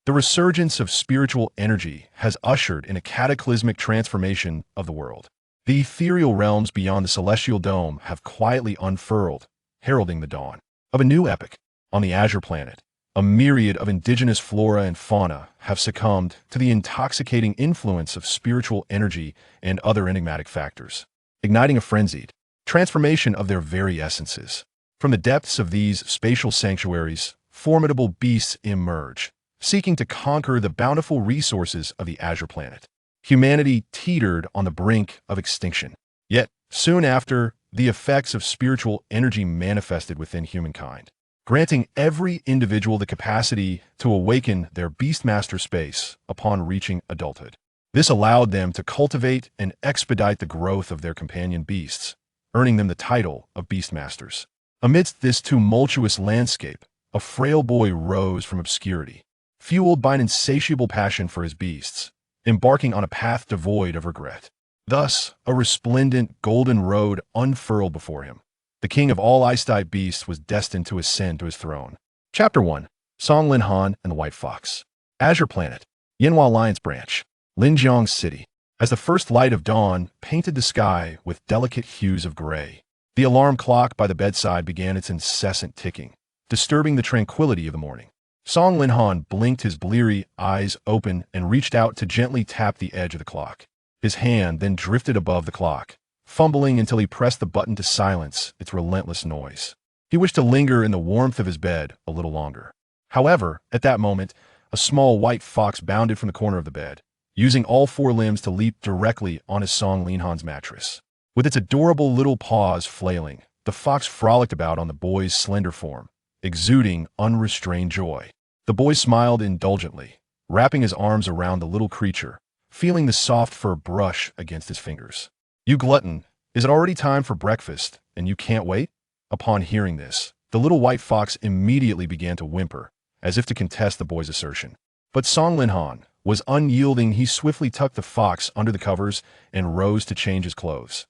The resurgence of spiritual energy has ushered in a cataclysmic transformation of the world. The ethereal realms beyond the celestial dome have quietly unfurled, heralding the dawn of a new epoch. On the Azure planet, a myriad of indigenous flora and fauna have succumbed to the intoxicating influence of spiritual energy and other enigmatic factors, igniting a frenzied transformation of their very essences. From the depths of these spatial sanctuaries, formidable beasts emerge, seeking to conquer the bountiful resources of the Azure planet. Humanity teetered on the brink of extinction. Yet, soon after, the effects of spiritual energy manifested within humankind, granting every individual the capacity to awaken their Beastmaster space upon reaching adulthood. This allowed them to cultivate and expedite the growth of their companion beasts, earning them the title of Beastmasters. Amidst this tumultuous landscape, a frail boy rose from obscurity, fueled by an insatiable passion for his beasts, embarking on a path devoid of regret. Thus, a resplendent golden road unfurled before him. The king of all ice-type beasts was destined to ascend to his throne. Chapter 1. Canglan Han and the White Fox. Azure Planet. Yanhua Alliance Branch. Linjiang City. As the first light of dawn painted the sky with delicate hues of gray, the alarm clock by the bedside began its incessant ticking, disturbing the tranquility of the morning. Canglan Han blinked his bleary eyes open and reached out to gently tap the edge of the clock. His hand then drifted above the clock, fumbling until he pressed the button to silence its relentless noise. He wished to linger in the warmth of his bed a little longer. However, at that moment, a small white fox bounded from the corner of the bed, using all four limbs to leap directly on his Canglan Han's mattress. With its adorable little paws flailing, the fox frolicked about on the boy's slender form, exuding unrestrained joy. The boy smiled indulgently, wrapping his arms around the little creature, feeling the soft fur brush against his fingers. "You glutton, is it already time for breakfast, and you can't wait?" Upon hearing this, the little white fox immediately began to whimper, as if to contest the boy's assertion. But Canglan Han was unyielding. He swiftly tucked the fox under the covers and rose to change his clothes.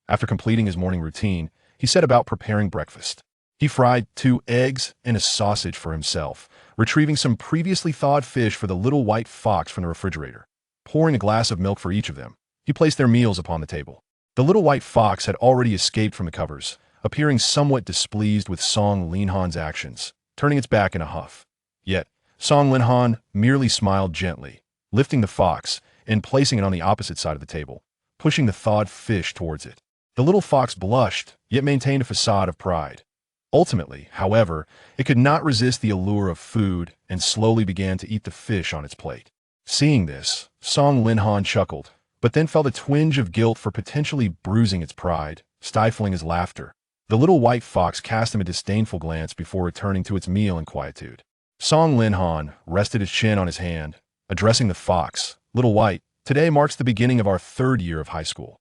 After completing his morning routine, he set about preparing breakfast. He fried 2 eggs and a sausage for himself, retrieving some previously thawed fish for the little white fox from the refrigerator. Pouring a glass of milk for each of them, he placed their meals upon the table. The little white fox had already escaped from the covers, appearing somewhat displeased with Canglan Han's actions, turning its back in a huff. Yet, Canglan Han merely smiled gently, lifting the fox and placing it on the opposite side of the table, pushing the thawed fish towards it. The little fox blushed, yet maintained a facade of pride. Ultimately, however, it could not resist the allure of food and slowly began to eat the fish on its plate. Seeing this, Canglan Han chuckled, but then felt a twinge of guilt for potentially bruising its pride, stifling his laughter. The little white fox cast him a disdainful glance before returning to its meal in quietude. Canglan Han rested his chin on his hand, addressing the fox. "Little White, today marks the beginning of our 3rd year of high school.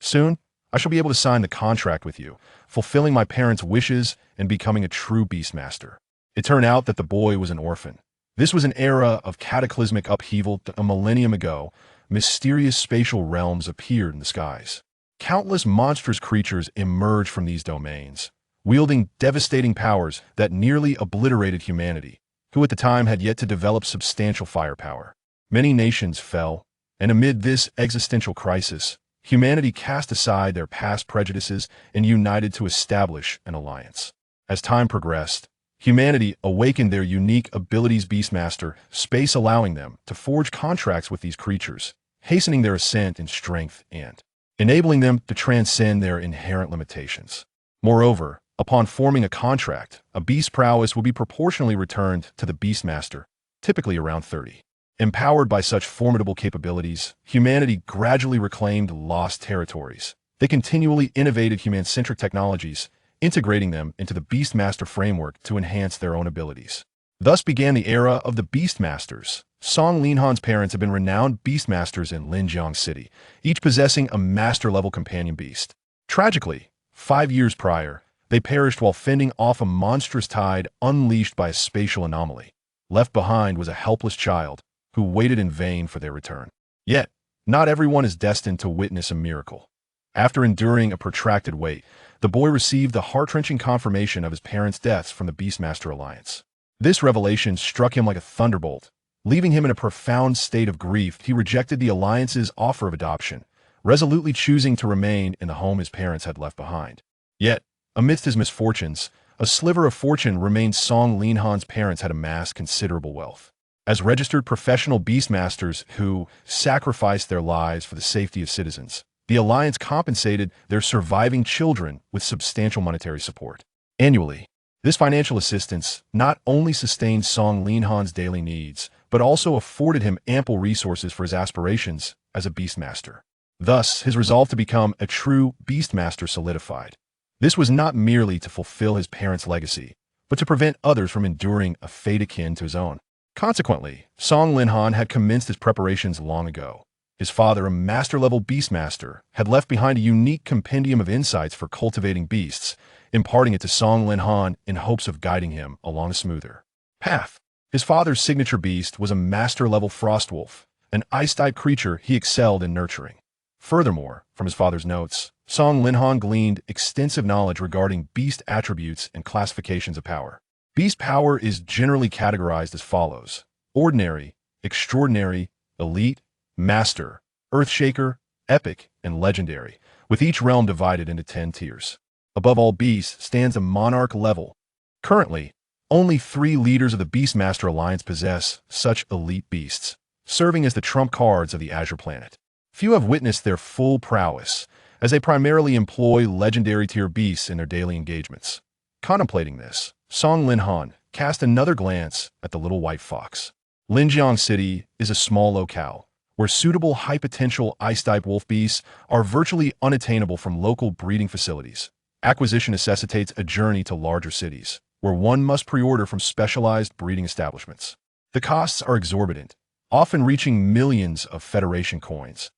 Soon, I shall be able to sign the contract with you, fulfilling my parents' wishes and becoming a true Beastmaster." It turned out that the boy was an orphan. This was an era of cataclysmic upheaval. A millennium ago, mysterious spatial realms appeared in the skies. Countless monstrous creatures emerged from these domains, wielding devastating powers that nearly obliterated humanity, who at the time had yet to develop substantial firepower. Many nations fell, and amid this existential crisis, humanity cast aside their past prejudices and united to establish an alliance. As time progressed, humanity awakened their unique abilities Beastmaster space, allowing them to forge contracts with these creatures, hastening their ascent in strength and enabling them to transcend their inherent limitations. Moreover, upon forming a contract, a beast's prowess will be proportionally returned to the Beastmaster, typically around 30. Empowered by such formidable capabilities, humanity gradually reclaimed lost territories. They continually innovated human-centric technologies, integrating them into the Beastmaster framework to enhance their own abilities. Thus began the era of the Beastmasters. Canglan Han's parents had been renowned Beastmasters in Linjiang City, each possessing a master-level companion beast. Tragically, 5 years prior, they perished while fending off a monstrous tide unleashed by a spatial anomaly. Left behind was a helpless child who waited in vain for their return. Yet, not everyone is destined to witness a miracle. After enduring a protracted wait, the boy received the heart-wrenching confirmation of his parents' deaths from the Beastmaster Alliance. This revelation struck him like a thunderbolt, Leaving him in a profound state of grief, he rejected the Alliance's offer of adoption, resolutely choosing to remain in the home his parents had left behind. Yet, amidst his misfortunes, a sliver of fortune remained. Song Linhan's parents had amassed considerable wealth. As registered professional beastmasters who sacrificed their lives for the safety of citizens, the Alliance compensated their surviving children with substantial monetary support. Annually, this financial assistance not only sustained Song Linhan's daily needs, but also afforded him ample resources for his aspirations as a beastmaster. Thus, his resolve to become a true beastmaster solidified. This was not merely to fulfill his parents' legacy, but to prevent others from enduring a fate akin to his own. Consequently, Song Linhan had commenced his preparations long ago. His father, a master-level beastmaster, had left behind a unique compendium of insights for cultivating beasts, imparting it to Song Linhan in hopes of guiding him along a smoother path. His father's signature beast was a master-level frostwolf, an ice-type creature he excelled in nurturing. Furthermore, from his father's notes, Song Linhan gleaned extensive knowledge regarding beast attributes and classifications of power. Beast power is generally categorized as follows: ordinary, extraordinary, elite, master, earthshaker, epic, and legendary, with each realm divided into 10 tiers. Above all beasts stands a monarch level. Currently, only 3 leaders of the Beastmaster Alliance possess such elite beasts, serving as the trump cards of the Azure Planet. Few have witnessed their full prowess, as they primarily employ legendary tier beasts in their daily engagements. Contemplating this, Song Linhan cast another glance at the little white fox. Linjiang City is a small locale, where suitable high-potential ice-type wolf beasts are virtually unattainable from local breeding facilities. Acquisition necessitates a journey to larger cities, where one must pre-order from specialized breeding establishments. The costs are exorbitant, often reaching millions of Federation coins.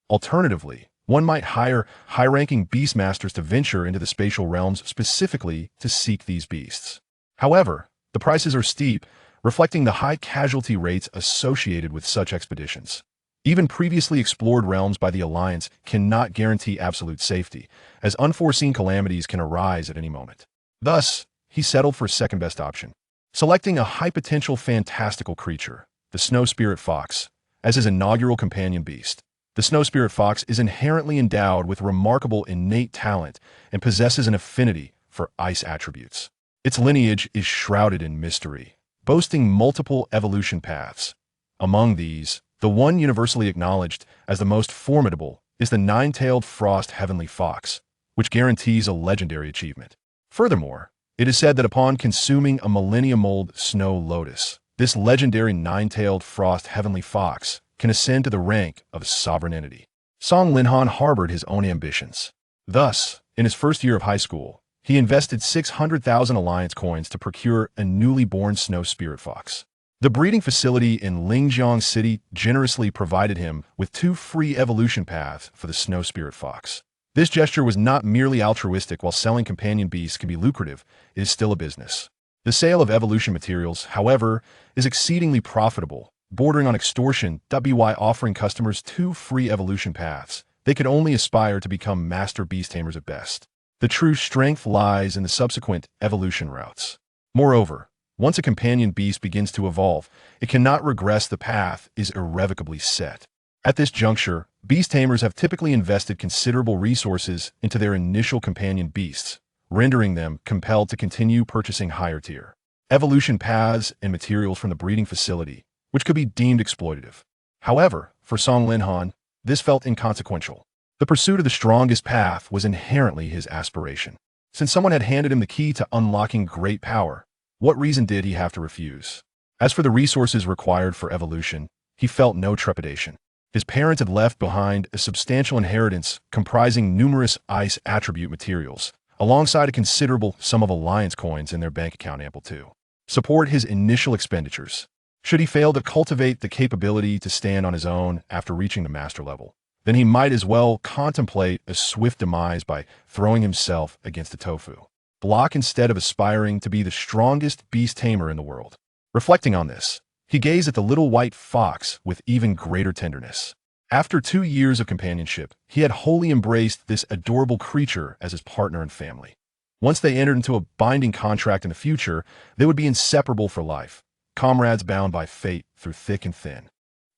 Alternatively, one might hire high-ranking beastmasters to venture into the spatial realms specifically to seek these beasts. However, the prices are steep, reflecting the high casualty rates associated with such expeditions. Even previously explored realms by the Alliance cannot guarantee absolute safety, as unforeseen calamities can arise at any moment. Thus, he settled for a second-best option, selecting a high-potential fantastical creature, the Snow Spirit Fox, as his inaugural companion beast. The Snow Spirit Fox is inherently endowed with remarkable innate talent and possesses an affinity for ice attributes. Its lineage is shrouded in mystery, boasting multiple evolution paths. Among these, the one universally acknowledged as the most formidable is the nine-tailed frost heavenly fox, which guarantees a legendary achievement. Furthermore, it is said that upon consuming a millennium-old snow lotus, this legendary nine-tailed frost heavenly fox can ascend to the rank of a sovereign entity. Song Linhan harbored his own ambitions. Thus, in his first year of high school, he invested 600,000 Alliance coins to procure a newly born snow spirit fox. The breeding facility in Linjiang City generously provided him with 2 free evolution paths for the snow spirit fox. This gesture was not merely altruistic. While selling companion beasts can be lucrative, it is still a business. The sale of evolution materials, however, is exceedingly profitable, bordering on extortion. By offering customers 2 free evolution paths, they could only aspire to become master beast tamers at best. The true strength lies in the subsequent evolution routes. Moreover, once a companion beast begins to evolve, it cannot regress. The path is irrevocably set. At this juncture, beast tamers have typically invested considerable resources into their initial companion beasts, rendering them compelled to continue purchasing higher-tier evolution paths and materials from the breeding facility, which could be deemed exploitative. However, for Song Linhan, this felt inconsequential. The pursuit of the strongest path was inherently his aspiration. Since someone had handed him the key to unlocking great power, what reason did he have to refuse? As for the resources required for evolution, he felt no trepidation. His parents had left behind a substantial inheritance comprising numerous ice attribute materials, alongside a considerable sum of Alliance coins in their bank account ample to support his initial expenditures. Should he fail to cultivate the capability to stand on his own after reaching the master level, then he might as well contemplate a swift demise by throwing himself against a tofu block instead of aspiring to be the strongest beast tamer in the world. Reflecting on this, he gazed at the little white fox with even greater tenderness. After 2 years of companionship, he had wholly embraced this adorable creature as his partner and family. Once they entered into a binding contract in the future, they would be inseparable for life. comrades bound by fate through thick and thin.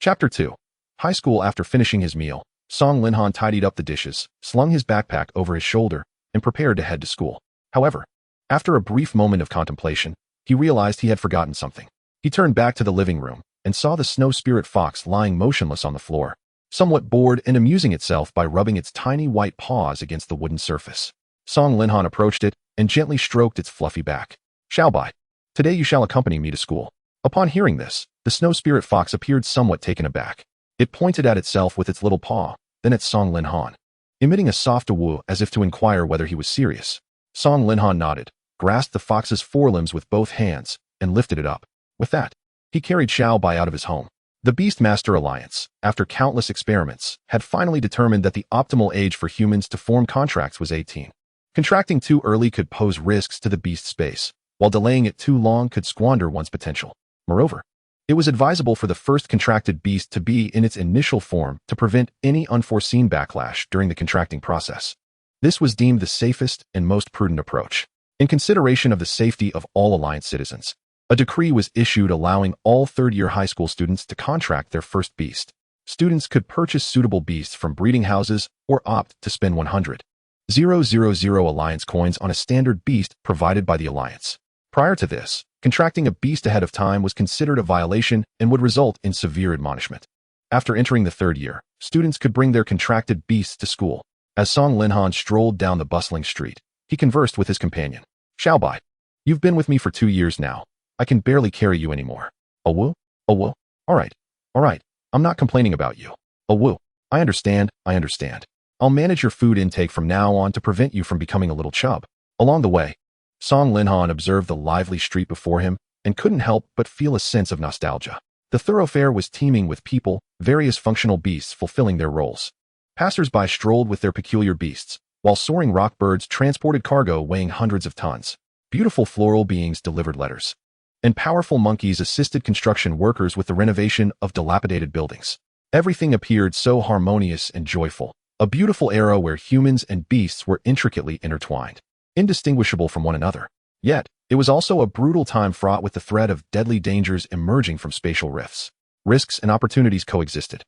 Chapter 2. High school. After finishing his meal, Song Linhan tidied up the dishes, slung his backpack over his shoulder, and prepared to head to school. However, after a brief moment of contemplation, he realized he had forgotten something. He turned back to the living room and saw the snow spirit fox lying motionless on the floor, somewhat bored and amusing itself by rubbing its tiny white paws against the wooden surface. Song Linhan approached it and gently stroked its fluffy back. "Xiaobai, today you shall accompany me to school." Upon hearing this, the snow spirit fox appeared somewhat taken aback. It pointed at itself with its little paw, then at Song Linhan, emitting a soft woo as if to inquire whether he was serious. Song Linhan nodded, grasped the fox's forelimbs with both hands, and lifted it up. With that, he carried Xiaobai out of his home. The Beastmaster Alliance, after countless experiments, had finally determined that the optimal age for humans to form contracts was 18. Contracting too early could pose risks to the beast space, while delaying it too long could squander one's potential. Moreover, it was advisable for the first contracted beast to be in its initial form to prevent any unforeseen backlash during the contracting process. This was deemed the safest and most prudent approach. In consideration of the safety of all Alliance citizens, a decree was issued allowing all third-year high school students to contract their first beast. Students could purchase suitable beasts from breeding houses or opt to spend 100,000 Alliance coins on a standard beast provided by the Alliance. Prior to this, contracting a beast ahead of time was considered a violation and would result in severe admonishment. After entering the third year, students could bring their contracted beasts to school. As Song Linhan strolled down the bustling street, he conversed with his companion. "Xiaobai, you've been with me for 2 years now. I can barely carry you anymore." "Awu? Awu? Alright. I'm not complaining about you." "Awu, I understand. I'll manage your food intake from now on to prevent you from becoming a little chub." Along the way, Song Linhan observed the lively street before him and couldn't help but feel a sense of nostalgia. The thoroughfare was teeming with people, various functional beasts fulfilling their roles. Passers-by strolled with their peculiar beasts, while soaring rock birds transported cargo weighing hundreds of tons. Beautiful floral beings delivered letters, and powerful monkeys assisted construction workers with the renovation of dilapidated buildings. Everything appeared so harmonious and joyful, a beautiful era where humans and beasts were intricately intertwined, indistinguishable from one another. Yet, it was also a brutal time fraught with the threat of deadly dangers emerging from spatial rifts. Risks and opportunities coexisted,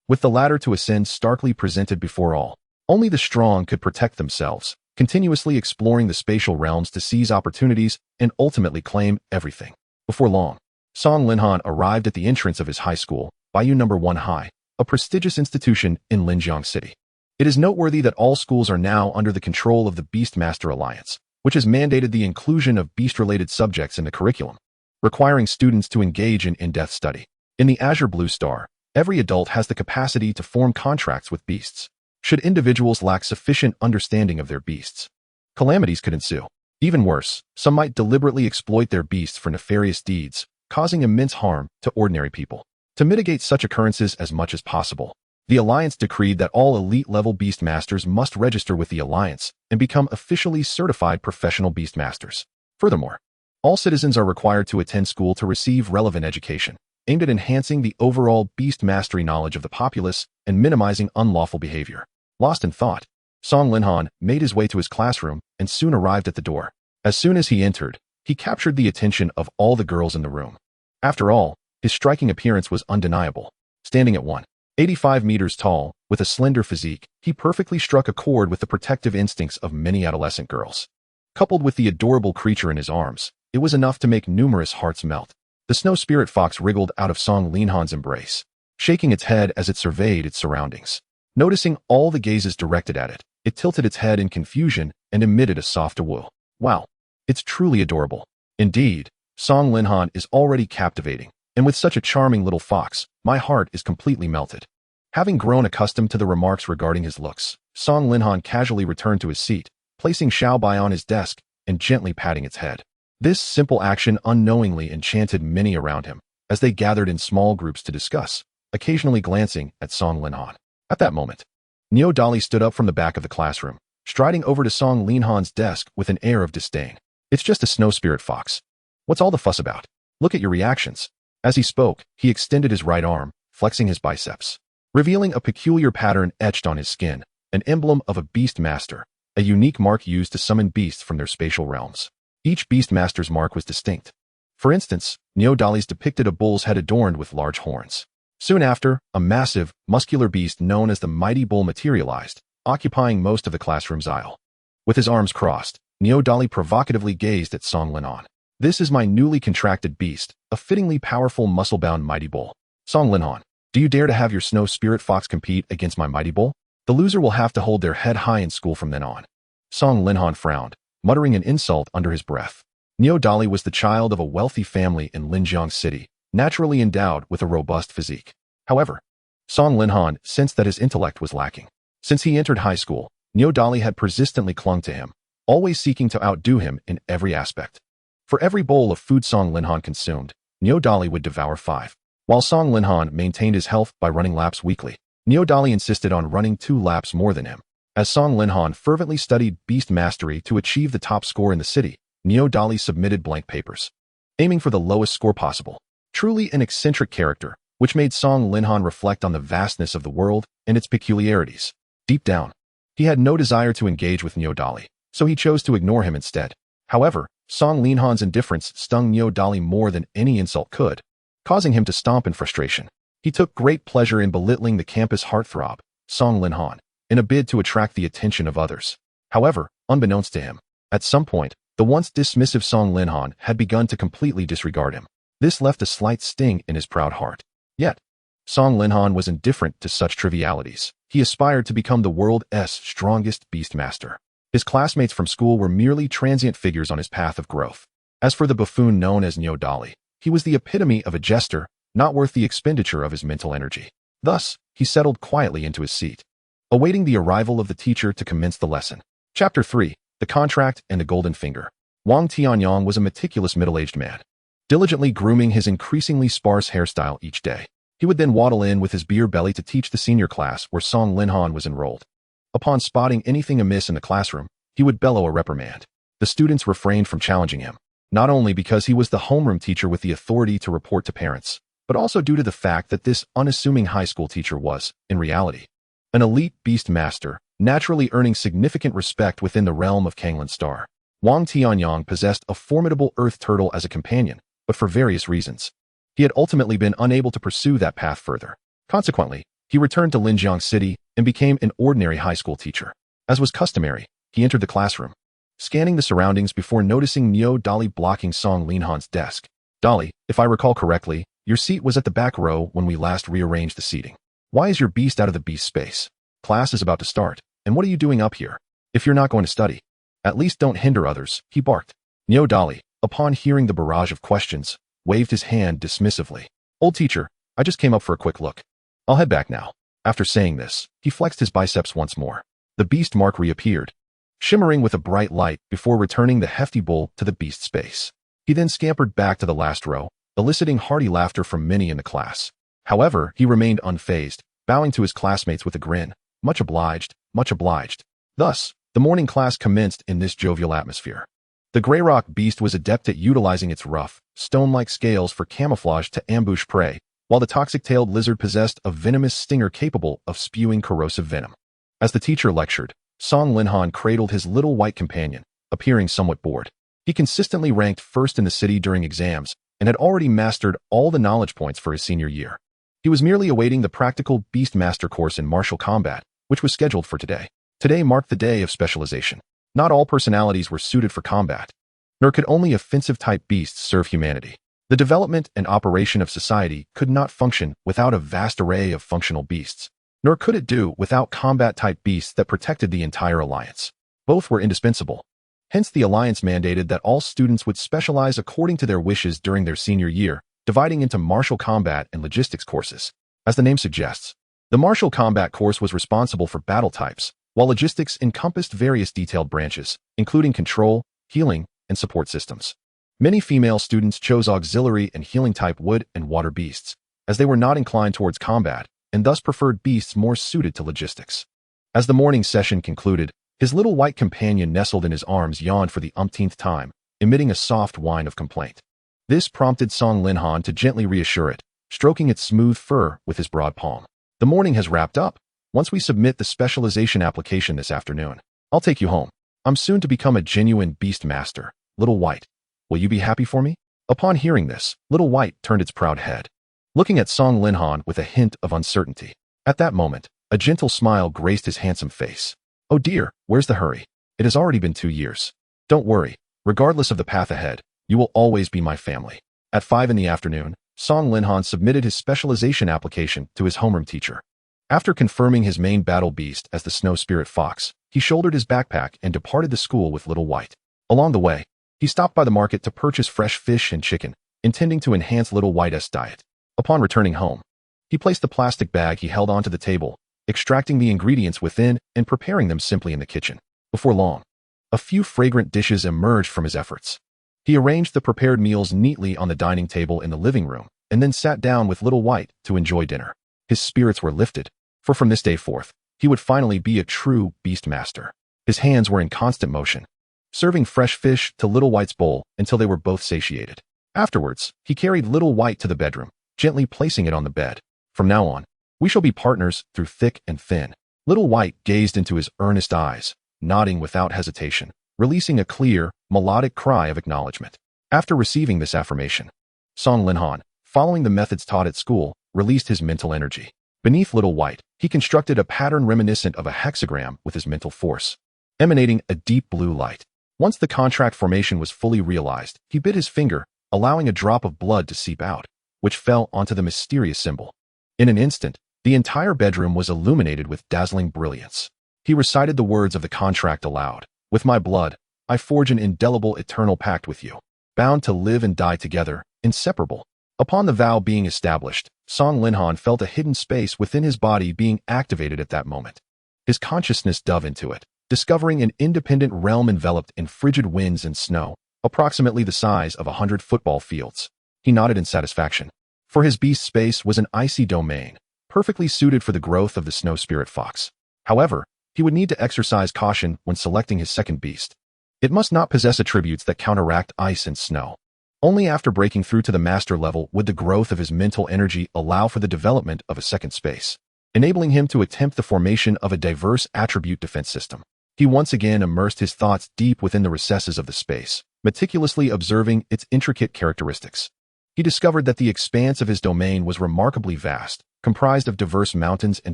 with the latter to ascend starkly presented before all. Only the strong could protect themselves, continuously exploring the spatial realms to seize opportunities and ultimately claim everything. Before long, Song Linhan arrived at the entrance of his high school, Bayou No. 1 High, a prestigious institution in Linjiang City. It is noteworthy that all schools are now under the control of the Beastmaster Alliance, which has mandated the inclusion of beast-related subjects in the curriculum, requiring students to engage in in-depth study. In the Azure Blue Star, every adult has the capacity to form contracts with beasts. Should individuals lack sufficient understanding of their beasts, calamities could ensue. Even worse, some might deliberately exploit their beasts for nefarious deeds, causing immense harm to ordinary people. To mitigate such occurrences as much as possible, the Alliance decreed that all elite-level Beastmasters must register with the Alliance and become officially certified professional Beastmasters. Furthermore, all citizens are required to attend school to receive relevant education, aimed at enhancing the overall beast mastery knowledge of the populace and minimizing unlawful behavior. Lost in thought, Song Linhan made his way to his classroom and soon arrived at the door. As soon as he entered, he captured the attention of all the girls in the room. After all, his striking appearance was undeniable. Standing at 185 meters tall, with a slender physique, he perfectly struck a chord with the protective instincts of many adolescent girls. Coupled with the adorable creature in his arms, it was enough to make numerous hearts melt. The snow spirit fox wriggled out of Song Linhan's embrace, shaking its head as it surveyed its surroundings. Noticing all the gazes directed at it, it tilted its head in confusion and emitted a soft awoo. "Wow, it's truly adorable." Indeed, Song Linhan is already captivating, and with such a charming little fox, my heart is completely melted. Having grown accustomed to the remarks regarding his looks, Song Linhan casually returned to his seat, placing Xiaobai on his desk and gently patting its head. This simple action unknowingly enchanted many around him, as they gathered in small groups to discuss, occasionally glancing at Song Linhan. At that moment, Neo Dali stood up from the back of the classroom, striding over to Song Linhan's desk with an air of disdain. "It's just a snow spirit fox. What's all the fuss about? Look at your reactions." As he spoke, he extended his right arm, flexing his biceps, revealing a peculiar pattern etched on his skin, an emblem of a beast master, a unique mark used to summon beasts from their spatial realms. Each beast master's mark was distinct, For instance, Neodali's depicted a bull's head adorned with large horns. Soon after, a massive, muscular beast known as the Mighty Bull materialized, occupying most of the classroom's aisle. With his arms crossed, Neodali provocatively gazed at Song Linhan. "This is my newly contracted beast, a fittingly powerful muscle-bound Mighty Bull. Song Linhan, do you dare to have your snow spirit fox compete against my Mighty Bull? The loser will have to hold their head high in school from then on." Song Linhan frowned, muttering an insult under his breath. Neodali was the child of a wealthy family in Linjiang City, naturally endowed with a robust physique. However, Song Linhan sensed that his intellect was lacking. Since he entered high school, Neodali had persistently clung to him, always seeking to outdo him in every aspect. For every bowl of food Song Linhan consumed, Neodali would devour 5. While Song Linhan maintained his health by running laps weekly, Neodali insisted on running 2 laps more than him. As Song Linhan fervently studied beast mastery to achieve the top score in the city, Neodali submitted blank papers, aiming for the lowest score possible. Truly an eccentric character, which made Song Linhan reflect on the vastness of the world and its peculiarities. Deep down, he had no desire to engage with Neodali, so he chose to ignore him instead. However, Song Linhan's indifference stung Neodali more than any insult could, causing him to stomp in frustration. He took great pleasure in belittling the campus heartthrob, Song Linhan, in a bid to attract the attention of others. However, unbeknownst to him, at some point, the once dismissive Song Linhan had begun to completely disregard him. This left a slight sting in his proud heart. Yet, Song Linhan was indifferent to such trivialities. He aspired to become the world's strongest beastmaster. His classmates from school were merely transient figures on his path of growth. As for the buffoon known as Neodali, he was the epitome of a jester, not worth the expenditure of his mental energy. Thus, he settled quietly into his seat, awaiting the arrival of the teacher to commence the lesson. Chapter 3. The Contract and the Golden Finger. Wang Tianyang was a meticulous middle-aged man, diligently grooming his increasingly sparse hairstyle each day. He would then waddle in with his beer belly to teach the senior class where Song Linhan was enrolled. Upon spotting anything amiss in the classroom, he would bellow a reprimand. The students refrained from challenging him, not only because he was the homeroom teacher with the authority to report to parents, but also due to the fact that this unassuming high school teacher was, in reality, an elite beast master, naturally earning significant respect within the realm of Canglan Star. Wang Tianyang possessed a formidable earth turtle as a companion, but for various reasons, he had ultimately been unable to pursue that path further. Consequently, he returned to Linjiang City and became an ordinary high school teacher. As was customary, he entered the classroom, scanning the surroundings before noticing Neodali blocking Song Linhan's desk. "Dali, if I recall correctly, your seat was at the back row when we last rearranged the seating. Why is your beast out of the beast space? Class is about to start, and what are you doing up here? If you're not going to study, at least don't hinder others," he barked. Neodali, upon hearing the barrage of questions, waved his hand dismissively. "Old teacher, I just came up for a quick look. I'll head back now." After saying this, he flexed his biceps once more. The beast mark reappeared, shimmering with a bright light before returning the hefty bull to the beast space. He then scampered back to the last row, eliciting hearty laughter from many in the class. However, he remained unfazed, bowing to his classmates with a grin. Much obliged, much obliged." Thus, the morning class commenced in this jovial atmosphere. The Grey Rock beast was adept at utilizing its rough, stone-like scales for camouflage to ambush prey, while the toxic-tailed lizard possessed a venomous stinger capable of spewing corrosive venom. As the teacher lectured, Song Linhan cradled his little white companion, appearing somewhat bored. He consistently ranked first in the city during exams and had already mastered all the knowledge points for his senior year. He was merely awaiting the practical Beastmaster course in martial combat, which was scheduled for today. Today marked the day of specialization. Not all personalities were suited for combat, nor could only offensive-type beasts serve humanity. The development and operation of society could not function without a vast array of functional beasts, nor could it do without combat-type beasts that protected the entire alliance. Both were indispensable. Hence, the alliance mandated that all students would specialize according to their wishes during their senior year, dividing into martial combat and logistics courses. As the name suggests, the martial combat course was responsible for battle types, while logistics encompassed various detailed branches, including control, healing, and support systems. Many female students chose auxiliary and healing-type wood and water beasts, as they were not inclined towards combat, and thus preferred beasts more suited to logistics. As the morning session concluded, his little white companion nestled in his arms yawned for the umpteenth time, emitting a soft whine of complaint. This prompted Song Linhan to gently reassure it, stroking its smooth fur with his broad palm. "The morning has wrapped up. Once we submit the specialization application this afternoon, I'll take you home. I'm soon to become a genuine beast master, little white. Will you be happy for me?" Upon hearing this, Little White turned its proud head, looking at Song Linhan with a hint of uncertainty. At that moment, a gentle smile graced his handsome face. Oh dear, where's the hurry? It has already been 2 years. Don't worry, regardless of the path ahead, you will always be my family. At 5 in the afternoon, Song Linhan submitted his specialization application to his homeroom teacher. After confirming his main battle beast as the snow spirit fox, he shouldered his backpack and departed the school with Little White. Along the way, he stopped by the market to purchase fresh fish and chicken, intending to enhance Little White's diet. Upon returning home, he placed the plastic bag he held onto the table, extracting the ingredients within and preparing them simply in the kitchen. Before long, a few fragrant dishes emerged from his efforts. He arranged the prepared meals neatly on the dining table in the living room, and then sat down with Little White to enjoy dinner. His spirits were lifted, for from this day forth, he would finally be a true beast master. His hands were in constant motion, serving fresh fish to Little White's bowl until they were both satiated. Afterwards, he carried Little White to the bedroom, gently placing it on the bed. From now on, we shall be partners through thick and thin. Little White gazed into his earnest eyes, nodding without hesitation, releasing a clear, melodic cry of acknowledgement. After receiving this affirmation, Song Linhan, following the methods taught at school, released his mental energy. Beneath Little White, he constructed a pattern reminiscent of a hexagram with his mental force, emanating a deep blue light. Once the contract formation was fully realized, he bit his finger, allowing a drop of blood to seep out, which fell onto the mysterious symbol. In an instant, the entire bedroom was illuminated with dazzling brilliance. He recited the words of the contract aloud. With my blood, I forge an indelible eternal pact with you, bound to live and die together, inseparable. Upon the vow being established, Song Linhan felt a hidden space within his body being activated at that moment. His consciousness dove into it, discovering an independent realm enveloped in frigid winds and snow, approximately the size of 100 football fields. He nodded in satisfaction, for his beast space was an icy domain, perfectly suited for the growth of the snow spirit fox. However, he would need to exercise caution when selecting his second beast. It must not possess attributes that counteract ice and snow. Only after breaking through to the master level would the growth of his mental energy allow for the development of a second space, enabling him to attempt the formation of a diverse attribute defense system. He once again immersed his thoughts deep within the recesses of the space, meticulously observing its intricate characteristics. He discovered that the expanse of his domain was remarkably vast, comprised of diverse mountains and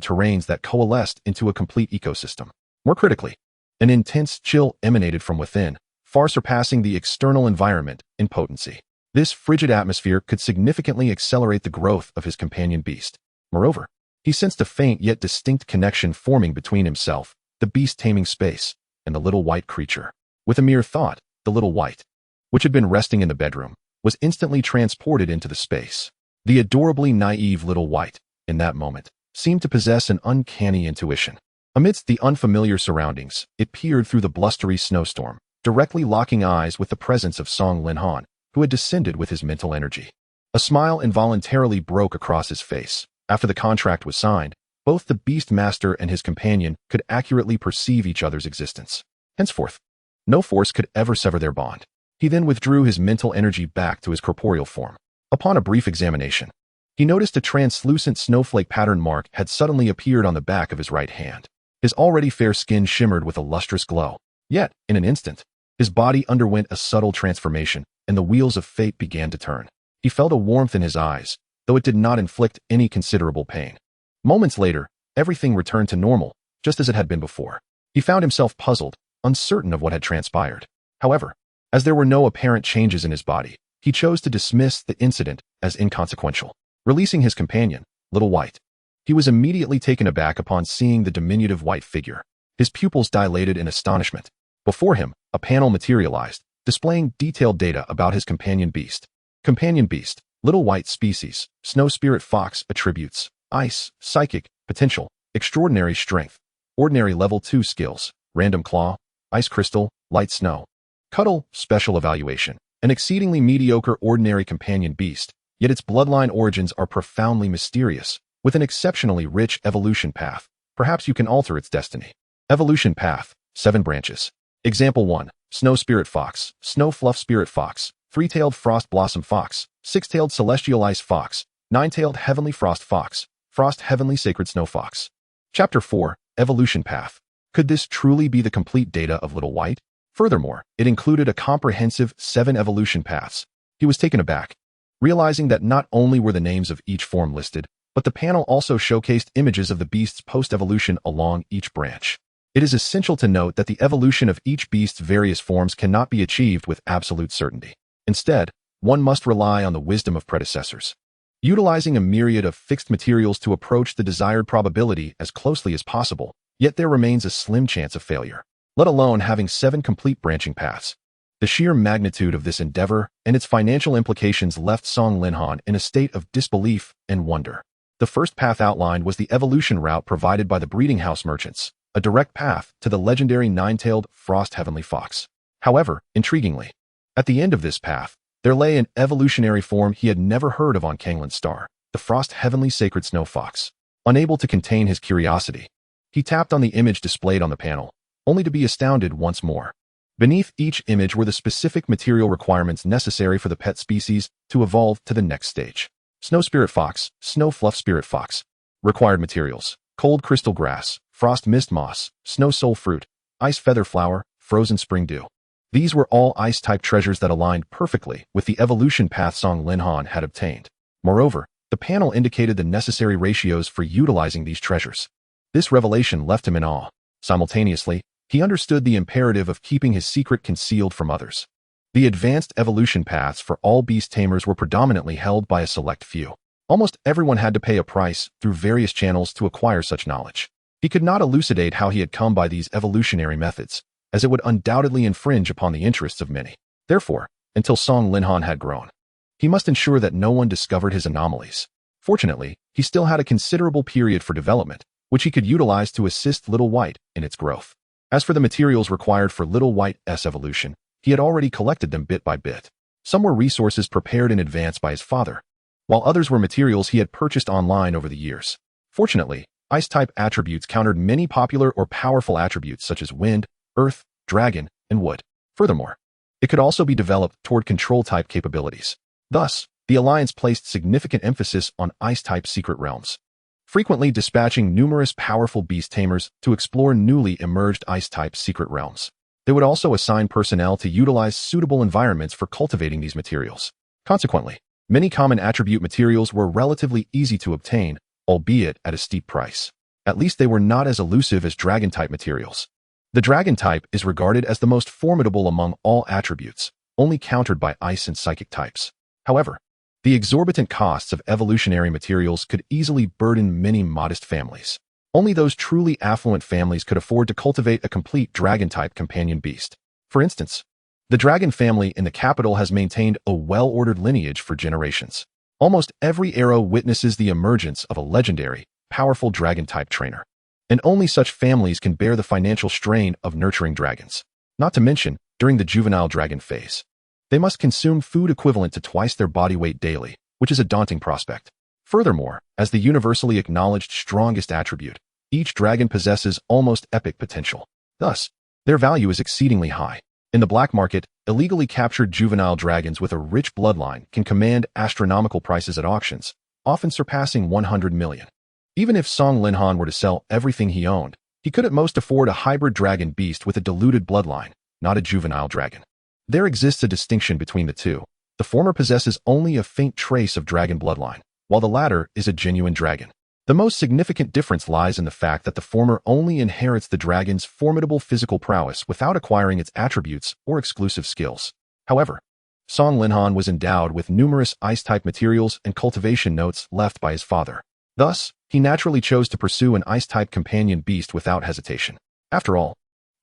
terrains that coalesced into a complete ecosystem. More critically, an intense chill emanated from within, far surpassing the external environment in potency. This frigid atmosphere could significantly accelerate the growth of his companion beast. Moreover, he sensed a faint yet distinct connection forming between himself, the Beast Taming Space, and the Little White creature. With a mere thought, the Little White, which had been resting in the bedroom, was instantly transported into the space. The adorably naive Little White, in that moment, seemed to possess an uncanny intuition. Amidst the unfamiliar surroundings, it peered through the blustery snowstorm, directly locking eyes with the presence of Song Linhan, who had descended with his mental energy. A smile involuntarily broke across his face. After the contract was signed, both the Beast Master and his companion could accurately perceive each other's existence. Henceforth, no force could ever sever their bond. He then withdrew his mental energy back to his corporeal form. Upon a brief examination, he noticed a translucent snowflake pattern mark had suddenly appeared on the back of his right hand. His already fair skin shimmered with a lustrous glow. Yet, in an instant, his body underwent a subtle transformation, and the wheels of fate began to turn. He felt a warmth in his eyes, though it did not inflict any considerable pain. Moments later, everything returned to normal, just as it had been before. He found himself puzzled, uncertain of what had transpired. However, as there were no apparent changes in his body, he chose to dismiss the incident as inconsequential. Releasing his companion, Little White, he was immediately taken aback upon seeing the diminutive white figure. His pupils dilated in astonishment. Before him, a panel materialized, displaying detailed data about his companion beast. Companion beast, Little White species, snow spirit fox attributes, ice, psychic, potential, extraordinary strength, ordinary level 2 skills, random claw, ice crystal, light snow, cuddle, special evaluation, an exceedingly mediocre ordinary companion beast, yet its bloodline origins are profoundly mysterious, with an exceptionally rich evolution path. Perhaps you can alter its destiny. Evolution path, 7 branches. Example 1, Snow Spirit Fox, Snow Fluff Spirit Fox, 3-tailed Frost Blossom Fox, 6-tailed Celestial Ice Fox, 9-tailed Heavenly Frost Fox, Frost Heavenly Sacred Snow Fox. Chapter 4, Evolution Path. Could this truly be the complete data of Little White? Furthermore, it included a comprehensive 7 evolution paths, He was taken aback, realizing that not only were the names of each form listed, but the panel also showcased images of the beast's post-evolution along each branch. It is essential to note that the evolution of each beast's various forms cannot be achieved with absolute certainty. Instead, one must rely on the wisdom of predecessors, utilizing a myriad of fixed materials to approach the desired probability as closely as possible, yet there remains a slim chance of failure, let alone having 7 complete branching paths. The sheer magnitude of this endeavor and its financial implications left Song Linhan in a state of disbelief and wonder. The first path outlined was the evolution route provided by the breeding house merchants, a direct path to the legendary 9-tailed frost heavenly fox. However, intriguingly, at the end of this path, there lay an evolutionary form he had never heard of on Canglan Star, the frost heavenly sacred snow fox. Unable to contain his curiosity, he tapped on the image displayed on the panel, only to be astounded once more. Beneath each image were the specific material requirements necessary for the pet species to evolve to the next stage. Snow spirit fox, snow fluff spirit fox. Required materials: cold crystal grass, frost mist moss, snow soul fruit, ice feather flower, frozen spring dew. These were all ice-type treasures that aligned perfectly with the evolution path Song Linhan had obtained. Moreover, the panel indicated the necessary ratios for utilizing these treasures. This revelation left him in awe. Simultaneously, he understood the imperative of keeping his secret concealed from others. The advanced evolution paths for all beast tamers were predominantly held by a select few. Almost everyone had to pay a price through various channels to acquire such knowledge. He could not elucidate how he had come by these evolutionary methods, as it would undoubtedly infringe upon the interests of many. Therefore, until Song Linhan had grown, he must ensure that no one discovered his anomalies. Fortunately, he still had a considerable period for development, which he could utilize to assist Little White in its growth. As for the materials required for Little White's evolution, he had already collected them bit by bit. Some were resources prepared in advance by his father, while others were materials he had purchased online over the years. Fortunately, ice-type attributes countered many popular or powerful attributes such as wind, earth, dragon, and wood. Furthermore, it could also be developed toward control-type capabilities. Thus, the Alliance placed significant emphasis on ice-type secret realms, frequently dispatching numerous powerful beast tamers to explore newly emerged ice-type secret realms. They would also assign personnel to utilize suitable environments for cultivating these materials. Consequently, many common attribute materials were relatively easy to obtain, albeit at a steep price. At least they were not as elusive as dragon-type materials. The dragon type is regarded as the most formidable among all attributes, only countered by ice and psychic types. However, the exorbitant costs of evolutionary materials could easily burden many modest families. Only those truly affluent families could afford to cultivate a complete dragon-type companion beast. For instance, the dragon family in the capital has maintained a well-ordered lineage for generations. Almost every era witnesses the emergence of a legendary, powerful dragon-type trainer. And only such families can bear the financial strain of nurturing dragons. Not to mention, during the juvenile dragon phase, they must consume food equivalent to twice their body weight daily, which is a daunting prospect. Furthermore, as the universally acknowledged strongest attribute, each dragon possesses almost epic potential. Thus, their value is exceedingly high. In the black market, illegally captured juvenile dragons with a rich bloodline can command astronomical prices at auctions, often surpassing 100 million. Even if Song Linhan were to sell everything he owned, he could at most afford a hybrid dragon beast with a diluted bloodline, not a juvenile dragon. There exists a distinction between the two. The former possesses only a faint trace of dragon bloodline, while the latter is a genuine dragon. The most significant difference lies in the fact that the former only inherits the dragon's formidable physical prowess without acquiring its attributes or exclusive skills. However, Song Linhan was endowed with numerous ice-type materials and cultivation notes left by his father. Thus, he naturally chose to pursue an ice-type companion beast without hesitation. After all,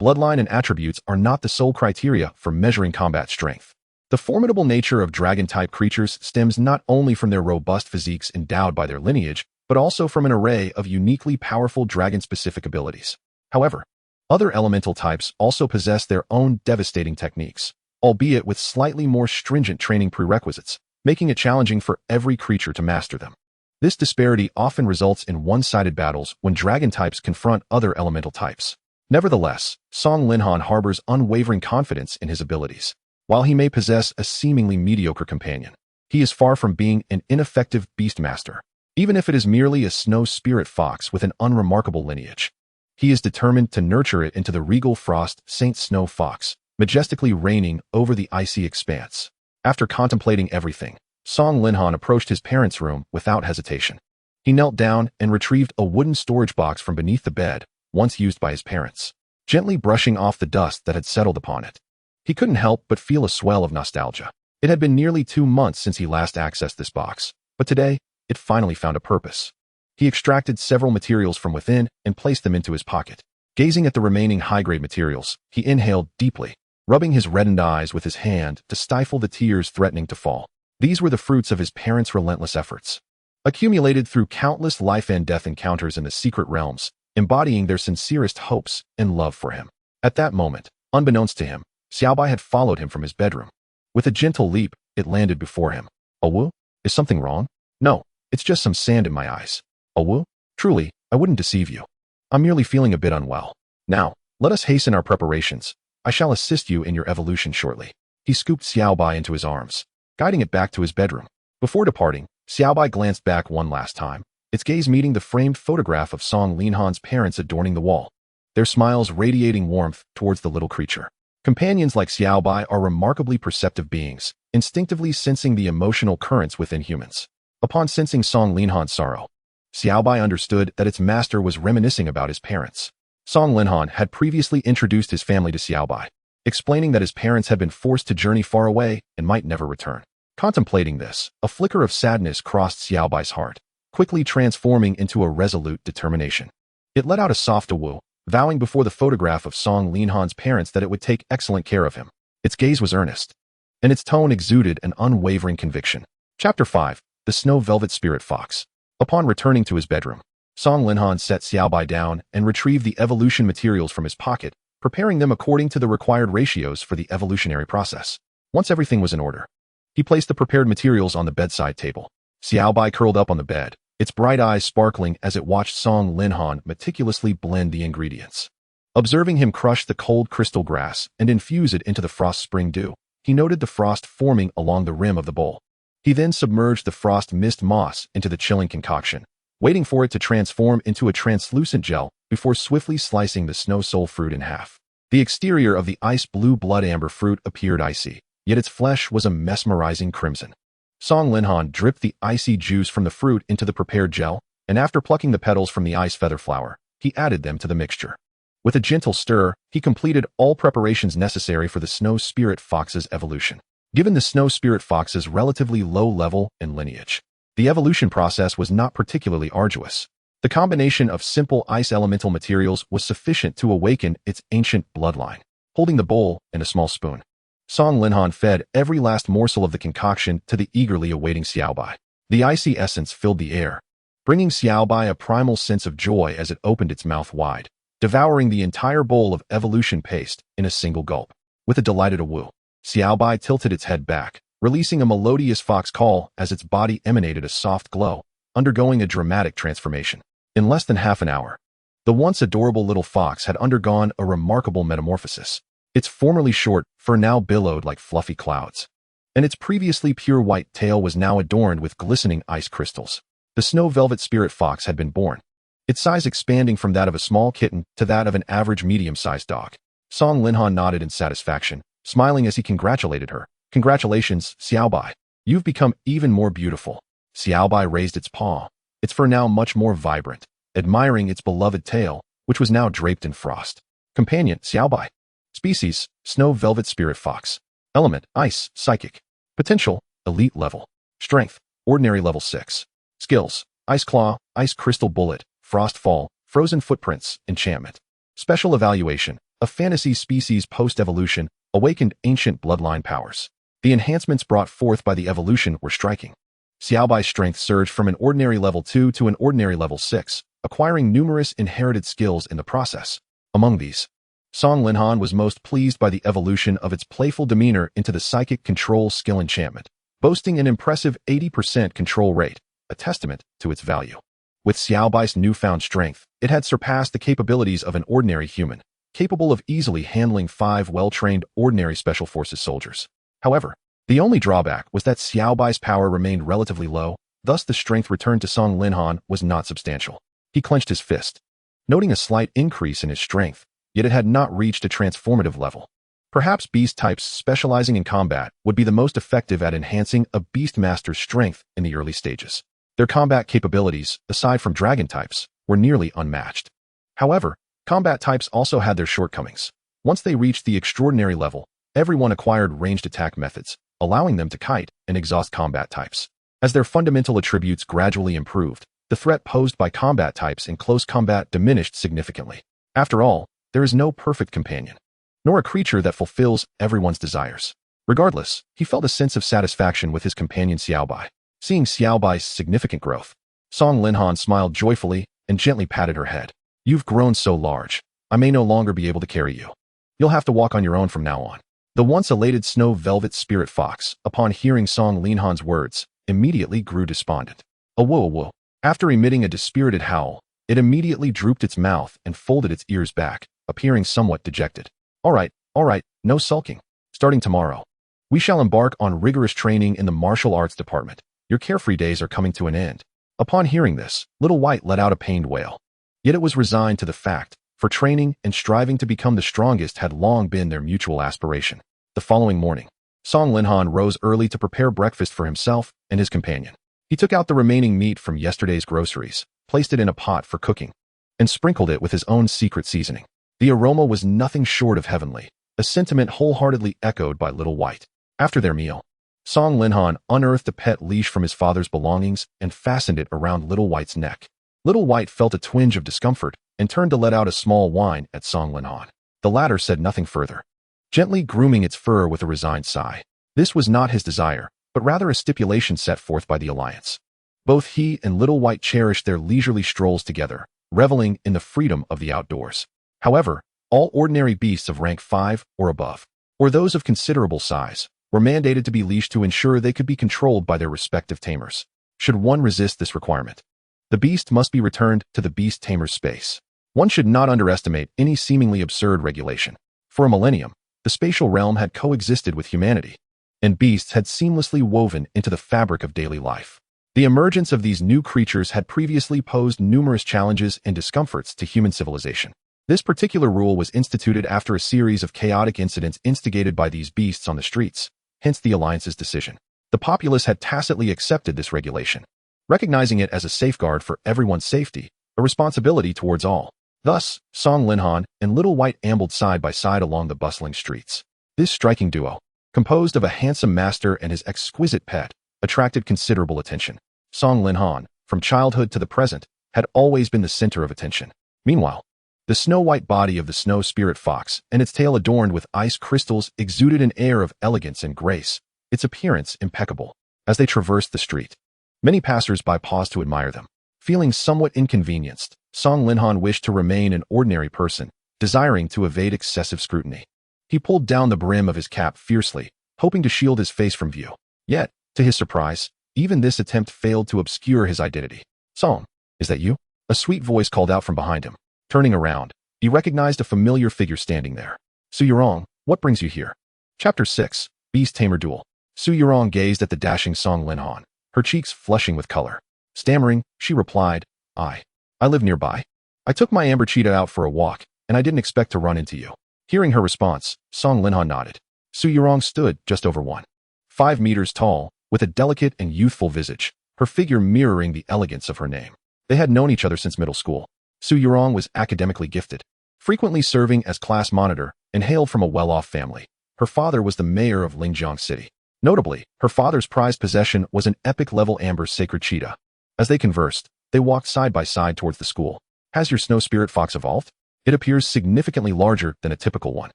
bloodline and attributes are not the sole criteria for measuring combat strength. The formidable nature of dragon-type creatures stems not only from their robust physiques endowed by their lineage, but also from an array of uniquely powerful dragon-specific abilities. However, other elemental types also possess their own devastating techniques, albeit with slightly more stringent training prerequisites, making it challenging for every creature to master them. This disparity often results in one-sided battles when dragon types confront other elemental types. Nevertheless, Song Linhan harbors unwavering confidence in his abilities. While he may possess a seemingly mediocre companion, he is far from being an ineffective beastmaster. Even if it is merely a snow spirit fox with an unremarkable lineage, he is determined to nurture it into the regal frost Saint Snow Fox, majestically reigning over the icy expanse. After contemplating everything, Song Linhan approached his parents' room without hesitation. He knelt down and retrieved a wooden storage box from beneath the bed, once used by his parents, gently brushing off the dust that had settled upon it. He couldn't help but feel a swell of nostalgia. It had been nearly 2 months since he last accessed this box, but today, it finally found a purpose. He extracted several materials from within and placed them into his pocket. Gazing at the remaining high-grade materials, he inhaled deeply, rubbing his reddened eyes with his hand to stifle the tears threatening to fall. These were the fruits of his parents' relentless efforts, accumulated through countless life and death encounters in the secret realms, embodying their sincerest hopes and love for him. At that moment, unbeknownst to him, Xiaobai had followed him from his bedroom. With a gentle leap, it landed before him. "Awu? Is something wrong?" "No, it's just some sand in my eyes." "Awu? Truly, I wouldn't deceive you. I'm merely feeling a bit unwell. Now, let us hasten our preparations. I shall assist you in your evolution shortly." He scooped Xiaobai into his arms, guiding it back to his bedroom. Before departing, Xiaobai glanced back one last time, its gaze meeting the framed photograph of Song Linhan's parents adorning the wall, their smiles radiating warmth towards the little creature. Companions like Xiaobai are remarkably perceptive beings, instinctively sensing the emotional currents within humans. Upon sensing Song Linhan's sorrow, Xiaobai understood that its master was reminiscing about his parents. Song Linhan had previously introduced his family to Xiaobai, explaining that his parents had been forced to journey far away and might never return. Contemplating this, a flicker of sadness crossed Xiaobai's heart, quickly transforming into a resolute determination. It let out a soft awoo, vowing before the photograph of Song Linhan's parents that it would take excellent care of him. Its gaze was earnest, and its tone exuded an unwavering conviction. Chapter 5. The Snow Velvet Spirit Fox. Upon returning to his bedroom, Song Linhan set Xiaobai down and retrieved the evolution materials from his pocket, preparing them according to the required ratios for the evolutionary process. Once everything was in order, he placed the prepared materials on the bedside table. Xiaobai curled up on the bed, its bright eyes sparkling as it watched Song Linhan meticulously blend the ingredients. Observing him crush the cold crystal grass and infuse it into the frost spring dew, he noted the frost forming along the rim of the bowl. He then submerged the frost mist moss into the chilling concoction, waiting for it to transform into a translucent gel before swiftly slicing the snow soul fruit in half. The exterior of the ice blue blood amber fruit appeared icy, yet its flesh was a mesmerizing crimson. Song Linhan dripped the icy juice from the fruit into the prepared gel, and after plucking the petals from the ice feather flower, he added them to the mixture. With a gentle stir, he completed all preparations necessary for the Snow Spirit Fox's evolution. Given the Snow Spirit Fox's relatively low level and lineage, the evolution process was not particularly arduous. The combination of simple ice elemental materials was sufficient to awaken its ancient bloodline. Holding the bowl and a small spoon, Song Linhan fed every last morsel of the concoction to the eagerly awaiting Xiaobai. The icy essence filled the air, bringing Xiaobai a primal sense of joy as it opened its mouth wide, devouring the entire bowl of evolution paste in a single gulp. With a delighted awoo, Xiaobai tilted its head back, releasing a melodious fox call as its body emanated a soft glow, undergoing a dramatic transformation. In less than half an hour, the once adorable little fox had undergone a remarkable metamorphosis. Its formerly short fur now billowed like fluffy clouds, and its previously pure white tail was now adorned with glistening ice crystals. The Snow Velvet Spirit Fox had been born, its size expanding from that of a small kitten to that of an average medium-sized dog. Song Linhan nodded in satisfaction, smiling as he congratulated her. "Congratulations, Xiaobai. You've become even more beautiful." Xiaobai raised its paw, its fur now much more vibrant, admiring its beloved tail, which was now draped in frost. Companion, Xiaobai. Species, Snow Velvet Spirit Fox. Element, Ice, Psychic. Potential, Elite Level. Strength, Ordinary Level 6. Skills, Ice Claw, Ice Crystal Bullet, Frost Fall, Frozen Footprints, Enchantment. Special Evaluation, a fantasy species post-evolution, awakened ancient bloodline powers. The enhancements brought forth by the evolution were striking. Xiaobai's strength surged from an ordinary level 2 to an ordinary level 6, acquiring numerous inherited skills in the process. Among these, Song Linhan was most pleased by the evolution of its playful demeanor into the psychic control skill enchantment, boasting an impressive 80% control rate, a testament to its value. With Xiaobai's newfound strength, it had surpassed the capabilities of an ordinary human, capable of easily handling 5 well-trained ordinary special forces soldiers. However, the only drawback was that Xiaobai's power remained relatively low, thus the strength returned to Song Linhan was not substantial. He clenched his fist, noting a slight increase in his strength, yet it had not reached a transformative level. Perhaps beast types specializing in combat would be the most effective at enhancing a beast master's strength in the early stages. Their combat capabilities, aside from dragon types, were nearly unmatched. However, combat types also had their shortcomings. Once they reached the extraordinary level, everyone acquired ranged attack methods, allowing them to kite and exhaust combat types. As their fundamental attributes gradually improved, the threat posed by combat types in close combat diminished significantly. After all, there is no perfect companion, nor a creature that fulfills everyone's desires. Regardless, he felt a sense of satisfaction with his companion Xiaobai. Seeing Xiaobai's significant growth, Song Linhan smiled joyfully and gently patted her head. You've grown so large, I may no longer be able to carry you. You'll have to walk on your own from now on. The once elated snow velvet spirit fox, upon hearing Song Linhan's words, immediately grew despondent. A whoa. After emitting a dispirited howl, it immediately drooped its mouth and folded its ears back, appearing somewhat dejected. All right, no sulking. Starting tomorrow, we shall embark on rigorous training in the martial arts department. Your carefree days are coming to an end. Upon hearing this, Little White let out a pained wail. Yet it was resigned to the fact, for training and striving to become the strongest had long been their mutual aspiration. The following morning, Song Linhan rose early to prepare breakfast for himself and his companion. He took out the remaining meat from yesterday's groceries, placed it in a pot for cooking, and sprinkled it with his own secret seasoning. The aroma was nothing short of heavenly, a sentiment wholeheartedly echoed by Little White. After their meal, Song Linhan unearthed a pet leash from his father's belongings and fastened it around Little White's neck. Little White felt a twinge of discomfort and turned to let out a small whine at Song Linhan. The latter said nothing further, gently grooming its fur with a resigned sigh. This was not his desire, but rather a stipulation set forth by the alliance. Both he and Little White cherished their leisurely strolls together, reveling in the freedom of the outdoors. However, all ordinary beasts of rank 5 or above, or those of considerable size, were mandated to be leashed to ensure they could be controlled by their respective tamers. Should one resist this requirement, the beast must be returned to the Beast Tamers Space. One should not underestimate any seemingly absurd regulation. For a millennium, the spatial realm had coexisted with humanity, and beasts had seamlessly woven into the fabric of daily life. The emergence of these new creatures had previously posed numerous challenges and discomforts to human civilization. This particular rule was instituted after a series of chaotic incidents instigated by these beasts on the streets, hence the alliance's decision. The populace had tacitly accepted this regulation, recognizing it as a safeguard for everyone's safety, a responsibility towards all. Thus, Song Linhan and Little White ambled side by side along the bustling streets. This striking duo, composed of a handsome master and his exquisite pet, attracted considerable attention. Song Linhan, from childhood to the present, had always been the center of attention. Meanwhile, the snow-white body of the snow spirit fox and its tail adorned with ice crystals exuded an air of elegance and grace, its appearance impeccable. As they traversed the street, many passers-by paused to admire them. Feeling somewhat inconvenienced, Song Linhan wished to remain an ordinary person, desiring to evade excessive scrutiny. He pulled down the brim of his cap fiercely, hoping to shield his face from view. Yet, to his surprise, even this attempt failed to obscure his identity. Song, is that you? A sweet voice called out from behind him. Turning around, he recognized a familiar figure standing there. Su Yurong, what brings you here? Chapter 6, Beast Tamer Duel. Su Yurong gazed at the dashing Song Linhan, her cheeks flushing with color. Stammering, she replied, I live nearby. I took my amber cheetah out for a walk, and I didn't expect to run into you. Hearing her response, Song Linhan nodded. Su Yurong stood just over 1.5 meters tall, with a delicate and youthful visage, her figure mirroring the elegance of her name. They had known each other since middle school. Su Yurong was academically gifted, frequently serving as class monitor, and hailed from a well-off family. Her father was the mayor of Lingjiang City. Notably, her father's prized possession was an epic-level amber sacred cheetah. As they conversed, they walked side by side towards the school. Has your snow spirit fox evolved? It appears significantly larger than a typical one.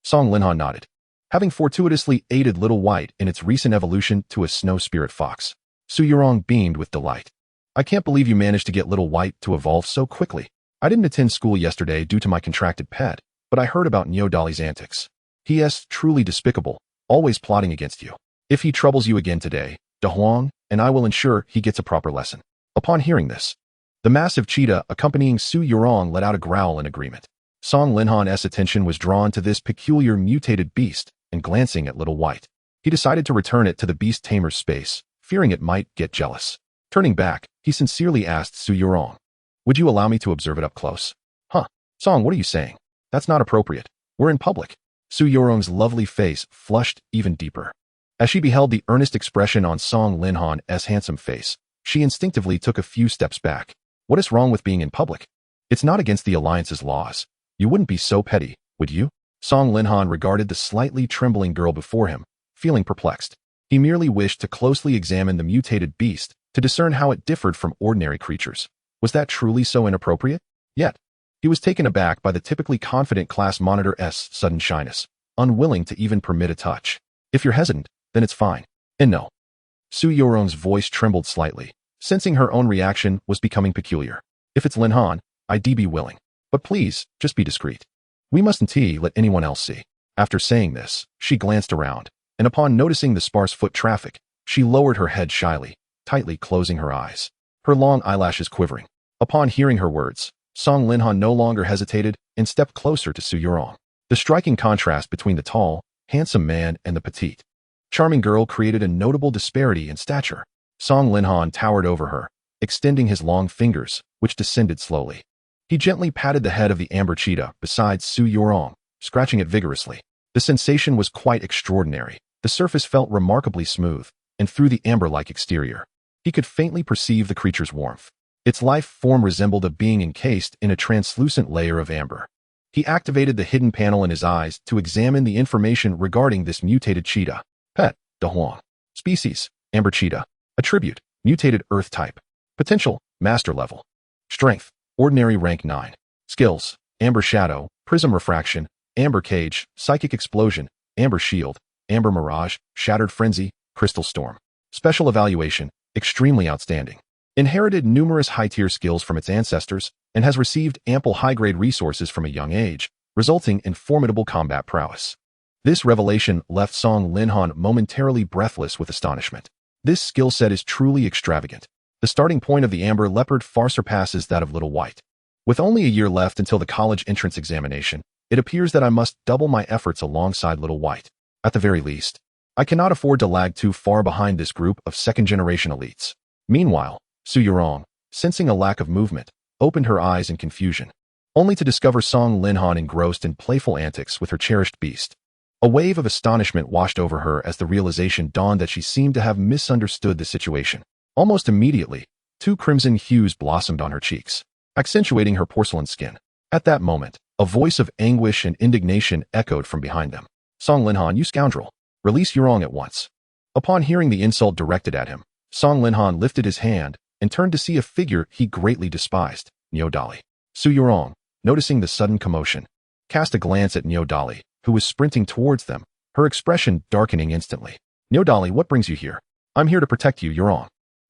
Song Linhan nodded, having fortuitously aided Little White in its recent evolution to a snow spirit fox. Su Yurong beamed with delight. I can't believe you managed to get Little White to evolve so quickly. I didn't attend school yesterday due to my contracted pet, but I heard about Neo Dolly's antics. He is truly despicable, always plotting against you. If he troubles you again today, De Huang and I will ensure he gets a proper lesson. Upon hearing this, the massive cheetah accompanying Su Yurong let out a growl in agreement. Song Linhan's attention was drawn to this peculiar mutated beast, and glancing at Little White, he decided to return it to the Beast Tamers Space, fearing it might get jealous. Turning back, he sincerely asked Su Yurong, would you allow me to observe it up close? Huh, Song, what are you saying? That's not appropriate. We're in public. Su Yorong's lovely face flushed even deeper. As she beheld the earnest expression on Song Linhan's handsome face, she instinctively took a few steps back. What is wrong with being in public? It's not against the Alliance's laws. You wouldn't be so petty, would you? Song Linhan regarded the slightly trembling girl before him, feeling perplexed. He merely wished to closely examine the mutated beast to discern how it differed from ordinary creatures. Was that truly so inappropriate? Yet, he was taken aback by the typically confident class monitor's sudden shyness, unwilling to even permit a touch. If you're hesitant, then it's fine. And no. Su Yorong's voice trembled slightly, sensing her own reaction was becoming peculiar. If it's Linhan, I'd be willing. But please, just be discreet. We mustn't let anyone else see. After saying this, she glanced around, and upon noticing the sparse foot traffic, she lowered her head shyly, tightly closing her eyes, her long eyelashes quivering. Upon hearing her words, Song Linhan no longer hesitated and stepped closer to Su Yorong. The striking contrast between the tall, handsome man and the petite, charming girl created a notable disparity in stature. Song Linhan towered over her, extending his long fingers, which descended slowly. He gently patted the head of the amber cheetah beside Su Yorong, scratching it vigorously. The sensation was quite extraordinary. The surface felt remarkably smooth, and through the amber-like exterior, he could faintly perceive the creature's warmth. Its life form resembled a being encased in a translucent layer of amber. He activated the hidden panel in his eyes to examine the information regarding this mutated cheetah. Pet, De Huang. Species, amber cheetah. Attribute, mutated earth type. Potential, master level. Strength, ordinary rank 9. Skills, amber shadow, prism refraction, amber cage, psychic explosion, amber shield, amber mirage, shattered frenzy, crystal storm. Special evaluation, extremely outstanding. Inherited numerous high-tier skills from its ancestors, and has received ample high-grade resources from a young age, resulting in formidable combat prowess. This revelation left Song Linhan momentarily breathless with astonishment. This skill set is truly extravagant. The starting point of the Amber Leopard far surpasses that of Little White. With only a year left until the college entrance examination, it appears that I must double my efforts alongside Little White. At the very least, I cannot afford to lag too far behind this group of second-generation elites. Meanwhile, Su Yorong, sensing a lack of movement, opened her eyes in confusion, only to discover Song Linhan engrossed in playful antics with her cherished beast. A wave of astonishment washed over her as the realization dawned that she seemed to have misunderstood the situation. Almost immediately, 2 crimson hues blossomed on her cheeks, accentuating her porcelain skin. At that moment, a voice of anguish and indignation echoed from behind them. Song Linhan, you scoundrel! Release Yorong at once. Upon hearing the insult directed at him, Song Linhan lifted his hand and turned to see a figure he greatly despised, Niu Dali. Su Yorong, noticing the sudden commotion, cast a glance at Niu Dali, who was sprinting towards them, her expression darkening instantly. Niu Dali, what brings you here? I'm here to protect you, Yorong.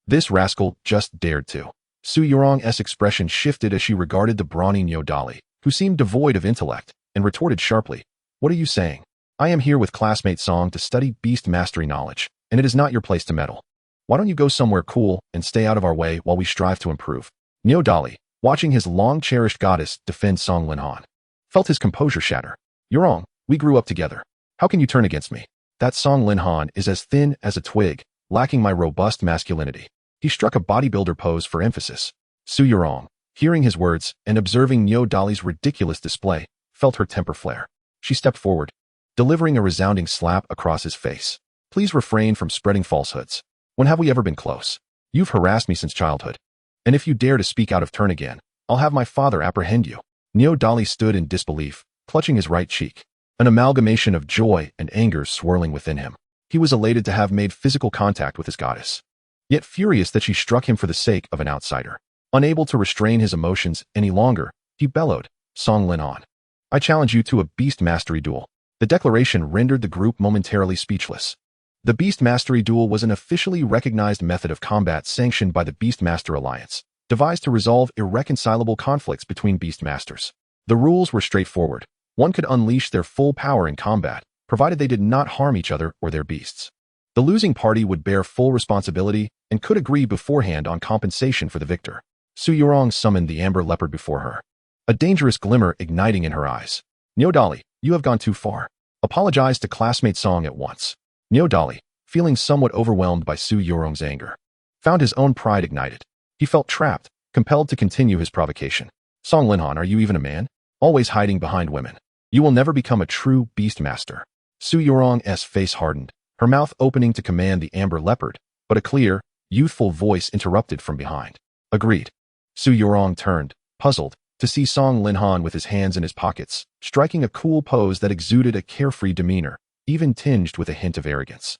This rascal just dared to. Su Yorong's expression shifted as she regarded the brawny Niu Dali, who seemed devoid of intellect, and retorted sharply, What are you saying? I am here with classmate Song to study beast mastery knowledge, and it is not your place to meddle. Why don't you go somewhere cool and stay out of our way while we strive to improve? Niu Dali, watching his long-cherished goddess defend Song Linhan, felt his composure shatter. Yorong, we grew up together. How can you turn against me? That Song Linhan is as thin as a twig, lacking my robust masculinity. He struck a bodybuilder pose for emphasis. Su Yorong, hearing his words and observing Niu Dali's ridiculous display, felt her temper flare. She stepped forward, delivering a resounding slap across his face. Please refrain from spreading falsehoods. When have we ever been close? You've harassed me since childhood. And if you dare to speak out of turn again, I'll have my father apprehend you. Niu Dali stood in disbelief, clutching his right cheek, an amalgamation of joy and anger swirling within him. He was elated to have made physical contact with his goddess, yet furious that she struck him for the sake of an outsider. Unable to restrain his emotions any longer, he bellowed, Song Linhan, I challenge you to a beast mastery duel. The declaration rendered the group momentarily speechless. The Beast Mastery Duel was an officially recognized method of combat sanctioned by the Beastmaster Alliance, devised to resolve irreconcilable conflicts between Beastmasters. The rules were straightforward. One could unleash their full power in combat, provided they did not harm each other or their beasts. The losing party would bear full responsibility and could agree beforehand on compensation for the victor. Su Yorong summoned the Amber Leopard before her, a dangerous glimmer igniting in her eyes. Niu Dali, you have gone too far. Apologize to classmate Song at once. Niu Dali, feeling somewhat overwhelmed by Su Yorong's anger, found his own pride ignited. He felt trapped, compelled to continue his provocation. Song Linhan, are you even a man? Always hiding behind women. You will never become a true beast master. Su Yurong's face hardened, her mouth opening to command the amber leopard, but a clear, youthful voice interrupted from behind. Agreed. Su Yurong turned, puzzled, to see Song Linhan with his hands in his pockets, striking a cool pose that exuded a carefree demeanor, even tinged with a hint of arrogance.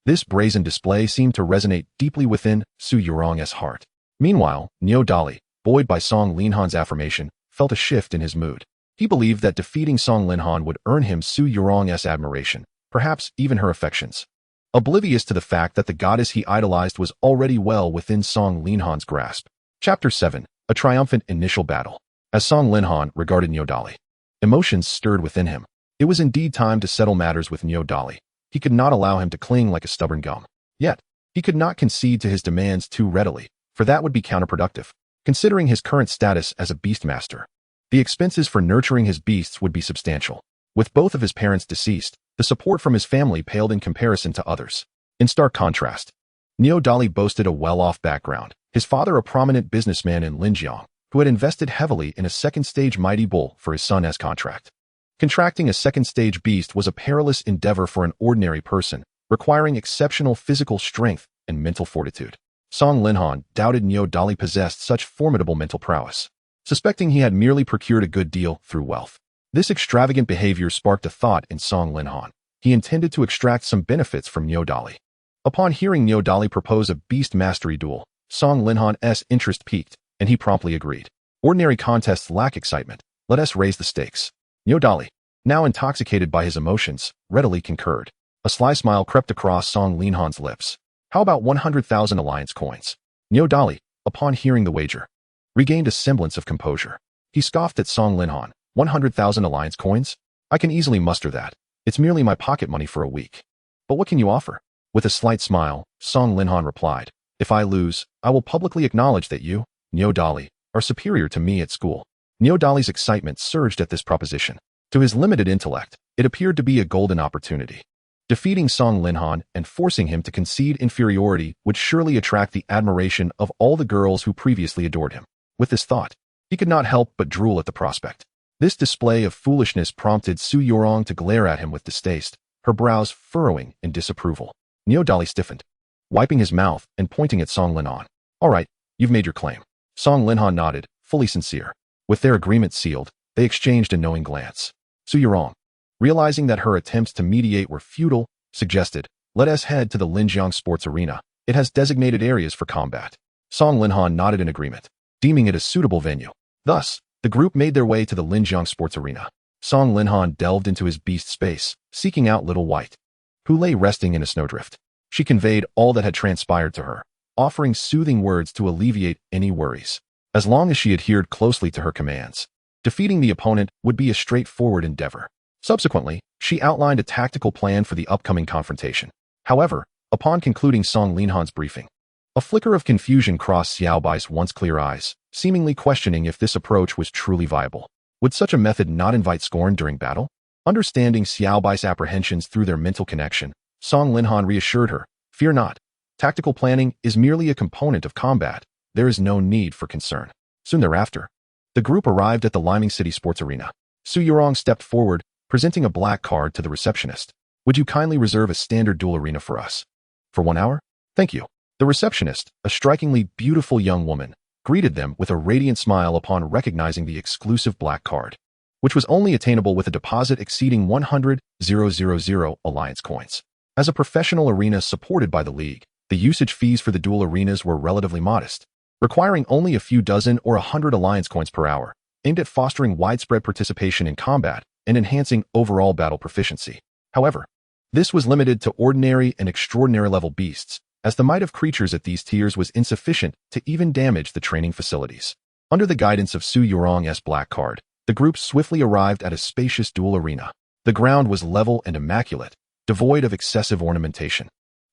This brazen display seemed to resonate deeply within Su Yurong's heart. Meanwhile, Niu Dali, buoyed by Song Linhan's affirmation, felt a shift in his mood. He believed that defeating Song Linhan would earn him Su Yurong's admiration, perhaps even her affections. Oblivious to the fact that the goddess he idolized was already well within Song Linhan's grasp. Chapter 7. A triumphant initial battle. As Song Linhan regarded Niu Dali, emotions stirred within him. It was indeed time to settle matters with Niu Dali. He could not allow him to cling like a stubborn gum. Yet, he could not concede to his demands too readily, for that would be counterproductive. Considering his current status as a beastmaster, the expenses for nurturing his beasts would be substantial. With both of his parents deceased, the support from his family paled in comparison to others. In stark contrast, Niu Dali boasted a well-off background, his father a prominent businessman in Linjiang, who had invested heavily in a second-stage mighty bull for his son's contract. Contracting a second-stage beast was a perilous endeavor for an ordinary person, requiring exceptional physical strength and mental fortitude. Song Linhan doubted Niu Dali possessed such formidable mental prowess, suspecting he had merely procured a good deal through wealth. This extravagant behavior sparked a thought in Song Linhan. He intended to extract some benefits from Niu Dali. Upon hearing Niu Dali propose a beast mastery duel, Song Linhan's interest piqued, and he promptly agreed. Ordinary contests lack excitement. Let us raise the stakes. Niu Dali, now intoxicated by his emotions, readily concurred. A sly smile crept across Song Linhan's lips. How about 100,000 alliance coins? Niu Dali, upon hearing the wager, regained a semblance of composure. He scoffed at Song Linhan. 100,000 alliance coins? I can easily muster that. It's merely my pocket money for a week. But what can you offer? With a slight smile, Song Linhan replied, if I lose, I will publicly acknowledge that you, Niu Dali, are superior to me at school. Niu Dali's excitement surged at this proposition. To his limited intellect, it appeared to be a golden opportunity. Defeating Song Linhan and forcing him to concede inferiority would surely attract the admiration of all the girls who previously adored him. With this thought, he could not help but drool at the prospect. This display of foolishness prompted Su Yurong to glare at him with distaste, her brows furrowing in disapproval. Niu Dali stiffened, wiping his mouth and pointing at Song Linhan. All right, you've made your claim. Song Linhan nodded, fully sincere. With their agreement sealed, they exchanged a knowing glance. Su Yurong, realizing that her attempts to mediate were futile, suggested, let us head to the Linjiang sports arena. It has designated areas for combat. Song Linhan nodded in agreement, deeming it a suitable venue. Thus, the group made their way to the Linjiang sports arena. Song Linhan delved into his beast space, seeking out Little White, who lay resting in a snowdrift. She conveyed all that had transpired to her, offering soothing words to alleviate any worries. As long as she adhered closely to her commands, defeating the opponent would be a straightforward endeavor. Subsequently, she outlined a tactical plan for the upcoming confrontation. However, upon concluding Song Linhan's briefing, a flicker of confusion crossed Xiaobai's once clear eyes, seemingly questioning if this approach was truly viable. Would such a method not invite scorn during battle? Understanding Xiaobai's apprehensions through their mental connection, Song Linhan reassured her, fear not. Tactical planning is merely a component of combat. There is no need for concern. Soon thereafter, the group arrived at the Liming City Sports Arena. Su Yurong stepped forward, presenting a black card to the receptionist. Would you kindly reserve a standard duel arena for us? For 1 hour? Thank you. The receptionist, a strikingly beautiful young woman, greeted them with a radiant smile upon recognizing the exclusive black card, which was only attainable with a deposit exceeding 100,000 alliance coins. As a professional arena supported by the league, the usage fees for the dual arenas were relatively modest, requiring only a few dozen or 100 alliance coins per hour, aimed at fostering widespread participation in combat and enhancing overall battle proficiency. However, this was limited to ordinary and extraordinary level beasts, as the might of creatures at these tiers was insufficient to even damage the training facilities. Under the guidance of Su Yurong's black card, the group swiftly arrived at a spacious dual arena. The ground was level and immaculate, devoid of excessive ornamentation.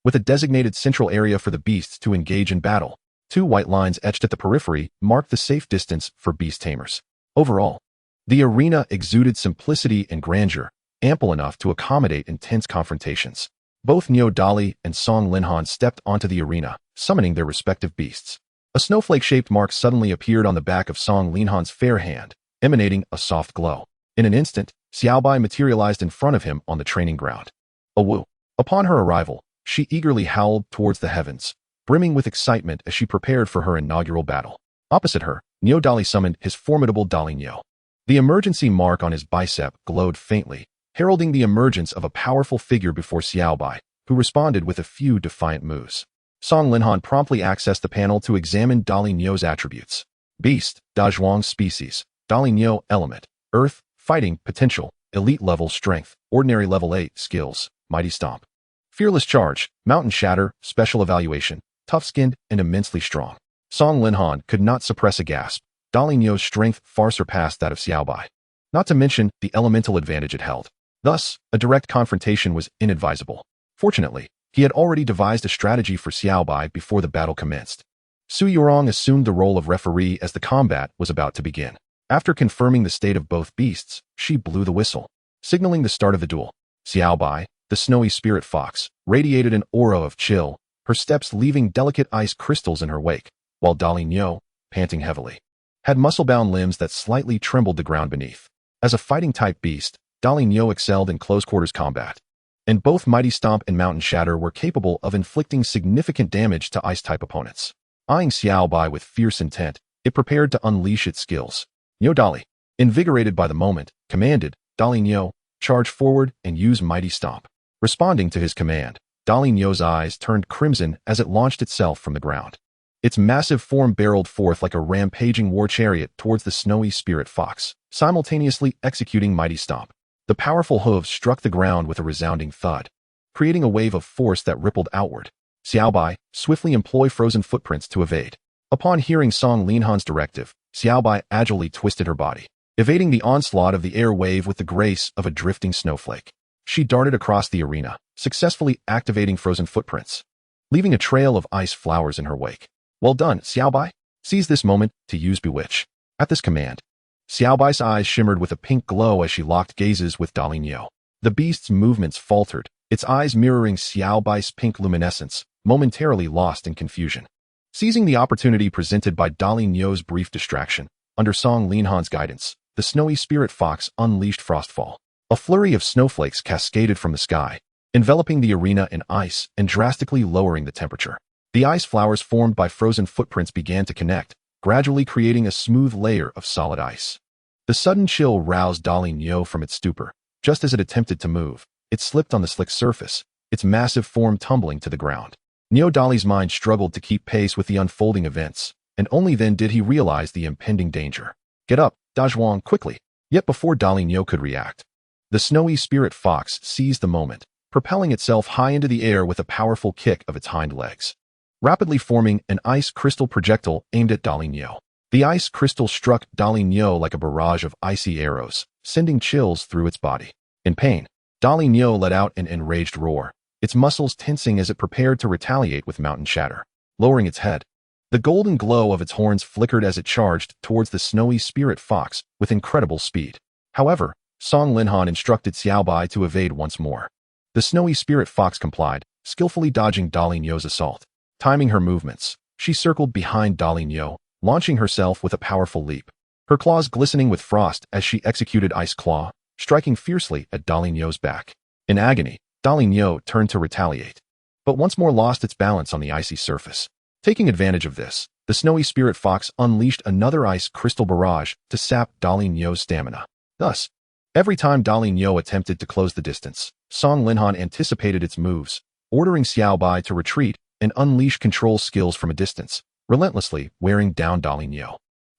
With a designated central area for the beasts to engage in battle, 2 white lines etched at the periphery marked the safe distance for Beast Tamers. Overall, the arena exuded simplicity and grandeur, ample enough to accommodate intense confrontations. Both Niu Dali and Song Linhan stepped onto the arena, summoning their respective beasts. A snowflake-shaped mark suddenly appeared on the back of Song Linhan's fair hand, emanating a soft glow. In an instant, Xiaobai materialized in front of him on the training ground. Awu. Upon her arrival, she eagerly howled towards the heavens, brimming with excitement as she prepared for her inaugural battle. Opposite her, Niu Dali summoned his formidable Dali Niu. The emergency mark on his bicep glowed faintly, heralding the emergence of a powerful figure before Xiaobai, who responded with a few defiant moves. Song Linhan promptly accessed the panel to examine Dali Niu's attributes. Beast, Dazhuang species, Dali Niu element, Earth, fighting, potential, elite level strength, ordinary level 8 skills, mighty stomp. Fearless charge, mountain shatter, special evaluation, tough-skinned and immensely strong. Song Linhan could not suppress a gasp. Dali Niu's strength far surpassed that of Xiaobai. Not to mention the elemental advantage it held. Thus, a direct confrontation was inadvisable. Fortunately, he had already devised a strategy for Xiaobai before the battle commenced. Su Yurong assumed the role of referee as the combat was about to begin. After confirming the state of both beasts, she blew the whistle, signaling the start of the duel. Xiaobai, the snowy spirit fox, radiated an aura of chill, her steps leaving delicate ice crystals in her wake, while Dali Niu, panting heavily, had muscle-bound limbs that slightly trembled the ground beneath. As a fighting-type beast, Dali Niu excelled in close-quarters combat, and both Mighty Stomp and Mountain Shatter were capable of inflicting significant damage to ice-type opponents. Eyeing Xiaobai with fierce intent, it prepared to unleash its skills. Niu Dali, invigorated by the moment, commanded, Dali Niu, charge forward and use Mighty Stomp. Responding to his command, Dali Niu's eyes turned crimson as it launched itself from the ground. Its massive form barreled forth like a rampaging war chariot towards the snowy spirit fox, simultaneously executing Mighty Stomp. The powerful hooves struck the ground with a resounding thud, creating a wave of force that rippled outward. Xiaobai swiftly employed frozen footprints to evade. Upon hearing Song Linhan's directive, Xiaobai agilely twisted her body, evading the onslaught of the air wave with the grace of a drifting snowflake. She darted across the arena, successfully activating frozen footprints, leaving a trail of ice flowers in her wake. Well done, Xiaobai. Seize this moment to use Bewitch. At this command, Xiaobai's eyes shimmered with a pink glow as she locked gazes with Dali Niu. The beast's movements faltered, its eyes mirroring Xiaobai's pink luminescence, momentarily lost in confusion. Seizing the opportunity presented by Dali Niu's brief distraction, under Song Linhan's guidance, the snowy spirit fox unleashed Frostfall. A flurry of snowflakes cascaded from the sky, enveloping the arena in ice and drastically lowering the temperature. The ice flowers formed by frozen footprints began to connect, gradually creating a smooth layer of solid ice. The sudden chill roused Dali Niu from its stupor. Just as it attempted to move, it slipped on the slick surface, its massive form tumbling to the ground. Niu Dali's mind struggled to keep pace with the unfolding events, and only then did he realize the impending danger. Get up, Dazhuang, quickly. Yet before Dali Niu could react, the snowy spirit fox seized the moment, propelling itself high into the air with a powerful kick of its hind legs, rapidly forming an ice crystal projectile aimed at Dali Niu. The ice crystal struck Dali Niu like a barrage of icy arrows, sending chills through its body. In pain, Dali Niu let out an enraged roar, its muscles tensing as it prepared to retaliate with Mountain Shatter. Lowering its head, the golden glow of its horns flickered as it charged towards the snowy spirit fox with incredible speed. However, Song Linhan instructed Xiaobai to evade once more. The snowy spirit fox complied, skillfully dodging Dali Niu's assault. Timing her movements, she circled behind Dali Niu, launching herself with a powerful leap. Her claws glistening with frost as she executed Ice Claw, striking fiercely at Dali Niu's back. In agony, Dali Niu turned to retaliate, but once more lost its balance on the icy surface. Taking advantage of this, the snowy spirit fox unleashed another ice crystal barrage to sap Dali Niu's stamina. Thus, every time Dali Niu attempted to close the distance, Song Linhan anticipated its moves, ordering Xiaobai to retreat and unleash control skills from a distance, relentlessly wearing down Dali Niu.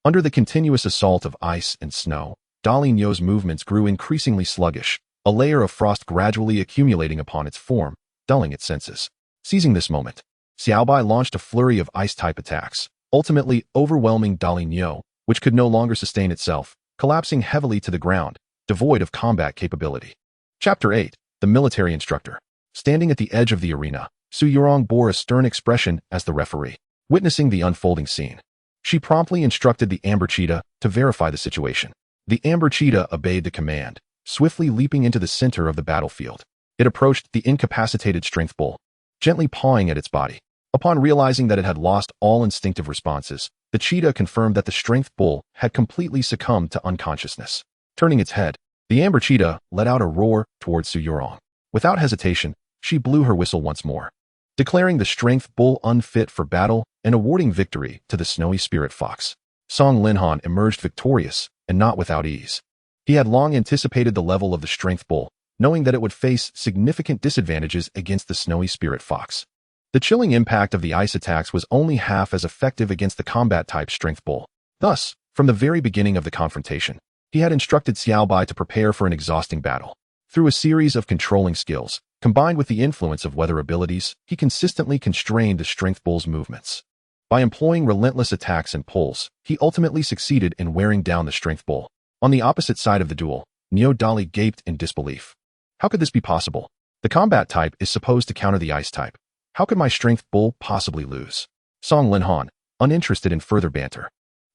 Under the continuous assault of ice and snow, Dali Niu's movements grew increasingly sluggish, a layer of frost gradually accumulating upon its form, dulling its senses. Seizing this moment, Xiaobai launched a flurry of ice-type attacks, ultimately overwhelming Dali Niu, which could no longer sustain itself, collapsing heavily to the ground, devoid of combat capability. Chapter 8. The Military Instructor. Standing at the edge of the arena, Su Yurong bore a stern expression as the referee. Witnessing the unfolding scene, she promptly instructed the Amber Cheetah to verify the situation. The Amber Cheetah obeyed the command, swiftly leaping into the center of the battlefield. It approached the incapacitated Strength Bull, gently pawing at its body. Upon realizing that it had lost all instinctive responses, the cheetah confirmed that the Strength Bull had completely succumbed to unconsciousness. Turning its head, The amber cheetah let out a roar towards Su Yurong. Without hesitation, she blew her whistle once more, declaring the strength bull unfit for battle and awarding victory to the snowy spirit fox. Song Linhan emerged victorious, and not without ease. He had long anticipated the level of the strength bull, knowing that it would face significant disadvantages against the snowy spirit fox. The chilling impact of the ice attacks was only half as effective against the combat-type strength bull. Thus, from the very beginning of the confrontation, he had instructed Xiaobai to prepare for an exhausting battle. Through a series of controlling skills, combined with the influence of weather abilities, he consistently constrained the strength bull's movements. By employing relentless attacks and pulls, he ultimately succeeded in wearing down the strength bull. On the opposite side of the duel, Neo Dali gaped in disbelief. How could this be possible? The combat type is supposed to counter the ice type. How could my strength bull possibly lose? Song Linhan, uninterested in further banter,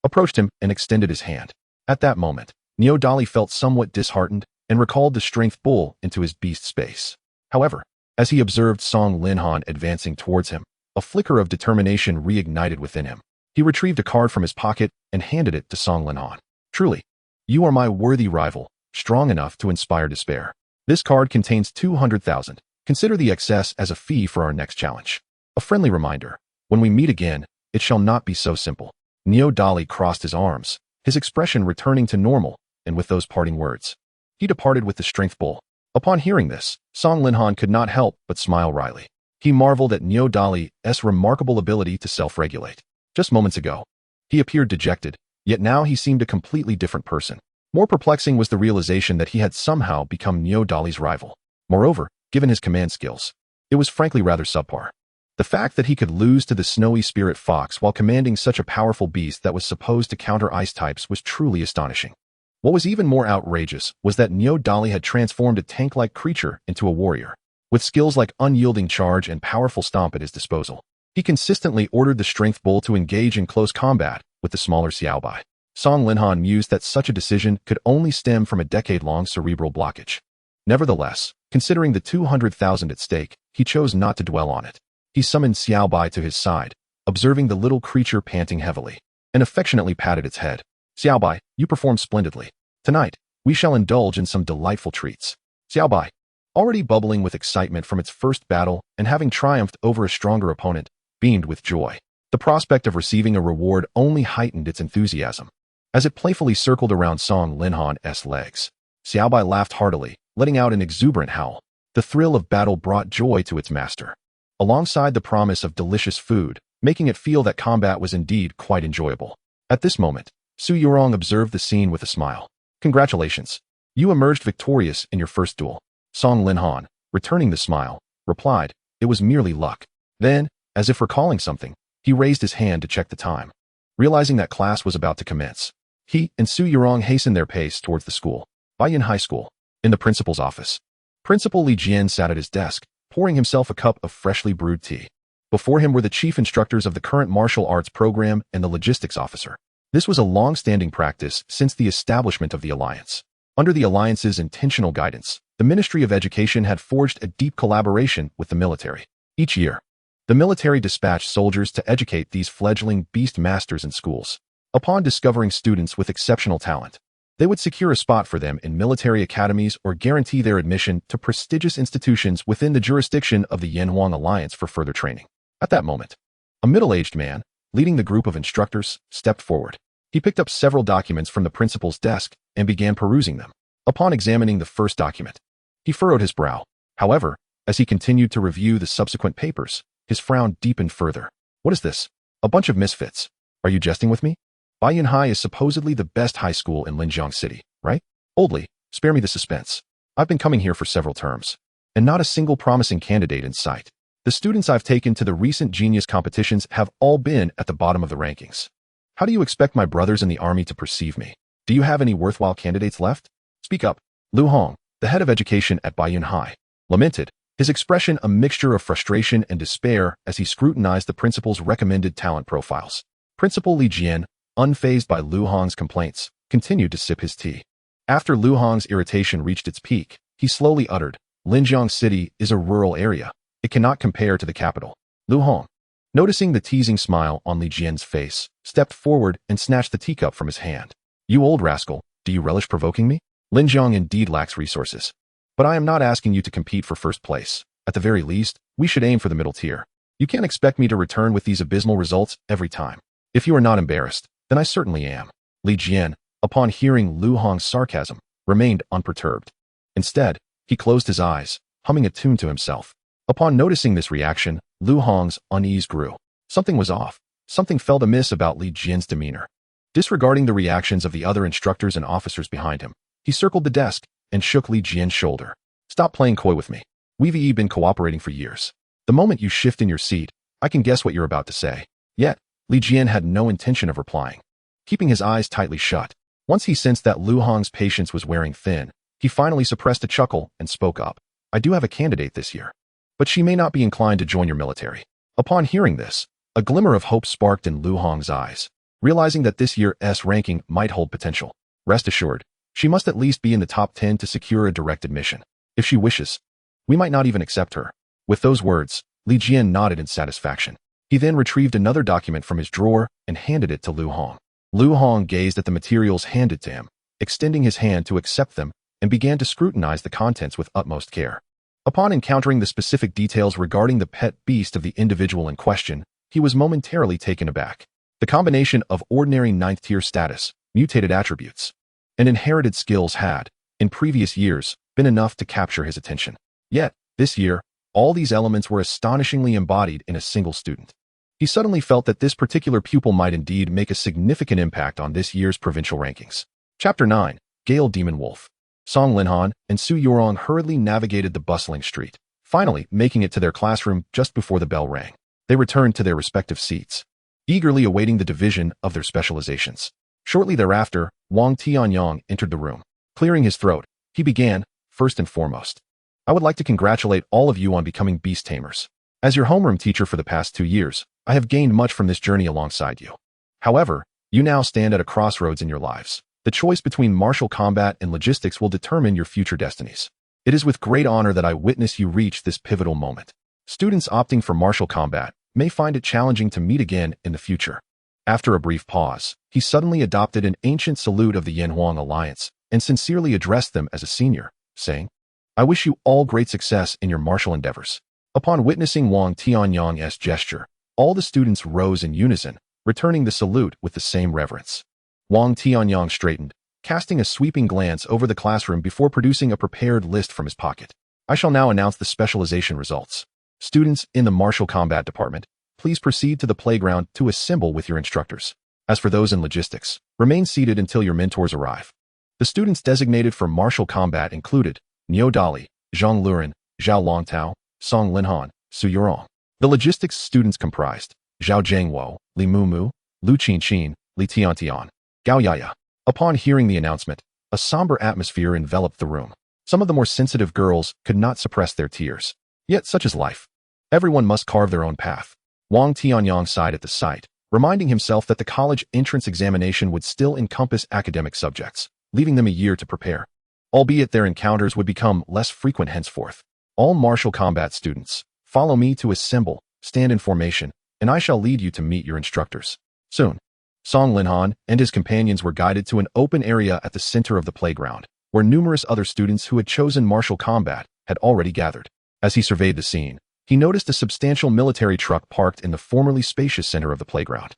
approached him and extended his hand. At that moment, Neo Dali felt somewhat disheartened and recalled the strength bull into his beast space. However, as he observed Song Linhan advancing towards him, a flicker of determination reignited within him. He retrieved a card from his pocket and handed it to Song Linhan. Truly, you are my worthy rival, strong enough to inspire despair. This card contains 200,000. Consider the excess as a fee for our next challenge. A friendly reminder, when we meet again, it shall not be so simple. Neo Dali crossed his arms, his expression returning to normal, and with those parting words, he departed with the strength bull. Upon hearing this, Song Linhan could not help but smile wryly. He marveled at Neo Dali's remarkable ability to self-regulate. Just moments ago, he appeared dejected, yet now he seemed a completely different person. More perplexing was the realization that he had somehow become Neo Dali's rival. Moreover, given his command skills, it was frankly rather subpar. The fact that he could lose to the snowy spirit fox while commanding such a powerful beast that was supposed to counter ice types was truly astonishing. What was even more outrageous was that Neo Dali had transformed a tank-like creature into a warrior. With skills like unyielding charge and powerful stomp at his disposal, he consistently ordered the strength bull to engage in close combat with the smaller Xiaobai. Song Linhan mused that such a decision could only stem from a decade-long cerebral blockage. Nevertheless, considering the 200,000 at stake, he chose not to dwell on it. He summoned Xiaobai to his side, observing the little creature panting heavily, and affectionately patted its head. Xiaobai, you performed splendidly. Tonight, we shall indulge in some delightful treats. Xiaobai, already bubbling with excitement from its first battle and having triumphed over a stronger opponent, beamed with joy. The prospect of receiving a reward only heightened its enthusiasm. As it playfully circled around Song Linhan's legs, Xiaobai laughed heartily, letting out an exuberant howl. The thrill of battle brought joy to its master, alongside the promise of delicious food, making it feel that combat was indeed quite enjoyable. At this moment, Su Yurong observed the scene with a smile. Congratulations. You emerged victorious in your first duel. Song Linhan, returning the smile, replied, it was merely luck. Then, as if recalling something, he raised his hand to check the time. Realizing that class was about to commence, he and Su Yurong hastened their pace towards the school, Baiyan High School. In the principal's office, Principal Li Jian sat at his desk, pouring himself a cup of freshly brewed tea. Before him were the chief instructors of the current martial arts program and the logistics officer. This was a long-standing practice since the establishment of the Alliance. Under the Alliance's intentional guidance, the Ministry of Education had forged a deep collaboration with the military. Each year, the military dispatched soldiers to educate these fledgling beast masters in schools. Upon discovering students with exceptional talent, they would secure a spot for them in military academies or guarantee their admission to prestigious institutions within the jurisdiction of the Yanhuang Alliance for further training. At that moment, a middle-aged man, leading the group of instructors, stepped forward. He picked up several documents from the principal's desk and began perusing them. Upon examining the first document, he furrowed his brow. However, as he continued to review the subsequent papers, his frown deepened further. What is this? A bunch of misfits. Are you jesting with me? Baiyan High is supposedly the best high school in Linjiang City, right? Oldly, spare me the suspense. I've been coming here for several terms, and not a single promising candidate in sight. The students I've taken to the recent genius competitions have all been at the bottom of the rankings. How do you expect my brothers in the army to perceive me? Do you have any worthwhile candidates left? Speak up. Lu Hong, the head of education at Baiyan High, lamented, his expression a mixture of frustration and despair as he scrutinized the principal's recommended talent profiles. Principal Li Jian, unfazed by Lu Hong's complaints, continued to sip his tea. After Lu Hong's irritation reached its peak, he slowly uttered, Linjiang City is a rural area. It cannot compare to the capital. Lu Hong, noticing the teasing smile on Li Jian's face, stepped forward and snatched the teacup from his hand. You old rascal, do you relish provoking me? Linjiang indeed lacks resources. But I am not asking you to compete for first place. At the very least, we should aim for the middle tier. You can't expect me to return with these abysmal results every time. If you are not embarrassed, then I certainly am. Li Jian, upon hearing Lu Hong's sarcasm, remained unperturbed. Instead, he closed his eyes, humming a tune to himself. Upon noticing this reaction, Lu Hong's unease grew. Something was off. Something felt amiss about Li Jian's demeanor. Disregarding the reactions of the other instructors and officers behind him, he circled the desk and shook Li Jian's shoulder. Stop playing coy with me. We've been cooperating for years. The moment you shift in your seat, I can guess what you're about to say. Yet, Li Jian had no intention of replying. Keeping his eyes tightly shut, once he sensed that Lu Hong's patience was wearing thin, he finally suppressed a chuckle and spoke up. I do have a candidate this year, but she may not be inclined to join your military. Upon hearing this, a glimmer of hope sparked in Lu Hong's eyes, realizing that this year's ranking might hold potential. Rest assured, she must at least be in the top 10 to secure a direct admission. If she wishes, we might not even accept her. With those words, Li Jian nodded in satisfaction. He then retrieved another document from his drawer and handed it to Lu Hong. Lu Hong gazed at the materials handed to him, extending his hand to accept them, and began to scrutinize the contents with utmost care. Upon encountering the specific details regarding the pet beast of the individual in question, he was momentarily taken aback. The combination of ordinary 9th-tier status, mutated attributes, and inherited skills had, in previous years, been enough to capture his attention. Yet, this year, all these elements were astonishingly embodied in a single student. He suddenly felt that this particular pupil might indeed make a significant impact on this year's provincial rankings. Chapter 9. Gale Demon Wolf. Song Linhan and Su Yorong hurriedly navigated the bustling street, finally making it to their classroom just before the bell rang. They returned to their respective seats, eagerly awaiting the division of their specializations. Shortly thereafter, Wang Tianyang entered the room. Clearing his throat, he began, first and foremost. I would like to congratulate all of you on becoming Beast Tamers. As your homeroom teacher for the past 2 years, I have gained much from this journey alongside you. However, you now stand at a crossroads in your lives. The choice between martial combat and logistics will determine your future destinies. It is with great honor that I witness you reach this pivotal moment. Students opting for martial combat may find it challenging to meet again in the future. After a brief pause, he suddenly adopted an ancient salute of the Yanhuang Alliance and sincerely addressed them as a senior, saying, I wish you all great success in your martial endeavors. Upon witnessing Wang Tianyang's gesture, all the students rose in unison, returning the salute with the same reverence. Wang Tianyang straightened, casting a sweeping glance over the classroom before producing a prepared list from his pocket. I shall now announce the specialization results. Students in the martial combat department, please proceed to the playground to assemble with your instructors. As for those in logistics, remain seated until your mentors arrive. The students designated for martial combat included Niu Dali, Zhang Luren, Zhao Longtao, Song Linhan, Su Yorong. The logistics students comprised Zhao Zhangwo, Li Mumu, Lu Qinqin, Li Tiantian, Gao Yaya. Upon hearing the announcement, a somber atmosphere enveloped the room. Some of the more sensitive girls could not suppress their tears. Yet such is life. Everyone must carve their own path. Wang Tianyang sighed at the sight, reminding himself that the college entrance examination would still encompass academic subjects, leaving them a year to prepare. Albeit their encounters would become less frequent henceforth. All martial combat students, follow me to assemble, stand in formation, and I shall lead you to meet your instructors. Soon, Song Linhan and his companions were guided to an open area at the center of the playground, where numerous other students who had chosen martial combat had already gathered. As he surveyed the scene, he noticed a substantial military truck parked in the formerly spacious center of the playground.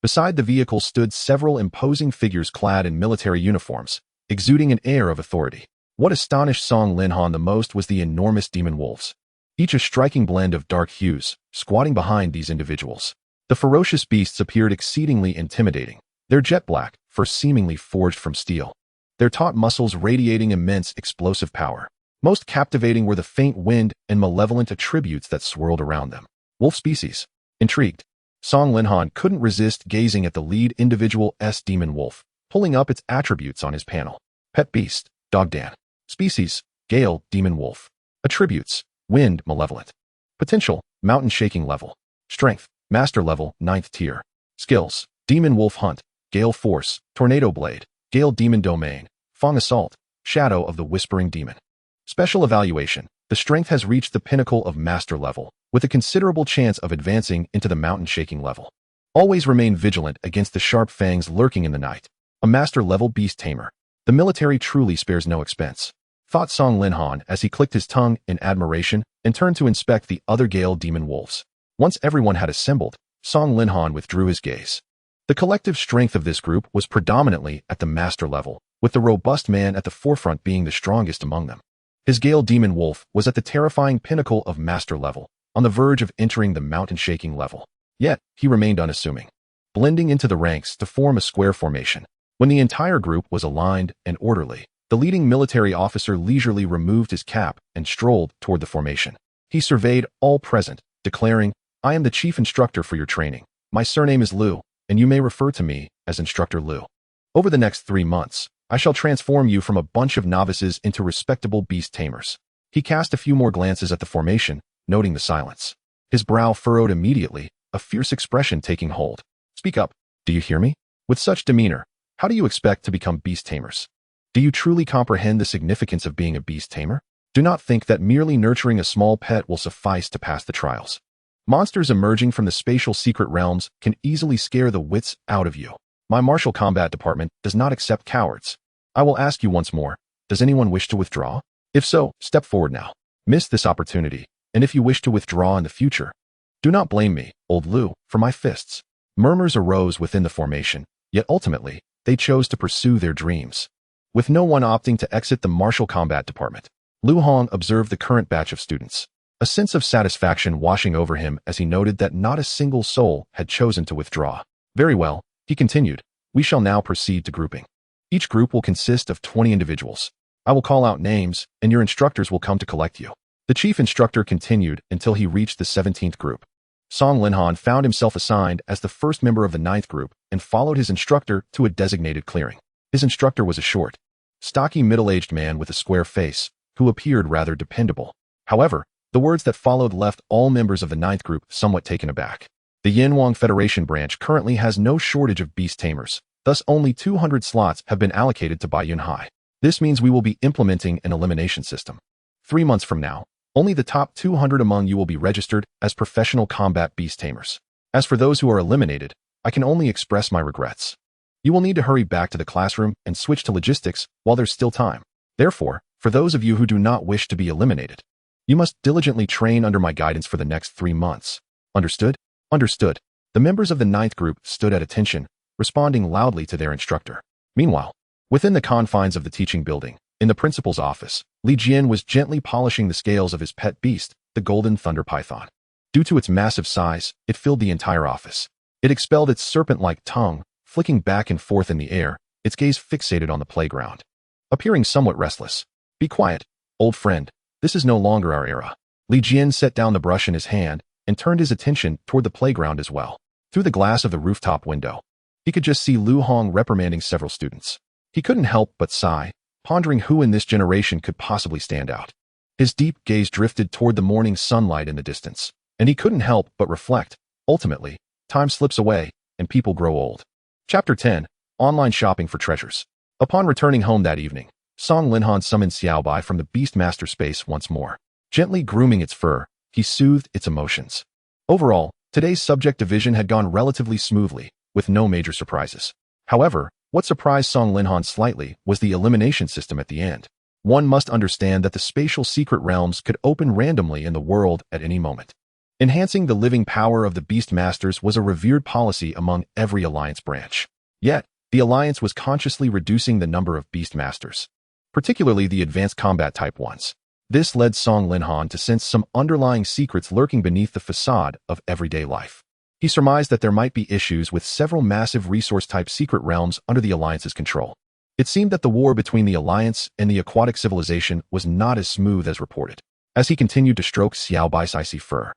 Beside the vehicle stood several imposing figures clad in military uniforms, exuding an air of authority. What astonished Song Linhan the most was the enormous demon wolves, each a striking blend of dark hues, squatting behind these individuals. The ferocious beasts appeared exceedingly intimidating, their jet black fur seemingly forged from steel, their taut muscles radiating immense explosive power. Most captivating were the faint wind and malevolent attributes that swirled around them. Wolf species. Intrigued, Song Linhan couldn't resist gazing at the lead individual's demon wolf, pulling up its attributes on his panel. Pet beast, Dogdan. Species, Gale, demon wolf. Attributes, wind, malevolent. Potential, mountain shaking level. Strength, master level, 9th tier. Skills, demon wolf hunt, Gale force, tornado blade, Gale demon domain, Fong assault, shadow of the whispering demon. Special evaluation. The strength has reached the pinnacle of master level, with a considerable chance of advancing into the mountain shaking level. Always remain vigilant against the sharp fangs lurking in the night. A master level beast tamer. The military truly spares no expense, thought Song Linhan as he clicked his tongue in admiration and turned to inspect the other Gale demon wolves. Once everyone had assembled, Song Linhan withdrew his gaze. The collective strength of this group was predominantly at the master level, with the robust man at the forefront being the strongest among them. His Gale demon wolf was at the terrifying pinnacle of master level, on the verge of entering the mountain-shaking level. Yet, he remained unassuming, blending into the ranks to form a square formation. When the entire group was aligned and orderly, the leading military officer leisurely removed his cap and strolled toward the formation. He surveyed all present, declaring, "I am the chief instructor for your training. My surname is Liu, and you may refer to me as Instructor Liu. Over the next 3 months, I shall transform you from a bunch of novices into respectable beast tamers." He cast a few more glances at the formation, noting the silence. His brow furrowed immediately, a fierce expression taking hold. "Speak up. Do you hear me? With such demeanor, how do you expect to become beast tamers? Do you truly comprehend the significance of being a beast tamer? Do not think that merely nurturing a small pet will suffice to pass the trials. Monsters emerging from the spatial secret realms can easily scare the wits out of you. My martial combat department does not accept cowards. I will ask you once more, does anyone wish to withdraw? If so, step forward now. Miss this opportunity, and if you wish to withdraw in the future, do not blame me, old Liu, for my fists." Murmurs arose within the formation, yet ultimately, they chose to pursue their dreams. With no one opting to exit the martial combat department, Liu Hong observed the current batch of students, a sense of satisfaction washing over him as he noted that not a single soul had chosen to withdraw. "Very well," he continued, "we shall now proceed to grouping. Each group will consist of 20 individuals. I will call out names, and your instructors will come to collect you." The chief instructor continued until he reached the 17th group. Song Linhan found himself assigned as the first member of the 9th group and followed his instructor to a designated clearing. His instructor was a short, stocky middle-aged man with a square face, who appeared rather dependable. However, the words that followed left all members of the 9th group somewhat taken aback. The Yanwang Federation branch currently has no shortage of beast tamers, thus only 200 slots have been allocated to Baiyun High. This means we will be implementing an elimination system. 3 months from now, only the top 200 among you will be registered as professional combat beast tamers. As for those who are eliminated, I can only express my regrets. You will need to hurry back to the classroom and switch to logistics while there's still time. Therefore, for those of you who do not wish to be eliminated, you must diligently train under my guidance for the next 3 months. Understood? Understood. The members of the 9th group stood at attention, responding loudly to their instructor. Meanwhile, within the confines of the teaching building, in the principal's office, Li Jian was gently polishing the scales of his pet beast, the golden thunder python. Due to its massive size, it filled the entire office. It expelled its serpent-like tongue, flicking back and forth in the air, its gaze fixated on the playground. Appearing somewhat restless. "Be quiet, old friend. This is no longer our era." Li Jian set down the brush in his hand and turned his attention toward the playground as well. Through the glass of the rooftop window, he could just see Liu Hong reprimanding several students. He couldn't help but sigh, pondering who in this generation could possibly stand out. His deep gaze drifted toward the morning sunlight in the distance, and he couldn't help but reflect, ultimately, time slips away, and people grow old. Chapter 10. Online Shopping for Treasures. Upon returning home that evening, Song Linhan summoned Xiaobai from the Beast Master Space once more. Gently grooming its fur, he soothed its emotions. Overall, today's subject division had gone relatively smoothly, with no major surprises. However, what surprised Song Linhan slightly was the elimination system at the end. One must understand that the spatial secret realms could open randomly in the world at any moment. Enhancing the living power of the Beast Masters was a revered policy among every Alliance branch. Yet, the Alliance was consciously reducing the number of Beast Masters, particularly the advanced combat type ones. This led Song Linhan to sense some underlying secrets lurking beneath the facade of everyday life. He surmised that there might be issues with several massive resource-type secret realms under the Alliance's control. It seemed that the war between the Alliance and the aquatic civilization was not as smooth as reported. As he continued to stroke Xiaobai's icy fur,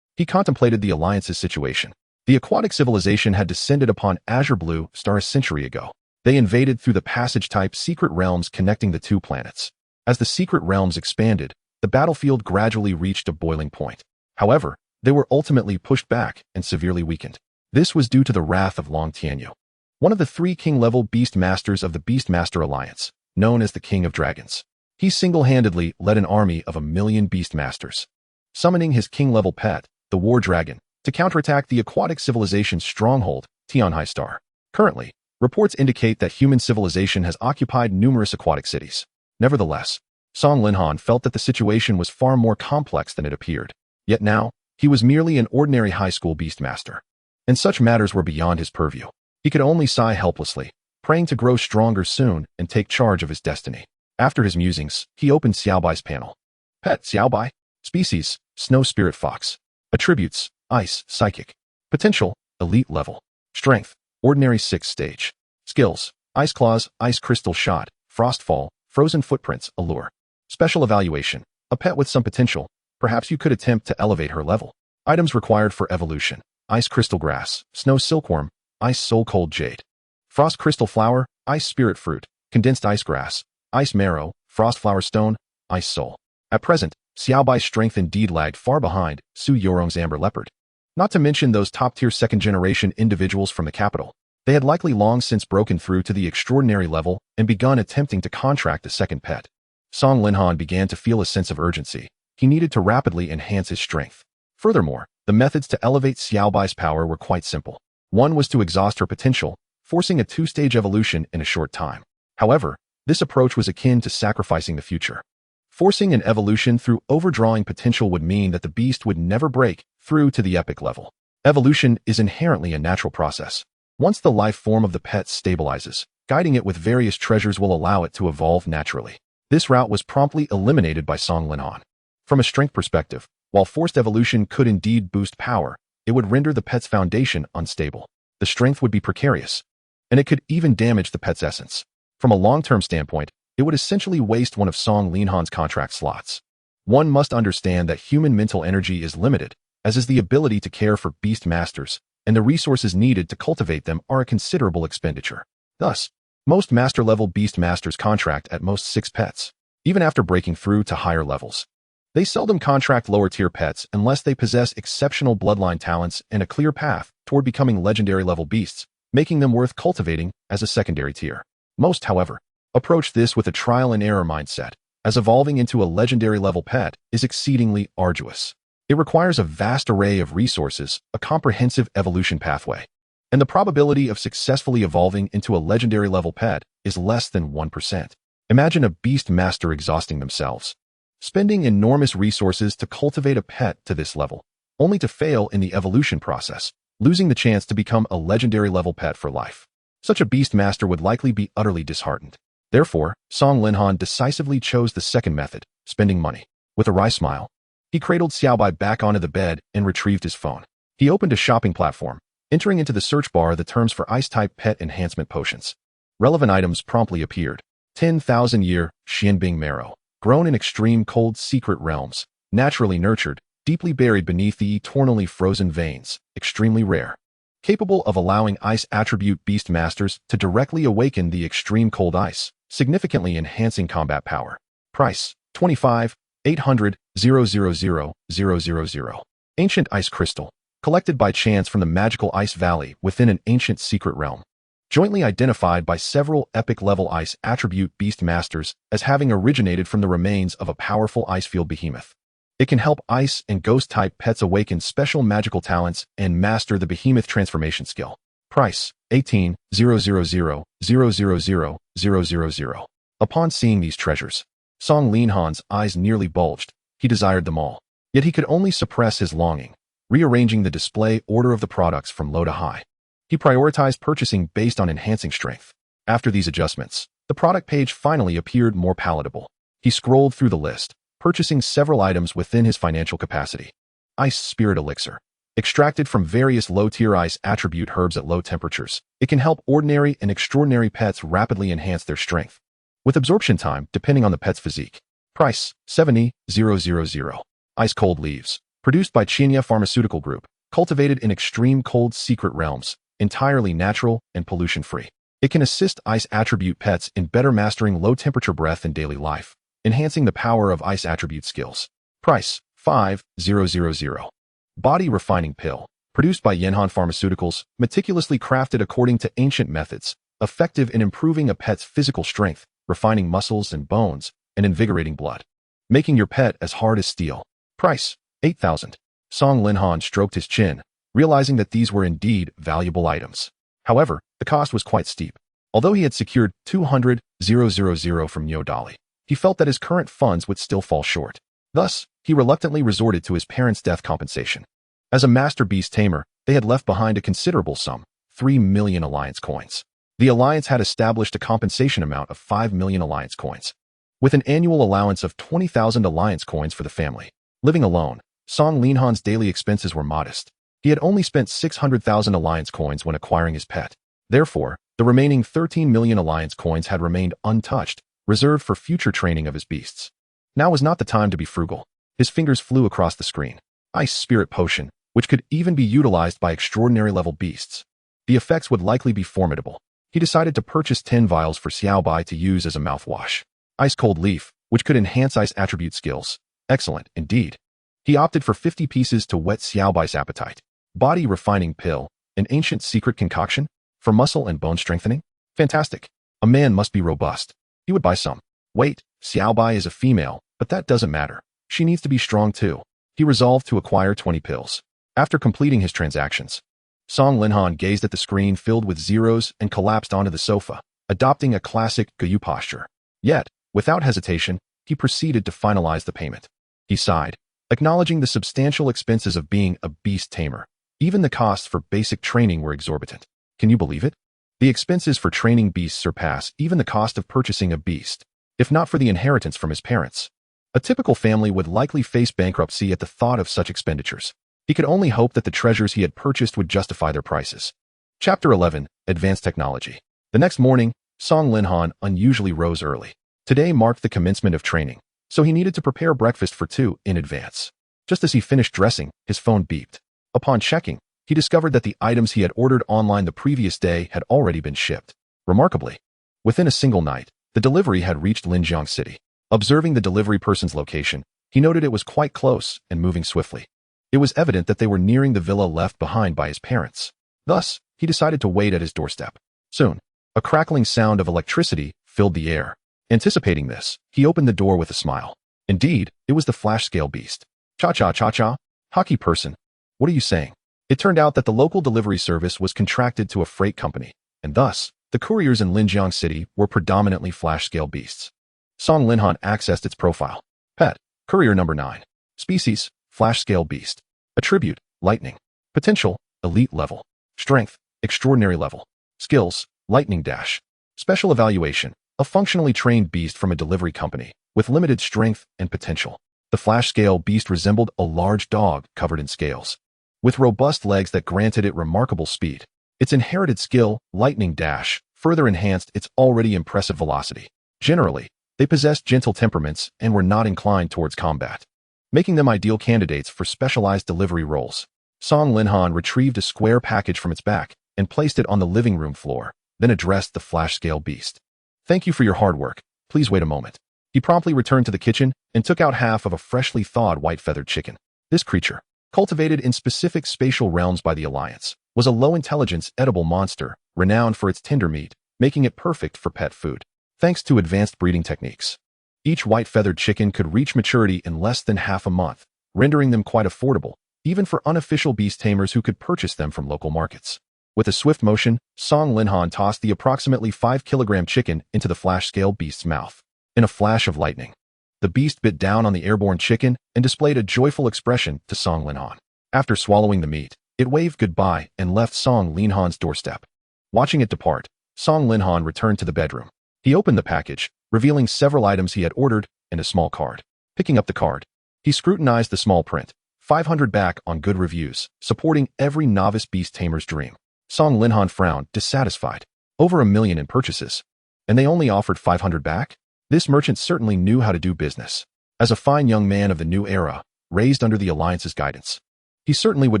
he contemplated the Alliance's situation. The aquatic civilization had descended upon Azure Blue Star a century ago. They invaded through the passage-type secret realms connecting the two planets. As the secret realms expanded, the battlefield gradually reached a boiling point. However, they were ultimately pushed back and severely weakened. This was due to the wrath of Long Tianyu, one of the 3 king-level Beast Masters of the Beast Master Alliance, known as the King of Dragons. He single-handedly led an army of 1,000,000 Beast Masters, summoning his king-level pet, the War Dragon, to counterattack the aquatic civilization's stronghold, Tianhai Star. Currently, Reports indicate that human civilization has occupied numerous aquatic cities. Nevertheless, Song Linhan felt that the situation was far more complex than it appeared. Yet now, he was merely an ordinary high school beastmaster, and such matters were beyond his purview. He could only sigh helplessly, praying to grow stronger soon and take charge of his destiny. After his musings, he opened Xiaobai's panel. Pet Xiaobai. Species, Snow Spirit Fox. Attributes, Ice, Psychic. Potential, Elite Level. Strength, Ordinary 6th Stage. Skills, Ice Claws, Ice Crystal Shot, Frostfall, Frozen Footprints, Allure. Special Evaluation, a pet with some potential. Perhaps you could attempt to elevate her level. Items required for evolution, Ice Crystal Grass, Snow Silkworm, Ice Soul Cold Jade. Frost Crystal Flower, Ice Spirit Fruit, Condensed Ice Grass, Ice Marrow, Frost Flower Stone, Ice Soul. At present, Xiaobai's strength indeed lagged far behind Su Yorong's Amber Leopard. Not to mention those top-tier second-generation individuals from the capital. They had likely long since broken through to the extraordinary level and begun attempting to contract a second pet. Song Linhan began to feel a sense of urgency. He needed to rapidly enhance his strength. Furthermore, the methods to elevate Xiaobai's power were quite simple. One was to exhaust her potential, forcing a 2-stage evolution in a short time. However, this approach was akin to sacrificing the future. Forcing an evolution through overdrawing potential would mean that the beast would never break through to the epic level. Evolution is inherently a natural process. Once the life form of the pet stabilizes, guiding it with various treasures will allow it to evolve naturally. This route was promptly eliminated by Song Linhan. From a strength perspective, while forced evolution could indeed boost power, it would render the pet's foundation unstable. The strength would be precarious, and it could even damage the pet's essence. From a long-term standpoint, it would essentially waste one of Song Linhan's contract slots. One must understand that human mental energy is limited, as is the ability to care for beast masters, and the resources needed to cultivate them are a considerable expenditure. Thus, most master-level beast masters contract at most 6 pets, even after breaking through to higher levels. They seldom contract lower-tier pets unless they possess exceptional bloodline talents and a clear path toward becoming legendary-level beasts, making them worth cultivating as a secondary tier. Most, however, approach this with a trial-and-error mindset, as evolving into a legendary-level pet is exceedingly arduous. It requires a vast array of resources, a comprehensive evolution pathway, and the probability of successfully evolving into a legendary-level pet is less than 1%. Imagine a beast master exhausting themselves, spending enormous resources to cultivate a pet to this level, only to fail in the evolution process, losing the chance to become a legendary-level pet for life. Such a beast master would likely be utterly disheartened. Therefore, Song Linhan decisively chose the second method, spending money. With a wry smile, he cradled Xiaobai back onto the bed and retrieved his phone. He opened a shopping platform, entering into the search bar the terms for ice-type pet enhancement potions. Relevant items promptly appeared. 10,000-year Xianbing marrow, grown in extreme cold secret realms, naturally nurtured, deeply buried beneath the eternally frozen veins, extremely rare. Capable of allowing ice attribute beast masters to directly awaken the extreme cold ice, significantly enhancing combat power. Price, 25,800,000,000. Ancient Ice Crystal, collected by chance from the magical ice valley within an ancient secret realm. Jointly identified by several epic-level ice attribute beast masters as having originated from the remains of a powerful ice field behemoth. It can help ice and ghost-type pets awaken special magical talents and master the behemoth transformation skill. Price, 18,000,000,000,000. Upon seeing these treasures, Song Linhan's eyes nearly bulged. He desired them all. Yet he could only suppress his longing, rearranging the display order of the products from low to high. He prioritized purchasing based on enhancing strength. After these adjustments, the product page finally appeared more palatable. He scrolled through the list, purchasing several items within his financial capacity. Ice Spirit Elixir. Extracted from various low-tier ice attribute herbs at low temperatures, it can help ordinary and extraordinary pets rapidly enhance their strength, with absorption time depending on the pet's physique. Price, 70,000. Ice Cold Leaves. Produced by Chinya Pharmaceutical Group, cultivated in extreme cold secret realms, entirely natural and pollution-free. It can assist ice attribute pets in better mastering low-temperature breath in daily life, enhancing the power of ice attribute skills. Price, 5,000. Body Refining Pill. Produced by Yanhan Pharmaceuticals, meticulously crafted according to ancient methods, effective in improving a pet's physical strength, refining muscles and bones, and invigorating blood, making your pet as hard as steel. Price, 8,000. Song Linhan stroked his chin, realizing that these were indeed valuable items. However, the cost was quite steep. Although he had secured 200,000 from Yodali, he felt that his current funds would still fall short. Thus, he reluctantly resorted to his parents' death compensation. As a master beast tamer, they had left behind a considerable sum, 3 million alliance coins. The alliance had established a compensation amount of 5 million alliance coins, with an annual allowance of 20,000 alliance coins for the family. Living alone, Song Linhan's daily expenses were modest. He had only spent 600,000 alliance coins when acquiring his pet. Therefore, the remaining 13 million alliance coins had remained untouched, reserved for future training of his beasts. Now was not the time to be frugal. His fingers flew across the screen. Ice Spirit Potion, which could even be utilized by extraordinary level beasts. The effects would likely be formidable. He decided to purchase 10 vials for Xiaobai to use as a mouthwash. Ice Cold Leaf, which could enhance ice attribute skills. Excellent, indeed. He opted for 50 pieces to whet Xiaobai's appetite. Body Refining Pill, an ancient secret concoction? For muscle and bone strengthening? Fantastic. A man must be robust. He would buy some. Wait, Xiaobai is a female, but that doesn't matter. She needs to be strong too. He resolved to acquire 20 pills. After completing his transactions, Song Linhan gazed at the screen filled with zeros and collapsed onto the sofa, adopting a classic Gayu posture. Yet, without hesitation, he proceeded to finalize the payment. He sighed, acknowledging the substantial expenses of being a beast tamer. Even the costs for basic training were exorbitant. Can you believe it? The expenses for training beasts surpass even the cost of purchasing a beast, if not for the inheritance from his parents. A typical family would likely face bankruptcy at the thought of such expenditures. He could only hope that the treasures he had purchased would justify their prices. Chapter 11, Advanced Technology. The next morning, Song Linhan unusually rose early. Today marked the commencement of training, so he needed to prepare breakfast for two in advance. Just as he finished dressing, his phone beeped. Upon checking, he discovered that the items he had ordered online the previous day had already been shipped. Remarkably, within a single night, the delivery had reached Linjiang City. Observing the delivery person's location, he noted it was quite close and moving swiftly. It was evident that they were nearing the villa left behind by his parents. Thus, he decided to wait at his doorstep. Soon, a crackling sound of electricity filled the air. Anticipating this, he opened the door with a smile. Indeed, it was the flash-scale beast. Cha-cha-cha-cha, hockey person. What are you saying? It turned out that the local delivery service was contracted to a freight company, and thus, the couriers in Linjiang City were predominantly flash-scale beasts. Song Linhan accessed its profile. Pet, courier number 9. Species, flash-scale beast. Attribute, lightning. Potential, elite level. Strength, extraordinary level. Skills, lightning dash. Special evaluation, a functionally trained beast from a delivery company, with limited strength and potential. The flash-scale beast resembled a large dog covered in scales, with robust legs that granted it remarkable speed. Its inherited skill, lightning dash, further enhanced its already impressive velocity. Generally, they possessed gentle temperaments and were not inclined towards combat, making them ideal candidates for specialized delivery roles. Song Linhan retrieved a square package from its back and placed it on the living room floor, then addressed the flash-scale beast. Thank you for your hard work. Please wait a moment. He promptly returned to the kitchen and took out half of a freshly thawed white-feathered chicken. This creature, cultivated in specific spatial realms by the Alliance, was a low-intelligence edible monster, renowned for its tender meat, making it perfect for pet food. Thanks to advanced breeding techniques, each white-feathered chicken could reach maturity in less than half a month, rendering them quite affordable, even for unofficial beast tamers who could purchase them from local markets. With a swift motion, Song Linhan tossed the approximately 5-kilogram chicken into the flash-scale beast's mouth. In a flash of lightning, the beast bit down on the airborne chicken and displayed a joyful expression to Song Linhan. After swallowing the meat, it waved goodbye and left Song Linhan's doorstep. Watching it depart, Song Linhan returned to the bedroom. He opened the package, revealing several items he had ordered and a small card. Picking up the card, he scrutinized the small print. 500 back on good reviews, supporting every novice beast tamer's dream. Song Linhan frowned, dissatisfied. Over 1 million in purchases, and they only offered 500 back? This merchant certainly knew how to do business. As a fine young man of the new era, raised under the Alliance's guidance, he certainly would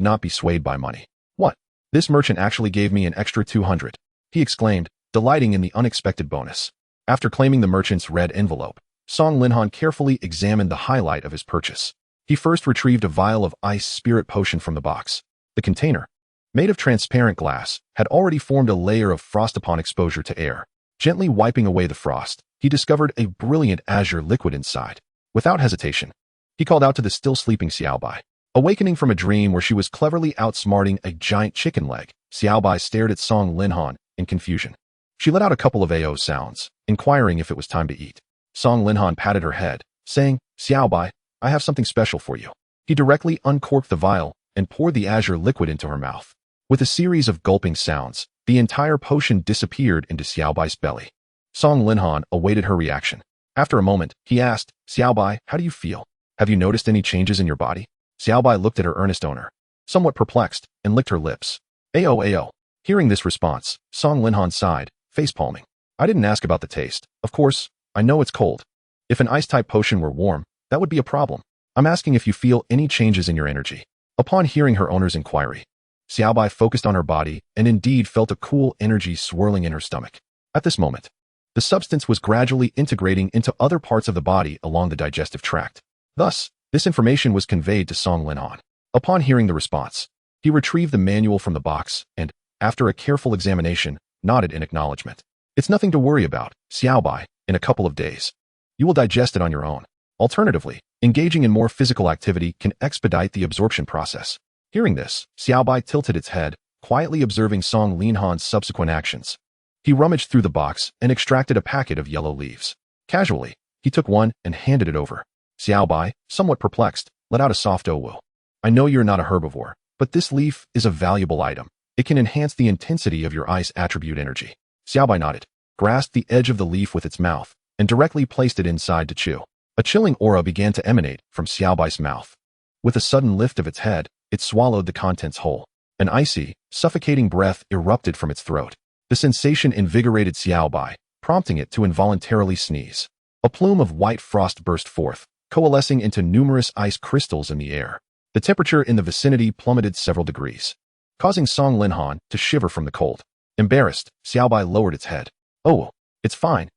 not be swayed by money. What? This merchant actually gave me an extra 200, he exclaimed, delighting in the unexpected bonus. After claiming the merchant's red envelope, Song Linhan carefully examined the highlight of his purchase. He first retrieved a vial of ice spirit potion from the box. The container, made of transparent glass, had already formed a layer of frost upon exposure to air. Gently wiping away the frost, he discovered a brilliant azure liquid inside. Without hesitation, he called out to the still sleeping Xiaobai. Awakening from a dream where she was cleverly outsmarting a giant chicken leg, Xiaobai stared at Song Linhan in confusion. She let out a couple of AO sounds, inquiring if it was time to eat. Song Linhan patted her head, saying, Xiaobai, I have something special for you. He directly uncorked the vial and poured the azure liquid into her mouth. With a series of gulping sounds, the entire potion disappeared into Xiaobai's belly. Song Linhan awaited her reaction. After a moment, he asked, Xiaobai, how do you feel? Have you noticed any changes in your body? Xiaobai looked at her earnest owner, somewhat perplexed, and licked her lips. Ao. Hearing this response, Song Linhan sighed, face-palming. I didn't ask about the taste. Of course, I know it's cold. If an ice-type potion were warm, that would be a problem. I'm asking if you feel any changes in your energy. Upon hearing her owner's inquiry, Xiaobai focused on her body and indeed felt a cool energy swirling in her stomach. At this moment, the substance was gradually integrating into other parts of the body along the digestive tract. Thus, this information was conveyed to Song Linhan. Upon hearing the response, he retrieved the manual from the box and, after a careful examination, nodded in acknowledgement. It's nothing to worry about, Xiaobai, in a couple of days. You will digest it on your own. Alternatively, engaging in more physical activity can expedite the absorption process. Hearing this, Xiaobai tilted its head, quietly observing Song Linhan's subsequent actions. He rummaged through the box and extracted a packet of yellow leaves. Casually, he took one and handed it over. Xiaobai, somewhat perplexed, let out a soft owo. I know you're not a herbivore, but this leaf is a valuable item. It can enhance the intensity of your ice attribute energy. Xiaobai nodded, grasped the edge of the leaf with its mouth, and directly placed it inside to chew. A chilling aura began to emanate from Xiaobai's mouth. With a sudden lift of its head, it swallowed the contents whole. An icy, suffocating breath erupted from its throat. The sensation invigorated Xiaobai, prompting it to involuntarily sneeze. A plume of white frost burst forth, coalescing into numerous ice crystals in the air. The temperature in the vicinity plummeted several degrees, causing Song Linhan to shiver from the cold. Embarrassed, Xiaobai lowered its head. Oh, it's fine,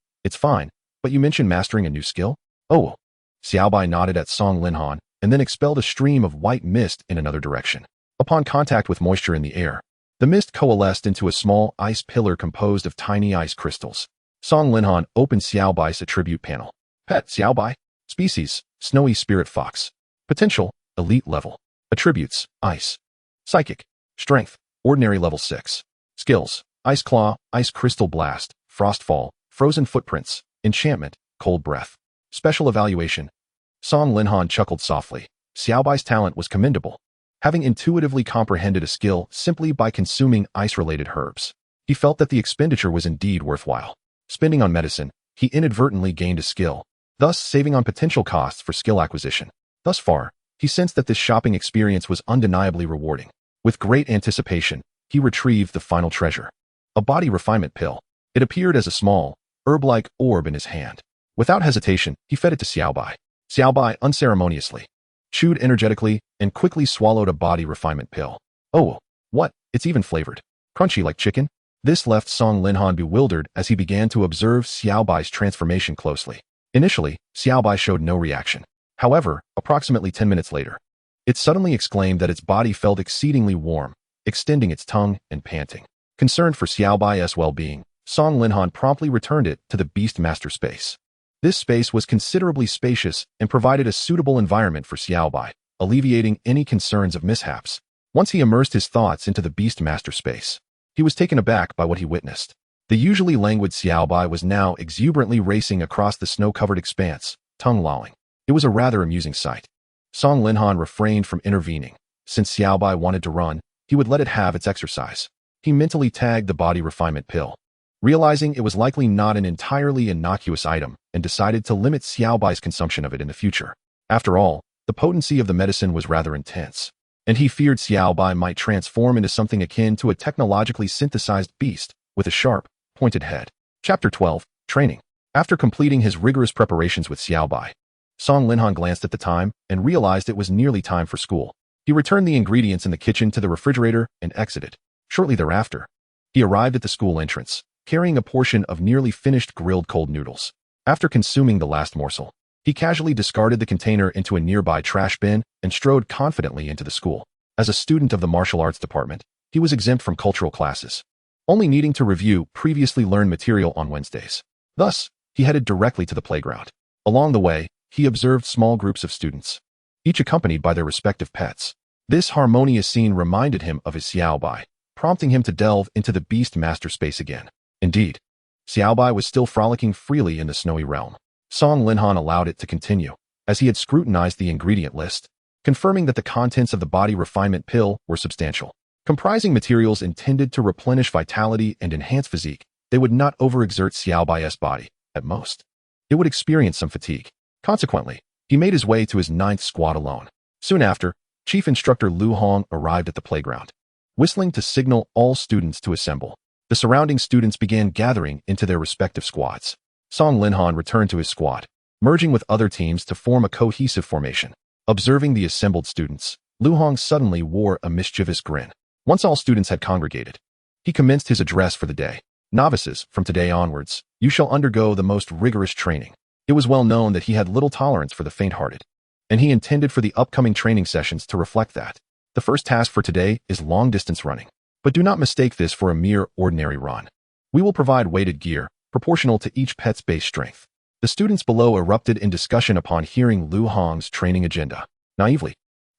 but you mentioned mastering a new skill? Oh. Xiaobai nodded at Song Linhan and then expelled a stream of white mist in another direction. Upon contact with moisture in the air, the mist coalesced into a small ice pillar composed of tiny ice crystals. Song Linhan opened Xiaobai's attribute panel. Pet Xiaobai. Species, Snowy Spirit Fox. Potential, Elite level. Attributes, Ice. Psychic. Strength, Ordinary level 6. Skills, Ice Claw, Ice Crystal Blast, Frostfall, Frozen Footprints, Enchantment, Cold Breath. Special evaluation. Song Linhan chuckled softly. Xiaobai's talent was commendable, having intuitively comprehended a skill simply by consuming ice-related herbs. He felt that the expenditure was indeed worthwhile. Spending on medicine, he inadvertently gained a skill, thus saving on potential costs for skill acquisition. Thus far, he sensed that this shopping experience was undeniably rewarding. With great anticipation, he retrieved the final treasure. A body refinement pill. It appeared as a small, herb-like orb in his hand. Without hesitation, he fed it to Xiaobai. Xiaobai unceremoniously chewed energetically and quickly swallowed a body refinement pill. Oh, what? It's even flavored. Crunchy like chicken? This left Song Linhan bewildered as he began to observe Xiaobai's transformation closely. Initially, Xiaobai showed no reaction. However, approximately 10 minutes later, it suddenly exclaimed that its body felt exceedingly warm, extending its tongue and panting. Concerned for Xiaobai's well-being, Song Linhan promptly returned it to the Beast Master Space. This space was considerably spacious and provided a suitable environment for Xiaobai, alleviating any concerns of mishaps. Once he immersed his thoughts into the Beast Master Space, he was taken aback by what he witnessed. The usually languid Xiaobai was now exuberantly racing across the snow-covered expanse, tongue lolling. It was a rather amusing sight. Song Linhan refrained from intervening. Since Xiaobai wanted to run, he would let it have its exercise. He mentally tagged the body refinement pill, realizing it was likely not an entirely innocuous item, and decided to limit Xiaobai's consumption of it in the future. After all, the potency of the medicine was rather intense, and he feared Xiaobai might transform into something akin to a technologically synthesized beast with a sharp, pointed head. Chapter 12, Training. After completing his rigorous preparations with Xiaobai, Song Linhan glanced at the time and realized it was nearly time for school. He returned the ingredients in the kitchen to the refrigerator and exited. Shortly thereafter, he arrived at the school entrance, carrying a portion of nearly finished grilled cold noodles. After consuming the last morsel, he casually discarded the container into a nearby trash bin and strode confidently into the school. As a student of the martial arts department, he was exempt from cultural classes, only needing to review previously learned material on Wednesdays. Thus, he headed directly to the playground. Along the way, he observed small groups of students, each accompanied by their respective pets. This harmonious scene reminded him of his Xiaobai, prompting him to delve into the Beast Master space again. Indeed, Xiaobai was still frolicking freely in the snowy realm. Song Linhan allowed it to continue, as he had scrutinized the ingredient list, confirming that the contents of the body refinement pill were substantial. Comprising materials intended to replenish vitality and enhance physique, they would not overexert Xiaobai's body. At most, it would experience some fatigue. Consequently, he made his way to his 9th squad alone. Soon after, Chief Instructor Lu Hong arrived at the playground, whistling to signal all students to assemble. The surrounding students began gathering into their respective squads. Song Linhan returned to his squad, merging with other teams to form a cohesive formation. Observing the assembled students, Lu Hong suddenly wore a mischievous grin. Once all students had congregated, he commenced his address for the day. Novices, from today onwards, you shall undergo the most rigorous training. It was well known that he had little tolerance for the faint-hearted, and he intended for the upcoming training sessions to reflect that. The first task for today is long-distance running. But do not mistake this for a mere ordinary run. We will provide weighted gear, proportional to each pet's base strength. The students below erupted in discussion upon hearing Lu Hong's training agenda. Naively,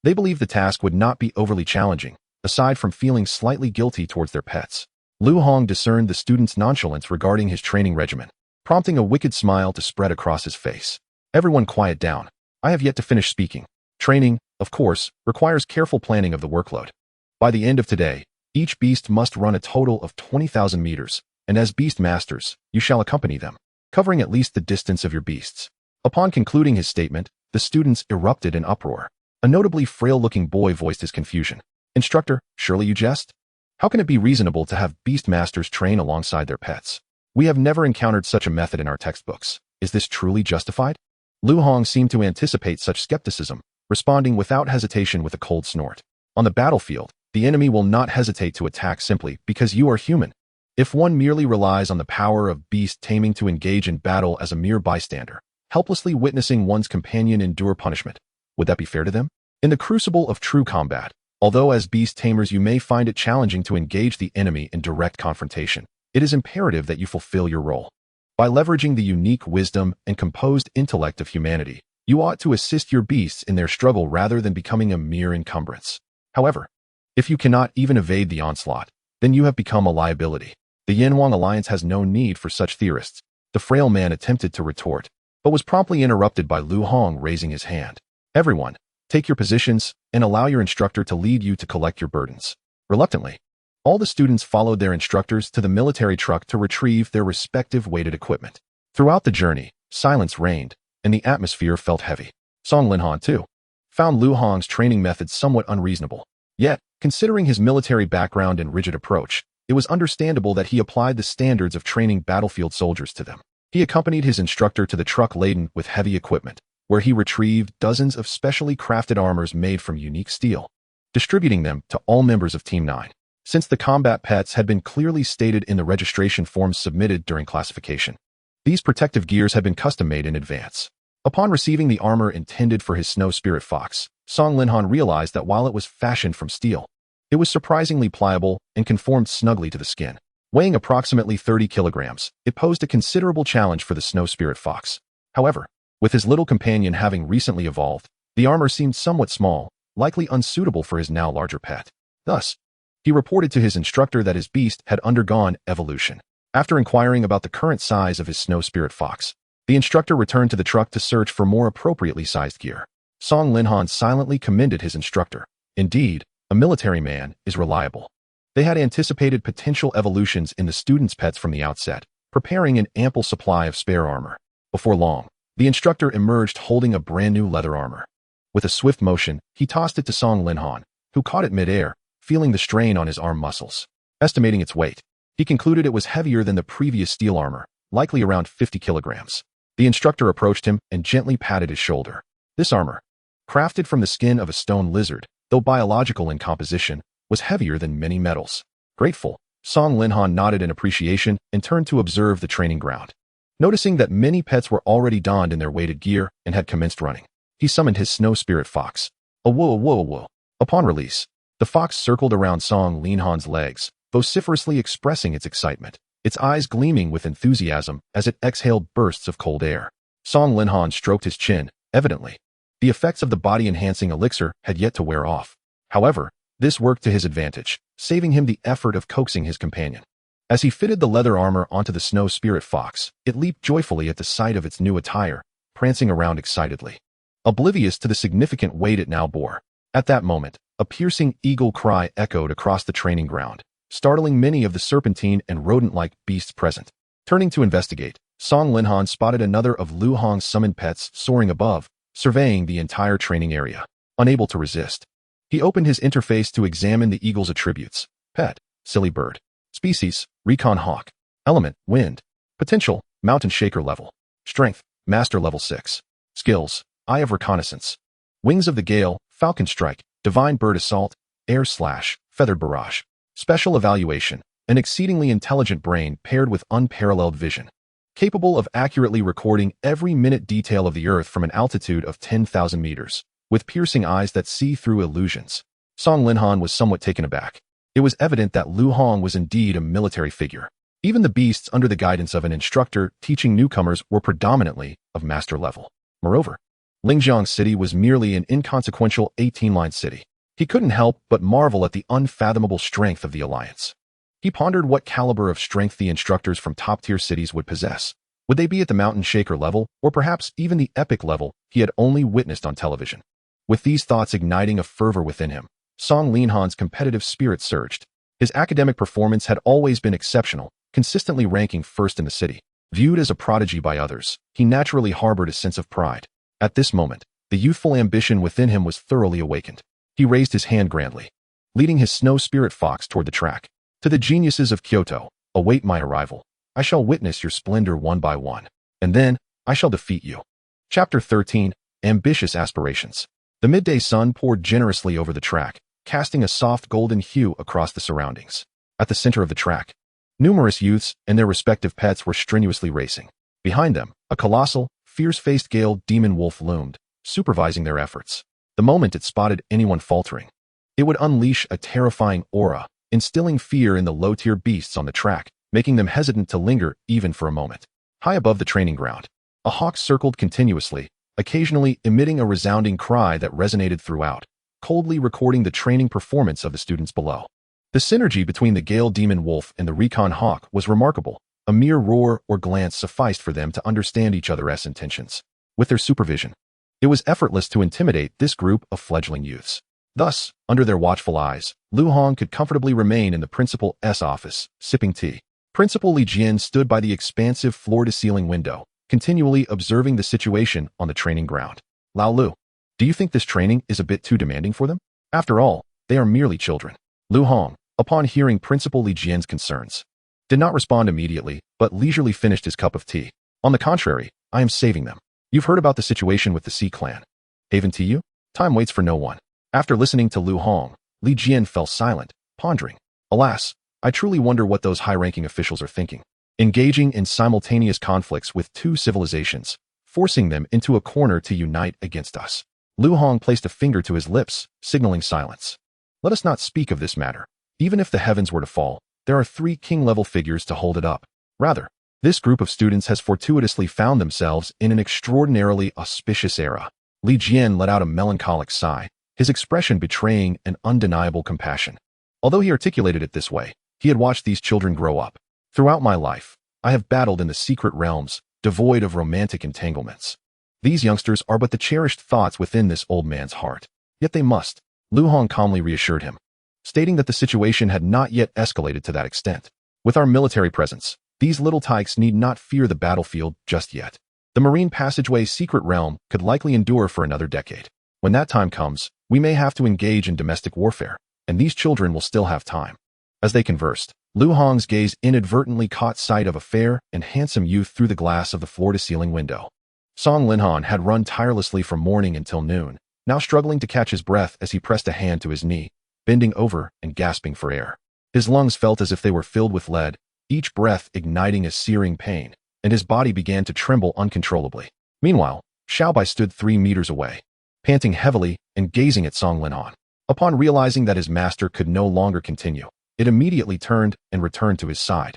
they believed the task would not be overly challenging, aside from feeling slightly guilty towards their pets. Lu Hong discerned the students' nonchalance regarding his training regimen, prompting a wicked smile to spread across his face. Everyone quiet down. I have yet to finish speaking. Training, of course, requires careful planning of the workload. By the end of today, each beast must run a total of 20,000 meters, and as beast masters, you shall accompany them, covering at least the distance of your beasts. Upon concluding his statement, the students erupted in uproar. A notably frail-looking boy voiced his confusion. Instructor, surely you jest? How can it be reasonable to have beast masters train alongside their pets? We have never encountered such a method in our textbooks. Is this truly justified? Lu Hong seemed to anticipate such skepticism, responding without hesitation with a cold snort. On the battlefield, the enemy will not hesitate to attack simply because you are human. If one merely relies on the power of beast taming to engage in battle as a mere bystander, helplessly witnessing one's companion endure punishment, would that be fair to them? In the crucible of true combat, although as beast tamers you may find it challenging to engage the enemy in direct confrontation, it is imperative that you fulfill your role. By leveraging the unique wisdom and composed intellect of humanity, you ought to assist your beasts in their struggle rather than becoming a mere encumbrance. However, if you cannot even evade the onslaught, then you have become a liability. The Yanwang Alliance has no need for such theorists. The frail man attempted to retort, but was promptly interrupted by Lu Hong raising his hand. Everyone, take your positions and allow your instructor to lead you to collect your burdens. Reluctantly, all the students followed their instructors to the military truck to retrieve their respective weighted equipment. Throughout the journey, silence reigned, and the atmosphere felt heavy. Song Linhan, too, found Lu Hong's training methods somewhat unreasonable. Yet, considering his military background and rigid approach, it was understandable that he applied the standards of training battlefield soldiers to them. He accompanied his instructor to the truck laden with heavy equipment, where he retrieved dozens of specially crafted armors made from unique steel, distributing them to all members of Team 9. Since the combat pets had been clearly stated in the registration forms submitted during classification, these protective gears had been custom-made in advance. Upon receiving the armor intended for his snow spirit fox, Song Linhan realized that while it was fashioned from steel, it was surprisingly pliable and conformed snugly to the skin. Weighing approximately 30 kilograms, it posed a considerable challenge for the snow spirit fox. However, with his little companion having recently evolved, the armor seemed somewhat small, likely unsuitable for his now larger pet. Thus, he reported to his instructor that his beast had undergone evolution. After inquiring about the current size of his snow spirit fox, the instructor returned to the truck to search for more appropriately sized gear. Song Linhan silently commended his instructor. Indeed, a military man is reliable. They had anticipated potential evolutions in the students' pets from the outset, preparing an ample supply of spare armor. Before long, the instructor emerged holding a brand new leather armor. With a swift motion, he tossed it to Song Linhan, who caught it mid-air, feeling the strain on his arm muscles. Estimating its weight, he concluded it was heavier than the previous steel armor, likely around 50 kilograms. The instructor approached him and gently patted his shoulder. This armor, crafted from the skin of a stone lizard, though biological in composition, was heavier than many metals. Grateful, Song Linhan nodded in appreciation and turned to observe the training ground. Noticing that many pets were already donned in their weighted gear and had commenced running, he summoned his snow spirit fox. Whoa. Upon release, the fox circled around Song Linhan's legs, vociferously expressing its excitement, its eyes gleaming with enthusiasm as it exhaled bursts of cold air. Song Linhan stroked his chin, evidently The effects of the body-enhancing elixir had yet to wear off. However, this worked to his advantage, saving him the effort of coaxing his companion. As he fitted the leather armor onto the snow spirit fox, it leaped joyfully at the sight of its new attire, prancing around excitedly, oblivious to the significant weight it now bore. At that moment, a piercing eagle cry echoed across the training ground, startling many of the serpentine and rodent-like beasts present. Turning to investigate, Song Linhan spotted another of Lu Hong's summoned pets soaring above, surveying the entire training area. Unable to resist, he opened his interface to examine the eagle's attributes: pet, silly bird; species, recon hawk; element, wind; potential, mountain shaker level; strength, master level 6; skills, eye of reconnaissance; wings of the gale, falcon strike; divine bird assault; air slash, feathered barrage; special evaluation, an exceedingly intelligent brain paired with unparalleled vision, capable of accurately recording every minute detail of the Earth from an altitude of 10,000 meters, with piercing eyes that see through illusions. Song Linhan was somewhat taken aback. It was evident that Lu Hong was indeed a military figure. Even the beasts under the guidance of an instructor teaching newcomers were predominantly of master level. Moreover, Lingjiang City was merely an inconsequential 18-line city. He couldn't help but marvel at the unfathomable strength of the alliance. He pondered what caliber of strength the instructors from top-tier cities would possess. Would they be at the mountain shaker level, or perhaps even the epic level he had only witnessed on television? With these thoughts igniting a fervor within him, Song Linhan's competitive spirit surged. His academic performance had always been exceptional, consistently ranking first in the city. Viewed as a prodigy by others, he naturally harbored a sense of pride. At this moment, the youthful ambition within him was thoroughly awakened. He raised his hand grandly, leading his snow spirit fox toward the track. To the geniuses of Kyoto, await my arrival. I shall witness your splendor one by one, and then I shall defeat you. Chapter 13, Ambitious Aspirations. The midday sun poured generously over the track, casting a soft golden hue across the surroundings. At the center of the track, numerous youths and their respective pets were strenuously racing. Behind them, a colossal, fierce-faced Gale demon wolf loomed, supervising their efforts. The moment it spotted anyone faltering, it would unleash a terrifying aura, instilling fear in the low-tier beasts on the track, making them hesitant to linger even for a moment. High above the training ground, a hawk circled continuously, occasionally emitting a resounding cry that resonated throughout, coldly recording the training performance of the students below. The synergy between the Gale demon wolf and the recon hawk was remarkable. A mere roar or glance sufficed for them to understand each other's intentions. With their supervision, it was effortless to intimidate this group of fledgling youths. Thus, under their watchful eyes, Lu Hong could comfortably remain in the principal's office, sipping tea. Principal Li Jian stood by the expansive floor-to-ceiling window, continually observing the situation on the training ground. Lao Lu, do you think this training is a bit too demanding for them? After all, they are merely children. Lu Hong, upon hearing Principal Li Jian's concerns, did not respond immediately, but leisurely finished his cup of tea. On the contrary, I am saving them. You've heard about the situation with the Sea Clan, haven't you? Time waits for no one. After listening to Lu Hong, Li Jian fell silent, pondering. Alas, I truly wonder what those high-ranking officials are thinking. Engaging in simultaneous conflicts with two civilizations, forcing them into a corner to unite against us. Lu Hong placed a finger to his lips, signaling silence. Let us not speak of this matter. Even if the heavens were to fall, there are 3 king-level figures to hold it up. Rather, this group of students has fortuitously found themselves in an extraordinarily auspicious era. Li Jian let out a melancholic sigh, his expression betraying an undeniable compassion. Although he articulated it this way, he had watched these children grow up. Throughout my life, I have battled in the secret realms, devoid of romantic entanglements. These youngsters are but the cherished thoughts within this old man's heart. Yet they must, Lu Hong calmly reassured him, stating that the situation had not yet escalated to that extent. With our military presence, these little tykes need not fear the battlefield just yet. The marine passageway secret realm could likely endure for another decade. When that time comes, we may have to engage in domestic warfare, and these children will still have time. As they conversed, Lu Hong's gaze inadvertently caught sight of a fair and handsome youth through the glass of the floor-to-ceiling window. Song Linhan had run tirelessly from morning until noon, now struggling to catch his breath as he pressed a hand to his knee, bending over and gasping for air. His lungs felt as if they were filled with lead, each breath igniting a searing pain, and his body began to tremble uncontrollably. Meanwhile, Xiaobai stood 3 meters away, panting heavily and gazing at Song Linhan. Upon realizing that his master could no longer continue, it immediately turned and returned to his side,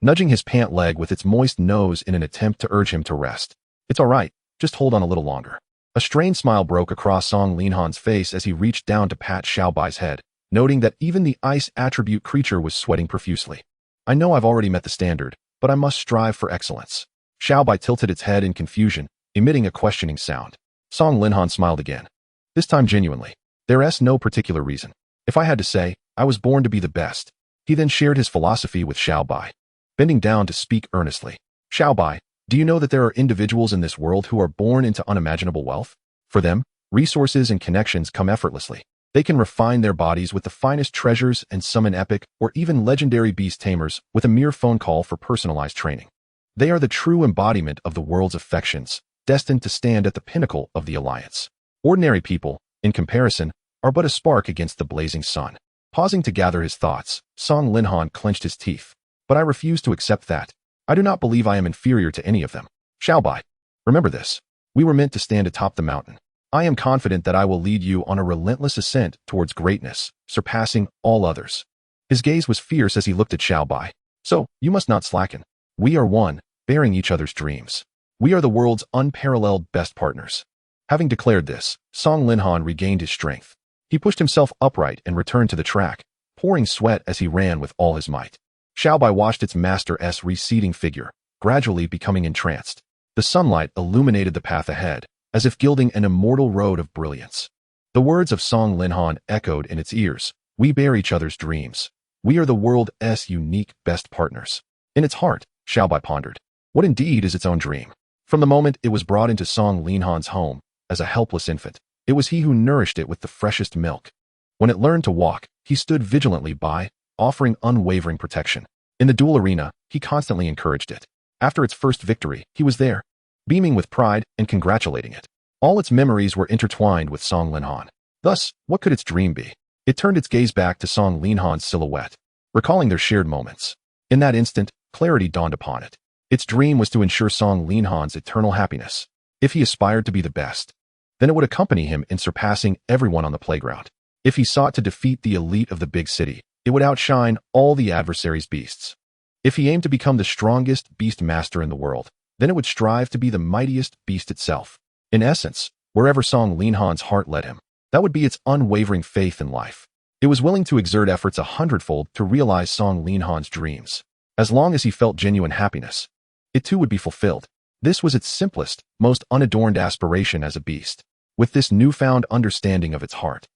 nudging his pant leg with its moist nose in an attempt to urge him to rest. It's all right, just hold on a little longer. A strained smile broke across Song Linhan's face as he reached down to pat Xiaobai's head, noting that even the ice attribute creature was sweating profusely. I know I've already met the standard, but I must strive for excellence. Xiaobai tilted its head in confusion, emitting a questioning sound. Song Linhan smiled again. This time genuinely. There's no particular reason. If I had to say, I was born to be the best. He then shared his philosophy with Xiaobai, bending down to speak earnestly. Xiaobai, do you know that there are individuals in this world who are born into unimaginable wealth? For them, resources and connections come effortlessly. They can refine their bodies with the finest treasures and summon epic or even legendary beast tamers with a mere phone call for personalized training. They are the true embodiment of the world's affections, destined to stand at the pinnacle of the alliance. Ordinary people, in comparison, are but a spark against the blazing sun. Pausing to gather his thoughts, Song Linhan clenched his teeth. But I refuse to accept that. I do not believe I am inferior to any of them. Xiaobai, remember this. We were meant to stand atop the mountain. I am confident that I will lead you on a relentless ascent towards greatness, surpassing all others. His gaze was fierce as he looked at Xiaobai. So, you must not slacken. We are one, bearing each other's dreams. We are the world's unparalleled best partners. Having declared this, Song Linhan regained his strength. He pushed himself upright and returned to the track, pouring sweat as he ran with all his might. Xiaobai watched its master's receding figure, gradually becoming entranced. The sunlight illuminated the path ahead, as if gilding an immortal road of brilliance. The words of Song Linhan echoed in its ears. We bear each other's dreams. We are the world's unique best partners. In its heart, Xiaobai pondered. What indeed is its own dream? From the moment it was brought into Song Linhan's home, as a helpless infant, it was he who nourished it with the freshest milk. When it learned to walk, he stood vigilantly by, offering unwavering protection. In the duel arena, he constantly encouraged it. After its first victory, he was there, beaming with pride and congratulating it. All its memories were intertwined with Song Linhan. Thus, what could its dream be? It turned its gaze back to Song Linhan's silhouette, recalling their shared moments. In that instant, clarity dawned upon it. Its dream was to ensure Song Linhan's eternal happiness. If he aspired to be the best, then it would accompany him in surpassing everyone on the playground. If he sought to defeat the elite of the big city, it would outshine all the adversary's beasts. If he aimed to become the strongest beast master in the world, then it would strive to be the mightiest beast itself. In essence, wherever Song Linhan's heart led him, that would be its unwavering faith in life. It was willing to exert efforts 100-fold to realize Song Linhan's dreams. As long as he felt genuine happiness, it too would be fulfilled. This was its simplest, most unadorned aspiration as a beast. With this newfound understanding of its heart,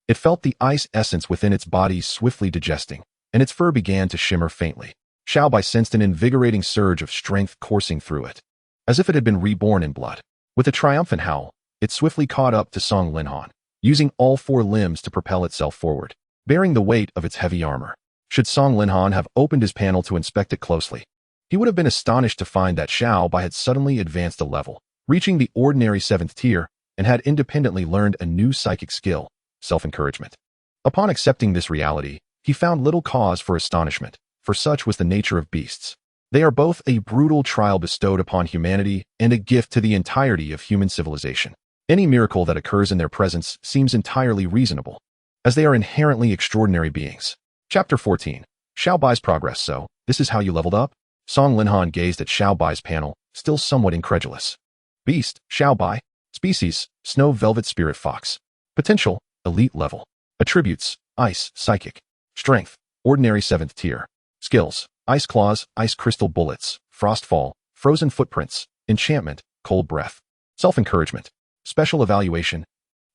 it felt the ice essence within its body swiftly digesting, and its fur began to shimmer faintly. Xiaobai sensed an invigorating surge of strength coursing through it, as if it had been reborn in blood. With a triumphant howl, it swiftly caught up to Song Linhan, using all four limbs to propel itself forward, bearing the weight of its heavy armor. Should Song Linhan have opened his panel to inspect it closely, he would have been astonished to find that Xiaobai had suddenly advanced a level, reaching the ordinary 7th tier, and had independently learned a new psychic skill, self-encouragement. Upon accepting this reality, he found little cause for astonishment, for such was the nature of beasts. They are both a brutal trial bestowed upon humanity and a gift to the entirety of human civilization. Any miracle that occurs in their presence seems entirely reasonable, as they are inherently extraordinary beings. Chapter 14. Xiaobai's progress. So, this is how you leveled up? Song Linhan gazed at Xiaobai's panel, still somewhat incredulous. Beast, Xiaobai. Species, Snow Velvet Spirit Fox. Potential, Elite Level. Attributes, Ice, Psychic. Strength, Ordinary 7th Tier. Skills, Ice Claws, Ice Crystal Bullets, Frostfall, Frozen Footprints, Enchantment, Cold Breath. Self-encouragement. Special Evaluation.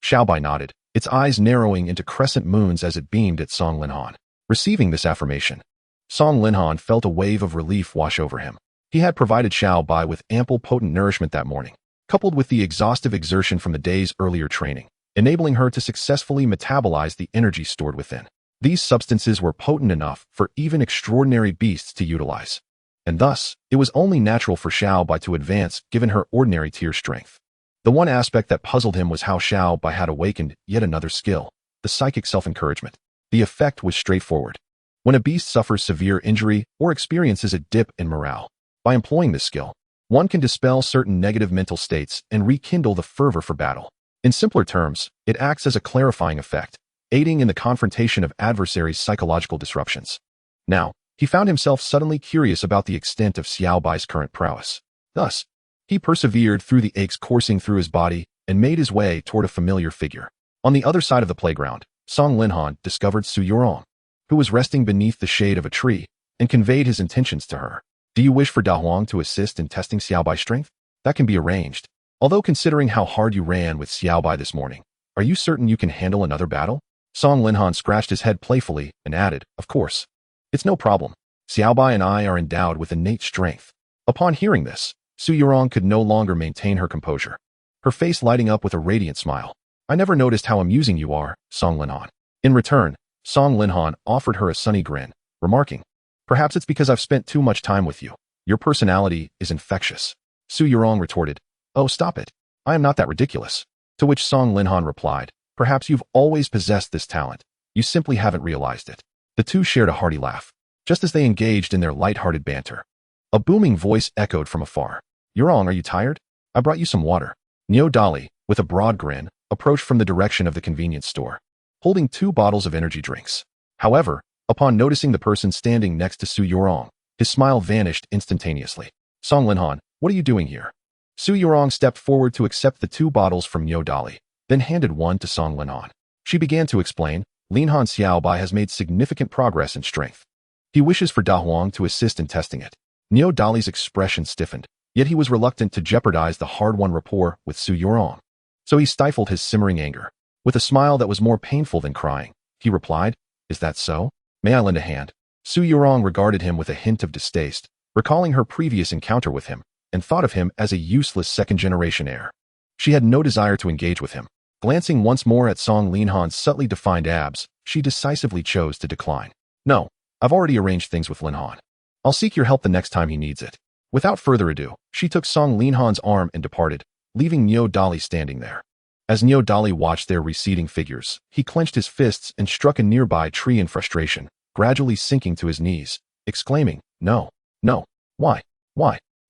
Xiaobai nodded, its eyes narrowing into crescent moons as it beamed at Song Linhan. Receiving this affirmation, Song Linhan felt a wave of relief wash over him. He had provided Xiaobai with ample potent nourishment that morning, coupled with the exhaustive exertion from the day's earlier training, enabling her to successfully metabolize the energy stored within. These substances were potent enough for even extraordinary beasts to utilize, and thus, it was only natural for Xiaobai to advance given her ordinary tier strength. The one aspect that puzzled him was how Xiaobai had awakened yet another skill, the psychic self-encouragement. The effect was straightforward. When a beast suffers severe injury or experiences a dip in morale, by employing this skill, one can dispel certain negative mental states and rekindle the fervor for battle. In simpler terms, it acts as a clarifying effect, aiding in the confrontation of adversaries' psychological disruptions. Now, he found himself suddenly curious about the extent of Xiaobai's current prowess. Thus, he persevered through the aches coursing through his body, and made his way toward a familiar figure. On the other side of the playground, Song Linhan discovered Su Yurong, who was resting beneath the shade of a tree, and conveyed his intentions to her. Do you wish for Da Huang to assist in testing Xiaobai's strength? That can be arranged. Although considering how hard you ran with Xiaobai this morning, are you certain you can handle another battle? Song Linhan scratched his head playfully and added, of course. It's no problem. Xiaobai and I are endowed with innate strength. Upon hearing this, Su Yurong could no longer maintain her composure, her face lighting up with a radiant smile. I never noticed how amusing you are, Song Linhan. In return, Song Linhan offered her a sunny grin, remarking, perhaps it's because I've spent too much time with you. Your personality is infectious. Su Yurong retorted, oh, stop it. I am not that ridiculous. To which Song Linhan replied, perhaps you've always possessed this talent. You simply haven't realized it. The two shared a hearty laugh, just as they engaged in their light-hearted banter. A booming voice echoed from afar. Yurong, are you tired? I brought you some water. Neo Dali, with a broad grin, approached from the direction of the convenience store, holding 2 bottles of energy drinks. However, upon noticing the person standing next to Su Yurong, his smile vanished instantaneously. Song Linhan, what are you doing here? Su Yurong stepped forward to accept the 2 bottles from Neo Dali, then handed one to Song Linhan. She began to explain, Linhan Xiaobai has made significant progress in strength. He wishes for Da Huang to assist in testing it. Neo Dali's expression stiffened, yet he was reluctant to jeopardize the hard-won rapport with Su Yurong. So he stifled his simmering anger. With a smile that was more painful than crying, he replied, is that so? May I lend a hand? Su Yurong regarded him with a hint of distaste, recalling her previous encounter with him, and thought of him as a useless second-generation heir. She had no desire to engage with him. Glancing once more at Song Linhan's subtly defined abs, she decisively chose to decline. No, I've already arranged things with Linhan. I'll seek your help the next time he needs it. Without further ado, she took Song Linhan's arm and departed, leaving Neo Dali standing there. As Neo Dali watched their receding figures, he clenched his fists and struck a nearby tree in frustration, gradually sinking to his knees, exclaiming, no, no, why?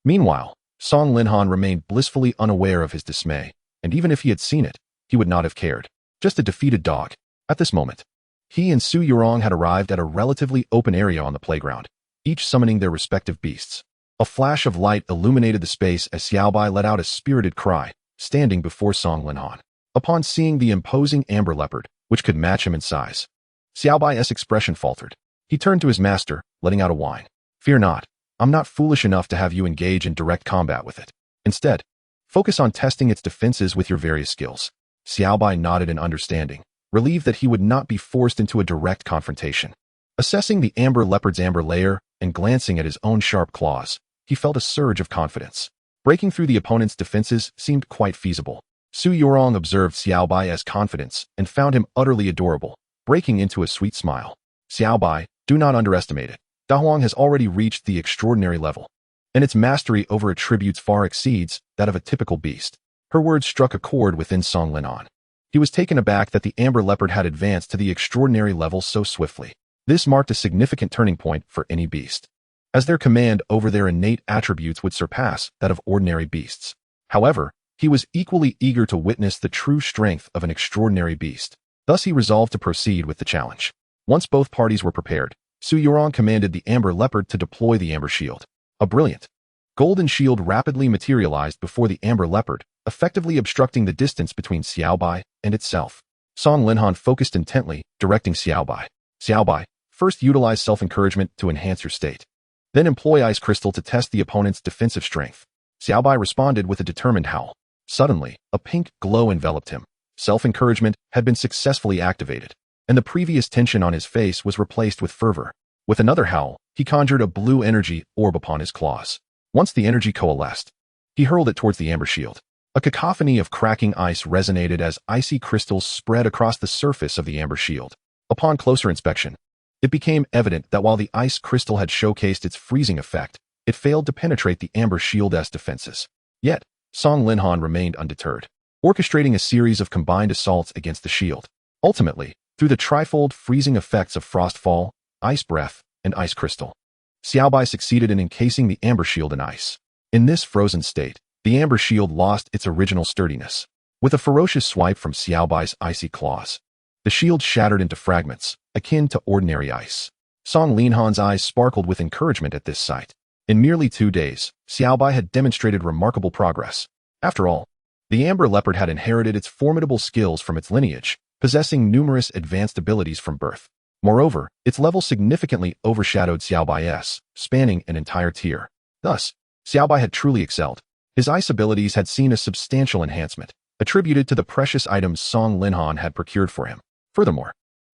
Meanwhile, Song Linhan remained blissfully unaware of his dismay, and even if he had seen it, he would not have cared. Just a defeated dog. At this moment, he and Su Yurong had arrived at a relatively open area on the playground, each summoning their respective beasts. A flash of light illuminated the space as Xiaobai let out a spirited cry, standing before Song Linhan. Upon seeing the imposing amber leopard, which could match him in size, Xiaobai's expression faltered. He turned to his master, letting out a whine. Fear not. I'm not foolish enough to have you engage in direct combat with it. Instead, focus on testing its defenses with your various skills. Xiaobai nodded in understanding, relieved that he would not be forced into a direct confrontation. Assessing the amber leopard's amber layer and glancing at his own sharp claws, he felt a surge of confidence. Breaking through the opponent's defenses seemed quite feasible. Su Yurong observed Xiaobai's confidence and found him utterly adorable, breaking into a sweet smile. Xiaobai, do not underestimate it. Da Huang has already reached the extraordinary level, and its mastery over attributes far exceeds that of a typical beast. Her words struck a chord within Song Linhan. He was taken aback that the amber leopard had advanced to the extraordinary level so swiftly. This marked a significant turning point for any beast, as their command over their innate attributes would surpass that of ordinary beasts. However, he was equally eager to witness the true strength of an extraordinary beast. Thus he resolved to proceed with the challenge. Once both parties were prepared, Su Yurong commanded the amber leopard to deploy the amber shield. A brilliant golden shield rapidly materialized before the amber leopard, effectively obstructing the distance between Xiaobai and itself. Song Linhan focused intently, directing Xiaobai. Xiaobai, first utilize self-encouragement to enhance your state. Then employ ice crystal to test the opponent's defensive strength. Xiaobai responded with a determined howl. Suddenly, a pink glow enveloped him. Self-encouragement had been successfully activated, and the previous tension on his face was replaced with fervor. With another howl, he conjured a blue energy orb upon his claws. Once the energy coalesced, he hurled it towards the amber shield. A cacophony of cracking ice resonated as icy crystals spread across the surface of the amber shield. Upon closer inspection, it became evident that while the ice crystal had showcased its freezing effect, it failed to penetrate the amber shield's defenses. Yet, Song Linhan remained undeterred, orchestrating a series of combined assaults against the shield. Ultimately, through the trifold freezing effects of frostfall, ice breath, and ice crystal, Xiaobai succeeded in encasing the amber shield in ice. In this frozen state, the amber shield lost its original sturdiness. With a ferocious swipe from Xiaobai's icy claws, the shield shattered into fragments, akin to ordinary ice. Song Linhan's eyes sparkled with encouragement at this sight. In merely 2 days, Xiaobai had demonstrated remarkable progress. After all, The amber leopard had inherited its formidable skills from its lineage, possessing numerous advanced abilities from birth. Moreover, its level significantly overshadowed Xiaobai's, spanning an entire tier. Thus, Xiaobai had truly excelled. His ice abilities had seen a substantial enhancement, attributed to the precious items Song Linhan had procured for him. Furthermore,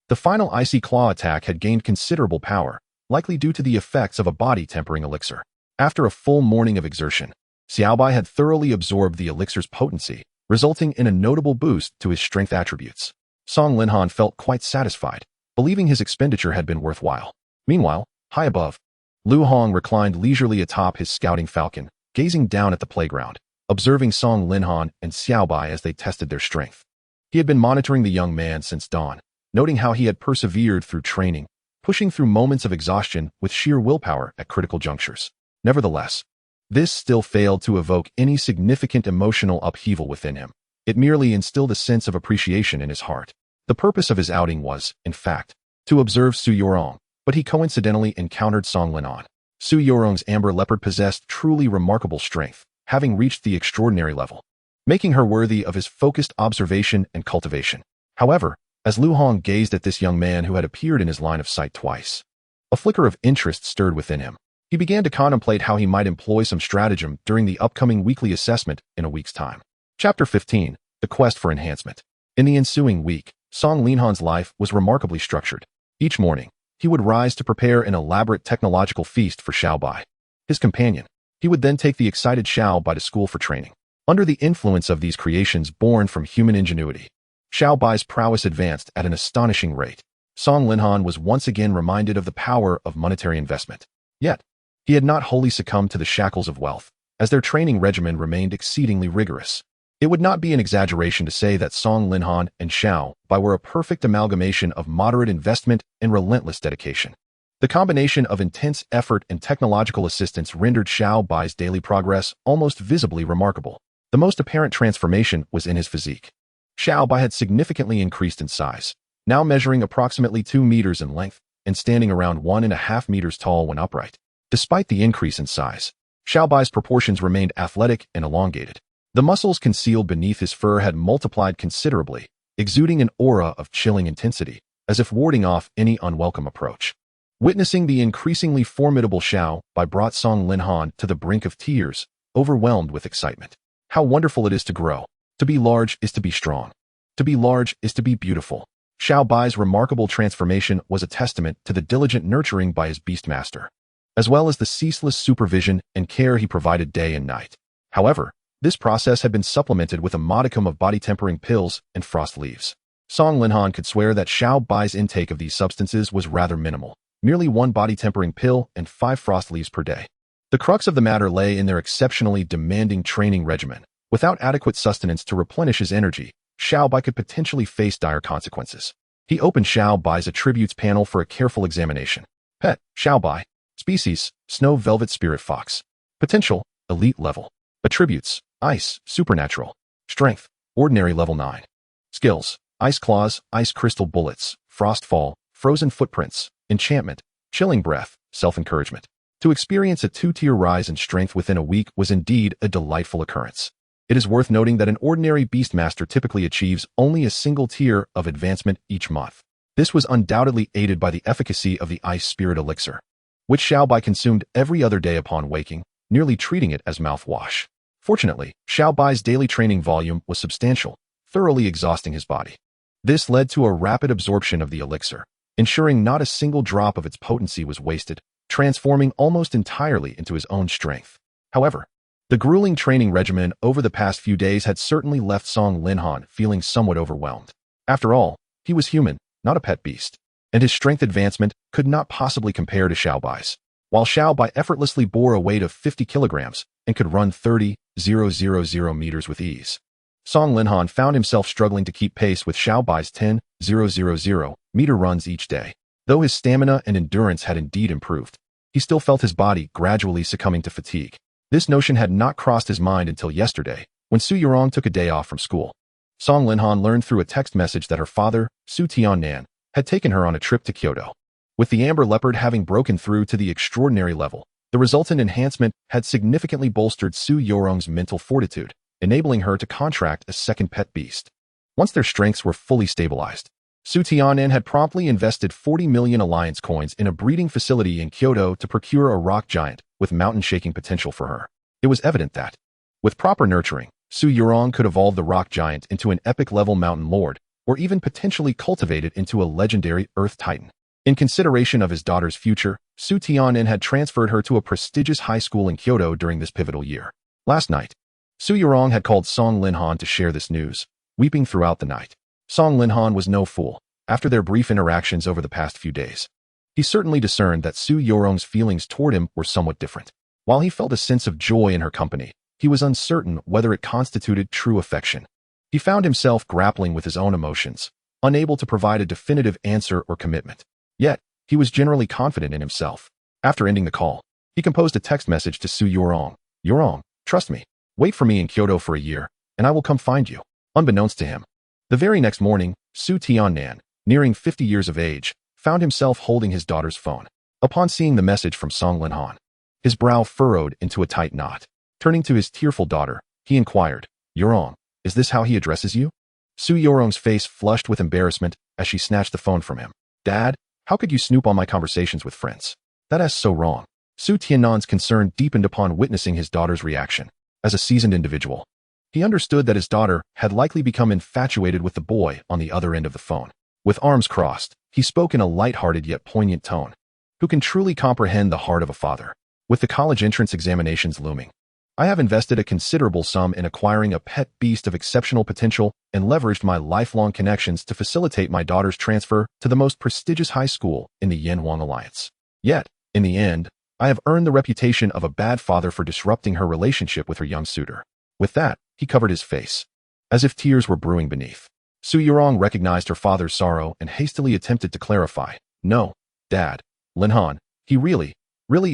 the final icy claw attack had gained considerable power, likely due to the effects of a body-tempering elixir. After a full morning of exertion, Xiaobai had thoroughly absorbed the elixir's potency, resulting in a notable boost to his strength attributes. Song Linhan felt quite satisfied, believing his expenditure had been worthwhile. Meanwhile, high above, Lu Hong reclined leisurely atop his scouting falcon, gazing down at the playground, observing Song Linhan and Xiaobai as they tested their strength. He had been monitoring the young man since dawn, noting how he had persevered through training, pushing through moments of exhaustion with sheer willpower at critical junctures. Nevertheless, this still failed to evoke any significant emotional upheaval within him. It merely instilled a sense of appreciation in his heart. The purpose of his outing was, in fact, to observe Su Yorong, but he coincidentally encountered Song Linhan. Su Yorong's amber leopard possessed truly remarkable strength, having reached the extraordinary level, making her worthy of his focused observation and cultivation. However, as Lu Hong gazed at this young man who had appeared in his line of sight twice, a flicker of interest stirred within him. He began to contemplate how he might employ some stratagem during the upcoming weekly assessment in a week's time. Chapter 15. The Quest for Enhancement. In the ensuing week, Song Linhan's life was remarkably structured. Each morning, he would rise to prepare an elaborate technological feast for Xiaobai, his companion. He would then take the excited Xiaobai to school for training. Under the influence of these creations born from human ingenuity, Xiaobai's prowess advanced at an astonishing rate. Song Linhan was once again reminded of the power of monetary investment. Yet, he had not wholly succumbed to the shackles of wealth, as their training regimen remained exceedingly rigorous. It would not be an exaggeration to say that Song Linhan and Xiaobai were a perfect amalgamation of moderate investment and relentless dedication. The combination of intense effort and technological assistance rendered Xiaobai's daily progress almost visibly remarkable. The most apparent transformation was in his physique. Xiaobai had significantly increased in size, now measuring approximately 2 meters in length and standing around 1.5 meters tall when upright. Despite the increase in size, Xiaobai's proportions remained athletic and elongated. The muscles concealed beneath his fur had multiplied considerably, exuding an aura of chilling intensity, as if warding off any unwelcome approach. Witnessing the increasingly formidable Xiaobai brought Song Linhan to the brink of tears, overwhelmed with excitement. How wonderful it is to grow. To be large is to be strong. To be large is to be beautiful. Xiaobai's remarkable transformation was a testament to the diligent nurturing by his beast master, as well as the ceaseless supervision and care he provided day and night. However, this process had been supplemented with a modicum of body-tempering pills and frost leaves. Song Linhan could swear that Xiaobai's intake of these substances was rather minimal, merely 1 body-tempering pill and 5 frost leaves per day. The crux of the matter lay in their exceptionally demanding training regimen. Without adequate sustenance to replenish his energy, Xiaobai could potentially face dire consequences. He opened Xiaobai's attributes panel for a careful examination. Pet, Xiaobai. Species, Snow Velvet Spirit Fox. Potential, Elite Level. Attributes, Ice, Supernatural. Strength, Ordinary Level 9. Skills, Ice Claws, Ice Crystal Bullets, Frost Fall, Frozen Footprints, Enchantment, Chilling Breath, Self-Encouragement. To experience a 2-tier rise in strength within a week was indeed a delightful occurrence. It is worth noting that an ordinary Beastmaster typically achieves only a single tier of advancement each month. This was undoubtedly aided by the efficacy of the Ice Spirit Elixir, which Xiaobai consumed every other day upon waking, nearly treating it as mouthwash. Fortunately, Xiaobai's daily training volume was substantial, thoroughly exhausting his body. This led to a rapid absorption of the elixir, ensuring not a single drop of its potency was wasted, transforming almost entirely into his own strength. However, the grueling training regimen over the past few days had certainly left Song Linhan feeling somewhat overwhelmed. After all, he was human, not a pet beast, and his strength advancement could not possibly compare to Xiaobai's. While Xiaobai effortlessly bore a weight of 50 kilograms and could run 30,000 meters with ease, Song Linhan found himself struggling to keep pace with Xiaobai's 10,000 meter runs each day. Though his stamina and endurance had indeed improved, he still felt his body gradually succumbing to fatigue. This notion had not crossed his mind until yesterday, when Su Yurong took a day off from school. Song Linhan learned through a text message that her father, Su Tiannan, had taken her on a trip to Kyoto. With the amber leopard having broken through to the extraordinary level, the resultant enhancement had significantly bolstered Su Yorong's mental fortitude, enabling her to contract a second pet beast. Once their strengths were fully stabilized, Su Tianan had promptly invested 40 million alliance coins in a breeding facility in Kyoto to procure a rock giant with mountain-shaking potential for her. It was evident that, with proper nurturing, Su Yurong could evolve the rock giant into an epic-level mountain lord, or even potentially cultivate it into a legendary earth titan. In consideration of his daughter's future, Su Tianan had transferred her to a prestigious high school in Kyoto during this pivotal year. Last night, Su Yurong had called Song Linhan to share this news, weeping throughout the night. Song Linhan was no fool. After their brief interactions over the past few days, he certainly discerned that Su Yurong's feelings toward him were somewhat different. While he felt a sense of joy in her company, he was uncertain whether it constituted true affection. He found himself grappling with his own emotions, unable to provide a definitive answer or commitment. Yet, he was generally confident in himself. After ending the call, he composed a text message to Su Yurong. Yurong, trust me. Wait for me in Kyoto for a year, and I will come find you. Unbeknownst to him, the very next morning, Su Tianan, nearing 50 years of age, found himself holding his daughter's phone. Upon seeing the message from Song Linhan, his brow furrowed into a tight knot. Turning to his tearful daughter, he inquired, Yurong, is this how he addresses you? Su Yurong's face flushed with embarrassment as she snatched the phone from him. Dad, how could you snoop on my conversations with friends? That is so wrong. Su Tianan's concern deepened upon witnessing his daughter's reaction. As a seasoned individual, he understood that his daughter had likely become infatuated with the boy on the other end of the phone. With arms crossed, he spoke in a light-hearted yet poignant tone. Who can truly comprehend the heart of a father? With the college entrance examinations looming, I have invested a considerable sum in acquiring a pet beast of exceptional potential and leveraged my lifelong connections to facilitate my daughter's transfer to the most prestigious high school in the Yanhuang Alliance. Yet, in the end, I have earned the reputation of a bad father for disrupting her relationship with her young suitor. With that, he covered his face, as if tears were brewing beneath. Su Yurong recognized her father's sorrow and hastily attempted to clarify. No, Dad, Linhan, he really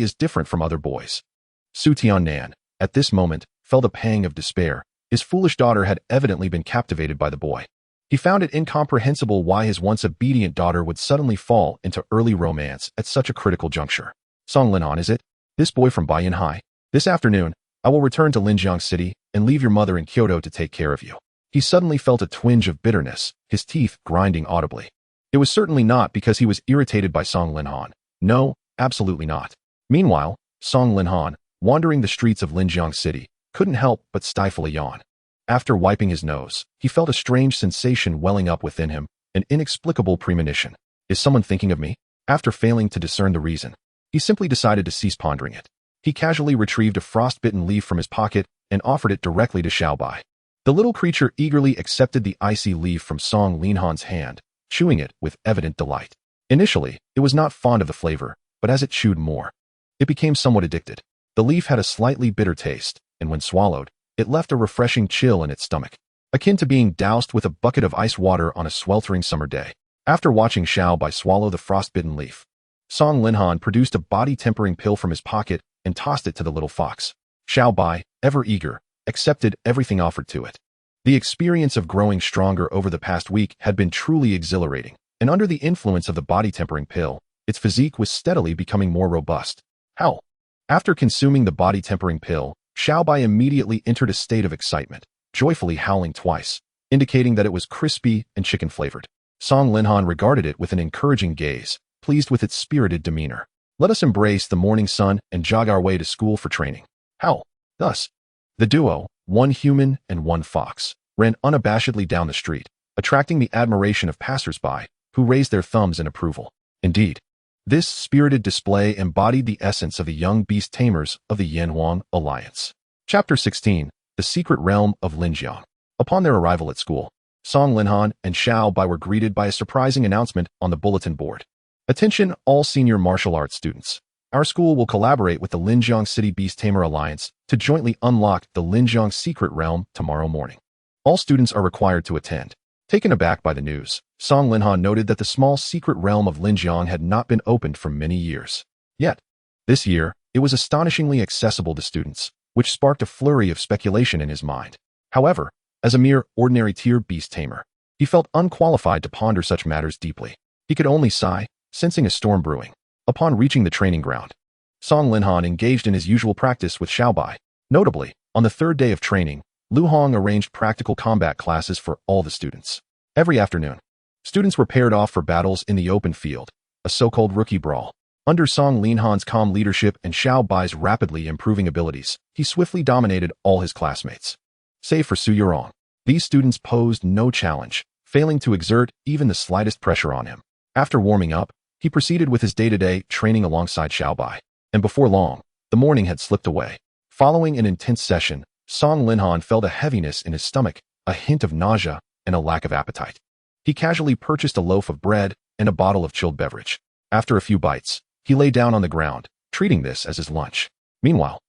is different from other boys. Su Tianan, at this moment, felt a pang of despair. His foolish daughter had evidently been captivated by the boy. He found it incomprehensible why his once obedient daughter would suddenly fall into early romance at such a critical juncture. Song Linhan, is it? This boy from Baiyanhai? This afternoon, I will return to Linjiang City and leave your mother in Kyoto to take care of you. He suddenly felt a twinge of bitterness, his teeth grinding audibly. It was certainly not because he was irritated by Song Linhan. No, absolutely not. Meanwhile, Song Linhan, wandering the streets of Linjiang City, couldn't help but stifle a yawn. After wiping his nose, he felt a strange sensation welling up within him, an inexplicable premonition. Is someone thinking of me? After failing to discern the reason, he simply decided to cease pondering it. He casually retrieved a frostbitten leaf from his pocket and offered it directly to Xiaobai. The little creature eagerly accepted the icy leaf from Song Linhan's hand, chewing it with evident delight. Initially, it was not fond of the flavor, but as it chewed more, it became somewhat addicted. The leaf had a slightly bitter taste, and when swallowed, it left a refreshing chill in its stomach, akin to being doused with a bucket of ice water on a sweltering summer day. After watching Xiaobai swallow the frostbitten leaf, Song Linhan produced a body-tempering pill from his pocket and tossed it to the little fox. Xiaobai, ever eager, accepted everything offered to it. The experience of growing stronger over the past week had been truly exhilarating, and under the influence of the body-tempering pill, its physique was steadily becoming more robust. How? After consuming the body-tempering pill, Xiaobai immediately entered a state of excitement, joyfully howling twice, indicating that it was crispy and chicken-flavored. Song Linhan regarded it with an encouraging gaze, pleased with its spirited demeanor. Let us embrace the morning sun and jog our way to school for training. How? Thus, the duo, one human and one fox, ran unabashedly down the street, attracting the admiration of passers-by, who raised their thumbs in approval. Indeed, this spirited display embodied the essence of the young Beast Tamers of the Yanhuang Alliance. Chapter 16, The Secret Realm of Linjiang. Upon their arrival at school, Song Linhan and Xiaobai were greeted by a surprising announcement on the bulletin board. Attention, all senior martial arts students. Our school will collaborate with the Linjiang City Beast Tamer Alliance to jointly unlock the Linjiang Secret Realm tomorrow morning. All students are required to attend. Taken aback by the news, Song Linhan noted that the small secret realm of Linjiang had not been opened for many years. Yet, this year, it was astonishingly accessible to students, which sparked a flurry of speculation in his mind. However, as a mere ordinary tier beast tamer, he felt unqualified to ponder such matters deeply. He could only sigh, sensing a storm brewing. Upon reaching the training ground, Song Linhan engaged in his usual practice with Xiaobai. Notably, on the third day of training, Lu Hong arranged practical combat classes for all the students. Every afternoon, students were paired off for battles in the open field, a so-called rookie brawl. Under Song Linhan's calm leadership and Xiao Bai's rapidly improving abilities, he swiftly dominated all his classmates. Save for Su Yurong, these students posed no challenge, failing to exert even the slightest pressure on him. After warming up, he proceeded with his day-to-day training alongside Xiao Bai, and before long, the morning had slipped away. Following an intense session, Song Linhan felt a heaviness in his stomach, a hint of nausea, and a lack of appetite. He casually purchased a loaf of bread and a bottle of chilled beverage. After a few bites, he lay down on the ground, treating this as his lunch. Meanwhile,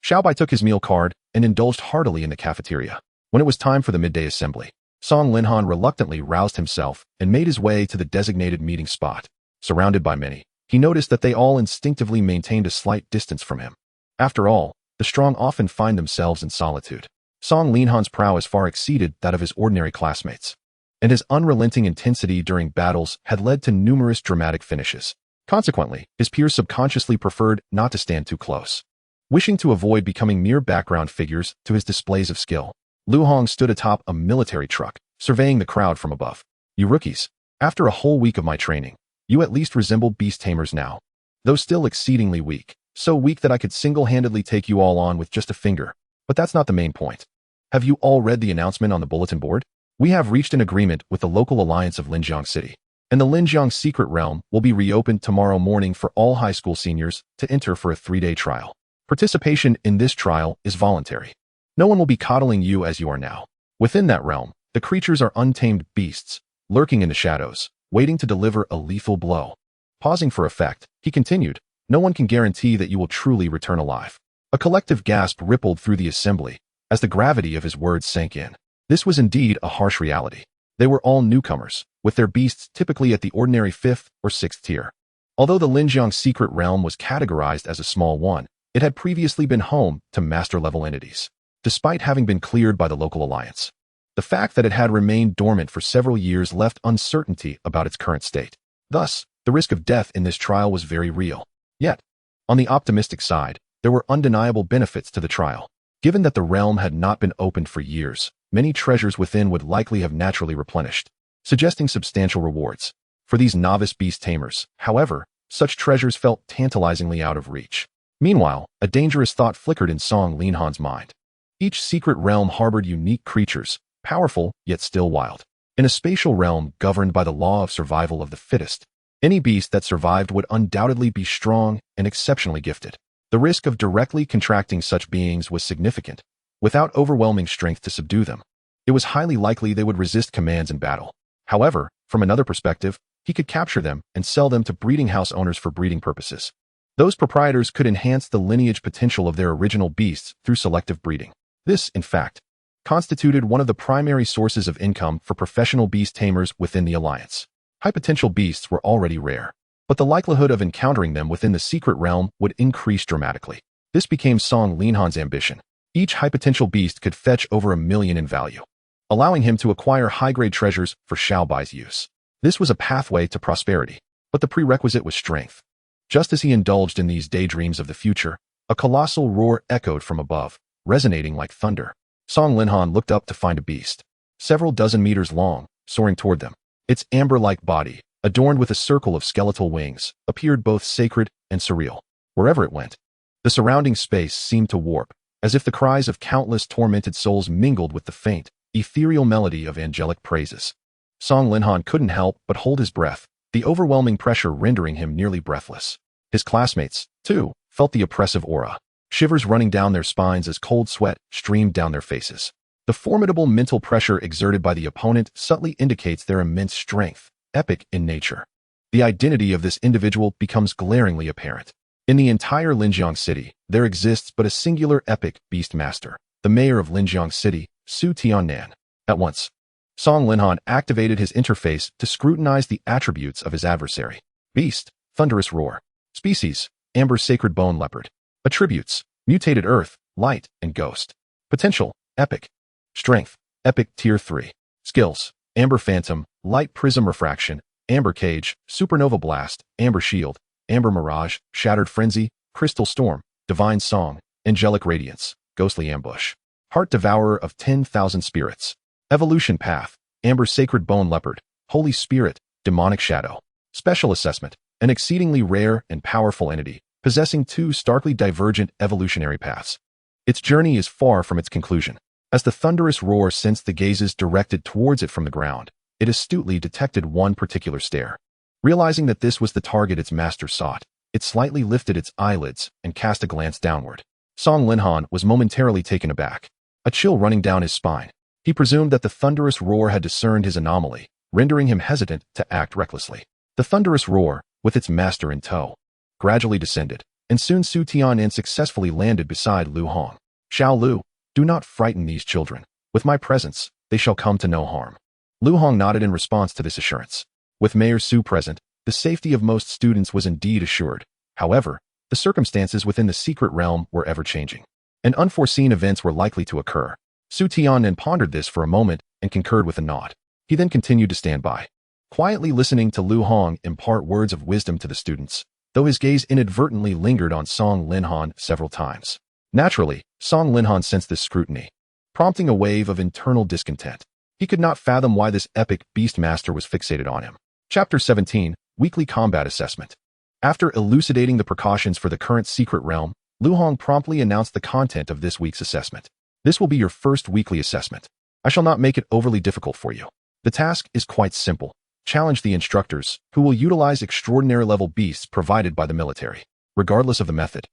Xiao Bai took his meal card and indulged heartily in the cafeteria. When it was time for the midday assembly, Song Linhan reluctantly roused himself and made his way to the designated meeting spot. Surrounded by many, he noticed that they all instinctively maintained a slight distance from him. After all, the strong often find themselves in solitude. Song Linhan's prowess far exceeded that of his ordinary classmates, and his unrelenting intensity during battles had led to numerous dramatic finishes. Consequently, his peers subconsciously preferred not to stand too close. Wishing to avoid becoming mere background figures to his displays of skill, Lu Hong stood atop a military truck, surveying the crowd from above. "You rookies, after a whole week of my training, you at least resemble Beast Tamers now. Though still exceedingly weak, so weak that I could single-handedly take you all on with just a finger. But that's not the main point. Have you all read the announcement on the bulletin board? We have reached an agreement with the local alliance of Linjiang City, and the Linjiang Secret Realm will be reopened tomorrow morning for all high school seniors to enter for a 3-day trial. Participation in this trial is voluntary. No one will be coddling you as you are now. Within that realm, the creatures are untamed beasts, lurking in the shadows, waiting to deliver a lethal blow." Pausing for effect, he continued, "No one can guarantee that you will truly return alive." A collective gasp rippled through the assembly as the gravity of his words sank in. This was indeed a harsh reality. They were all newcomers, with their beasts typically at the ordinary 5th or 6th tier. Although the Linjiang Secret Realm was categorized as a small one, it had previously been home to master-level entities, despite having been cleared by the local alliance. The fact that it had remained dormant for several years left uncertainty about its current state. Thus, the risk of death in this trial was very real. Yet, on the optimistic side, there were undeniable benefits to the trial. Given that the realm had not been opened for years, many treasures within would likely have naturally replenished, suggesting substantial rewards. For these novice beast tamers, however, such treasures felt tantalizingly out of reach. Meanwhile, a dangerous thought flickered in Song Linhan's mind. Each secret realm harbored unique creatures, powerful yet still wild. In a spatial realm governed by the law of survival of the fittest, any beast that survived would undoubtedly be strong and exceptionally gifted. The risk of directly contracting such beings was significant. Without overwhelming strength to subdue them, it was highly likely they would resist commands in battle. However, from another perspective, he could capture them and sell them to breeding house owners for breeding purposes. Those proprietors could enhance the lineage potential of their original beasts through selective breeding. This, in fact, constituted one of the primary sources of income for professional beast tamers within the alliance. High potential beasts were already rare, but the likelihood of encountering them within the secret realm would increase dramatically. This became Song Linhan's ambition. Each high potential beast could fetch over 1 million in value, allowing him to acquire high-grade treasures for Xiao Bai's use. This was a pathway to prosperity, but the prerequisite was strength. Just as he indulged in these daydreams of the future, a colossal roar echoed from above, resonating like thunder. Song Linhan looked up to find a beast, several dozen meters long, soaring toward them. Its amber-like body, adorned with a circle of skeletal wings, appeared both sacred and surreal. Wherever it went, the surrounding space seemed to warp, as if the cries of countless tormented souls mingled with the faint, ethereal melody of angelic praises. Song Linhan couldn't help but hold his breath, the overwhelming pressure rendering him nearly breathless. His classmates, too, felt the oppressive aura, shivers running down their spines as cold sweat streamed down their faces. The formidable mental pressure exerted by the opponent subtly indicates their immense strength, epic in nature. The identity of this individual becomes glaringly apparent. In the entire Linjiang City, there exists but a singular epic beast master, the mayor of Linjiang City, Su Tiannan. At once, Song Linhan activated his interface to scrutinize the attributes of his adversary. Beast, thunderous roar. Species, amber sacred bone leopard. Attributes, mutated earth, light, and ghost. Potential, epic. Strength, epic tier 3. Skills, amber phantom, light prism refraction, amber cage, supernova blast, amber shield, amber mirage, shattered frenzy, crystal storm, divine song, angelic radiance, ghostly ambush. Heart Devourer of 10,000 Spirits. Evolution Path, Amber Sacred Bone Leopard, Holy Spirit, Demonic Shadow. Special Assessment, an exceedingly rare and powerful entity, possessing two starkly divergent evolutionary paths. Its journey is far from its conclusion. As the thunderous roar sensed the gazes directed towards it from the ground, it astutely detected one particular stare. Realizing that this was the target its master sought, it slightly lifted its eyelids and cast a glance downward. Song Linhan was momentarily taken aback, a chill running down his spine. He presumed that the thunderous roar had discerned his anomaly, rendering him hesitant to act recklessly. The thunderous roar, with its master in tow, gradually descended, and soon Su Tianan successfully landed beside Lu Hong. Xiao Lu, do not frighten these children. With my presence, they shall come to no harm. Lu Hong nodded in response to this assurance. With Mayor Su present, the safety of most students was indeed assured. However, the circumstances within the secret realm were ever-changing, and unforeseen events were likely to occur. Su Tianan pondered this for a moment and concurred with a nod. He then continued to stand by, quietly listening to Lu Hong impart words of wisdom to the students, though his gaze inadvertently lingered on Song Linhan several times. Naturally, Song Linhan sensed this scrutiny, prompting a wave of internal discontent. He could not fathom why this epic beast master was fixated on him. Chapter 17, Weekly Combat Assessment. After elucidating the precautions for the current secret realm, Lu Hong promptly announced the content of this week's assessment. This will be your first weekly assessment. I shall not make it overly difficult for you. The task is quite simple. Challenge the instructors, who will utilize extraordinary level beasts provided by the military, regardless of the method.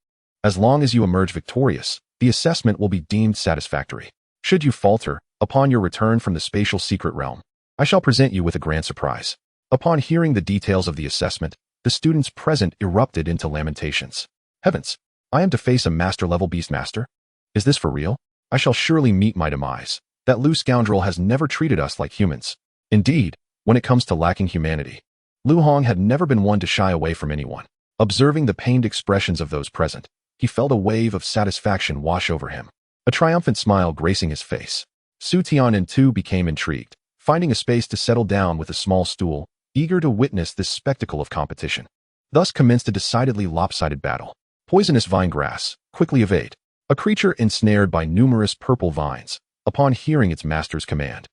As long as you emerge victorious, the assessment will be deemed satisfactory. Should you falter, upon your return from the spatial secret realm, I shall present you with a grand surprise. Upon hearing the details of the assessment, the students present erupted into lamentations. Heavens, I am to face a master-level beastmaster? Is this for real? I shall surely meet my demise. That Lu scoundrel has never treated us like humans. Indeed, when it comes to lacking humanity, Lu Hong had never been one to shy away from anyone. Observing the pained expressions of those present, he felt a wave of satisfaction wash over him, a triumphant smile gracing his face. Su Tianan too became intrigued, finding a space to settle down with a small stool, eager to witness this spectacle of competition. Thus commenced a decidedly lopsided battle. Poisonous vine grass, quickly evade. A creature ensnared by numerous purple vines, upon hearing its master's command,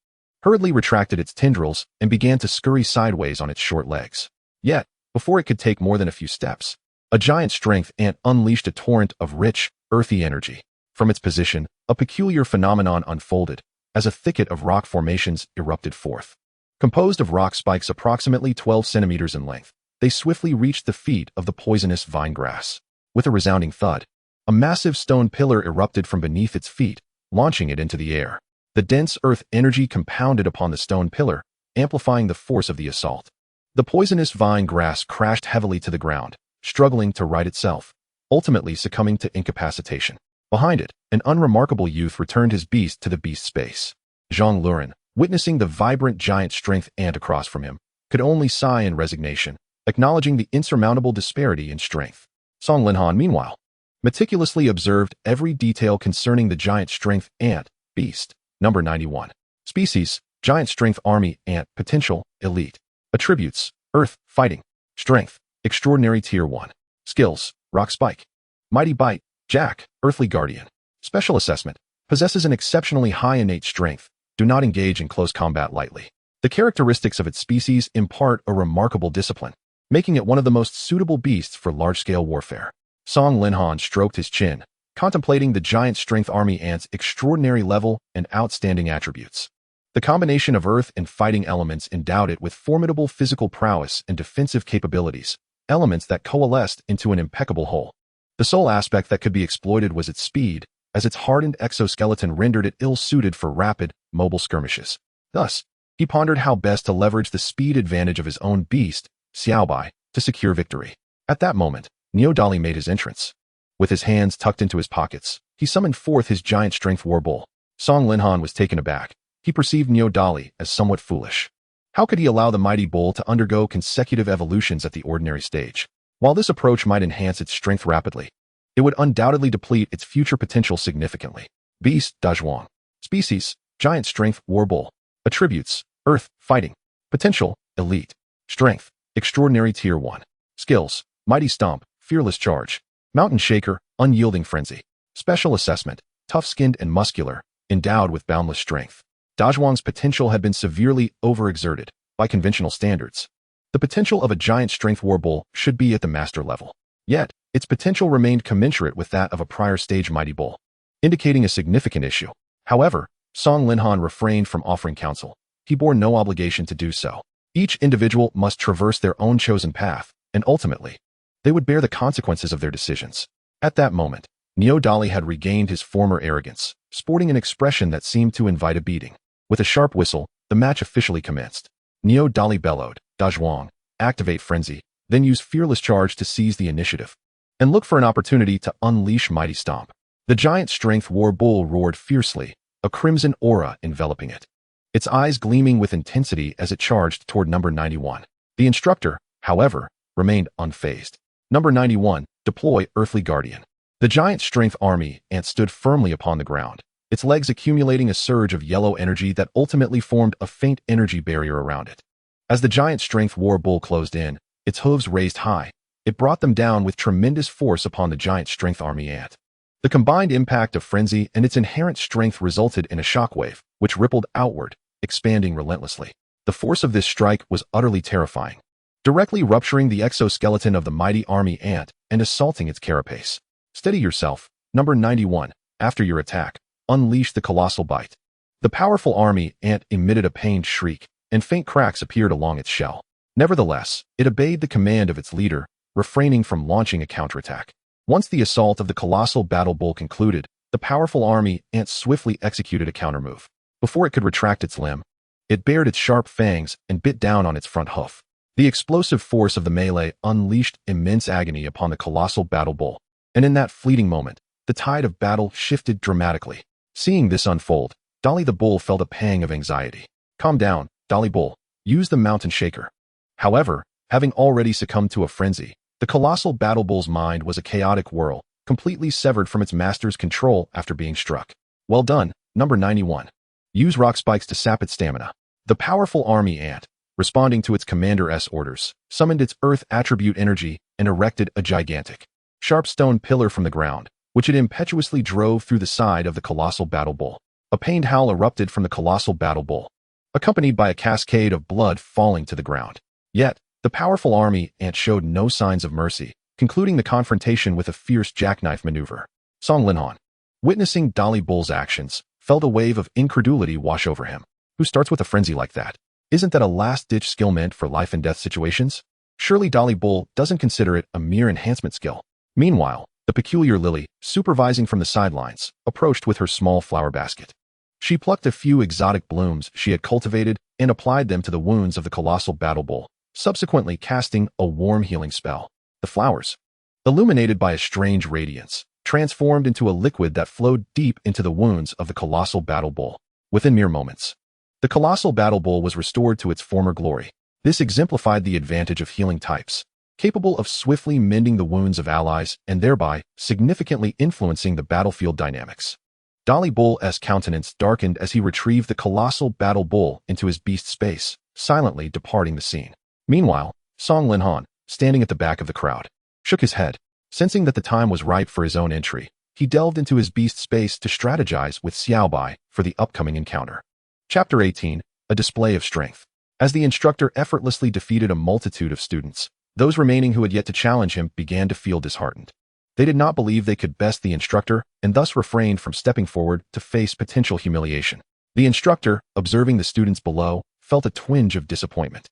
hurriedly retracted its tendrils and began to scurry sideways on its short legs. Yet, before it could take more than a few steps, a giant strength ant unleashed a torrent of rich, earthy energy. From its position, a peculiar phenomenon unfolded, as a thicket of rock formations erupted forth. Composed of rock spikes approximately 12 centimeters in length, they swiftly reached the feet of the poisonous vine grass. With a resounding thud, a massive stone pillar erupted from beneath its feet, launching it into the air. The dense earth energy compounded upon the stone pillar, amplifying the force of the assault. The poisonous vine grass crashed heavily to the ground, struggling to right itself, ultimately succumbing to incapacitation. Behind it, an unremarkable youth returned his beast to the beast space. Zhang Luren, witnessing the vibrant giant strength ant across from him, could only sigh in resignation, acknowledging the insurmountable disparity in strength. Song Linhan, meanwhile, meticulously observed every detail concerning the giant strength ant, beast. Number 91. Species, giant strength army ant, potential, elite. Attributes, earth, fighting. Strength, extraordinary tier 1. Skills, rock spike. Mighty bite, jack, earthly guardian. Special assessment, possesses an exceptionally high innate strength, do not engage in close combat lightly. The characteristics of its species impart a remarkable discipline, making it one of the most suitable beasts for large-scale warfare. Song Linhan stroked his chin, contemplating the giant strength army ant's extraordinary level and outstanding attributes. The combination of earth and fighting elements endowed it with formidable physical prowess and defensive capabilities, elements that coalesced into an impeccable whole. The sole aspect that could be exploited was its speed, as its hardened exoskeleton rendered it ill-suited for rapid, mobile skirmishes. Thus, he pondered how best to leverage the speed advantage of his own beast, Xiaobai, to secure victory. At that moment, Neodali made his entrance. With his hands tucked into his pockets, he summoned forth his giant strength war bull. Song Linhan was taken aback. He perceived Neodali as somewhat foolish. How could he allow the mighty bull to undergo consecutive evolutions at the ordinary stage? While this approach might enhance its strength rapidly, it would undoubtedly deplete its future potential significantly. Beast Dazhuang. Species, giant strength war bull. Attributes, earth, fighting. Potential, elite. Strength, extraordinary tier 1. Skills, mighty stomp, fearless charge. Mountain shaker, unyielding frenzy. Special assessment, tough-skinned and muscular, endowed with boundless strength. Dazhuang's potential had been severely overexerted by conventional standards. The potential of a giant strength war bull should be at the master level. Yet, its potential remained commensurate with that of a prior stage mighty bull, indicating a significant issue. However, Song Linhan refrained from offering counsel. He bore no obligation to do so. Each individual must traverse their own chosen path, and ultimately, they would bear the consequences of their decisions. At that moment, Neo Dali had regained his former arrogance, sporting an expression that seemed to invite a beating. With a sharp whistle, the match officially commenced. Neo Dali bellowed, "Dazhuang, activate frenzy, then use fearless charge to seize the initiative, and look for an opportunity to unleash mighty stomp." The giant strength war bull roared fiercely, a crimson aura enveloping it, its eyes gleaming with intensity as it charged toward number 91. The instructor, however, remained unfazed. Number 91, deploy Earthly Guardian. The giant strength army ant stood firmly upon the ground, its legs accumulating a surge of yellow energy that ultimately formed a faint energy barrier around it. As the giant strength war bull closed in, its hooves raised high, it brought them down with tremendous force upon the giant strength army ant. The combined impact of frenzy and its inherent strength resulted in a shockwave, which rippled outward, expanding relentlessly. The force of this strike was utterly terrifying, directly rupturing the exoskeleton of the mighty army ant and assaulting its carapace. Steady yourself, number 91, after your attack, unleash the colossal bite. The powerful army ant emitted a pained shriek, and faint cracks appeared along its shell. Nevertheless, it obeyed the command of its leader, refraining from launching a counterattack. Once the assault of the colossal battle bull concluded, the powerful army ant swiftly executed a countermove. Before it could retract its limb, it bared its sharp fangs and bit down on its front hoof. The explosive force of the melee unleashed immense agony upon the colossal battle bull, and in that fleeting moment, the tide of battle shifted dramatically. Seeing this unfold, Dolly the bull felt a pang of anxiety. "Calm down, Dolly bull. Use the mountain shaker." However, having already succumbed to a frenzy, the colossal battle bull's mind was a chaotic whirl, completely severed from its master's control after being struck. "Well done, number 91. Use rock spikes to sap its stamina." The powerful army ant, responding to its commander's orders, summoned its earth attribute energy and erected a gigantic, sharp stone pillar from the ground, which it impetuously drove through the side of the colossal battle bull. A pained howl erupted from the colossal battle bull, accompanied by a cascade of blood falling to the ground. Yet, the powerful army ant showed no signs of mercy, concluding the confrontation with a fierce jackknife maneuver. Song Linhan, witnessing Dolly Bull's actions, felt a wave of incredulity wash over him. Who starts with a frenzy like that? Isn't that a last-ditch skill meant for life-and-death situations? Surely Dolly Bull doesn't consider it a mere enhancement skill. Meanwhile, the peculiar Lily, supervising from the sidelines, approached with her small flower basket. She plucked a few exotic blooms she had cultivated and applied them to the wounds of the colossal battle bull, subsequently casting a warm healing spell. The flowers, illuminated by a strange radiance, transformed into a liquid that flowed deep into the wounds of the colossal battle bull. Within mere moments, the colossal battle bull was restored to its former glory. This exemplified the advantage of healing types, capable of swiftly mending the wounds of allies and thereby significantly influencing the battlefield dynamics. Dolly Bull's countenance darkened as he retrieved the colossal battle bull into his beast space, silently departing the scene. Meanwhile, Song Linhan, standing at the back of the crowd, shook his head. Sensing that the time was ripe for his own entry, he delved into his beast space to strategize with Xiaobai for the upcoming encounter. Chapter 18, A Display of Strength. As the instructor effortlessly defeated a multitude of students, those remaining who had yet to challenge him began to feel disheartened. They did not believe they could best the instructor and thus refrained from stepping forward to face potential humiliation. The instructor, observing the students below, felt a twinge of disappointment.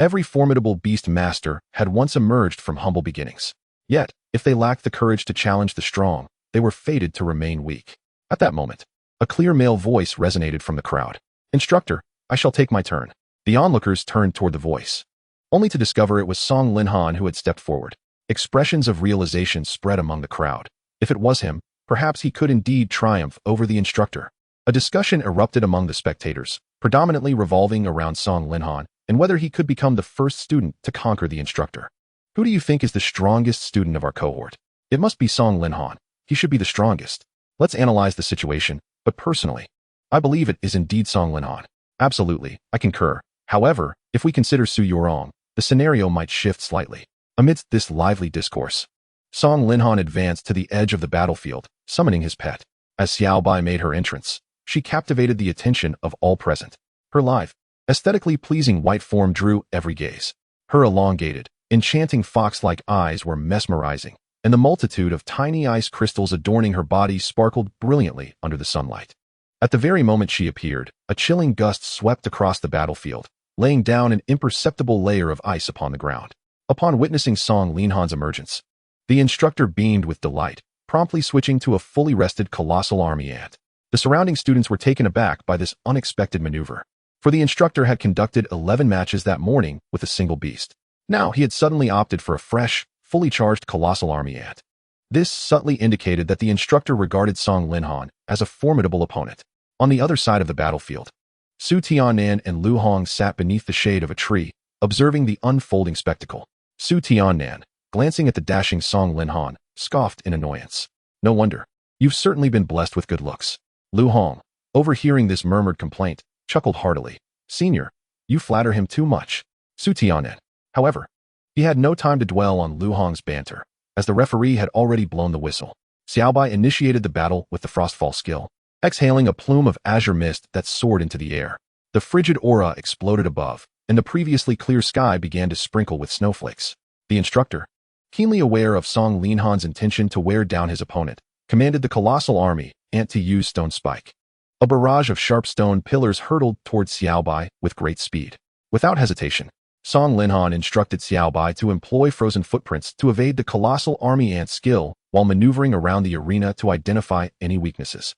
Every formidable beast master had once emerged from humble beginnings. Yet, if they lacked the courage to challenge the strong, they were fated to remain weak. At that moment, a clear male voice resonated from the crowd. "Instructor, I shall take my turn." The onlookers turned toward the voice, only to discover it was Song Linhan who had stepped forward. Expressions of realization spread among the crowd. If it was him, perhaps he could indeed triumph over the instructor. A discussion erupted among the spectators, predominantly revolving around Song Linhan and whether he could become the first student to conquer the instructor. "Who do you think is the strongest student of our cohort?" "It must be Song Linhan. He should be the strongest." "Let's analyze the situation, but personally, I believe it is indeed Song Linhan." "Absolutely, I concur. However, if we consider Su Yorong, the scenario might shift slightly." Amidst this lively discourse, Song Linhan advanced to the edge of the battlefield, summoning his pet. As Xiaobai made her entrance, she captivated the attention of all present. Her lithe, aesthetically pleasing white form drew every gaze. Her elongated, enchanting fox-like eyes were mesmerizing, and the multitude of tiny ice crystals adorning her body sparkled brilliantly under the sunlight. At the very moment she appeared, a chilling gust swept across the battlefield, laying down an imperceptible layer of ice upon the ground. Upon witnessing Song Linhan's emergence, the instructor beamed with delight, promptly switching to a fully rested colossal army ant. The surrounding students were taken aback by this unexpected maneuver, for the instructor had conducted 11 matches that morning with a single beast. Now he had suddenly opted for a fresh, fully charged colossal army ant. This subtly indicated that the instructor regarded Song Linhan as a formidable opponent. On the other side of the battlefield, Su Tiannan and Lu Hong sat beneath the shade of a tree, observing the unfolding spectacle. Su Tiannan, glancing at the dashing Song Linhan, scoffed in annoyance. "No wonder. You've certainly been blessed with good looks." Lu Hong, overhearing this murmured complaint, chuckled heartily. "Senior, you flatter him too much." Su Tiannan, however, he had no time to dwell on Lu Hong's banter, as the referee had already blown the whistle. Xiaobai initiated the battle with the Frostfall skill, exhaling a plume of azure mist that soared into the air. The frigid aura exploded above, and the previously clear sky began to sprinkle with snowflakes. The instructor, keenly aware of Song Linhan's intention to wear down his opponent, commanded the colossal army ant to use Stone Spike. A barrage of sharp stone pillars hurtled towards Xiaobai with great speed. Without hesitation, Song Linhan instructed Xiaobai to employ frozen footprints to evade the colossal army ant skill while maneuvering around the arena to identify any weaknesses.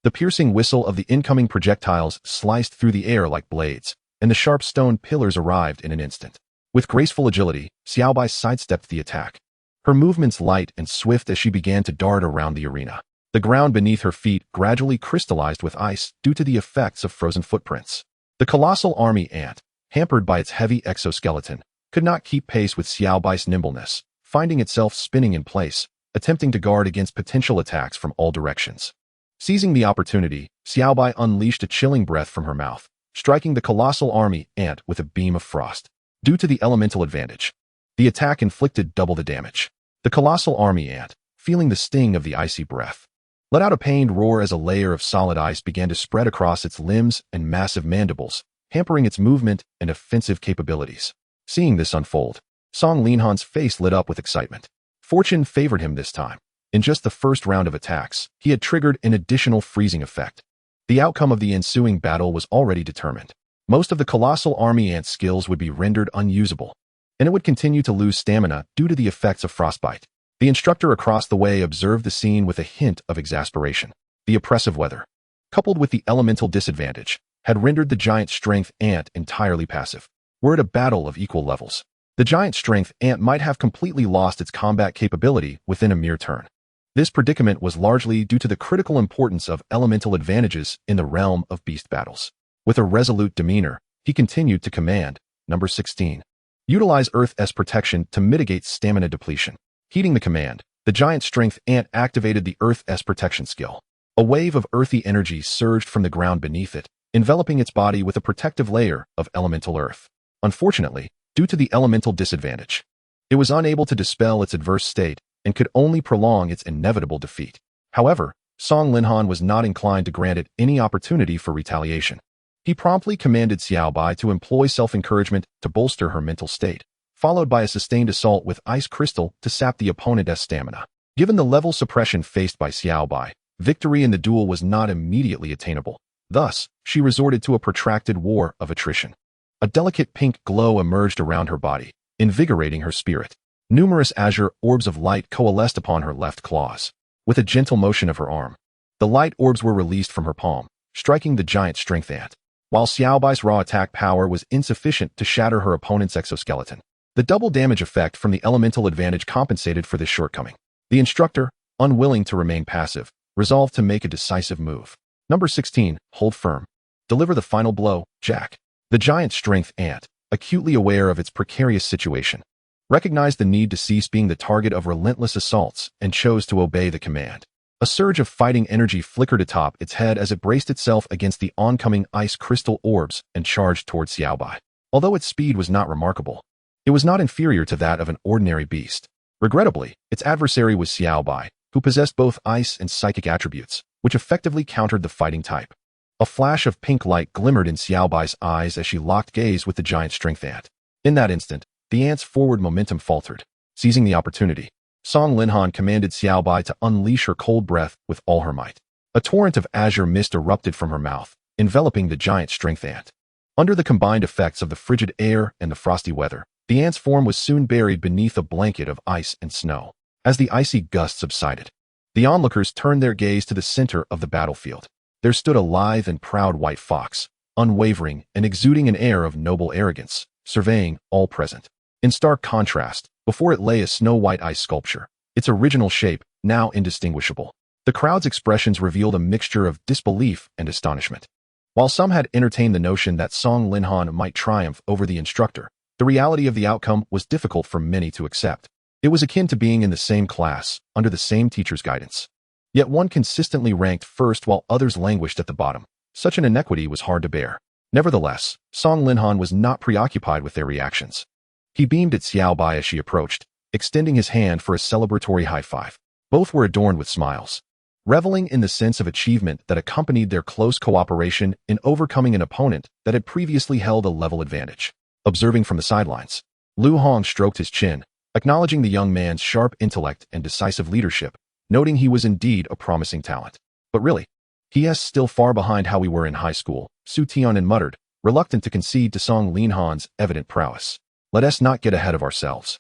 The piercing whistle of the incoming projectiles sliced through the air like blades, and the sharp stone pillars arrived in an instant. With graceful agility, Xiaobai sidestepped the attack, her movements light and swift as she began to dart around the arena. The ground beneath her feet gradually crystallized with ice due to the effects of frozen footprints. The colossal army ant, hampered by its heavy exoskeleton, could not keep pace with Xiaobai's nimbleness, finding itself spinning in place, attempting to guard against potential attacks from all directions. Seizing the opportunity, Xiaobai unleashed a chilling breath from her mouth, striking the colossal army ant with a beam of frost. Due to the elemental advantage, the attack inflicted double the damage. The colossal army ant, feeling the sting of the icy breath, let out a pained roar as a layer of solid ice began to spread across its limbs and massive mandibles, hampering its movement and offensive capabilities. Seeing this unfold, Song Linhan's face lit up with excitement. Fortune favored him this time. In just the first round of attacks, he had triggered an additional freezing effect. The outcome of the ensuing battle was already determined. Most of the colossal army ant skills would be rendered unusable, and it would continue to lose stamina due to the effects of frostbite. The instructor across the way observed the scene with a hint of exasperation. The oppressive weather, coupled with the elemental disadvantage, had rendered the giant strength ant entirely passive. Were it a battle of equal levels, the giant strength ant might have completely lost its combat capability within a mere turn. This predicament was largely due to the critical importance of elemental advantages in the realm of beast battles. With a resolute demeanor, he continued to command, Number 16. Utilize Earth's protection to mitigate stamina depletion. Heeding the command, the giant strength ant activated the Earth's protection skill. A wave of earthy energy surged from the ground beneath it, enveloping its body with a protective layer of elemental earth. Unfortunately, due to the elemental disadvantage, it was unable to dispel its adverse state and could only prolong its inevitable defeat. However, Song Linhan was not inclined to grant it any opportunity for retaliation. He promptly commanded Xiaobai to employ self-encouragement to bolster her mental state, followed by a sustained assault with ice crystal to sap the opponent's stamina. Given the level suppression faced by Xiaobai, victory in the duel was not immediately attainable. Thus, she resorted to a protracted war of attrition. A delicate pink glow emerged around her body, invigorating her spirit. Numerous azure orbs of light coalesced upon her left claws. With a gentle motion of her arm, the light orbs were released from her palm, striking the giant strength ant. While Xiaobai's raw attack power was insufficient to shatter her opponent's exoskeleton, the double damage effect from the elemental advantage compensated for this shortcoming. The instructor, unwilling to remain passive, resolved to make a decisive move. Number 16, hold firm. Deliver the final blow, Jack. The giant strength ant, acutely aware of its precarious situation, recognized the need to cease being the target of relentless assaults and chose to obey the command. A surge of fighting energy flickered atop its head as it braced itself against the oncoming ice crystal orbs and charged towards Xiaobai. Although its speed was not remarkable, it was not inferior to that of an ordinary beast. Regrettably, its adversary was Xiaobai, who possessed both ice and psychic attributes, which effectively countered the fighting type. A flash of pink light glimmered in Xiaobai's eyes as she locked gaze with the giant strength ant. In that instant, the ant's forward momentum faltered. Seizing the opportunity, Song Linhan commanded Xiaobai to unleash her cold breath with all her might. A torrent of azure mist erupted from her mouth, enveloping the giant strength ant. Under the combined effects of the frigid air and the frosty weather, the ant's form was soon buried beneath a blanket of ice and snow. As the icy gust subsided, the onlookers turned their gaze to the center of the battlefield. There stood a lithe and proud white fox, unwavering and exuding an air of noble arrogance, surveying all present. In stark contrast, before it lay a snow-white ice sculpture, its original shape now indistinguishable. The crowd's expressions revealed a mixture of disbelief and astonishment. While some had entertained the notion that Song Linhan might triumph over the instructor, the reality of the outcome was difficult for many to accept. It was akin to being in the same class, under the same teacher's guidance. Yet one consistently ranked first while others languished at the bottom. Such an inequity was hard to bear. Nevertheless, Song Linhan was not preoccupied with their reactions. He beamed at Xiaobai as she approached, extending his hand for a celebratory high five. Both were adorned with smiles, reveling in the sense of achievement that accompanied their close cooperation in overcoming an opponent that had previously held a level advantage. Observing from the sidelines, Lu Hong stroked his chin, acknowledging the young man's sharp intellect and decisive leadership, noting he was indeed a promising talent. But really, he is still far behind how we were in high school, Su Tian'an muttered, reluctant to concede to Song Linhan's evident prowess. Let us not get ahead of ourselves.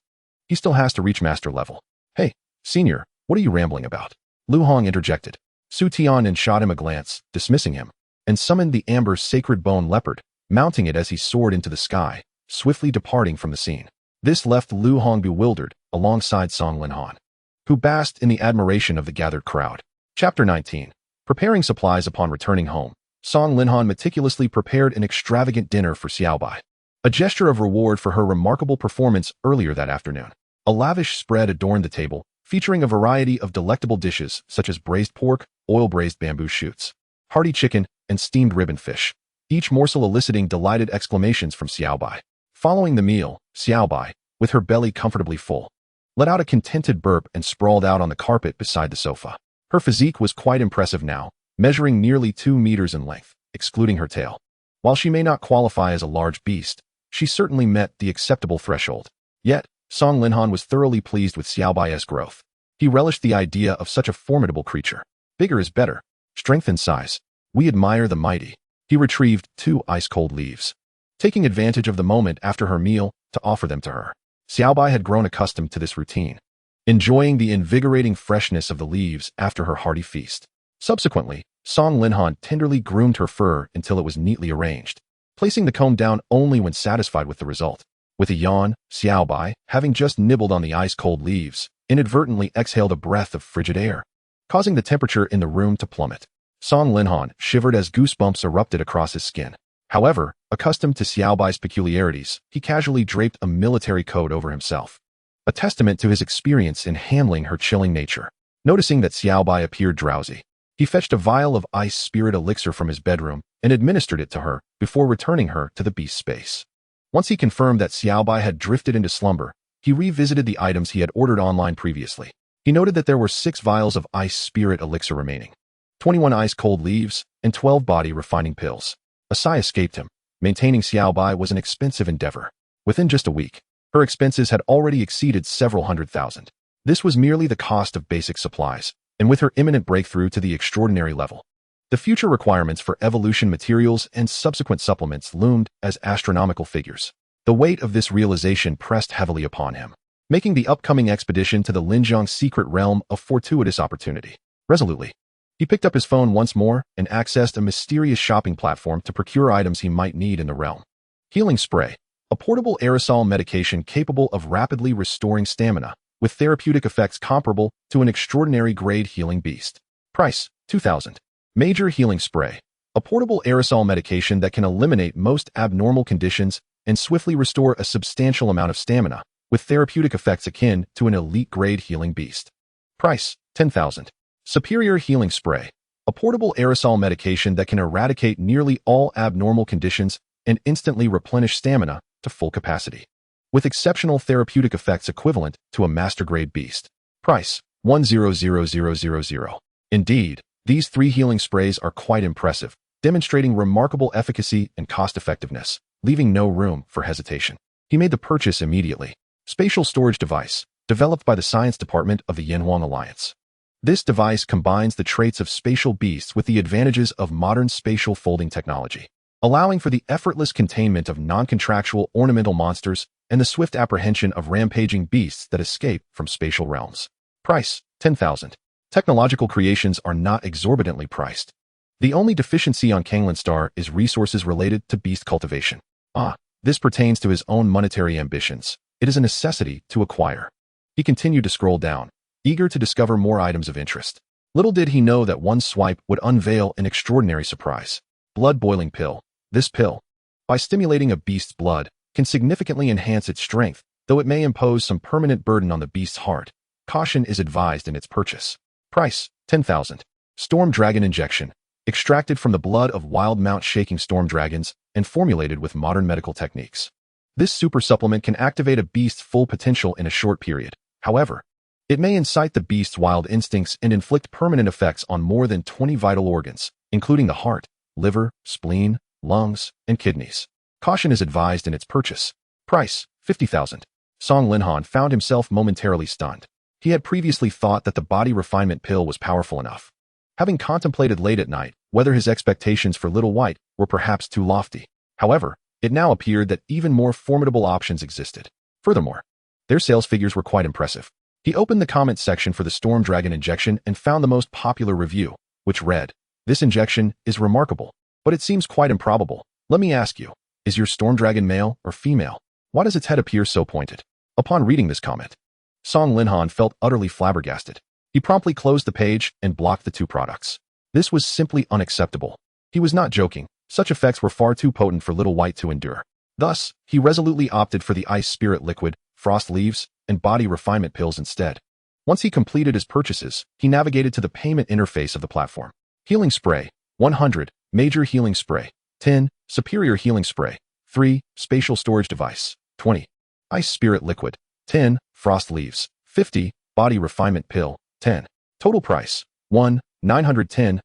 He still has to reach master level. Hey, senior, what are you rambling about? Lu Hong interjected. Su Tian'an shot him a glance, dismissing him, and summoned the amber sacred bone leopard, mounting it as he soared into the sky, swiftly departing from the scene. This left Lu Hong bewildered, alongside Song Linhan, who basked in the admiration of the gathered crowd. Chapter 19. Preparing supplies upon returning home, Song Linhan meticulously prepared an extravagant dinner for Xiaobai, a gesture of reward for her remarkable performance earlier that afternoon. A lavish spread adorned the table, featuring a variety of delectable dishes such as braised pork, oil-braised bamboo shoots, hearty chicken, and steamed ribbon fish, each morsel eliciting delighted exclamations from Xiaobai. Following the meal, Xiaobai, with her belly comfortably full, let out a contented burp and sprawled out on the carpet beside the sofa. Her physique was quite impressive now, measuring nearly 2 meters in length, excluding her tail. While she may not qualify as a large beast, she certainly met the acceptable threshold. Yet, Song Linhan was thoroughly pleased with Xiaobai's growth. He relished the idea of such a formidable creature. Bigger is better. Strength and size. We admire the mighty. He retrieved 2 ice-cold leaves, taking advantage of the moment after her meal to offer them to her. Xiaobai had grown accustomed to this routine, enjoying the invigorating freshness of the leaves after her hearty feast. Subsequently, Song Linhan tenderly groomed her fur until it was neatly arranged, placing the comb down only when satisfied with the result. With a yawn, Xiaobai, having just nibbled on the ice-cold leaves, inadvertently exhaled a breath of frigid air, causing the temperature in the room to plummet. Song Linhan shivered as goosebumps erupted across his skin. However, accustomed to Xiaobai's peculiarities, he casually draped a military coat over himself, a testament to his experience in handling her chilling nature. Noticing that Xiaobai appeared drowsy, he fetched a vial of ice spirit elixir from his bedroom and administered it to her before returning her to the beast space. Once he confirmed that Xiaobai had drifted into slumber, he revisited the items he had ordered online previously. He noted that there were 6 vials of ice spirit elixir remaining, 21 ice-cold leaves, and 12 body refining pills. A sigh escaped him. Maintaining Xiaobai was an expensive endeavor. Within just a week, her expenses had already exceeded several $100,000. This was merely the cost of basic supplies, and with her imminent breakthrough to the extraordinary level, the future requirements for evolution materials and subsequent supplements loomed as astronomical figures. The weight of this realization pressed heavily upon him, making the upcoming expedition to the Linjiang secret realm a fortuitous opportunity. Resolutely, he picked up his phone once more and accessed a mysterious shopping platform to procure items he might need in the realm. Healing Spray, a portable aerosol medication capable of rapidly restoring stamina, with therapeutic effects comparable to an extraordinary grade healing beast. Price, $2,000. Major Healing Spray, a portable aerosol medication that can eliminate most abnormal conditions and swiftly restore a substantial amount of stamina, with therapeutic effects akin to an elite-grade healing beast. Price, $10,000. Superior Healing Spray, a portable aerosol medication that can eradicate nearly all abnormal conditions and instantly replenish stamina to full capacity, with exceptional therapeutic effects equivalent to a master-grade beast. Price, $1,000,000. Indeed, these 3 healing sprays are quite impressive, demonstrating remarkable efficacy and cost-effectiveness, leaving no room for hesitation. He made the purchase immediately. Spatial storage device, developed by the science department of the Yanhuang Alliance. This device combines the traits of spatial beasts with the advantages of modern spatial folding technology, allowing for the effortless containment of non-contractual ornamental monsters and the swift apprehension of rampaging beasts that escape from spatial realms. Price, 10,000. Technological creations are not exorbitantly priced. The only deficiency on Canglan Star is resources related to beast cultivation. This pertains to his own monetary ambitions. It is a necessity to acquire. He continued to scroll down, eager to discover more items of interest. Little did he know that one swipe would unveil an extraordinary surprise. Blood-boiling pill. This pill, by stimulating a beast's blood, can significantly enhance its strength, though it may impose some permanent burden on the beast's heart. Caution is advised in its purchase. Price, 10,000. Storm Dragon Injection. Extracted from the blood of wild mount-shaking storm dragons and formulated with modern medical techniques. This super supplement can activate a beast's full potential in a short period. However, it may incite the beast's wild instincts and inflict permanent effects on more than 20 vital organs, including the heart, liver, spleen, lungs, and kidneys. Caution is advised in its purchase. Price, 50,000. Song Linhan found himself momentarily stunned. He had previously thought that the body refinement pill was powerful enough. Having contemplated late at night whether his expectations for Little White were perhaps too lofty. However, it now appeared that even more formidable options existed. Furthermore, their sales figures were quite impressive. He opened the comment section for the Storm Dragon injection and found the most popular review, which read, "This injection is remarkable, but it seems quite improbable. Let me ask you, is your Storm Dragon male or female? Why does its head appear so pointed?" Upon reading this comment, Song Linhan felt utterly flabbergasted. He promptly closed the page and blocked the two products. This was simply unacceptable. He was not joking. Such effects were far too potent for Little White to endure. Thus, he resolutely opted for the Ice Spirit Liquid, Frost Leaves, and Body Refinement Pills instead. Once he completed his purchases, he navigated to the payment interface of the platform. Healing Spray, 100. Major Healing Spray, 10. Superior Healing Spray, 3. Spatial Storage Device, 20. Ice Spirit Liquid, 10. Frost Leaves, 50. Body Refinement Pill, 10. Total price, 1,910,000.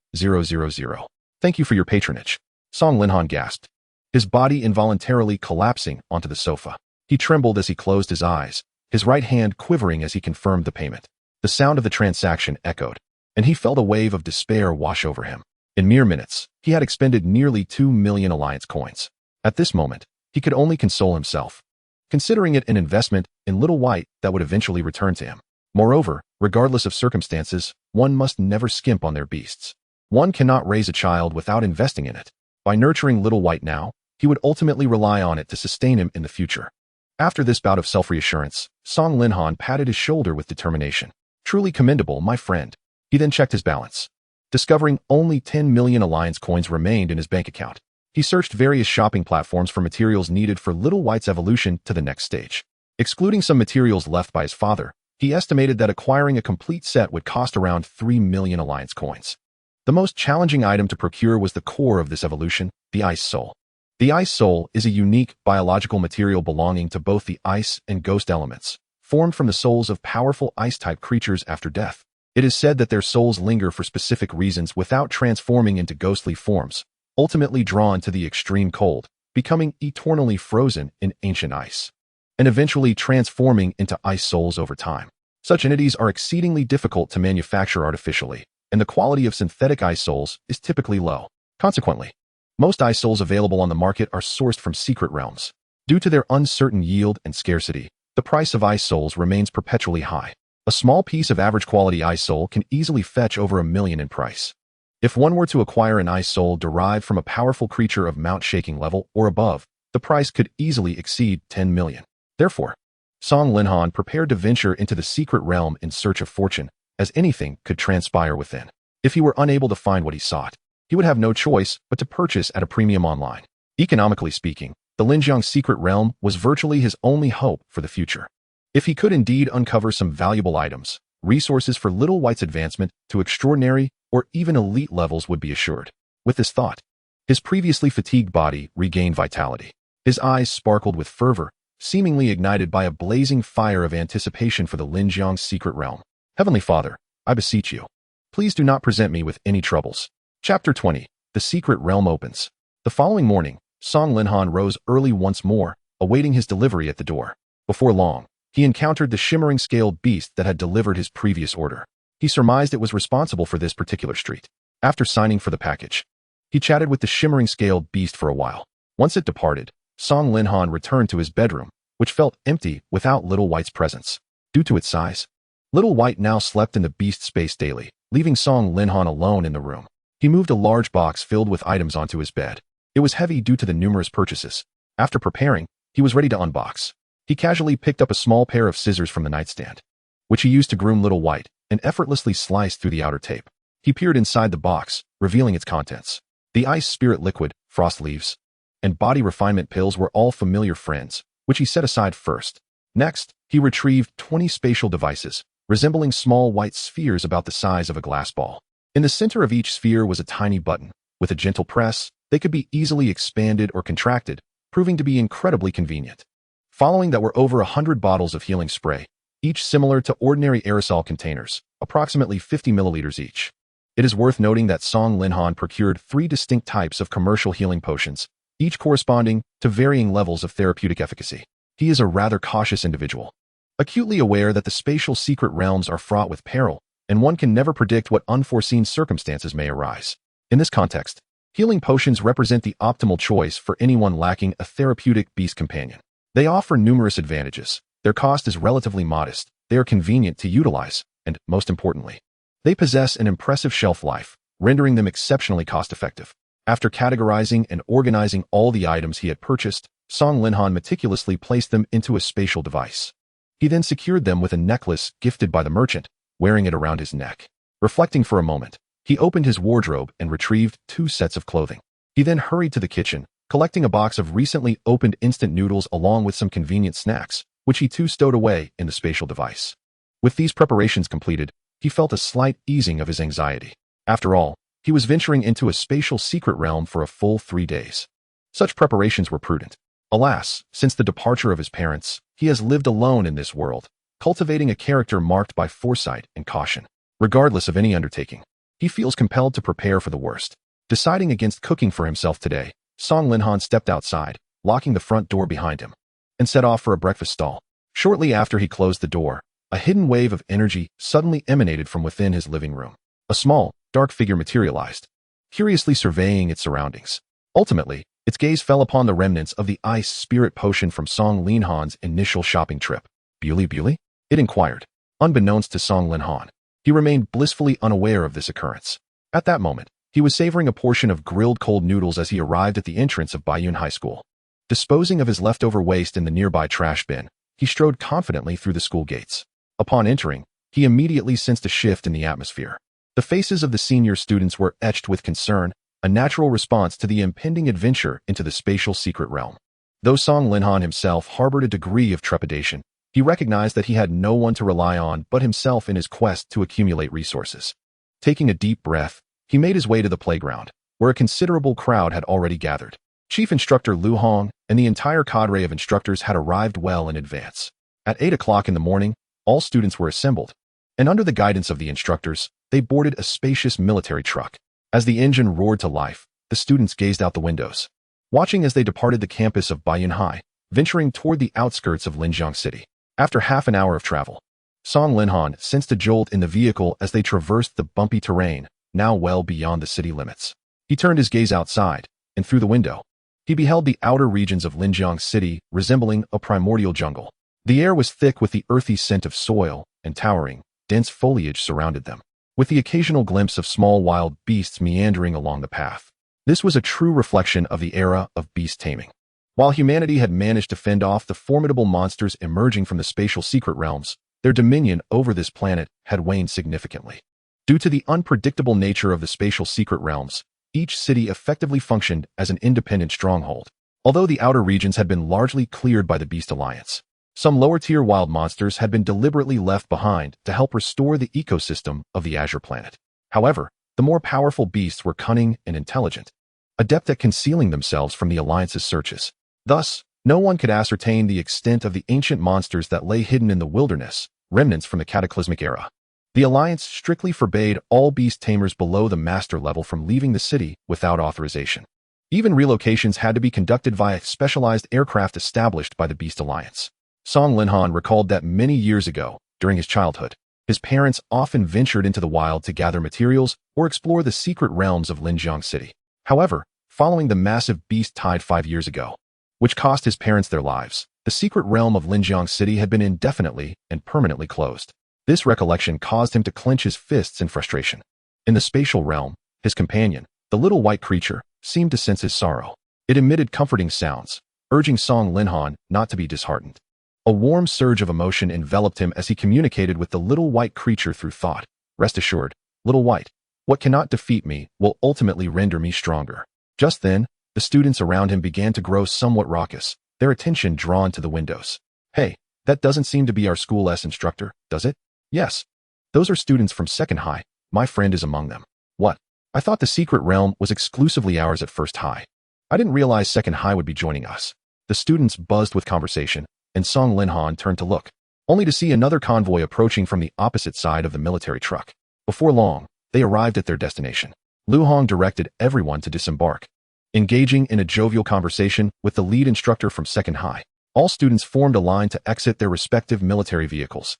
Thank you for your patronage. Song Linhan gasped, his body involuntarily collapsing onto the sofa. He trembled as he closed his eyes, his right hand quivering as he confirmed the payment. The sound of the transaction echoed, and he felt a wave of despair wash over him. In mere minutes, he had expended nearly 2 million Alliance coins. At this moment, he could only console himself, considering it an investment in Little White that would eventually return to him. Moreover, regardless of circumstances, one must never skimp on their beasts. One cannot raise a child without investing in it. By nurturing Little White now, he would ultimately rely on it to sustain him in the future. After this bout of self-reassurance, Song Linhan patted his shoulder with determination. Truly commendable, my friend. He then checked his balance, discovering only 10 million Alliance coins remained in his bank account. He searched various shopping platforms for materials needed for Little White's evolution to the next stage. Excluding some materials left by his father, he estimated that acquiring a complete set would cost around 3 million Alliance coins. The most challenging item to procure was the core of this evolution, the Ice Soul. The Ice Soul is a unique biological material belonging to both the ice and ghost elements, formed from the souls of powerful ice-type creatures after death. It is said that their souls linger for specific reasons without transforming into ghostly forms, ultimately drawn to the extreme cold, becoming eternally frozen in ancient ice, and eventually transforming into ice souls over time. Such entities are exceedingly difficult to manufacture artificially, and the quality of synthetic ice souls is typically low. Consequently, most ice souls available on the market are sourced from secret realms. Due to their uncertain yield and scarcity, the price of ice souls remains perpetually high. A small piece of average quality ice soul can easily fetch over $1 million in price. If one were to acquire an ice soul derived from a powerful creature of mount shaking level or above, the price could easily exceed 10 million. Therefore, Song Linhan prepared to venture into the secret realm in search of fortune, as anything could transpire within. If he were unable to find what he sought, he would have no choice but to purchase at a premium online. Economically speaking, the Linjiang secret realm was virtually his only hope for the future. If he could indeed uncover some valuable items, resources for Little White's advancement to extraordinary or even elite levels would be assured. With this thought, his previously fatigued body regained vitality. His eyes sparkled with fervor, seemingly ignited by a blazing fire of anticipation for the Linjiang secret realm. Heavenly Father, I beseech you, please do not present me with any troubles. Chapter 20. the secret realm opens. The following morning, Song Linhan rose early once more, awaiting his delivery at the door. Before long, he encountered the shimmering scaled beast that had delivered his previous order. He surmised it was responsible for this particular street. After signing for the package, he chatted with the shimmering scaled beast for a while. Once it departed, Song Linhan returned to his bedroom, which felt empty without Little White's presence. Due to its size, Little White now slept in the beast space daily, leaving Song Linhan alone in the room. He moved a large box filled with items onto his bed. It was heavy due to the numerous purchases. After preparing, he was ready to unbox. He casually picked up a small pair of scissors from the nightstand, which he used to groom Little White, and effortlessly sliced through the outer tape. He peered inside the box, revealing its contents. The ice spirit liquid, frost leaves, and body refinement pills were all familiar friends, which he set aside first. Next, he retrieved 20 spatial devices, resembling small white spheres about the size of a glass ball. In the center of each sphere was a tiny button. With a gentle press, they could be easily expanded or contracted, proving to be incredibly convenient. Following that were over 100 bottles of healing spray, each similar to ordinary aerosol containers, approximately 50 milliliters each. It is worth noting that Song Linhan procured 3 distinct types of commercial healing potions, each corresponding to varying levels of therapeutic efficacy. He is a rather cautious individual, acutely aware that the spatial secret realms are fraught with peril, and one can never predict what unforeseen circumstances may arise. In this context, healing potions represent the optimal choice for anyone lacking a therapeutic beast companion. They offer numerous advantages. Their cost is relatively modest, they are convenient to utilize, and, most importantly, they possess an impressive shelf life, rendering them exceptionally cost-effective. After categorizing and organizing all the items he had purchased, Song Linhan meticulously placed them into a spatial device. He then secured them with a necklace gifted by the merchant, wearing it around his neck. Reflecting for a moment, he opened his wardrobe and retrieved 2 sets of clothing. He then hurried to the kitchen, collecting a box of recently opened instant noodles along with some convenient snacks, which he too stowed away in the spatial device. With these preparations completed, he felt a slight easing of his anxiety. After all, he was venturing into a spatial secret realm for a full 3 days. Such preparations were prudent. Alas, since the departure of his parents, he has lived alone in this world, cultivating a character marked by foresight and caution. Regardless of any undertaking, he feels compelled to prepare for the worst. Deciding against cooking for himself today, Song Linhan stepped outside, locking the front door behind him, and set off for a breakfast stall. Shortly after he closed the door, a hidden wave of energy suddenly emanated from within his living room. A small, dark figure materialized, curiously surveying its surroundings. Ultimately, its gaze fell upon the remnants of the ice spirit potion from Song Linhan's initial shopping trip. Beauty? It inquired. Unbeknownst to Song Linhan, he remained blissfully unaware of this occurrence. At that moment, he was savoring a portion of grilled cold noodles as he arrived at the entrance of Baiyun High School. Disposing of his leftover waste in the nearby trash bin, he strode confidently through the school gates. Upon entering, he immediately sensed a shift in the atmosphere. The faces of the senior students were etched with concern, a natural response to the impending adventure into the spatial secret realm. Though Song Linhan himself harbored a degree of trepidation, he recognized that he had no one to rely on but himself in his quest to accumulate resources. Taking a deep breath, he made his way to the playground, where a considerable crowd had already gathered. Chief Instructor Lu Hong and the entire cadre of instructors had arrived well in advance. At 8 o'clock in the morning, all students were assembled, and under the guidance of the instructors, they boarded a spacious military truck. As the engine roared to life, the students gazed out the windows, watching as they departed the campus of Baiyun High, venturing toward the outskirts of Linjiang City. After half an hour of travel, Song Linhan sensed a jolt in the vehicle as they traversed the bumpy terrain, now well beyond the city limits. He turned his gaze outside, and through the window, he beheld the outer regions of Linjiang City resembling a primordial jungle. The air was thick with the earthy scent of soil, and towering, dense foliage surrounded them, with the occasional glimpse of small wild beasts meandering along the path. This was a true reflection of the era of beast taming. While humanity had managed to fend off the formidable monsters emerging from the spatial secret realms, their dominion over this planet had waned significantly. Due to the unpredictable nature of the spatial secret realms, each city effectively functioned as an independent stronghold. Although the outer regions had been largely cleared by the Beast Alliance, some lower-tier wild monsters had been deliberately left behind to help restore the ecosystem of the Azure Planet. However, the more powerful beasts were cunning and intelligent, adept at concealing themselves from the Alliance's searches. Thus, no one could ascertain the extent of the ancient monsters that lay hidden in the wilderness, remnants from the cataclysmic era. The Alliance strictly forbade all Beast Tamers below the Master level from leaving the city without authorization. Even relocations had to be conducted via specialized aircraft established by the Beast Alliance. Song Linhan recalled that many years ago, during his childhood, his parents often ventured into the wild to gather materials or explore the secret realms of Linjiang City. However, following the massive beast tide 5 years ago, which cost his parents their lives, the secret realm of Linjiang City had been indefinitely and permanently closed. This recollection caused him to clench his fists in frustration. In the spatial realm, his companion, the little white creature, seemed to sense his sorrow. It emitted comforting sounds, urging Song Linhan not to be disheartened. A warm surge of emotion enveloped him as he communicated with the little white creature through thought. Rest assured, little white, what cannot defeat me will ultimately render me stronger. Just then, the students around him began to grow somewhat raucous, their attention drawn to the windows. Hey, that doesn't seem to be our School S instructor, does it? Yes. Those are students from Second High. My friend is among them. What? I thought the secret realm was exclusively ours at First High. I didn't realize Second High would be joining us. The students buzzed with conversation, and Song Linhan turned to look, only to see another convoy approaching from the opposite side of the military truck. Before long, they arrived at their destination. Lu Hong directed everyone to disembark. Engaging in a jovial conversation with the lead instructor from Second High, all students formed a line to exit their respective military vehicles,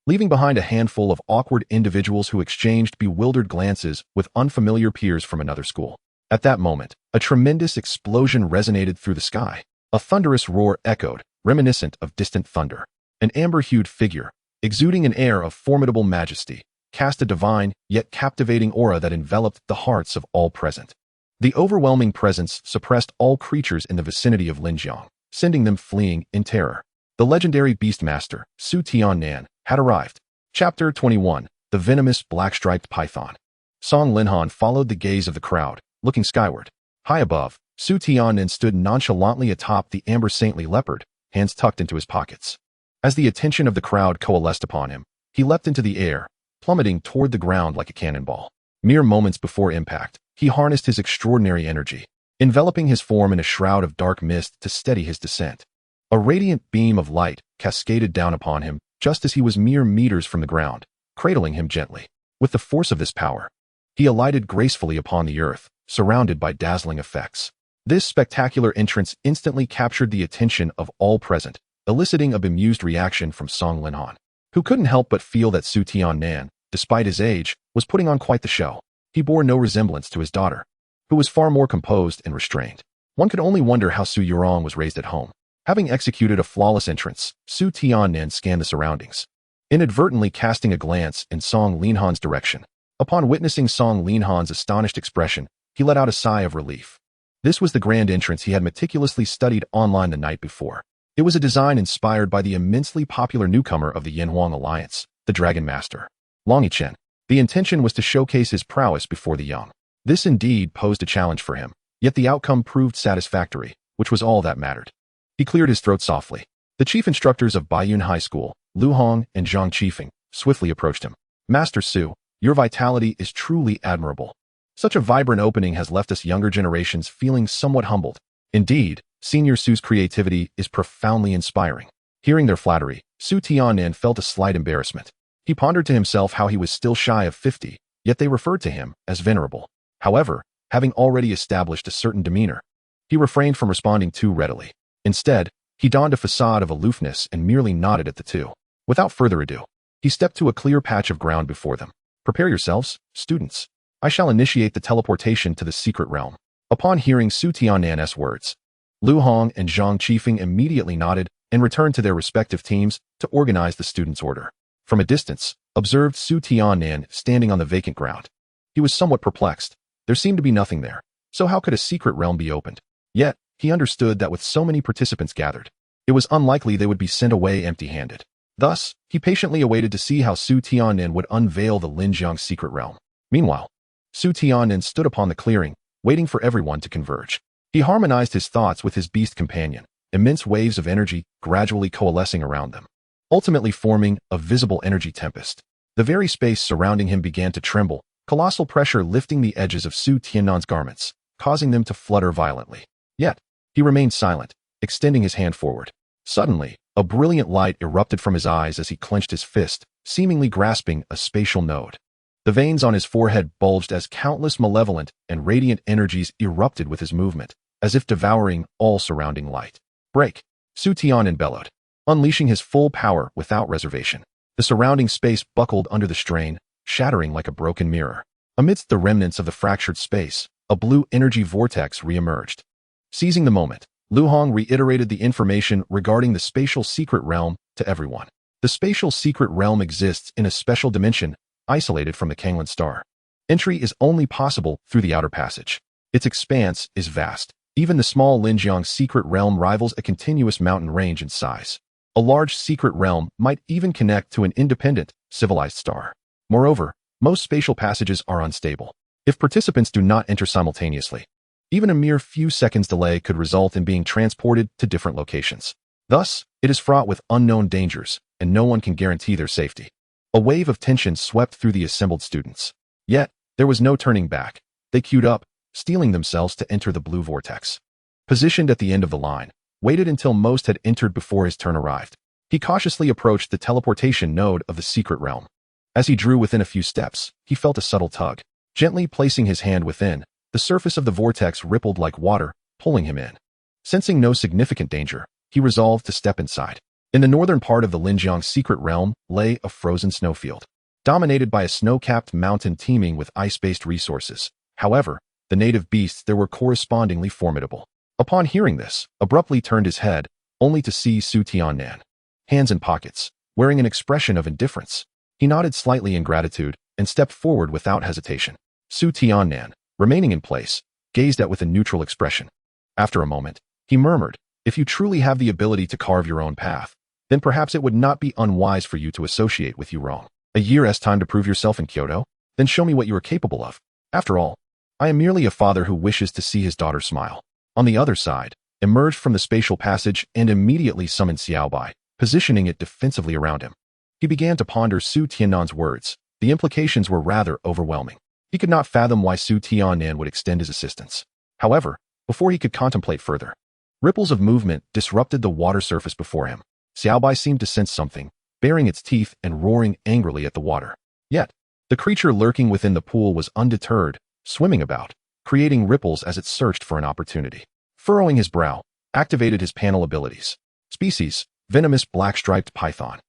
leaving behind a handful of awkward individuals who exchanged bewildered glances with unfamiliar peers from another school. At that moment, a tremendous explosion resonated through the sky. A thunderous roar echoed, reminiscent of distant thunder. An amber-hued figure, exuding an air of formidable majesty, cast a divine yet captivating aura that enveloped the hearts of all present. The overwhelming presence suppressed all creatures in the vicinity of Linjiang, sending them fleeing in terror. The legendary Beastmaster, Su Tiannan, had arrived. Chapter 21, The Venomous Black-Striped Python. Song Linhan followed the gaze of the crowd, looking skyward. High above, Su Tiannan stood nonchalantly atop the amber saintly leopard, hands tucked into his pockets. As the attention of the crowd coalesced upon him, he leapt into the air, plummeting toward the ground like a cannonball. Mere moments before impact, he harnessed his extraordinary energy, enveloping his form in a shroud of dark mist to steady his descent. A radiant beam of light cascaded down upon him just as he was mere meters from the ground, cradling him gently. With the force of this power, he alighted gracefully upon the earth, surrounded by dazzling effects. This spectacular entrance instantly captured the attention of all present, eliciting a bemused reaction from Song Linhan, who couldn't help but feel that Su Tiannan, despite his age, was putting on quite the show. He bore no resemblance to his daughter, who was far more composed and restrained. One could only wonder how Su Yurong was raised at home. Having executed a flawless entrance, Su Tiannan scanned the surroundings, inadvertently casting a glance in Song Linhan's direction. Upon witnessing Song Linhan's astonished expression, he let out a sigh of relief. This was the grand entrance he had meticulously studied online the night before. It was a design inspired by the immensely popular newcomer of the Yanhuang Alliance, the Dragon Master, Long Yichen. The intention was to showcase his prowess before the young. This indeed posed a challenge for him, yet the outcome proved satisfactory, which was all that mattered. He cleared his throat softly. The chief instructors of Baiyun High School, Lu Hong and Zhang Qifeng, swiftly approached him. Master Su, your vitality is truly admirable. Such a vibrant opening has left us younger generations feeling somewhat humbled. Indeed, Senior Su's creativity is profoundly inspiring. Hearing their flattery, Su Tiannan felt a slight embarrassment. He pondered to himself how he was still shy of 50, yet they referred to him as venerable. However, having already established a certain demeanor, he refrained from responding too readily. Instead, he donned a facade of aloofness and merely nodded at the two. Without further ado, he stepped to a clear patch of ground before them. Prepare yourselves, students. I shall initiate the teleportation to the secret realm. Upon hearing Su Tiannan's words, Lu Hong and Zhang Qifeng immediately nodded and returned to their respective teams to organize the students' order. From a distance, observed Su Tiannan standing on the vacant ground. He was somewhat perplexed. There seemed to be nothing there, so how could a secret realm be opened? Yet, he understood that with so many participants gathered, it was unlikely they would be sent away empty-handed. Thus, he patiently awaited to see how Su Tiannan would unveil the Linjiang secret realm. Meanwhile, Su Tiannan stood upon the clearing, waiting for everyone to converge. He harmonized his thoughts with his beast companion, immense waves of energy gradually coalescing around them, ultimately forming a visible energy tempest. The very space surrounding him began to tremble, colossal pressure lifting the edges of Su Tiannan's garments, causing them to flutter violently. Yet, he remained silent, extending his hand forward. Suddenly, a brilliant light erupted from his eyes as he clenched his fist, seemingly grasping a spatial node. The veins on his forehead bulged as countless malevolent and radiant energies erupted with his movement, as if devouring all surrounding light. Break! Su Tianan bellowed, unleashing his full power without reservation. The surrounding space buckled under the strain, shattering like a broken mirror. Amidst the remnants of the fractured space, a blue energy vortex re-emerged. Seizing the moment, Lu Hong reiterated the information regarding the spatial secret realm to everyone. The spatial secret realm exists in a special dimension, isolated from the Canglan Star. Entry is only possible through the outer passage. Its expanse is vast. Even the small Linjiang secret realm rivals a continuous mountain range in size. A large secret realm might even connect to an independent, civilized star. Moreover, most spatial passages are unstable. If participants do not enter simultaneously, even a mere few seconds delay could result in being transported to different locations. Thus, it is fraught with unknown dangers, and no one can guarantee their safety. A wave of tension swept through the assembled students. Yet, there was no turning back. They queued up, steeling themselves to enter the blue vortex. Positioned at the end of the line, waited until most had entered before his turn arrived. He cautiously approached the teleportation node of the secret realm. As he drew within a few steps, he felt a subtle tug. Gently placing his hand within, the surface of the vortex rippled like water, pulling him in. Sensing no significant danger, he resolved to step inside. In the northern part of the Linjiang secret realm lay a frozen snowfield, dominated by a snow-capped mountain teeming with ice-based resources. However, the native beasts there were correspondingly formidable. Upon hearing this, abruptly turned his head, only to see Su Tianan, hands in pockets, wearing an expression of indifference. He nodded slightly in gratitude and stepped forward without hesitation. Su Tianan, remaining in place, gazed at with a neutral expression. After a moment, he murmured, "If you truly have the ability to carve your own path, then perhaps it would not be unwise for you to associate with you wrong. A year's time to prove yourself in Kyoto? Then show me what you are capable of. After all, I am merely a father who wishes to see his daughter smile." On the other side, emerged from the spatial passage and immediately summoned Xiaobai, positioning it defensively around him. He began to ponder Su Tianan's words. The implications were rather overwhelming. He could not fathom why Su Tianan would extend his assistance. However, before he could contemplate further, ripples of movement disrupted the water surface before him. Xiaobai seemed to sense something, baring its teeth and roaring angrily at the water. Yet, the creature lurking within the pool was undeterred, swimming about, creating ripples as it searched for an opportunity. Furrowing his brow, activated his panel abilities. Species, venomous black-striped python.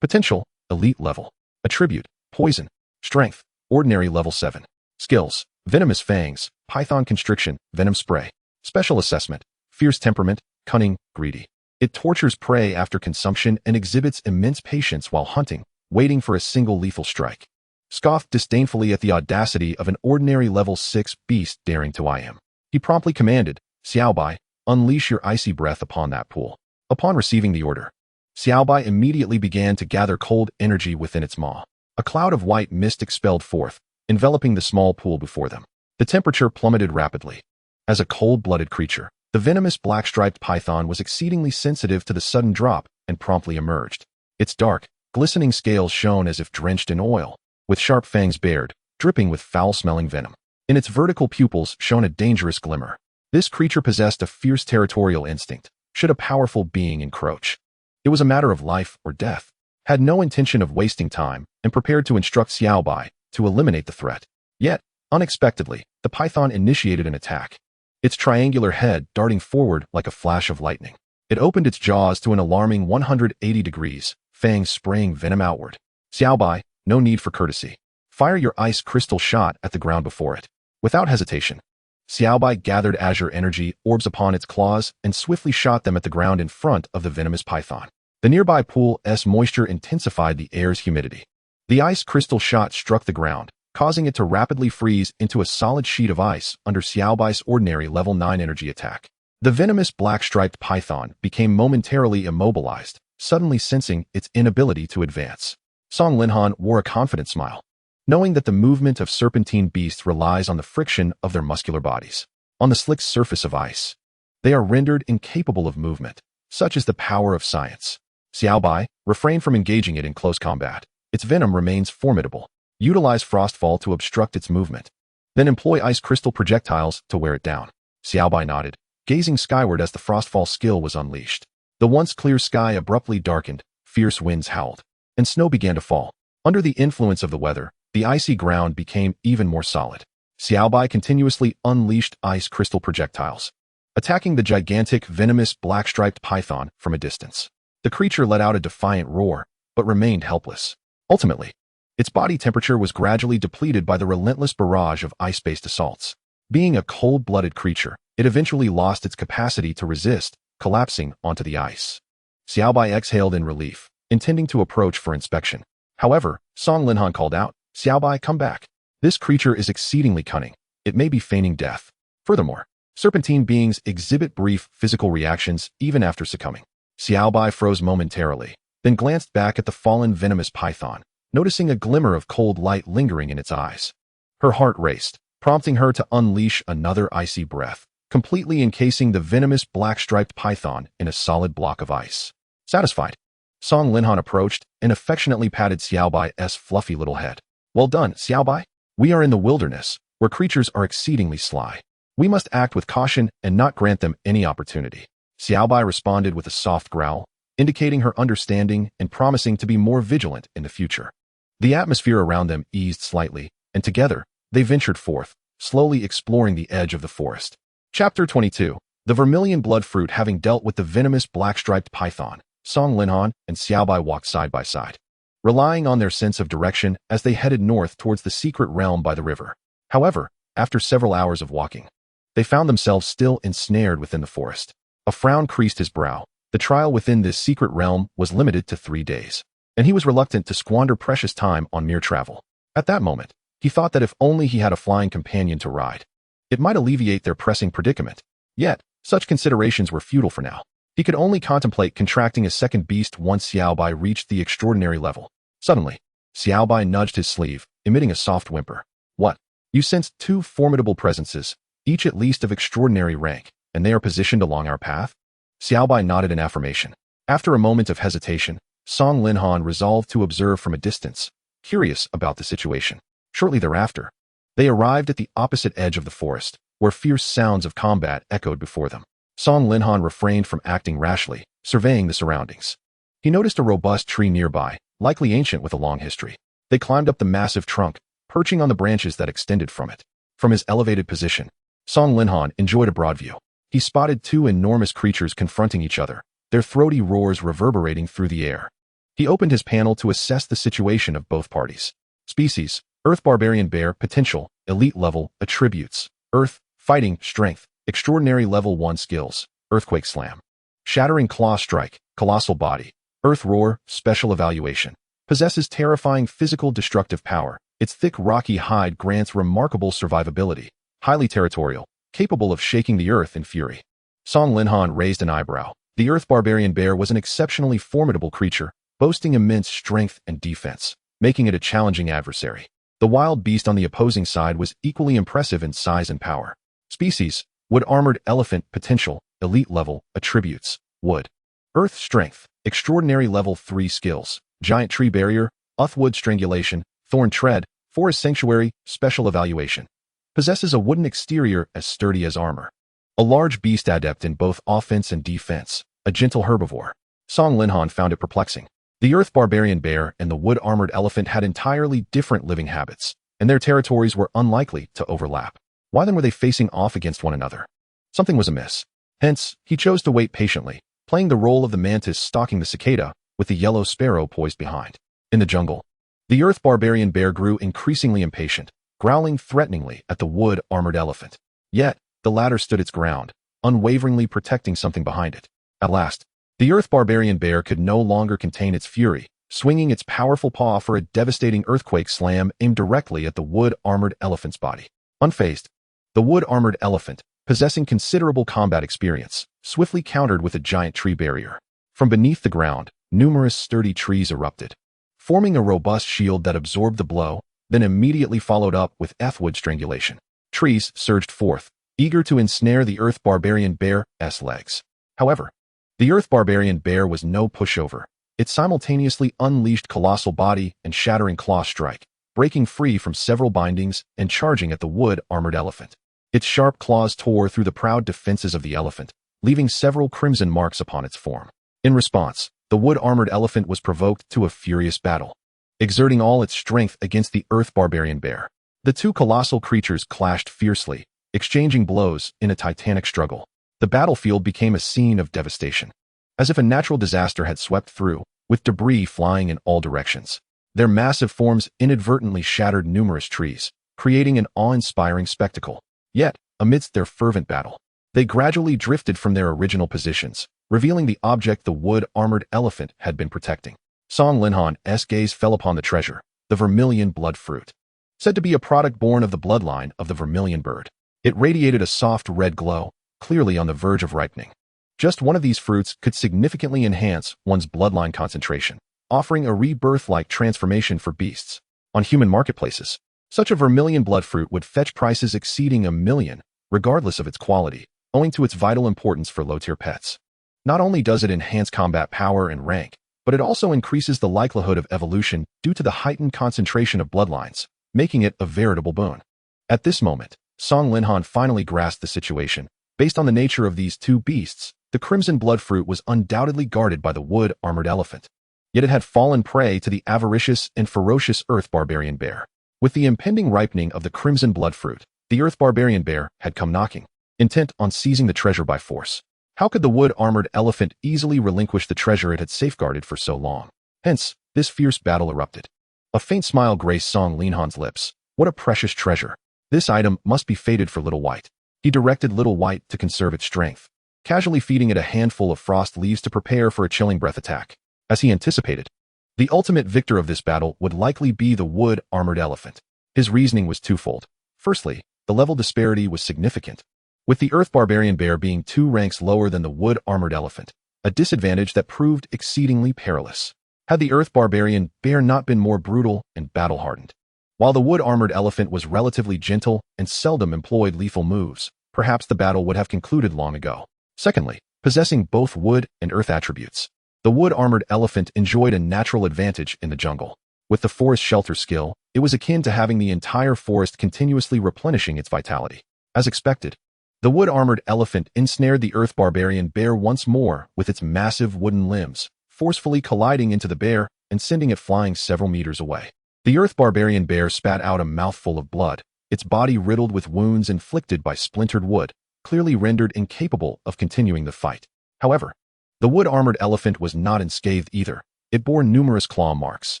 Potential, elite level. Attribute, poison. Strength, ordinary level 7. Skills, venomous fangs, python constriction, venom spray. Special assessment, fierce temperament, cunning, greedy. It tortures prey after consumption and exhibits immense patience while hunting, waiting for a single lethal strike. Scoffed disdainfully at the audacity of an ordinary level 6 beast daring to eye him. He promptly commanded, "Xiaobai, unleash your icy breath upon that pool." Upon receiving the order, Xiaobai immediately began to gather cold energy within its maw. A cloud of white mist expelled forth, enveloping the small pool before them. The temperature plummeted rapidly. As a cold-blooded creature, the venomous black-striped python was exceedingly sensitive to the sudden drop and promptly emerged. Its dark, glistening scales shone as if drenched in oil, with sharp fangs bared, dripping with foul-smelling venom. In its vertical pupils shone a dangerous glimmer. This creature possessed a fierce territorial instinct, should a powerful being encroach. It was a matter of life or death. Had no intention of wasting time, and prepared to instruct Xiaobai to eliminate the threat. Yet, unexpectedly, the python initiated an attack. Its triangular head darting forward like a flash of lightning. It opened its jaws to an alarming 180 degrees, fangs spraying venom outward. "Xiaobai, no need for courtesy. Fire your ice crystal shot at the ground before it." Without hesitation, Xiaobai gathered azure energy orbs upon its claws and swiftly shot them at the ground in front of the venomous python. The nearby pool's moisture intensified the air's humidity. The ice crystal shot struck the ground, causing it to rapidly freeze into a solid sheet of ice under Xiaobai's ordinary level 9 energy attack. The venomous black-striped python became momentarily immobilized, suddenly sensing its inability to advance. Song Linhan wore a confident smile, knowing that the movement of serpentine beasts relies on the friction of their muscular bodies. On the slick surface of ice, they are rendered incapable of movement. Such is the power of science. Xiaobai, refrain from engaging it in close combat. Its venom remains formidable. Utilize Frostfall to obstruct its movement. Then employ ice crystal projectiles to wear it down. Xiaobai nodded, gazing skyward as the Frostfall skill was unleashed. The once clear sky abruptly darkened, fierce winds howled, and snow began to fall. Under the influence of the weather, the icy ground became even more solid. Xiaobai continuously unleashed ice crystal projectiles, attacking the gigantic, venomous, black-striped python from a distance. The creature let out a defiant roar, but remained helpless. Ultimately, its body temperature was gradually depleted by the relentless barrage of ice-based assaults. Being a cold-blooded creature, it eventually lost its capacity to resist, collapsing onto the ice. Xiaobai exhaled in relief, intending to approach for inspection. However, Song Linhan called out, "Xiaobai, come back. This creature is exceedingly cunning. It may be feigning death." Furthermore, serpentine beings exhibit brief physical reactions even after succumbing. Xiaobai froze momentarily, then glanced back at the fallen venomous python, noticing a glimmer of cold light lingering in its eyes. Her heart raced, prompting her to unleash another icy breath, completely encasing the venomous black-striped python in a solid block of ice. Satisfied, Song Linhan approached and affectionately patted Xiaobai's fluffy little head. "Well done, Xiaobai. We are in the wilderness, where creatures are exceedingly sly. We must act with caution and not grant them any opportunity." Xiaobai responded with a soft growl, indicating her understanding and promising to be more vigilant in the future. The atmosphere around them eased slightly, and together, they ventured forth, slowly exploring the edge of the forest. Chapter 22. The Vermilion Blood Fruit. Having dealt with the venomous black-striped python, Song Linhan and Xiaobai walked side by side, relying on their sense of direction as they headed north towards the secret realm by the river. However, after several hours of walking, they found themselves still ensnared within the forest. A frown creased his brow. The trial within this secret realm was limited to 3 days, and he was reluctant to squander precious time on mere travel. At that moment, he thought that if only he had a flying companion to ride, it might alleviate their pressing predicament. Yet, such considerations were futile for now. He could only contemplate contracting a second beast once Xiaobai reached the extraordinary level. Suddenly, Xiaobai nudged his sleeve, emitting a soft whimper. "What? You sensed 2 formidable presences, each at least of extraordinary rank, and they are positioned along our path?" Xiaobai nodded in affirmation. After a moment of hesitation, Song Linhan resolved to observe from a distance, curious about the situation. Shortly thereafter, they arrived at the opposite edge of the forest, where fierce sounds of combat echoed before them. Song Linhan refrained from acting rashly, surveying the surroundings. He noticed a robust tree nearby, likely ancient with a long history. They climbed up the massive trunk, perching on the branches that extended from it. From his elevated position, Song Linhan enjoyed a broad view. He spotted 2 enormous creatures confronting each other, their throaty roars reverberating through the air. He opened his panel to assess the situation of both parties. Species: Earth Barbarian Bear. Potential: Elite level. Attributes: Earth, Fighting, Strength. Extraordinary level 1 skills: Earthquake Slam. Shattering Claw Strike. Colossal Body. Earth Roar. Special Evaluation. Possesses terrifying physical destructive power. Its thick rocky hide grants remarkable survivability. Highly territorial, capable of shaking the earth in fury. Song Linhan raised an eyebrow. The Earth Barbarian Bear was an exceptionally formidable creature, boasting immense strength and defense, making it a challenging adversary. The wild beast on the opposing side was equally impressive in size and power. Species: Wood Armored Elephant. Potential: Elite level. Attributes: Wood. Earth Strength. Extraordinary level 3 skills: Giant Tree Barrier, Uthwood Strangulation, Thorn Tread, Forest Sanctuary. Special Evaluation. Possesses a wooden exterior as sturdy as armor. A large beast adept in both offense and defense, a gentle herbivore. Song Linhan found it perplexing. The Earth Barbarian Bear and the Wood Armored Elephant had entirely different living habits, and their territories were unlikely to overlap. Why then were they facing off against one another? Something was amiss. Hence, he chose to wait patiently, playing the role of the mantis stalking the cicada, with the yellow sparrow poised behind. In the jungle, the Earth Barbarian Bear grew increasingly impatient, growling threateningly at the Wood Armored Elephant. Yet, the latter stood its ground, unwaveringly protecting something behind it. At last, the Earth Barbarian Bear could no longer contain its fury, swinging its powerful paw for a devastating earthquake slam aimed directly at the Wood Armored Elephant's body. Unfazed, the Wood Armored Elephant, possessing considerable combat experience, swiftly countered with a giant tree barrier. From beneath the ground, numerous sturdy trees erupted, forming a robust shield that absorbed the blow, then immediately followed up with Uthwood Strangulation. Trees surged forth, eager to ensnare the Earth Barbarian Bear's legs. However, the Earth Barbarian Bear was no pushover. It simultaneously unleashed Colossal Body and Shattering Claw Strike, breaking free from several bindings and charging at the Wood Armored Elephant. Its sharp claws tore through the proud defenses of the elephant, leaving several crimson marks upon its form. In response, the Wood Armored Elephant was provoked to a furious battle. exerting all its strength against the Earth Barbarian Bear. The two colossal creatures clashed fiercely, exchanging blows in a titanic struggle. The battlefield became a scene of devastation, as if a natural disaster had swept through, with debris flying in all directions. Their massive forms inadvertently shattered numerous trees, creating an awe-inspiring spectacle. Yet, amidst their fervent battle, they gradually drifted from their original positions, revealing the object the wood-armored elephant had been protecting. Song Linhan's gaze fell upon the treasure, the vermilion blood fruit. Said to be a product born of the bloodline of the vermilion bird, it radiated a soft red glow, clearly on the verge of ripening. Just one of these fruits could significantly enhance one's bloodline concentration, offering a rebirth-like transformation for beasts. On human marketplaces, such a vermilion blood fruit would fetch prices exceeding $1 million, regardless of its quality, owing to its vital importance for low-tier pets. Not only does it enhance combat power and rank, but it also increases the likelihood of evolution due to the heightened concentration of bloodlines, making it a veritable boon. At this moment, Song Linhan finally grasped the situation. Based on the nature of these two beasts, the crimson blood fruit was undoubtedly guarded by the wood-armored elephant. Yet it had fallen prey to the avaricious and ferocious Earth Barbarian Bear. With the impending ripening of the crimson blood fruit, the Earth Barbarian Bear had come knocking, intent on seizing the treasure by force. How could the wood-armored elephant easily relinquish the treasure it had safeguarded for so long? Hence, this fierce battle erupted. A faint smile graced Song Linhan's lips. What a precious treasure. This item must be fated for Little White. He directed Little White to conserve its strength, casually feeding it a handful of frost leaves to prepare for a chilling breath attack. As he anticipated, the ultimate victor of this battle would likely be the wood-armored elephant. His reasoning was twofold. Firstly, the level disparity was significant, with the Earth Barbarian Bear being 2 ranks lower than the wood-armored elephant, a disadvantage that proved exceedingly perilous. Had the Earth Barbarian Bear not been more brutal and battle-hardened, while the wood-armored elephant was relatively gentle and seldom employed lethal moves, perhaps the battle would have concluded long ago. Secondly, possessing both wood and earth attributes, the wood-armored elephant enjoyed a natural advantage in the jungle. With the forest shelter skill, it was akin to having the entire forest continuously replenishing its vitality. As expected, the wood-armored elephant ensnared the Earth Barbarian Bear once more with its massive wooden limbs, forcefully colliding into the bear and sending it flying several meters away. The Earth Barbarian Bear spat out a mouthful of blood, its body riddled with wounds inflicted by splintered wood, clearly rendered incapable of continuing the fight. However, the wood-armored elephant was not unscathed either. It bore numerous claw marks,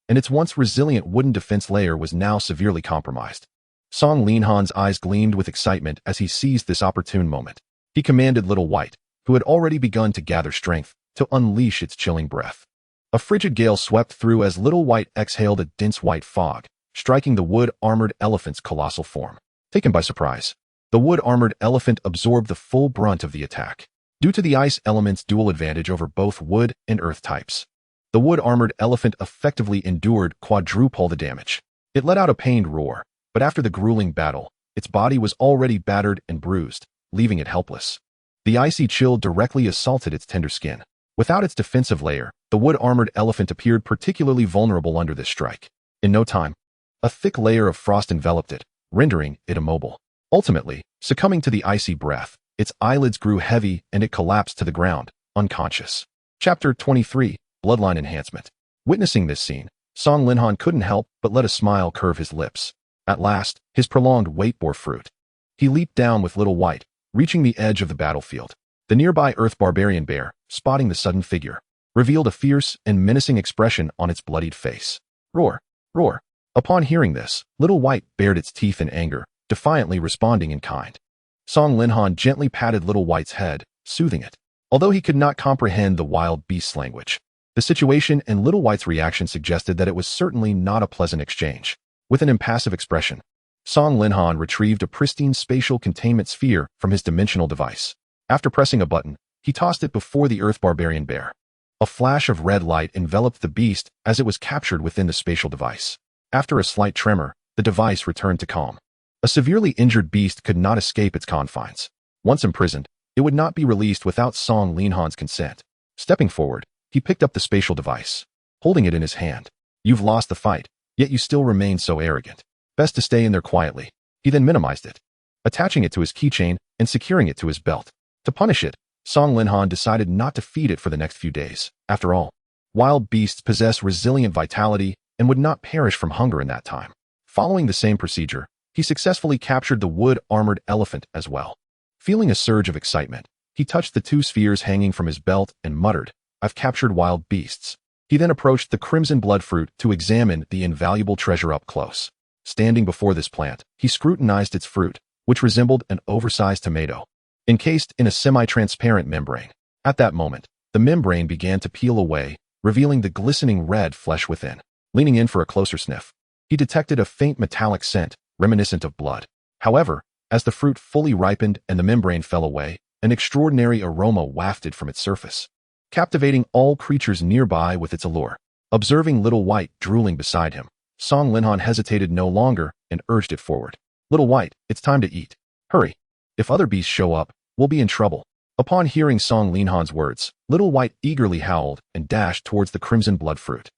and its once resilient wooden defense layer was now severely compromised. Song Linhan's eyes gleamed with excitement as he seized this opportune moment. He commanded Little White, who had already begun to gather strength, to unleash its chilling breath. A frigid gale swept through as Little White exhaled a dense white fog, striking the wood-armored elephant's colossal form. Taken by surprise, the wood-armored elephant absorbed the full brunt of the attack. Due to the ice element's dual advantage over both wood and earth types, the wood-armored elephant effectively endured quadruple the damage. It let out a pained roar, but after the grueling battle, its body was already battered and bruised, leaving it helpless. The icy chill directly assaulted its tender skin. Without its defensive layer, the wood-armored elephant appeared particularly vulnerable under this strike. In no time, a thick layer of frost enveloped it, rendering it immobile. Ultimately, succumbing to the icy breath, its eyelids grew heavy and it collapsed to the ground, unconscious. Chapter 23, Bloodline Enhancement. Witnessing this scene, Song Linhan couldn't help but let a smile curve his lips. At last, his prolonged wait bore fruit. He leaped down with Little White, reaching the edge of the battlefield. The nearby Earth Barbarian Bear, spotting the sudden figure, revealed a fierce and menacing expression on its bloodied face. Roar! Roar! Upon hearing this, Little White bared its teeth in anger, defiantly responding in kind. Song Linhan gently patted Little White's head, soothing it. Although he could not comprehend the wild beast's language, the situation and Little White's reaction suggested that it was certainly not a pleasant exchange. With an impassive expression, Song Linhan retrieved a pristine spatial containment sphere from his dimensional device. After pressing a button, he tossed it before the Earth Barbarian Bear. A flash of red light enveloped the beast as it was captured within the spatial device. After a slight tremor, the device returned to calm. A severely injured beast could not escape its confines. Once imprisoned, it would not be released without Song Linhan's consent. Stepping forward, he picked up the spatial device, holding it in his hand. You've lost the fight, yet you still remain so arrogant. Best to stay in there quietly. He then minimized it, attaching it to his keychain and securing it to his belt. To punish it, Song Linhan decided not to feed it for the next few days. After all, wild beasts possess resilient vitality and would not perish from hunger in that time. Following the same procedure, he successfully captured the wood-armored elephant as well. Feeling a surge of excitement, he touched the two spheres hanging from his belt and muttered, "I've captured wild beasts." He then approached the crimson blood fruit to examine the invaluable treasure up close. Standing before this plant, he scrutinized its fruit, which resembled an oversized tomato, encased in a semi-transparent membrane. At that moment, the membrane began to peel away, revealing the glistening red flesh within. Leaning in for a closer sniff, he detected a faint metallic scent, reminiscent of blood. However, as the fruit fully ripened and the membrane fell away, an extraordinary aroma wafted from its surface, captivating all creatures nearby with its allure. Observing Little White drooling beside him, Song Linhan hesitated no longer and urged it forward. "Little White, it's time to eat. Hurry. If other beasts show up, we'll be in trouble." Upon hearing Song Linhan's words, Little White eagerly howled and dashed towards the crimson blood fruit.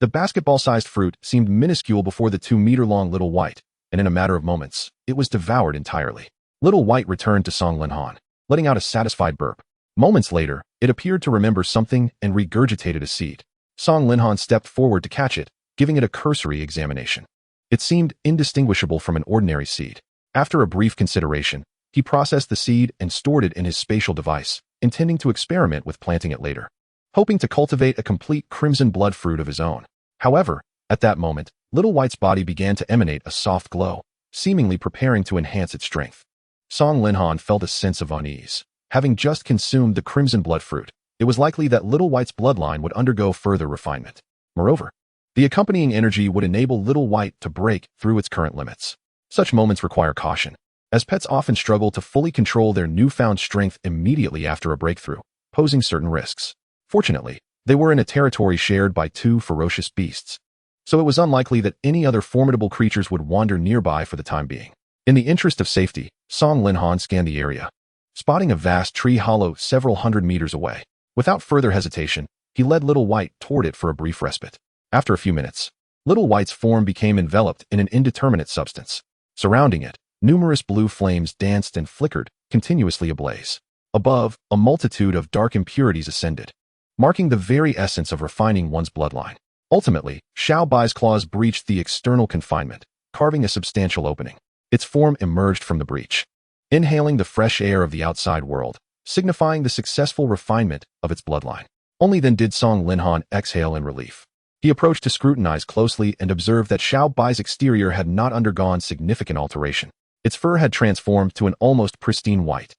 The basketball-sized fruit seemed minuscule before the 2-meter-long Little White, and in a matter of moments, it was devoured entirely. Little White returned to Song Linhan, letting out a satisfied burp. Moments later, it appeared to remember something and regurgitated a seed. Song Linhan stepped forward to catch it, giving it a cursory examination. It seemed indistinguishable from an ordinary seed. After a brief consideration, he processed the seed and stored it in his spatial device, intending to experiment with planting it later, hoping to cultivate a complete crimson blood fruit of his own. However, at that moment, Little White's body began to emanate a soft glow, seemingly preparing to enhance its strength. Song Linhan felt a sense of unease. Having just consumed the crimson blood fruit, it was likely that Little White's bloodline would undergo further refinement. Moreover, the accompanying energy would enable Little White to break through its current limits. Such moments require caution, as pets often struggle to fully control their newfound strength immediately after a breakthrough, posing certain risks. Fortunately, they were in a territory shared by two ferocious beasts, so it was unlikely that any other formidable creatures would wander nearby for the time being. In the interest of safety, Song Linhan scanned the area, spotting a vast tree hollow several hundred meters away. Without further hesitation, he led Little White toward it for a brief respite. After a few minutes, Little White's form became enveloped in an indeterminate substance. Surrounding it, numerous blue flames danced and flickered, continuously ablaze. Above, a multitude of dark impurities ascended, marking the very essence of refining one's bloodline. Ultimately, Xiao Bai's claws breached the external confinement, carving a substantial opening. Its form emerged from the breach, inhaling the fresh air of the outside world, signifying the successful refinement of its bloodline. Only then did Song Linhan exhale in relief. He approached to scrutinize closely and observed that Xiao Bai's exterior had not undergone significant alteration. Its fur had transformed to an almost pristine white,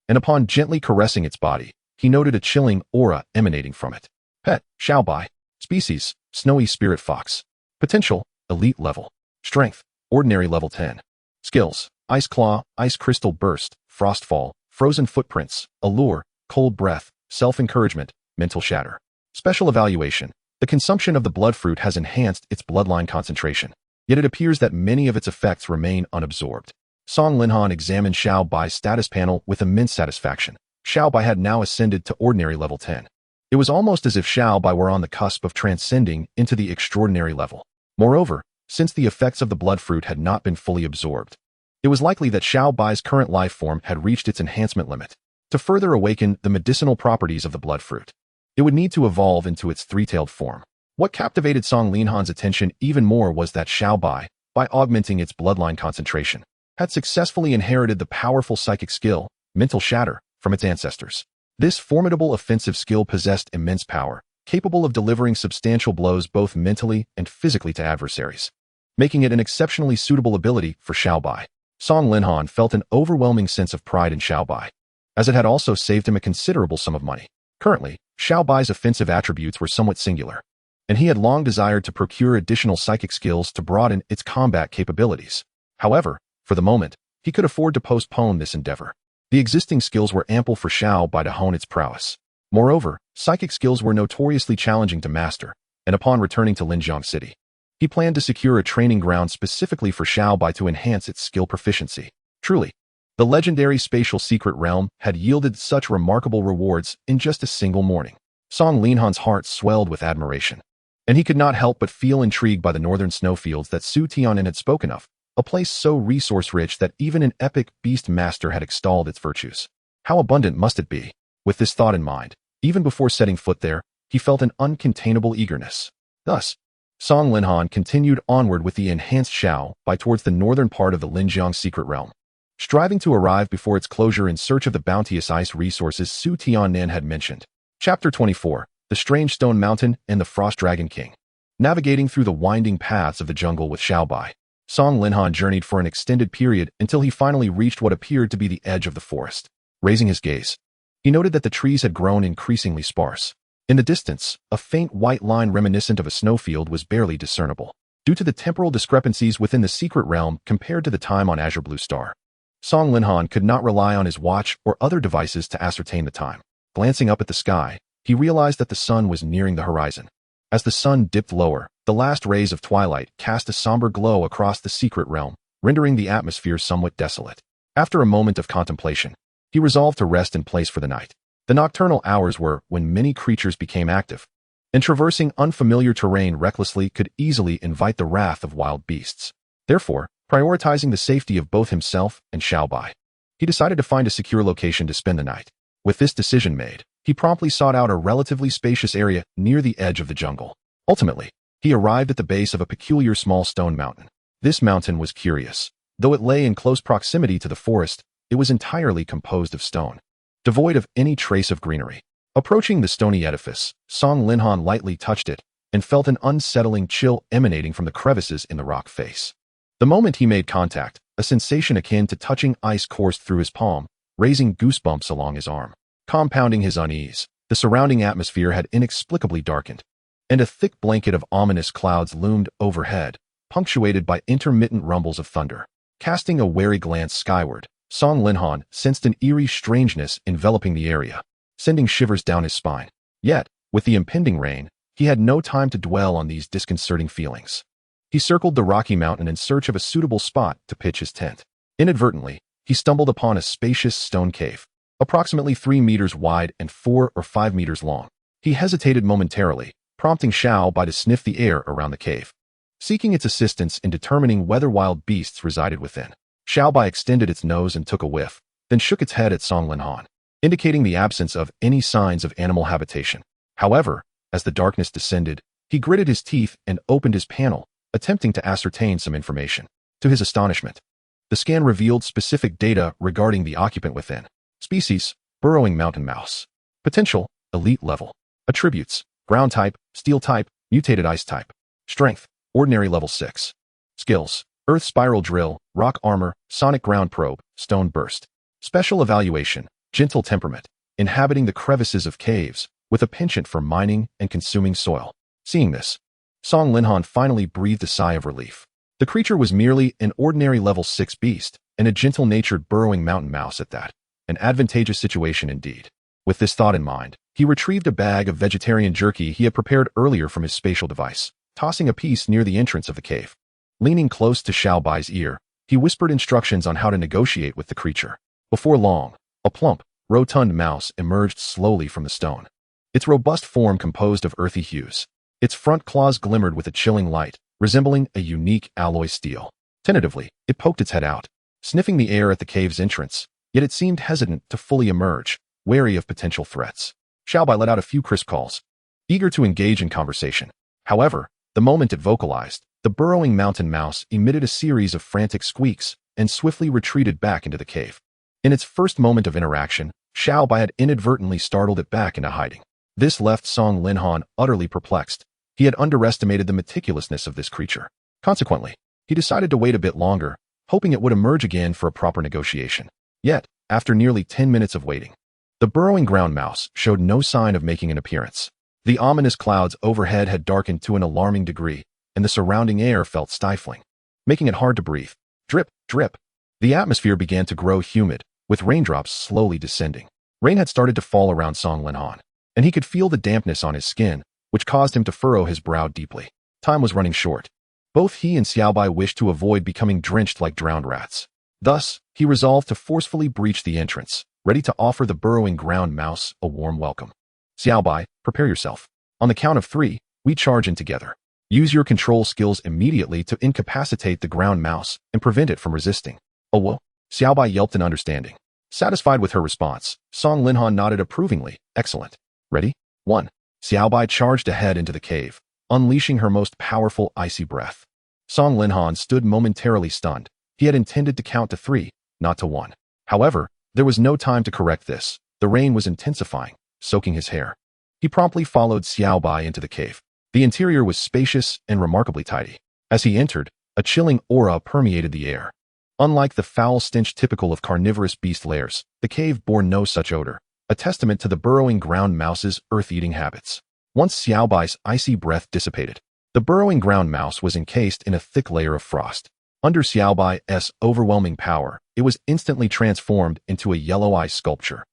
and upon gently caressing its body, he noted a chilling aura emanating from it. Pet, Xiao Bai. Species, Snowy Spirit Fox. Potential, Elite level. Strength, Ordinary level 10. Skills, Ice Claw, Ice Crystal Burst, Frostfall, Frozen Footprints, Allure, Cold Breath, Self-Encouragement, Mental Shatter. Special evaluation. The consumption of the blood fruit has enhanced its bloodline concentration, yet it appears that many of its effects remain unabsorbed. Song Linhan examined Xiao Bai's status panel with immense satisfaction. Xiao Bai had now ascended to Ordinary level 10. It was almost as if Xiao Bai were on the cusp of transcending into the extraordinary level. Moreover, since the effects of the blood fruit had not been fully absorbed, it was likely that Xiao Bai's current life form had reached its enhancement limit. To further awaken the medicinal properties of the blood fruit, it would need to evolve into its three-tailed form. What captivated Song Linhan's attention even more was that Xiao Bai, by augmenting its bloodline concentration, had successfully inherited the powerful psychic skill, Mental Shatter, from its ancestors. This formidable offensive skill possessed immense power, capable of delivering substantial blows both mentally and physically to adversaries, making it an exceptionally suitable ability for Xiao Bai. Song Linhan felt an overwhelming sense of pride in Xiao Bai, as it had also saved him a considerable sum of money. Currently, Xiao Bai's offensive attributes were somewhat singular, and he had long desired to procure additional psychic skills to broaden its combat capabilities. However, for the moment, he could afford to postpone this endeavor. The existing skills were ample for Xiao Bai to hone its prowess. Moreover, psychic skills were notoriously challenging to master, and upon returning to Linjiang City, he planned to secure a training ground specifically for Xiao Bai to enhance its skill proficiency. Truly, the legendary spatial secret realm had yielded such remarkable rewards in just a single morning. Song Linhan's heart swelled with admiration, and he could not help but feel intrigued by the northern snowfields that Su Tianen had spoken of, a place so resource-rich that even an epic beast master had extolled its virtues. How abundant must it be? With this thought in mind, even before setting foot there, he felt an uncontainable eagerness. Thus, Song Linhan continued onward with the enhanced Xiao by towards the northern part of the Linjiang secret realm, striving to arrive before its closure in search of the bounteous ice resources Su Tiannan had mentioned. Chapter 24: The Strange Stone Mountain and the Frost Dragon King. Navigating through the winding paths of the jungle with Xiaobai, Song Linhan journeyed for an extended period until he finally reached what appeared to be the edge of the forest. Raising his gaze, he noted that the trees had grown increasingly sparse. In the distance, a faint white line reminiscent of a snowfield was barely discernible, due to the temporal discrepancies within the secret realm compared to the time on Azure Blue Star. Song Linhan could not rely on his watch or other devices to ascertain the time. Glancing up at the sky, he realized that the sun was nearing the horizon. As the sun dipped lower, the last rays of twilight cast a somber glow across the secret realm, rendering the atmosphere somewhat desolate. After a moment of contemplation, he resolved to rest in place for the night. The nocturnal hours were when many creatures became active, and traversing unfamiliar terrain recklessly could easily invite the wrath of wild beasts. Therefore, prioritizing the safety of both himself and Xiaobai, he decided to find a secure location to spend the night. With this decision made, he promptly sought out a relatively spacious area near the edge of the jungle. Ultimately, he arrived at the base of a peculiar small stone mountain. This mountain was curious. Though it lay in close proximity to the forest, it was entirely composed of stone, devoid of any trace of greenery. Approaching the stony edifice, Song Linhan lightly touched it and felt an unsettling chill emanating from the crevices in the rock face. The moment he made contact, a sensation akin to touching ice coursed through his palm, raising goosebumps along his arm. Compounding his unease, the surrounding atmosphere had inexplicably darkened, and a thick blanket of ominous clouds loomed overhead, punctuated by intermittent rumbles of thunder. Casting a wary glance skyward, Song Linhan sensed an eerie strangeness enveloping the area, sending shivers down his spine. Yet, with the impending rain, he had no time to dwell on these disconcerting feelings. He circled the rocky mountain in search of a suitable spot to pitch his tent. Inadvertently, he stumbled upon a spacious stone cave, approximately 3 meters wide and 4 or 5 meters long. He hesitated momentarily, prompting Xiaobai to sniff the air around the cave, seeking its assistance in determining whether wild beasts resided within. Xiaobai extended its nose and took a whiff, then shook its head at Song Linhan, indicating the absence of any signs of animal habitation. However, as the darkness descended, he gritted his teeth and opened his panel, attempting to ascertain some information. To his astonishment, the scan revealed specific data regarding the occupant within. Species: burrowing mountain mouse. Potential: elite level. Attributes: ground type, steel type, mutated ice type. Strength: ordinary level 6. Skills: earth spiral drill, rock armor, sonic ground probe, stone burst. Special evaluation: gentle temperament, inhabiting the crevices of caves, with a penchant for mining and consuming soil. Seeing this, Song Linhan finally breathed a sigh of relief. The creature was merely an ordinary level 6 beast, and a gentle-natured burrowing mountain mouse at that. An advantageous situation indeed. With this thought in mind, he retrieved a bag of vegetarian jerky he had prepared earlier from his spatial device, tossing a piece near the entrance of the cave. Leaning close to Xiaobai's ear, he whispered instructions on how to negotiate with the creature. Before long, a plump, rotund mouse emerged slowly from the stone. Its robust form composed of earthy hues. Its front claws glimmered with a chilling light, resembling a unique alloy steel. Tentatively, it poked its head out, sniffing the air at the cave's entrance, yet it seemed hesitant to fully emerge, wary of potential threats. Xiaobai let out a few crisp calls, eager to engage in conversation. However, the moment it vocalized, the burrowing mountain mouse emitted a series of frantic squeaks and swiftly retreated back into the cave. In its first moment of interaction, Xiaobai had inadvertently startled it back into hiding. This left Song Linhan utterly perplexed. He had underestimated the meticulousness of this creature. Consequently, he decided to wait a bit longer, hoping it would emerge again for a proper negotiation. Yet, after nearly 10 minutes of waiting, the burrowing ground mouse showed no sign of making an appearance. The ominous clouds overhead had darkened to an alarming degree, and the surrounding air felt stifling, making it hard to breathe. Drip, drip. The atmosphere began to grow humid, with raindrops slowly descending. Rain had started to fall around Song Linhan, and he could feel the dampness on his skin, which caused him to furrow his brow deeply. Time was running short. Both he and Xiaobai wished to avoid becoming drenched like drowned rats. Thus, he resolved to forcefully breach the entrance, ready to offer the burrowing ground mouse a warm welcome. Xiaobai, prepare yourself. On the count of 3, we charge in together. Use your control skills immediately to incapacitate the ground mouse and prevent it from resisting. Oh, whoa. Xiaobai yelped in understanding. Satisfied with her response, Song Linhan nodded approvingly. Excellent. Ready? 1. Xiaobai charged ahead into the cave, unleashing her most powerful icy breath. Song Linhan stood momentarily stunned. He had intended to count to 3, not to 1. However, there was no time to correct this. The rain was intensifying, soaking his hair. He promptly followed Xiao Bai into the cave. The interior was spacious and remarkably tidy. As he entered, a chilling aura permeated the air. Unlike the foul stench typical of carnivorous beast lairs, the cave bore no such odor, a testament to the burrowing ground mouse's earth-eating habits. Once Xiao Bai's icy breath dissipated, the burrowing ground mouse was encased in a thick layer of frost. Under Xiao Bai's overwhelming power, it was instantly transformed into a yellow ice sculpture.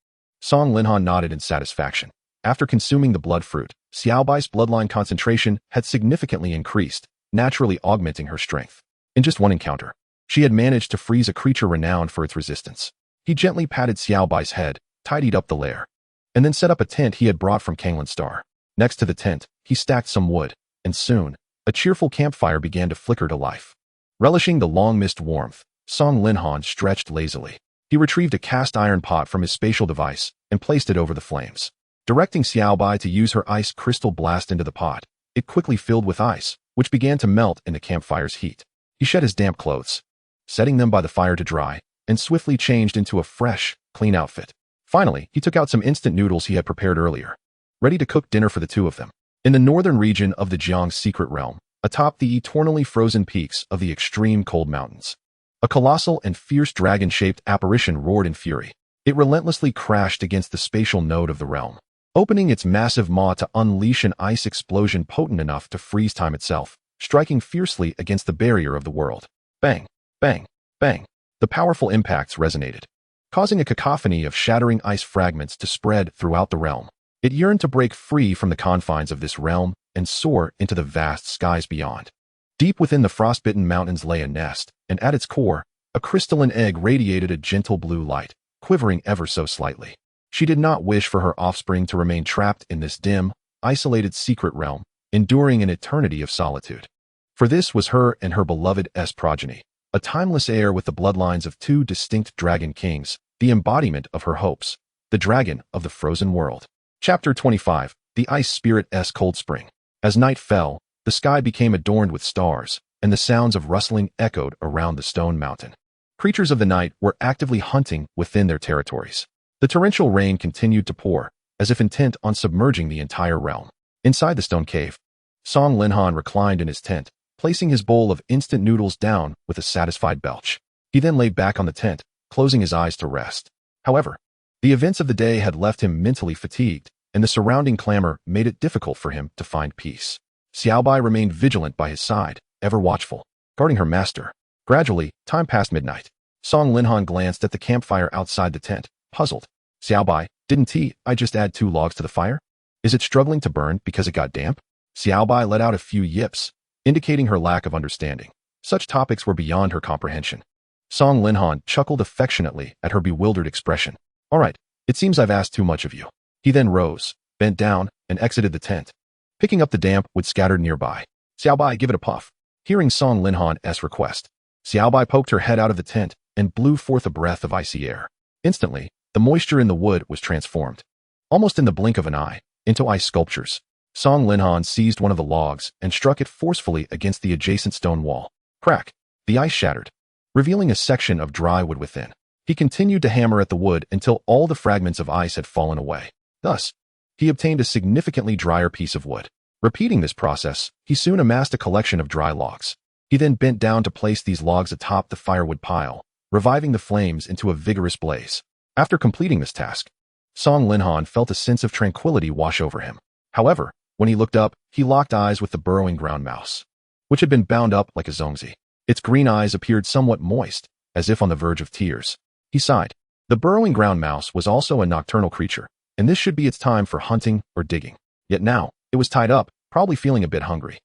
Song Linhan nodded in satisfaction. After consuming the blood fruit, Xiao Bai's bloodline concentration had significantly increased, naturally augmenting her strength. In just one encounter, she had managed to freeze a creature renowned for its resistance. He gently patted Xiao Bai's head, tidied up the lair, and then set up a tent he had brought from Canglan Star. Next to the tent, he stacked some wood, and soon, a cheerful campfire began to flicker to life. Relishing the long-missed warmth, Song Linhan stretched lazily. He retrieved a cast-iron pot from his spatial device and placed it over the flames. Directing Xiao Bai to use her ice crystal blast into the pot, it quickly filled with ice, which began to melt in the campfire's heat. He shed his damp clothes, setting them by the fire to dry, and swiftly changed into a fresh, clean outfit. Finally, he took out some instant noodles he had prepared earlier, ready to cook dinner for the two of them. In the northern region of the Jiang's secret realm, atop the eternally frozen peaks of the extreme cold mountains, a colossal and fierce dragon-shaped apparition roared in fury. It relentlessly crashed against the spatial node of the realm, opening its massive maw to unleash an ice explosion potent enough to freeze time itself, striking fiercely against the barrier of the world. Bang, bang, bang. The powerful impacts resonated, causing a cacophony of shattering ice fragments to spread throughout the realm. It yearned to break free from the confines of this realm and soar into the vast skies beyond. Deep within the frostbitten mountains lay a nest, and at its core, a crystalline egg radiated a gentle blue light, quivering ever so slightly. She did not wish for her offspring to remain trapped in this dim, isolated secret realm, enduring an eternity of solitude. For this was her and her beloved's progeny, a timeless heir with the bloodlines of 2 distinct dragon kings, the embodiment of her hopes, the dragon of the frozen world. Chapter 25, The Ice Spirit's Cold Spring. As night fell, the sky became adorned with stars, and the sounds of rustling echoed around the stone mountain. Creatures of the night were actively hunting within their territories. The torrential rain continued to pour, as if intent on submerging the entire realm. Inside the stone cave, Song Linhan reclined in his tent, placing his bowl of instant noodles down with a satisfied belch. He then lay back on the tent, closing his eyes to rest. However, the events of the day had left him mentally fatigued, and the surrounding clamor made it difficult for him to find peace. Xiao Bai remained vigilant by his side, ever watchful, guarding her master. Gradually, time passed midnight. Song Linhan glanced at the campfire outside the tent, puzzled. Xiao Bai, didn't I just add 2 logs to the fire? Is it struggling to burn because it got damp? Xiao Bai let out a few yips, indicating her lack of understanding. Such topics were beyond her comprehension. Song Linhan chuckled affectionately at her bewildered expression. All right, it seems I've asked too much of you. He then rose, bent down, and exited the tent, picking up the damp wood scattered nearby. Xiao Bai, give it a puff. Hearing Song Linhan's request, Xiao Bai poked her head out of the tent and blew forth a breath of icy air. Instantly, the moisture in the wood was transformed, almost in the blink of an eye, into ice sculptures. Song Linhan seized one of the logs and struck it forcefully against the adjacent stone wall. Crack! The ice shattered, revealing a section of dry wood within. He continued to hammer at the wood until all the fragments of ice had fallen away. Thus, he obtained a significantly drier piece of wood. Repeating this process, he soon amassed a collection of dry logs. He then bent down to place these logs atop the firewood pile, reviving the flames into a vigorous blaze. After completing this task, Song Linhan felt a sense of tranquility wash over him. However, when he looked up, he locked eyes with the burrowing ground mouse, which had been bound up like a zongzi. Its green eyes appeared somewhat moist, as if on the verge of tears. He sighed. The burrowing ground mouse was also a nocturnal creature, and this should be its time for hunting or digging. Yet now, it was tied up, probably feeling a bit hungry.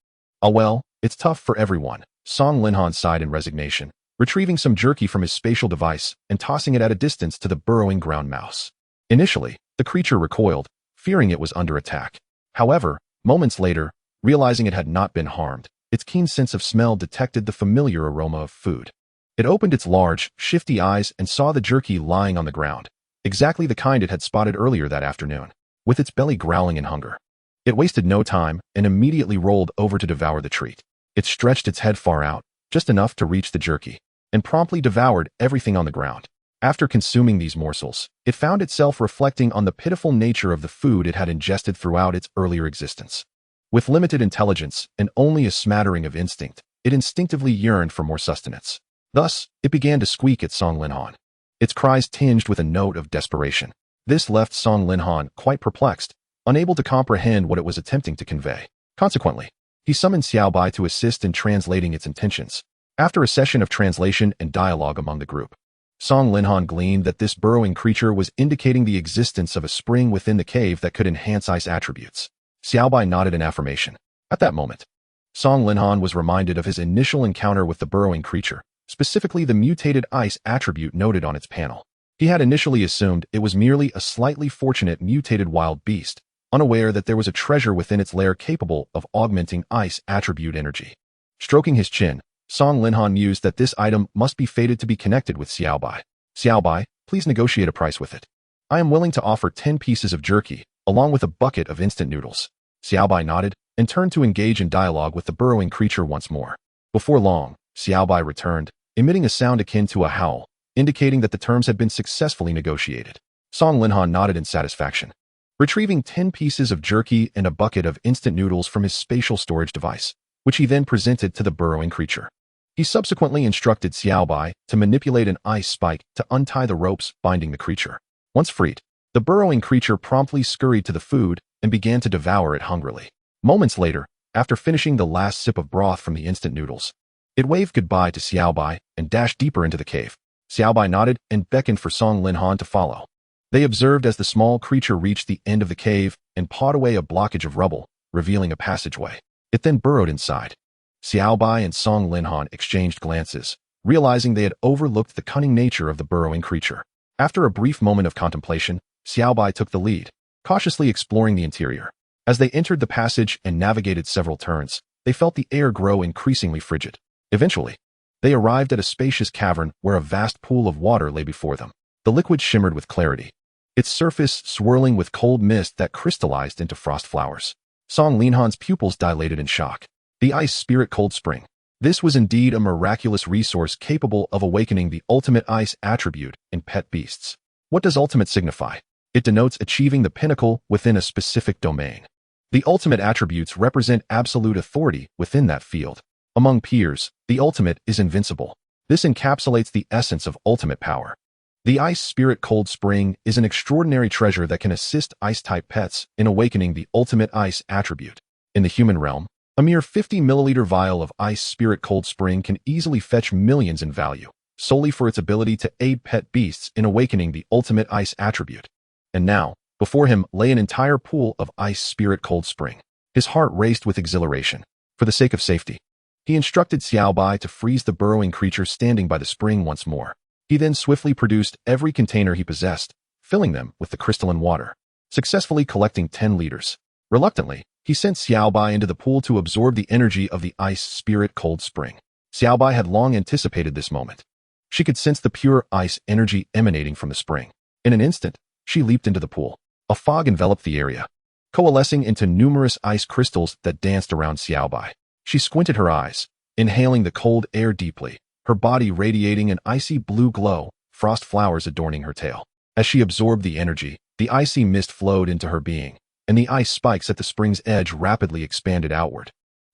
Oh well, it's tough for everyone. Song Linhan sighed in resignation, retrieving some jerky from his spatial device and tossing it at a distance to the burrowing ground mouse. Initially, the creature recoiled, fearing it was under attack. However, moments later, realizing it had not been harmed, its keen sense of smell detected the familiar aroma of food. It opened its large, shifty eyes and saw the jerky lying on the ground, exactly the kind it had spotted earlier that afternoon, with its belly growling in hunger. It wasted no time and immediately rolled over to devour the treat. It stretched its head far out, just enough to reach the jerky, and promptly devoured everything on the ground. After consuming these morsels, it found itself reflecting on the pitiful nature of the food it had ingested throughout its earlier existence. With limited intelligence and only a smattering of instinct, it instinctively yearned for more sustenance. Thus, it began to squeak at Song Linhan. Its cries tinged with a note of desperation. This left Song Linhan quite perplexed, unable to comprehend what it was attempting to convey. Consequently, he summoned Xiaobai to assist in translating its intentions. After a session of translation and dialogue among the group, Song Linhan gleaned that this burrowing creature was indicating the existence of a spring within the cave that could enhance ice attributes. Xiaobai nodded in affirmation. At that moment, Song Linhan was reminded of his initial encounter with the burrowing creature, specifically the mutated ice attribute noted on its panel. He had initially assumed it was merely a slightly fortunate mutated wild beast, unaware that there was a treasure within its lair capable of augmenting ice attribute energy. Stroking his chin, Song Linhan mused that this item must be fated to be connected with Xiaobai. Xiaobai, please negotiate a price with it. I am willing to offer 10 pieces of jerky, along with a bucket of instant noodles. Xiaobai nodded and turned to engage in dialogue with the burrowing creature once more. Before long, Xiaobai returned, emitting a sound akin to a howl, indicating that the terms had been successfully negotiated. Song Linhan nodded in satisfaction. Retrieving 10 pieces of jerky and a bucket of instant noodles from his spatial storage device, which he then presented to the burrowing creature. He subsequently instructed Xiaobai to manipulate an ice spike to untie the ropes binding the creature. Once freed, the burrowing creature promptly scurried to the food and began to devour it hungrily. Moments later, after finishing the last sip of broth from the instant noodles, it waved goodbye to Xiaobai and dashed deeper into the cave. Xiaobai nodded and beckoned for Song Linhan to follow. They observed as the small creature reached the end of the cave and pawed away a blockage of rubble, revealing a passageway. It then burrowed inside. Xiaobai and Song Linhan exchanged glances, realizing they had overlooked the cunning nature of the burrowing creature. After a brief moment of contemplation, Xiaobai took the lead, cautiously exploring the interior. As they entered the passage and navigated several turns, they felt the air grow increasingly frigid. Eventually, they arrived at a spacious cavern where a vast pool of water lay before them. The liquid shimmered with clarity, its surface swirling with cold mist that crystallized into frost flowers. Song Linhan's pupils dilated in shock. The ice spirit cold spring. This was indeed a miraculous resource capable of awakening the ultimate ice attribute in pet beasts. What does ultimate signify? It denotes achieving the pinnacle within a specific domain. The ultimate attributes represent absolute authority within that field. Among peers, the ultimate is invincible. This encapsulates the essence of ultimate power. The ice spirit cold spring is an extraordinary treasure that can assist ice-type pets in awakening the ultimate ice attribute. In the human realm, a mere 50 milliliter vial of ice spirit cold spring can easily fetch millions in value, solely for its ability to aid pet beasts in awakening the ultimate ice attribute. And now, before him lay an entire pool of ice spirit cold spring. His heart raced with exhilaration. For the sake of safety, he instructed Xiaobai to freeze the burrowing creature standing by the spring once more. He then swiftly produced every container he possessed, filling them with the crystalline water, successfully collecting 10 liters. Reluctantly, he sent Xiaobai into the pool to absorb the energy of the ice spirit cold spring. Xiaobai had long anticipated this moment. She could sense the pure ice energy emanating from the spring. In an instant, she leaped into the pool. A fog enveloped the area, coalescing into numerous ice crystals that danced around Xiaobai. She squinted her eyes, inhaling the cold air deeply, her body radiating an icy blue glow, frost flowers adorning her tail. As she absorbed the energy, the icy mist flowed into her being, and the ice spikes at the spring's edge rapidly expanded outward.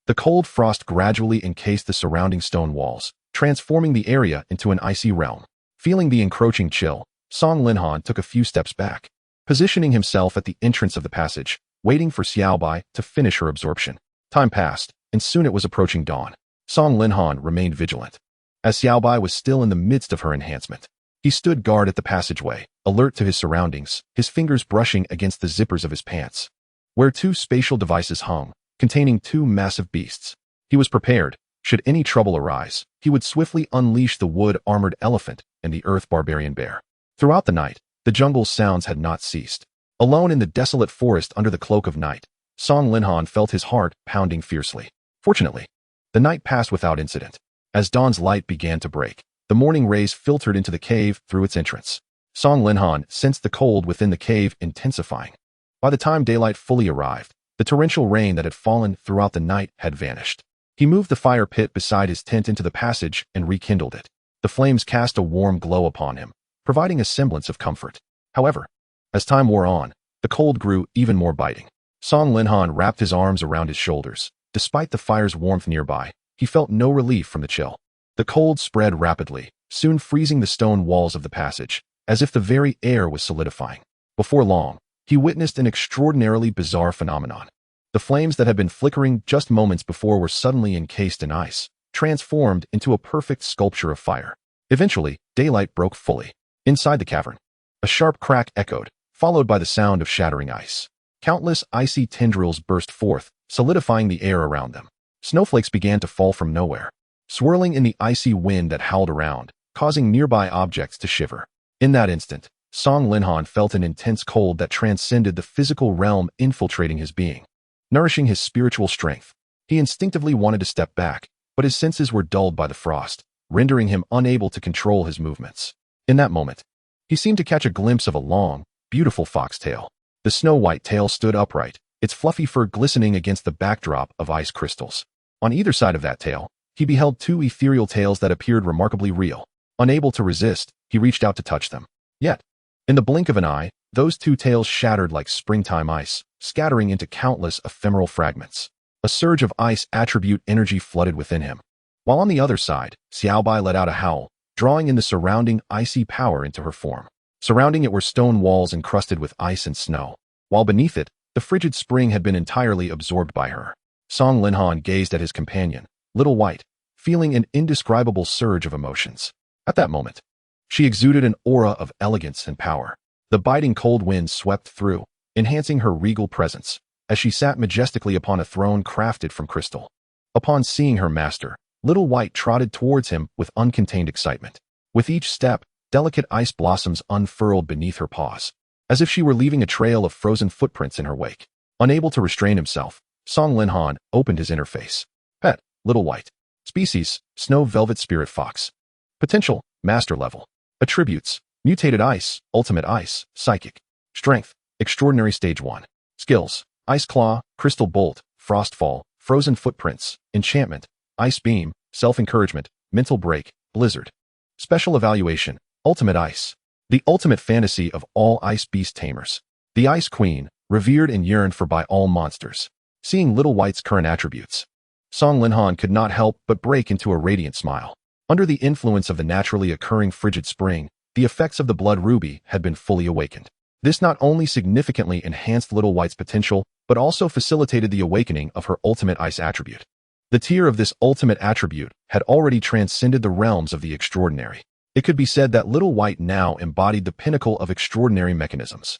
The cold frost gradually encased the surrounding stone walls, transforming the area into an icy realm. Feeling the encroaching chill, Song Linhan took a few steps back, positioning himself at the entrance of the passage, waiting for Xiaobai to finish her absorption. Time passed, and soon it was approaching dawn. Song Linhan remained vigilant. As Xiaobai was still in the midst of her enhancement, he stood guard at the passageway, alert to his surroundings, his fingers brushing against the zippers of his pants, where 2 spatial devices hung, containing 2 massive beasts. He was prepared. Should any trouble arise, he would swiftly unleash the wood-armored elephant and the earth barbarian bear. Throughout the night, the jungle's sounds had not ceased. Alone in the desolate forest under the cloak of night, Song Linhan felt his heart pounding fiercely. Fortunately, the night passed without incident. As dawn's light began to break, the morning rays filtered into the cave through its entrance. Song Linhan sensed the cold within the cave intensifying. By the time daylight fully arrived, The torrential rain that had fallen throughout the night had vanished. He moved the fire pit beside his tent into the passage and rekindled it. The flames cast a warm glow upon him, providing a semblance of comfort. However, as time wore on, the cold grew even more biting. Song Linhan wrapped his arms around his shoulders. Despite the fire's warmth nearby, he felt no relief from the chill. The cold spread rapidly, soon freezing the stone walls of the passage, as if the very air was solidifying. Before long, he witnessed an extraordinarily bizarre phenomenon. The flames that had been flickering just moments before were suddenly encased in ice, transformed into a perfect sculpture of fire. Eventually, daylight broke fully. Inside the cavern, a sharp crack echoed, followed by the sound of shattering ice. Countless icy tendrils burst forth, solidifying the air around them. Snowflakes began to fall from nowhere, swirling in the icy wind that howled around, causing nearby objects to shiver. In that instant, Song Linhan felt an intense cold that transcended the physical realm, infiltrating his being, nourishing his spiritual strength. He instinctively wanted to step back, but his senses were dulled by the frost, rendering him unable to control his movements. In that moment, he seemed to catch a glimpse of a long, beautiful foxtail. The snow-white tail stood upright, its fluffy fur glistening against the backdrop of ice crystals. On either side of that tail, he beheld two ethereal tails that appeared remarkably real. Unable to resist, he reached out to touch them. Yet, in the blink of an eye, those two tails shattered like springtime ice, scattering into countless ephemeral fragments. A surge of ice attribute energy flooded within him. While on the other side, Xiaobai let out a howl, drawing in the surrounding icy power into her form. Surrounding it were stone walls encrusted with ice and snow, while beneath it, the frigid spring had been entirely absorbed by her. Song Linhan gazed at his companion, Little White, feeling an indescribable surge of emotions. At that moment, she exuded an aura of elegance and power. The biting cold wind swept through, enhancing her regal presence, as she sat majestically upon a throne crafted from crystal. Upon seeing her master, Little White trotted towards him with uncontained excitement. With each step, delicate ice blossoms unfurled beneath her paws, as if she were leaving a trail of frozen footprints in her wake. Unable to restrain himself, Song Linhan opened his interface. Pet, Little White. Species, Snow Velvet Spirit Fox. Potential, Master Level. Attributes, Mutated Ice, Ultimate Ice, Psychic. Strength, Extraordinary Stage 1. Skills, Ice Claw, Crystal Bolt, Frostfall, Frozen Footprints, Enchantment, Ice Beam, Self-Encouragement, Mental Break, Blizzard. Special Evaluation, Ultimate Ice. The ultimate fantasy of all ice beast tamers. The Ice Queen, revered and yearned for by all monsters. Seeing Little White's current attributes, Song Linhan could not help but break into a radiant smile. Under the influence of the naturally occurring frigid spring, the effects of the blood ruby had been fully awakened. This not only significantly enhanced Little White's potential, but also facilitated the awakening of her ultimate ice attribute. The tier of this ultimate attribute had already transcended the realms of the extraordinary. It could be said that Little White now embodied the pinnacle of extraordinary mechanisms.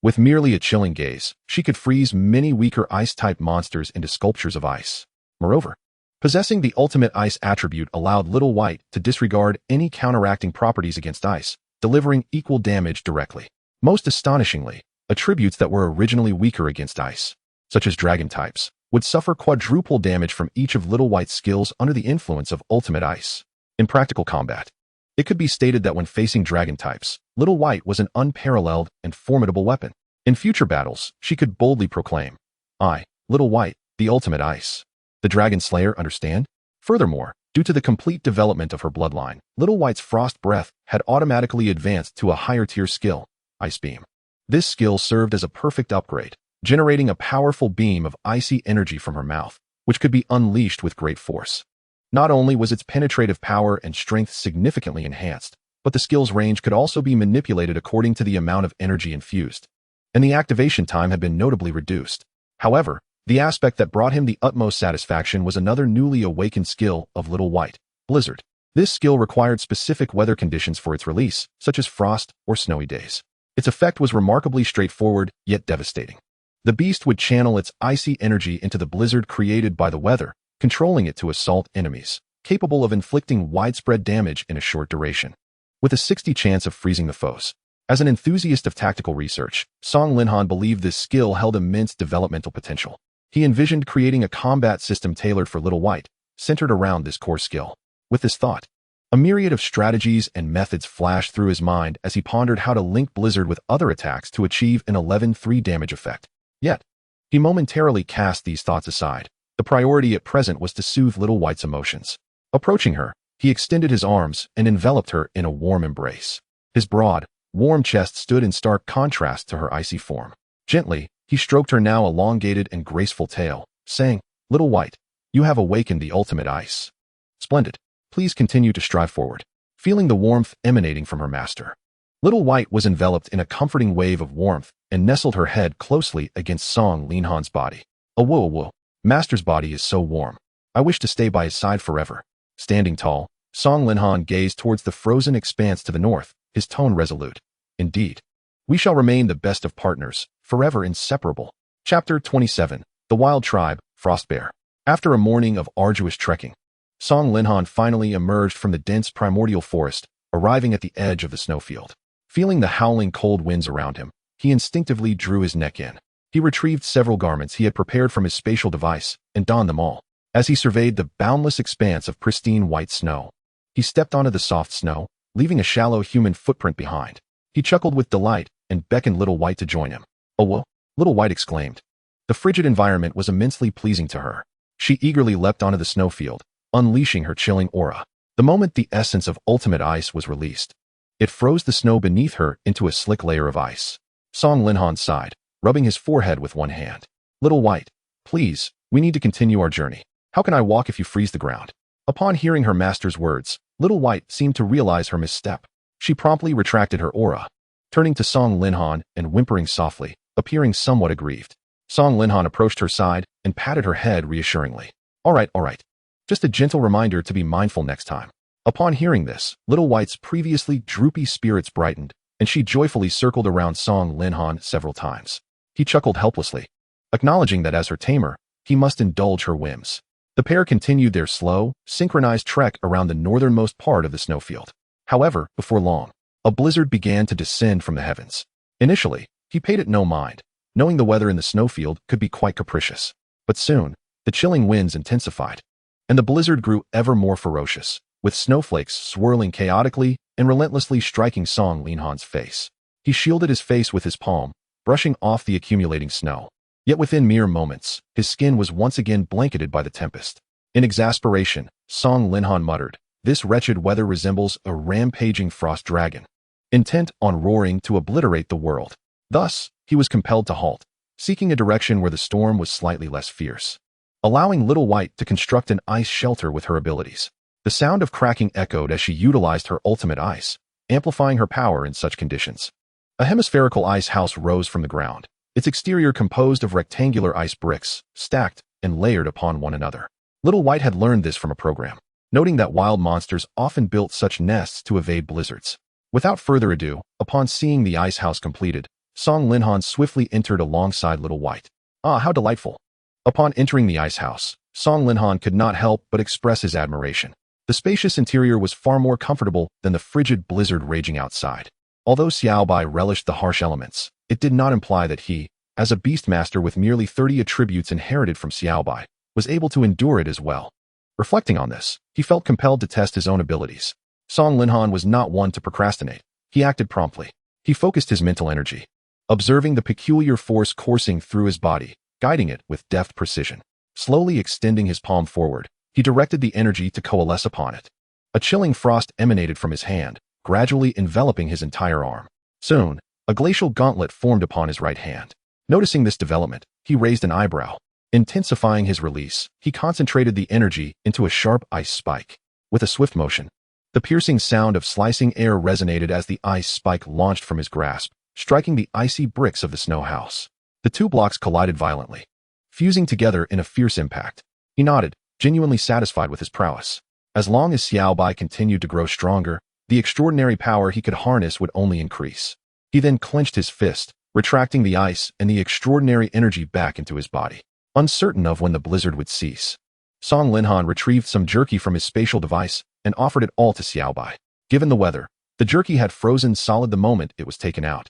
With merely a chilling gaze, she could freeze many weaker ice-type monsters into sculptures of ice. Moreover, possessing the ultimate ice attribute allowed Little White to disregard any counteracting properties against ice, delivering equal damage directly. Most astonishingly, attributes that were originally weaker against ice, such as dragon types, would suffer quadruple damage from each of Little White's skills under the influence of ultimate ice. In practical combat, it could be stated that when facing dragon types, Little White was an unparalleled and formidable weapon. In future battles, she could boldly proclaim, "I, Little White, the ultimate ice." The Dragon Slayer, understand? Furthermore, due to the complete development of her bloodline, Little White's frost breath had automatically advanced to a higher tier skill, Ice Beam. This skill served as a perfect upgrade, generating a powerful beam of icy energy from her mouth, which could be unleashed with great force. Not only was its penetrative power and strength significantly enhanced, but the skill's range could also be manipulated according to the amount of energy infused, and the activation time had been notably reduced. However, the aspect that brought him the utmost satisfaction was another newly awakened skill of Little White, Blizzard. This skill required specific weather conditions for its release, such as frost or snowy days. Its effect was remarkably straightforward, yet devastating. The beast would channel its icy energy into the blizzard created by the weather, controlling it to assault enemies, capable of inflicting widespread damage in a short duration, with a 60% chance of freezing the foes. As an enthusiast of tactical research, Song Linhan believed this skill held immense developmental potential. He envisioned creating a combat system tailored for Little White, centered around this core skill. With this thought, a myriad of strategies and methods flashed through his mind as he pondered how to link Blizzard with other attacks to achieve an 11-3 damage effect. Yet, He momentarily cast these thoughts aside. The priority at present was to soothe Little White's emotions. Approaching her, he extended his arms and enveloped her in a warm embrace. His broad, warm chest stood in stark contrast to her icy form. Gently, he stroked her now elongated and graceful tail, saying, "Little White, you have awakened the ultimate ice. Splendid. Please continue to strive forward." Feeling the warmth emanating from her master, Little White was enveloped in a comforting wave of warmth and nestled her head closely against Song Linhan's body. Whoa. Master's body is so warm. I wish to stay by his side forever." Standing tall, Song Linhan gazed towards the frozen expanse to the north, his tone resolute. "Indeed. We shall remain the best of partners, forever inseparable." Chapter 27. The Wild Tribe, Frost Bear. After a morning of arduous trekking, Song Linhan finally emerged from the dense primordial forest, arriving at the edge of the snowfield. Feeling the howling cold winds around him, he instinctively drew his neck in. He retrieved several garments he had prepared from his spatial device and donned them all. As he surveyed the boundless expanse of pristine white snow, he stepped onto the soft snow, leaving a shallow human footprint behind. He chuckled with delight and beckoned Little White to join him. "Oh, whoa," Little White exclaimed. The frigid environment was immensely pleasing to her. She eagerly leapt onto the snowfield, unleashing her chilling aura. The moment the essence of ultimate ice was released, it froze the snow beneath her into a slick layer of ice. Song Linhan sighed, rubbing his forehead with one hand. "Little White, please, we need to continue our journey. How can I walk if you freeze the ground?" Upon hearing her master's words, Little White seemed to realize her misstep. She promptly retracted her aura, turning to Song Linhan and whimpering softly, appearing somewhat aggrieved. Song Linhan approached her side and patted her head reassuringly. All right. Just a gentle reminder to be mindful next time." Upon hearing this, Little White's previously droopy spirits brightened, and she joyfully circled around Song Linhan several times. He chuckled helplessly, acknowledging that as her tamer, he must indulge her whims. The pair continued their slow, synchronized trek around the northernmost part of the snowfield. However, before long, a blizzard began to descend from the heavens. Initially, he paid it no mind, knowing the weather in the snowfield could be quite capricious. But soon, the chilling winds intensified, and the blizzard grew ever more ferocious, with snowflakes swirling chaotically and relentlessly striking Song Linhan's face. He shielded his face with his palm, brushing off the accumulating snow. Yet within mere moments, his skin was once again blanketed by the tempest. In exasperation, Song Linhan muttered, "This wretched weather resembles a rampaging frost dragon, intent on roaring to obliterate the world." Thus, he was compelled to halt, seeking a direction where the storm was slightly less fierce. Allowing Little White to construct an ice shelter with her abilities. The sound of cracking echoed as she utilized her ultimate ice, amplifying her power in such conditions. A hemispherical ice house rose from the ground, its exterior composed of rectangular ice bricks, stacked and layered upon one another. Little White had learned this from a program, noting that wild monsters often built such nests to evade blizzards. Without further ado, upon seeing the ice house completed, Song Linhan swiftly entered alongside Little White. "Ah, how delightful." Upon entering the ice house, Song Linhan could not help but express his admiration. The spacious interior was far more comfortable than the frigid blizzard raging outside. Although Xiaobai relished the harsh elements, it did not imply that he, as a beastmaster with merely 30 attributes inherited from Xiaobai, was able to endure it as well. Reflecting on this, he felt compelled to test his own abilities. Song Linhan was not one to procrastinate. He acted promptly. He focused his mental energy, observing the peculiar force coursing through his body, guiding it with deft precision. Slowly extending his palm forward, he directed the energy to coalesce upon it. A chilling frost emanated from his hand, gradually enveloping his entire arm. Soon, a glacial gauntlet formed upon his right hand. Noticing this development, he raised an eyebrow. Intensifying his release, he concentrated the energy into a sharp ice spike. With a swift motion, the piercing sound of slicing air resonated as the ice spike launched from his grasp, striking the icy bricks of the snow house. The two blocks collided violently, fusing together in a fierce impact. He nodded, genuinely satisfied with his prowess. As long as Xiaobai continued to grow stronger, the extraordinary power he could harness would only increase. He then clenched his fist, retracting the ice and the extraordinary energy back into his body. Uncertain of when the blizzard would cease, Song Linhan retrieved some jerky from his spatial device and offered it all to Xiaobai. Given the weather, the jerky had frozen solid the moment it was taken out,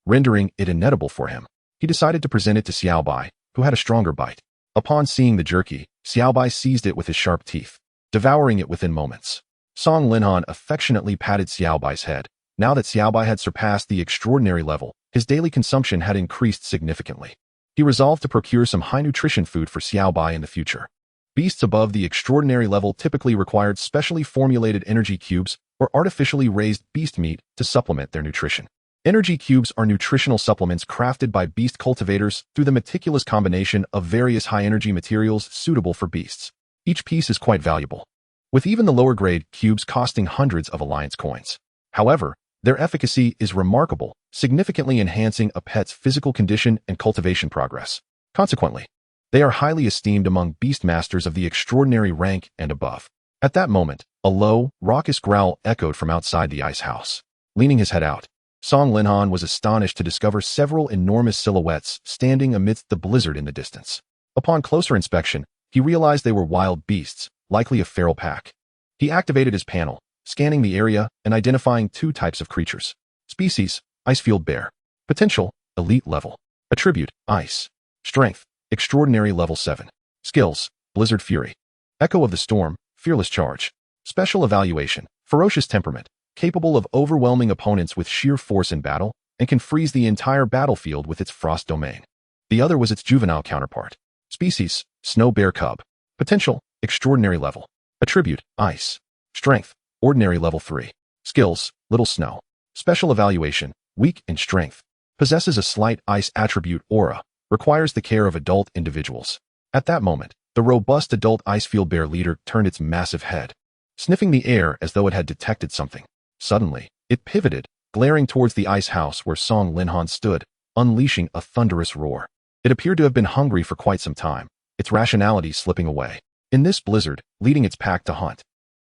rendering it inedible for him. He decided to present it to Xiaobai, who had a stronger bite. Upon seeing the jerky, Xiaobai seized it with his sharp teeth, devouring it within moments. Song Linhan affectionately patted Xiaobai's head. Now that Xiaobai had surpassed the extraordinary level, his daily consumption had increased significantly. He resolved to procure some high-nutrition food for Xiaobai in the future. Beasts above the extraordinary level typically required specially formulated energy cubes or artificially raised beast meat to supplement their nutrition. Energy cubes are nutritional supplements crafted by beast cultivators through the meticulous combination of various high-energy materials suitable for beasts. Each piece is quite valuable, with even the lower-grade cubes costing hundreds of alliance coins. However, their efficacy is remarkable, significantly enhancing a pet's physical condition and cultivation progress. Consequently, they are highly esteemed among beast masters of the extraordinary rank and above. At that moment, a low, raucous growl echoed from outside the ice house. Leaning his head out, Song Linhan was astonished to discover several enormous silhouettes standing amidst the blizzard in the distance. Upon closer inspection, he realized they were wild beasts, likely a feral pack. He activated his panel, scanning the area and identifying two types of creatures. Species: Icefield Bear. Potential: Elite level. Attribute: Ice. Strength: Extraordinary level 7. Skills: Blizzard Fury. Echo of the Storm, Fearless Charge. Special Evaluation: Ferocious Temperament, capable of overwhelming opponents with sheer force in battle, and can freeze the entire battlefield with its frost domain. The other was its juvenile counterpart. Species: Snow Bear Cub. Potential: Extraordinary level. Attribute: Ice. Strength: Ordinary level 3. Skills: Little Snow. Special Evaluation: Weak in Strength. Possesses a slight ice attribute aura. Requires the care of adult individuals. At that moment, the robust adult Icefield Bear leader turned its massive head, sniffing the air as though it had detected something. Suddenly, it pivoted, glaring towards the ice house where Song Linhan stood, unleashing a thunderous roar. It appeared to have been hungry for quite some time, its rationality slipping away. In this blizzard, leading its pack to hunt,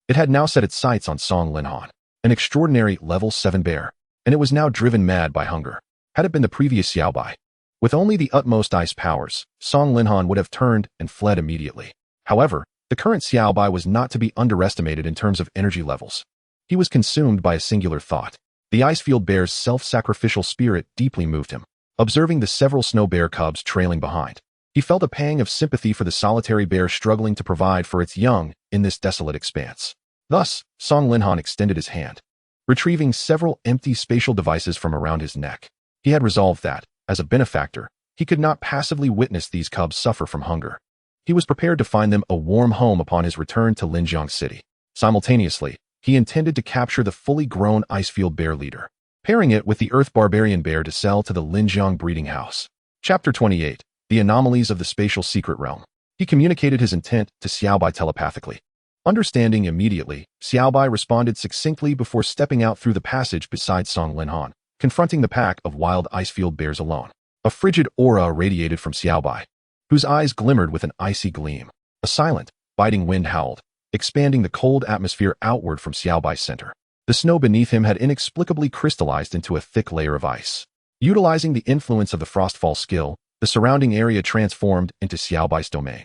it had now set its sights on Song Linhan, an extraordinary level 7 bear, and it was now driven mad by hunger. Had it been the previous Xiaobai, with only the utmost ice powers, Song Linhan would have turned and fled immediately. However, the current Xiaobai was not to be underestimated in terms of energy levels. He was consumed by a singular thought. The Icefield Bear's self-sacrificial spirit deeply moved him. Observing the several snow bear cubs trailing behind, he felt a pang of sympathy for the solitary bear struggling to provide for its young in this desolate expanse. Thus, Song Linhan extended his hand, retrieving several empty spatial devices from around his neck. He had resolved that, as a benefactor, he could not passively witness these cubs suffer from hunger. He was prepared to find them a warm home upon his return to Linjiang City. Simultaneously, he intended to capture the fully grown Icefield Bear leader, pairing it with the Earth Barbarian Bear to sell to the Linjiang breeding house. Chapter 28. The Anomalies of the Spatial Secret Realm. He communicated his intent to Xiaobai telepathically. Understanding immediately, Xiaobai responded succinctly before stepping out through the passage beside Song Linhan, confronting the pack of wild Icefield bears alone. A frigid aura radiated from Xiaobai, whose eyes glimmered with an icy gleam. A silent, biting wind howled, expanding the cold atmosphere outward from Xiaobai's center. The snow beneath him had inexplicably crystallized into a thick layer of ice. Utilizing the influence of the frostfall skill, the surrounding area transformed into Xiaobai's domain,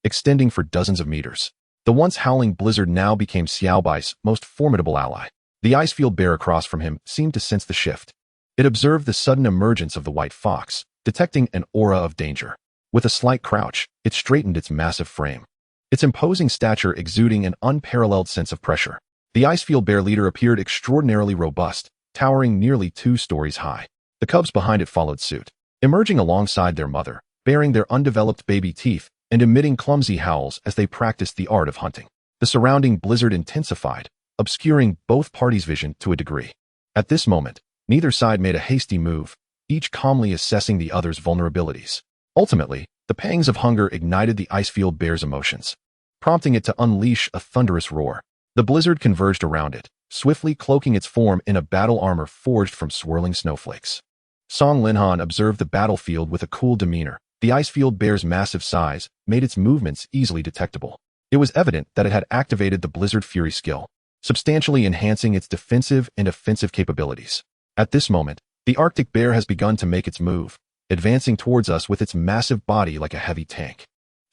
extending for dozens of meters. The once howling blizzard now became Xiaobai's most formidable ally. The Icefield Bear across from him seemed to sense the shift. It observed the sudden emergence of the white fox, detecting an aura of danger. With a slight crouch, it straightened its massive frame, its imposing stature exuding an unparalleled sense of pressure. The Icefield Bear leader appeared extraordinarily robust, towering nearly 2 stories high. The cubs behind it followed suit, emerging alongside their mother, baring their undeveloped baby teeth and emitting clumsy howls as they practiced the art of hunting. The surrounding blizzard intensified, obscuring both parties' vision to a degree. At this moment, neither side made a hasty move, each calmly assessing the other's vulnerabilities. Ultimately, the pangs of hunger ignited the Icefield Bear's emotions, prompting it to unleash a thunderous roar. The blizzard converged around it, swiftly cloaking its form in a battle armor forged from swirling snowflakes. Song Linhan observed the battlefield with a cool demeanor. The Icefield Bear's massive size made its movements easily detectable. It was evident that it had activated the Blizzard Fury skill, substantially enhancing its defensive and offensive capabilities. At this moment, the Arctic bear has begun to make its move, advancing towards us with its massive body like a heavy tank.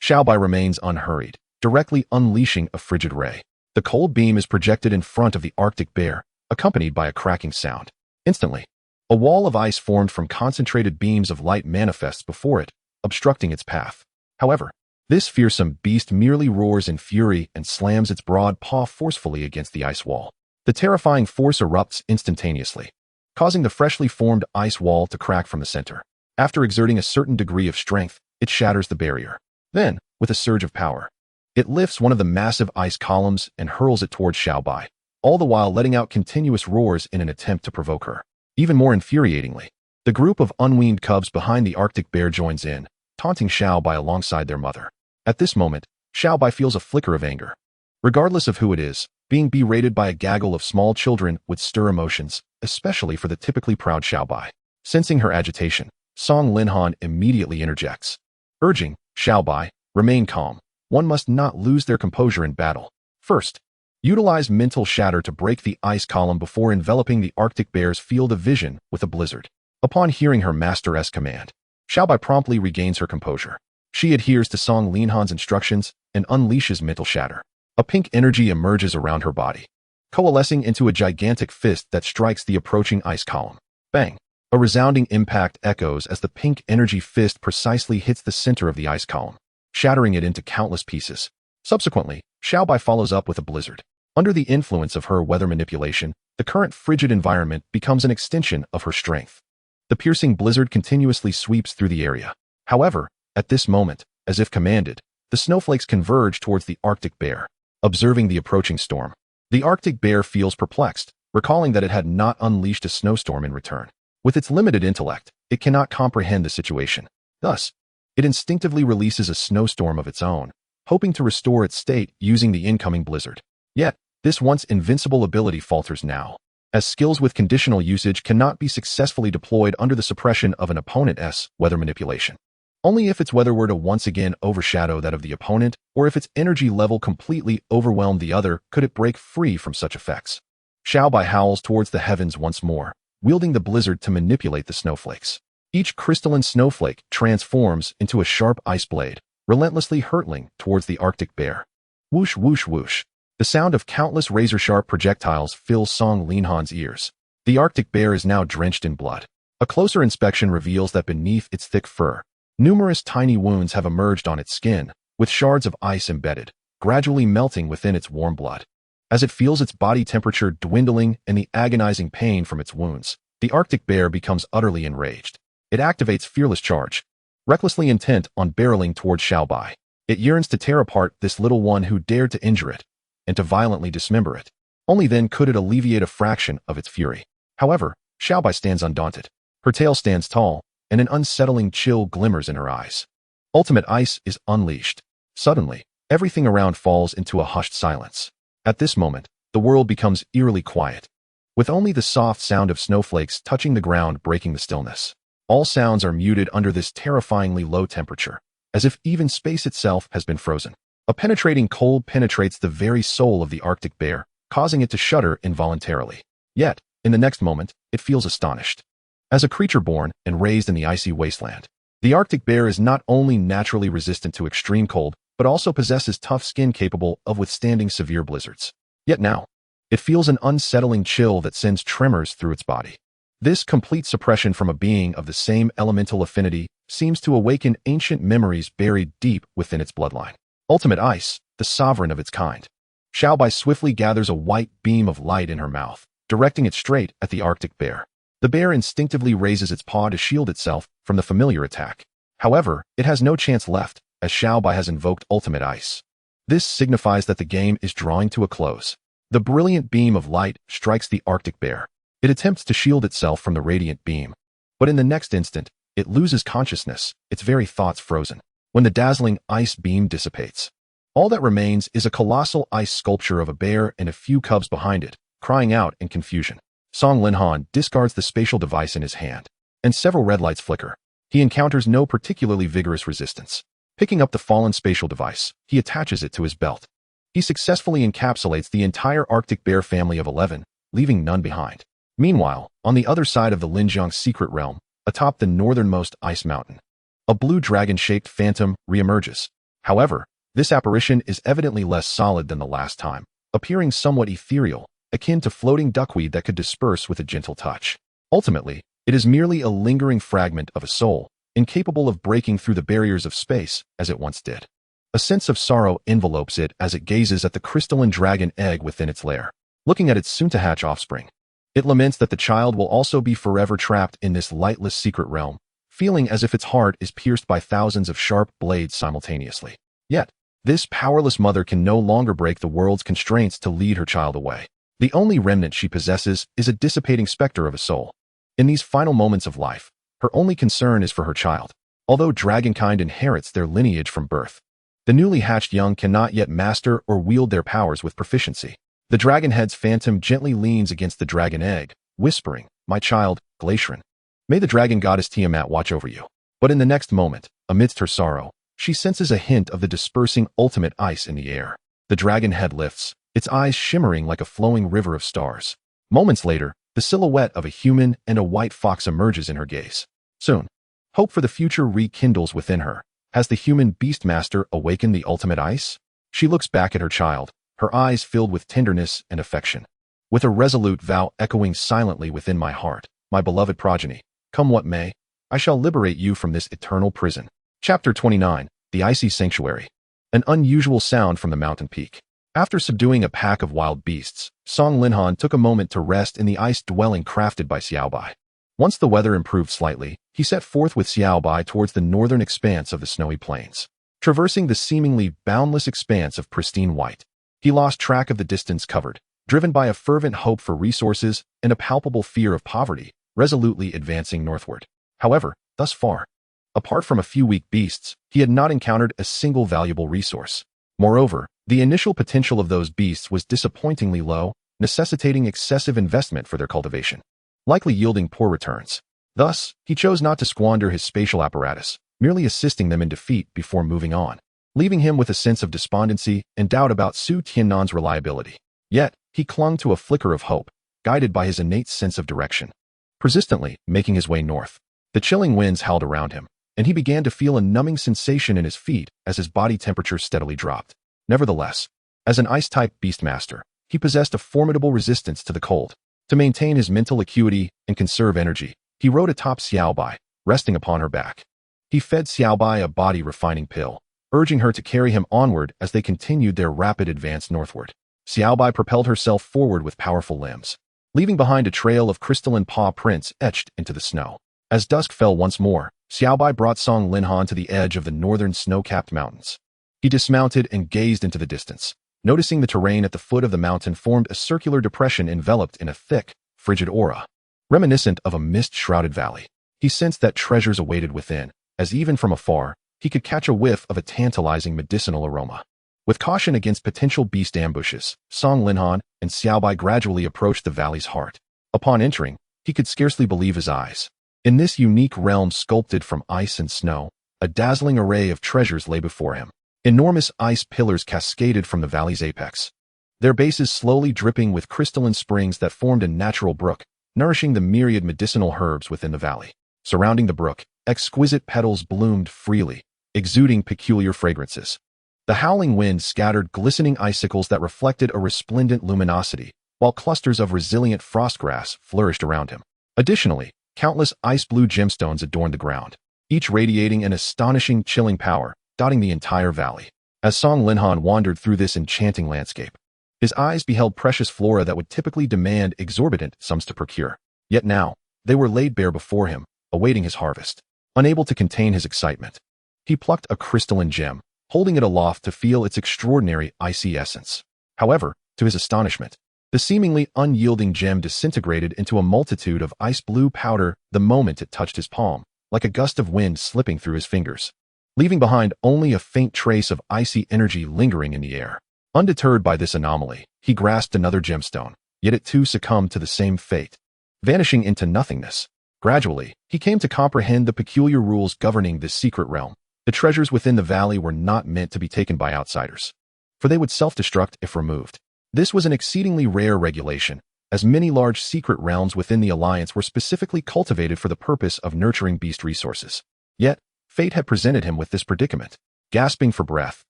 Xiaobai remains unhurried, directly unleashing a frigid ray. The cold beam is projected in front of the Arctic bear, accompanied by a cracking sound. Instantly, a wall of ice formed from concentrated beams of light manifests before it, obstructing its path. However, this fearsome beast merely roars in fury and slams its broad paw forcefully against the ice wall. The terrifying force erupts instantaneously, causing the freshly formed ice wall to crack from the center. After exerting a certain degree of strength, it shatters the barrier. Then, with a surge of power, it lifts one of the massive ice columns and hurls it towards Xiaobai, all the while letting out continuous roars in an attempt to provoke her. Even more infuriatingly, the group of unweaned cubs behind the Arctic bear joins in, taunting Xiaobai alongside their mother. At this moment, Xiaobai feels a flicker of anger. Regardless of who it is, being berated by a gaggle of small children would stir emotions, especially for the typically proud Xiaobai. Sensing her agitation, Song Linhan immediately interjects, urging, Xiaobai, remain calm. One must not lose their composure in battle. First, utilize mental shatter to break the ice column before enveloping the Arctic bear's field of vision with a blizzard. Upon hearing her master's command, Xiaobai promptly regains her composure. She adheres to Song Linhan's instructions and unleashes mental shatter. A pink energy emerges around her body, coalescing into a gigantic fist that strikes the approaching ice column. Bang! A resounding impact echoes as the pink energy fist precisely hits the center of the ice column, shattering it into countless pieces. Subsequently, Xiaobai follows up with a blizzard. Under the influence of her weather manipulation, the current frigid environment becomes an extension of her strength. The piercing blizzard continuously sweeps through the area. However, at this moment, as if commanded, the snowflakes converge towards the Arctic bear. Observing the approaching storm, the Arctic bear feels perplexed, recalling that it had not unleashed a snowstorm in return. With its limited intellect, it cannot comprehend the situation. Thus, it instinctively releases a snowstorm of its own, hoping to restore its state using the incoming blizzard. Yet, this once invincible ability falters now, as skills with conditional usage cannot be successfully deployed under the suppression of an opponent's weather manipulation. Only if its weather were to once again overshadow that of the opponent, or if its energy level completely overwhelmed the other, could it break free from such effects. Xiaobai howls towards the heavens once more, wielding the blizzard to manipulate the snowflakes. Each crystalline snowflake transforms into a sharp ice blade, relentlessly hurtling towards the Arctic bear. Whoosh, whoosh, whoosh. The sound of countless razor-sharp projectiles fills Song Linhan's ears. The Arctic bear is now drenched in blood. A closer inspection reveals that beneath its thick fur, numerous tiny wounds have emerged on its skin, with shards of ice embedded, gradually melting within its warm blood. As it feels its body temperature dwindling and the agonizing pain from its wounds, the Arctic bear becomes utterly enraged. It activates Fearless Charge, recklessly intent on barreling towards Xiaobai. It yearns to tear apart this little one who dared to injure it, and to violently dismember it. Only then could it alleviate a fraction of its fury. However, Xiaobai stands undaunted. Her tail stands tall, and an unsettling chill glimmers in her eyes. Ultimate Ice is unleashed. Suddenly, everything around falls into a hushed silence. At this moment, the world becomes eerily quiet, with only the soft sound of snowflakes touching the ground breaking the stillness. All sounds are muted under this terrifyingly low temperature, as if even space itself has been frozen. A penetrating cold penetrates the very soul of the Arctic bear, causing it to shudder involuntarily. Yet, in the next moment, it feels astonished. As a creature born and raised in the icy wasteland, the Arctic bear is not only naturally resistant to extreme cold, but also possesses tough skin capable of withstanding severe blizzards. Yet now, it feels an unsettling chill that sends tremors through its body. This complete suppression from a being of the same elemental affinity seems to awaken ancient memories buried deep within its bloodline. Ultimate Ice, the sovereign of its kind. Xiaobai swiftly gathers a white beam of light in her mouth, directing it straight at the Arctic bear. The bear instinctively raises its paw to shield itself from the familiar attack. However, it has no chance left, as Xiaobai has invoked Ultimate Ice. This signifies that the game is drawing to a close. The brilliant beam of light strikes the Arctic bear. It attempts to shield itself from the radiant beam, but in the next instant, it loses consciousness, its very thoughts frozen. When the dazzling ice beam dissipates, all that remains is a colossal ice sculpture of a bear and a few cubs behind it, crying out in confusion. Song Linhan discards the spatial device in his hand, and several red lights flicker. He encounters no particularly vigorous resistance. Picking up the fallen spatial device, he attaches it to his belt. He successfully encapsulates the entire Arctic bear family of 11, leaving none behind. Meanwhile, on the other side of the Linjiang secret realm, atop the northernmost ice mountain, a blue dragon-shaped phantom reemerges. However, this apparition is evidently less solid than the last time, appearing somewhat ethereal, akin to floating duckweed that could disperse with a gentle touch. Ultimately, it is merely a lingering fragment of a soul, incapable of breaking through the barriers of space as it once did. A sense of sorrow envelopes it as it gazes at the crystalline dragon egg within its lair. Looking at its soon-to-hatch offspring, it laments that the child will also be forever trapped in this lightless secret realm, feeling as if its heart is pierced by thousands of sharp blades simultaneously. Yet, this powerless mother can no longer break the world's constraints to lead her child away. The only remnant she possesses is a dissipating specter of a soul. In these final moments of life, her only concern is for her child. Although dragonkind inherits their lineage from birth, the newly hatched young cannot yet master or wield their powers with proficiency. The dragonhead's phantom gently leans against the dragon egg, whispering, "My child, Glacian. May the dragon goddess Tiamat watch over you." But in the next moment, amidst her sorrow, she senses a hint of the dispersing ultimate ice in the air. The dragon head lifts, its eyes shimmering like a flowing river of stars. Moments later, the silhouette of a human and a white fox emerges in her gaze. Soon, hope for the future rekindles within her. Has the human beastmaster awakened the ultimate ice? She looks back at her child, her eyes filled with tenderness and affection. With a resolute vow echoing silently within my heart, "My beloved progeny, come what may, I shall liberate you from this eternal prison." Chapter 29, The Icy Sanctuary. An unusual sound from the mountain peak. After subduing a pack of wild beasts, Song Linhan took a moment to rest in the ice dwelling crafted by Xiaobai. Once the weather improved slightly, he set forth with Xiaobai towards the northern expanse of the snowy plains. Traversing the seemingly boundless expanse of pristine white, he lost track of the distance covered, driven by a fervent hope for resources and a palpable fear of poverty, resolutely advancing northward. However, thus far, apart from a few weak beasts, he had not encountered a single valuable resource. Moreover, the initial potential of those beasts was disappointingly low, necessitating excessive investment for their cultivation, likely yielding poor returns. Thus, he chose not to squander his spatial apparatus, merely assisting them in defeat before moving on, leaving him with a sense of despondency and doubt about Su Tiannan's reliability. Yet, he clung to a flicker of hope, guided by his innate sense of direction. Persistently making his way north, the chilling winds howled around him, and he began to feel a numbing sensation in his feet as his body temperature steadily dropped. Nevertheless, as an ice-type beastmaster, he possessed a formidable resistance to the cold. To maintain his mental acuity and conserve energy, he rode atop Xiaobai, resting upon her back. He fed Xiaobai a body-refining pill, urging her to carry him onward as they continued their rapid advance northward. Xiaobai propelled herself forward with powerful limbs, leaving behind a trail of crystalline paw prints etched into the snow. As dusk fell once more, Xiaobai brought Song Linhan to the edge of the northern snow-capped mountains. He dismounted and gazed into the distance, noticing the terrain at the foot of the mountain formed a circular depression enveloped in a thick, frigid aura, reminiscent of a mist-shrouded valley. He sensed that treasures awaited within, as even from afar, he could catch a whiff of a tantalizing medicinal aroma. With caution against potential beast ambushes, Song Linhan and Xiaobai gradually approached the valley's heart. Upon entering, he could scarcely believe his eyes. In this unique realm sculpted from ice and snow, a dazzling array of treasures lay before him. Enormous ice pillars cascaded from the valley's apex, their bases slowly dripping with crystalline springs that formed a natural brook, nourishing the myriad medicinal herbs within the valley. Surrounding the brook, exquisite petals bloomed freely, exuding peculiar fragrances. The howling wind scattered glistening icicles that reflected a resplendent luminosity, while clusters of resilient frostgrass flourished around him. Additionally, countless ice-blue gemstones adorned the ground, each radiating an astonishing chilling power, dotting the entire valley. As Song Linhan wandered through this enchanting landscape, his eyes beheld precious flora that would typically demand exorbitant sums to procure. Yet now, they were laid bare before him, awaiting his harvest. Unable to contain his excitement, he plucked a crystalline gem, holding it aloft to feel its extraordinary icy essence. However, to his astonishment, the seemingly unyielding gem disintegrated into a multitude of ice-blue powder the moment it touched his palm, like a gust of wind slipping through his fingers, leaving behind only a faint trace of icy energy lingering in the air. Undeterred by this anomaly, he grasped another gemstone, yet it too succumbed to the same fate, vanishing into nothingness. Gradually, he came to comprehend the peculiar rules governing this secret realm. The treasures within the valley were not meant to be taken by outsiders, for they would self-destruct if removed. This was an exceedingly rare regulation, as many large secret realms within the Alliance were specifically cultivated for the purpose of nurturing beast resources. Yet, fate had presented him with this predicament. Gasping for breath,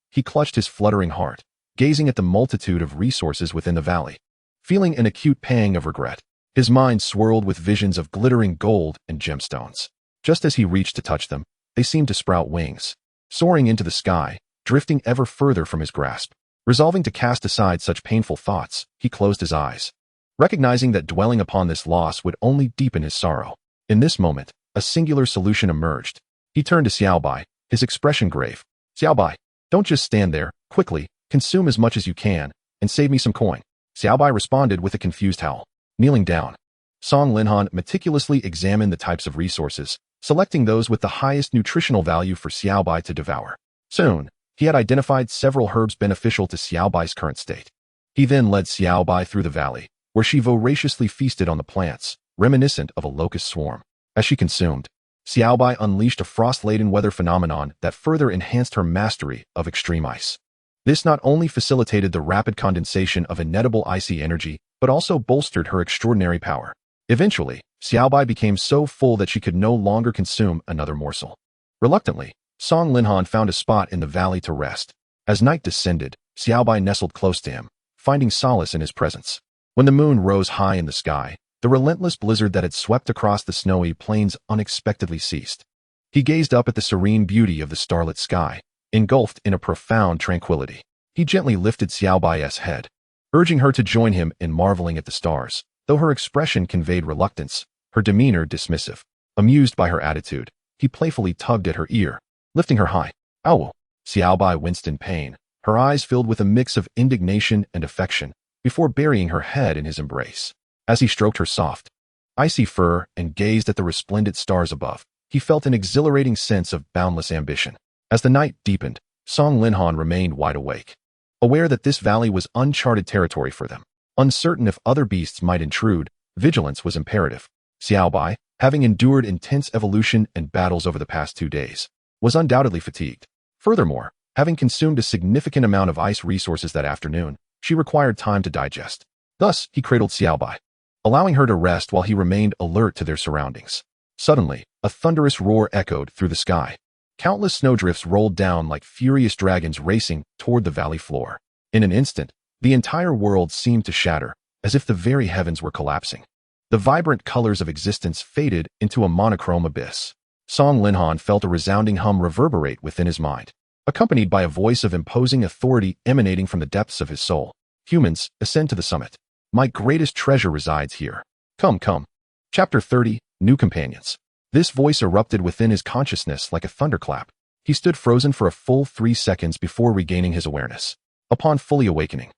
he clutched his fluttering heart, gazing at the multitude of resources within the valley. Feeling an acute pang of regret, his mind swirled with visions of glittering gold and gemstones. Just as he reached to touch them, they seemed to sprout wings, soaring into the sky, drifting ever further from his grasp. Resolving to cast aside such painful thoughts, he closed his eyes, recognizing that dwelling upon this loss would only deepen his sorrow. In this moment, a singular solution emerged. He turned to Xiaobai, his expression grave. Xiaobai, don't just stand there. Quickly, consume as much as you can, and save me some coin. Xiaobai responded with a confused howl. Kneeling down, Song Linhan meticulously examined the types of resources, selecting those with the highest nutritional value for Xiaobai to devour. Soon, he had identified several herbs beneficial to Xiaobai's current state. He then led Xiaobai through the valley, where she voraciously feasted on the plants, reminiscent of a locust swarm. As she consumed, Xiaobai unleashed a frost-laden weather phenomenon that further enhanced her mastery of extreme ice. This not only facilitated the rapid condensation of inedible icy energy, but also bolstered her extraordinary power. Eventually, Xiaobai became so full that she could no longer consume another morsel. Reluctantly, Song Linhan found a spot in the valley to rest. As night descended, Xiaobai nestled close to him, finding solace in his presence. When the moon rose high in the sky, the relentless blizzard that had swept across the snowy plains unexpectedly ceased. He gazed up at the serene beauty of the starlit sky, engulfed in a profound tranquility. He gently lifted Xiaobai's head, urging her to join him in marveling at the stars. Though her expression conveyed reluctance, her demeanor dismissive. Amused by her attitude, he playfully tugged at her ear, lifting her high. Ow! Xiaobai winced in pain, her eyes filled with a mix of indignation and affection, before burying her head in his embrace. As he stroked her soft, icy fur and gazed at the resplendent stars above, he felt an exhilarating sense of boundless ambition. As the night deepened, Song Linhan remained wide awake, aware that this valley was uncharted territory for them. Uncertain if other beasts might intrude, vigilance was imperative. Xiaobai, having endured intense evolution and battles over the past 2 days, was undoubtedly fatigued. Furthermore, having consumed a significant amount of ice resources that afternoon, she required time to digest. Thus, he cradled Xiaobai, allowing her to rest while he remained alert to their surroundings. Suddenly, a thunderous roar echoed through the sky. Countless snowdrifts rolled down like furious dragons racing toward the valley floor. In an instant, the entire world seemed to shatter, as if the very heavens were collapsing. The vibrant colors of existence faded into a monochrome abyss. Song Linhan felt a resounding hum reverberate within his mind, accompanied by a voice of imposing authority emanating from the depths of his soul. Humans, ascend to the summit. My greatest treasure resides here. Come, come. Chapter 30, New Companions. This voice erupted within his consciousness like a thunderclap. He stood frozen for a full 3 seconds before regaining his awareness. Upon fully awakening,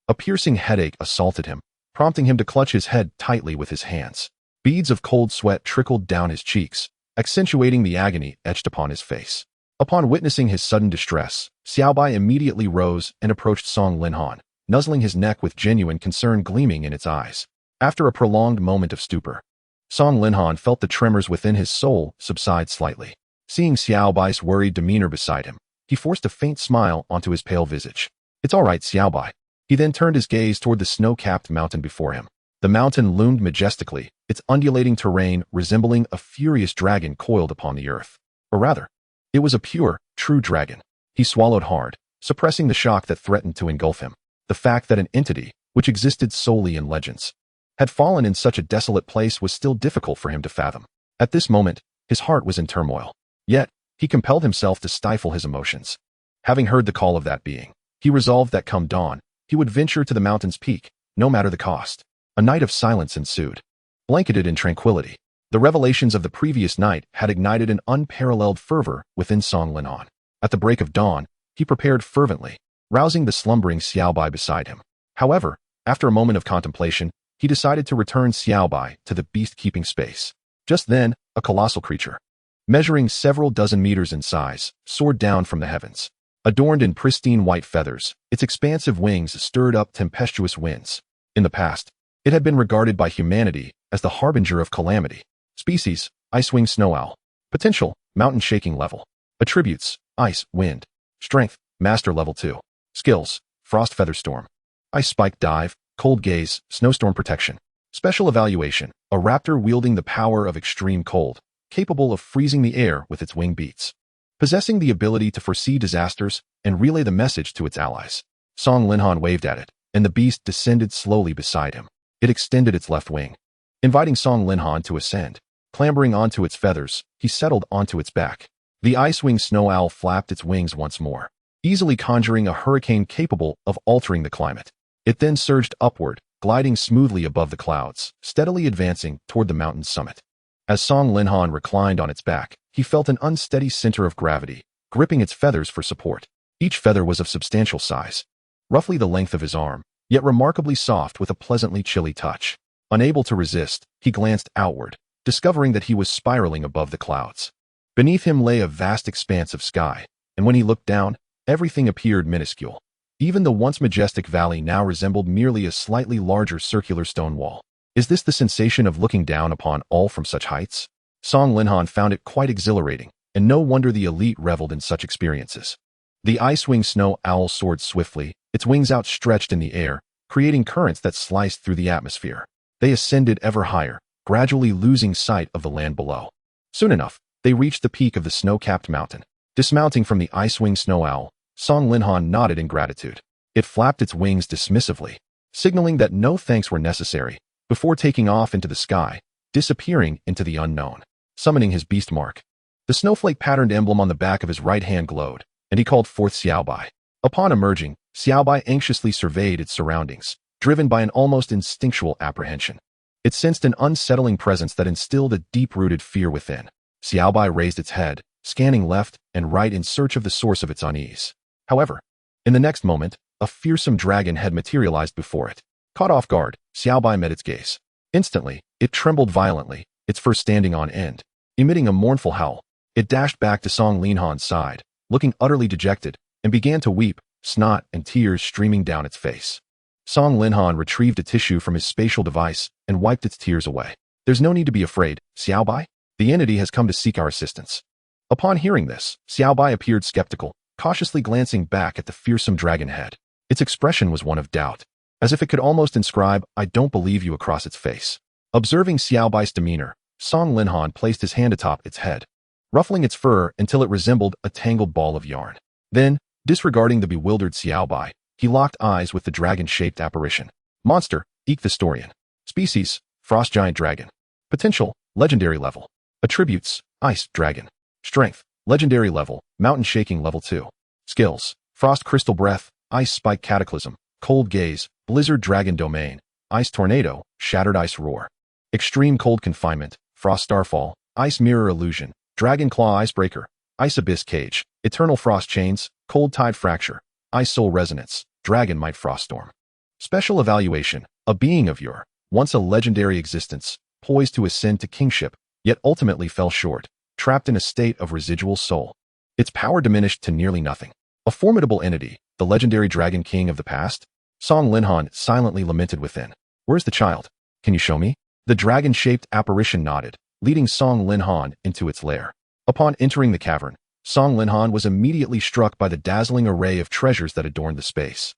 a piercing headache assaulted him, prompting him to clutch his head tightly with his hands. Beads of cold sweat trickled down his cheeks, accentuating the agony etched upon his face. Upon witnessing his sudden distress, Xiaobai immediately rose and approached Song Linhan, nuzzling his neck with genuine concern gleaming in its eyes. After a prolonged moment of stupor, Song Linhan felt the tremors within his soul subside slightly. Seeing Xiaobai's worried demeanor beside him, he forced a faint smile onto his pale visage. It's all right, Xiaobai. He then turned his gaze toward the snow-capped mountain before him. The mountain loomed majestically, its undulating terrain resembling a furious dragon coiled upon the earth. Or rather, it was a pure, true dragon. He swallowed hard, suppressing the shock that threatened to engulf him. The fact that an entity, which existed solely in legends, had fallen in such a desolate place was still difficult for him to fathom. At this moment, his heart was in turmoil. Yet, he compelled himself to stifle his emotions. Having heard the call of that being, he resolved that come dawn, he would venture to the mountain's peak, no matter the cost. A night of silence ensued. Blanketed in tranquility, the revelations of the previous night had ignited an unparalleled fervor within Song Linhan. At the break of dawn, he prepared fervently, rousing the slumbering Xiaobai beside him. However, after a moment of contemplation, he decided to return Xiaobai to the beast-keeping space. Just then, a colossal creature, measuring several dozen meters in size, soared down from the heavens. Adorned in pristine white feathers, its expansive wings stirred up tempestuous winds. In the past, it had been regarded by humanity as the harbinger of calamity. Species, Ice-wing snow owl. Potential, mountain shaking level. Attributes, ice, wind. Strength, master level 2. Skills, frost feather storm. Ice spike dive, cold gaze, snowstorm protection. Special evaluation, a raptor wielding the power of extreme cold, capable of freezing the air with its wing beats. Possessing the ability to foresee disasters and relay the message to its allies. Song Linhan waved at it, and the beast descended slowly beside him. It extended its left wing, inviting Song Linhan to ascend. Clambering onto its feathers, he settled onto its back. The ice-wing snow owl flapped its wings once more, easily conjuring a hurricane capable of altering the climate. It then surged upward, gliding smoothly above the clouds, steadily advancing toward the mountain's summit. As Song Linhan reclined on its back, he felt an unsteady center of gravity, gripping its feathers for support. Each feather was of substantial size, roughly the length of his arm, yet remarkably soft with a pleasantly chilly touch. Unable to resist, he glanced outward, discovering that he was spiraling above the clouds. Beneath him lay a vast expanse of sky, and when he looked down, everything appeared minuscule. Even the once majestic valley now resembled merely a slightly larger circular stone wall. Is this the sensation of looking down upon all from such heights? Song Linhan found it quite exhilarating, and no wonder the elite reveled in such experiences. The ice-winged snow owl soared swiftly, its wings outstretched in the air, creating currents that sliced through the atmosphere. They ascended ever higher, gradually losing sight of the land below. Soon enough, they reached the peak of the snow-capped mountain. Dismounting from the ice-winged snow owl, Song Linhan nodded in gratitude. It flapped its wings dismissively, signaling that no thanks were necessary, before taking off into the sky, disappearing into the unknown. Summoning his beast mark, the snowflake-patterned emblem on the back of his right hand glowed, and he called forth Xiaobai. Upon emerging, Xiaobai anxiously surveyed its surroundings, driven by an almost instinctual apprehension. It sensed an unsettling presence that instilled a deep-rooted fear within. Xiaobai raised its head, scanning left and right in search of the source of its unease. However, in the next moment, a fearsome dragon had materialized before it. Caught off guard, Xiaobai met its gaze. Instantly, it trembled violently, its fur standing on end. Emitting a mournful howl, it dashed back to Song Linhan's side, looking utterly dejected, and began to weep, snot and tears streaming down its face. Song Linhan retrieved a tissue from his spatial device and wiped its tears away. There's no need to be afraid, Xiaobai. The entity has come to seek our assistance. Upon hearing this, Xiaobai appeared skeptical, cautiously glancing back at the fearsome dragon head. Its expression was one of doubt, as if it could almost inscribe, "I don't believe you," across its face. Observing Xiaobai's demeanor, Song Linhan placed his hand atop its head, ruffling its fur until it resembled a tangled ball of yarn. Then, disregarding the bewildered Xiaobai, he locked eyes with the dragon-shaped apparition. Monster, Ichthystorian. Species, Frost Giant Dragon. Potential, Legendary Level. Attributes, Ice Dragon. Strength, Legendary Level, Mountain Shaking Level 2. Skills, Frost Crystal Breath, Ice Spike Cataclysm, Cold Gaze, Blizzard Dragon Domain, Ice Tornado, Shattered Ice Roar. Extreme Cold Confinement, Frost Starfall, Ice Mirror Illusion, Dragon Claw Icebreaker, Ice Abyss Cage, Eternal Frost Chains, Cold Tide Fracture, Ice Soul Resonance, Dragon Might Froststorm. Special Evaluation, a being of yore, once a legendary existence, poised to ascend to kingship, yet ultimately fell short, trapped in a state of residual soul. Its power diminished to nearly nothing. A formidable entity, the legendary Dragon King of the past? Song Linhan silently lamented within. Where's the child? Can you show me? The dragon-shaped apparition nodded, leading Song Linhan into its lair. Upon entering the cavern, Song Linhan was immediately struck by the dazzling array of treasures that adorned the space.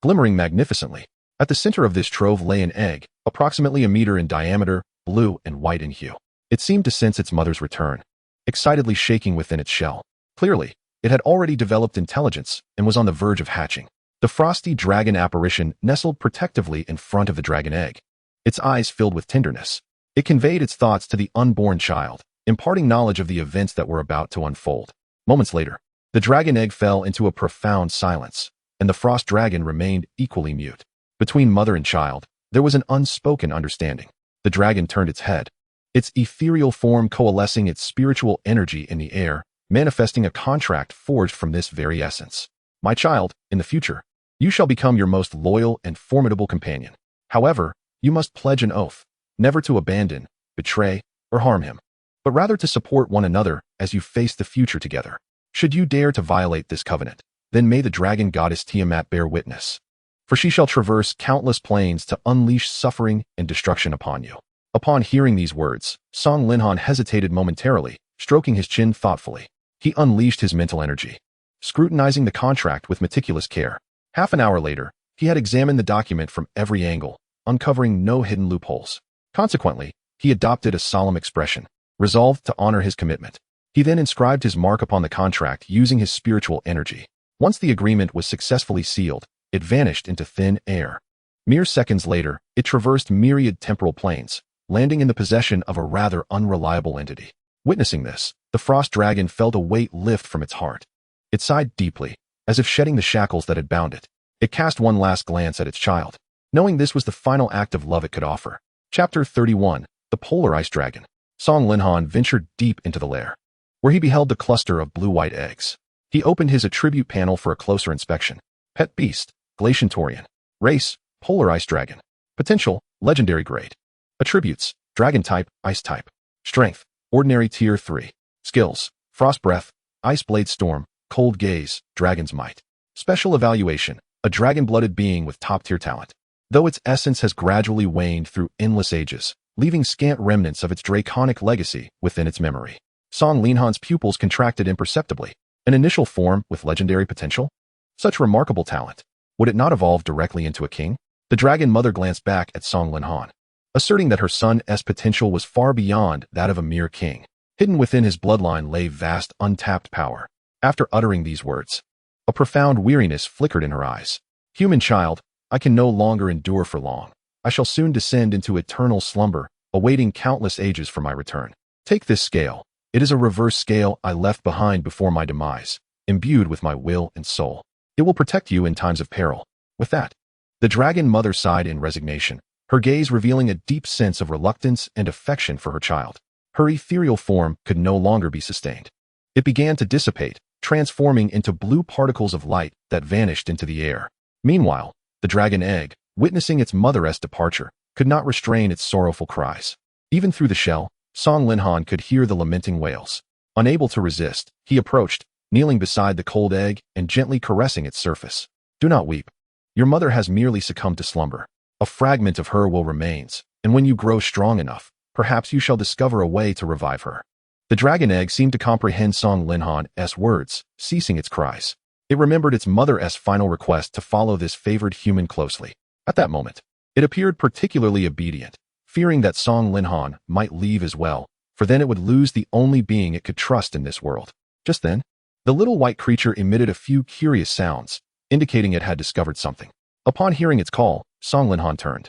Glimmering magnificently, at the center of this trove lay an egg, approximately a meter in diameter, blue and white in hue. It seemed to sense its mother's return, excitedly shaking within its shell. Clearly, it had already developed intelligence and was on the verge of hatching. The frosty dragon apparition nestled protectively in front of the dragon egg. Its eyes filled with tenderness. It conveyed its thoughts to the unborn child, imparting knowledge of the events that were about to unfold. Moments later, the dragon egg fell into a profound silence, and the frost dragon remained equally mute. Between mother and child, there was an unspoken understanding. The dragon turned its head, its ethereal form coalescing its spiritual energy in the air, manifesting a contract forged from this very essence. My child, in the future, you shall become your most loyal and formidable companion. However, you must pledge an oath, never to abandon, betray, or harm him, but rather to support one another as you face the future together. Should you dare to violate this covenant, then may the dragon goddess Tiamat bear witness. For she shall traverse countless planes to unleash suffering and destruction upon you. Upon hearing these words, Song Linhan hesitated momentarily, stroking his chin thoughtfully. He unleashed his mental energy, scrutinizing the contract with meticulous care. Half an hour later, he had examined the document from every angle, uncovering no hidden loopholes. Consequently, he adopted a solemn expression, resolved to honor his commitment. He then inscribed his mark upon the contract using his spiritual energy. Once the agreement was successfully sealed, it vanished into thin air. Mere seconds later, it traversed myriad temporal planes, landing in the possession of a rather unreliable entity. Witnessing this, the frost dragon felt a weight lift from its heart. It sighed deeply, as if shedding the shackles that had bound it. It cast one last glance at its child, knowing this was the final act of love it could offer. Chapter 31, The Polar Ice Dragon. Song Linhan ventured deep into the lair, where he beheld the cluster of blue-white eggs. He opened his attribute panel for a closer inspection. Pet beast, Glaciantorian. Race, polar ice dragon. Potential, legendary grade. Attributes, dragon type, ice type. Strength, ordinary tier 3. Skills, frost breath, ice blade storm, cold gaze, dragon's might. Special evaluation, a dragon-blooded being with top-tier talent. Though its essence has gradually waned through endless ages, leaving scant remnants of its draconic legacy within its memory. Song Linhan's pupils contracted imperceptibly. An initial form with legendary potential? Such remarkable talent. Would it not evolve directly into a king? The dragon mother glanced back at Song Linhan, asserting that her son's potential was far beyond that of a mere king. Hidden within his bloodline lay vast untapped power. After uttering these words, a profound weariness flickered in her eyes. Human child, I can no longer endure for long. I shall soon descend into eternal slumber, awaiting countless ages for my return. Take this scale. It is a reverse scale I left behind before my demise, imbued with my will and soul. It will protect you in times of peril. With that, the dragon mother sighed in resignation, her gaze revealing a deep sense of reluctance and affection for her child. Her ethereal form could no longer be sustained. It began to dissipate, transforming into blue particles of light that vanished into the air. Meanwhile, the dragon egg, witnessing its mother's departure, could not restrain its sorrowful cries. Even through the shell, Song Linhan could hear the lamenting wails. Unable to resist, he approached, kneeling beside the cold egg and gently caressing its surface. Do not weep. Your mother has merely succumbed to slumber. A fragment of her will remains, and when you grow strong enough, perhaps you shall discover a way to revive her. The dragon egg seemed to comprehend Song Linhan's words, ceasing its cries. It remembered its mother's final request to follow this favored human closely. At that moment, it appeared particularly obedient, fearing that Song Linhan might leave as well, for then it would lose the only being it could trust in this world. Just then, the little white creature emitted a few curious sounds, indicating it had discovered something. Upon hearing its call, Song Linhan turned,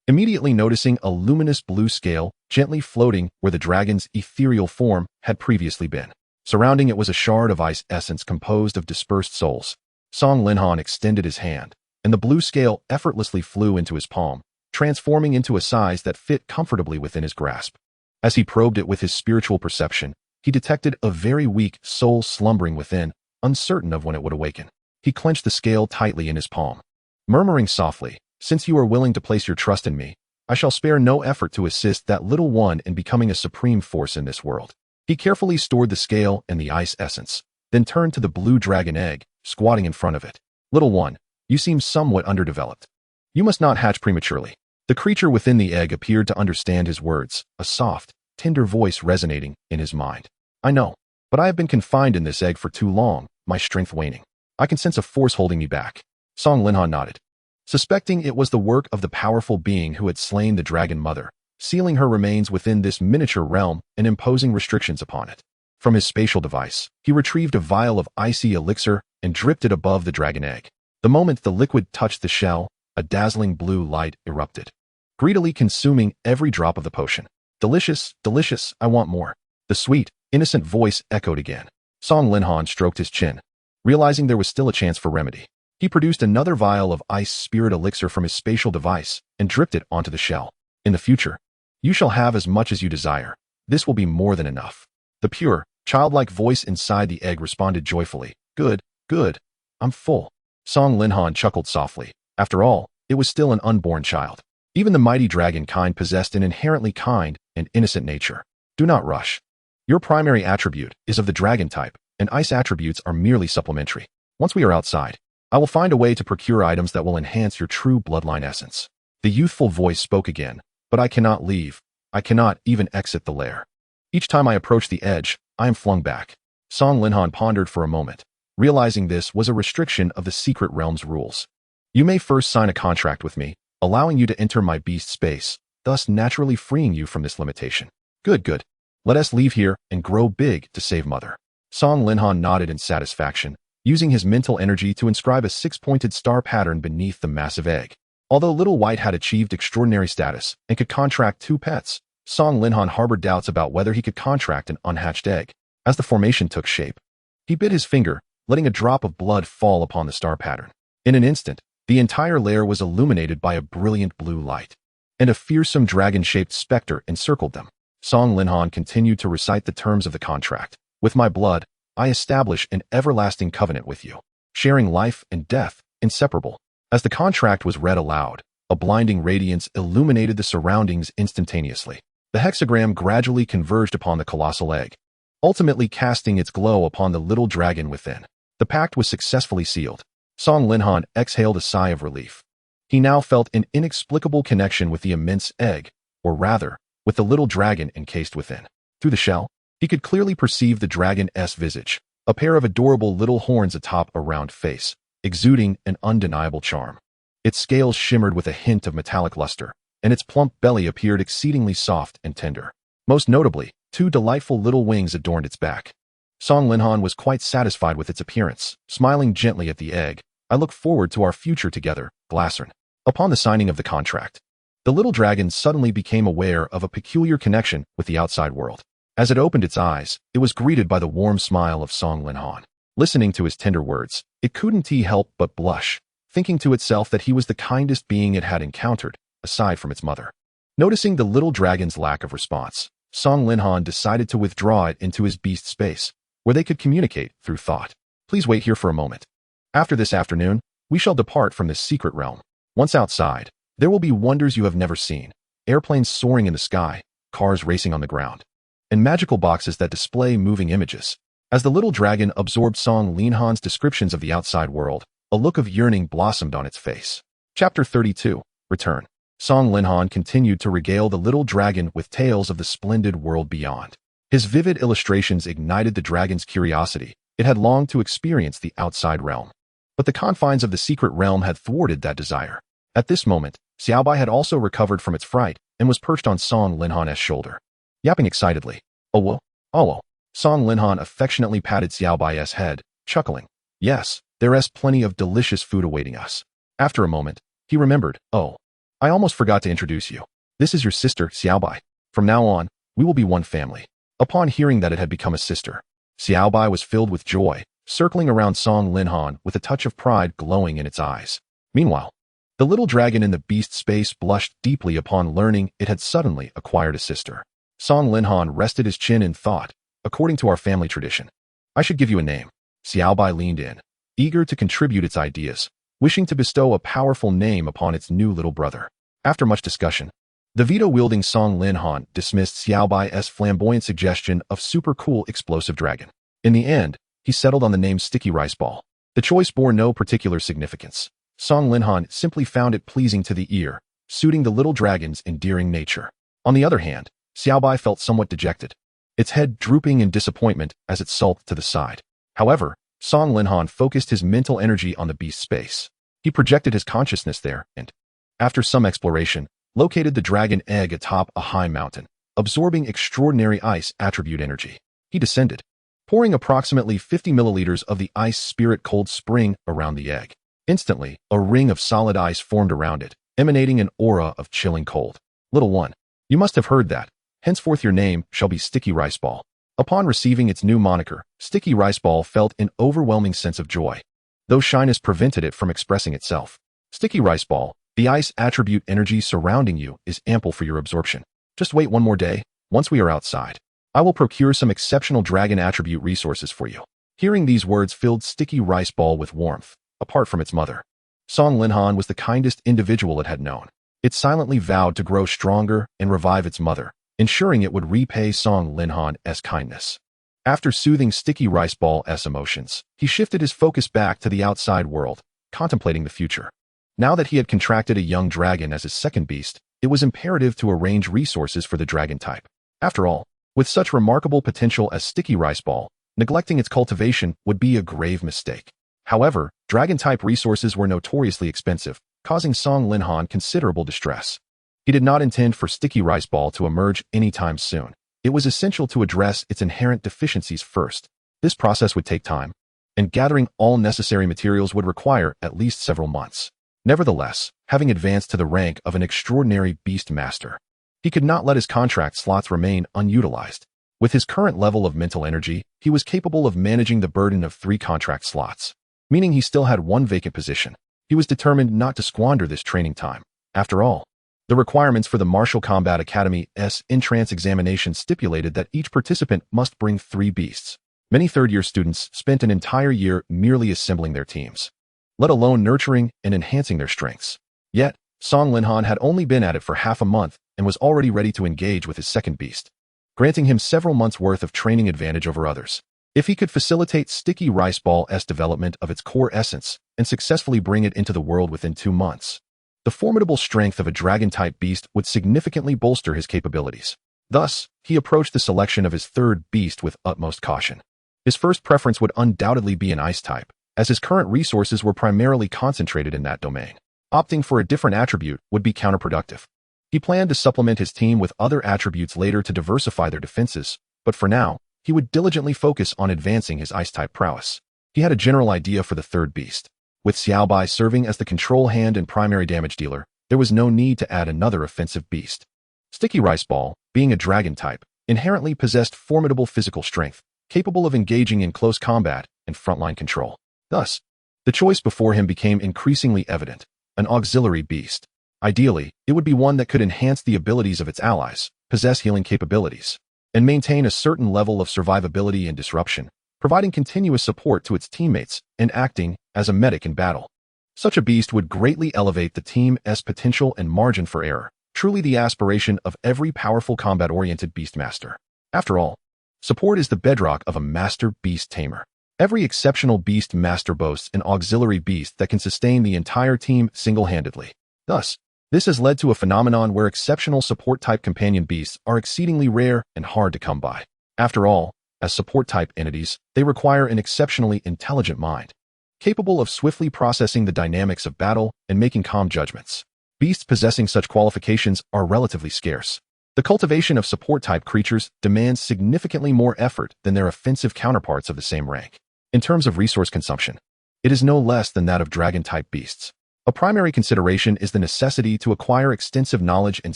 immediately noticing a luminous blue scale gently floating where the dragon's ethereal form had previously been. Surrounding it was a shard of ice essence composed of dispersed souls. Song Linhan extended his hand, and the blue scale effortlessly flew into his palm, transforming into a size that fit comfortably within his grasp. As he probed it with his spiritual perception, he detected a very weak soul slumbering within, uncertain of when it would awaken. He clenched the scale tightly in his palm, murmuring softly, "Since you are willing to place your trust in me, I shall spare no effort to assist that little one in becoming a supreme force in this world." He carefully stored the scale and the ice essence, then turned to the blue dragon egg, squatting in front of it. "Little one, you seem somewhat underdeveloped. You must not hatch prematurely." The creature within the egg appeared to understand his words, a soft, tender voice resonating in his mind. "I know, but I have been confined in this egg for too long, my strength waning. I can sense a force holding me back." Song Linhan nodded, suspecting it was the work of the powerful being who had slain the dragon mother, sealing her remains within this miniature realm and imposing restrictions upon it. From his spatial device, he retrieved a vial of icy elixir and dripped it above the dragon egg. The moment the liquid touched the shell, a dazzling blue light erupted, greedily consuming every drop of the potion. "Delicious, delicious, I want more." The sweet, innocent voice echoed again. Song Linhan stroked his chin, realizing there was still a chance for remedy. He produced another vial of ice spirit elixir from his spatial device and dripped it onto the shell. "In the future, you shall have as much as you desire. This will be more than enough." The pure, childlike voice inside the egg responded joyfully. "Good, good. I'm full." Song Linhan chuckled softly. After all, it was still an unborn child. Even the mighty dragon kind possessed an inherently kind and innocent nature. Do not rush. Your primary attribute is of the dragon type, and ice attributes are merely supplementary. Once we are outside, I will find a way to procure items that will enhance your true bloodline essence. The youthful voice spoke again, "But I cannot leave. I cannot even exit the lair. Each time I approach the edge, I am flung back." Song Linhan pondered for a moment, realizing this was a restriction of the secret realm's rules. "You may first sign a contract with me, allowing you to enter my beast space, thus naturally freeing you from this limitation." Good, good. Let us leave here and grow big to save Mother." Song Linhan nodded in satisfaction, using his mental energy to inscribe a six-pointed star pattern beneath the massive egg. Although Little White had achieved extraordinary status and could contract 2 pets, Song Linhan harbored doubts about whether he could contract an unhatched egg. As the formation took shape, he bit his finger, letting a drop of blood fall upon the star pattern. In an instant, the entire lair was illuminated by a brilliant blue light, and a fearsome dragon-shaped specter encircled them. Song Linhan continued to recite the terms of the contract. With my blood, I establish an everlasting covenant with you, sharing life and death, inseparable. As the contract was read aloud, a blinding radiance illuminated the surroundings instantaneously. The hexagram gradually converged upon the colossal egg, ultimately casting its glow upon the little dragon within. The pact was successfully sealed. Song Linhan exhaled a sigh of relief. He now felt an inexplicable connection with the immense egg, or rather, with the little dragon encased within. Through the shell, he could clearly perceive the dragon's visage, a pair of adorable little horns atop a round face, exuding an undeniable charm. Its scales shimmered with a hint of metallic luster, and its plump belly appeared exceedingly soft and tender. Most notably, two delightful little wings adorned its back. Song Linhan was quite satisfied with its appearance, smiling gently at the egg. I look forward to our future together, Glassern. Upon the signing of the contract, the little dragon suddenly became aware of a peculiar connection with the outside world. As it opened its eyes, it was greeted by the warm smile of Song Linhan. Listening to his tender words, it couldn't help but blush, thinking to itself that he was the kindest being it had encountered, aside from its mother. Noticing the little dragon's lack of response, Song Linhan decided to withdraw it into his beast space, where they could communicate through thought. Please wait here for a moment. After this afternoon, we shall depart from this secret realm. Once outside, there will be wonders you have never seen, airplanes soaring in the sky, cars racing on the ground, and magical boxes that display moving images. As the little dragon absorbed Song Linhan's descriptions of the outside world, a look of yearning blossomed on its face. Chapter 32. Return. Song Linhan continued to regale the little dragon with tales of the splendid world beyond. His vivid illustrations ignited the dragon's curiosity. It had longed to experience the outside realm. But the confines of the secret realm had thwarted that desire. At this moment, Xiaobai had also recovered from its fright and was perched on Song Linhan's shoulder. Yapping excitedly, "Oh, oh." Song Linhan affectionately patted Xiaobai's head, chuckling. "Yes, there's plenty of delicious food awaiting us." After a moment, he remembered, "Oh, I almost forgot to introduce you. This is your sister, Xiaobai. From now on, we will be one family." Upon hearing that it had become a sister, Xiaobai was filled with joy, circling around Song Linhan with a touch of pride glowing in its eyes. Meanwhile, the little dragon in the beast space blushed deeply upon learning it had suddenly acquired a sister. Song Linhan rested his chin in thought. According to our family tradition, I should give you a name. Xiaobai leaned in, eager to contribute its ideas, wishing to bestow a powerful name upon its new little brother. After much discussion, the veto-wielding Song Linhan dismissed Xiaobai's flamboyant suggestion of super cool explosive dragon. In the end, he settled on the name Sticky Rice Ball. The choice bore no particular significance. Song Linhan simply found it pleasing to the ear, suiting the little dragon's endearing nature. On the other hand, Xiaobai felt somewhat dejected, its head drooping in disappointment as it sulked to the side. However, Song Linhan focused his mental energy on the beast space. He projected his consciousness there and, after some exploration, located the dragon egg atop a high mountain, absorbing extraordinary ice attribute energy. He descended, pouring approximately 50 milliliters of the ice spirit cold spring around the egg. Instantly, a ring of solid ice formed around it, emanating an aura of chilling cold. Little one, you must have heard that. Henceforth your name shall be Sticky Rice Ball. Upon receiving its new moniker, Sticky Rice Ball felt an overwhelming sense of joy, though shyness prevented it from expressing itself. Sticky Rice Ball, the ice attribute energy surrounding you is ample for your absorption. Just wait one more day. Once we are outside, I will procure some exceptional dragon attribute resources for you. Hearing these words filled Sticky Rice Ball with warmth. Apart from its mother, Song Linhan was the kindest individual it had known. It silently vowed to grow stronger and revive its mother, ensuring it would repay Song Linhan's kindness. After soothing Sticky Rice Ball's emotions, he shifted his focus back to the outside world, contemplating the future. Now that he had contracted a young dragon as his second beast, it was imperative to arrange resources for the dragon type. After all, with such remarkable potential as Sticky Rice Ball, neglecting its cultivation would be a grave mistake. However, dragon-type resources were notoriously expensive, causing Song Linhan considerable distress. He did not intend for Sticky Rice Ball to emerge anytime soon. It was essential to address its inherent deficiencies first. This process would take time, and gathering all necessary materials would require at least several months. Nevertheless, having advanced to the rank of an extraordinary beast master, he could not let his contract slots remain unutilized. With his current level of mental energy, he was capable of managing the burden of 3 contract slots, meaning he still had 1 vacant position. He was determined not to squander this training time. After all, The requirements for the Martial Combat Academy's entrance examination stipulated that each participant must bring 3 beasts. Many third-year students spent an entire year merely assembling their teams, let alone nurturing and enhancing their strengths. Yet, Song Linhan had only been at it for half a month and was already ready to engage with his second beast, granting him several months' worth of training advantage over others. If he could facilitate Sticky Rice Ball's development of its core essence and successfully bring it into the world within 2 months, the formidable strength of a dragon-type beast would significantly bolster his capabilities. Thus, he approached the selection of his third beast with utmost caution. His first preference would undoubtedly be an ice type, as his current resources were primarily concentrated in that domain. Opting for a different attribute would be counterproductive. He planned to supplement his team with other attributes later to diversify their defenses, but for now, he would diligently focus on advancing his ice-type prowess. He had a general idea for the third beast. With Xiaobai serving as the control hand and primary damage dealer, there was no need to add another offensive beast. Sticky Rice Ball, being a dragon type, inherently possessed formidable physical strength, capable of engaging in close combat and frontline control. Thus, the choice before him became increasingly evident: an auxiliary beast. Ideally, it would be one that could enhance the abilities of its allies, possess healing capabilities, and maintain a certain level of survivability and disruption, providing continuous support to its teammates and acting as a medic in battle. Such a beast would greatly elevate the team's potential and margin for error, truly the aspiration of every powerful combat-oriented beastmaster. After all, support is the bedrock of a master beast tamer. Every exceptional beast master boasts an auxiliary beast that can sustain the entire team single-handedly. Thus, this has led to a phenomenon where exceptional support-type companion beasts are exceedingly rare and hard to come by. After all, as support-type entities, they require an exceptionally intelligent mind, capable of swiftly processing the dynamics of battle and making calm judgments. Beasts possessing such qualifications are relatively scarce. The cultivation of support-type creatures demands significantly more effort than their offensive counterparts of the same rank. In terms of resource consumption, it is no less than that of dragon-type beasts. A primary consideration is the necessity to acquire extensive knowledge and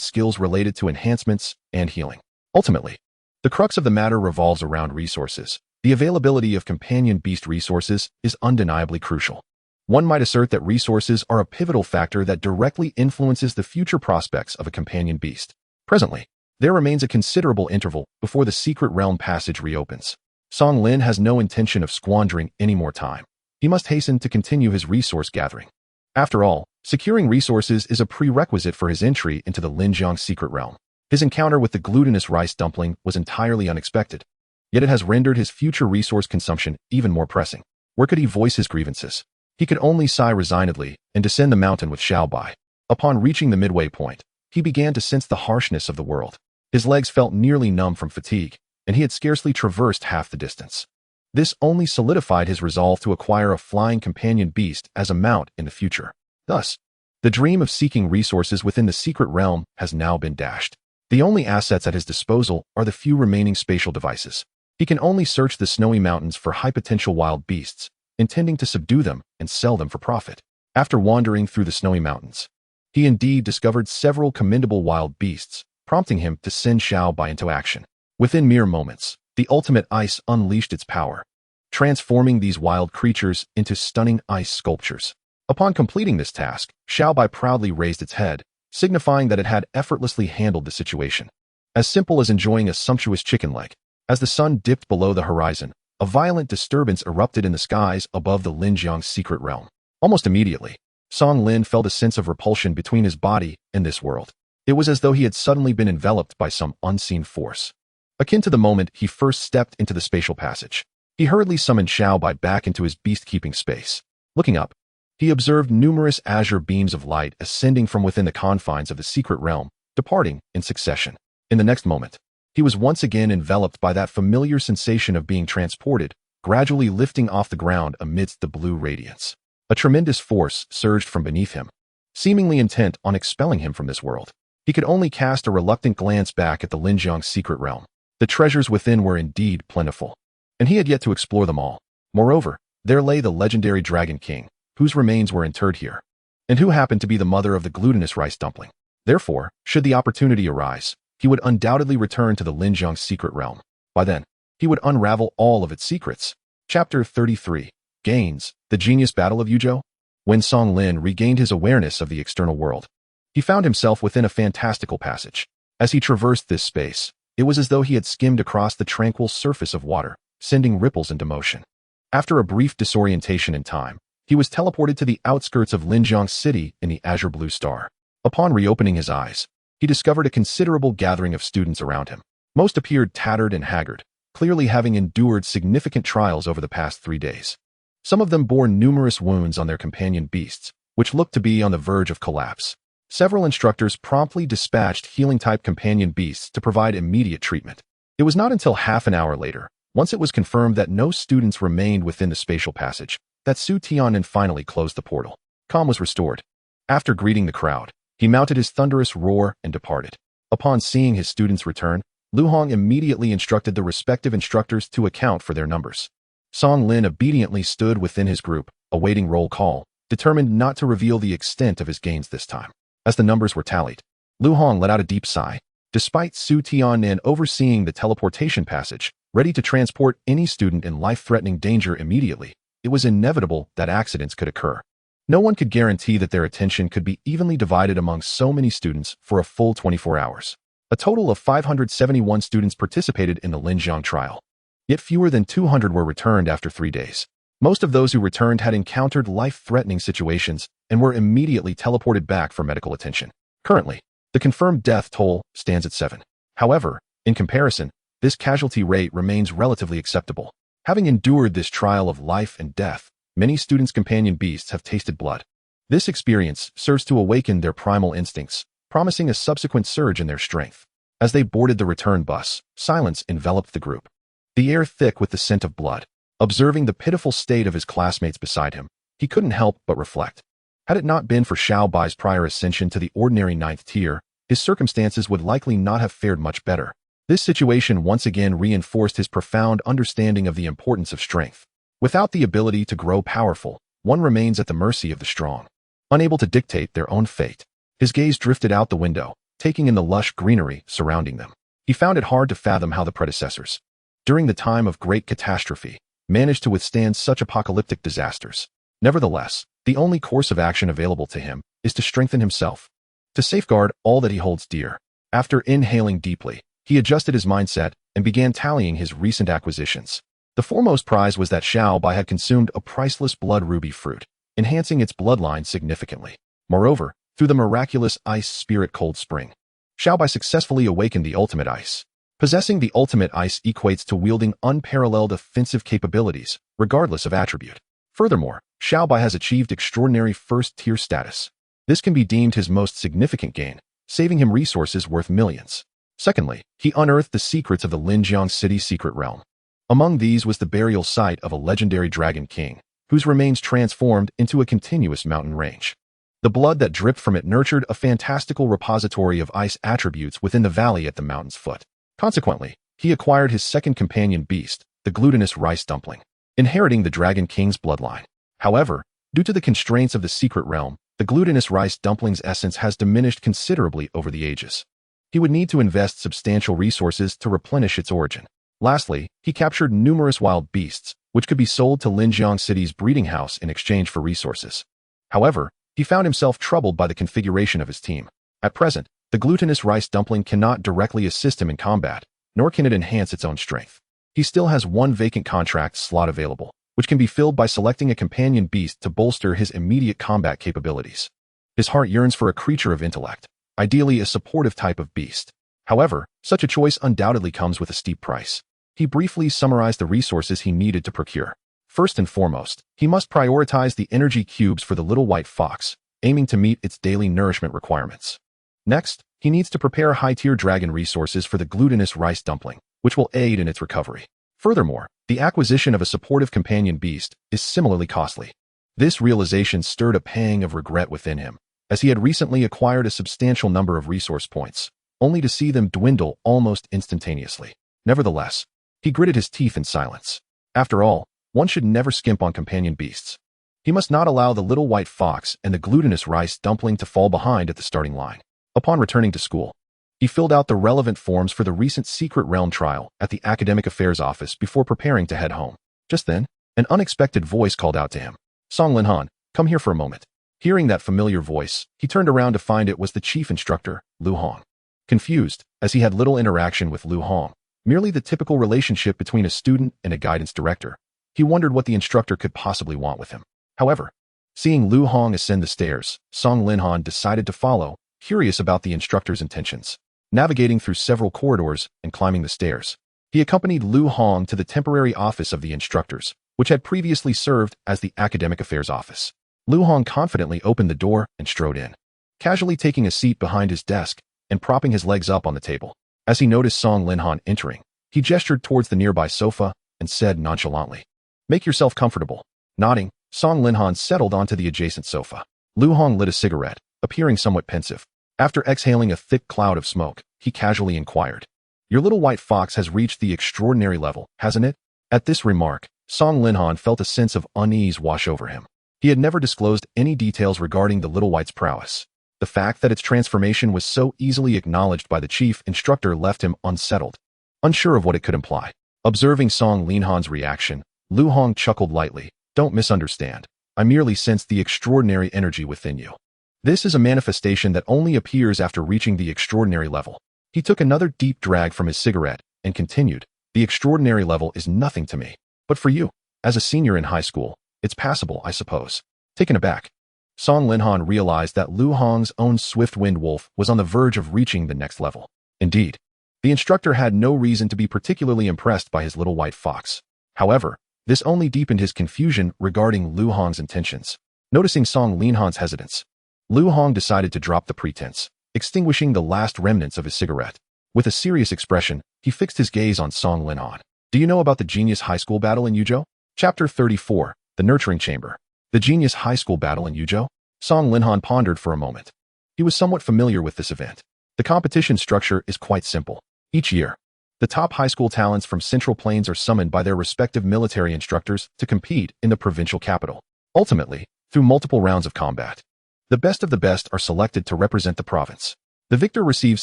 skills related to enhancements and healing. Ultimately, the crux of the matter revolves around resources. The availability of companion beast resources is undeniably crucial. One might assert that resources are a pivotal factor that directly influences the future prospects of a companion beast. Presently, there remains a considerable interval before the secret realm passage reopens. Song Lin has no intention of squandering any more time. He must hasten to continue his resource gathering. After all, securing resources is a prerequisite for his entry into the Linjiang secret realm. His encounter with the glutinous rice dumpling was entirely unexpected, yet it has rendered his future resource consumption even more pressing. Where could he voice his grievances? He could only sigh resignedly and descend the mountain with Xiaobai. Upon reaching the midway point, he began to sense the harshness of the world. His legs felt nearly numb from fatigue, and he had scarcely traversed half the distance. This only solidified his resolve to acquire a flying companion beast as a mount in the future. Thus, the dream of seeking resources within the secret realm has now been dashed. The only assets at his disposal are the few remaining spatial devices. He can only search the snowy mountains for high-potential wild beasts, intending to subdue them and sell them for profit. After wandering through the snowy mountains, he indeed discovered several commendable wild beasts, prompting him to send Xiaobai into action. Within mere moments, the ultimate ice unleashed its power, transforming these wild creatures into stunning ice sculptures. Upon completing this task, Xiaobai proudly raised its head, signifying that it had effortlessly handled the situation. As simple as enjoying a sumptuous chicken leg. As the sun dipped below the horizon, a violent disturbance erupted in the skies above the Linjiang secret realm. Almost immediately, Song Lin felt a sense of repulsion between his body and this world. It was as though he had suddenly been enveloped by some unseen force. Akin to the moment he first stepped into the spatial passage, he hurriedly summoned Xiaobai back into his beast-keeping space. Looking up, he observed numerous azure beams of light ascending from within the confines of the secret realm, departing in succession. In the next moment, he was once again enveloped by that familiar sensation of being transported, gradually lifting off the ground amidst the blue radiance. A tremendous force surged from beneath him, seemingly intent on expelling him from this world. He could only cast a reluctant glance back at the Linjiang secret realm. The treasures within were indeed plentiful, and he had yet to explore them all. Moreover, there lay the legendary Dragon King, whose remains were interred here, and who happened to be the mother of the glutinous rice dumpling. Therefore, should the opportunity arise, he would undoubtedly return to the Linjiang secret realm. By then, he would unravel all of its secrets. Chapter 33. Gains, the Genius Battle of Yuzhou. When Song Lin regained his awareness of the external world, He found himself within a fantastical passage. As he traversed this space, it was as though he had skimmed across the tranquil surface of water, sending ripples into motion. After a brief disorientation in time, he was teleported to the outskirts of Linjiang City in the azure blue star. Upon reopening his eyes, he discovered a considerable gathering of students around him. Most appeared tattered and haggard, clearly having endured significant trials over the past 3 days. Some of them bore numerous wounds on their companion beasts, which looked to be on the verge of collapse. Several instructors promptly dispatched healing-type companion beasts to provide immediate treatment. It was not until half an hour later, once it was confirmed that no students remained within the spatial passage, that Su Tianen finally closed the portal. Calm was restored. After greeting the crowd, he mounted his thunderous roar and departed. Upon seeing his students return, Lu Hong immediately instructed the respective instructors to account for their numbers. Song Lin obediently stood within his group, awaiting roll call, determined not to reveal the extent of his gains this time. As the numbers were tallied, Lu Hong let out a deep sigh. Despite Su Tianen overseeing the teleportation passage, ready to transport any student in life-threatening danger immediately, it was inevitable that accidents could occur. No one could guarantee that their attention could be evenly divided among so many students for a full 24 hours. A total of 571 students participated in the Linjiang trial. Yet fewer than 200 were returned after 3 days. Most of those who returned had encountered life-threatening situations and were immediately teleported back for medical attention. Currently, the confirmed death toll stands at 7. However, in comparison, this casualty rate remains relatively acceptable. Having endured this trial of life and death, many students' companion beasts have tasted blood. This experience serves to awaken their primal instincts, promising a subsequent surge in their strength. As they boarded the return bus, silence enveloped the group. The air thick with the scent of blood. Observing the pitiful state of his classmates beside him, he couldn't help but reflect. Had it not been for Xiao Bai's prior ascension to the ordinary 9th tier, his circumstances would likely not have fared much better. This situation once again reinforced his profound understanding of the importance of strength. Without the ability to grow powerful, one remains at the mercy of the strong, unable to dictate their own fate. His gaze drifted out the window, taking in the lush greenery surrounding them. He found it hard to fathom how the predecessors, during the time of great catastrophe, managed to withstand such apocalyptic disasters. Nevertheless, the only course of action available to him is to strengthen himself, to safeguard all that he holds dear. After inhaling deeply, he adjusted his mindset and began tallying his recent acquisitions. The foremost prize was that Xiao Bai had consumed a priceless blood ruby fruit, enhancing its bloodline significantly. Moreover, through the miraculous ice spirit cold spring, Xiao Bai successfully awakened the ultimate ice. Possessing the ultimate ice equates to wielding unparalleled offensive capabilities, regardless of attribute. Furthermore, Xiao Bai has achieved extraordinary first-tier status. This can be deemed his most significant gain, saving him resources worth millions. Secondly, he unearthed the secrets of the Linjiang City secret realm. Among these was the burial site of a legendary dragon king, whose remains transformed into a continuous mountain range. The blood that dripped from it nurtured a fantastical repository of ice attributes within the valley at the mountain's foot. Consequently, he acquired his second companion beast, the glutinous rice dumpling, inheriting the Dragon King's bloodline. However, due to the constraints of the secret realm, the glutinous rice dumpling's essence has diminished considerably over the ages. He would need to invest substantial resources to replenish its origin. Lastly, he captured numerous wild beasts, which could be sold to Linjiang City's breeding house in exchange for resources. However, he found himself troubled by the configuration of his team. At present, the glutinous rice dumpling cannot directly assist him in combat, nor can it enhance its own strength. He still has one vacant contract slot available, which can be filled by selecting a companion beast to bolster his immediate combat capabilities. His heart yearns for a creature of intellect, ideally a supportive type of beast. However, such a choice undoubtedly comes with a steep price. He briefly summarized the resources he needed to procure. First and foremost, he must prioritize the energy cubes for the little white fox, aiming to meet its daily nourishment requirements. Next, he needs to prepare high-tier dragon resources for the glutinous rice dumpling, which will aid in its recovery. Furthermore, the acquisition of a supportive companion beast is similarly costly. This realization stirred a pang of regret within him, as he had recently acquired a substantial number of resource points, only to see them dwindle almost instantaneously. Nevertheless, he gritted his teeth in silence. After all, one should never skimp on companion beasts. He must not allow the little white fox and the glutinous rice dumpling to fall behind at the starting line. Upon returning to school, he filled out the relevant forms for the recent Secret Realm trial at the Academic Affairs office before preparing to head home. Just then, an unexpected voice called out to him. "Song Linhan, come here for a moment." Hearing that familiar voice, he turned around to find it was the chief instructor, Lu Hong. Confused, as he had little interaction with Lu Hong, merely the typical relationship between a student and a guidance director, he wondered what the instructor could possibly want with him. However, seeing Lu Hong ascend the stairs, Song Linhan decided to follow, curious about the instructor's intentions. Navigating through several corridors and climbing the stairs, he accompanied Lu Hong to the temporary office of the instructors, which had previously served as the academic affairs office. Lu Hong confidently opened the door and strode in, casually taking a seat behind his desk and propping his legs up on the table. As he noticed Song Linhan entering, he gestured towards the nearby sofa and said nonchalantly, "Make yourself comfortable." Nodding, Song Linhan settled onto the adjacent sofa. Lu Hong lit a cigarette, appearing somewhat pensive. After exhaling a thick cloud of smoke, he casually inquired, "Your little white fox has reached the extraordinary level, hasn't it?" At this remark, Song Linhan felt a sense of unease wash over him. He had never disclosed any details regarding the little white's prowess. The fact that its transformation was so easily acknowledged by the chief instructor left him unsettled, unsure of what it could imply. Observing Song Linhan's reaction, Lu Hong chuckled lightly. "Don't misunderstand. I merely sense the extraordinary energy within you. This is a manifestation that only appears after reaching the extraordinary level." He took another deep drag from his cigarette and continued, "The extraordinary level is nothing to me. But for you, as a senior in high school, it's passable, I suppose." Taken aback, Song Linhan realized that Lu Hong's own swift-winged wolf was on the verge of reaching the next level. Indeed, the instructor had no reason to be particularly impressed by his little white fox. However, this only deepened his confusion regarding Lu Hong's intentions. Noticing Song Linhan's hesitance, Lu Hong decided to drop the pretense, extinguishing the last remnants of his cigarette. With a serious expression, he fixed his gaze on Song Linhan. "Do you know about the Genius High School battle in Yuzhou?" Chapter 34, The Nurturing Chamber. The Genius High School battle in Yuzhou? Song Linhan pondered for a moment. He was somewhat familiar with this event. The competition structure is quite simple. Each year, the top high school talents from Central Plains are summoned by their respective military instructors to compete in the provincial capital. Ultimately, through multiple rounds of combat, the best of the best are selected to represent the province. The victor receives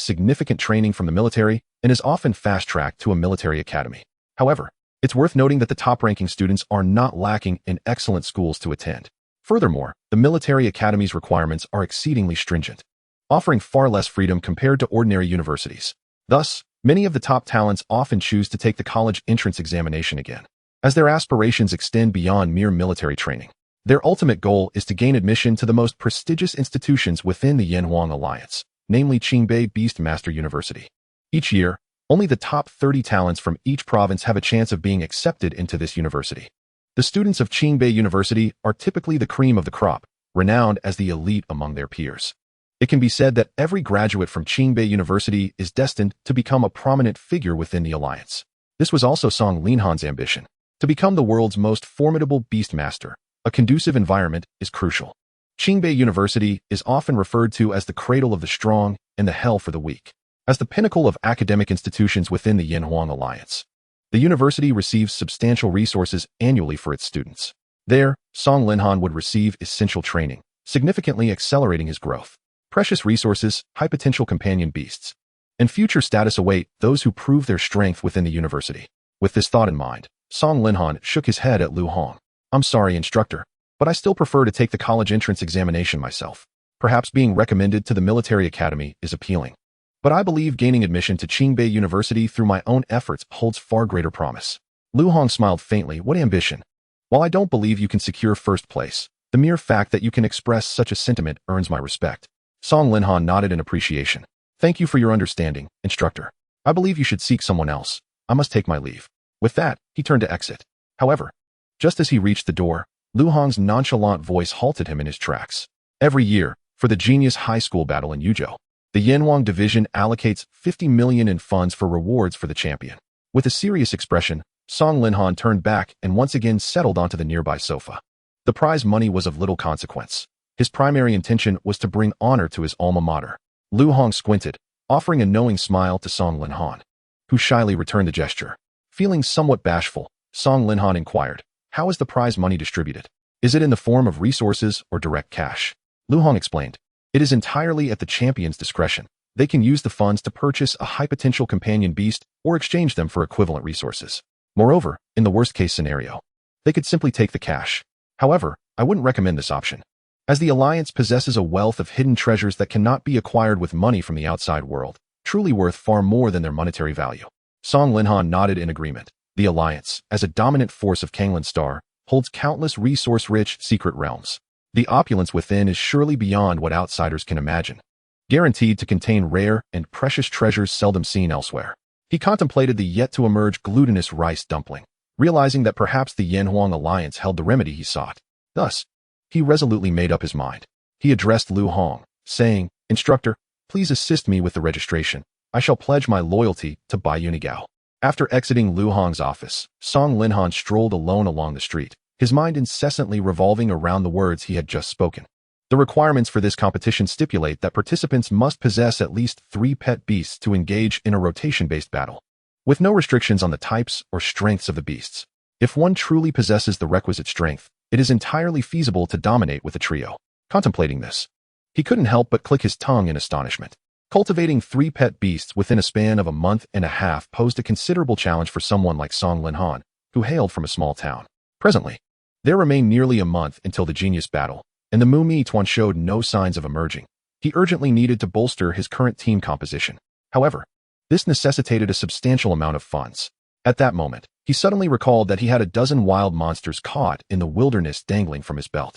significant training from the military and is often fast-tracked to a military academy. However, it's worth noting that the top-ranking students are not lacking in excellent schools to attend. Furthermore, the military academy's requirements are exceedingly stringent, offering far less freedom compared to ordinary universities. Thus, many of the top talents often choose to take the college entrance examination again, as their aspirations extend beyond mere military training. Their ultimate goal is to gain admission to the most prestigious institutions within the Yanhuang Alliance, namely Qingbei Beast Master University. Each year, only the top 30 talents from each province have a chance of being accepted into this university. The students of Qingbei University are typically the cream of the crop, renowned as the elite among their peers. It can be said that every graduate from Qingbei University is destined to become a prominent figure within the alliance. This was also Song Linhan's ambition, to become the world's most formidable beast master. A conducive environment is crucial. Qingbei University is often referred to as the cradle of the strong and the hell for the weak. As the pinnacle of academic institutions within the Yanhuang Alliance, the university receives substantial resources annually for its students. There, Song Linhan would receive essential training, significantly accelerating his growth. Precious resources, high-potential companion beasts, and future status await those who prove their strength within the university. With this thought in mind, Song Linhan shook his head at Lu Hong. "I'm sorry, instructor, but I still prefer to take the college entrance examination myself. Perhaps being recommended to the military academy is appealing, but I believe gaining admission to Qingbei University through my own efforts holds far greater promise." Lu Hong smiled faintly. "What ambition? While I don't believe you can secure first place, the mere fact that you can express such a sentiment earns my respect." Song Linhan nodded in appreciation. "Thank you for your understanding, instructor. I believe you should seek someone else. I must take my leave." With that, he turned to exit. However, just as he reached the door, Lu Hong's nonchalant voice halted him in his tracks. "Every year, for the Genius High School battle in Yuzhou, the Yanhuang Division allocates 50 million in funds for rewards for the champion." With a serious expression, Song Linhan turned back and once again settled onto the nearby sofa. The prize money was of little consequence. His primary intention was to bring honor to his alma mater. Lu Hong squinted, offering a knowing smile to Song Linhan, who shyly returned the gesture. Feeling somewhat bashful, Song Linhan inquired, "How is the prize money distributed? Is it in the form of resources or direct cash?" Lu Hong explained, "It is entirely at the champion's discretion. They can use the funds to purchase a high-potential companion beast or exchange them for equivalent resources. Moreover, in the worst-case scenario, they could simply take the cash. However, I wouldn't recommend this option, as the Alliance possesses a wealth of hidden treasures that cannot be acquired with money from the outside world, truly worth far more than their monetary value. Song Linhan nodded in agreement. The Alliance, as a dominant force of Canglan Star, holds countless resource-rich secret realms. The opulence within is surely beyond what outsiders can imagine, guaranteed to contain rare and precious treasures seldom seen elsewhere. He contemplated the yet-to-emerge glutinous rice dumpling, realizing that perhaps the Yanhuang Alliance held the remedy he sought. Thus, he resolutely made up his mind. He addressed Lu Hong, saying, "Instructor, please assist me with the registration. I shall pledge my loyalty to Bai Unigao." After exiting Lu Hong's office, Song Linhan strolled alone along the street, his mind incessantly revolving around the words he had just spoken. The requirements for this competition stipulate that participants must possess at least 3 pet beasts to engage in a rotation-based battle, with no restrictions on the types or strengths of the beasts. If one truly possesses the requisite strength, it is entirely feasible to dominate with a trio. Contemplating this, he couldn't help but click his tongue in astonishment. Cultivating 3 pet beasts within a span of a month and a half posed a considerable challenge for someone like Song Linhan, who hailed from a small town. Presently, there remained nearly a month until the genius battle, and the Mu Mi Tuan showed no signs of emerging. He urgently needed to bolster his current team composition. However, this necessitated a substantial amount of funds. At that moment, he suddenly recalled that he had a dozen wild monsters caught in the wilderness dangling from his belt.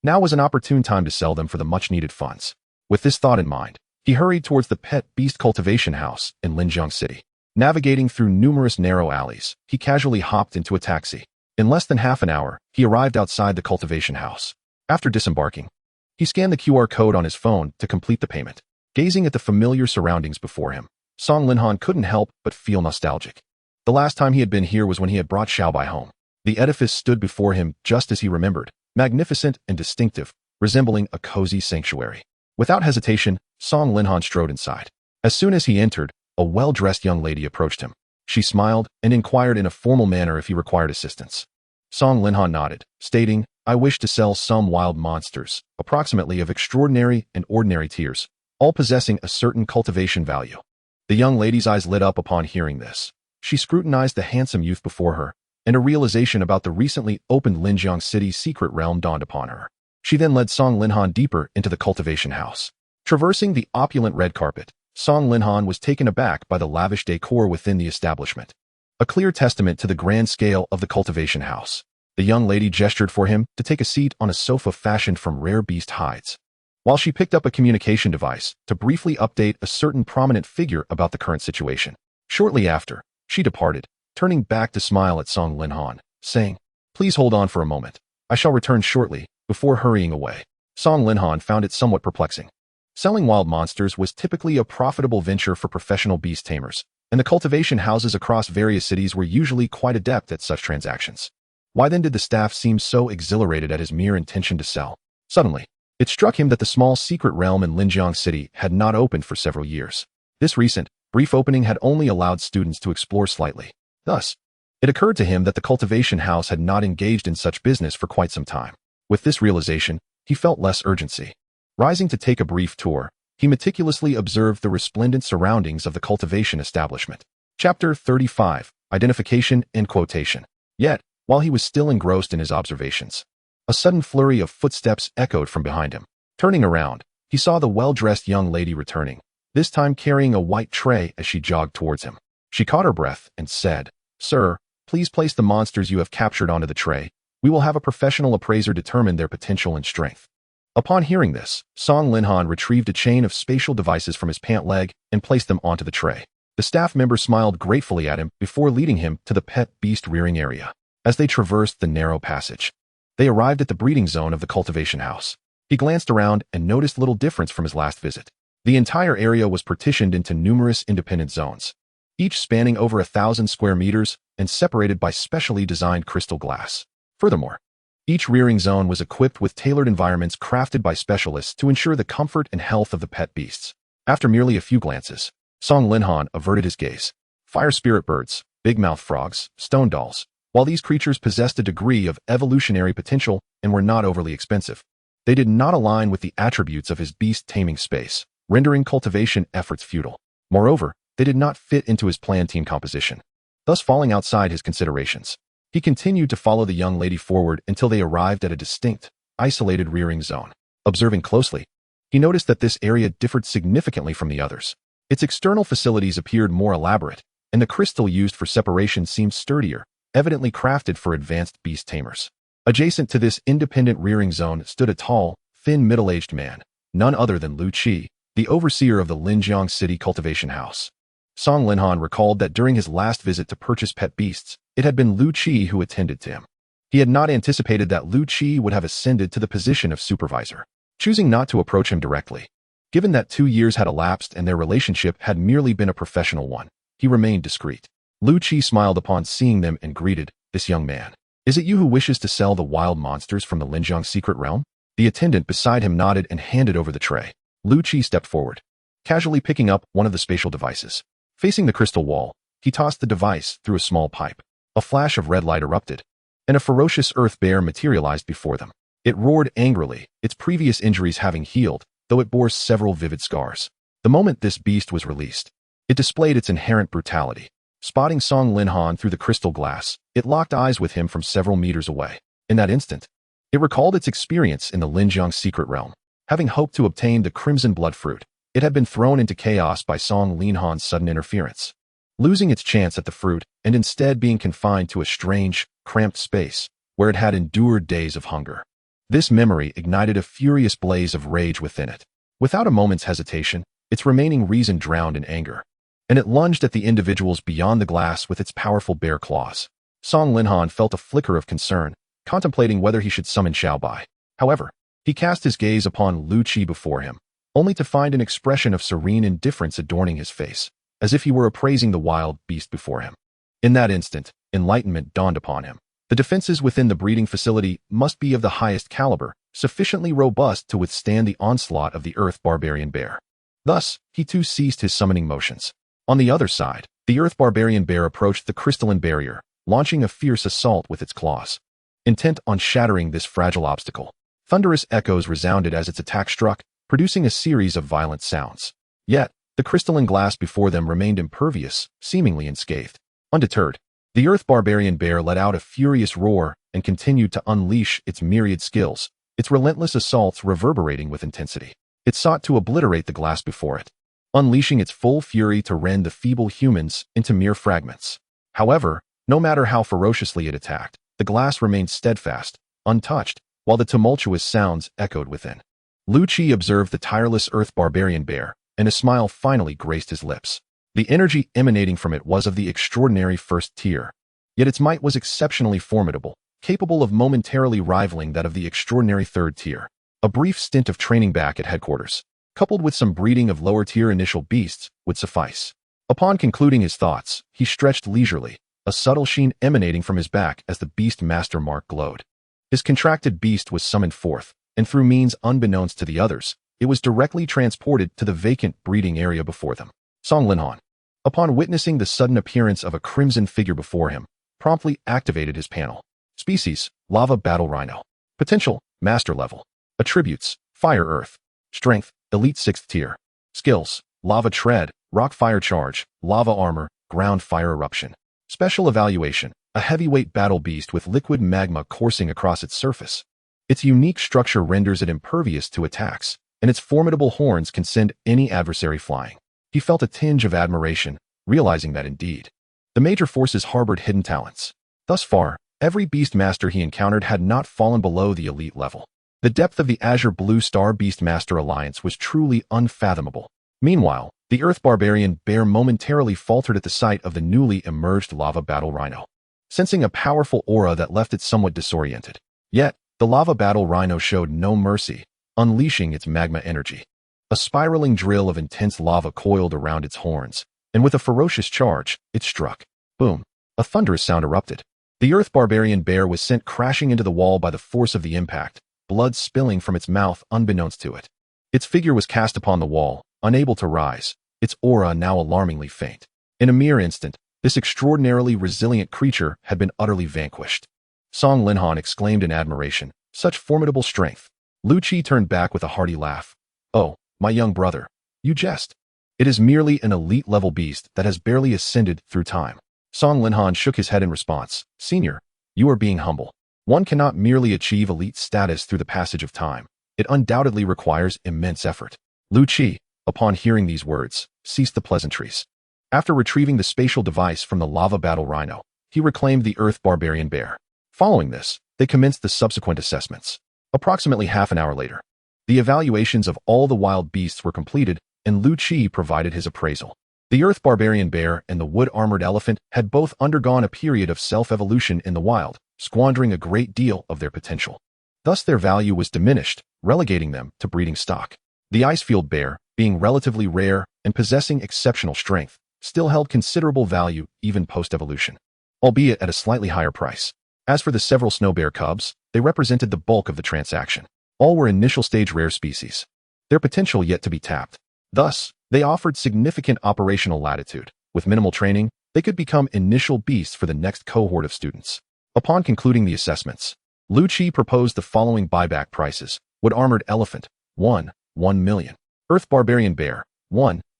Now was an opportune time to sell them for the much-needed funds. With this thought in mind, he hurried towards the pet beast cultivation house in Linjiang City. Navigating through numerous narrow alleys, he casually hopped into a taxi. In less than half an hour, he arrived outside the cultivation house. After disembarking, he scanned the QR code on his phone to complete the payment. Gazing at the familiar surroundings before him, Song Linhan couldn't help but feel nostalgic. The last time he had been here was when he had brought Xiaobai home. The edifice stood before him just as he remembered, magnificent and distinctive, resembling a cozy sanctuary. Without hesitation, Song Linhan strode inside. As soon as he entered, a well-dressed young lady approached him. She smiled and inquired in a formal manner if he required assistance. Song Linhan nodded, stating, "I wish to sell some wild monsters, approximately of extraordinary and ordinary tiers, all possessing a certain cultivation value." The young lady's eyes lit up upon hearing this. She scrutinized the handsome youth before her, and a realization about the recently opened Linjiang City secret realm dawned upon her. She then led Song Linhan deeper into the cultivation house. Traversing the opulent red carpet, Song Linhan was taken aback by the lavish decor within the establishment, a clear testament to the grand scale of the cultivation house. The young lady gestured for him to take a seat on a sofa fashioned from rare beast hides, while she picked up a communication device to briefly update a certain prominent figure about the current situation. Shortly after, she departed, turning back to smile at Song Linhan, saying, "Please hold on for a moment. I shall return shortly," before hurrying away. Song Linhan found it somewhat perplexing. Selling wild monsters was typically a profitable venture for professional beast tamers, and the cultivation houses across various cities were usually quite adept at such transactions. Why then did the staff seem so exhilarated at his mere intention to sell? Suddenly, it struck him that the small secret realm in Linjiang City had not opened for several years. This recent, brief opening had only allowed students to explore slightly. Thus, it occurred to him that the cultivation house had not engaged in such business for quite some time. With this realization, he felt less urgency. Rising to take a brief tour, he meticulously observed the resplendent surroundings of the cultivation establishment. Chapter 35, Identification and Quotation. Yet, while he was still engrossed in his observations, a sudden flurry of footsteps echoed from behind him. Turning around, he saw the well-dressed young lady returning, this time carrying a white tray as she jogged towards him. She caught her breath and said, "Sir, please place the monsters you have captured onto the tray. We will have a professional appraiser determine their potential and strength." Upon hearing this, Song Linhan retrieved a chain of spatial devices from his pant leg and placed them onto the tray. The staff member smiled gratefully at him before leading him to the pet beast rearing area. As they traversed the narrow passage, they arrived at the breeding zone of the cultivation house. He glanced around and noticed little difference from his last visit. The entire area was partitioned into numerous independent zones, each spanning over 1,000 square meters and separated by specially designed crystal glass. Furthermore, each rearing zone was equipped with tailored environments crafted by specialists to ensure the comfort and health of the pet beasts. After merely a few glances, Song Linhan averted his gaze. Fire spirit birds, big-mouth frogs, stone dolls. While these creatures possessed a degree of evolutionary potential and were not overly expensive, they did not align with the attributes of his Beast Taming Space, rendering cultivation efforts futile. Moreover, they did not fit into his planned team composition, thus falling outside his considerations. He continued to follow the young lady forward until they arrived at a distinct, isolated rearing zone. Observing closely, he noticed that this area differed significantly from the others. Its external facilities appeared more elaborate, and the crystal used for separation seemed sturdier, evidently crafted for advanced beast tamers. Adjacent to this independent rearing zone stood a tall, thin middle-aged man, none other than Lu Qi, the overseer of the Linjiang City cultivation house. Song Linhan recalled that during his last visit to purchase pet beasts, it had been Lu Qi who attended to him. He had not anticipated that Lu Qi would have ascended to the position of supervisor, choosing not to approach him directly. Given that 2 years had elapsed and their relationship had merely been a professional one, he remained discreet. Lu Qi smiled upon seeing them and greeted, "This young man. Is it you who wishes to sell the wild monsters from the Linjiang secret realm?" The attendant beside him nodded and handed over the tray. Lu Qi stepped forward, casually picking up one of the spatial devices. Facing the crystal wall, he tossed the device through a small pipe. A flash of red light erupted, and a ferocious earth bear materialized before them. It roared angrily, its previous injuries having healed, though it bore several vivid scars. The moment this beast was released, it displayed its inherent brutality. Spotting Song Linhan through the crystal glass, it locked eyes with him from several meters away. In that instant, it recalled its experience in the Linjiang secret realm. Having hoped to obtain the crimson blood fruit, it had been thrown into chaos by Song Linhan's sudden interference. Losing its chance at the fruit and instead being confined to a strange, cramped space where it had endured days of hunger. This memory ignited a furious blaze of rage within it. Without a moment's hesitation, its remaining reason drowned in anger, and it lunged at the individuals beyond the glass with its powerful bare claws. Song Linhan felt a flicker of concern, contemplating whether he should summon Xiaobai. However, he cast his gaze upon Lu Qi before him, only to find an expression of serene indifference adorning his face, as if he were appraising the wild beast before him. In that instant, enlightenment dawned upon him. The defenses within the breeding facility must be of the highest caliber, sufficiently robust to withstand the onslaught of the Earth Barbarian Bear. Thus, he too ceased his summoning motions. On the other side, the Earth Barbarian Bear approached the crystalline barrier, launching a fierce assault with its claws. Intent on shattering this fragile obstacle, thunderous echoes resounded as its attack struck, producing a series of violent sounds. Yet, the crystalline glass before them remained impervious, seemingly unscathed. Undeterred, the Earth Barbarian Bear let out a furious roar and continued to unleash its myriad skills, its relentless assaults reverberating with intensity. It sought to obliterate the glass before it, unleashing its full fury to rend the feeble humans into mere fragments. However, no matter how ferociously it attacked, the glass remained steadfast, untouched, while the tumultuous sounds echoed within. Lu Qi observed the tireless Earth Barbarian Bear, and a smile finally graced his lips. The energy emanating from it was of the extraordinary first tier, yet its might was exceptionally formidable, capable of momentarily rivaling that of the extraordinary third tier. A brief stint of training back at headquarters, coupled with some breeding of lower-tier initial beasts, would suffice. Upon concluding his thoughts, he stretched leisurely, a subtle sheen emanating from his back as the Beast Master mark glowed. His contracted beast was summoned forth, and through means unbeknownst to the others, it was directly transported to the vacant breeding area before them. Song Linhan, upon witnessing the sudden appearance of a crimson figure before him, promptly activated his panel. Species, Lava Battle Rhino. Potential, Master Level. Attributes, Fire Earth. Strength, Elite 6th Tier. Skills, Lava Tread, Rock Fire Charge, Lava Armor, Ground Fire Eruption. Special Evaluation, a heavyweight battle beast with liquid magma coursing across its surface. Its unique structure renders it impervious to attacks, and its formidable horns can send any adversary flying. He felt a tinge of admiration, realizing that indeed, the major forces harbored hidden talents. Thus far, every beast master he encountered had not fallen below the elite level. The depth of the Azure Blue Star Beastmaster alliance was truly unfathomable. Meanwhile, the Earth Barbarian Bear momentarily faltered at the sight of the newly emerged Lava Battle Rhino, sensing a powerful aura that left it somewhat disoriented. Yet, the Lava Battle Rhino showed no mercy, unleashing its magma energy. A spiraling drill of intense lava coiled around its horns, and with a ferocious charge, it struck. Boom! A thunderous sound erupted. The Earth Barbarian Bear was sent crashing into the wall by the force of the impact, blood spilling from its mouth unbeknownst to it. Its figure was cast upon the wall, unable to rise, its aura now alarmingly faint. In a mere instant, this extraordinarily resilient creature had been utterly vanquished. Song Linhan exclaimed in admiration, "Such formidable strength." Lu Qi turned back with a hearty laugh. "Oh, my young brother, you jest. It is merely an elite-level beast that has barely ascended through time." Song Linhan shook his head in response. "Senior, you are being humble. One cannot merely achieve elite status through the passage of time. it undoubtedly requires immense effort. Lu Qi, upon hearing these words, ceased the pleasantries. After retrieving the spatial device from the lava battle rhino, he reclaimed the earth barbarian bear. Following this, they commenced the subsequent assessments. Approximately half an hour later, the evaluations of all the wild beasts were completed, and Lu Qi provided his appraisal. The earth barbarian bear and the wood-armored elephant had both undergone a period of self-evolution in the wild, squandering a great deal of their potential. Thus their value was diminished, relegating them to breeding stock. The icefield bear, being relatively rare and possessing exceptional strength, still held considerable value even post-evolution, albeit at a slightly higher price. As for the several snow bear cubs, they represented the bulk of the transaction. All were initial-stage rare species, their potential yet to be tapped. Thus, they offered significant operational latitude. With minimal training, they could become initial beasts for the next cohort of students. Upon concluding the assessments, Lu Qi proposed the following buyback prices. Wood-armored elephant, 1 million. Earth barbarian bear,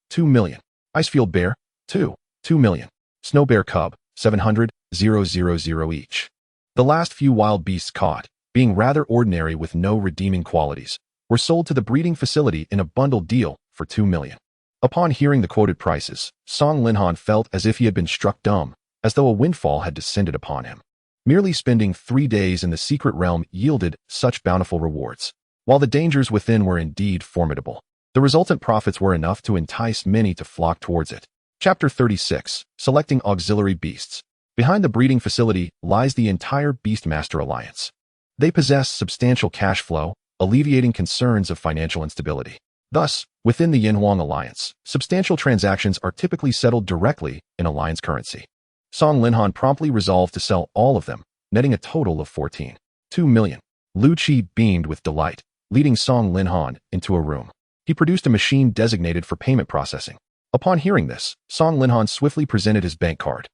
2 million. Icefield bear, 2 million. Snow bear cub, 700,000 each. The last few wild beasts caught, being rather ordinary with no redeeming qualities, were sold to the breeding facility in a bundled deal for 2 million. Upon hearing the quoted prices, Song Linhan felt as if he had been struck dumb, as though a windfall had descended upon him. Merely spending 3 days in the secret realm yielded such bountiful rewards. While the dangers within were indeed formidable, the resultant profits were enough to entice many to flock towards it. Chapter 36. Selecting Auxiliary Beasts. Behind the breeding facility lies the entire Beastmaster Alliance. They possess substantial cash flow, alleviating concerns of financial instability. Thus, within the Yinhuang Alliance, substantial transactions are typically settled directly in alliance currency. Song Linhan promptly resolved to sell all of them, netting a total of 2 million. Lu Qi beamed with delight, leading Song Linhan into a room. He produced a machine designated for payment processing. Upon hearing this, Song Linhan swiftly presented his bank card.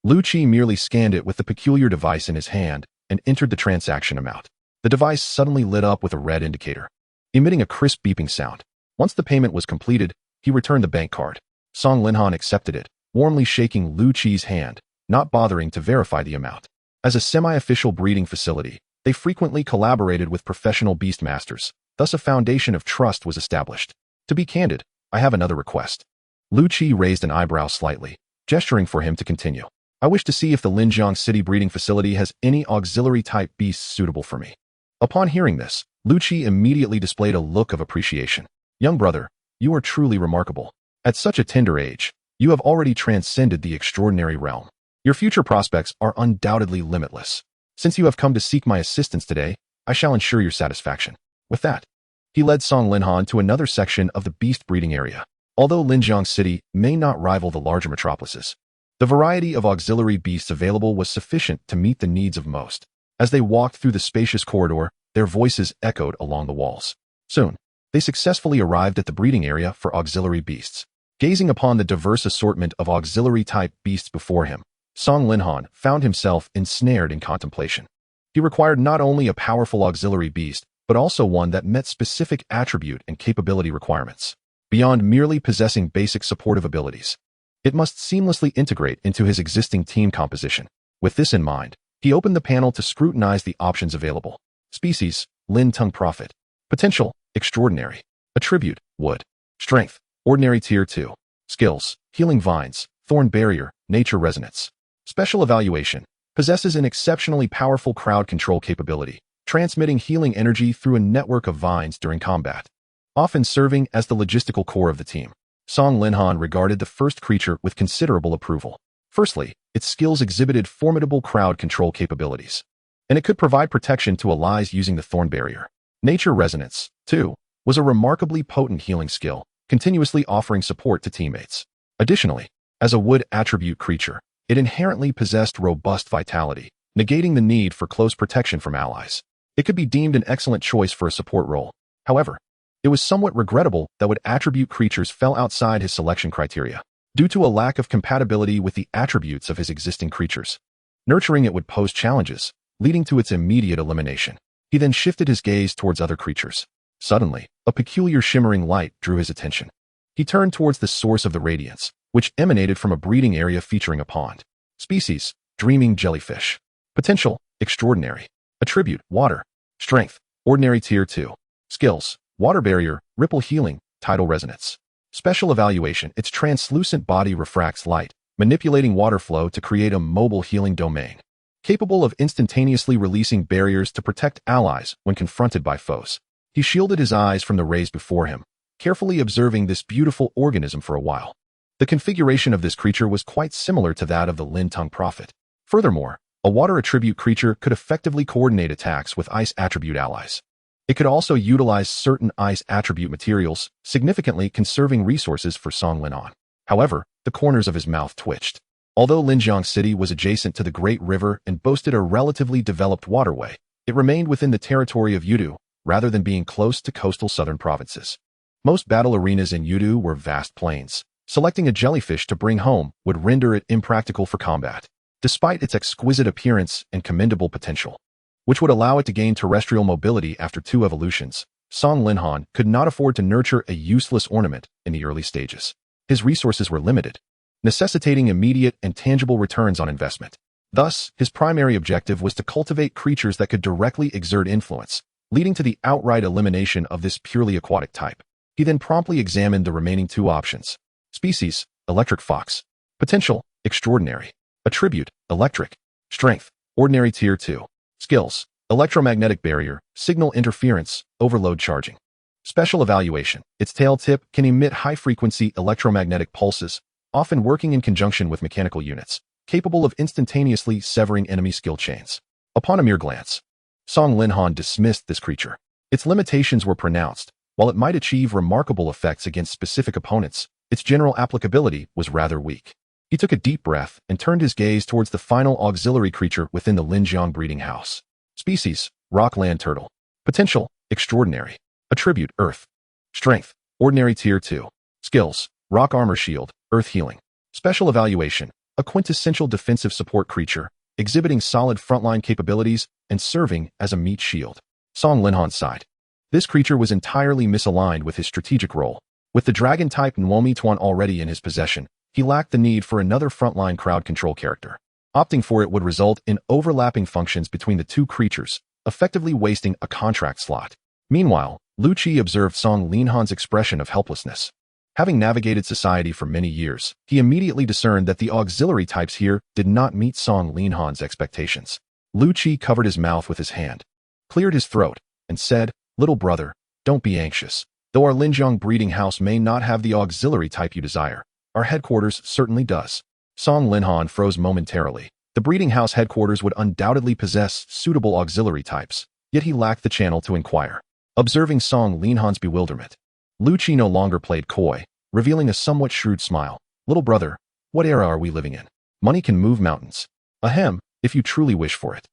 Lu Qi merely scanned it with the peculiar device in his hand and entered the transaction amount. The device suddenly lit up with a red indicator, emitting a crisp beeping sound. Once the payment was completed, he returned the bank card. Song Linhan accepted it, warmly shaking Lu Qi's hand, not bothering to verify the amount. As a semi-official breeding facility, they frequently collaborated with professional beastmasters, thus a foundation of trust was established. To be candid, I have another request. Lu Qi raised an eyebrow slightly, gesturing for him to continue. I wish to see if the Linjiang City breeding facility has any auxiliary-type beasts suitable for me. Upon hearing this, Lu Qi immediately displayed a look of appreciation. Young brother, you are truly remarkable. At such a tender age, you have already transcended the extraordinary realm. Your future prospects are undoubtedly limitless. Since you have come to seek my assistance today, I shall ensure your satisfaction. With that, he led Song Linhan to another section of the beast breeding area. Although Linjiang City may not rival the larger metropolises, the variety of auxiliary beasts available was sufficient to meet the needs of most. As they walked through the spacious corridor, their voices echoed along the walls. Soon, they successfully arrived at the breeding area for auxiliary beasts. Gazing upon the diverse assortment of auxiliary-type beasts before him, Song Linhan found himself ensnared in contemplation. He required not only a powerful auxiliary beast, but also one that met specific attribute and capability requirements. Beyond merely possessing basic supportive abilities, it must seamlessly integrate into his existing team composition. With this in mind, he opened the panel to scrutinize the options available. Species, Lin Tung Prophet. Potential, extraordinary. Attribute, wood. Strength, ordinary tier 2. Skills, healing vines, thorn barrier, nature resonance. Special evaluation, possesses an exceptionally powerful crowd control capability, transmitting healing energy through a network of vines during combat, often serving as the logistical core of the team. Song Linhan regarded the first creature with considerable approval. Firstly, its skills exhibited formidable crowd control capabilities, and it could provide protection to allies using the thorn barrier. Nature resonance, too, was a remarkably potent healing skill, continuously offering support to teammates. Additionally, as a wood attribute creature, it inherently possessed robust vitality, negating the need for close protection from allies. It could be deemed an excellent choice for a support role. However, it was somewhat regrettable that wood attribute creatures fell outside his selection criteria, due to a lack of compatibility with the attributes of his existing creatures. Nurturing it would pose challenges, leading to its immediate elimination. He then shifted his gaze towards other creatures. Suddenly, a peculiar shimmering light drew his attention. He turned towards the source of the radiance, which emanated from a breeding area featuring a pond. Species, dreaming jellyfish. Potential, extraordinary. Attribute, water. Strength, ordinary tier 2. Skills: water barrier, ripple healing, tidal resonance. Special evaluation: its translucent body refracts light, manipulating water flow to create a mobile healing domain, capable of instantaneously releasing barriers to protect allies when confronted by foes. He shielded his eyes from the rays before him, carefully observing this beautiful organism for a while. The configuration of this creature was quite similar to that of the Lin-Tung Prophet. Furthermore, a water attribute creature could effectively coordinate attacks with ice attribute allies. It could also utilize certain ice attribute materials, significantly conserving resources for Song Linhan. However, the corners of his mouth twitched. Although Linjiang City was adjacent to the Great River and boasted a relatively developed waterway, it remained within the territory of Yudu, rather than being close to coastal southern provinces. Most battle arenas in Yudu were vast plains. Selecting a jellyfish to bring home would render it impractical for combat, despite its exquisite appearance and commendable potential, which would allow it to gain terrestrial mobility after 2 evolutions. Song Linhan could not afford to nurture a useless ornament in the early stages. His resources were limited, necessitating immediate and tangible returns on investment. Thus, his primary objective was to cultivate creatures that could directly exert influence, leading to the outright elimination of this purely aquatic type. He then promptly examined the remaining 2 options. Species: electric fox. Potential: extraordinary. Attribute: electric. Strength: ordinary tier 2. Skills: electromagnetic barrier, signal interference, overload charging. Special evaluation: its tail tip can emit high-frequency electromagnetic pulses, often working in conjunction with mechanical units, capable of instantaneously severing enemy skill chains. Upon a mere glance, Song Linhan dismissed this creature. Its limitations were pronounced. While it might achieve remarkable effects against specific opponents, its general applicability was rather weak. He took a deep breath and turned his gaze towards the final auxiliary creature within the Linjiang breeding house. Species: rock land turtle. Potential: extraordinary. Attribute: earth. Strength: ordinary tier 2. Skills: rock armor shield, earth healing. Special evaluation: a quintessential defensive support creature, exhibiting solid frontline capabilities and serving as a meat shield. Song Linhan sighed. This creature was entirely misaligned with his strategic role. With the dragon-type Nwomi Tuan already in his possession, he lacked the need for another frontline crowd control character. Opting for it would result in overlapping functions between the 2 creatures, effectively wasting a contract slot. Meanwhile, Lu Qi observed Song Linhan's expression of helplessness. Having navigated society for many years, he immediately discerned that the auxiliary types here did not meet Song Linhan's expectations. Lu Qi covered his mouth with his hand, cleared his throat, and said, "Little brother, don't be anxious. Though our Linjiang breeding house may not have the auxiliary type you desire, our headquarters certainly does." Song Linhan froze momentarily. The breeding house headquarters would undoubtedly possess suitable auxiliary types, yet he lacked the channel to inquire. Observing Song Linhan's bewilderment, Lu Qi no longer played coy, revealing a somewhat shrewd smile. "Little brother, what era are we living in? Money can move mountains. Ahem, if you truly wish for it.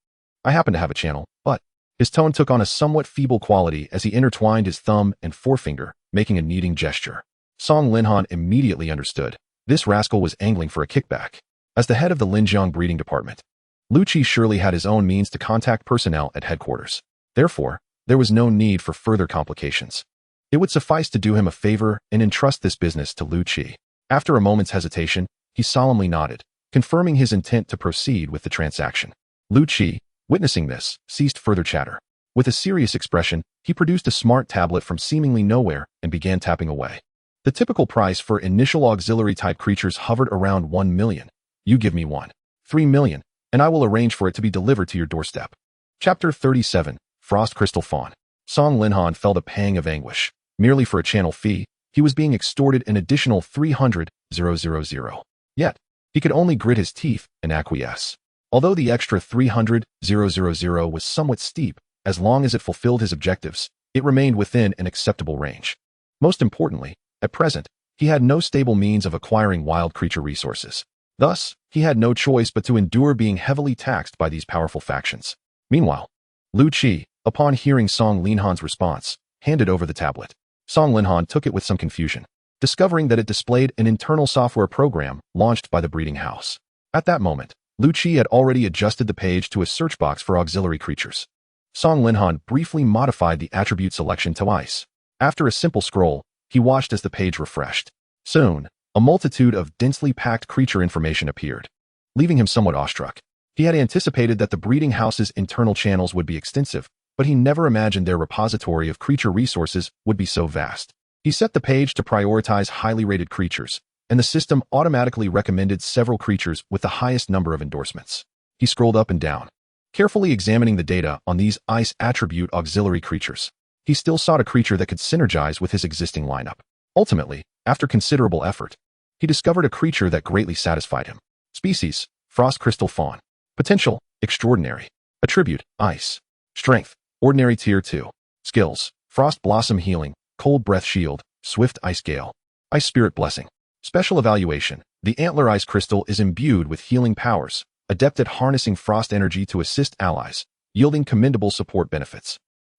I happen to have a channel, but..." His tone took on a somewhat feeble quality as he intertwined his thumb and forefinger, making a kneading gesture. Song Linhan immediately understood. This rascal was angling for a kickback. As the head of the Linjiang breeding department, Lu Qi surely had his own means to contact personnel at headquarters. Therefore, there was no need for further complications. It would suffice to do him a favor and entrust this business to Lu Qi. After a moment's hesitation, he solemnly nodded, confirming his intent to proceed with the transaction. Lu Qi, witnessing this, ceased further chatter. With a serious expression, he produced a smart tablet from seemingly nowhere and began tapping away. The typical price for initial auxiliary-type creatures hovered around 1 million. You give me 3 million, and I will arrange for it to be delivered to your doorstep. Chapter 37, Frost Crystal Fawn. Song Linhan felt a pang of anguish. Merely for a channel fee, he was being extorted an additional 300,000. Yet, he could only grit his teeth and acquiesce. Although the extra 300,000 was somewhat steep, as long as it fulfilled his objectives, it remained within an acceptable range. Most importantly, at present, he had no stable means of acquiring wild creature resources. Thus, he had no choice but to endure being heavily taxed by these powerful factions. Meanwhile, Lu Qi, upon hearing Song Linhan's response, handed over the tablet. Song Linhan took it with some confusion, discovering that it displayed an internal software program launched by the breeding house. At that moment, Lu Qi had already adjusted the page to a search box for auxiliary creatures. Song Linhan briefly modified the attribute selection to ice. After a simple scroll, he watched as the page refreshed. Soon, a multitude of densely packed creature information appeared, leaving him somewhat awestruck. He had anticipated that the breeding house's internal channels would be extensive, but he never imagined their repository of creature resources would be so vast. He set the page to prioritize highly rated creatures, and the system automatically recommended several creatures with the highest number of endorsements. He scrolled up and down, carefully examining the data on these ice attribute auxiliary creatures. He still sought a creature that could synergize with his existing lineup. Ultimately, after considerable effort, he discovered a creature that greatly satisfied him. Species: Frost Crystal Fawn. Potential: Extraordinary. Attribute: Ice. Strength: Ordinary Tier 2. Skills: Frost Blossom Healing, Cold Breath Shield, Swift Ice Gale. Ice Spirit Blessing. Special Evaluation: The Antler Ice Crystal is imbued with healing powers, adept at harnessing frost energy to assist allies, yielding commendable support benefits.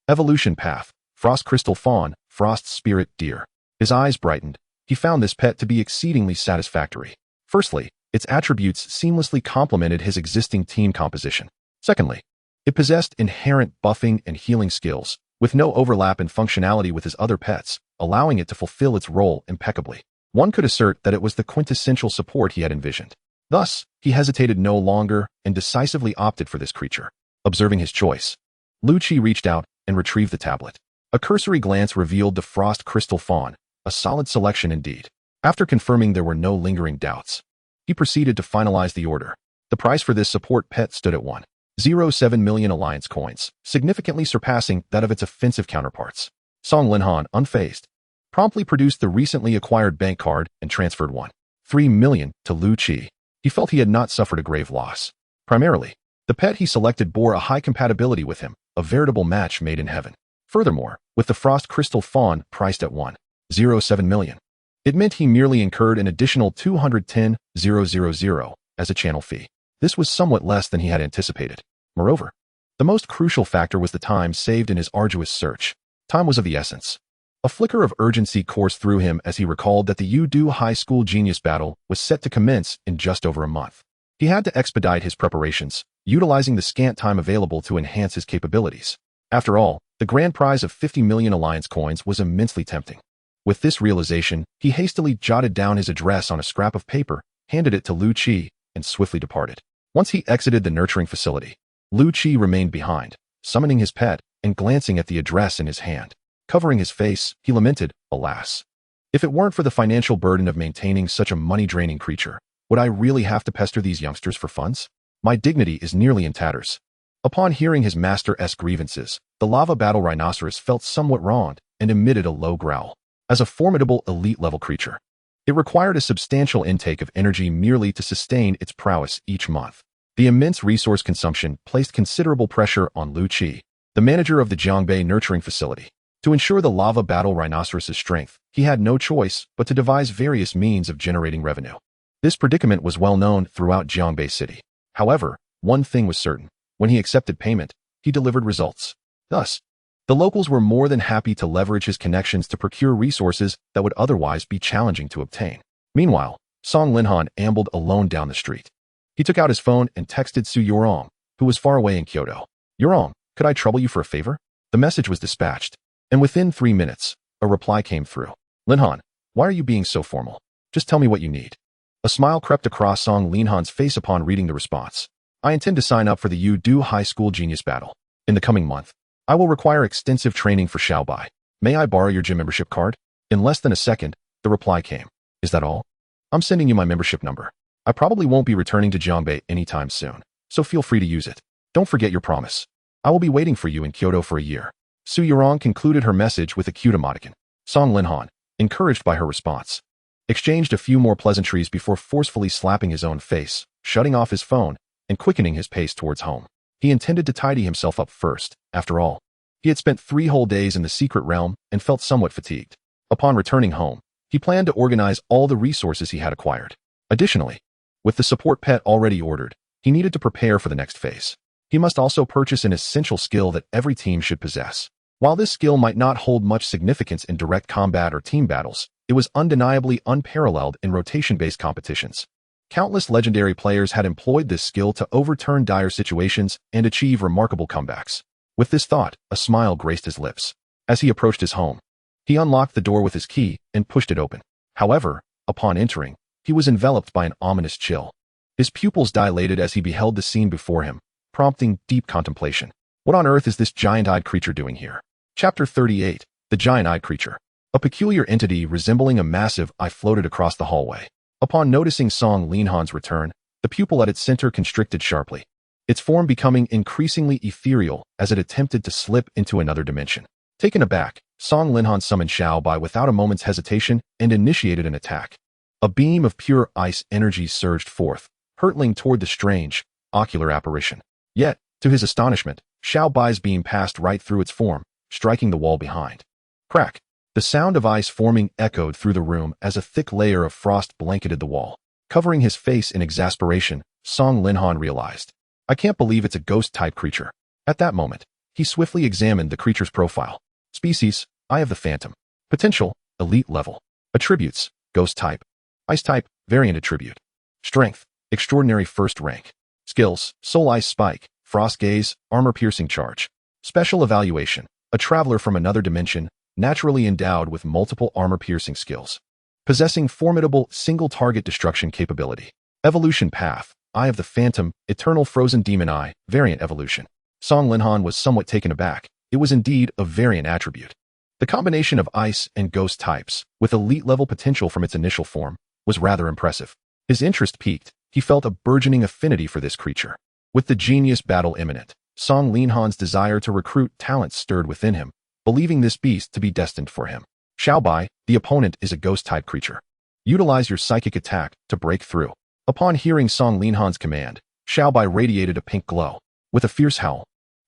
Evolution Path: Frost Crystal Fawn, Frost Spirit Deer. His eyes brightened. He found this pet to be exceedingly satisfactory. Firstly, its attributes seamlessly complemented his existing team composition. Secondly, it possessed inherent buffing and healing skills, with no overlap in functionality with his other pets, allowing it to fulfill its role impeccably. One could assert that it was the quintessential support he had envisioned. Thus, he hesitated no longer and decisively opted for this creature. Observing his choice, Lucci reached out and retrieved the tablet. A cursory glance revealed the Frost Crystal Fawn, a solid selection indeed. After confirming there were no lingering doubts, he proceeded to finalize the order. The price for this support pet stood at 1.07 million Alliance coins, significantly surpassing that of its offensive counterparts. Song Linhan, unfazed, promptly produced the recently acquired bank card and transferred 1.3 million to Lu Qi. He felt he had not suffered a grave loss. Primarily, the pet he selected bore a high compatibility with him, a veritable match made in heaven. Furthermore, with the Frost Crystal Fawn priced at 1.07 million, it meant he merely incurred an additional 210,000 as a channel fee. This was somewhat less than he had anticipated. Moreover, the most crucial factor was the time saved in his arduous search. Time was of the essence. A flicker of urgency coursed through him as he recalled that the Udu High School Genius Battle was set to commence in just over a month. He had to expedite his preparations, utilizing the scant time available to enhance his capabilities. After all, the grand prize of 50 million Alliance coins was immensely tempting. With this realization, he hastily jotted down his address on a scrap of paper, handed it to Lu Qi, and swiftly departed. Once he exited the nurturing facility, Lu Qi remained behind, summoning his pet and glancing at the address in his hand. Covering his face, he lamented, "Alas, if it weren't for the financial burden of maintaining such a money-draining creature, would I really have to pester these youngsters for funds? My dignity is nearly in tatters." Upon hearing his master's grievances, the lava battle rhinoceros felt somewhat wronged and emitted a low growl. As a formidable elite-level creature, it required a substantial intake of energy merely to sustain its prowess each month. The immense resource consumption placed considerable pressure on Lu Qi, the manager of the Jiangbei nurturing facility. To ensure the lava battle rhinoceros's strength, he had no choice but to devise various means of generating revenue. This predicament was well known throughout Jiangbei City. However, one thing was certain: when he accepted payment, he delivered results. Thus, the locals were more than happy to leverage his connections to procure resources that would otherwise be challenging to obtain. Meanwhile, Song Linhan ambled alone down the street. He took out his phone and texted Su Yorong, who was far away in Kyoto. "Yorong, could I trouble you for a favor?" The message was dispatched, and within 3 minutes, a reply came through. "Linhan, why are you being so formal? Just tell me what you need." A smile crept across Song Linhan's face upon reading the response. "I intend to sign up for the Udu High School Genius Battle. In the coming month, I will require extensive training for Xiaobai. May I borrow your gym membership card?" In less than a second, the reply came. "Is that all? I'm sending you my membership number. I probably won't be returning to Jiangbei anytime soon, so feel free to use it. Don't forget your promise. I will be waiting for you in Kyoto for a year." Su Yorong concluded her message with a cute emoticon. Song Linhan, encouraged by her response, exchanged a few more pleasantries before forcefully slapping his own face, shutting off his phone, and quickening his pace towards home. He intended to tidy himself up first. After all, he had spent 3 whole days in the secret realm and felt somewhat fatigued. Upon returning home, he planned to organize all the resources he had acquired. Additionally, with the support pet already ordered, he needed to prepare for the next phase. He must also purchase an essential skill that every team should possess. While this skill might not hold much significance in direct combat or team battles, it was undeniably unparalleled in rotation-based competitions. Countless legendary players had employed this skill to overturn dire situations and achieve remarkable comebacks. With this thought, a smile graced his lips. As he approached his home, he unlocked the door with his key and pushed it open. However, upon entering, he was enveloped by an ominous chill. His pupils dilated as he beheld the scene before him, prompting deep contemplation. What on earth is this giant-eyed creature doing here? Chapter 38. The Giant-Eyed Creature. A peculiar entity resembling a massive eye floated across the hallway. Upon noticing Song Linhan's return, the pupil at its center constricted sharply, its form becoming increasingly ethereal as it attempted to slip into another dimension. Taken aback, Song Linhan summoned Xiaobai without a moment's hesitation and initiated an attack. A beam of pure ice energy surged forth, hurtling toward the strange, ocular apparition. Yet, to his astonishment, Xiaobai's beam passed right through its form, striking the wall behind. Crack! The sound of ice forming echoed through the room as a thick layer of frost blanketed the wall. Covering his face in exasperation, Song Linhan realized, I can't believe it's a ghost-type creature. At that moment, he swiftly examined the creature's profile. Species, Eye of the Phantom. Potential, elite level. Attributes, ghost type. Ice type, variant attribute. Strength, extraordinary first rank. Skills, Soul Ice Spike, Frost Gaze, Armor-Piercing Charge. Special evaluation, a traveler from another dimension, naturally endowed with multiple armor-piercing skills. Possessing formidable single-target destruction capability. Evolution path, Eye of the Phantom, Eternal Frozen Demon Eye, variant evolution. Song Linhan was somewhat taken aback. It was indeed a variant attribute. The combination of ice and ghost types, with elite-level potential from its initial form, was rather impressive. His interest piqued. He felt a burgeoning affinity for this creature. With the genius battle imminent, Song Linhan's desire to recruit talent stirred within him, believing this beast to be destined for him. Xiaobai, the opponent, is a ghost-type creature. Utilize your psychic attack to break through. Upon hearing Song Linhan's command, Xiaobai radiated a pink glow. With a fierce howl,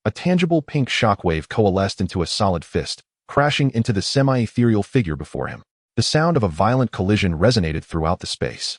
a tangible pink shockwave coalesced into a solid fist, crashing into the semi-ethereal figure before him. The sound of a violent collision resonated throughout the space.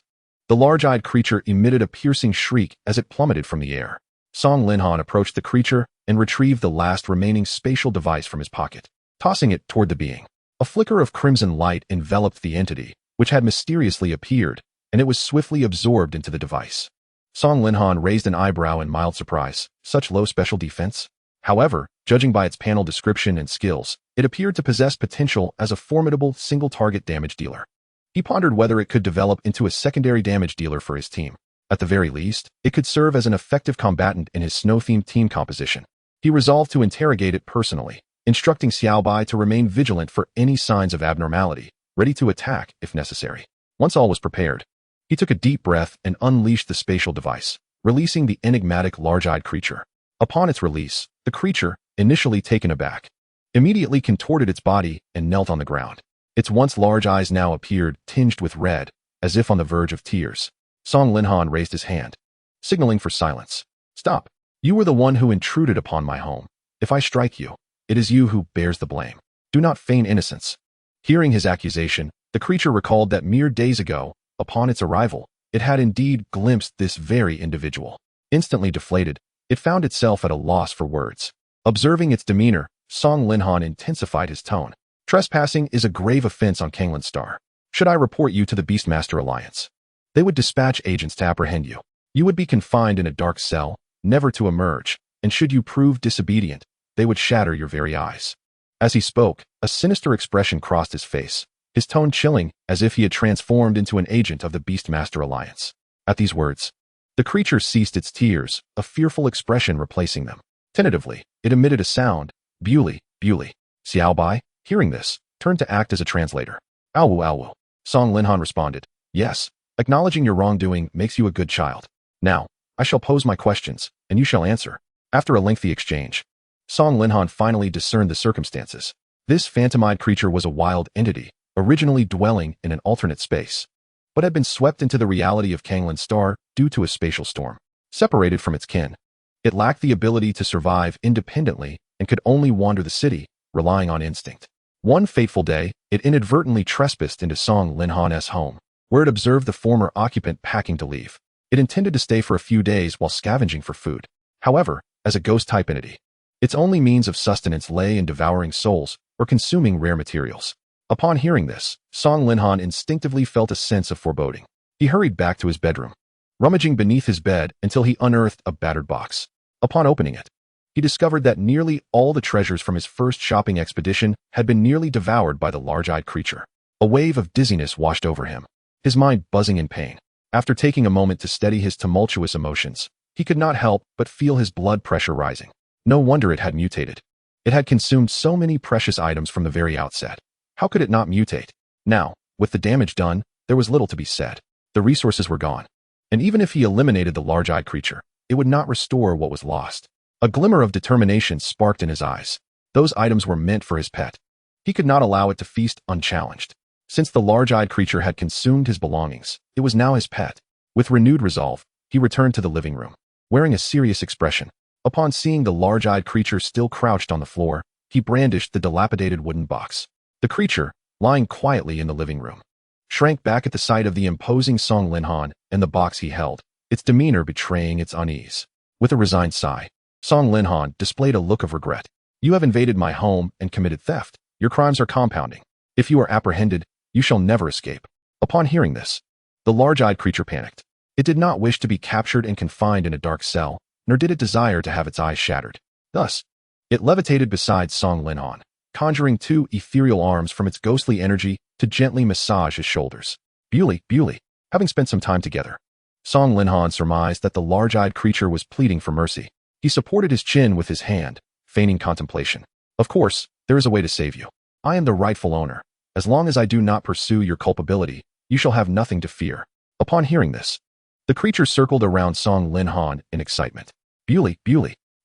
The large-eyed creature emitted a piercing shriek as it plummeted from the air. Song Linhan approached the creature and retrieved the last remaining spatial device from his pocket, tossing it toward the being. A flicker of crimson light enveloped the entity, which had mysteriously appeared, and it was swiftly absorbed into the device. Song Linhan raised an eyebrow in mild surprise. Such low special defense? However, judging by its panel description and skills, it appeared to possess potential as a formidable single-target damage dealer. He pondered whether it could develop into a secondary damage dealer for his team. At the very least, it could serve as an effective combatant in his snow-themed team composition. He resolved to interrogate it personally, instructing Xiaobai to remain vigilant for any signs of abnormality, ready to attack if necessary. Once all was prepared, he took a deep breath and unleashed the spatial device, releasing the enigmatic large-eyed creature. Upon its release, the creature, initially taken aback, immediately contorted its body and knelt on the ground. Its once large eyes now appeared tinged with red, as if on the verge of tears. Song Linhan raised his hand, signaling for silence. Stop. You were the one who intruded upon my home. If I strike you, it is you who bears the blame. Do not feign innocence. Hearing his accusation, the creature recalled that mere days ago, upon its arrival, it had indeed glimpsed this very individual. Instantly deflated, it found itself at a loss for words. Observing its demeanor, Song Linhan intensified his tone. Trespassing is a grave offense on Canglan Star. Should I report you to the Beastmaster Alliance? They would dispatch agents to apprehend you. You would be confined in a dark cell, never to emerge, and should you prove disobedient, they would shatter your very eyes. As he spoke, a sinister expression crossed his face, his tone chilling as if he had transformed into an agent of the Beastmaster Alliance. At these words, the creature ceased its tears, a fearful expression replacing them. Tentatively, it emitted a sound, Bewley, Bewley. Xiaobai, hearing this, turned to act as a translator. Awu Awu. Song Linhan responded, yes, acknowledging your wrongdoing makes you a good child. Now, I shall pose my questions, and you shall answer. After a lengthy exchange, Song Linhan finally discerned the circumstances. This phantom-eyed creature was a wild entity, originally dwelling in an alternate space, but had been swept into the reality of Canglan Star due to a spatial storm. Separated from its kin, it lacked the ability to survive independently and could only wander the city, relying on instinct. One fateful day, it inadvertently trespassed into Song Linhan's home, where it observed the former occupant packing to leave. It intended to stay for a few days while scavenging for food. However, as a ghost-type entity, its only means of sustenance lay in devouring souls or consuming rare materials. Upon hearing this, Song Linhan instinctively felt a sense of foreboding. He hurried back to his bedroom, rummaging beneath his bed until he unearthed a battered box. Upon opening it, he discovered that nearly all the treasures from his first shopping expedition had been nearly devoured by the large-eyed creature. A wave of dizziness washed over him, his mind buzzing in pain. After taking a moment to steady his tumultuous emotions, he could not help but feel his blood pressure rising. No wonder it had mutated. It had consumed so many precious items from the very outset. How could it not mutate? Now, with the damage done, there was little to be said. The resources were gone. And even if he eliminated the large-eyed creature, it would not restore what was lost. A glimmer of determination sparked in his eyes. Those items were meant for his pet. He could not allow it to feast unchallenged. Since the large-eyed creature had consumed his belongings, it was now his pet. With renewed resolve, he returned to the living room, wearing a serious expression. Upon seeing the large-eyed creature still crouched on the floor, he brandished the dilapidated wooden box. The creature, lying quietly in the living room, shrank back at the sight of the imposing Song Linhan and the box he held, its demeanor betraying its unease. With a resigned sigh, Song Linhan displayed a look of regret. You have invaded my home and committed theft. Your crimes are compounding. If you are apprehended, you shall never escape. Upon hearing this, the large-eyed creature panicked. It did not wish to be captured and confined in a dark cell, nor did it desire to have its eyes shattered. Thus, it levitated beside Song Linhan, conjuring two ethereal arms from its ghostly energy to gently massage his shoulders. Bewley, having spent some time together, Song Linhan surmised that the large-eyed creature was pleading for mercy. He supported his chin with his hand, feigning contemplation. Of course, there is a way to save you. I am the rightful owner. As long as I do not pursue your culpability, you shall have nothing to fear. Upon hearing this, the creature circled around Song Linhan in excitement. Bewley,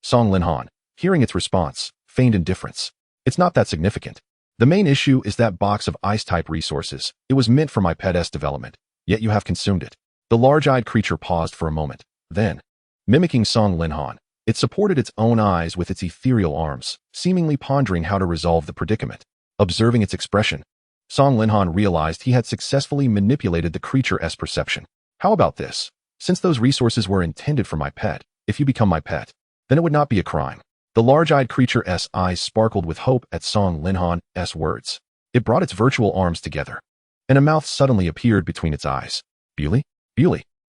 Song Linhan, hearing its response, feigned indifference. It's not that significant. The main issue is that box of ice-type resources. It was meant for my pet's development, yet you have consumed it. The large-eyed creature paused for a moment. Then, mimicking Song Linhan, it supported its own eyes with its ethereal arms, seemingly pondering how to resolve the predicament. Observing its expression, Song Linhan realized he had successfully manipulated the creature's perception. How about this? Since those resources were intended for my pet, if you become my pet, then it would not be a crime. The large-eyed creature's eyes sparkled with hope at Song Linhan's words. It brought its virtual arms together, and a mouth suddenly appeared between its eyes. Bewley?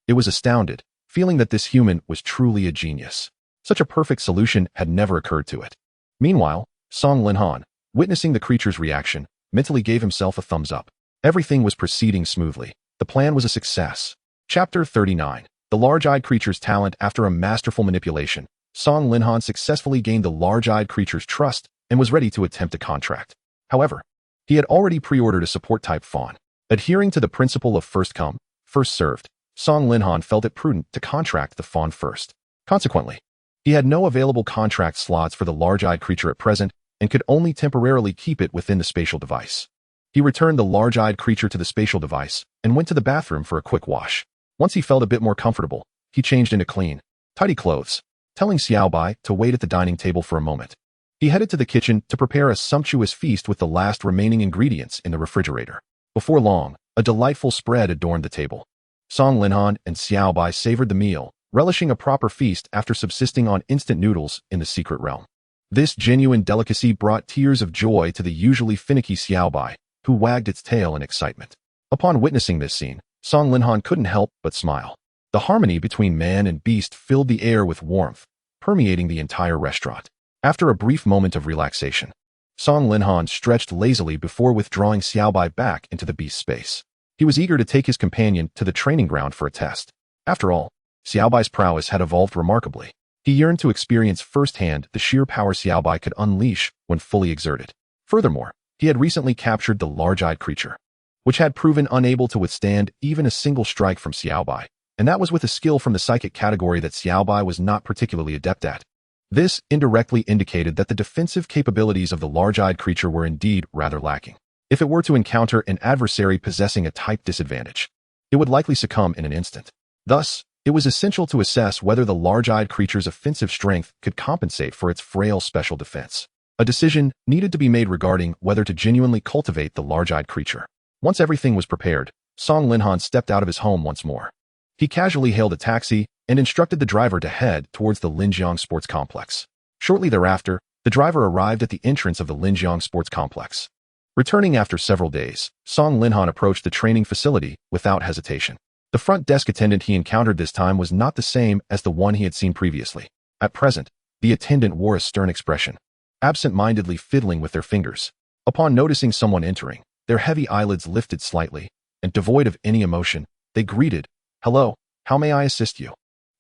It was astounded, feeling that this human was truly a genius. Such a perfect solution had never occurred to it. Meanwhile, Song Linhan, witnessing the creature's reaction, mentally gave himself a thumbs up. Everything was proceeding smoothly. The plan was a success. Chapter 39. The large-eyed creature's talent. After a masterful manipulation, Song Linhan successfully gained the large-eyed creature's trust and was ready to attempt a contract. However, he had already pre-ordered a support-type fawn. Adhering to the principle of first come, first served, Song Linhan felt it prudent to contract the fawn first. Consequently, he had no available contract slots for the large-eyed creature at present and could only temporarily keep it within the spatial device. He returned the large-eyed creature to the spatial device and went to the bathroom for a quick wash. Once he felt a bit more comfortable, he changed into clean, tidy clothes, telling Xiaobai to wait at the dining table for a moment. He headed to the kitchen to prepare a sumptuous feast with the last remaining ingredients in the refrigerator. Before long, a delightful spread adorned the table. Song Linhan and Xiaobai savored the meal, relishing a proper feast after subsisting on instant noodles in the secret realm. This genuine delicacy brought tears of joy to the usually finicky Xiaobai, who wagged its tail in excitement. Upon witnessing this scene, Song Linhan couldn't help but smile. The harmony between man and beast filled the air with warmth, permeating the entire restaurant. After a brief moment of relaxation, Song Linhan stretched lazily before withdrawing Xiaobai back into the beast space. He was eager to take his companion to the training ground for a test. After all, Xiaobai's prowess had evolved remarkably. He yearned to experience firsthand the sheer power Xiaobai could unleash when fully exerted. Furthermore, he had recently captured the large-eyed creature, which had proven unable to withstand even a single strike from Xiaobai, and that was with a skill from the psychic category that Xiaobai was not particularly adept at. This indirectly indicated that the defensive capabilities of the large-eyed creature were indeed rather lacking. If it were to encounter an adversary possessing a type disadvantage, it would likely succumb in an instant. Thus, it was essential to assess whether the large-eyed creature's offensive strength could compensate for its frail special defense. A decision needed to be made regarding whether to genuinely cultivate the large-eyed creature. Once everything was prepared, Song Linhan stepped out of his home once more. He casually hailed a taxi and instructed the driver to head towards the Linjiang Sports Complex. Shortly thereafter, the driver arrived at the entrance of the Linjiang Sports Complex. Returning after several days, Song Linhan approached the training facility without hesitation. The front desk attendant he encountered this time was not the same as the one he had seen previously. At present, the attendant wore a stern expression, absent-mindedly fiddling with their fingers. Upon noticing someone entering, their heavy eyelids lifted slightly, and devoid of any emotion, they greeted, "Hello, how may I assist you?"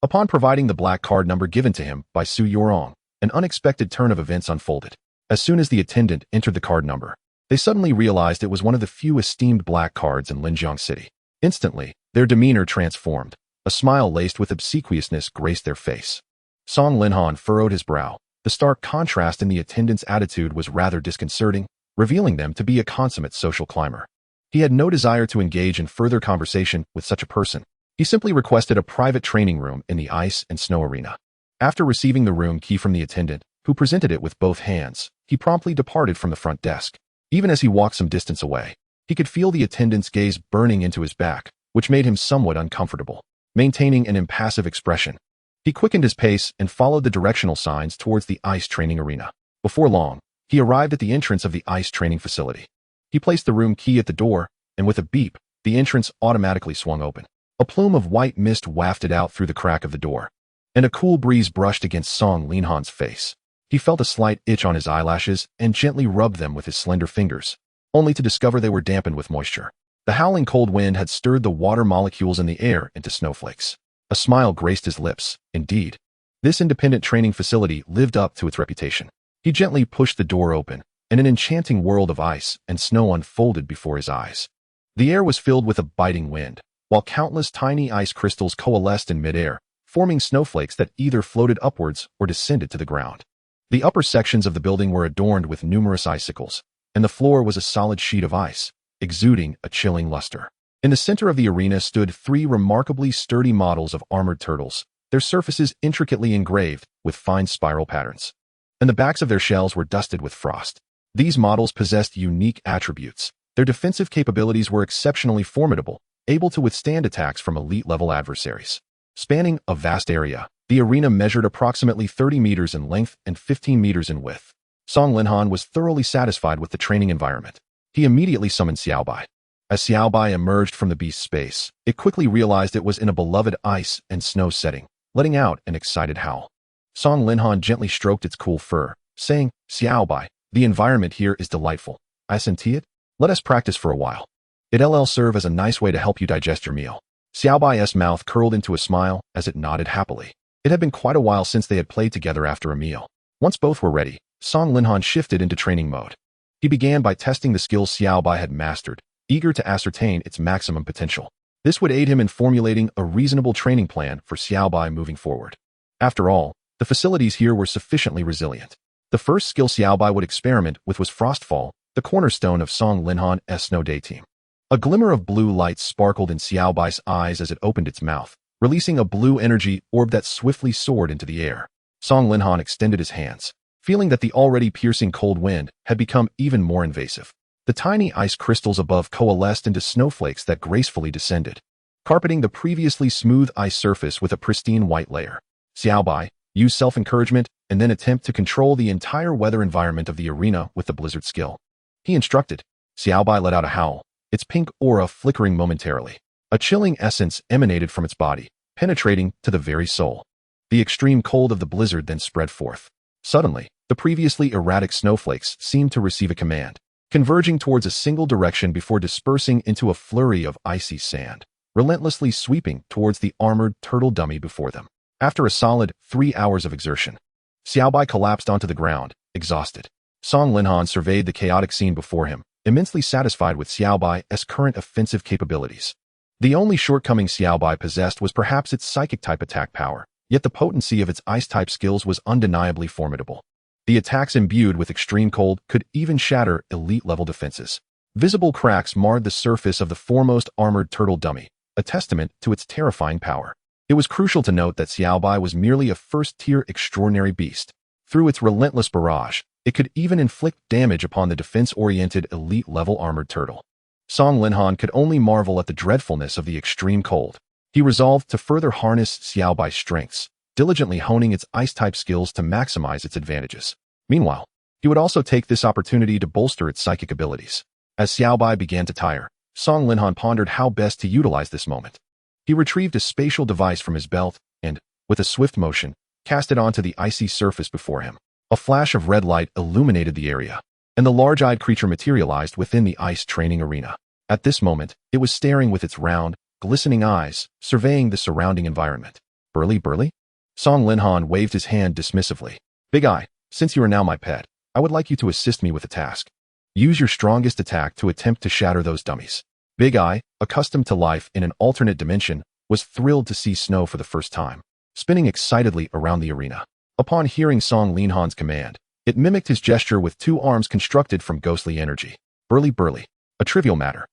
Upon providing the black card number given to him by Su Yorong, an unexpected turn of events unfolded. As soon as the attendant entered the card number, they suddenly realized it was one of the few esteemed black cards in Linjiang City. Instantly, their demeanor transformed. A smile laced with obsequiousness graced their face. Song Linhan furrowed his brow. The stark contrast in the attendant's attitude was rather disconcerting, revealing them to be a consummate social climber. He had no desire to engage in further conversation with such a person. He simply requested a private training room in the ice and snow arena. After receiving the room key from the attendant, who presented it with both hands, he promptly departed from the front desk. Even as he walked some distance away, he could feel the attendant's gaze burning into his back, which made him somewhat uncomfortable. Maintaining an impassive expression, he quickened his pace and followed the directional signs towards the ice training arena. Before long, he arrived at the entrance of the ice training facility. He placed the room key at the door, and with a beep, the entrance automatically swung open. A plume of white mist wafted out through the crack of the door, and a cool breeze brushed against Song Linhan's face. He felt a slight itch on his eyelashes and gently rubbed them with his slender fingers, only to discover they were dampened with moisture. The howling cold wind had stirred the water molecules in the air into snowflakes. A smile graced his lips. Indeed, this independent training facility lived up to its reputation. He gently pushed the door open, and an enchanting world of ice and snow unfolded before his eyes. The air was filled with a biting wind, while countless tiny ice crystals coalesced in midair, forming snowflakes that either floated upwards or descended to the ground. The upper sections of the building were adorned with numerous icicles, and the floor was a solid sheet of ice, exuding a chilling luster. In the center of the arena stood 3 remarkably sturdy models of armored turtles, their surfaces intricately engraved with fine spiral patterns, and the backs of their shells were dusted with frost. These models possessed unique attributes. Their defensive capabilities were exceptionally formidable, able to withstand attacks from elite-level adversaries. Spanning a vast area, the arena measured approximately 30 meters in length and 15 meters in width. Song Linhan was thoroughly satisfied with the training environment. He immediately summoned Xiaobai. As Xiaobai emerged from the beast space, it quickly realized it was in a beloved ice and snow setting, letting out an excited howl. Song Linhan gently stroked its cool fur, saying, "Xiaobai, the environment here is delightful. I senti it? Let us practice for a while. It'll serve as a nice way to help you digest your meal." Xiaobai's mouth curled into a smile as it nodded happily. It had been quite a while since they had played together after a meal. Once both were ready, Song Linhan shifted into training mode. He began by testing the skills Xiaobai had mastered, eager to ascertain its maximum potential. This would aid him in formulating a reasonable training plan for Xiaobai moving forward. After all, the facilities here were sufficiently resilient. The first skill Xiaobai would experiment with was Frostfall, the cornerstone of Song Linhan's Snow Day team. A glimmer of blue light sparkled in Xiaobai's eyes as it opened its mouth, releasing a blue energy orb that swiftly soared into the air. Song Linhan extended his hands, feeling that the already piercing cold wind had become even more invasive. The tiny ice crystals above coalesced into snowflakes that gracefully descended, carpeting the previously smooth ice surface with a pristine white layer. Xiaobai, use self-encouragement and then attempt to control the entire weather environment of the arena with the blizzard skill. He instructed. Xiaobai let out a howl, its pink aura flickering momentarily. A chilling essence emanated from its body, penetrating to the very soul. The extreme cold of the blizzard then spread forth. Suddenly, the previously erratic snowflakes seemed to receive a command, converging towards a single direction before dispersing into a flurry of icy sand, relentlessly sweeping towards the armored turtle dummy before them. After a solid 3 hours of exertion, Xiaobai collapsed onto the ground, exhausted. Song Linhan surveyed the chaotic scene before him, immensely satisfied with Xiaobai's current offensive capabilities. The only shortcoming Xiaobai possessed was perhaps its psychic-type attack power, yet the potency of its ice-type skills was undeniably formidable. The attacks imbued with extreme cold could even shatter elite-level defenses. Visible cracks marred the surface of the foremost armored turtle dummy, a testament to its terrifying power. It was crucial to note that Xiaobai was merely a first-tier extraordinary beast. Through its relentless barrage, it could even inflict damage upon the defense-oriented elite-level armored turtle. Song Linhan could only marvel at the dreadfulness of the extreme cold. He resolved to further harness Xiaobai's strengths, diligently honing its ice-type skills to maximize its advantages. Meanwhile, he would also take this opportunity to bolster its psychic abilities. As Xiaobai began to tire, Song Linhan pondered how best to utilize this moment. He retrieved a spatial device from his belt and, with a swift motion, cast it onto the icy surface before him. A flash of red light illuminated the area, and the large-eyed creature materialized within the ice training arena. At this moment, it was staring with its round, glistening eyes, surveying the surrounding environment. "Burly? Song Linhan waved his hand dismissively. Big Eye, since you are now my pet, I would like you to assist me with a task. Use your strongest attack to attempt to shatter those dummies. Big Eye, accustomed to life in an alternate dimension, was thrilled to see snow for the first time, spinning excitedly around the arena. Upon hearing Song Linhan's command, it mimicked his gesture with two arms constructed from ghostly energy. Burly, a trivial matter.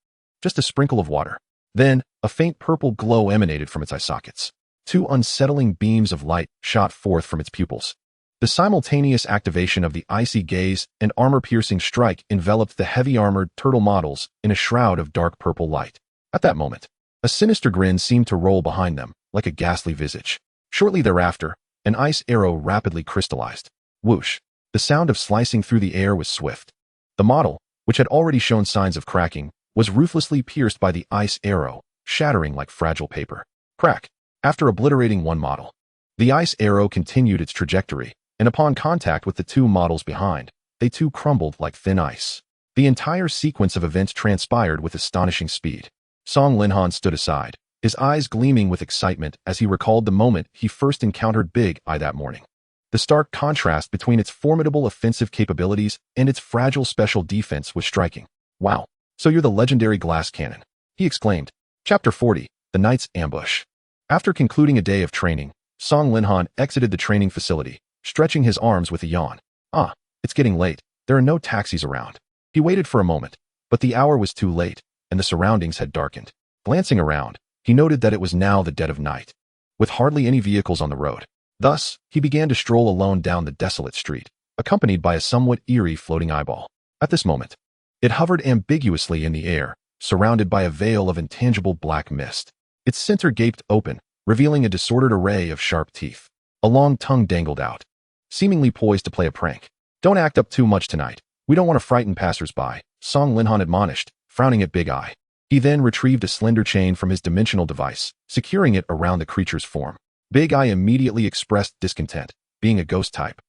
Just a sprinkle of water. Then, a faint purple glow emanated from its eye sockets. Two unsettling beams of light shot forth from its pupils. The simultaneous activation of the icy gaze and armor-piercing strike enveloped the heavy-armored turtle models in a shroud of dark purple light. At that moment, a sinister grin seemed to roll behind them, like a ghastly visage. Shortly thereafter, an ice arrow rapidly crystallized. Whoosh! The sound of slicing through the air was swift. The model, which had already shown signs of cracking, was ruthlessly pierced by the ice arrow, shattering like fragile paper. Crack! After obliterating one model, the ice arrow continued its trajectory, and upon contact with the two models behind, they too crumbled like thin ice. The entire sequence of events transpired with astonishing speed. Song Linhan stood aside, his eyes gleaming with excitement as he recalled the moment he first encountered Big Eye that morning. The stark contrast between its formidable offensive capabilities and its fragile special defense was striking. Wow, so you're the legendary glass cannon, he exclaimed. Chapter 40, The Knight's Ambush. After concluding a day of training, Song Linhan exited the training facility, stretching his arms with a yawn. It's getting late. There are no taxis around. He waited for a moment, but the hour was too late, and the surroundings had darkened. Glancing around, he noted that it was now the dead of night, with hardly any vehicles on the road. Thus, he began to stroll alone down the desolate street, accompanied by a somewhat eerie floating eyeball. At this moment, it hovered ambiguously in the air, surrounded by a veil of intangible black mist. Its center gaped open, revealing a disordered array of sharp teeth. A long tongue dangled out, seemingly poised to play a prank. Don't act up too much tonight. We don't want to frighten passers-by, Song Linhan admonished, frowning at Big Eye. He then retrieved a slender chain from his dimensional device, securing it around the creature's form. Big Eye immediately expressed discontent, being a ghost type.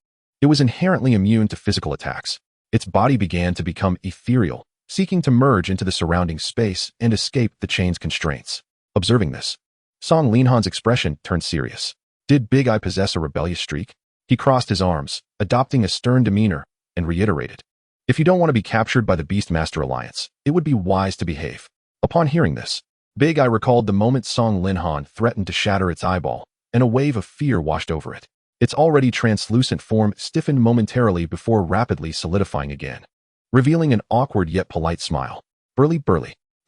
It was inherently immune to physical attacks. Its body began to become ethereal, seeking to merge into the surrounding space and escape the chain's constraints. Observing this, Song Linhan's expression turned serious. Did Big Eye possess a rebellious streak? He crossed his arms, adopting a stern demeanor, and reiterated, "If you don't want to be captured by the Beastmaster Alliance, it would be wise to behave." Upon hearing this, Big Eye recalled the moment Song Linhan threatened to shatter its eyeball, and a wave of fear washed over it. Its already translucent form stiffened momentarily before rapidly solidifying again, revealing an awkward yet polite smile. Burly,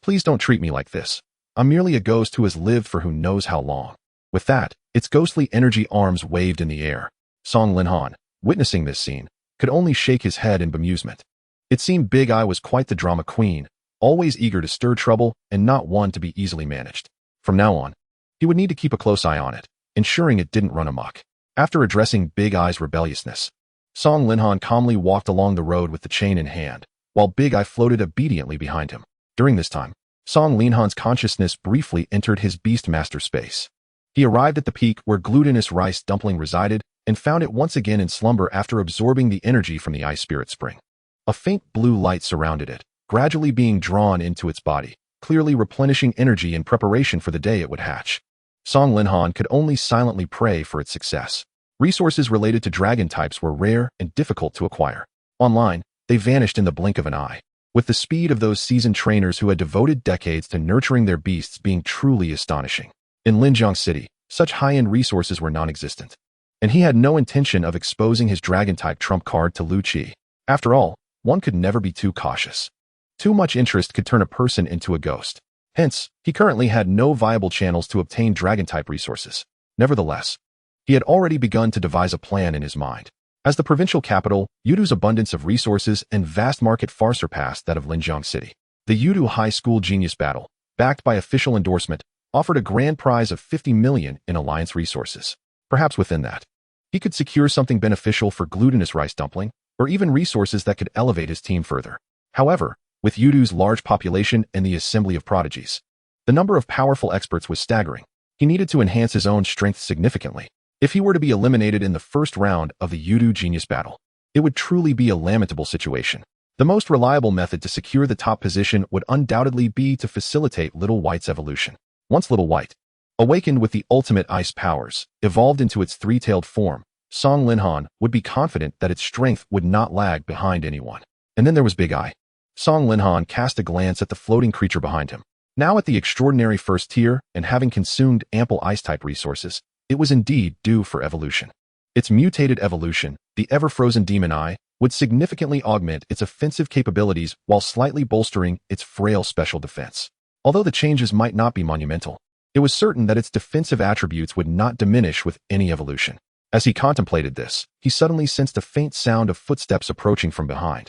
please don't treat me like this. I'm merely a ghost who has lived for who knows how long." With that, its ghostly energy arms waved in the air. Song Linhan, witnessing this scene, could only shake his head in bemusement. It seemed Big Eye was quite the drama queen, always eager to stir trouble and not one to be easily managed. From now on, he would need to keep a close eye on it, ensuring it didn't run amok. After addressing Big Eye's rebelliousness, Song Linhan calmly walked along the road with the chain in hand, while Big Eye floated obediently behind him. During this time, Song Linhan's consciousness briefly entered his Beastmaster space. He arrived at the peak where glutinous rice dumpling resided and found it once again in slumber after absorbing the energy from the ice spirit spring. A faint blue light surrounded it, gradually being drawn into its body, clearly replenishing energy in preparation for the day it would hatch. Song Linhan could only silently pray for its success. Resources related to dragon types were rare and difficult to acquire. Online, they vanished in the blink of an eye, with the speed of those seasoned trainers who had devoted decades to nurturing their beasts being truly astonishing. In Linjiang City, such high-end resources were non-existent, and he had no intention of exposing his dragon-type trump card to Lu Qi. After all, one could never be too cautious. Too much interest could turn a person into a ghost. Hence, he currently had no viable channels to obtain dragon-type resources. Nevertheless, he had already begun to devise a plan in his mind. As the provincial capital, Yudu's abundance of resources and vast market far surpassed that of Linjiang City. The Yudu High School Genius Battle, backed by official endorsement, offered a grand prize of 50 million in alliance resources. Perhaps within that, he could secure something beneficial for glutinous rice dumpling, or even resources that could elevate his team further. However, with Yudu's large population and the assembly of prodigies, the number of powerful experts was staggering. He needed to enhance his own strength significantly. If he were to be eliminated in the first round of the Yudu Genius Battle, it would truly be a lamentable situation. The most reliable method to secure the top position would undoubtedly be to facilitate Little White's evolution. Once Little White, awakened with the ultimate ice powers, evolved into its three-tailed form, Song Linhan would be confident that its strength would not lag behind anyone. And then there was Big Eye. Song Linhan cast a glance at the floating creature behind him. Now at the extraordinary first tier and having consumed ample ice-type resources, it was indeed due for evolution. Its mutated evolution, the ever-frozen Demon Eye, would significantly augment its offensive capabilities while slightly bolstering its frail special defense. Although the changes might not be monumental, it was certain that its defensive attributes would not diminish with any evolution. As he contemplated this, he suddenly sensed a faint sound of footsteps approaching from behind,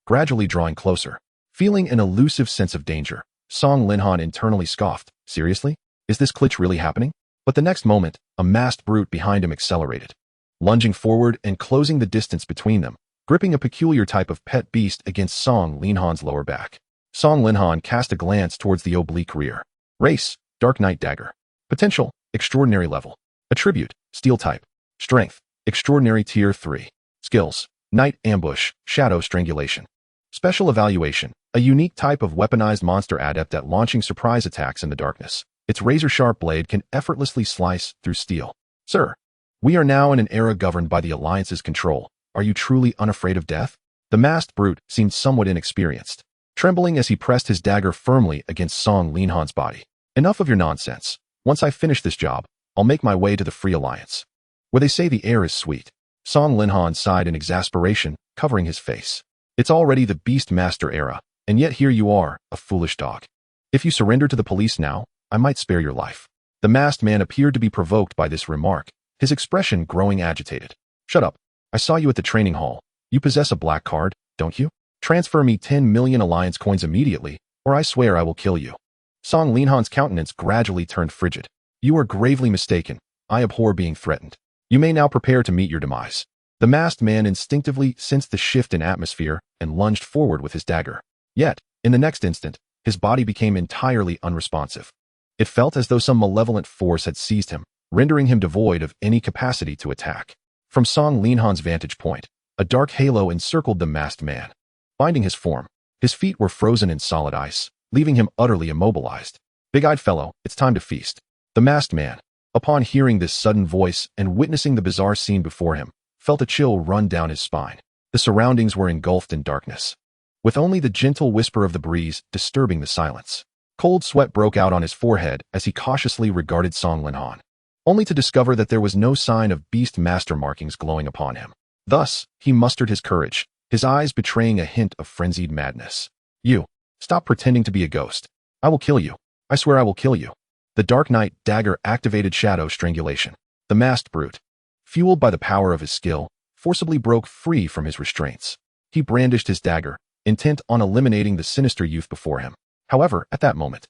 gradually drawing closer. Feeling an elusive sense of danger, Song Linhan internally scoffed. Seriously? Is this glitch really happening? But the next moment, a masked brute behind him accelerated, lunging forward and closing the distance between them, gripping a peculiar type of pet beast against Song Linhan's lower back. Song Linhan cast a glance towards the oblique rear. Race, Dark Knight Dagger. Potential, Extraordinary Level. Attribute, Steel Type. Strength, Extraordinary Tier 3. Skills, Night Ambush, Shadow Strangulation. Special Evaluation, a unique type of weaponized monster adept at launching surprise attacks in the darkness. Its razor-sharp blade can effortlessly slice through steel. Sir, we are now in an era governed by the Alliance's control. Are you truly unafraid of death? The masked brute seemed somewhat inexperienced, trembling as he pressed his dagger firmly against Song Linhan's body. Enough of your nonsense. Once I finish this job, I'll make my way to the Free Alliance, where they say the air is sweet. Song Linhan sighed in exasperation, covering his face. It's already the Beast Master era, and yet here you are, a foolish dog. If you surrender to the police now, I might spare your life. The masked man appeared to be provoked by this remark, his expression growing agitated. Shut up. I saw you at the training hall. You possess a black card, don't you? Transfer me 10 million Alliance coins immediately, or I swear I will kill you. Song Linhan's countenance gradually turned frigid. You are gravely mistaken. I abhor being threatened. You may now prepare to meet your demise. The masked man instinctively sensed the shift in atmosphere and lunged forward with his dagger. Yet, in the next instant, his body became entirely unresponsive. It felt as though some malevolent force had seized him, rendering him devoid of any capacity to attack. From Song Linhan's vantage point, a dark halo encircled the masked man, binding his form. His feet were frozen in solid ice, leaving him utterly immobilized. Big-eyed fellow, it's time to feast. The masked man, upon hearing this sudden voice and witnessing the bizarre scene before him, felt a chill run down his spine. The surroundings were engulfed in darkness, with only the gentle whisper of the breeze disturbing the silence. Cold sweat broke out on his forehead as he cautiously regarded Song Linhan, only to discover that there was no sign of Beast Master markings glowing upon him. Thus, he mustered his courage, his eyes betraying a hint of frenzied madness. You, stop pretending to be a ghost. I will kill you. I swear I will kill you. The Dark Knight Dagger activated Shadow Strangulation. The masked brute, fueled by the power of his skill, forcibly broke free from his restraints. He brandished his dagger, intent on eliminating the sinister youth before him. However, at that moment,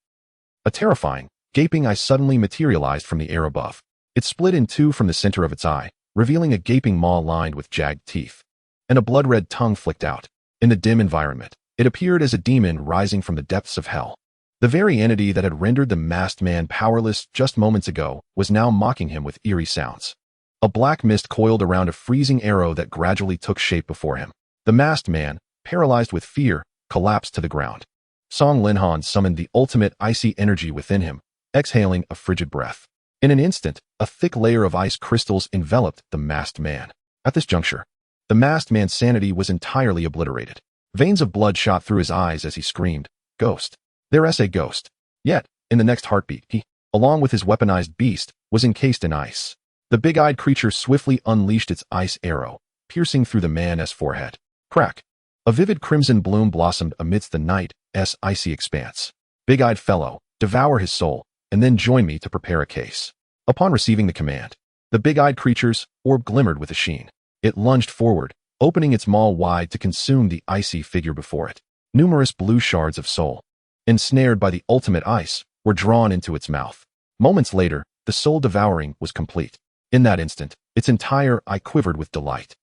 a terrifying, gaping eye suddenly materialized from the air above. It split in two from the center of its eye, revealing a gaping maw lined with jagged teeth, and a blood-red tongue flicked out. In the dim environment, it appeared as a demon rising from the depths of hell. The very entity that had rendered the masked man powerless just moments ago was now mocking him with eerie sounds. A black mist coiled around a freezing arrow that gradually took shape before him. The masked man, paralyzed with fear, collapsed to the ground. Song Linhan summoned the ultimate icy energy within him, exhaling a frigid breath. In an instant, a thick layer of ice crystals enveloped the masked man. At this juncture, the masked man's sanity was entirely obliterated. Veins of blood shot through his eyes as he screamed, "Ghost! There's a ghost!" Yet, in the next heartbeat, he, along with his weaponized beast, was encased in ice. The big-eyed creature swiftly unleashed its ice arrow, piercing through the man's forehead. Crack! A vivid crimson bloom blossomed amidst the night's icy expanse. Big-eyed fellow, devour his soul, and then join me to prepare a case. Upon receiving the command, the big-eyed creature's orb glimmered with a sheen. It lunged forward, opening its maw wide to consume the icy figure before it. Numerous blue shards of soul, ensnared by the ultimate ice, were drawn into its mouth. Moments later, the soul devouring was complete. In that instant, its entire eye quivered with delight.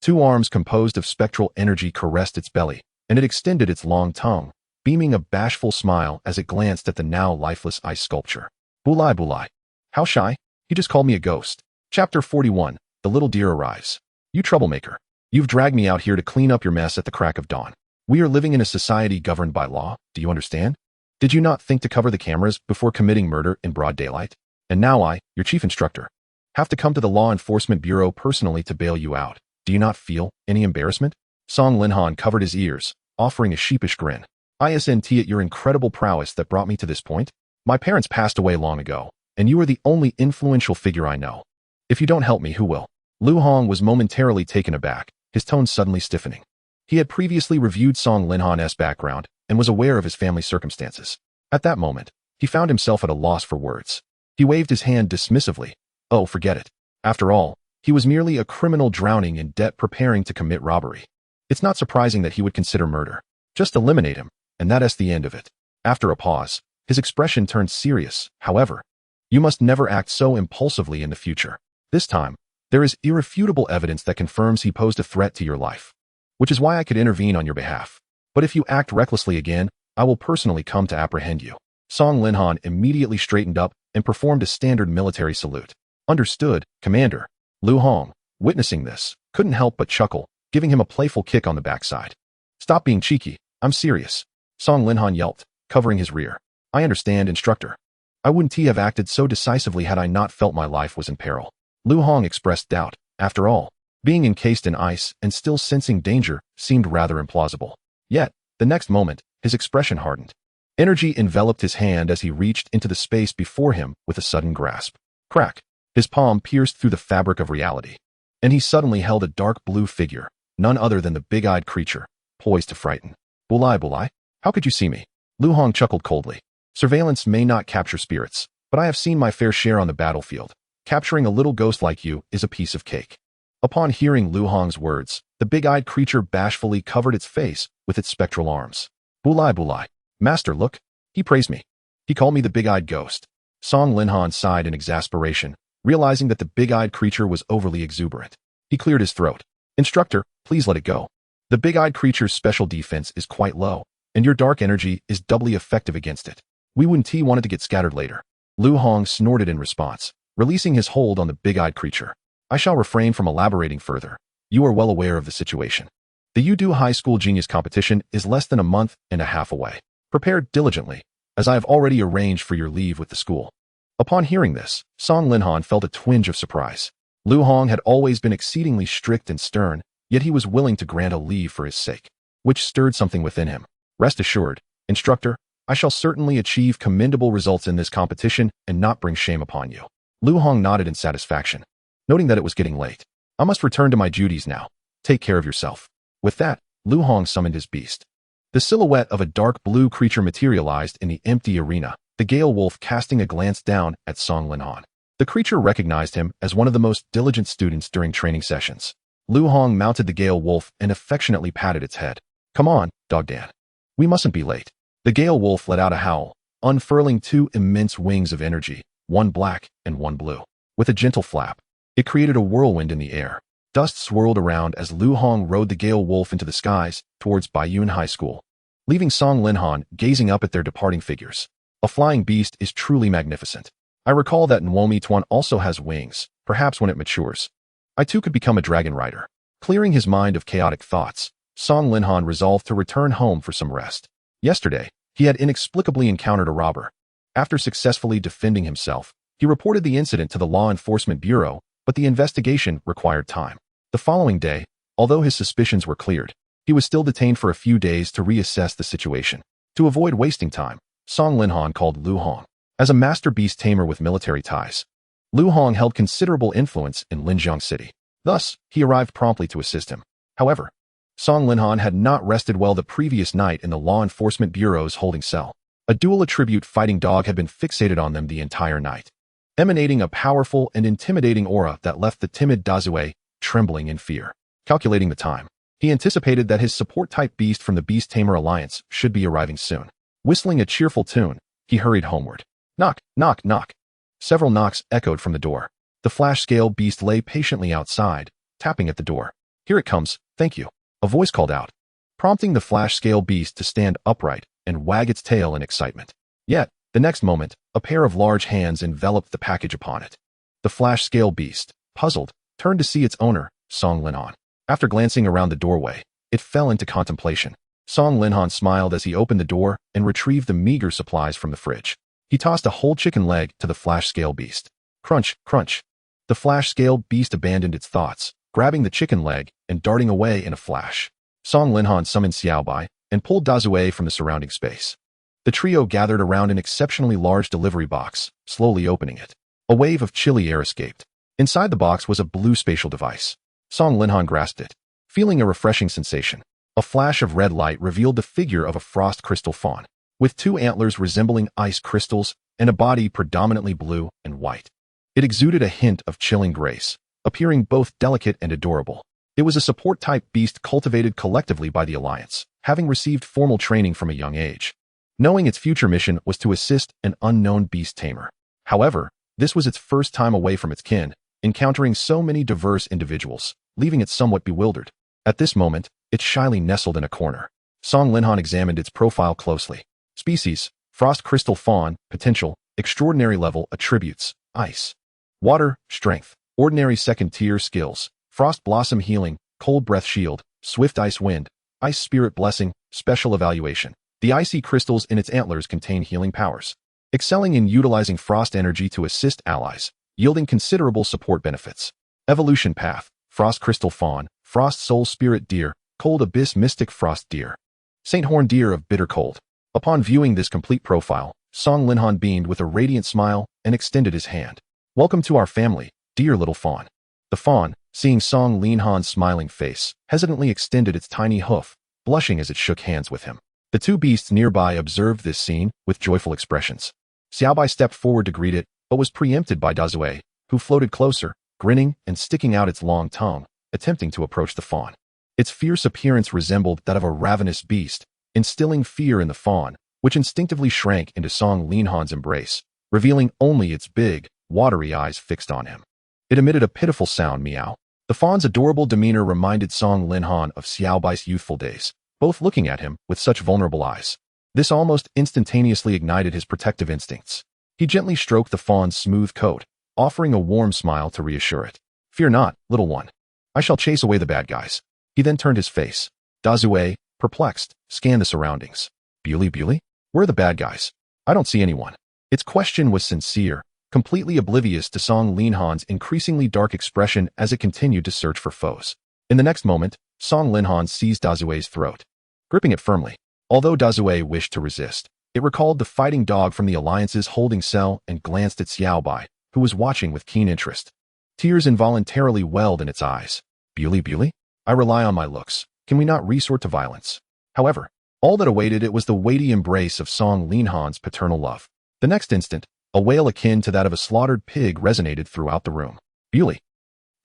Two arms composed of spectral energy caressed its belly, and it extended its long tongue, beaming a bashful smile as it glanced at the now lifeless ice sculpture. Bulai bulai. How shy? He just called me a ghost. Chapter 41. The Little Deer Arrives. You troublemaker. You've dragged me out here to clean up your mess at the crack of dawn. We are living in a society governed by law, do you understand? Did you not think to cover the cameras before committing murder in broad daylight? And now I, your chief instructor, Have to come to the Law Enforcement Bureau personally to bail you out. Do you not feel any embarrassment? Song Linhan covered his ears, offering a sheepish grin. Isn't it your incredible prowess that brought me to this point? My parents passed away long ago, and you are the only influential figure I know. If you don't help me, who will? Lu Hong was momentarily taken aback, his tone suddenly stiffening. He had previously reviewed Song Linhan's background and was aware of his family circumstances. At that moment, he found himself at a loss for words. He waved his hand dismissively. Oh, forget it. After all, he was merely a criminal drowning in debt preparing to commit robbery. It's not surprising that he would consider murder. Just eliminate him, and that's the end of it. After a pause, his expression turned serious. However, you must never act so impulsively in the future. This time, there is irrefutable evidence that confirms he posed a threat to your life, which is why I could intervene on your behalf. But if you act recklessly again, I will personally come to apprehend you. Song Linhan immediately straightened up and performed a standard military salute. Understood, Commander. Lu Hong, witnessing this, couldn't help but chuckle, giving him a playful kick on the backside. Stop being cheeky, I'm serious. Song Linhan yelped, covering his rear. I understand, instructor. I wouldn't have acted so decisively had I not felt my life was in peril. Lu Hong expressed doubt. After all, being encased in ice and still sensing danger seemed rather implausible. Yet, the next moment, his expression hardened. Energy enveloped his hand as he reached into the space before him with a sudden grasp. Crack. His palm pierced through the fabric of reality, and he suddenly held a dark blue figure, none other than the big-eyed creature, poised to frighten. Bulai, how could you see me? Lu Hong chuckled coldly. Surveillance may not capture spirits, but I have seen my fair share on the battlefield. Capturing a little ghost like you is a piece of cake. Upon hearing Lu Hong's words, the big-eyed creature bashfully covered its face with its spectral arms. Bulai. Master, look. He praised me. He called me the big-eyed ghost. Song Linhan sighed in exasperation, realizing that the big-eyed creature was overly exuberant. He cleared his throat. Instructor, please let it go. The big-eyed creature's special defense is quite low, and your dark energy is doubly effective against it. We wouldn't wanted to get scattered later. Lu Hong snorted in response, releasing his hold on the big-eyed creature. I shall refrain from elaborating further. You are well aware of the situation. The Udu High School Genius Competition is less than a month and a half away. Prepare diligently, as I have already arranged for your leave with the school. Upon hearing this, Song Linhan felt a twinge of surprise. Lu Hong had always been exceedingly strict and stern, yet he was willing to grant a leave for his sake, which stirred something within him. Rest assured, instructor, I shall certainly achieve commendable results in this competition and not bring shame upon you. Lu Hong nodded in satisfaction, noting that it was getting late. I must return to my duties now. Take care of yourself. With that, Lu Hong summoned his beast. The silhouette of a dark blue creature materialized in the empty arena, the Gale Wolf casting a glance down at Song Linhan. The creature recognized him as one of the most diligent students during training sessions. Lu Hong mounted the Gale Wolf and affectionately patted its head. Come on, Dog Dan. We mustn't be late. The Gale Wolf let out a howl, unfurling two immense wings of energy, one black and one blue. With a gentle flap, it created a whirlwind in the air. Dust swirled around as Lu Hong rode the Gale Wolf into the skies towards Baiyun High School, leaving Song Linhan gazing up at their departing figures. A flying beast is truly magnificent. I recall that Nwomi Tuan also has wings, perhaps when it matures. I too could become a dragon rider. Clearing his mind of chaotic thoughts, Song Linhan resolved to return home for some rest. Yesterday, he had inexplicably encountered a robber. After successfully defending himself, he reported the incident to the Law Enforcement Bureau, but the investigation required time. The following day, although his suspicions were cleared, he was still detained for a few days to reassess the situation. To avoid wasting time, Song Linhan called Lu Hong. As a master beast tamer with military ties, Lu Hong held considerable influence in Linjiang City. Thus, he arrived promptly to assist him. However, Song Linhan had not rested well the previous night in the Law Enforcement Bureau's holding cell. A dual attribute fighting dog had been fixated on them the entire night, emanating a powerful and intimidating aura that left the timid Dazue trembling in fear. Calculating the time, he anticipated that his support-type beast from the Beast Tamer Alliance should be arriving soon. Whistling a cheerful tune, he hurried homeward. Knock, knock, knock. Several knocks echoed from the door. The flash-scale beast lay patiently outside, tapping at the door. Here it comes, thank you. A voice called out, prompting the flash-scale beast to stand upright and wag its tail in excitement. Yet, the next moment, a pair of large hands enveloped the package upon it. The flash-scale beast, puzzled, turned to see its owner, Song Linhan. After glancing around the doorway, it fell into contemplation. Song Linhan smiled as he opened the door and retrieved the meager supplies from the fridge. He tossed a whole chicken leg to the flash-scale beast. Crunch, crunch. The flash-scaled beast abandoned its thoughts, grabbing the chicken leg and darting away in a flash. Song Linhan summoned Xiaobai and pulled Dazue from the surrounding space. The trio gathered around an exceptionally large delivery box, slowly opening it. A wave of chilly air escaped. Inside the box was a blue spatial device. Song Linhan grasped it, feeling a refreshing sensation. A flash of red light revealed the figure of a frost crystal fawn, with two antlers resembling ice crystals and a body predominantly blue and white. It exuded a hint of chilling grace, appearing both delicate and adorable. It was a support-type beast cultivated collectively by the Alliance, having received formal training from a young age. Knowing its future mission was to assist an unknown beast tamer. However, this was its first time away from its kin, encountering so many diverse individuals, leaving it somewhat bewildered. At this moment, it shyly nestled in a corner. Song Linhan examined its profile closely. Species: Frost Crystal Fawn. Potential: Extraordinary Level. Attributes: Ice, Water, Strength. Ordinary Second-Tier Skills: Frost Blossom Healing, Cold Breath Shield, Swift Ice Wind, Ice Spirit Blessing. Special Evaluation: The icy crystals in its antlers contain healing powers, excelling in utilizing frost energy to assist allies, yielding considerable support benefits. Evolution Path: Frost Crystal Fawn, Frost Soul Spirit Deer, Cold Abyss Mystic Frost Deer, Saint Horn Deer of Bitter Cold. Upon viewing this complete profile, Song Linhan beamed with a radiant smile and extended his hand. Welcome to our family, dear little fawn. The fawn, seeing Song Linhan's smiling face, hesitantly extended its tiny hoof, blushing as it shook hands with him. The two beasts nearby observed this scene with joyful expressions. Xiaobai stepped forward to greet it, but was preempted by Dazue, who floated closer, grinning and sticking out its long tongue, attempting to approach the fawn. Its fierce appearance resembled that of a ravenous beast, instilling fear in the fawn, which instinctively shrank into Song Linhan's embrace, revealing only its big, watery eyes fixed on him. It emitted a pitiful sound, meow. The fawn's adorable demeanor reminded Song Linhan of Xiaobai's youthful days, both looking at him with such vulnerable eyes. This almost instantaneously ignited his protective instincts. He gently stroked the fawn's smooth coat, offering a warm smile to reassure it. Fear not, little one. I shall chase away the bad guys. He then turned his face. Dazue, perplexed, scanned the surroundings. Bewley? Where are the bad guys? I don't see anyone. Its question was sincere, completely oblivious to Song Linhan's increasingly dark expression as it continued to search for foes. In the next moment, Song Linhan seized Dazue's throat, gripping it firmly. Although Dazue wished to resist, it recalled the fighting dog from the Alliance's holding cell and glanced at Xiaobai, who was watching with keen interest. Tears involuntarily welled in its eyes. Bewley? I rely on my looks. Can we not resort to violence? However, all that awaited it was the weighty embrace of Song Linhan's paternal love. The next instant, a wail akin to that of a slaughtered pig resonated throughout the room. Bewley,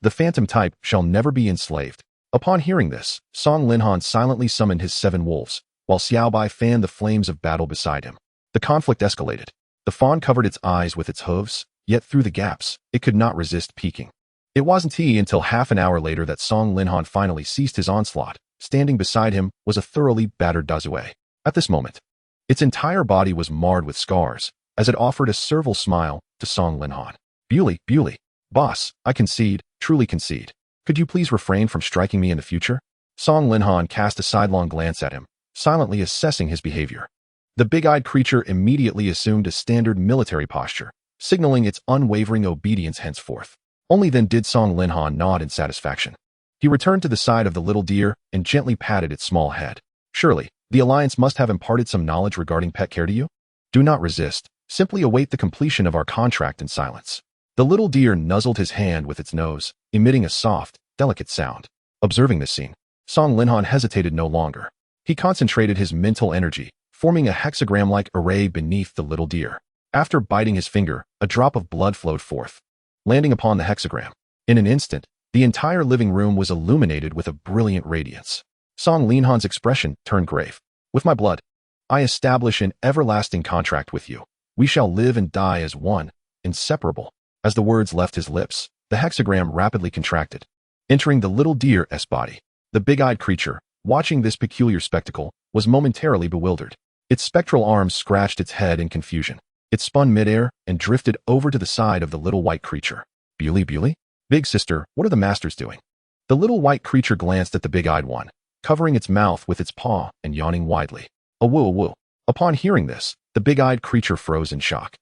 the phantom type, shall never be enslaved. Upon hearing this, Song Linhan silently summoned his 7 wolves, while Xiaobai fanned the flames of battle beside him. The conflict escalated. The fawn covered its eyes with its hooves, yet through the gaps, it could not resist peeking. It wasn't until half an hour later that Song Linhan finally ceased his onslaught. Standing beside him was a thoroughly battered Dazue. At this moment, its entire body was marred with scars, as it offered a servile smile to Song Linhan. Bewley, boss, I concede, truly concede. Could you please refrain from striking me in the future? Song Linhan cast a sidelong glance at him, silently assessing his behavior. The big-eyed creature immediately assumed a standard military posture, signaling its unwavering obedience henceforth. Only then did Song Linhan nod in satisfaction. He returned to the side of the little deer and gently patted its small head. Surely, the Alliance must have imparted some knowledge regarding pet care to you? Do not resist. Simply await the completion of our contract in silence. The little deer nuzzled his hand with its nose, emitting a soft, delicate sound. Observing this scene, Song Linhan hesitated no longer. He concentrated his mental energy, forming a hexagram-like array beneath the little deer. After biting his finger, a drop of blood flowed forth, landing upon the hexagram. In an instant, the entire living room was illuminated with a brilliant radiance. Song Linhan's expression turned grave. With my blood, I establish an everlasting contract with you. We shall live and die as one, inseparable. As the words left his lips, the hexagram rapidly contracted, entering the little deer's body. The big-eyed creature, watching this peculiar spectacle, was momentarily bewildered. Its spectral arms scratched its head in confusion. It spun midair and drifted over to the side of the little white creature. Bewley? Big sister, what are the masters doing? The little white creature glanced at the big-eyed one, covering its mouth with its paw and yawning widely. A woo. Upon hearing this, the big-eyed creature froze in shock,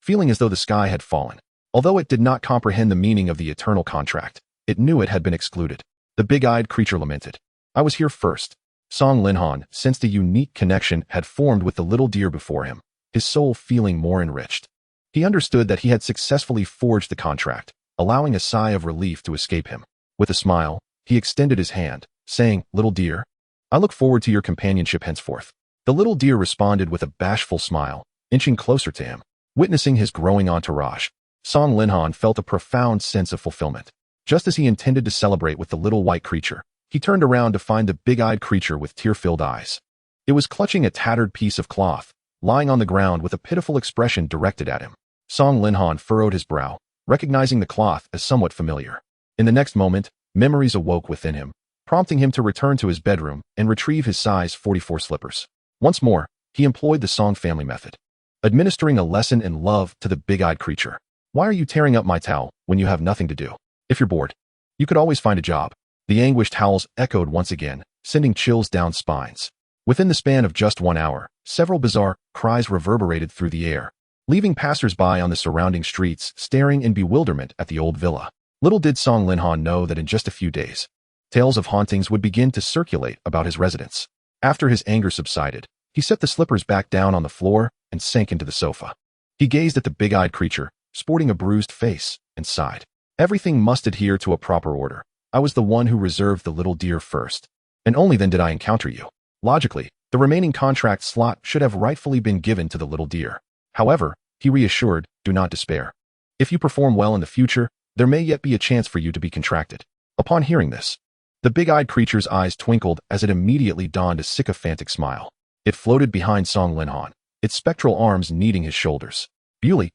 feeling as though the sky had fallen. Although it did not comprehend the meaning of the eternal contract, it knew it had been excluded. The big-eyed creature lamented. I was here first. Song Linhan sensed a unique connection had formed with the little deer before him, his soul feeling more enriched. He understood that he had successfully forged the contract, allowing a sigh of relief to escape him. With a smile, he extended his hand, saying, Little deer, I look forward to your companionship henceforth. The little deer responded with a bashful smile, inching closer to him. Witnessing his growing entourage, Song Linhan felt a profound sense of fulfillment. Just as he intended to celebrate with the little white creature, he turned around to find the big-eyed creature with tear-filled eyes. It was clutching a tattered piece of cloth, lying on the ground with a pitiful expression directed at him. Song Linhan furrowed his brow, recognizing the cloth as somewhat familiar. In the next moment, memories awoke within him, prompting him to return to his bedroom and retrieve his size 44 slippers. Once more, he employed the Song family method, administering a lesson in love to the big-eyed creature. Why are you tearing up my towel when you have nothing to do? If you're bored, you could always find a job. The anguished howls echoed once again, sending chills down spines. Within the span of just 1 hour, several bizarre cries reverberated through the air, leaving passers-by on the surrounding streets staring in bewilderment at the old villa. Little did Song Linhan know that in just a few days, tales of hauntings would begin to circulate about his residence. After his anger subsided, he set the slippers back down on the floor and sank into the sofa. He gazed at the big-eyed creature, sporting a bruised face, and sighed. Everything must adhere to a proper order. I was the one who reserved the little deer first, and only then did I encounter you. Logically, the remaining contract slot should have rightfully been given to the little deer. However, he reassured, do not despair. If you perform well in the future, there may yet be a chance for you to be contracted. Upon hearing this, the big-eyed creature's eyes twinkled as it immediately donned a sycophantic smile. It floated behind Song Linhan, its spectral arms kneading his shoulders. Bewley,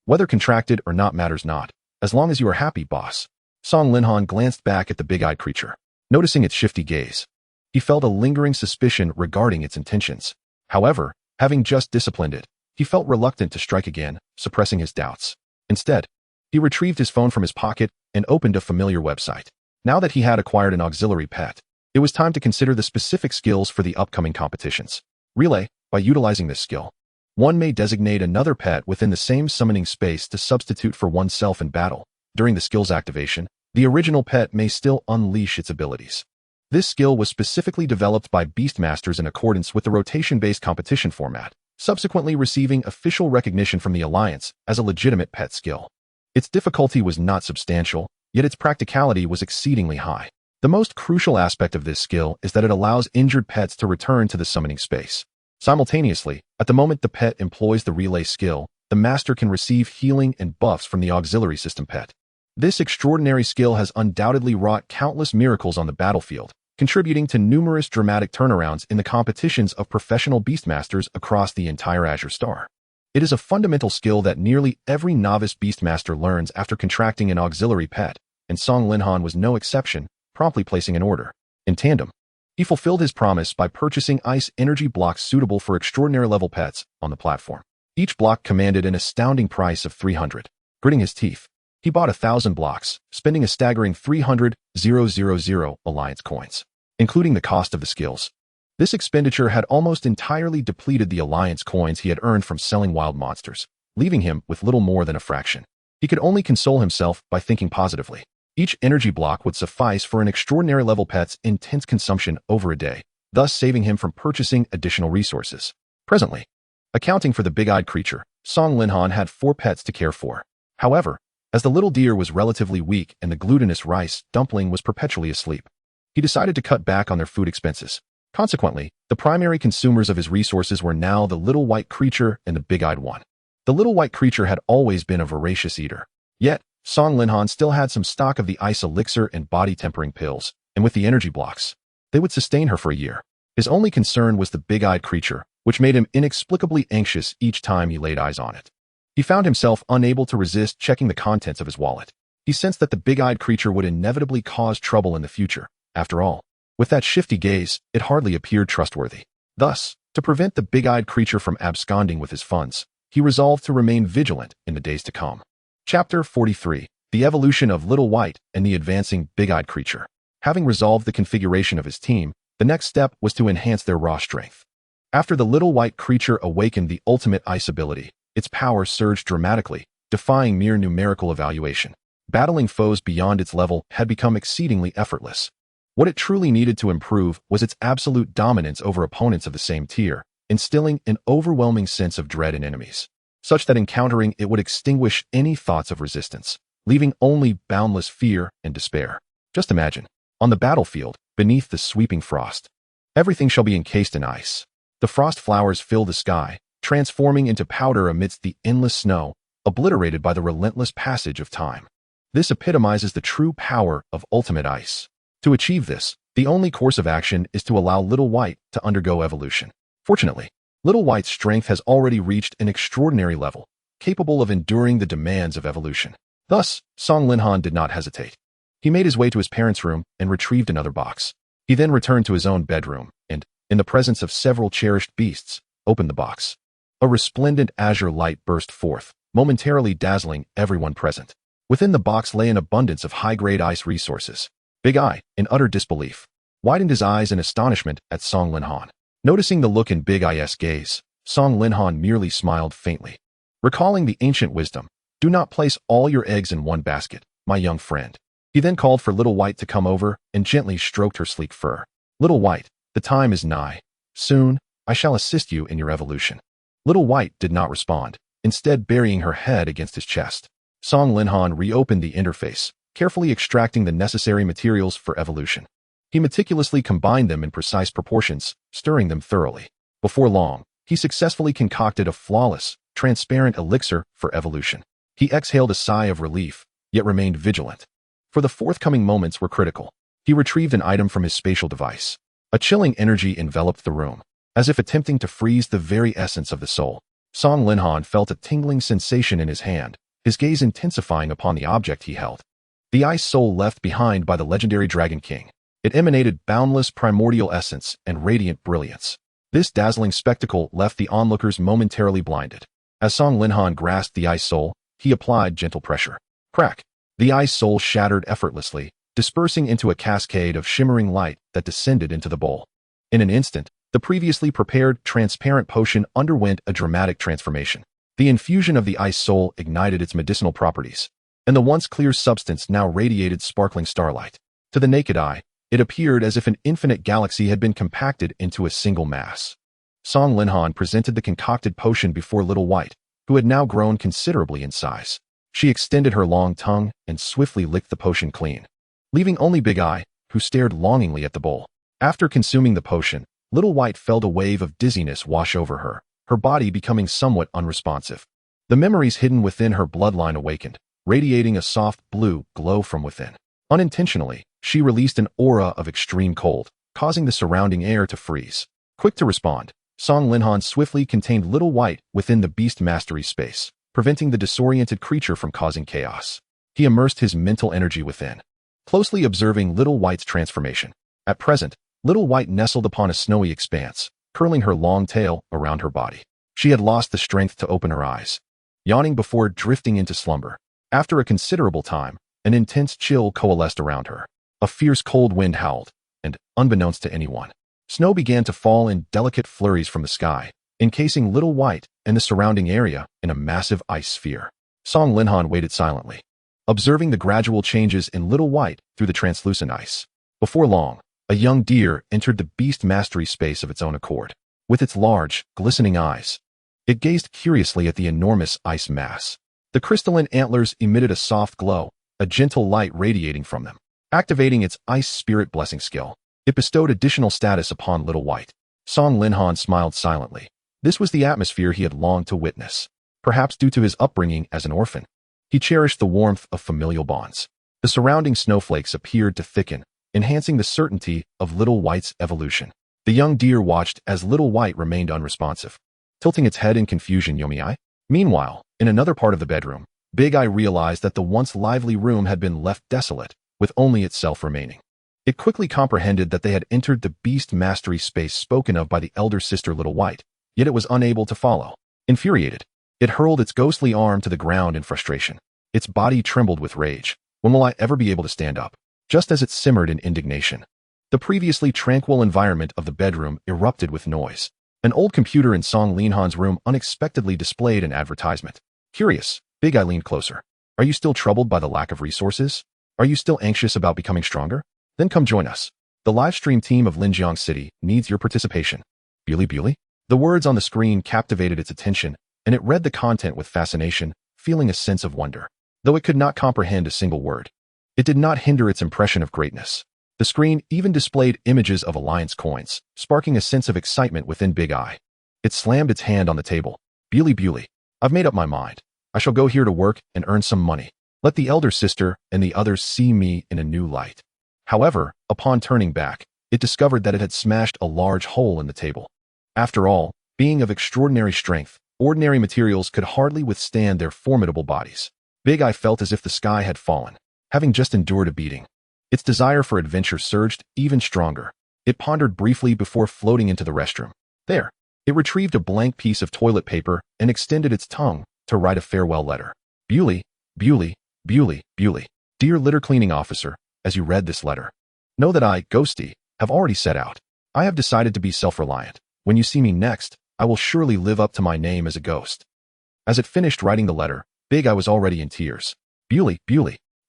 whether contracted or not matters not, as long as you are happy, boss. Song Linhan glanced back at the big-eyed creature, noticing its shifty gaze. He felt a lingering suspicion regarding its intentions. However, having just disciplined it, he felt reluctant to strike again, suppressing his doubts. Instead, he retrieved his phone from his pocket and opened a familiar website. Now that he had acquired an auxiliary pet, it was time to consider the specific skills for the upcoming competitions. Relay, by utilizing this skill, one may designate another pet within the same summoning space to substitute for oneself in battle. During the skill's activation, the original pet may still unleash its abilities. This skill was specifically developed by Beastmasters in accordance with the rotation-based competition format, subsequently receiving official recognition from the Alliance as a legitimate pet skill. Its difficulty was not substantial, yet its practicality was exceedingly high. The most crucial aspect of this skill is that it allows injured pets to return to the summoning space. Simultaneously, at the moment the pet employs the relay skill, the master can receive healing and buffs from the auxiliary system pet. This extraordinary skill has undoubtedly wrought countless miracles on the battlefield, contributing to numerous dramatic turnarounds in the competitions of professional Beastmasters across the entire Azure Star. It is a fundamental skill that nearly every novice Beastmaster learns after contracting an auxiliary pet, and Song Linhan was no exception, promptly placing an order. In tandem, he fulfilled his promise by purchasing ice energy blocks suitable for extraordinary level pets on the platform. Each block commanded an astounding price of 300. Gritting his teeth, he bought 1,000 blocks, spending a staggering 300,000 Alliance coins, including the cost of the skills. This expenditure had almost entirely depleted the Alliance coins he had earned from selling wild monsters, leaving him with little more than a fraction. He could only console himself by thinking positively. Each energy block would suffice for an extraordinary level pet's intense consumption over a day, thus saving him from purchasing additional resources. Presently, accounting for the big-eyed creature, Song Linhan had 4 pets to care for. However, as the little deer was relatively weak and the glutinous rice dumpling was perpetually asleep, he decided to cut back on their food expenses. Consequently, the primary consumers of his resources were now the little white creature and the big-eyed one. The little white creature had always been a voracious eater. Yet, Song Linhan still had some stock of the ice elixir and body-tempering pills, and with the energy blocks, they would sustain her for a year. His only concern was the big-eyed creature, which made him inexplicably anxious each time he laid eyes on it. He found himself unable to resist checking the contents of his wallet. He sensed that the big-eyed creature would inevitably cause trouble in the future. After all, with that shifty gaze, it hardly appeared trustworthy. Thus, to prevent the big-eyed creature from absconding with his funds, he resolved to remain vigilant in the days to come. Chapter 43. The Evolution of Little White and the Advancing Big-Eyed Creature. Having resolved the configuration of his team, the next step was to enhance their raw strength. After the little white creature awakened the ultimate ice ability, its power surged dramatically, defying mere numerical evaluation. Battling foes beyond its level had become exceedingly effortless. What it truly needed to improve was its absolute dominance over opponents of the same tier, instilling an overwhelming sense of dread in enemies, such that encountering it would extinguish any thoughts of resistance, leaving only boundless fear and despair. Just imagine, on the battlefield, beneath the sweeping frost, everything shall be encased in ice. The frost flowers fill the sky, transforming into powder amidst the endless snow, obliterated by the relentless passage of time. This epitomizes the true power of ultimate ice. To achieve this, the only course of action is to allow Little White to undergo evolution. Fortunately, Little White's strength has already reached an extraordinary level, capable of enduring the demands of evolution. Thus, Song Linhan did not hesitate. He made his way to his parents' room and retrieved another box. He then returned to his own bedroom and, in the presence of several cherished beasts, opened the box. A resplendent azure light burst forth, momentarily dazzling everyone present. Within the box lay an abundance of high-grade ice resources. Big Eye, in utter disbelief, widened his eyes in astonishment at Song Linhan. Noticing the look in Big Eye's gaze, Song Linhan merely smiled faintly. Recalling the ancient wisdom, do not place all your eggs in one basket, my young friend. He then called for Little White to come over and gently stroked her sleek fur. Little White, the time is nigh. Soon, I shall assist you in your evolution. Little White did not respond, instead burying her head against his chest. Song Linhan reopened the interface, carefully extracting the necessary materials for evolution. He meticulously combined them in precise proportions, stirring them thoroughly. Before long, he successfully concocted a flawless, transparent elixir for evolution. He exhaled a sigh of relief, yet remained vigilant. For the forthcoming moments were critical. He retrieved an item from his spatial device. A chilling energy enveloped the room, as if attempting to freeze the very essence of the soul. Song Linhan felt a tingling sensation in his hand, his gaze intensifying upon the object he held. The ice soul left behind by the legendary Dragon King. It emanated boundless primordial essence and radiant brilliance. This dazzling spectacle left the onlookers momentarily blinded. As Song Linhan grasped the ice soul, he applied gentle pressure. Crack! The ice soul shattered effortlessly, dispersing into a cascade of shimmering light that descended into the bowl. In an instant, the previously prepared, transparent potion underwent a dramatic transformation. The infusion of the ice soul ignited its medicinal properties, and the once clear substance now radiated sparkling starlight. To the naked eye, it appeared as if an infinite galaxy had been compacted into a single mass. Song Linhan presented the concocted potion before Little White, who had now grown considerably in size. She extended her long tongue and swiftly licked the potion clean, leaving only Big Eye, who stared longingly at the bowl. After consuming the potion, Little White felt a wave of dizziness wash over her, her body becoming somewhat unresponsive. The memories hidden within her bloodline awakened, radiating a soft blue glow from within. Unintentionally, she released an aura of extreme cold, causing the surrounding air to freeze. Quick to respond, Song Linhan swiftly contained Little White within the Beast Mastery space, preventing the disoriented creature from causing chaos. He immersed his mental energy within, closely observing Little White's transformation. At present, Little White nestled upon a snowy expanse, curling her long tail around her body. She had lost the strength to open her eyes, yawning before drifting into slumber. After a considerable time, an intense chill coalesced around her. A fierce cold wind howled, and, unbeknownst to anyone, snow began to fall in delicate flurries from the sky, encasing Little White and the surrounding area in a massive ice sphere. Song Linhan waited silently, observing the gradual changes in Little White through the translucent ice. Before long, a young deer entered the Beast Mastery space of its own accord. With its large, glistening eyes, it gazed curiously at the enormous ice mass. The crystalline antlers emitted a soft glow, a gentle light radiating from them. Activating its ice spirit blessing skill, it bestowed additional status upon Little White. Song Linhan smiled silently. This was the atmosphere he had longed to witness. Perhaps due to his upbringing as an orphan, he cherished the warmth of familial bonds. The surrounding snowflakes appeared to thicken, enhancing the certainty of Little White's evolution. The young deer watched as Little White remained unresponsive, tilting its head in confusion. Yomi. Meanwhile, in another part of the bedroom, Big Eye realized that the once lively room had been left desolate, with only itself remaining. It quickly comprehended that they had entered the Beast Mastery space spoken of by the elder sister Little White, yet it was unable to follow. Infuriated, it hurled its ghostly arm to the ground in frustration. Its body trembled with rage. When will I ever be able to stand up? Just as it simmered in indignation, the previously tranquil environment of the bedroom erupted with noise. An old computer in Song Linhan's room unexpectedly displayed an advertisement. Curious, Big Eye leaned closer. Are you still troubled by the lack of resources? Are you still anxious about becoming stronger? Then come join us. The live stream team of Linjiang City needs your participation. Bewley? The words on the screen captivated its attention, and it read the content with fascination, feeling a sense of wonder. Though it could not comprehend a single word, it did not hinder its impression of greatness. The screen even displayed images of alliance coins, sparking a sense of excitement within Big Eye. It slammed its hand on the table. Bewley, I've made up my mind. I shall go here to work and earn some money. Let the elder sister and the others see me in a new light. However, upon turning back, it discovered that it had smashed a large hole in the table. After all, being of extraordinary strength, ordinary materials could hardly withstand their formidable bodies. Big Eye felt as if the sky had fallen, having just endured a beating. Its desire for adventure surged even stronger. It pondered briefly before floating into the restroom. There, it retrieved a blank piece of toilet paper and extended its tongue to write a farewell letter. Bewley. Dear litter cleaning officer, as you read this letter, know that I, Ghosty, have already set out. I have decided to be self-reliant. When you see me next, I will surely live up to my name as a ghost. As it finished writing the letter, Big Eye was already in tears. Bewley.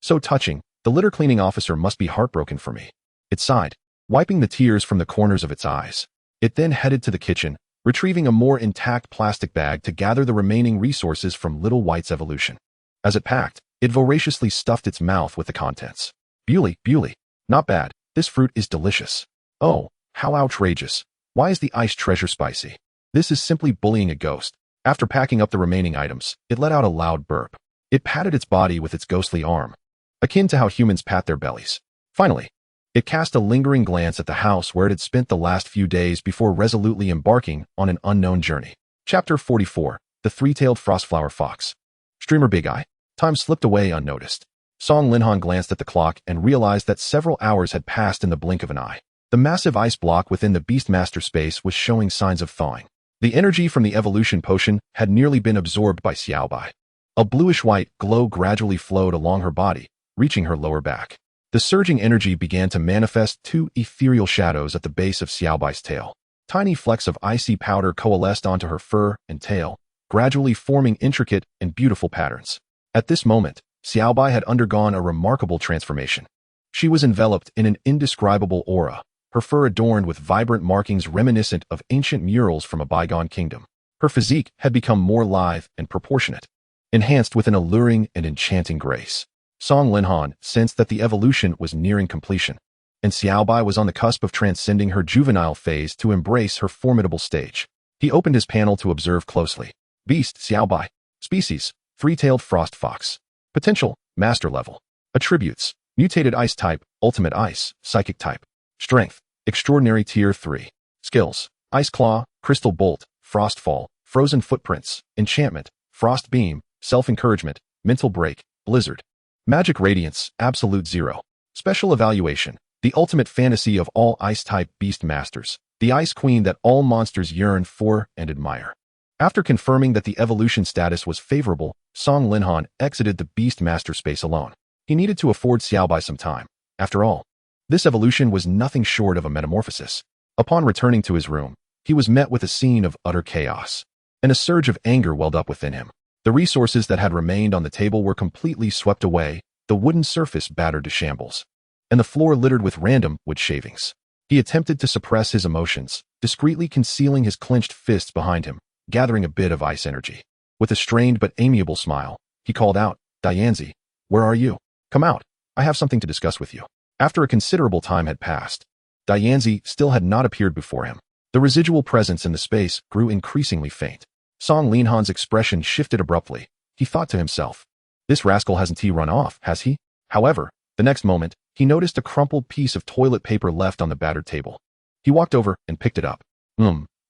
So touching, the litter cleaning officer must be heartbroken for me. It sighed, wiping the tears from the corners of its eyes. It then headed to the kitchen, retrieving a more intact plastic bag to gather the remaining resources from Little White's evolution. As it packed, it voraciously stuffed its mouth with the contents. Bewley, not bad. This fruit is delicious. Oh, how outrageous. Why is the ice treasure spicy? This is simply bullying a ghost. After packing up the remaining items, it let out a loud burp. It patted its body with its ghostly arm, akin to how humans pat their bellies. Finally, it cast a lingering glance at the house where it had spent the last few days before resolutely embarking on an unknown journey. Chapter 44, The Three-Tailed Frostflower Fox. Streamer Big Eye. Time slipped away unnoticed. Song Linhan glanced at the clock and realized that several hours had passed in the blink of an eye. The massive ice block within the Beastmaster space was showing signs of thawing. The energy from the evolution potion had nearly been absorbed by Xiaobai. A bluish-white glow gradually flowed along her body, reaching her lower back. The surging energy began to manifest two ethereal shadows at the base of Xiaobai's tail. Tiny flecks of icy powder coalesced onto her fur and tail, gradually forming intricate and beautiful patterns. At this moment, Xiaobai had undergone a remarkable transformation. She was enveloped in an indescribable aura, her fur adorned with vibrant markings reminiscent of ancient murals from a bygone kingdom. Her physique had become more lithe and proportionate, enhanced with an alluring and enchanting grace. Song Linhan sensed that the evolution was nearing completion, and Xiaobai was on the cusp of transcending her juvenile phase to embrace her formidable stage. He opened his panel to observe closely. Beast Xiaobai. Species, three-tailed frost fox. Potential, master level. Attributes, mutated ice type, ultimate ice, psychic type. Strength, extraordinary tier 3. Skills, ice claw, crystal bolt, frost fall, frozen footprints, enchantment, frost beam, self-encouragement, mental break, blizzard. Magic radiance, absolute 0. Special evaluation, the ultimate fantasy of all ice-type beast masters, the ice queen that all monsters yearn for and admire. After confirming that the evolution status was favorable, Song Linhan exited the Beast Master space alone. He needed to afford Xiaobai some time. After all, this evolution was nothing short of a metamorphosis. Upon returning to his room, he was met with a scene of utter chaos, and a surge of anger welled up within him. The resources that had remained on the table were completely swept away, the wooden surface battered to shambles, and the floor littered with random wood shavings. He attempted to suppress his emotions, discreetly concealing his clenched fists behind him, gathering a bit of ice energy. With a strained but amiable smile, he called out, Dianzi, where are you? Come out. I have something to discuss with you. After a considerable time had passed, Dianzi still had not appeared before him. The residual presence in the space grew increasingly faint. Song Linhan's expression shifted abruptly. He thought to himself, this rascal hasn't he run off, has he? However, the next moment, he noticed a crumpled piece of toilet paper left on the battered table. He walked over and picked it up.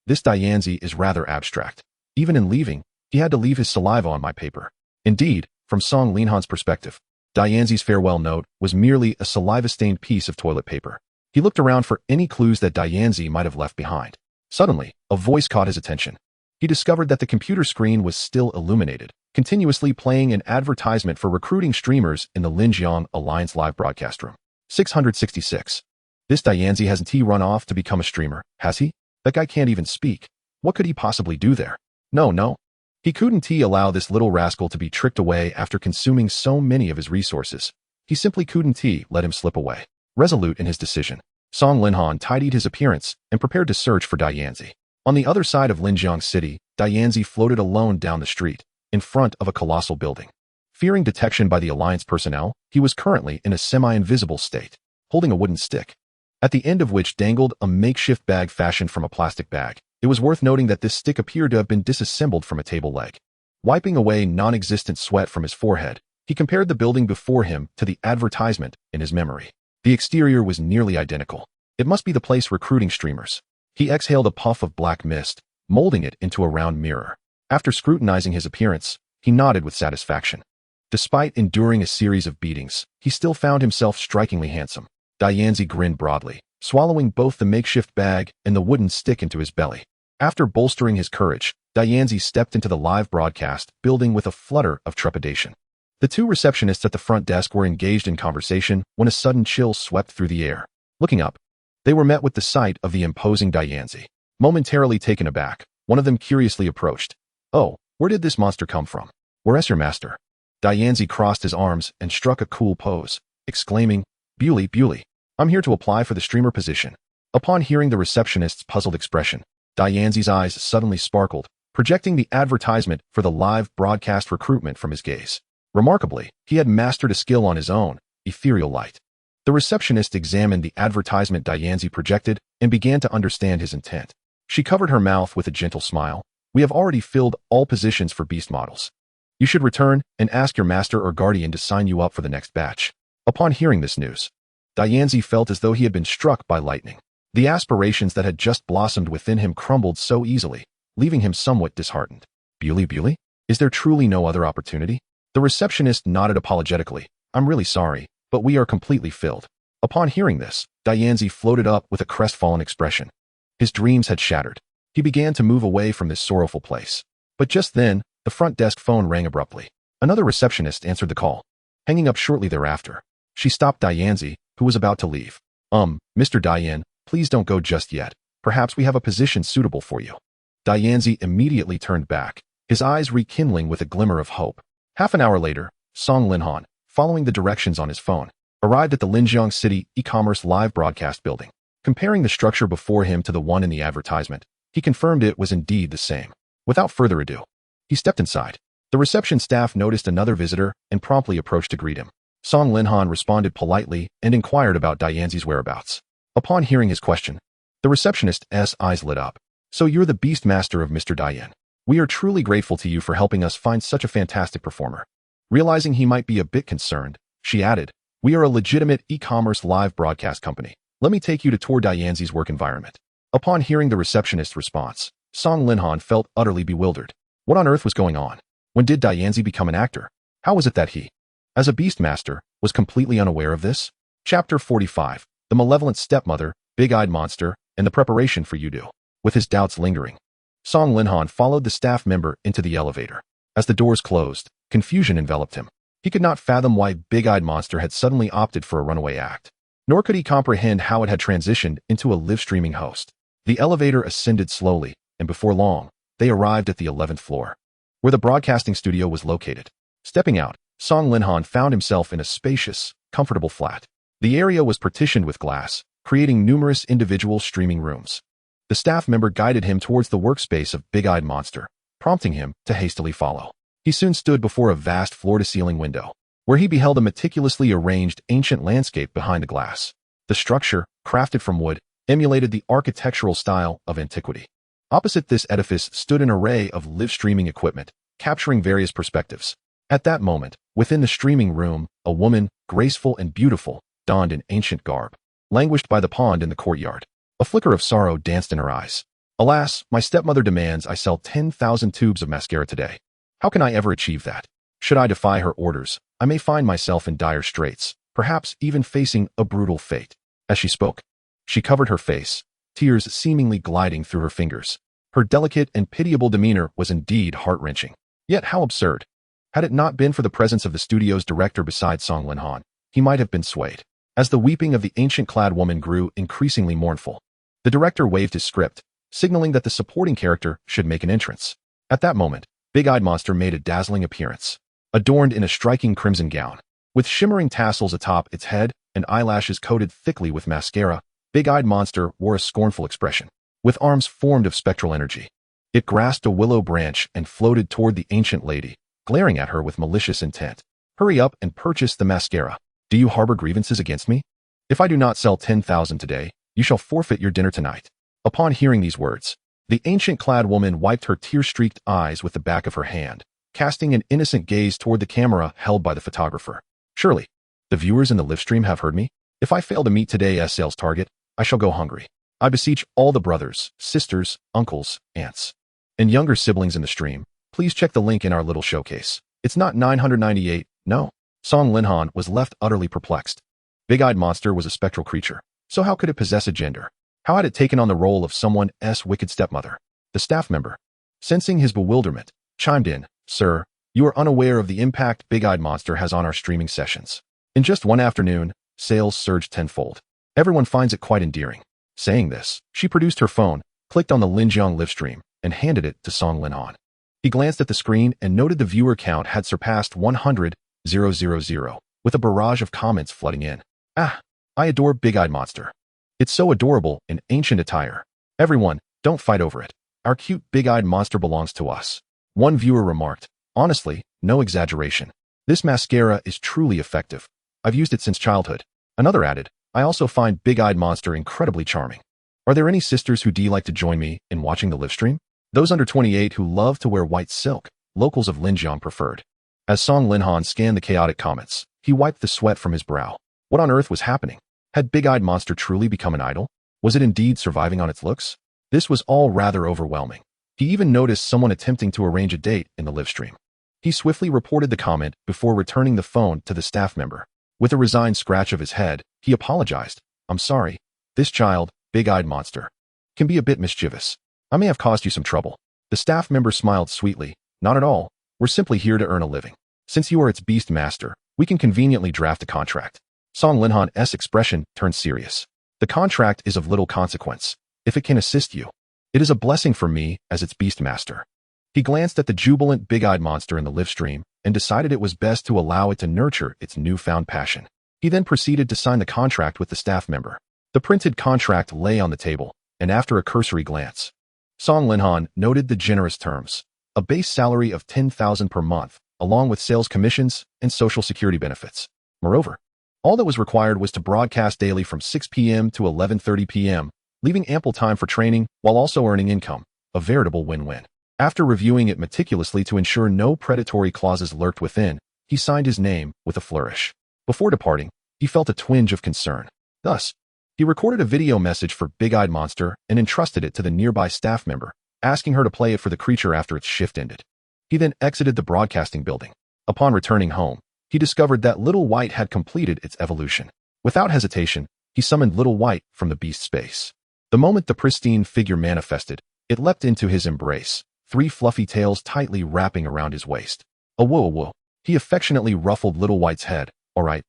This Dianzi is rather abstract. Even in leaving, he had to leave his saliva on my paper. Indeed, from Song Linhan's perspective, Dianzi's farewell note was merely a saliva-stained piece of toilet paper. He looked around for any clues that Dianzi might have left behind. Suddenly, a voice caught his attention. He discovered that the computer screen was still illuminated, continuously playing an advertisement for recruiting streamers in the Linjiang Alliance live broadcast room. 666. This Dianzi hasn't he run off to become a streamer, has he? That guy can't even speak. What could he possibly do there? No. He couldn't allow this little rascal to be tricked away after consuming so many of his resources. He simply couldn't let him slip away. Resolute in his decision, Song Linhan tidied his appearance and prepared to search for Dianzi. On the other side of Linjiang City, Dianzi floated alone down the street, in front of a colossal building. Fearing detection by the Alliance personnel, he was currently in a semi-invisible state, holding a wooden stick, at the end of which dangled a makeshift bag fashioned from a plastic bag. It was worth noting that this stick appeared to have been disassembled from a table leg. Wiping away non-existent sweat from his forehead, he compared the building before him to the advertisement in his memory. The exterior was nearly identical. It must be the place recruiting streamers. He exhaled a puff of black mist, molding it into a round mirror. After scrutinizing his appearance, he nodded with satisfaction. Despite enduring a series of beatings, he still found himself strikingly handsome. Dianzi grinned broadly, swallowing both the makeshift bag and the wooden stick into his belly. After bolstering his courage, Dianzi stepped into the live broadcast building with a flutter of trepidation. The two receptionists at the front desk were engaged in conversation when a sudden chill swept through the air. Looking up, they were met with the sight of the imposing Dianzi. Momentarily taken aback, one of them curiously approached. "Oh, where did this monster come from? Where's your master?" Dianzi crossed his arms and struck a cool pose, exclaiming, Bewley, I'm here to apply for the streamer position." Upon hearing the receptionist's puzzled expression, Dianzi's eyes suddenly sparkled, projecting the advertisement for the live broadcast recruitment from his gaze. Remarkably, he had mastered a skill on his own, ethereal light. The receptionist examined the advertisement Dianzi projected and began to understand his intent. She covered her mouth with a gentle smile. "We have already filled all positions for beast models. You should return and ask your master or guardian to sign you up for the next batch." Upon hearing this news, Dianzi felt as though he had been struck by lightning. The aspirations that had just blossomed within him crumbled so easily, leaving him somewhat disheartened. Bewley? Is there truly no other opportunity?" The receptionist nodded apologetically. "I'm really sorry, but we are completely filled." Upon hearing this, Dianzi floated up with a crestfallen expression. His dreams had shattered. He began to move away from this sorrowful place. But just then, the front desk phone rang abruptly. Another receptionist answered the call. Hanging up shortly thereafter, she stopped Dianzi, who was about to leave. Mr. Dian, please don't go just yet. Perhaps we have a position suitable for you." Dianzi immediately turned back, his eyes rekindling with a glimmer of hope. Half an hour later, Song Linhan, following the directions on his phone, arrived at the Linjiang City e-commerce live broadcast building. Comparing the structure before him to the one in the advertisement, he confirmed it was indeed the same. Without further ado, he stepped inside. The reception staff noticed another visitor and promptly approached to greet him. Song Linhan responded politely and inquired about Dianzi's whereabouts. Upon hearing his question, the receptionist's eyes lit up. "So you're the beast master of Mr. Dian. We are truly grateful to you for helping us find such a fantastic performer." Realizing he might be a bit concerned, she added, "We are a legitimate e-commerce live broadcast company. Let me take you to tour Dianzi's work environment." Upon hearing the receptionist's response, Song Linhan felt utterly bewildered. What on earth was going on? When did Dianzi become an actor? How was it that he, as a beast master, was completely unaware of this? Chapter 45. The Malevolent Stepmother, Big-Eyed Monster, and the Preparation for Yudu. With his doubts lingering, Song Linhan followed the staff member into the elevator. As the doors closed, confusion enveloped him. He could not fathom why Big-Eyed Monster had suddenly opted for a runaway act. Nor could he comprehend how it had transitioned into a live-streaming host. The elevator ascended slowly, and before long, they arrived at the 11th floor, where the broadcasting studio was located. Stepping out, Song Linhan found himself in a spacious, comfortable flat. The area was partitioned with glass, creating numerous individual streaming rooms. The staff member guided him towards the workspace of Big-Eyed Monster, prompting him to hastily follow. He soon stood before a vast floor-to-ceiling window, where he beheld a meticulously arranged ancient landscape behind the glass. The structure, crafted from wood, emulated the architectural style of antiquity. Opposite this edifice stood an array of live-streaming equipment, capturing various perspectives. At that moment, within the streaming room, a woman, graceful and beautiful, donned an ancient garb, languished by the pond in the courtyard. A flicker of sorrow danced in her eyes. "Alas, my stepmother demands I sell 10,000 tubes of mascara today. How can I ever achieve that? Should I defy her orders, I may find myself in dire straits, perhaps even facing a brutal fate." As she spoke, she covered her face, tears seemingly gliding through her fingers. Her delicate and pitiable demeanor was indeed heart-wrenching. Yet how absurd. Had it not been for the presence of the studio's director beside Song Linhan, he might have been swayed. As the weeping of the ancient-clad woman grew increasingly mournful, the director waved his script, signaling that the supporting character should make an entrance. At that moment, Big-eyed monster made a dazzling appearance, adorned in a striking crimson gown. With shimmering tassels atop its head and eyelashes coated thickly with mascara, Big-eyed monster wore a scornful expression. With arms formed of spectral energy, it grasped a willow branch and floated toward the ancient lady, glaring at her with malicious intent. Hurry up and purchase the mascara. Do you harbor grievances against me? If I do not sell 10,000 today, you shall forfeit your dinner tonight. Upon hearing these words, the ancient-clad woman wiped her tear-streaked eyes with the back of her hand, casting an innocent gaze toward the camera held by the photographer. Surely, the viewers in the livestream have heard me. If I fail to meet today's sales target, I shall go hungry. I beseech all the brothers, sisters, uncles, aunts, and younger siblings in the stream, please check the link in our little showcase. It's not 998, no. Song Linhan was left utterly perplexed. Big-eyed monster was a spectral creature, so how could it possess a gender? How had it taken on the role of someone's wicked stepmother? The staff member, sensing his bewilderment, chimed in, Sir, you are unaware of the impact Big-eyed monster has on our streaming sessions. In just one afternoon, sales surged tenfold. Everyone finds it quite endearing. Saying this, she produced her phone, clicked on the Linjiang livestream, and handed it to Song Linhan. He glanced at the screen and noted the viewer count had surpassed 100,000, with a barrage of comments flooding in. Ah, I adore Big-eyed monster. It's so adorable in ancient attire. Everyone, don't fight over it. Our cute big-eyed monster belongs to us. One viewer remarked, honestly, no exaggeration. This mascara is truly effective. I've used it since childhood. Another added, I also find Big-eyed monster incredibly charming. Are there any sisters who like to join me in watching the livestream? Those under 28 who love to wear white silk, locals of Linjiang preferred. As Song Linhan scanned the chaotic comments, he wiped the sweat from his brow. What on earth was happening? Had Big-eyed monster truly become an idol? Was it indeed surviving on its looks? This was all rather overwhelming. He even noticed someone attempting to arrange a date in the livestream. He swiftly reported the comment before returning the phone to the staff member. With a resigned scratch of his head, he apologized. I'm sorry. This child, Big-eyed monster, can be a bit mischievous. I may have caused you some trouble. The staff member smiled sweetly. Not at all. We're simply here to earn a living. Since you are its beast master, we can conveniently draft a contract. Song Linhan's expression turned serious. The contract is of little consequence. If it can assist you, it is a blessing for me as its beast master. He glanced at the jubilant big-eyed monster in the livestream and decided it was best to allow it to nurture its newfound passion. He then proceeded to sign the contract with the staff member. The printed contract lay on the table, and after a cursory glance, Song Linhan noted the generous terms. A base salary of 10,000 per month, along with sales commissions and social security benefits. Moreover, all that was required was to broadcast daily from 6 p.m. to 11:30 p.m., leaving ample time for training while also earning income, a veritable win-win. After reviewing it meticulously to ensure no predatory clauses lurked within, he signed his name with a flourish. Before departing, he felt a twinge of concern. Thus, he recorded a video message for Big-eyed monster and entrusted it to the nearby staff member, asking her to play it for the creature after its shift ended. He then exited the broadcasting building. Upon returning home, he discovered that Little White had completed its evolution. Without hesitation, he summoned Little White from the Beast Space. The moment the pristine figure manifested, it leapt into his embrace, 3 fluffy tails tightly wrapping around his waist. A whoa. He affectionately ruffled Little White's head. All right.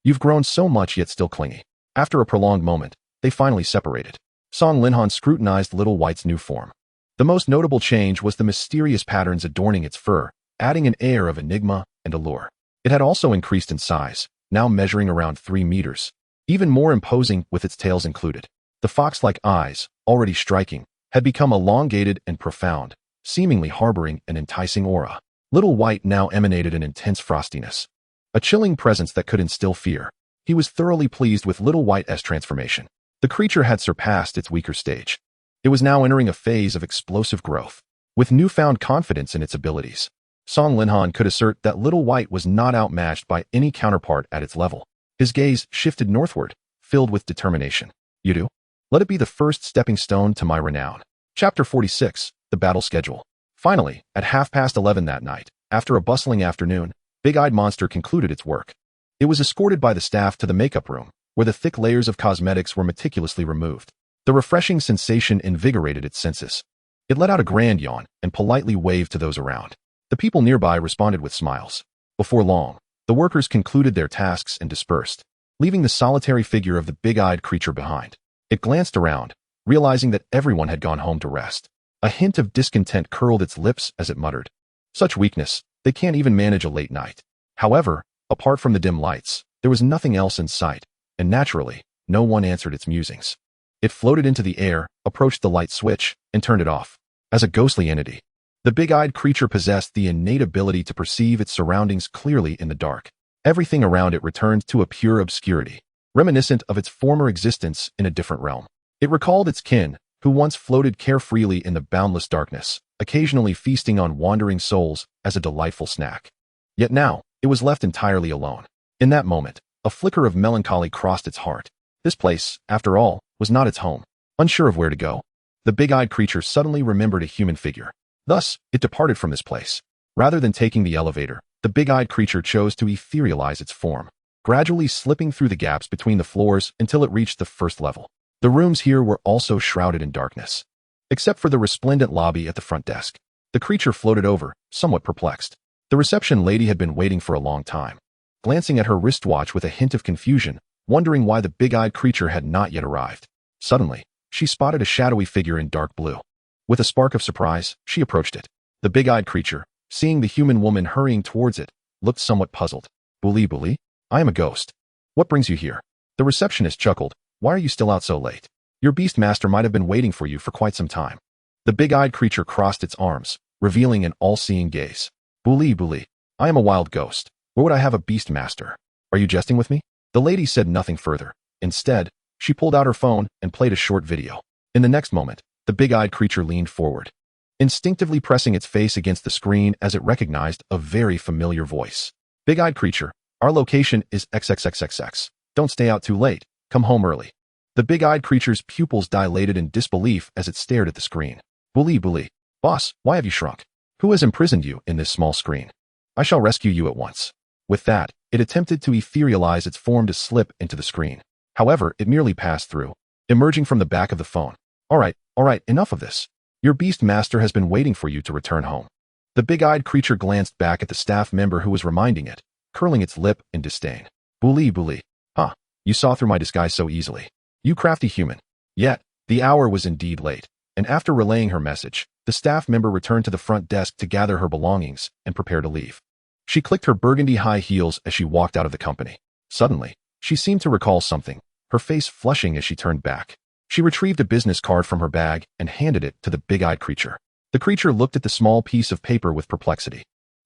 You've grown so much yet still clingy. After a prolonged moment, they finally separated. Song Linhan scrutinized Little White's new form. The most notable change was the mysterious patterns adorning its fur, adding an air of enigma and allure. It had also increased in size, now measuring around 3 meters, even more imposing with its tails included. The fox-like eyes, already striking, had become elongated and profound, seemingly harboring an enticing aura. Little White now emanated an intense frostiness, a chilling presence that could instill fear. He was thoroughly pleased with Little White's transformation. The creature had surpassed its weaker stage. It was now entering a phase of explosive growth. With newfound confidence in its abilities, Song Linhan could assert that Little White was not outmatched by any counterpart at its level. His gaze shifted northward, filled with determination. You do? Let it be the first stepping stone to my renown. Chapter 46, The Battle Schedule. Finally, at 11:30 that night, after a bustling afternoon, Big-eyed monster concluded its work. It was escorted by the staff to the makeup room, where the thick layers of cosmetics were meticulously removed. The refreshing sensation invigorated its senses. It let out a grand yawn and politely waved to those around. The people nearby responded with smiles. Before long, the workers concluded their tasks and dispersed, leaving the solitary figure of the big-eyed creature behind. It glanced around, realizing that everyone had gone home to rest. A hint of discontent curled its lips as it muttered. Such weakness, they can't even manage a late night. However, apart from the dim lights, there was nothing else in sight, and naturally, no one answered its musings. It floated into the air, approached the light switch, and turned it off. As a ghostly entity, the big-eyed creature possessed the innate ability to perceive its surroundings clearly in the dark. Everything around it returned to a pure obscurity, reminiscent of its former existence in a different realm. It recalled its kin, who once floated carefreely in the boundless darkness, occasionally feasting on wandering souls as a delightful snack. Yet now, it was left entirely alone. In that moment, a flicker of melancholy crossed its heart. This place, after all, was not its home. Unsure of where to go, the big-eyed creature suddenly remembered a human figure. Thus, it departed from this place. Rather than taking the elevator, the big-eyed creature chose to etherealize its form, gradually slipping through the gaps between the floors until it reached the first level. The rooms here were also shrouded in darkness, except for the resplendent lobby at the front desk. The creature floated over, somewhat perplexed. The reception lady had been waiting for a long time, glancing at her wristwatch with a hint of confusion, wondering why the big-eyed creature had not yet arrived. Suddenly, she spotted a shadowy figure in dark blue. With a spark of surprise, she approached it. The big-eyed creature, seeing the human woman hurrying towards it, looked somewhat puzzled. Bully, I am a ghost. What brings you here? The receptionist chuckled. Why are you still out so late? Your beast master might have been waiting for you for quite some time. The big-eyed creature crossed its arms, revealing an all-seeing gaze. Bully, I am a wild ghost. Where would I have a beast master? Are you jesting with me? The lady said nothing further. Instead, she pulled out her phone and played a short video. In the next moment, the big-eyed creature leaned forward, instinctively pressing its face against the screen as it recognized a very familiar voice. Big-eyed creature, our location is XXXXX. Don't stay out too late. Come home early. The big-eyed creature's pupils dilated in disbelief as it stared at the screen. Bully. Boss, why have you shrunk? Who has imprisoned you in this small screen? I shall rescue you at once. With that, it attempted to etherealize its form to slip into the screen. However, it merely passed through, emerging from the back of the phone. All right, enough of this. Your beast master has been waiting for you to return home. The big-eyed creature glanced back at the staff member who was reminding it, curling its lip in disdain. Bully. Huh, you saw through my disguise so easily. You crafty human. Yet, the hour was indeed late, and after relaying her message, the staff member returned to the front desk to gather her belongings and prepare to leave. She clicked her burgundy high heels as she walked out of the company. Suddenly, she seemed to recall something, her face flushing as she turned back. She retrieved a business card from her bag and handed it to the big-eyed creature. The creature looked at the small piece of paper with perplexity.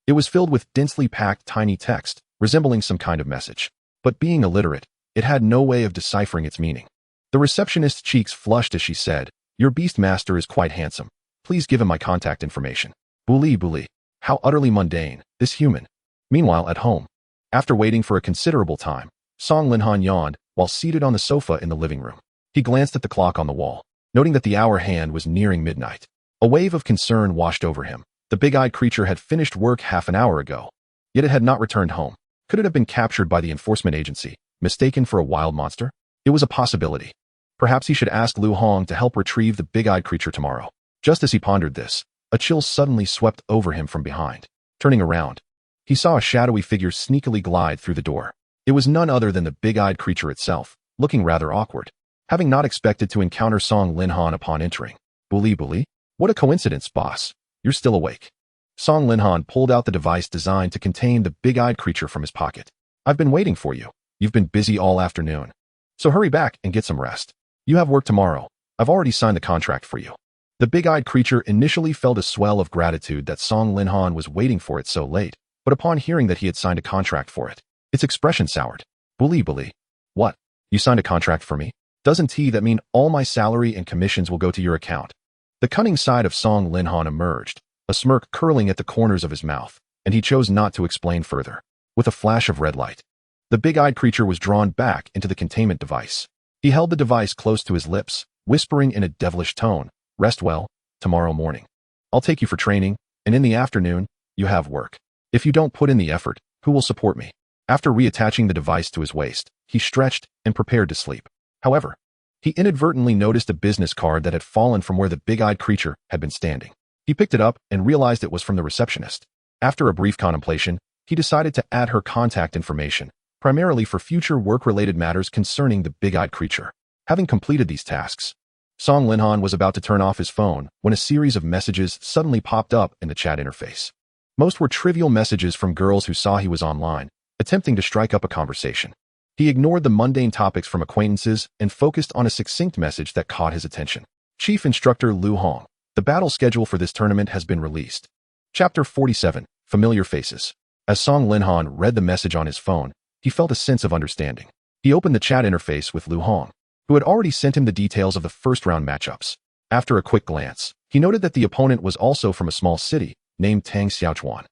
It was filled with densely packed tiny text, resembling some kind of message. But being illiterate, it had no way of deciphering its meaning. The receptionist's cheeks flushed as she said, Your beast master is quite handsome. Please give him my contact information. Bully. How utterly mundane, this human. Meanwhile, at home, after waiting for a considerable time, Song Linhan yawned while seated on the sofa in the living room. He glanced at the clock on the wall, noting that the hour hand was nearing midnight. A wave of concern washed over him. The big-eyed creature had finished work half an hour ago, yet it had not returned home. Could it have been captured by the enforcement agency, mistaken for a wild monster? It was a possibility. Perhaps he should ask Lu Hong to help retrieve the big-eyed creature tomorrow. Just as he pondered this, a chill suddenly swept over him from behind. Turning around, he saw a shadowy figure sneakily glide through the door. It was none other than the big-eyed creature itself, looking rather awkward, having not expected to encounter Song Linhan upon entering. Bully? What a coincidence, boss. You're still awake. Song Linhan pulled out the device designed to contain the big-eyed creature from his pocket. I've been waiting for you. You've been busy all afternoon. So hurry back and get some rest. You have work tomorrow. I've already signed the contract for you. The big-eyed creature initially felt a swell of gratitude that Song Linhan was waiting for it so late, but upon hearing that he had signed a contract for it, its expression soured. Bully. What? You signed a contract for me? Doesn't that mean all my salary and commissions will go to your account? The cunning side of Song Linhan emerged, a smirk curling at the corners of his mouth, and he chose not to explain further. With a flash of red light, the big-eyed creature was drawn back into the containment device. He held the device close to his lips, whispering in a devilish tone, Rest well, tomorrow morning. I'll take you for training, and in the afternoon, you have work. If you don't put in the effort, who will support me? After reattaching the device to his waist, he stretched and prepared to sleep. However, he inadvertently noticed a business card that had fallen from where the big-eyed creature had been standing. He picked it up and realized it was from the receptionist. After a brief contemplation, he decided to add her contact information, primarily for future work-related matters concerning the big-eyed creature. Having completed these tasks, Song Linhan was about to turn off his phone when a series of messages suddenly popped up in the chat interface. Most were trivial messages from girls who saw he was online, attempting to strike up a conversation. He ignored the mundane topics from acquaintances and focused on a succinct message that caught his attention. Chief Instructor Lu Hong, the battle schedule for this tournament has been released. Chapter 47, Familiar Faces. As Song Linhan read the message on his phone, he felt a sense of understanding. He opened the chat interface with Lu Hong, who had already sent him the details of the first-round matchups. After a quick glance, he noted that the opponent was also from a small city named Tang Xiaochuan,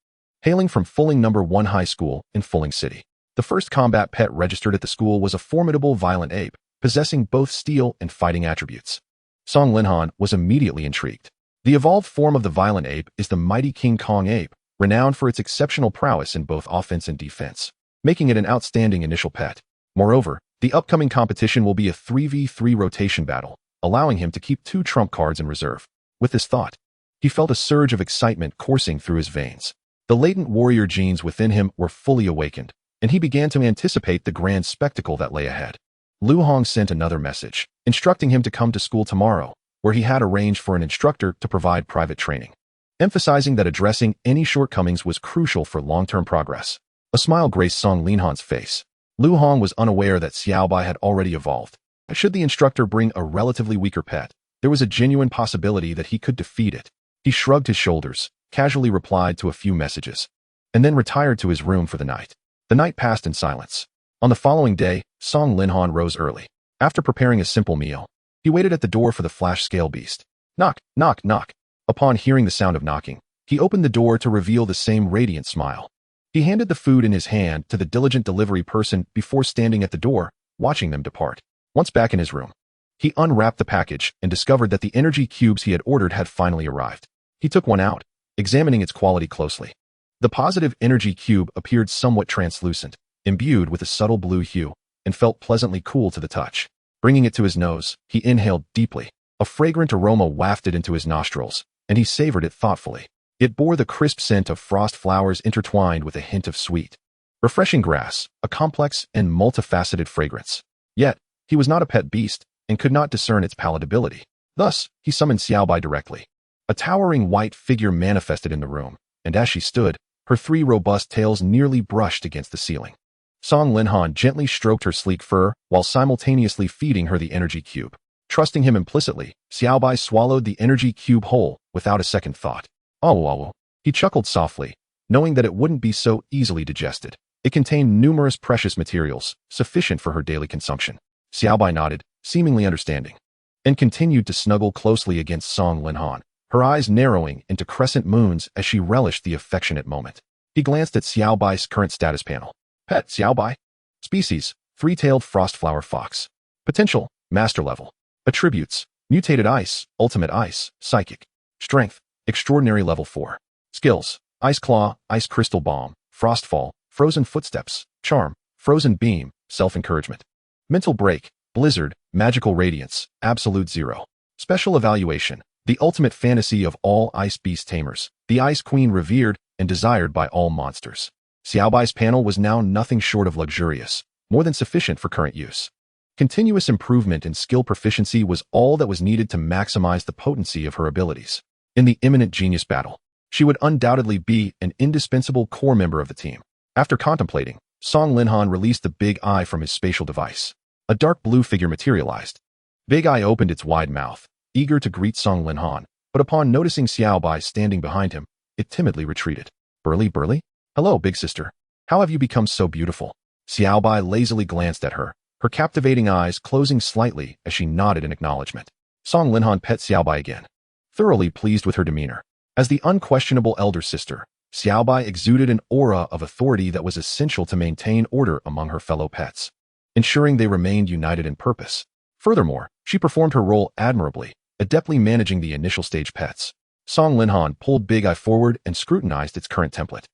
hailing from Fuling No. 1 High School in Fuling City. The first combat pet registered at the school was a formidable violent ape, possessing both steel and fighting attributes. Song Linhan was immediately intrigued. The evolved form of the violent ape is the mighty King Kong ape, renowned for its exceptional prowess in both offense and defense, making it an outstanding initial pet. Moreover, the upcoming competition will be a 3v3 rotation battle, allowing him to keep 2 trump cards in reserve. With this thought, he felt a surge of excitement coursing through his veins. The latent warrior genes within him were fully awakened, and he began to anticipate the grand spectacle that lay ahead. Lu Hong sent another message, instructing him to come to school tomorrow, where he had arranged for an instructor to provide private training, emphasizing that addressing any shortcomings was crucial for long-term progress. A smile graced Song Linhan's face. Lu Hong was unaware that Xiaobai had already evolved. Should the instructor bring a relatively weaker pet, there was a genuine possibility that he could defeat it. He shrugged his shoulders, casually replied to a few messages, and then retired to his room for the night. The night passed in silence. On the following day, Song Linhan rose early. After preparing a simple meal, he waited at the door for the flash scale beast. Knock, knock, knock. Upon hearing the sound of knocking, he opened the door to reveal the same radiant smile. He handed the food in his hand to the diligent delivery person before standing at the door, watching them depart. Once back in his room, he unwrapped the package and discovered that the energy cubes he had ordered had finally arrived. He took one out, examining its quality closely. The positive energy cube appeared somewhat translucent, imbued with a subtle blue hue, and felt pleasantly cool to the touch. Bringing it to his nose, he inhaled deeply. A fragrant aroma wafted into his nostrils, and he savored it thoughtfully. It bore the crisp scent of frost flowers intertwined with a hint of sweet, refreshing grass, a complex and multifaceted fragrance. Yet, he was not a pet beast and could not discern its palatability. Thus, he summoned Xiaobai directly. A towering white figure manifested in the room, and as she stood, her 3 robust tails nearly brushed against the ceiling. Song Linhan gently stroked her sleek fur while simultaneously feeding her the energy cube. Trusting him implicitly, Xiaobai swallowed the energy cube whole without a second thought. Oh. He chuckled softly, knowing that it wouldn't be so easily digested. It contained numerous precious materials, sufficient for her daily consumption. Xiaobai nodded, seemingly understanding, and continued to snuggle closely against Song Linhan, her eyes narrowing into crescent moons as she relished the affectionate moment. He glanced at Xiaobai's current status panel. Pet Xiaobai. Species, 3-tailed frostflower fox. Potential, master level. Attributes, mutated ice, ultimate ice, psychic. Strength, extraordinary level 4. Skills, ice claw, ice crystal bomb, frostfall, frozen footsteps, charm, frozen beam, self-encouragement. Mental break, blizzard, magical radiance, absolute 0. Special evaluation, the ultimate fantasy of all ice beast tamers, the ice queen revered and desired by all monsters. Xiaobai's panel was now nothing short of luxurious, more than sufficient for current use. Continuous improvement in skill proficiency was all that was needed to maximize the potency of her abilities. In the imminent genius battle, she would undoubtedly be an indispensable core member of the team. After contemplating, Song Linhan released the Big Eye from his spatial device. A dark blue figure materialized. Big Eye opened its wide mouth, eager to greet Song Linhan, but upon noticing Xiaobai standing behind him, it timidly retreated. Burly? Hello, big sister. How have you become so beautiful? Xiaobai lazily glanced at her, her captivating eyes closing slightly as she nodded in acknowledgement. Song Linhan pet Xiaobai again, thoroughly pleased with her demeanor. As the unquestionable elder sister, Xiaobai exuded an aura of authority that was essential to maintain order among her fellow pets, ensuring they remained united in purpose. Furthermore, she performed her role admirably, adeptly managing the initial stage pets. Song Linhan pulled Big Eye forward and scrutinized its current template.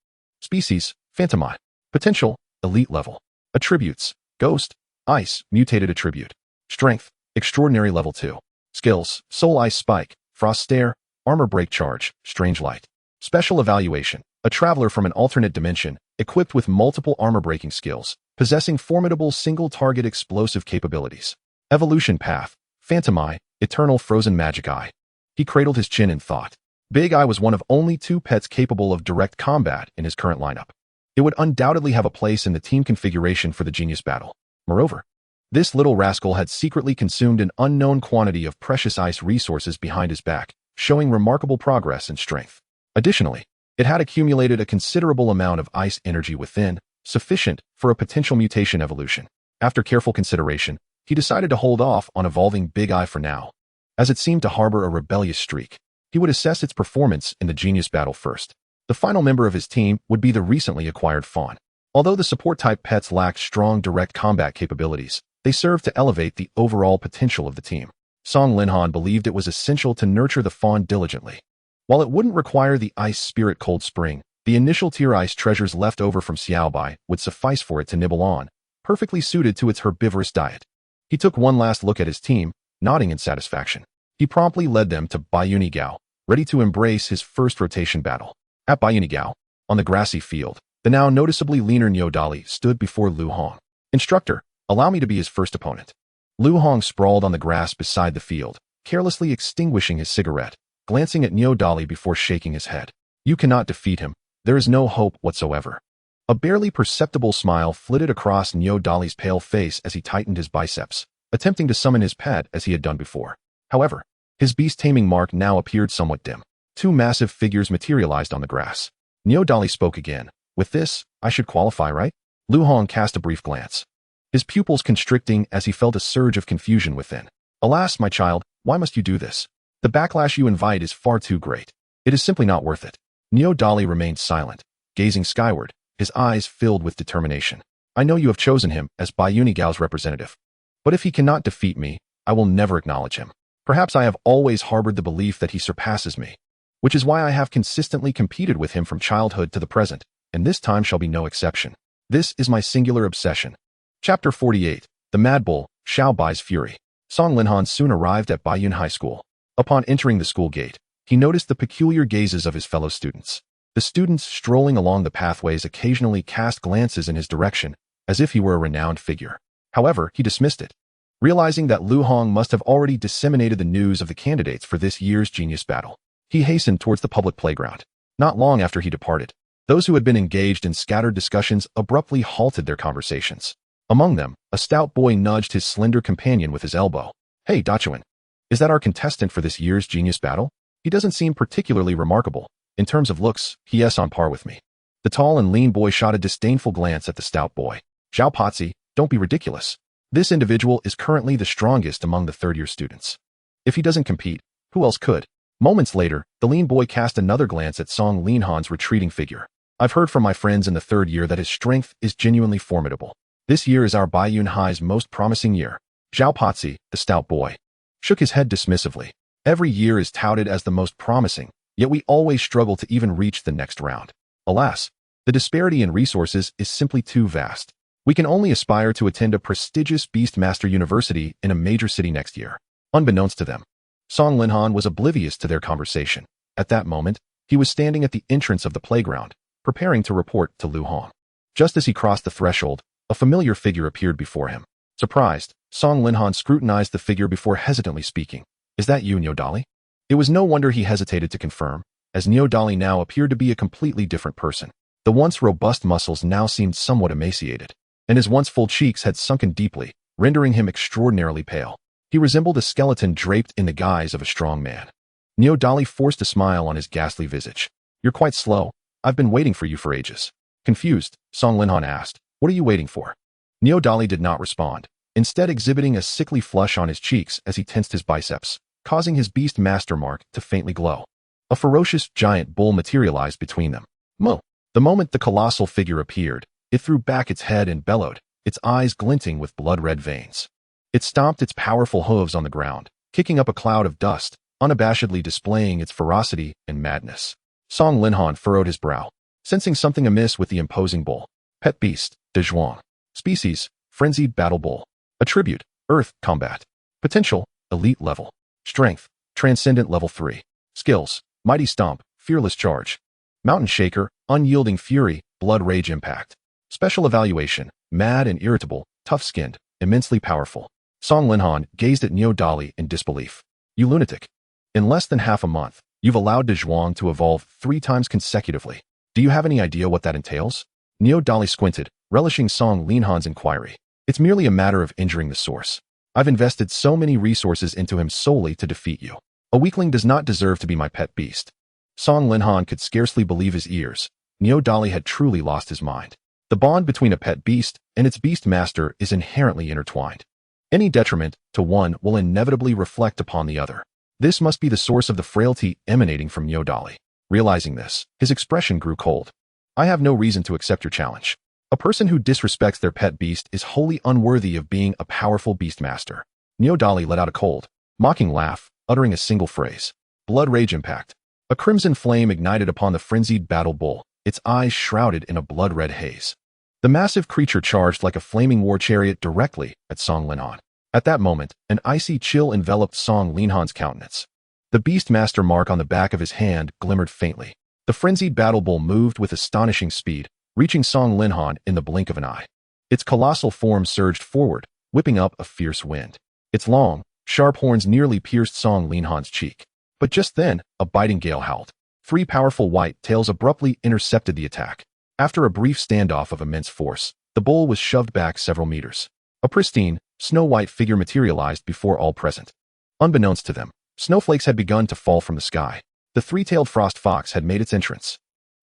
Species, Phantomite. Potential, elite level. Attributes, Ghost, Ice, mutated attribute. Strength, extraordinary level 2. Skills, Soul Ice Spike, Frost Stare, Armor Break Charge, Strange Light. Special evaluation, a traveler from an alternate dimension, equipped with multiple armor-breaking skills, possessing formidable single-target explosive capabilities. Evolution path, Phantomite, eternal frozen magic eye. He cradled his chin in thought. Big Eye was one of only 2 pets capable of direct combat in his current lineup. It would undoubtedly have a place in the team configuration for the genius battle. Moreover, this little rascal had secretly consumed an unknown quantity of precious ice resources behind his back, showing remarkable progress and strength. Additionally, it had accumulated a considerable amount of ice energy within, sufficient for a potential mutation evolution. After careful consideration, he decided to hold off on evolving Big Eye for now, as it seemed to harbor a rebellious streak. He would assess its performance in the genius battle first. The final member of his team would be the recently acquired fawn. Although the support-type pets lacked strong direct combat capabilities, they served to elevate the overall potential of the team. Song Linhan believed it was essential to nurture the fawn diligently. While it wouldn't require the Ice Spirit Cold Spring, the initial tier ice treasures left over from Xiaobai would suffice for it to nibble on, perfectly suited to its herbivorous diet. He took one last look at his team, nodding in satisfaction. He promptly led them to Baiyunigao, ready to embrace his first rotation battle. At Baiyunigao, on the grassy field, the now noticeably leaner Niodali stood before Lu Hong. "Instructor, allow me to be his first opponent." Lu Hong sprawled on the grass beside the field, carelessly extinguishing his cigarette, glancing at Niodali before shaking his head. "You cannot defeat him. There is no hope whatsoever." A barely perceptible smile flitted across Niodali's pale face as he tightened his biceps, attempting to summon his pet as he had done before. However, his beast-taming mark now appeared somewhat dim. 2 massive figures materialized on the grass. Niodali spoke again. "With this, I should qualify, right?" Lu Hong cast a brief glance, his pupils constricting as he felt a surge of confusion within. "Alas, my child, why must you do this? The backlash you invite is far too great. It is simply not worth it." Niodali remained silent, gazing skyward, his eyes filled with determination. "I know you have chosen him as Baiyunigao's representative. But if he cannot defeat me, I will never acknowledge him. Perhaps I have always harbored the belief that he surpasses me, which is why I have consistently competed with him from childhood to the present, and this time shall be no exception. This is my singular obsession." Chapter 48, The Mad Bull, Xiao Bai's Fury. Song Linhan soon arrived at Baiyun High School. Upon entering the school gate, he noticed the peculiar gazes of his fellow students. The students strolling along the pathways occasionally cast glances in his direction, as if he were a renowned figure. However, he dismissed it, realizing that Lu Hong must have already disseminated the news of the candidates for this year's genius battle. He hastened towards the public playground. Not long after he departed, those who had been engaged in scattered discussions abruptly halted their conversations. Among them, a stout boy nudged his slender companion with his elbow. "Hey, Dachuan, is that our contestant for this year's genius battle? He doesn't seem particularly remarkable. In terms of looks, he is on par with me." The tall and lean boy shot a disdainful glance at the stout boy. "Zhao Potzi, don't be ridiculous. This individual is currently the strongest among the third-year students. If he doesn't compete, who else could?" Moments later, the lean boy cast another glance at Song Linhan's retreating figure. "I've heard from my friends in the third year that his strength is genuinely formidable. This year is our Baiyun High's most promising year." Zhao Potzi, the stout boy, shook his head dismissively. "Every year is touted as the most promising, yet we always struggle to even reach the next round. Alas, the disparity in resources is simply too vast. We can only aspire to attend a prestigious Beastmaster University in a major city next year." Unbeknownst to them, Song Linhan was oblivious to their conversation. At that moment, he was standing at the entrance of the playground, preparing to report to Lu Hong. Just as he crossed the threshold, a familiar figure appeared before him. Surprised, Song Linhan scrutinized the figure before hesitantly speaking. "Is that you, Niodali?" It was no wonder he hesitated to confirm, as Niodali now appeared to be a completely different person. The once robust muscles now seemed somewhat emaciated, and his once full cheeks had sunken deeply, rendering him extraordinarily pale. He resembled a skeleton draped in the guise of a strong man. Niodali forced a smile on his ghastly visage. "You're quite slow. I've been waiting for you for ages." Confused, Song Linhan asked, "What are you waiting for?" Niodali did not respond, instead exhibiting a sickly flush on his cheeks as he tensed his biceps, causing his beast master mark to faintly glow. A ferocious giant bull materialized between them. Mo! The moment the colossal figure appeared, it threw back its head and bellowed, its eyes glinting with blood-red veins. It stomped its powerful hooves on the ground, kicking up a cloud of dust, unabashedly displaying its ferocity and madness. Song Linhan furrowed his brow, sensing something amiss with the imposing bull. Pet beast, de Zhuang. Species, frenzied battle bull. Attribute, earth, combat. Potential, elite level. Strength, transcendent level 3. Skills, mighty stomp, fearless charge. Mountain shaker, unyielding fury, blood rage impact. Special evaluation, mad and irritable, tough-skinned, immensely powerful. Song Linhan gazed at Niodali in disbelief. You lunatic. In less than half a month, you've allowed De Zhuang to evolve 3 times consecutively. Do you have any idea what that entails? Neo Dali squinted, relishing Song Linhan's inquiry. It's merely a matter of injuring the source. I've invested so many resources into him solely to defeat you. A weakling does not deserve to be my pet beast. Song Linhan could scarcely believe his ears. Neo Dali had truly lost his mind. The bond between a pet beast and its beast master is inherently intertwined. Any detriment to one will inevitably reflect upon the other. This must be the source of the frailty emanating from Neo Dali. Realizing this, his expression grew cold. I have no reason to accept your challenge. A person who disrespects their pet beast is wholly unworthy of being a powerful beast master. Neo Dali let out a cold, mocking laugh, uttering a single phrase. Blood rage impact. A crimson flame ignited upon the frenzied battle bull, its eyes shrouded in a blood-red haze. The massive creature charged like a flaming war chariot directly at Song Linhan. At that moment, an icy chill enveloped Song Linhan's countenance. The Beastmaster mark on the back of his hand glimmered faintly. The frenzied battle bull moved with astonishing speed, reaching Song Linhan in the blink of an eye. Its colossal form surged forward, whipping up a fierce wind. Its long, sharp horns nearly pierced Song Linhan's cheek. But just then, a biting gale howled. 3 powerful white tails abruptly intercepted the attack. After a brief standoff of immense force, the bull was shoved back several meters. A pristine, snow-white figure materialized before all present. Unbeknownst to them, snowflakes had begun to fall from the sky. The 3-tailed frost fox had made its entrance.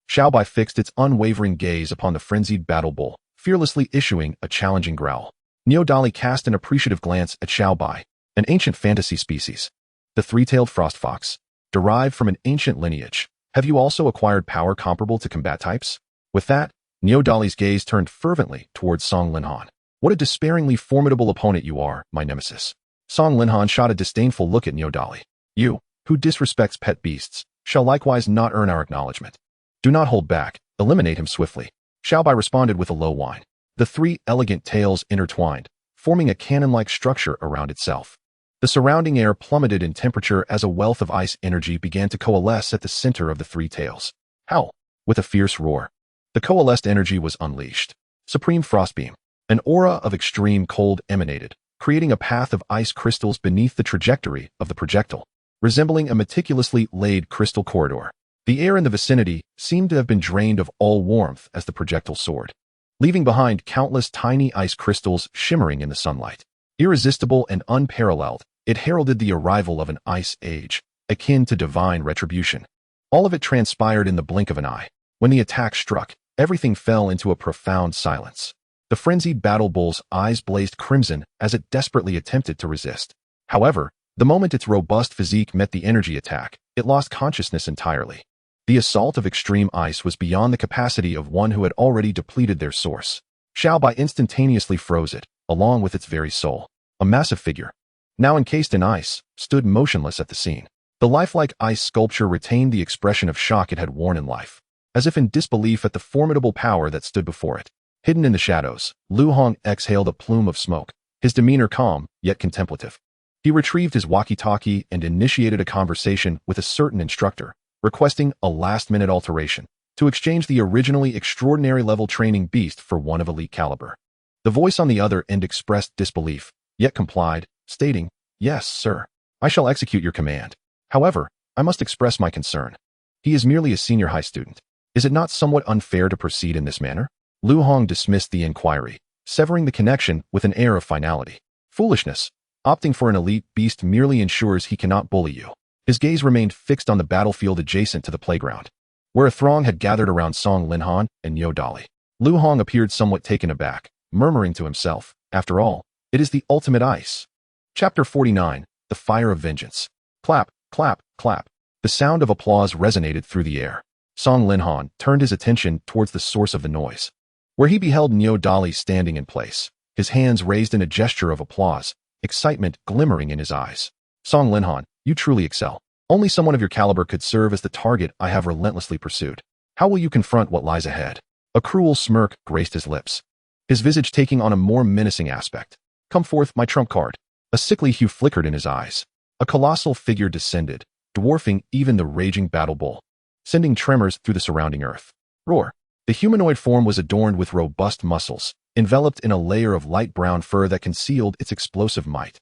Xiaobai fixed its unwavering gaze upon the frenzied battle bull, fearlessly issuing a challenging growl. Neo Dali cast an appreciative glance at Xiaobai, an ancient fantasy species. The 3-tailed frost fox, derived from an ancient lineage. Have you also acquired power comparable to combat types? With that, Neo Dali's gaze turned fervently towards Song Linhan. What a despairingly formidable opponent you are, my nemesis. Song Linhan shot a disdainful look at Neo Dali. You, who disrespects pet beasts, shall likewise not earn our acknowledgement. Do not hold back, eliminate him swiftly. Xiaobai responded with a low whine. The 3 elegant tails intertwined, forming a cannon-like structure around itself. The surrounding air plummeted in temperature as a wealth of ice energy began to coalesce at the center of the 3 tails. Howl! With a fierce roar. The coalesced energy was unleashed. Supreme Frostbeam. An aura of extreme cold emanated, creating a path of ice crystals beneath the trajectory of the projectile, resembling a meticulously laid crystal corridor. The air in the vicinity seemed to have been drained of all warmth as the projectile soared, leaving behind countless tiny ice crystals shimmering in the sunlight. Irresistible and unparalleled, it heralded the arrival of an ice age, akin to divine retribution. All of it transpired in the blink of an eye. When the attack struck, everything fell into a profound silence. The frenzied battle bull's eyes blazed crimson as it desperately attempted to resist. However, the moment its robust physique met the energy attack, it lost consciousness entirely. The assault of extreme ice was beyond the capacity of one who had already depleted their source. Xiaobai instantaneously froze it, along with its very soul. A massive figure, now encased in ice, stood motionless at the scene. The lifelike ice sculpture retained the expression of shock it had worn in life, as if in disbelief at the formidable power that stood before it. Hidden in the shadows, Lu Hong exhaled a plume of smoke, his demeanor calm, yet contemplative. He retrieved his walkie-talkie and initiated a conversation with a certain instructor, requesting a last-minute alteration to exchange the originally extraordinary level training beast for one of elite caliber. The voice on the other end expressed disbelief, yet complied, stating, "Yes, sir. I shall execute your command. However, I must express my concern. He is merely a senior high student. Is it not somewhat unfair to proceed in this manner?" Lu Hong dismissed the inquiry, severing the connection with an air of finality. Foolishness. Opting for an elite beast merely ensures he cannot bully you. His gaze remained fixed on the battlefield adjacent to the playground, where a throng had gathered around Song Linhan and Neo Dali. Lu Hong appeared somewhat taken aback, murmuring to himself, "After all, it is the ultimate ice." Chapter 49, The Fire of Vengeance. Clap, clap, clap. The sound of applause resonated through the air. Song Linhan turned his attention towards the source of the noise, where he beheld Neo Dali standing in place, his hands raised in a gesture of applause, excitement glimmering in his eyes. "Song Linhan, you truly excel. Only someone of your caliber could serve as the target I have relentlessly pursued. How will you confront what lies ahead?" A cruel smirk graced his lips, his visage taking on a more menacing aspect. "Come forth, my trump card." A sickly hue flickered in his eyes. A colossal figure descended, dwarfing even the raging battle bull, sending tremors through the surrounding earth. Roar. The humanoid form was adorned with robust muscles, enveloped in a layer of light brown fur that concealed its explosive might.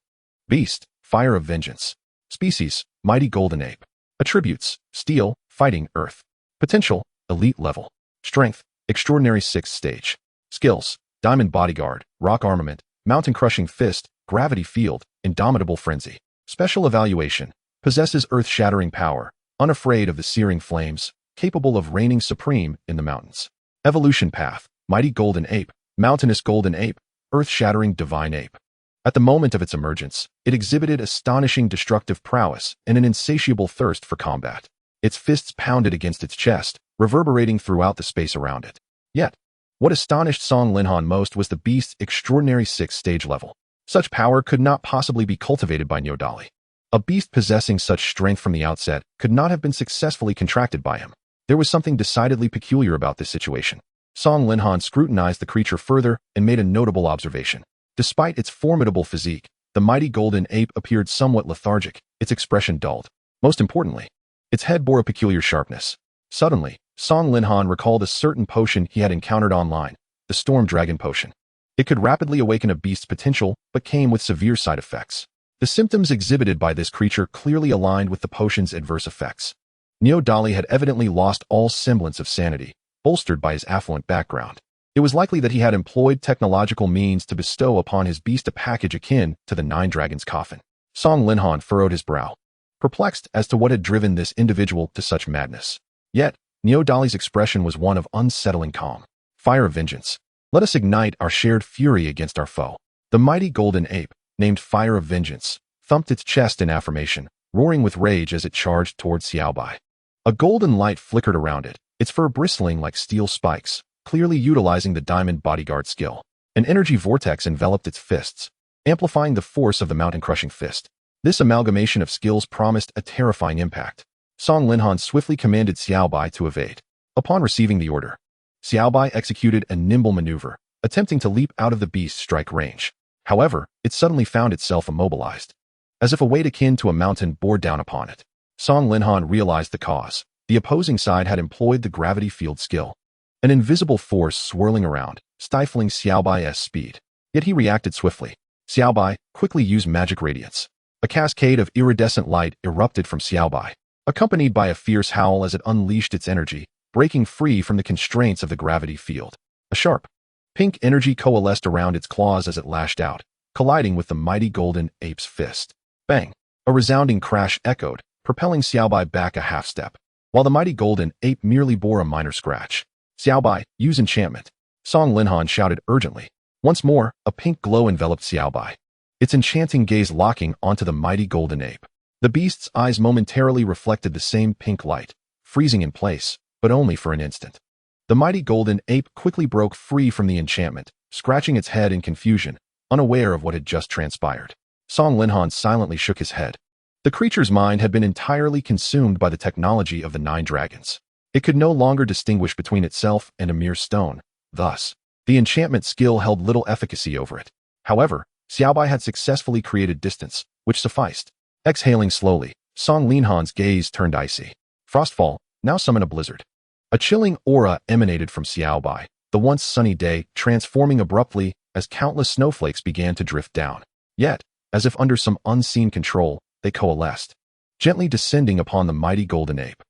Beast, Fire of Vengeance. Species, mighty golden ape. Attributes, steel, fighting, earth. Potential, elite level. Strength, extraordinary 6th stage. Skills, diamond bodyguard, rock armament, mountain crushing fist, gravity field, indomitable frenzy. Special evaluation, possesses earth-shattering power, unafraid of the searing flames, capable of reigning supreme in the mountains. Evolution path, mighty golden ape, mountainous golden ape, earth-shattering divine ape. At the moment of its emergence, it exhibited astonishing destructive prowess and an insatiable thirst for combat. Its fists pounded against its chest, reverberating throughout the space around it. Yet, what astonished Song Linhan most was the beast's extraordinary 6th stage level. Such power could not possibly be cultivated by Neodali. A beast possessing such strength from the outset could not have been successfully contracted by him. There was something decidedly peculiar about this situation. Song Linhan scrutinized the creature further and made a notable observation. Despite its formidable physique, the mighty golden ape appeared somewhat lethargic, its expression dulled. Most importantly, its head bore a peculiar sharpness. Suddenly, Song Linhan recalled a certain potion he had encountered online, the Storm Dragon Potion. It could rapidly awaken a beast's potential, but came with severe side effects. The symptoms exhibited by this creature clearly aligned with the potion's adverse effects. Neodali had evidently lost all semblance of sanity, bolstered by his affluent background. It was likely that he had employed technological means to bestow upon his beast a package akin to the Nine Dragons' coffin. Song Linhan furrowed his brow, perplexed as to what had driven this individual to such madness. Yet, Neodali's expression was one of unsettling calm. Fire of vengeance. Let us ignite our shared fury against our foe. The mighty golden ape, named Fire of Vengeance, thumped its chest in affirmation, roaring with rage as it charged towards Xiaobai. A golden light flickered around it, its fur bristling like steel spikes, clearly utilizing the diamond bodyguard skill. An energy vortex enveloped its fists, amplifying the force of the mountain-crushing fist. This amalgamation of skills promised a terrifying impact. Song Linhan swiftly commanded Xiaobai to evade. Upon receiving the order, Xiaobai executed a nimble maneuver, attempting to leap out of the beast's strike range. However, it suddenly found itself immobilized. As if a weight akin to a mountain bore down upon it. Song Linhan realized the cause. The opposing side had employed the gravity field skill. An invisible force swirling around, stifling Xiaobai's speed. Yet he reacted swiftly. Xiaobai quickly used magic radiance. A cascade of iridescent light erupted from Xiaobai, accompanied by a fierce howl as it unleashed its energy, breaking free from the constraints of the gravity field. A sharp, pink energy coalesced around its claws as it lashed out, colliding with the mighty golden ape's fist. Bang! A resounding crash echoed, propelling Xiaobai back a half-step, while the mighty golden ape merely bore a minor scratch. Xiaobai, use enchantment. Song Linhan shouted urgently. Once more, a pink glow enveloped Xiaobai, its enchanting gaze locking onto the mighty golden ape. The beast's eyes momentarily reflected the same pink light, freezing in place, but only for an instant. The mighty golden ape quickly broke free from the enchantment, scratching its head in confusion, unaware of what had just transpired. Song Linhan silently shook his head. The creature's mind had been entirely consumed by the technology of the Nine Dragons. It could no longer distinguish between itself and a mere stone. Thus, the enchantment skill held little efficacy over it. However, Xiaobai had successfully created distance, which sufficed. Exhaling slowly, Song Linhan's gaze turned icy. Frostfall, now summon a blizzard. A chilling aura emanated from Xiaobai, the once sunny day transforming abruptly as countless snowflakes began to drift down. Yet, as if under some unseen control, they coalesced, gently descending upon the mighty golden ape.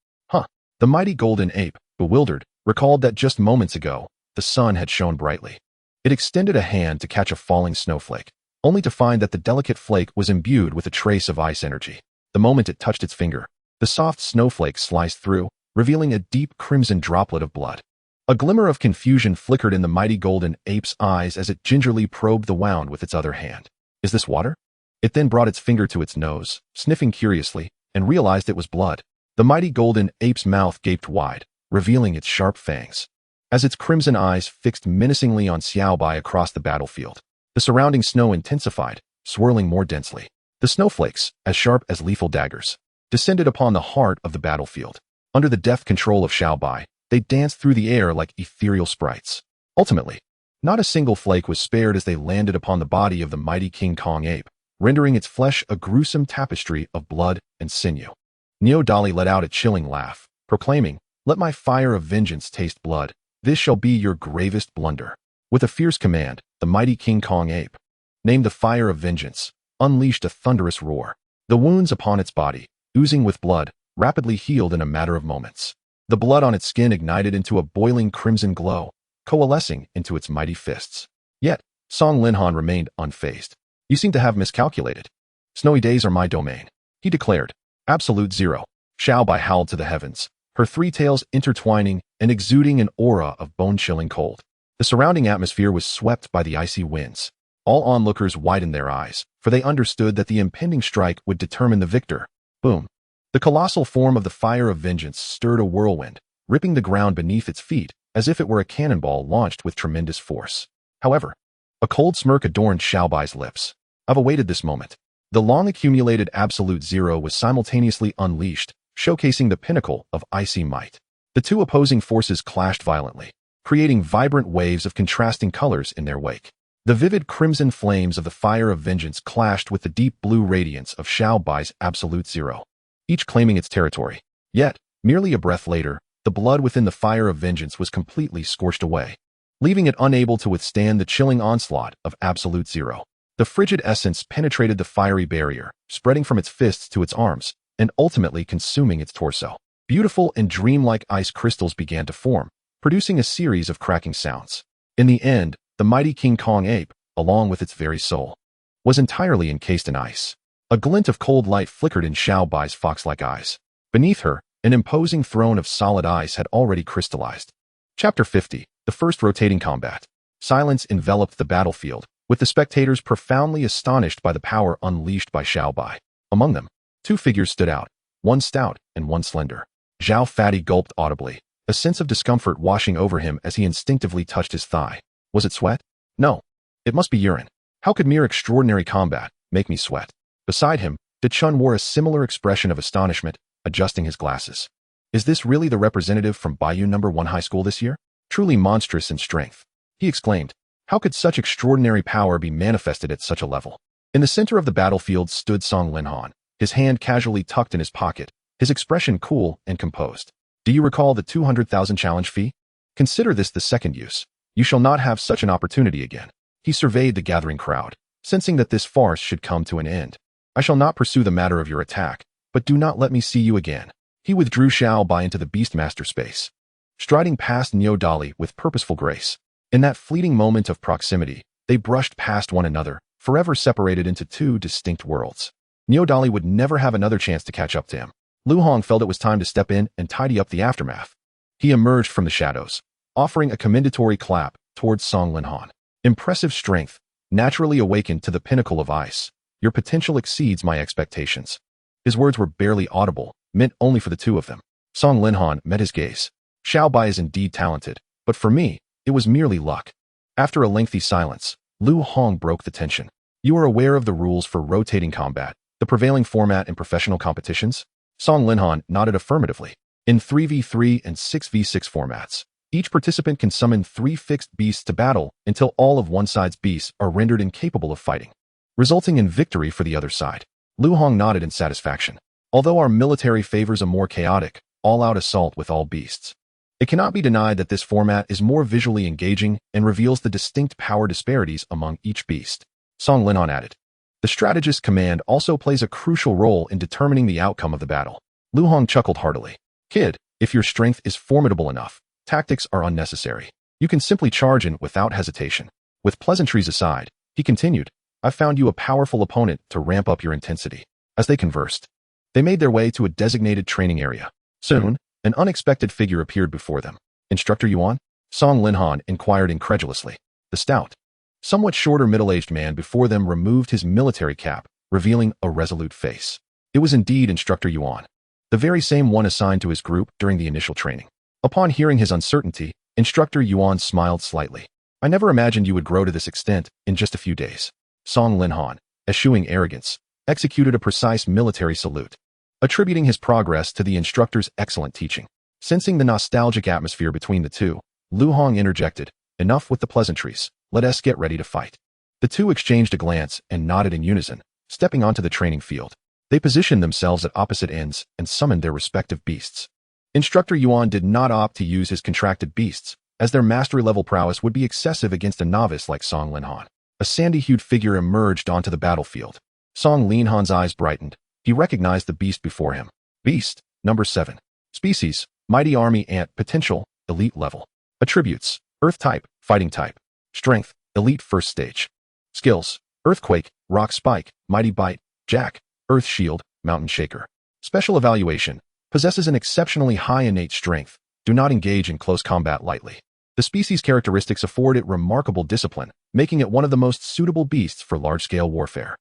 The mighty golden ape, bewildered, recalled that just moments ago, the sun had shone brightly. It extended a hand to catch a falling snowflake, only to find that the delicate flake was imbued with a trace of ice energy. The moment it touched its finger, the soft snowflake sliced through, revealing a deep crimson droplet of blood. A glimmer of confusion flickered in the mighty golden ape's eyes as it gingerly probed the wound with its other hand. Is this water? It then brought its finger to its nose, sniffing curiously, and realized it was blood. The mighty golden ape's mouth gaped wide, revealing its sharp fangs. As its crimson eyes fixed menacingly on Xiaobai across the battlefield, the surrounding snow intensified, swirling more densely. The snowflakes, as sharp as lethal daggers, descended upon the heart of the battlefield. Under the deft control of Xiaobai, they danced through the air like ethereal sprites. Ultimately, not a single flake was spared as they landed upon the body of the mighty King Kong ape, rendering its flesh a gruesome tapestry of blood and sinew. Neodali let out a chilling laugh, proclaiming, "Let my fire of vengeance taste blood. This shall be your gravest blunder." With a fierce command, the mighty King Kong ape, named the Fire of Vengeance, unleashed a thunderous roar. The wounds upon its body, oozing with blood, rapidly healed in a matter of moments. The blood on its skin ignited into a boiling crimson glow, coalescing into its mighty fists. Yet, Song Linhan remained unfazed. You seem to have miscalculated. Snowy days are my domain, he declared. Absolute zero. Xiaobai howled to the heavens, her three tails intertwining and exuding an aura of bone-chilling cold. The surrounding atmosphere was swept by the icy winds. All onlookers widened their eyes, for they understood that the impending strike would determine the victor. Boom. The colossal form of the fire of vengeance stirred a whirlwind, ripping the ground beneath its feet as if it were a cannonball launched with tremendous force. However, a cold smirk adorned Xiaobai's lips. I've awaited this moment. The long-accumulated absolute zero was simultaneously unleashed, showcasing the pinnacle of icy might. The two opposing forces clashed violently, creating vibrant waves of contrasting colors in their wake. The vivid crimson flames of the fire of vengeance clashed with the deep blue radiance of Xiaobai's absolute zero, each claiming its territory. Yet, merely a breath later, the blood within the fire of vengeance was completely scorched away, leaving it unable to withstand the chilling onslaught of absolute zero. The frigid essence penetrated the fiery barrier, spreading from its fists to its arms, and ultimately consuming its torso. Beautiful and dreamlike ice crystals began to form, producing a series of cracking sounds. In the end, the mighty King Kong ape, along with its very soul, was entirely encased in ice. A glint of cold light flickered in Xiaobai's fox-like eyes. Beneath her, an imposing throne of solid ice had already crystallized. Chapter 50, the first rotating combat. Silence enveloped the battlefield, with the spectators profoundly astonished by the power unleashed by Xiaobai. Among them, two figures stood out, one stout and one slender. Zhao Fatty gulped audibly, a sense of discomfort washing over him as he instinctively touched his thigh. Was it sweat? No. It must be urine. How could mere extraordinary combat make me sweat? Beside him, De Chun wore a similar expression of astonishment, adjusting his glasses. Is this really the representative from Bayou No. 1 High School this year? Truly monstrous in strength, he exclaimed. How could such extraordinary power be manifested at such a level? In the center of the battlefield stood Song Linhan, his hand casually tucked in his pocket, his expression cool and composed. Do you recall the 200,000 challenge fee? Consider this the second use. You shall not have such an opportunity again. He surveyed the gathering crowd, sensing that this farce should come to an end. I shall not pursue the matter of your attack, but do not let me see you again. He withdrew Xiaobai into the Beastmaster space, striding past Niu Dali with purposeful grace. In that fleeting moment of proximity, they brushed past one another, forever separated into two distinct worlds. Niu Dali would never have another chance to catch up to him. Lu Hong felt it was time to step in and tidy up the aftermath. He emerged from the shadows, offering a commendatory clap towards Song Linhan. Impressive strength, naturally awakened to the pinnacle of ice. Your potential exceeds my expectations. His words were barely audible, meant only for the two of them. Song Linhan met his gaze. Xiaobai is indeed talented, but for me, it was merely luck. After a lengthy silence, Lu Hong broke the tension. You are aware of the rules for rotating combat, the prevailing format in professional competitions? Song Linhan nodded affirmatively. In 3v3 and 6v6 formats, each participant can summon 3 fixed beasts to battle until all of one side's beasts are rendered incapable of fighting, resulting in victory for the other side. Lu Hong nodded in satisfaction. Although our military favors a more chaotic, all-out assault with all beasts, it cannot be denied that this format is more visually engaging and reveals the distinct power disparities among each beast. Song Linhan added. The strategist's command also plays a crucial role in determining the outcome of the battle. Lu Hong chuckled heartily. Kid, if your strength is formidable enough, tactics are unnecessary. You can simply charge in without hesitation. With pleasantries aside, he continued, I found you a powerful opponent to ramp up your intensity. As they conversed, they made their way to a designated training area. Soon, an unexpected figure appeared before them. Instructor Yuan? Song Linhan inquired incredulously. The stout, somewhat shorter middle-aged man before them removed his military cap, revealing a resolute face. It was indeed Instructor Yuan, the very same one assigned to his group during the initial training. Upon hearing his uncertainty, Instructor Yuan smiled slightly. I never imagined you would grow to this extent in just a few days. Song Linhan, eschewing arrogance, executed a precise military salute, attributing his progress to the instructor's excellent teaching. Sensing the nostalgic atmosphere between the two, Lu Hong interjected, enough with the pleasantries, let us get ready to fight. The two exchanged a glance and nodded in unison, stepping onto the training field. They positioned themselves at opposite ends and summoned their respective beasts. Instructor Yuan did not opt to use his contracted beasts, as their mastery-level prowess would be excessive against a novice like Song Linhan. A sandy-hued figure emerged onto the battlefield. Song Linhan's eyes brightened. He recognized the beast before him. Beast, number 7. Species, mighty army ant, potential, elite level. Attributes, earth type, fighting type. Strength, elite first stage. Skills, earthquake, rock spike, mighty bite, jack, earth shield, mountain shaker. Special evaluation, possesses an exceptionally high innate strength. Do not engage in close combat lightly. The species characteristics afford it remarkable discipline, making it one of the most suitable beasts for large-scale warfare.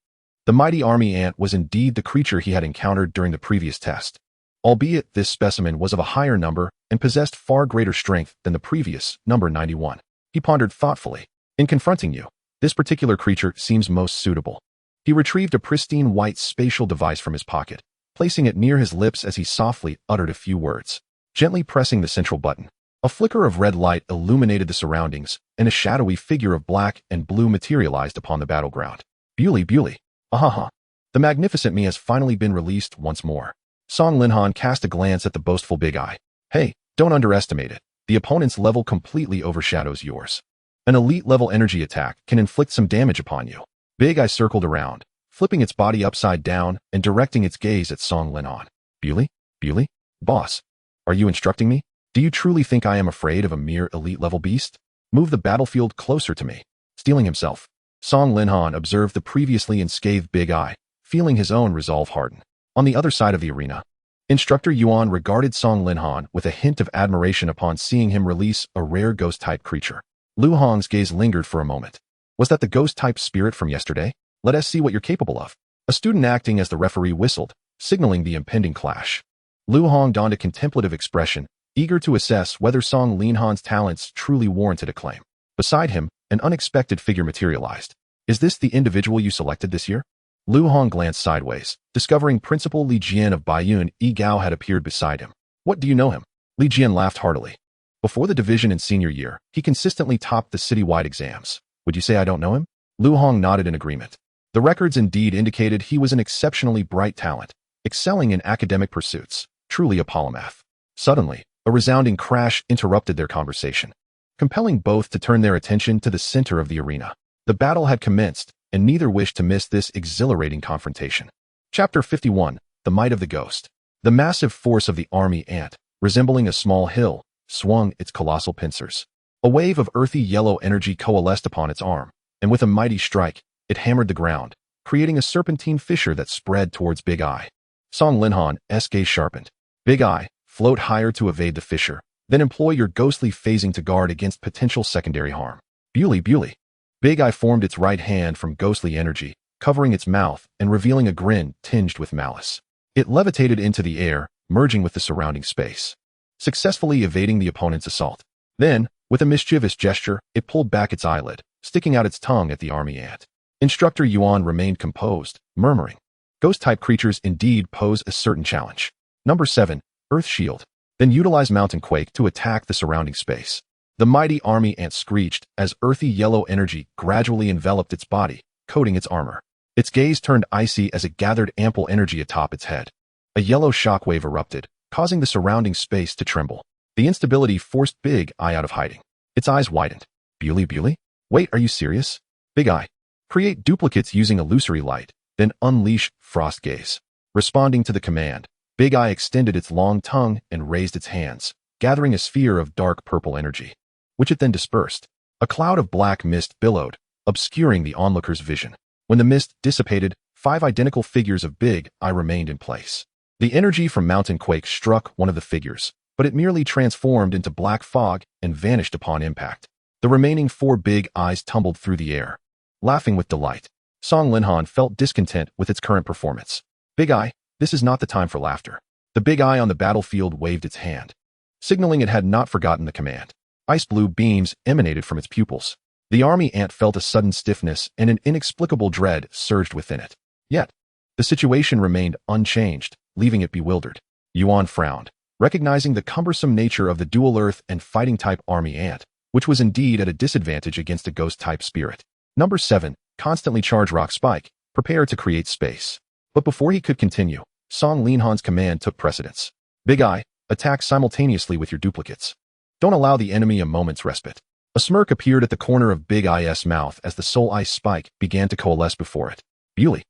The mighty army ant was indeed the creature he had encountered during the previous test. Albeit this specimen was of a higher number and possessed far greater strength than the previous, number 91. He pondered thoughtfully. In confronting you, this particular creature seems most suitable. He retrieved a pristine white spatial device from his pocket, placing it near his lips as he softly uttered a few words. Gently pressing the central button, a flicker of red light illuminated the surroundings, and a shadowy figure of black and blue materialized upon the battleground. Bewley. Ahaha. The magnificent me has finally been released once more. Song Linhan cast a glance at the boastful Big Eye. Hey, don't underestimate it. The opponent's level completely overshadows yours. An elite-level energy attack can inflict some damage upon you. Big Eye circled around, flipping its body upside down and directing its gaze at Song Linhan. Bewley? Boss, are you instructing me? Do you truly think I am afraid of a mere elite-level beast? Move the battlefield closer to me. Steeling himself, Song Linhan observed the previously unscathed Big Eye, feeling his own resolve harden. On the other side of the arena, Instructor Yuan regarded Song Linhan with a hint of admiration upon seeing him release a rare ghost-type creature. Lu Hong's gaze lingered for a moment. Was that the ghost-type spirit from yesterday? Let us see what you're capable of. A student acting as the referee whistled, signaling the impending clash. Lu Hong donned a contemplative expression, eager to assess whether Song Linhan's talents truly warranted acclaim. Beside him, an unexpected figure materialized. Is this the individual you selected this year? Lu Hong glanced sideways, discovering Principal Li Jian of Baiyun Yi Gao had appeared beside him. What, do you know him? Li Jian laughed heartily. Before the division in senior year, he consistently topped the citywide exams. Would you say I don't know him? Lu Hong nodded in agreement. The records indeed indicated he was an exceptionally bright talent, excelling in academic pursuits, truly a polymath. Suddenly, a resounding crash interrupted their conversation, compelling both to turn their attention to the center of the arena. The battle had commenced, and neither wished to miss this exhilarating confrontation. Chapter 51, The Might of the Ghost. The massive force of the army ant, resembling a small hill, swung its colossal pincers. A wave of earthy yellow energy coalesced upon its arm, and with a mighty strike, it hammered the ground, creating a serpentine fissure that spread towards Big Eye. Song Linhan's gaze sharpened. Big Eye, float higher to evade the fissure, then employ your ghostly phasing to guard against potential secondary harm. Bewley. Big Eye formed its right hand from ghostly energy, covering its mouth and revealing a grin tinged with malice. It levitated into the air, merging with the surrounding space, successfully evading the opponent's assault. Then, with a mischievous gesture, it pulled back its eyelid, sticking out its tongue at the army ant. Instructor Yuan remained composed, murmuring, Ghost-type creatures indeed pose a certain challenge. Number 7, Earth Shield. Then utilize Mountain Quake to attack the surrounding space. The mighty army ant screeched as earthy yellow energy gradually enveloped its body, coating its armor. Its gaze turned icy as it gathered ample energy atop its head. A yellow shockwave erupted, causing the surrounding space to tremble. The instability forced Big Eye out of hiding. Its eyes widened. Bewley? Wait, are you serious? Big Eye. Create duplicates using illusory light, then unleash Frost Gaze. Responding to the command, Big Eye extended its long tongue and raised its hands, gathering a sphere of dark purple energy, which it then dispersed. A cloud of black mist billowed, obscuring the onlooker's vision. When the mist dissipated, 5 identical figures of Big Eye remained in place. The energy from Mountain Quake struck one of the figures, but it merely transformed into black fog and vanished upon impact. The remaining 4 Big Eyes tumbled through the air, laughing with delight. Song Linhan felt discontent with its current performance. Big Eye, this is not the time for laughter. The Big Eye on the battlefield waved its hand, signaling it had not forgotten the command. Ice blue beams emanated from its pupils. The army ant felt a sudden stiffness and an inexplicable dread surged within it. Yet, the situation remained unchanged, leaving it bewildered. Yuan frowned, recognizing the cumbersome nature of the dual earth and fighting type army ant, which was indeed at a disadvantage against a ghost type spirit. Number 7, constantly charge rock spike, prepare to create space. But before he could continue, Song Linhan's command took precedence. Big Eye, attack simultaneously with your duplicates. Don't allow the enemy a moment's respite. A smirk appeared at the corner of Big Eye's mouth as the soul ice spike began to coalesce before it. Bewley.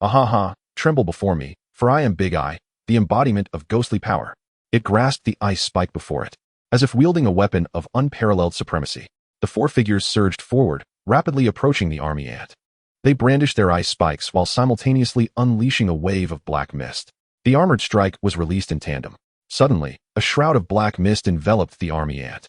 Ahaha, Tremble before me, for I am Big Eye, the embodiment of ghostly power. It grasped the ice spike before it, as if wielding a weapon of unparalleled supremacy. The four figures surged forward, rapidly approaching the army ant. They brandished their ice spikes while simultaneously unleashing a wave of black mist. The armored strike was released in tandem. Suddenly, a shroud of black mist enveloped the army ant.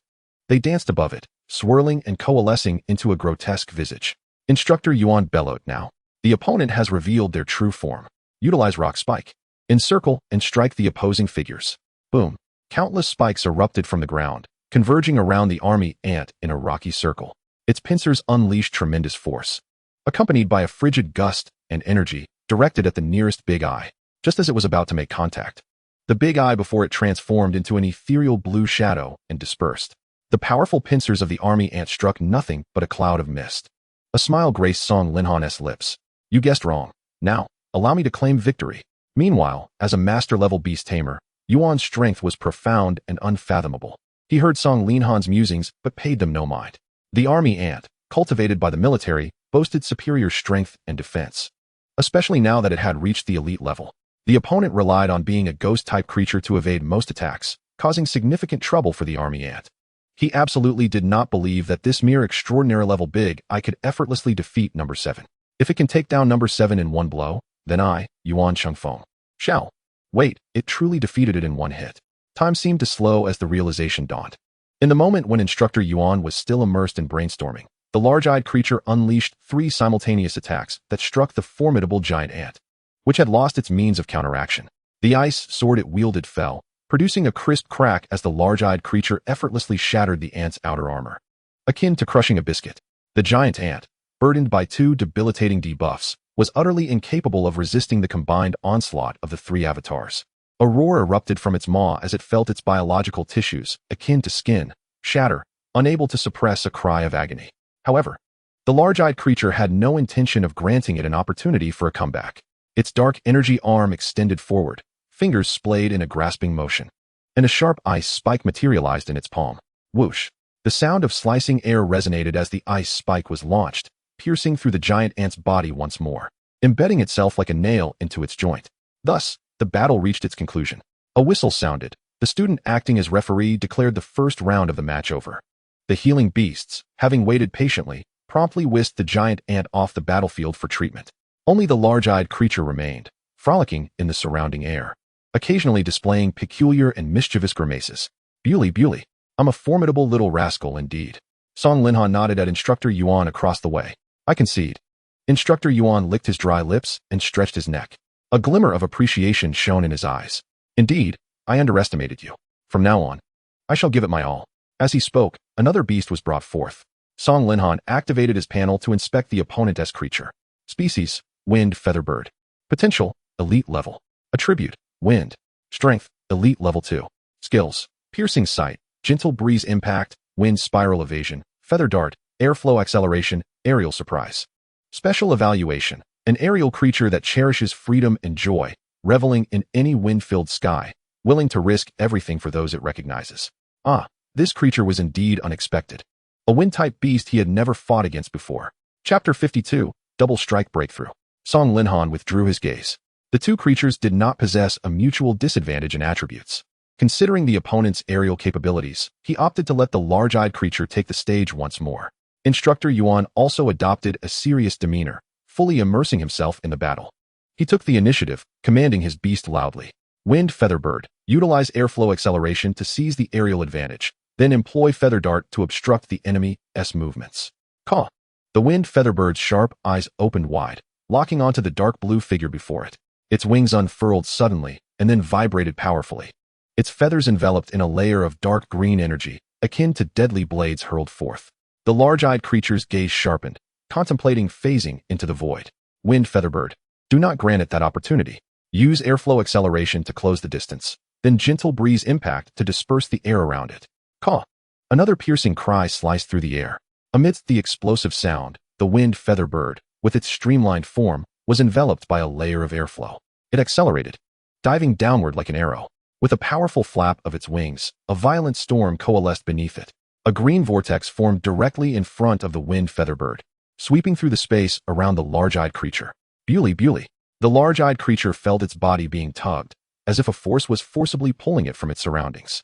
They danced above it, swirling and coalescing into a grotesque visage. Instructor Yuan bellowed now. The opponent has revealed their true form. Utilize rock spike. Encircle and strike the opposing figures. Boom. Countless spikes erupted from the ground, converging around the army ant in a rocky circle. Its pincers unleashed tremendous force, accompanied by a frigid gust and energy directed at the nearest Big Eye, just as it was about to make contact. The Big Eye before it transformed into an ethereal blue shadow and dispersed. The powerful pincers of the army ant struck nothing but a cloud of mist. A smile graced Song Linhan's lips. You guessed wrong. Now, allow me to claim victory. Meanwhile, as a master-level beast tamer, Yuan's strength was profound and unfathomable. He heard Song Linhan's musings but paid them no mind. The army ant, cultivated by the military, boasted superior strength and defense, especially now that it had reached the elite level. The opponent relied on being a ghost-type creature to evade most attacks, causing significant trouble for the army ant. He absolutely did not believe that this mere extraordinary-level Big Eye could effortlessly defeat number 7. If it can take down number 7 in one blow, then I, Yuan Chengfeng, shall. Wait, it truly defeated it in one hit. Time seemed to slow as the realization dawned. In the moment when Instructor Yuan was still immersed in brainstorming, the large-eyed creature unleashed 3 simultaneous attacks that struck the formidable giant ant, which had lost its means of counteraction. The ice sword it wielded fell, producing a crisp crack as the large-eyed creature effortlessly shattered the ant's outer armor. Akin to crushing a biscuit, the giant ant, burdened by 2 debilitating debuffs, was utterly incapable of resisting the combined onslaught of the 3 avatars. A roar erupted from its maw as it felt its biological tissues, akin to skin, shatter, unable to suppress a cry of agony. However, the large-eyed creature had no intention of granting it an opportunity for a comeback. Its dark energy arm extended forward, fingers splayed in a grasping motion, and a sharp ice spike materialized in its palm. Whoosh! The sound of slicing air resonated as the ice spike was launched, piercing through the giant ant's body once more, embedding itself like a nail into its joint. Thus, the battle reached its conclusion. A whistle sounded. The student acting as referee declared the first round of the match over. The healing beasts, having waited patiently, promptly whisked the giant ant off the battlefield for treatment. Only the large-eyed creature remained, frolicking in the surrounding air, occasionally displaying peculiar and mischievous grimaces. Bewley, I'm a formidable little rascal indeed. Song Linhan nodded at Instructor Yuan across the way. I concede. Instructor Yuan licked his dry lips and stretched his neck. A glimmer of appreciation shone in his eyes. Indeed, I underestimated you. From now on, I shall give it my all. As he spoke, another beast was brought forth. Song Linhan activated his panel to inspect the opponent's creature. Species, Wind Featherbird. Potential, Elite Level. Attribute, Wind. Strength, Elite Level 2. Skills, Piercing Sight, Gentle Breeze Impact, Wind Spiral Evasion, Feather Dart, Airflow Acceleration, Aerial Surprise. Special Evaluation, an aerial creature that cherishes freedom and joy, reveling in any wind-filled sky, willing to risk everything for those it recognizes. Ah, this creature was indeed unexpected. A wind-type beast he had never fought against before. Chapter 52, Double Strike Breakthrough. Song Linhan withdrew his gaze. The 2 creatures did not possess a mutual disadvantage in attributes. Considering the opponent's aerial capabilities, he opted to let the large-eyed creature take the stage once more. Instructor Yuan also adopted a serious demeanor, fully immersing himself in the battle. He took the initiative, commanding his beast loudly. Wind Featherbird, utilize airflow acceleration to seize the aerial advantage, then employ Feather Dart to obstruct the enemy's movements. Caw! The Wind Featherbird's sharp eyes opened wide, locking onto the dark blue figure before it. Its wings unfurled suddenly and then vibrated powerfully. Its feathers enveloped in a layer of dark green energy, akin to deadly blades hurled forth. The large-eyed creature's gaze sharpened, contemplating phasing into the void. Wind Featherbird, do not grant it that opportunity. Use airflow acceleration to close the distance, then gentle breeze impact to disperse the air around it. Caw! Another piercing cry sliced through the air. Amidst the explosive sound, the Wind Featherbird, with its streamlined form, was enveloped by a layer of airflow. It accelerated, diving downward like an arrow. With a powerful flap of its wings, a violent storm coalesced beneath it. A green vortex formed directly in front of the Wind Featherbird, sweeping through the space around the large-eyed creature. Bewley, The large-eyed creature felt its body being tugged, as if a force was forcibly pulling it from its surroundings.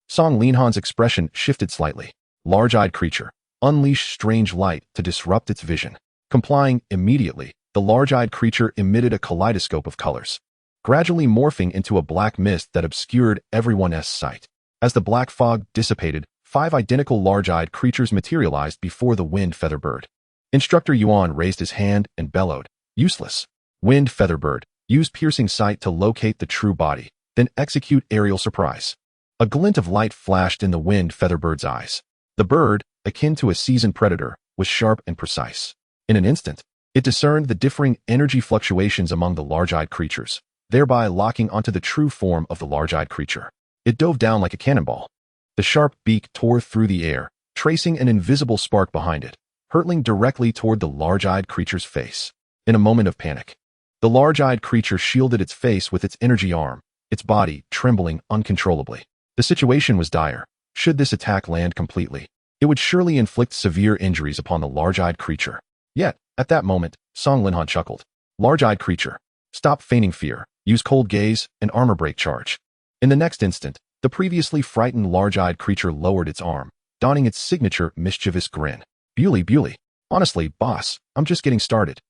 Song Linhan's expression shifted slightly. Large-eyed creature, unleash strange light to disrupt its vision. Complying immediately, the large-eyed creature emitted a kaleidoscope of colors, gradually morphing into a black mist that obscured everyone's sight. As the black fog dissipated, 5 identical large-eyed creatures materialized before the Wind Featherbird. Instructor Yuan raised his hand and bellowed, "Useless. Wind Featherbird, use piercing sight to locate the true body, then execute aerial surprise." A glint of light flashed in the Wind Featherbird's eyes. The bird, akin to a seasoned predator, was sharp and precise. In an instant, it discerned the differing energy fluctuations among the large-eyed creatures, thereby locking onto the true form of the large-eyed creature. It dove down like a cannonball. The sharp beak tore through the air, tracing an invisible spark behind it, hurtling directly toward the large-eyed creature's face. In a moment of panic, the large-eyed creature shielded its face with its energy arm, its body trembling uncontrollably. The situation was dire. Should this attack land completely, it would surely inflict severe injuries upon the large-eyed creature. Yet, at that moment, Song Linhan chuckled. "Large-eyed creature, stop feigning fear, use cold gaze and armor break charge." In the next instant, the previously frightened large-eyed creature lowered its arm, donning its signature mischievous grin. Bewley. Honestly, boss, I'm just getting started."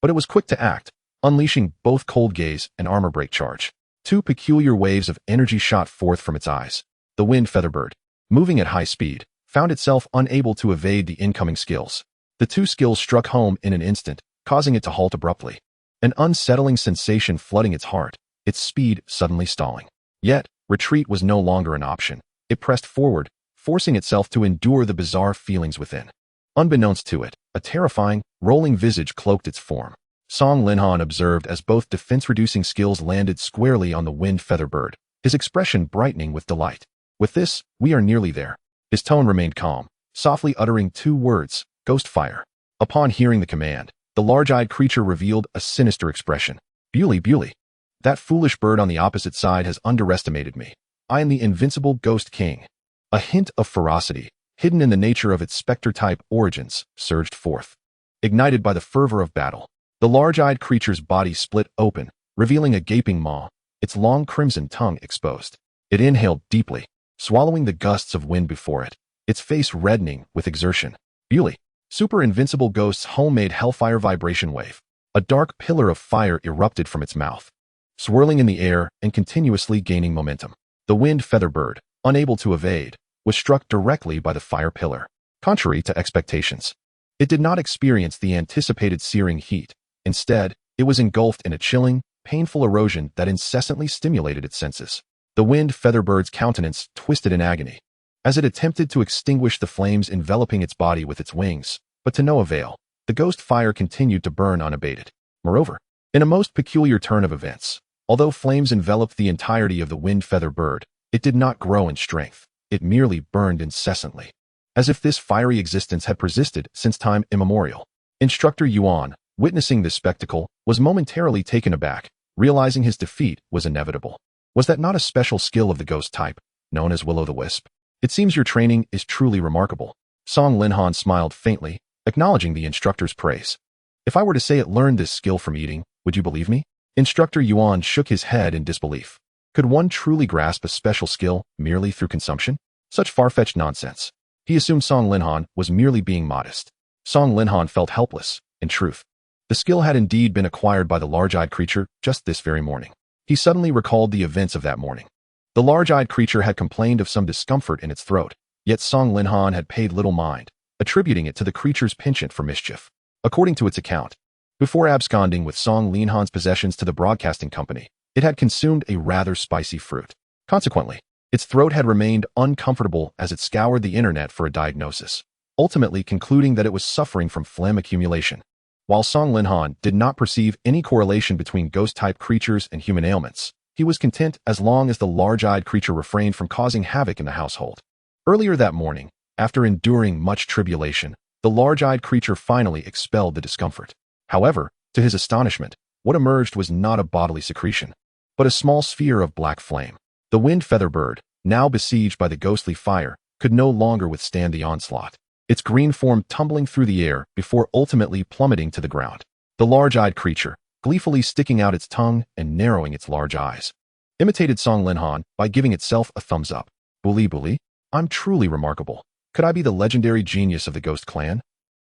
But it was quick to act, unleashing both cold gaze and armor break charge. 2 peculiar waves of energy shot forth from its eyes. The Wind Featherbird, moving at high speed, found itself unable to evade the incoming skills. The 2 skills struck home in an instant, causing it to halt abruptly. An unsettling sensation flooding its heart, its speed suddenly stalling. Yet, retreat was no longer an option. It pressed forward, forcing itself to endure the bizarre feelings within. Unbeknownst to it, a terrifying, rolling visage cloaked its form. Song Linhan observed as both defense-reducing skills landed squarely on the Wind Featherbird, his expression brightening with delight. "With this, we are nearly there." His tone remained calm, softly uttering 2 words, "Ghost fire." Upon hearing the command, the large-eyed creature revealed a sinister expression. Bewley. That foolish bird on the opposite side has underestimated me. I am the invincible Ghost King." A hint of ferocity, hidden in the nature of its spectre-type origins, surged forth. Ignited by the fervor of battle, the large-eyed creature's body split open, revealing a gaping maw, its long crimson tongue exposed. It inhaled deeply, swallowing the gusts of wind before it, its face reddening with exertion. Bewley. Super Invincible Ghost's homemade Hellfire Vibration Wave. A dark pillar of fire erupted from its mouth, swirling in the air and continuously gaining momentum. The Wind Featherbird, unable to evade, was struck directly by the fire pillar. Contrary to expectations, it did not experience the anticipated searing heat. Instead, it was engulfed in a chilling, painful erosion that incessantly stimulated its senses. The Wind Featherbird's countenance twisted in agony as it attempted to extinguish the flames enveloping its body with its wings, but to no avail. The ghost fire continued to burn unabated. Moreover, in a most peculiar turn of events, although flames enveloped the entirety of the Wind Featherbird, it did not grow in strength. It merely burned incessantly, as if this fiery existence had persisted since time immemorial. Instructor Yuan, witnessing this spectacle, was momentarily taken aback, realizing his defeat was inevitable. Was that not a special skill of the ghost type, known as Will-o'-the-Wisp? "It seems your training is truly remarkable." Song Linhan smiled faintly, acknowledging the instructor's praise. "If I were to say it learned this skill from eating, would you believe me?" Instructor Yuan shook his head in disbelief. Could one truly grasp a special skill merely through consumption? Such far-fetched nonsense. He assumed Song Linhan was merely being modest. Song Linhan felt helpless. In truth, the skill had indeed been acquired by the large-eyed creature just this very morning. He suddenly recalled the events of that morning. The large-eyed creature had complained of some discomfort in its throat, yet Song Linhan had paid little mind, attributing it to the creature's penchant for mischief. According to its account, before absconding with Song Linhan's possessions to the broadcasting company, it had consumed a rather spicy fruit. Consequently, its throat had remained uncomfortable as it scoured the internet for a diagnosis, ultimately concluding that it was suffering from phlegm accumulation. While Song Linhan did not perceive any correlation between ghost-type creatures and human ailments, he was content as long as the large-eyed creature refrained from causing havoc in the household. Earlier that morning, after enduring much tribulation, the large-eyed creature finally expelled the discomfort. However, to his astonishment, what emerged was not a bodily secretion, but a small sphere of black flame. The Wind Featherbird, now besieged by the ghostly fire, could no longer withstand the onslaught, its green form tumbling through the air before ultimately plummeting to the ground. The large-eyed creature, gleefully sticking out its tongue and narrowing its large eyes. Imitated Song Linhan by giving itself a thumbs up. Bully bully, I'm truly remarkable. Could I be the legendary genius of the Ghost Clan?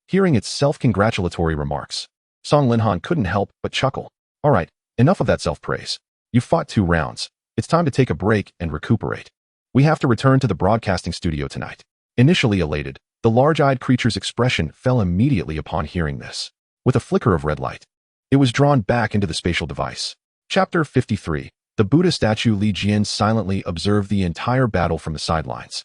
Hearing its self-congratulatory remarks, Song Linhan couldn't help but chuckle. All right, enough of that self-praise. You fought 2 rounds. It's time to take a break and recuperate. We have to return to the broadcasting studio tonight. Initially elated, the large-eyed creature's expression fell immediately upon hearing this. With a flicker of red light, it was drawn back into the spatial device. Chapter 53. The Buddha statue. Li Jian silently observed the entire battle from the sidelines.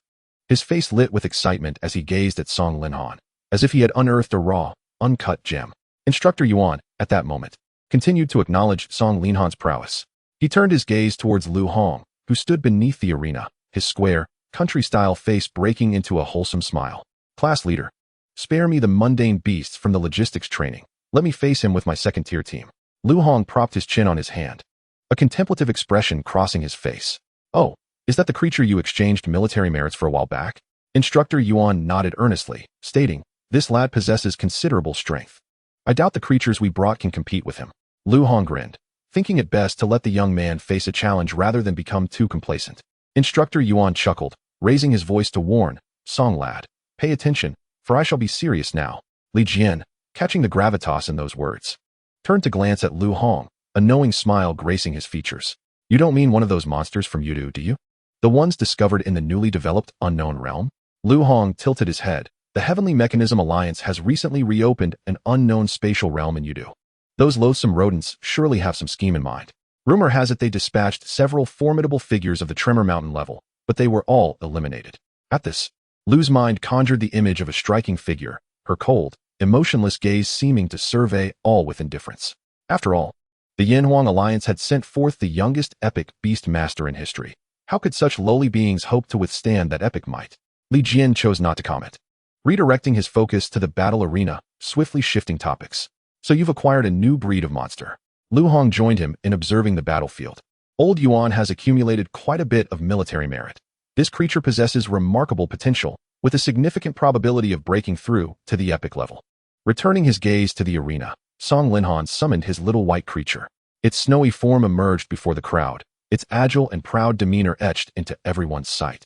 His face lit with excitement as he gazed at Song Linhan, as if he had unearthed a raw, uncut gem. Instructor Yuan, at that moment, continued to acknowledge Song Linhan's prowess. He turned his gaze towards Lu Hong, who stood beneath the arena, his square, country-style face breaking into a wholesome smile. Class leader, spare me the mundane beasts from the logistics training. Let me face him with my second-tier team. Lu Hong propped his chin on his hand, a contemplative expression crossing his face. Oh, is that the creature you exchanged military merits for a while back? Instructor Yuan nodded earnestly, stating, this lad possesses considerable strength. I doubt the creatures we brought can compete with him. Lu Hong grinned, thinking it best to let the young man face a challenge rather than become too complacent. Instructor Yuan chuckled, raising his voice to warn, Song lad, pay attention, for I shall be serious now. Li Jian, catching the gravitas in those words, turned to glance at Lu Hong, a knowing smile gracing his features. You don't mean one of those monsters from Yudu, do you? The ones discovered in the newly developed unknown realm? Lu Hong tilted his head. The Heavenly Mechanism Alliance has recently reopened an unknown spatial realm in Yudu. Those loathsome rodents surely have some scheme in mind. Rumor has it they dispatched several formidable figures of the Tremor Mountain level, but they were all eliminated. At this, Lu's mind conjured the image of a striking figure, her cold, emotionless gaze seeming to survey all with indifference. After all, the Yanhuang Alliance had sent forth the youngest epic beast master in history. How could such lowly beings hope to withstand that epic might? Li Jian chose not to comment, redirecting his focus to the battle arena, swiftly shifting topics. So you've acquired a new breed of monster. Lu Hong joined him in observing the battlefield. Old Yuan has accumulated quite a bit of military merit. This creature possesses remarkable potential, with a significant probability of breaking through to the epic level. Returning his gaze to the arena, Song Linhan summoned his little white creature. Its snowy form emerged before the crowd, its agile and proud demeanor etched into everyone's sight,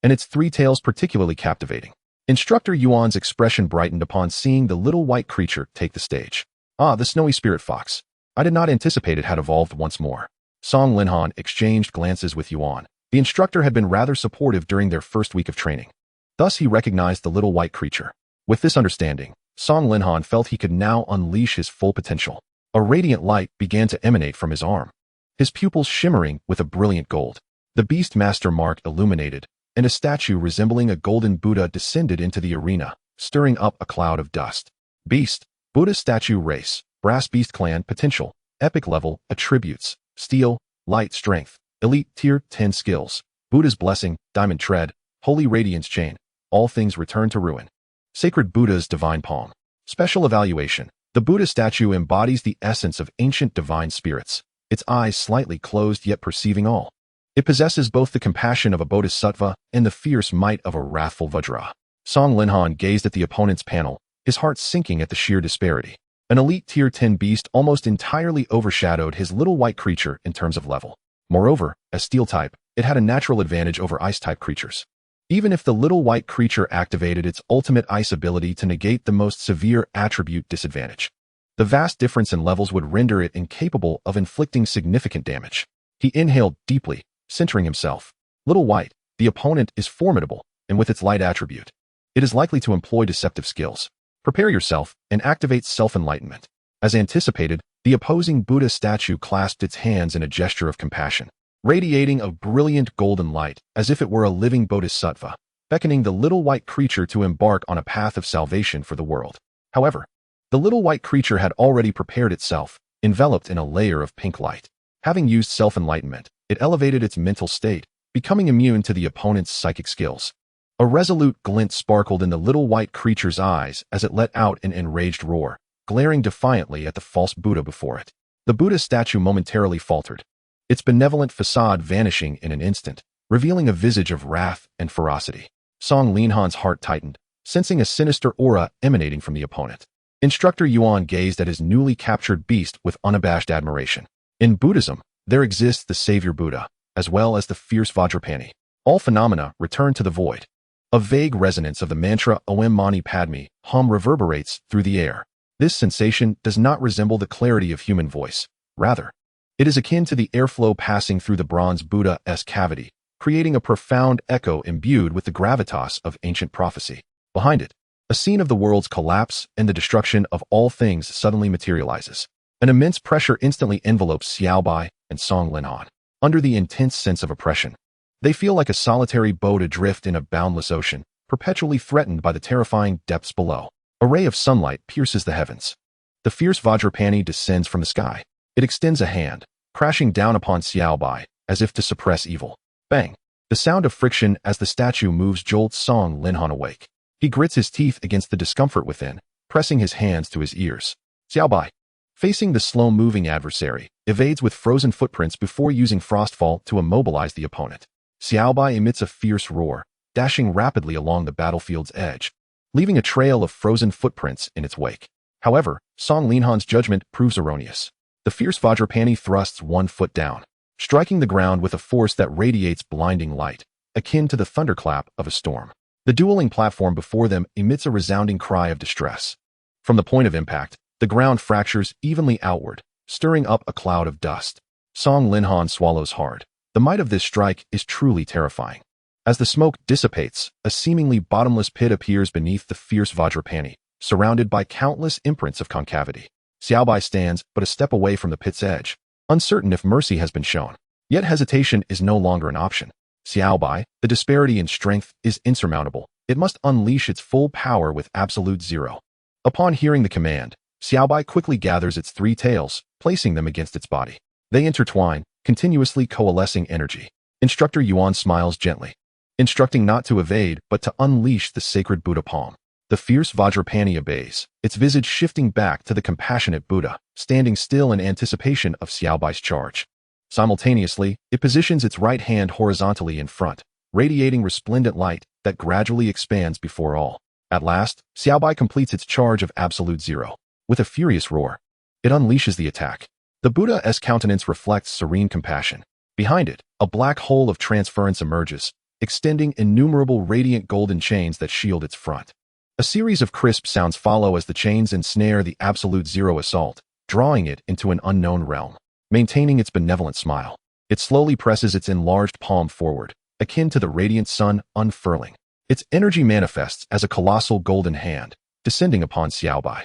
and its 3 tails particularly captivating. Instructor Yuan's expression brightened upon seeing the little white creature take the stage. Ah, the snowy spirit fox. I did not anticipate it had evolved once more. Song Linhan exchanged glances with Yuan. The instructor had been rather supportive during their first week of training. Thus he recognized the little white creature. With this understanding, Song Linhan felt he could now unleash his full potential. A radiant light began to emanate from his arm, his pupils shimmering with a brilliant gold. The Beast Master mark illuminated, and a statue resembling a golden Buddha descended into the arena, stirring up a cloud of dust. Beast, Buddha statue race, Brass Beast Clan potential, epic level, attributes, steel, light strength, elite tier 10 skills, Buddha's blessing, diamond tread, holy radiance chain, all things return to ruin. Sacred Buddha's divine palm. Special evaluation. The Buddha statue embodies the essence of ancient divine spirits, its eyes slightly closed yet perceiving all. It possesses both the compassion of a bodhisattva and the fierce might of a wrathful Vajra. Song Linhan gazed at the opponent's panel, his heart sinking at the sheer disparity. An elite tier 10 beast almost entirely overshadowed his little white creature in terms of level. Moreover, as steel type, it had a natural advantage over ice type creatures. Even if the little white creature activated its ultimate ice ability to negate the most severe attribute disadvantage, the vast difference in levels would render it incapable of inflicting significant damage. He inhaled deeply, centering himself. Little white, the opponent is formidable, and with its light attribute, it is likely to employ deceptive skills. Prepare yourself and activate self-enlightenment. As anticipated, the opposing Buddha statue clasped its hands in a gesture of compassion, radiating a brilliant golden light as if it were a living bodhisattva, beckoning the little white creature to embark on a path of salvation for the world. However, the little white creature had already prepared itself, enveloped in a layer of pink light. Having used self-enlightenment, it elevated its mental state, becoming immune to the opponent's psychic skills. A resolute glint sparkled in the little white creature's eyes as it let out an enraged roar, glaring defiantly at the false Buddha before it. The Buddha statue momentarily faltered, its benevolent facade vanishing in an instant, revealing a visage of wrath and ferocity. Song Linhan's heart tightened, sensing a sinister aura emanating from the opponent. Instructor Yuan gazed at his newly captured beast with unabashed admiration. In Buddhism, there exists the savior Buddha, as well as the fierce Vajrapani. All phenomena return to the void. A vague resonance of the mantra Om Mani Padme Hum reverberates through the air. This sensation does not resemble the clarity of human voice. Rather, it is akin to the airflow passing through the bronze Buddha's cavity, creating a profound echo imbued with the gravitas of ancient prophecy. Behind it, a scene of the world's collapse and the destruction of all things suddenly materializes. An immense pressure instantly envelopes Xiaobai and Song Linhan. Under the intense sense of oppression, they feel like a solitary boat adrift in a boundless ocean, perpetually threatened by the terrifying depths below. A ray of sunlight pierces the heavens. The fierce Vajrapani descends from the sky. It extends a hand, crashing down upon Xiaobai, as if to suppress evil. Bang! The sound of friction as the statue moves jolts Song Linhan awake. He grits his teeth against the discomfort within, pressing his hands to his ears. Xiaobai, facing the slow-moving adversary, evades with frozen footprints before using Frostfall to immobilize the opponent. Xiaobai emits a fierce roar, dashing rapidly along the battlefield's edge, leaving a trail of frozen footprints in its wake. However, Song Linhan's judgment proves erroneous. The fierce Vajrapani thrusts one foot down, striking the ground with a force that radiates blinding light, akin to the thunderclap of a storm. The dueling platform before them emits a resounding cry of distress. From the point of impact, the ground fractures evenly outward, stirring up a cloud of dust. Song Linhan swallows hard. The might of this strike is truly terrifying. As the smoke dissipates, a seemingly bottomless pit appears beneath the fierce Vajrapani, surrounded by countless imprints of concavity. Xiaobai stands but a step away from the pit's edge, uncertain if mercy has been shown. Yet hesitation is no longer an option. Xiaobai, the disparity in strength is insurmountable. It must unleash its full power with absolute zero. Upon hearing the command, Xiaobai quickly gathers its three tails, placing them against its body. They intertwine, continuously coalescing energy. Instructor Yuan smiles gently, instructing not to evade but to unleash the sacred Buddha palm. The fierce Vajrapani obeys, its visage shifting back to the compassionate Buddha, standing still in anticipation of Xiaobai's charge. Simultaneously, it positions its right hand horizontally in front, radiating resplendent light that gradually expands before all. At last, Xiaobai completes its charge of absolute zero. With a furious roar, it unleashes the attack. The Buddha's countenance reflects serene compassion. Behind it, a black hole of transference emerges, extending innumerable radiant golden chains that shield its front. A series of crisp sounds follow as the chains ensnare the absolute zero assault, drawing it into an unknown realm. Maintaining its benevolent smile, it slowly presses its enlarged palm forward, akin to the radiant sun unfurling. Its energy manifests as a colossal golden hand, descending upon Xiaobai.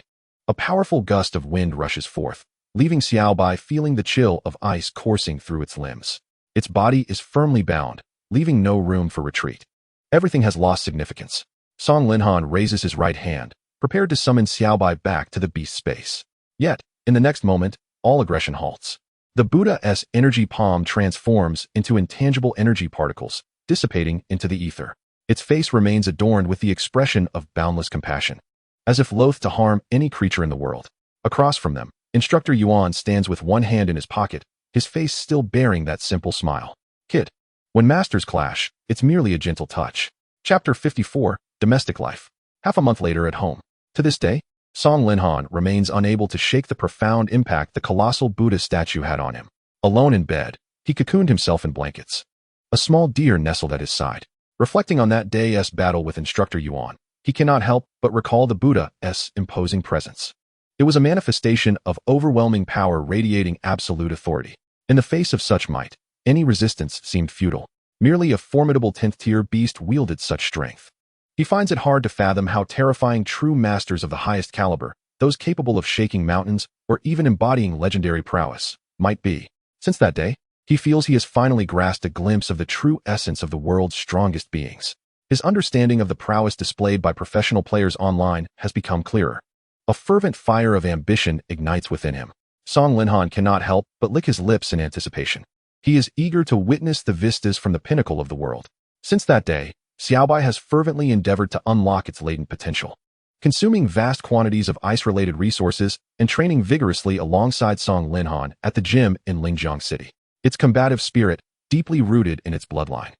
A powerful gust of wind rushes forth, leaving Xiaobai feeling the chill of ice coursing through its limbs. Its body is firmly bound, leaving no room for retreat. Everything has lost significance. Song Linhan raises his right hand, prepared to summon Xiaobai back to the beast space. Yet, in the next moment, all aggression halts. The Buddha's energy palm transforms into intangible energy particles, dissipating into the ether. Its face remains adorned with the expression of boundless compassion, as if loath to harm any creature in the world. Across from them, Instructor Yuan stands with one hand in his pocket, his face still bearing that simple smile. Kid. When masters clash, it's merely a gentle touch. Chapter 54, Domestic Life. Half a month later at home. To this day, Song Linhan remains unable to shake the profound impact the colossal Buddha statue had on him. Alone in bed, he cocooned himself in blankets. A small deer nestled at his side. Reflecting on that day's battle with Instructor Yuan, he cannot help but recall the Buddha's imposing presence. It was a manifestation of overwhelming power radiating absolute authority. In the face of such might, any resistance seemed futile. Merely a formidable 10th-tier beast wielded such strength. He finds it hard to fathom how terrifying true masters of the highest caliber, those capable of shaking mountains or even embodying legendary prowess, might be. Since that day, he feels he has finally grasped a glimpse of the true essence of the world's strongest beings. His understanding of the prowess displayed by professional players online has become clearer. A fervent fire of ambition ignites within him. Song Linhan cannot help but lick his lips in anticipation. He is eager to witness the vistas from the pinnacle of the world. Since that day, Xiaobai has fervently endeavored to unlock its latent potential. Consuming vast quantities of ice-related resources and training vigorously alongside Song Linhan at the gym in Lingjiang City. Its combative spirit, deeply rooted in its bloodline,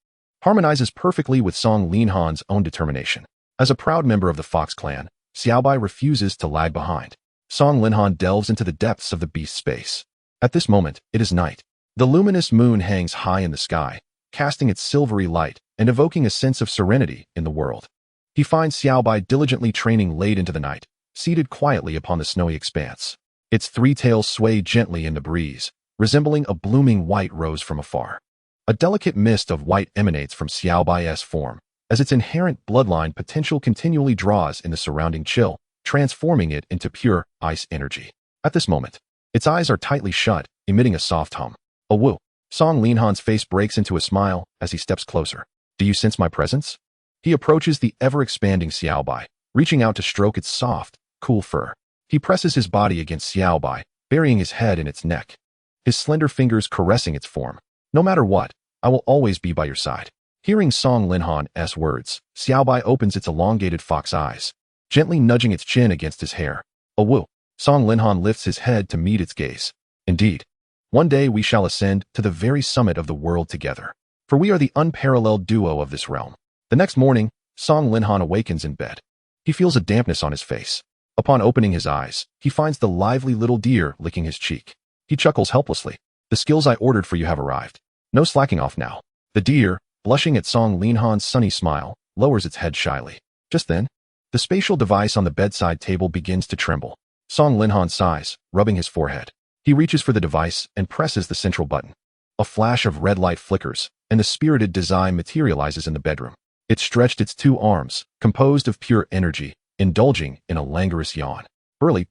harmonizes perfectly with Song Linhan's own determination. As a proud member of the Fox clan, Xiaobai refuses to lag behind. Song Linhan delves into the depths of the beast space. At this moment, it is night. The luminous moon hangs high in the sky, casting its silvery light and evoking a sense of serenity in the world. He finds Xiaobai diligently training late into the night, seated quietly upon the snowy expanse. Its three tails sway gently in the breeze, resembling a blooming white rose from afar. A delicate mist of white emanates from Xiaobai's form, as its inherent bloodline potential continually draws in the surrounding chill, transforming it into pure ice energy. At this moment, its eyes are tightly shut, emitting a soft hum. A woo. Song Linhan's face breaks into a smile as he steps closer. Do you sense my presence? He approaches the ever-expanding Xiaobai, reaching out to stroke its soft, cool fur. He presses his body against Xiaobai, burying his head in its neck, his slender fingers caressing its form. No matter what, I will always be by your side. Hearing Song Linhan's words, Xiaobai opens its elongated fox eyes, gently nudging its chin against his hair. A woo. Song Linhan lifts his head to meet its gaze. Indeed, one day we shall ascend to the very summit of the world together, for we are the unparalleled duo of this realm. The next morning, Song Linhan awakens in bed. He feels a dampness on his face. Upon opening his eyes, he finds the lively little deer licking his cheek. He chuckles helplessly. The skills I ordered for you have arrived. No slacking off now. The deer, blushing at Song Linhan's sunny smile, lowers its head shyly. Just then, the spatial device on the bedside table begins to tremble. Song Linhan sighs, rubbing his forehead. He reaches for the device and presses the central button. A flash of red light flickers, and the spirited design materializes in the bedroom. It stretched its two arms, composed of pure energy, indulging in a languorous yawn. Burly.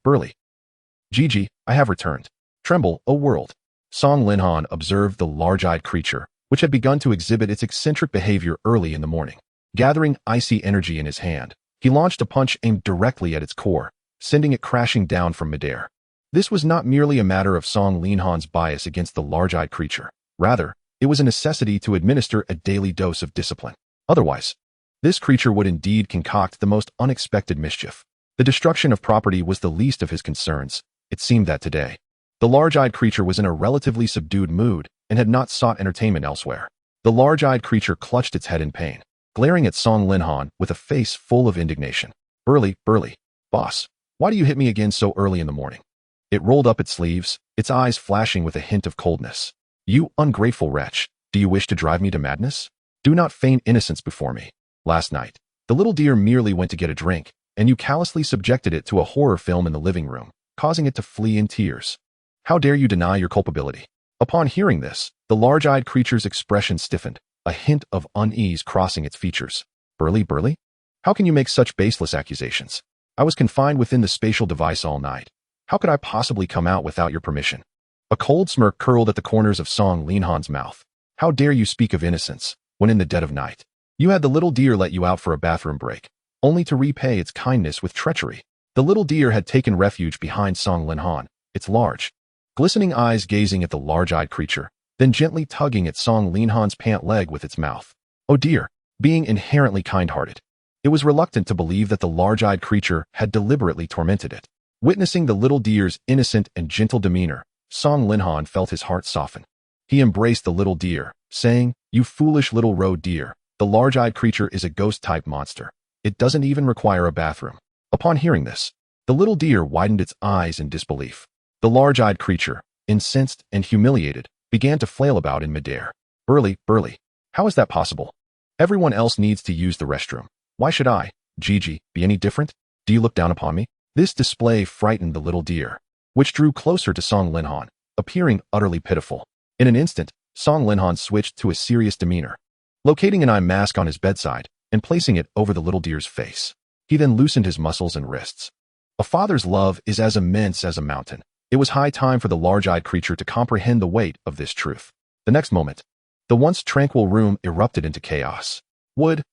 Gigi, I have returned. Tremble, O world. Song Linhan observed the large-eyed creature, which had begun to exhibit its eccentric behavior early in the morning. Gathering icy energy in his hand, he launched a punch aimed directly at its core, sending it crashing down from midair. This was not merely a matter of Song Linhan's bias against the large-eyed creature. Rather, it was a necessity to administer a daily dose of discipline. Otherwise, this creature would indeed concoct the most unexpected mischief. The destruction of property was the least of his concerns. It seemed that today, the large-eyed creature was in a relatively subdued mood and had not sought entertainment elsewhere. The large-eyed creature clutched its head in pain, glaring at Song Linhan with a face full of indignation. Burly. Boss, why do you hit me again so early in the morning? It rolled up its sleeves, its eyes flashing with a hint of coldness. You ungrateful wretch, do you wish to drive me to madness? Do not feign innocence before me. Last night, the little deer merely went to get a drink, and you callously subjected it to a horror film in the living room, causing it to flee in tears. How dare you deny your culpability? Upon hearing this, the large-eyed creature's expression stiffened, a hint of unease crossing its features. Burly? How can you make such baseless accusations? I was confined within the spatial device all night. How could I possibly come out without your permission? A cold smirk curled at the corners of Song Linhan's mouth. How dare you speak of innocence, when in the dead of night, you had the little deer let you out for a bathroom break, only to repay its kindness with treachery. The little deer had taken refuge behind Song Linhan, its large, glistening eyes gazing at the large-eyed creature, then gently tugging at Song Linhan's pant leg with its mouth. Oh dear, being inherently kind-hearted, it was reluctant to believe that the large-eyed creature had deliberately tormented it. Witnessing the little deer's innocent and gentle demeanor, Song Linhan felt his heart soften. He embraced the little deer, saying, You foolish little road deer, the large-eyed creature is a ghost-type monster. It doesn't even require a bathroom. Upon hearing this, the little deer widened its eyes in disbelief. The large-eyed creature, incensed and humiliated, began to flail about in midair. Burly, how is that possible? Everyone else needs to use the restroom. Why should I, Gigi, be any different? Do you look down upon me? This display frightened the little deer, which drew closer to Song Linhan, appearing utterly pitiful. In an instant, Song Linhan switched to a serious demeanor, locating an eye mask on his bedside and placing it over the little deer's face. He then loosened his muscles and wrists. A father's love is as immense as a mountain. It was high time for the large-eyed creature to comprehend the weight of this truth. The next moment, the once tranquil room erupted into chaos. Wood.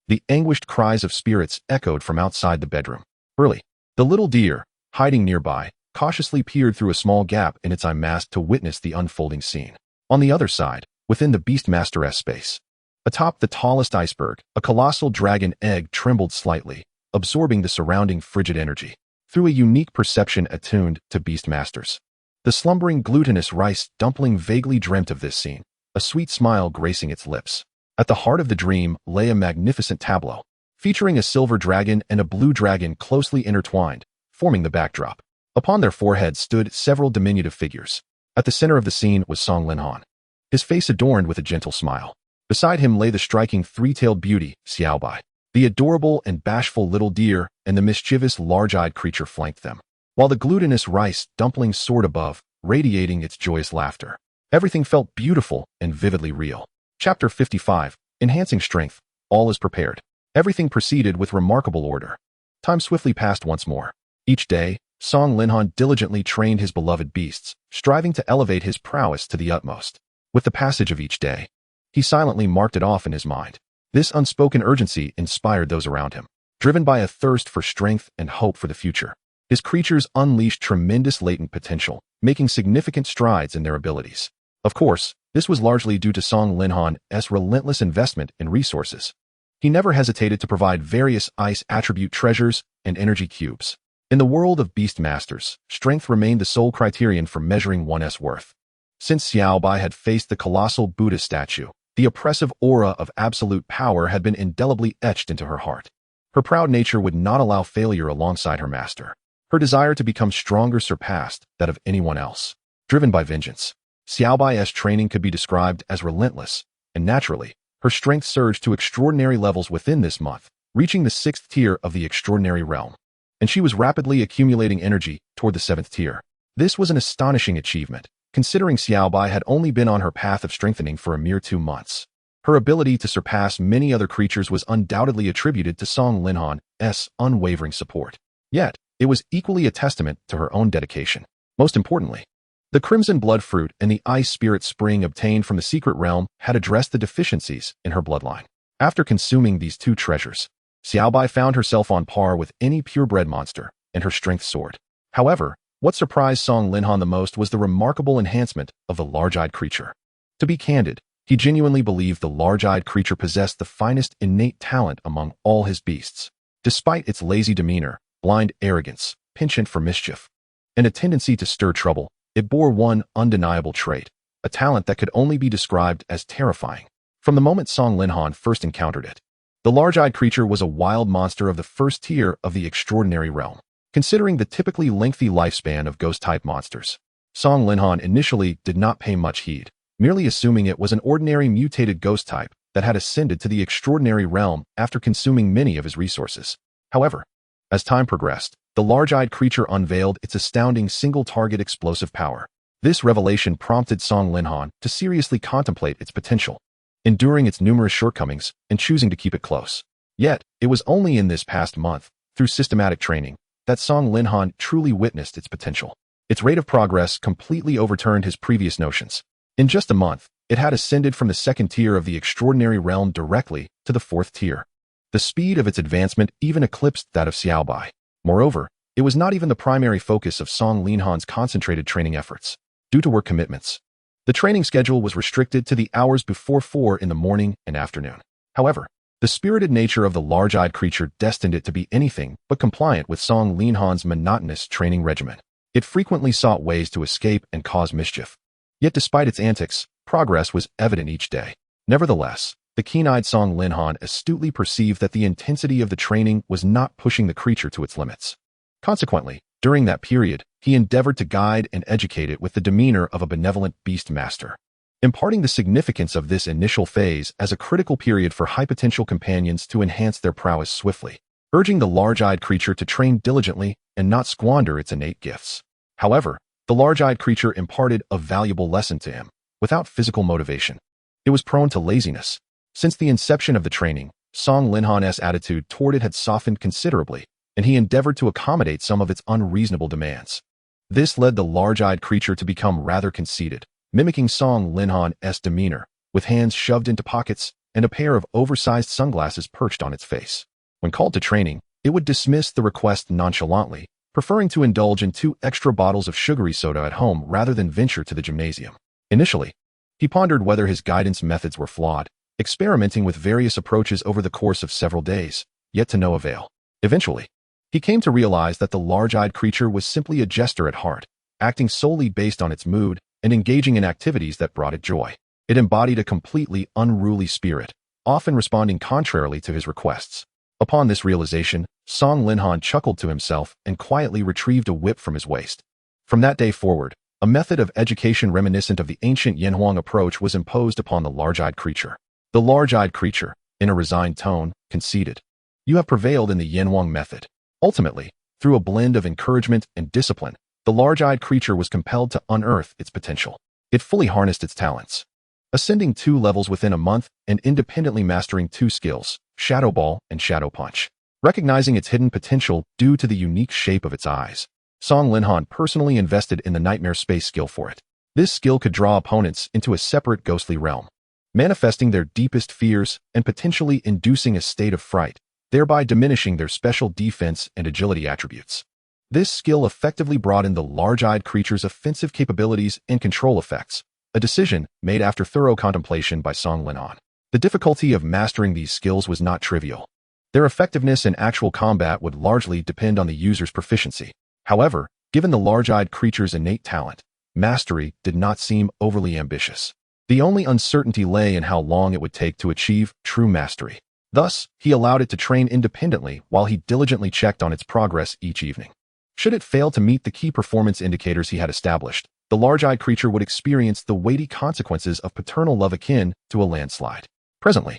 The anguished cries of spirits echoed from outside the bedroom. Burly, the little deer, hiding nearby, cautiously peered through a small gap in its eye mask to witness the unfolding scene. On the other side, within the Beastmaster's space, atop the tallest iceberg, a colossal dragon egg trembled slightly, absorbing the surrounding frigid energy. Through a unique perception attuned to Beastmasters, the slumbering glutinous rice dumpling vaguely dreamt of this scene, a sweet smile gracing its lips. At the heart of the dream lay a magnificent tableau, featuring a silver dragon and a blue dragon closely intertwined, forming the backdrop. Upon their foreheads stood several diminutive figures. At the center of the scene was Song Linhan, his face adorned with a gentle smile. Beside him lay the striking three-tailed beauty, Xiaobai. The adorable and bashful little deer and the mischievous large-eyed creature flanked them, while the glutinous rice dumpling soared above, radiating its joyous laughter. Everything felt beautiful and vividly real. Chapter 55. Enhancing Strength. All is prepared. Everything proceeded with remarkable order. Time swiftly passed once more. Each day, Song Linhan diligently trained his beloved beasts, striving to elevate his prowess to the utmost. With the passage of each day, he silently marked it off in his mind. This unspoken urgency inspired those around him. Driven by a thirst for strength and hope for the future, his creatures unleashed tremendous latent potential, making significant strides in their abilities. Of course, this was largely due to Song Linhan's relentless investment in resources. He never hesitated to provide various ice attribute treasures and energy cubes. In the world of beast masters, strength remained the sole criterion for measuring one's worth. Since Xiaobai had faced the colossal Buddha statue, the oppressive aura of absolute power had been indelibly etched into her heart. Her proud nature would not allow failure alongside her master. Her desire to become stronger surpassed that of anyone else. Driven by vengeance, Xiaobai's training could be described as relentless, and naturally, her strength surged to extraordinary levels within this month, reaching the 6th tier of the extraordinary realm. And she was rapidly accumulating energy toward the 7th tier. This was an astonishing achievement, considering Xiaobai had only been on her path of strengthening for a mere 2 months. Her ability to surpass many other creatures was undoubtedly attributed to Song Linhan's unwavering support. Yet, it was equally a testament to her own dedication. Most importantly, the crimson blood fruit and the ice spirit spring obtained from the secret realm had addressed the deficiencies in her bloodline. After consuming these 2 treasures, Xiaobai found herself on par with any purebred monster, and her strength soared. However, what surprised Song Linhan the most was the remarkable enhancement of the large-eyed creature. To be candid, he genuinely believed the large-eyed creature possessed the finest innate talent among all his beasts. Despite its lazy demeanor, blind arrogance, penchant for mischief, and a tendency to stir trouble, it bore one undeniable trait, a talent that could only be described as terrifying. From the moment Song Linhan first encountered it, the large-eyed creature was a wild monster of the 1st tier of the extraordinary realm. Considering the typically lengthy lifespan of ghost-type monsters, Song Linhan initially did not pay much heed, merely assuming it was an ordinary mutated ghost type that had ascended to the extraordinary realm after consuming many of his resources. However, as time progressed, the large-eyed creature unveiled its astounding single-target explosive power. This revelation prompted Song Linhan to seriously contemplate its potential, enduring its numerous shortcomings and choosing to keep it close. Yet, it was only in this past month, through systematic training, that Song Linhan truly witnessed its potential. Its rate of progress completely overturned his previous notions. In just a month, it had ascended from the 2nd tier of the extraordinary realm directly to the 4th tier. The speed of its advancement even eclipsed that of Xiaobai. Moreover, it was not even the primary focus of Song Linhan's concentrated training efforts. Due to work commitments, the training schedule was restricted to the hours before 4 in the morning and afternoon. However, the spirited nature of the large-eyed creature destined it to be anything but compliant with Song Linhan's monotonous training regimen. It frequently sought ways to escape and cause mischief. Yet despite its antics, progress was evident each day. Nevertheless, the keen-eyed Song Linhan astutely perceived that the intensity of the training was not pushing the creature to its limits. Consequently, during that period, he endeavored to guide and educate it with the demeanor of a benevolent beast master, imparting the significance of this initial phase as a critical period for high-potential companions to enhance their prowess swiftly, urging the large-eyed creature to train diligently and not squander its innate gifts. However, the large-eyed creature imparted a valuable lesson to him, without physical motivation. It was prone to laziness. Since the inception of the training, Song Linhan's attitude toward it had softened considerably, and he endeavored to accommodate some of its unreasonable demands. This led the large-eyed creature to become rather conceited, mimicking Song Linhan's demeanor, with hands shoved into pockets and a pair of oversized sunglasses perched on its face. When called to training, it would dismiss the request nonchalantly, preferring to indulge in 2 extra bottles of sugary soda at home rather than venture to the gymnasium. Initially, he pondered whether his guidance methods were flawed, experimenting with various approaches over the course of several days, yet to no avail. Eventually, he came to realize that the large-eyed creature was simply a jester at heart, acting solely based on its mood and engaging in activities that brought it joy. It embodied a completely unruly spirit, often responding contrarily to his requests. Upon this realization, Song Linhan chuckled to himself and quietly retrieved a whip from his waist. From that day forward, a method of education reminiscent of the ancient Yanhuang approach was imposed upon the large-eyed creature. The large-eyed creature, in a resigned tone, conceded, "You have prevailed in the Yanhuang method." Ultimately, through a blend of encouragement and discipline, the large-eyed creature was compelled to unearth its potential. It fully harnessed its talents, ascending 2 levels within a month and independently mastering 2 skills, Shadow Ball and Shadow Punch. Recognizing its hidden potential due to the unique shape of its eyes, Song Linhan personally invested in the Nightmare Space skill for it. This skill could draw opponents into a separate ghostly realm, manifesting their deepest fears and potentially inducing a state of fright, thereby diminishing their special defense and agility attributes. This skill effectively broadened the large-eyed creature's offensive capabilities and control effects, a decision made after thorough contemplation by Song Linhan. The difficulty of mastering these skills was not trivial. Their effectiveness in actual combat would largely depend on the user's proficiency. However, given the large-eyed creature's innate talent, mastery did not seem overly ambitious. The only uncertainty lay in how long it would take to achieve true mastery. Thus, he allowed it to train independently while he diligently checked on its progress each evening. Should it fail to meet the key performance indicators he had established, the large-eyed creature would experience the weighty consequences of paternal love akin to a landslide. Presently,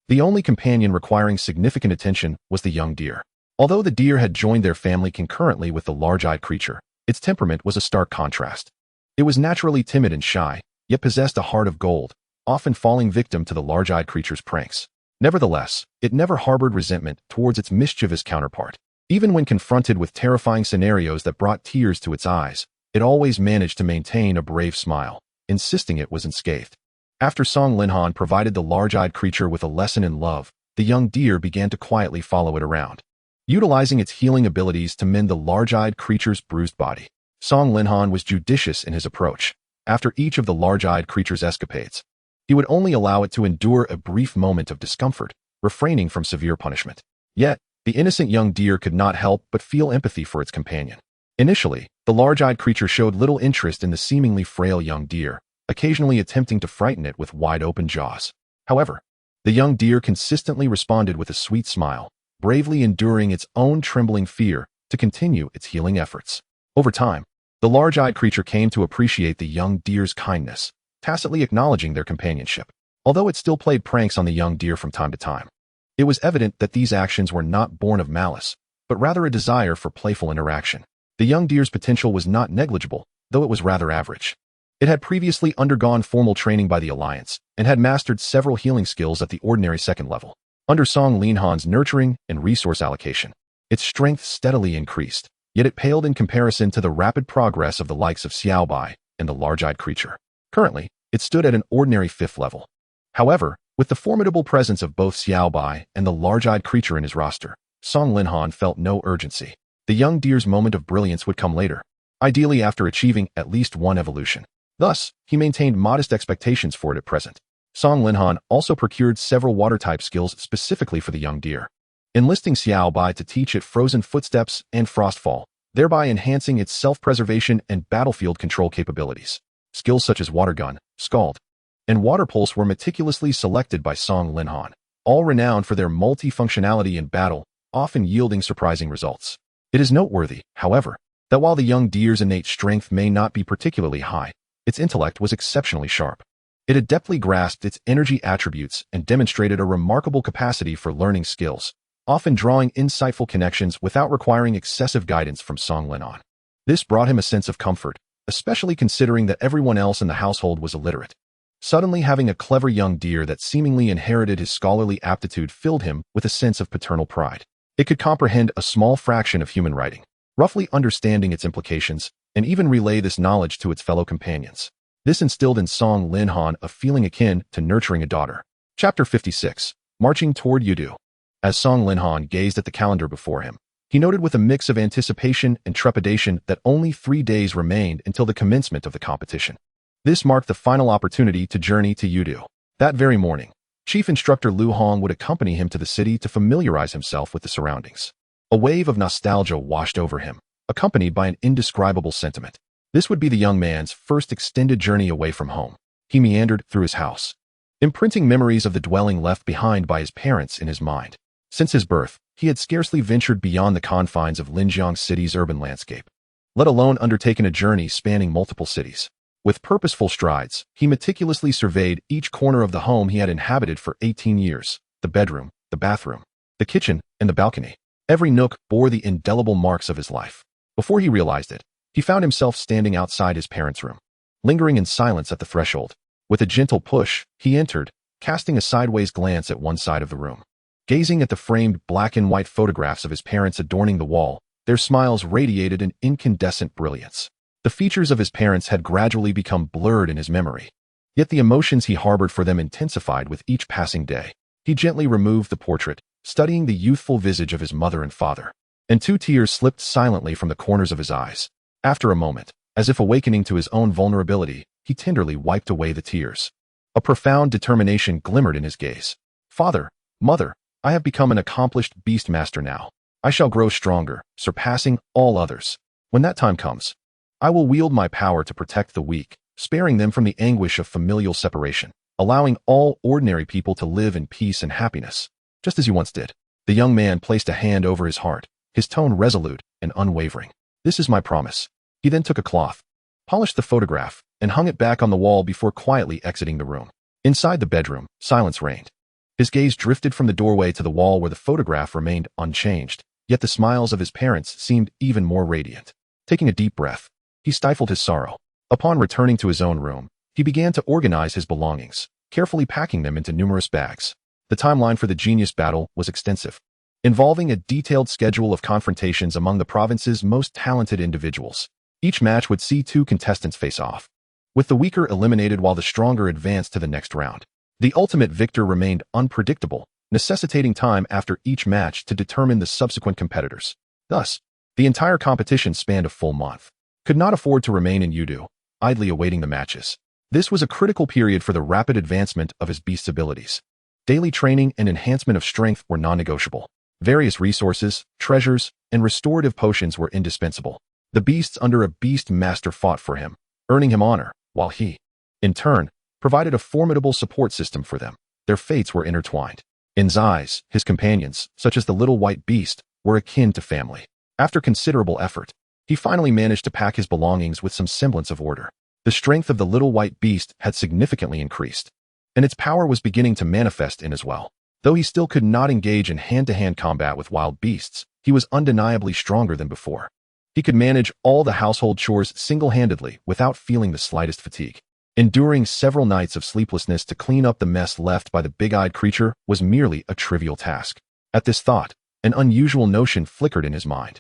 the only companion requiring significant attention was the young deer. Although the deer had joined their family concurrently with the large-eyed creature, its temperament was a stark contrast. It was naturally timid and shy, yet possessed a heart of gold, often falling victim to the large-eyed creature's pranks. Nevertheless, it never harbored resentment towards its mischievous counterpart. Even when confronted with terrifying scenarios that brought tears to its eyes, it always managed to maintain a brave smile, insisting it was unscathed. After Song Linhan provided the large-eyed creature with a lesson in love, the young deer began to quietly follow it around, utilizing its healing abilities to mend the large-eyed creature's bruised body. Song Linhan was judicious in his approach. After each of the large-eyed creature's escapades, he would only allow it to endure a brief moment of discomfort, refraining from severe punishment. Yet, the innocent young deer could not help but feel empathy for its companion. Initially, the large-eyed creature showed little interest in the seemingly frail young deer, occasionally attempting to frighten it with wide-open jaws. However, the young deer consistently responded with a sweet smile, bravely enduring its own trembling fear to continue its healing efforts. Over time, the large-eyed creature came to appreciate the young deer's kindness, tacitly acknowledging their companionship. Although it still played pranks on the young deer from time to time, it was evident that these actions were not born of malice, but rather a desire for playful interaction. The young deer's potential was not negligible, though it was rather average. It had previously undergone formal training by the Alliance and had mastered several healing skills at the ordinary 2nd level. Under Song Linhan's nurturing and resource allocation, its strength steadily increased, yet it paled in comparison to the rapid progress of the likes of Xiaobai and the large-eyed creature. Currently, it stood at an ordinary 5th level. However, with the formidable presence of both Xiaobai and the large-eyed creature in his roster, Song Linhan felt no urgency. The young deer's moment of brilliance would come later, ideally after achieving at least one evolution. Thus, he maintained modest expectations for it at present. Song Linhan also procured several water-type skills specifically for the young deer, enlisting Xiaobai to teach it Frozen Footsteps and Frostfall, thereby enhancing its self-preservation and battlefield control capabilities. Skills such as Water Gun, Scald, and Water Pulse were meticulously selected by Song Linhan, all renowned for their multi-functionality in battle, often yielding surprising results. It is noteworthy, however, that while the young deer's innate strength may not be particularly high, its intellect was exceptionally sharp. It adeptly grasped its energy attributes and demonstrated a remarkable capacity for learning skills, often drawing insightful connections without requiring excessive guidance from Song Linhan. This brought him a sense of comfort, especially considering that everyone else in the household was illiterate. Suddenly having a clever young deer that seemingly inherited his scholarly aptitude filled him with a sense of paternal pride. It could comprehend a small fraction of human writing, roughly understanding its implications, and even relay this knowledge to its fellow companions. This instilled in Song Linhan a feeling akin to nurturing a daughter. Chapter 56. Marching toward Yudu. As Song Linhan gazed at the calendar before him, he noted with a mix of anticipation and trepidation that only 3 days remained until the commencement of the competition. This marked the final opportunity to journey to Yudu. That very morning, Chief Instructor Lu Hong would accompany him to the city to familiarize himself with the surroundings. A wave of nostalgia washed over him, accompanied by an indescribable sentiment. This would be the young man's first extended journey away from home. He meandered through his house, imprinting memories of the dwelling left behind by his parents in his mind. Since his birth, He had scarcely ventured beyond the confines of Linjiang City's urban landscape, let alone undertaken a journey spanning multiple cities. With purposeful strides, he meticulously surveyed each corner of the home he had inhabited for 18 years, the bedroom, the bathroom, the kitchen, and the balcony. Every nook bore the indelible marks of his life. Before he realized it, he found himself standing outside his parents' room, lingering in silence at the threshold. With a gentle push, he entered, casting a sideways glance at one side of the room. Gazing at the framed black and white photographs of his parents adorning the wall, their smiles radiated an incandescent brilliance. The features of his parents had gradually become blurred in his memory, yet the emotions he harbored for them intensified with each passing day. He gently removed the portrait, studying the youthful visage of his mother and father, and 2 tears slipped silently from the corners of his eyes. After a moment, as if awakening to his own vulnerability, he tenderly wiped away the tears. A profound determination glimmered in his gaze. "Father, mother, I have become an accomplished beast master now. I shall grow stronger, surpassing all others. When that time comes, I will wield my power to protect the weak, sparing them from the anguish of familial separation, allowing all ordinary people to live in peace and happiness, just as you once did." The young man placed a hand over his heart, his tone resolute and unwavering. "This is my promise." He then took a cloth, polished the photograph, and hung it back on the wall before quietly exiting the room. Inside the bedroom, silence reigned. His gaze drifted from the doorway to the wall where the photograph remained unchanged, yet the smiles of his parents seemed even more radiant. Taking a deep breath, he stifled his sorrow. Upon returning to his own room, he began to organize his belongings, carefully packing them into numerous bags. The timeline for the genius battle was extensive, involving a detailed schedule of confrontations among the province's most talented individuals. Each match would see 2 contestants face off, with the weaker eliminated while the stronger advanced to the next round. The ultimate victor remained unpredictable, necessitating time after each match to determine the subsequent competitors. Thus, the entire competition spanned a full month. Could not afford to remain in Yudu, idly awaiting the matches. This was a critical period for the rapid advancement of his beast's abilities. Daily training and enhancement of strength were non-negotiable. Various resources, treasures, and restorative potions were indispensable. The beasts under a beast master fought for him, earning him honor, while he, in turn, provided a formidable support system for them. Their fates were intertwined. In his eyes, his companions, such as the little white beast, were akin to family. After considerable effort, he finally managed to pack his belongings with some semblance of order. The strength of the little white beast had significantly increased, and its power was beginning to manifest in as well. Though he still could not engage in hand-to-hand combat with wild beasts, he was undeniably stronger than before. He could manage all the household chores single-handedly without feeling the slightest fatigue. Enduring several nights of sleeplessness to clean up the mess left by the big-eyed creature was merely a trivial task. At this thought, an unusual notion flickered in his mind.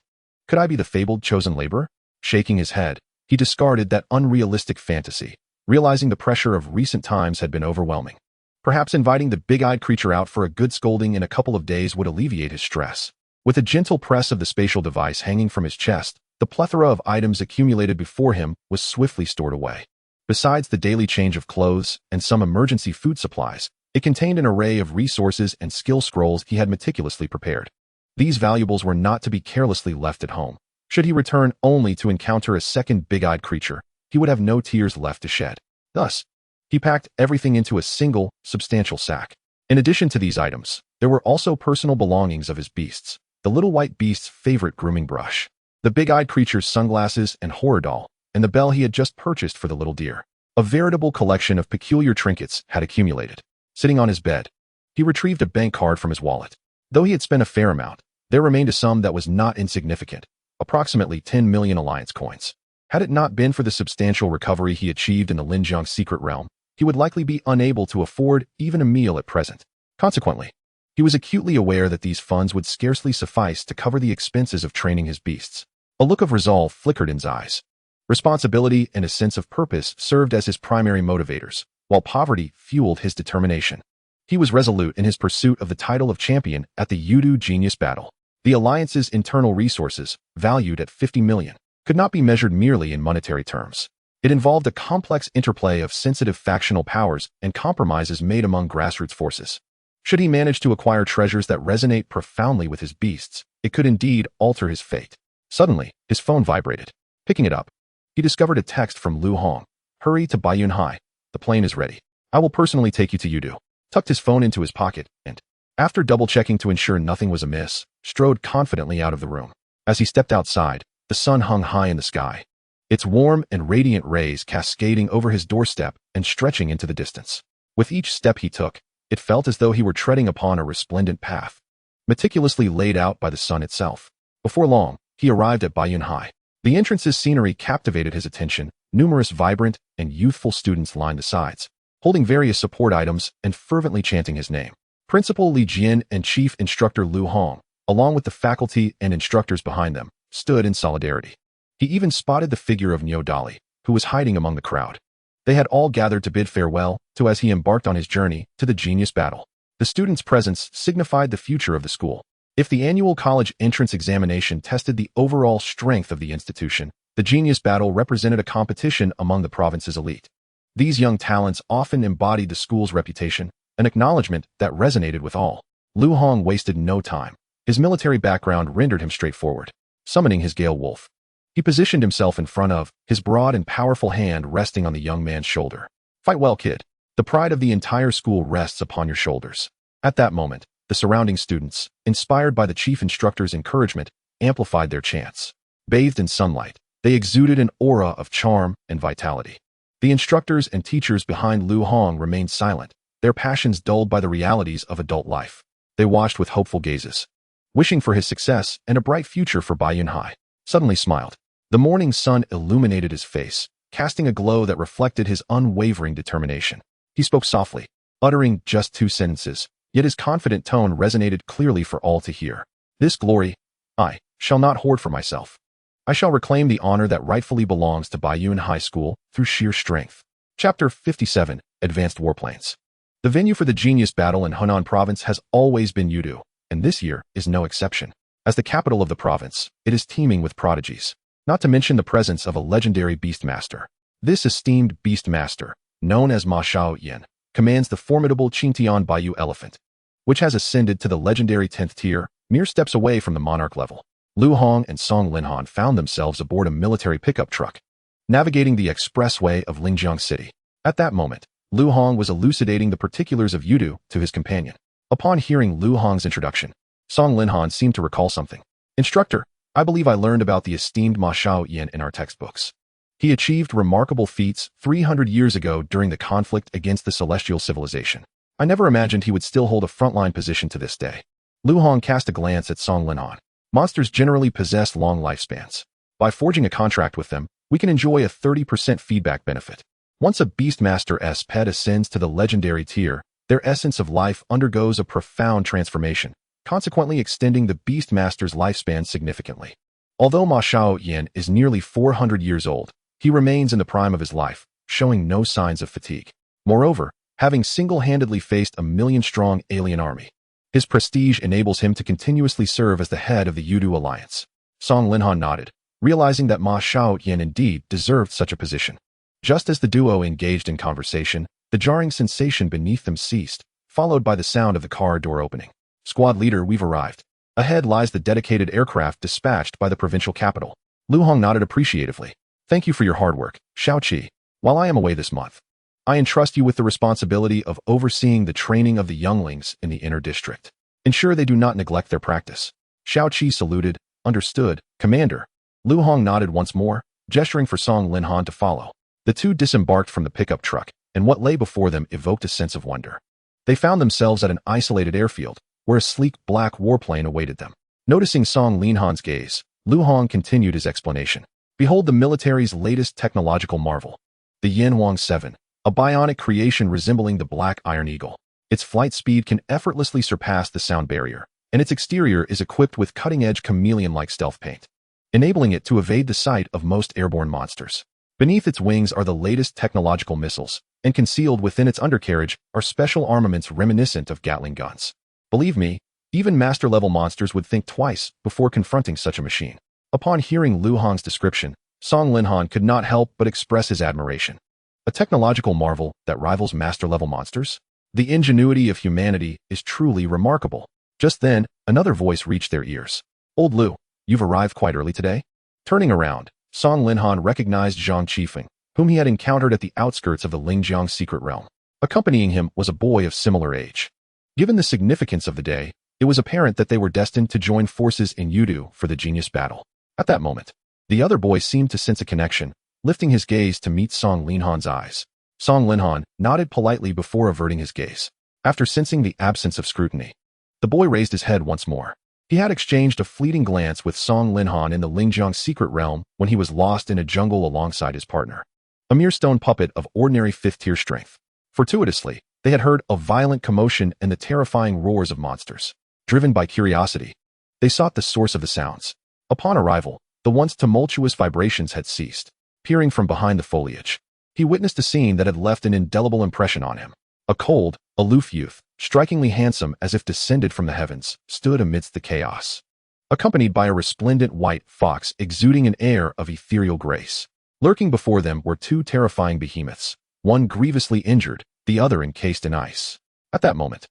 Could I be the fabled chosen laborer? Shaking his head, he discarded that unrealistic fantasy, realizing the pressure of recent times had been overwhelming. Perhaps inviting the big-eyed creature out for a good scolding in a couple of days would alleviate his stress. With a gentle press of the spatial device hanging from his chest, the plethora of items accumulated before him was swiftly stored away. Besides the daily change of clothes and some emergency food supplies, it contained an array of resources and skill scrolls he had meticulously prepared. These valuables were not to be carelessly left at home. Should he return only to encounter a second big-eyed creature, he would have no tears left to shed. Thus, he packed everything into a single, substantial sack. In addition to these items, there were also personal belongings of his beasts, the little white beast's favorite grooming brush, the big-eyed creature's sunglasses and horror doll, and the bell he had just purchased for the little deer. A veritable collection of peculiar trinkets had accumulated. Sitting on his bed, he retrieved a bank card from his wallet. Though he had spent a fair amount, there remained a sum that was not insignificant, approximately 10 million alliance coins. Had it not been for the substantial recovery he achieved in the Linjiang secret realm, he would likely be unable to afford even a meal at present. Consequently, he was acutely aware that these funds would scarcely suffice to cover the expenses of training his beasts. A look of resolve flickered in his eyes. Responsibility and a sense of purpose served as his primary motivators, while poverty fueled his determination. He was resolute in his pursuit of the title of champion at the Yudu Genius Battle. The Alliance's internal resources, valued at 50 million, could not be measured merely in monetary terms. It involved a complex interplay of sensitive factional powers and compromises made among grassroots forces. Should he manage to acquire treasures that resonate profoundly with his beasts, it could indeed alter his fate. Suddenly, his phone vibrated. Picking it up, he discovered a text from Lu Hong. "Hurry to Baiyun High. The plane is ready. I will personally take you to Yudu." Tucked his phone into his pocket and, After double-checking to ensure nothing was amiss, strode confidently out of the room. As he stepped outside, the sun hung high in the sky, its warm and radiant rays cascading over his doorstep and stretching into the distance. With each step he took, it felt as though he were treading upon a resplendent path, meticulously laid out by the sun itself. Before long, he arrived at Baiyun High. The entrance's scenery captivated his attention. Numerous vibrant and youthful students lined the sides, holding various support items and fervently chanting his name. Principal Li Jian and Chief Instructor Lu Hong, along with the faculty and instructors behind them, stood in solidarity. He even spotted the figure of Niu Dali, who was hiding among the crowd. They had all gathered to bid farewell to as he embarked on his journey to the genius battle. The students' presence signified the future of the school. If the annual college entrance examination tested the overall strength of the institution, the genius battle represented a competition among the province's elite. These young talents often embodied the school's reputation, an acknowledgement that resonated with all. Lu Hong wasted no time. His military background rendered him straightforward. Summoning his Gale Wolf, he positioned himself in front of, his broad and powerful hand resting on the young man's shoulder. "Fight well, kid. The pride of the entire school rests upon your shoulders." At that moment, the surrounding students, inspired by the chief instructor's encouragement, amplified their chants. Bathed in sunlight, they exuded an aura of charm and vitality. The instructors and teachers behind Lu Hong remained silent, their passions dulled by the realities of adult life. They watched with hopeful gazes, wishing for his success and a bright future for Baiyun High. Suddenly smiled. The morning sun illuminated his face, casting a glow that reflected his unwavering determination. He spoke softly, uttering just 2 sentences, yet his confident tone resonated clearly for all to hear. "This glory, I shall not hoard for myself. I shall reclaim the honor that rightfully belongs to Baiyun High School through sheer strength." Chapter 57, Advanced Warplanes. The venue for the genius battle in Hunan Province has always been Yudu, and this year is no exception. As the capital of the province, it is teeming with prodigies, not to mention the presence of a legendary beast master. This esteemed beast master, known as Ma Xiaoyan, commands the formidable Qingtian Baiyu elephant, which has ascended to the legendary 10th tier, mere steps away from the monarch level. Lu Hong and Song Linhan found themselves aboard a military pickup truck, navigating the expressway of Lingjiang City. At that moment, Lu Hong was elucidating the particulars of Yudu to his companion. Upon hearing Lu Hong's introduction, Song Linhan seemed to recall something. "Instructor, I believe I learned about the esteemed Ma Xiaoyan in our textbooks. He achieved remarkable feats 300 years ago during the conflict against the celestial civilization. I never imagined he would still hold a frontline position to this day." Lu Hong cast a glance at Song Linhan. Monsters generally possess long lifespans. By forging a contract with them, we can enjoy a 30% feedback benefit. Once a Beastmaster's pet ascends to the legendary tier, their essence of life undergoes a profound transformation, consequently extending the Beastmaster's lifespan significantly. Although Ma Xiaoyan is nearly 400 years old, he remains in the prime of his life, showing no signs of fatigue. Moreover, having single-handedly faced a million-strong alien army, his prestige enables him to continuously serve as the head of the Yudu Alliance. Song Linhan nodded, realizing that Ma Xiaoyan indeed deserved such a position. Just as the duo engaged in conversation, the jarring sensation beneath them ceased, followed by the sound of the car door opening. "Squad leader, we've arrived. Ahead lies the dedicated aircraft dispatched by the provincial capital." Lu Hong nodded appreciatively. "Thank you for your hard work, Xiao Qi. While I am away this month, I entrust you with the responsibility of overseeing the training of the younglings in the inner district. Ensure they do not neglect their practice." Xiao Qi saluted. "Understood, Commander." Lu Hong nodded once more, gesturing for Song Linhan to follow. The two disembarked from the pickup truck, and what lay before them evoked a sense of wonder. They found themselves at an isolated airfield, where a sleek black warplane awaited them. Noticing Song Linhan's gaze, Lu Hong continued his explanation. "Behold the military's latest technological marvel, the Yanwang 7, a bionic creation resembling the black iron eagle. Its flight speed can effortlessly surpass the sound barrier, and its exterior is equipped with cutting-edge chameleon-like stealth paint, enabling it to evade the sight of most airborne monsters. Beneath its wings are the latest technological missiles, and concealed within its undercarriage are special armaments reminiscent of Gatling guns. Believe me, even master-level monsters would think twice before confronting such a machine." Upon hearing Lu Hong's description, Song Linhan could not help but express his admiration. A technological marvel that rivals master-level monsters? The ingenuity of humanity is truly remarkable. Just then, another voice reached their ears. "Old Lu, you've arrived quite early today?" Turning around, Song Linhan recognized Zhang Qifeng, whom he had encountered at the outskirts of the Lingjiang secret realm. Accompanying him was a boy of similar age. Given the significance of the day, it was apparent that they were destined to join forces in Yudu for the genius battle. At that moment, the other boy seemed to sense a connection, lifting his gaze to meet Song Linhan's eyes. Song Linhan nodded politely before averting his gaze. After sensing the absence of scrutiny, the boy raised his head once more. He had exchanged a fleeting glance with Song Linhan in the Lingjiang secret realm when he was lost in a jungle alongside his partner, a mere stone puppet of ordinary fifth-tier strength. Fortuitously, they had heard a violent commotion and the terrifying roars of monsters. Driven by curiosity, they sought the source of the sounds. Upon arrival, the once tumultuous vibrations had ceased. Peering from behind the foliage, he witnessed a scene that had left an indelible impression on him. A cold, aloof youth, strikingly handsome as if descended from the heavens, stood amidst the chaos, accompanied by a resplendent white fox exuding an air of ethereal grace. Lurking before them were two terrifying behemoths, one grievously injured, the other encased in ice. At that moment,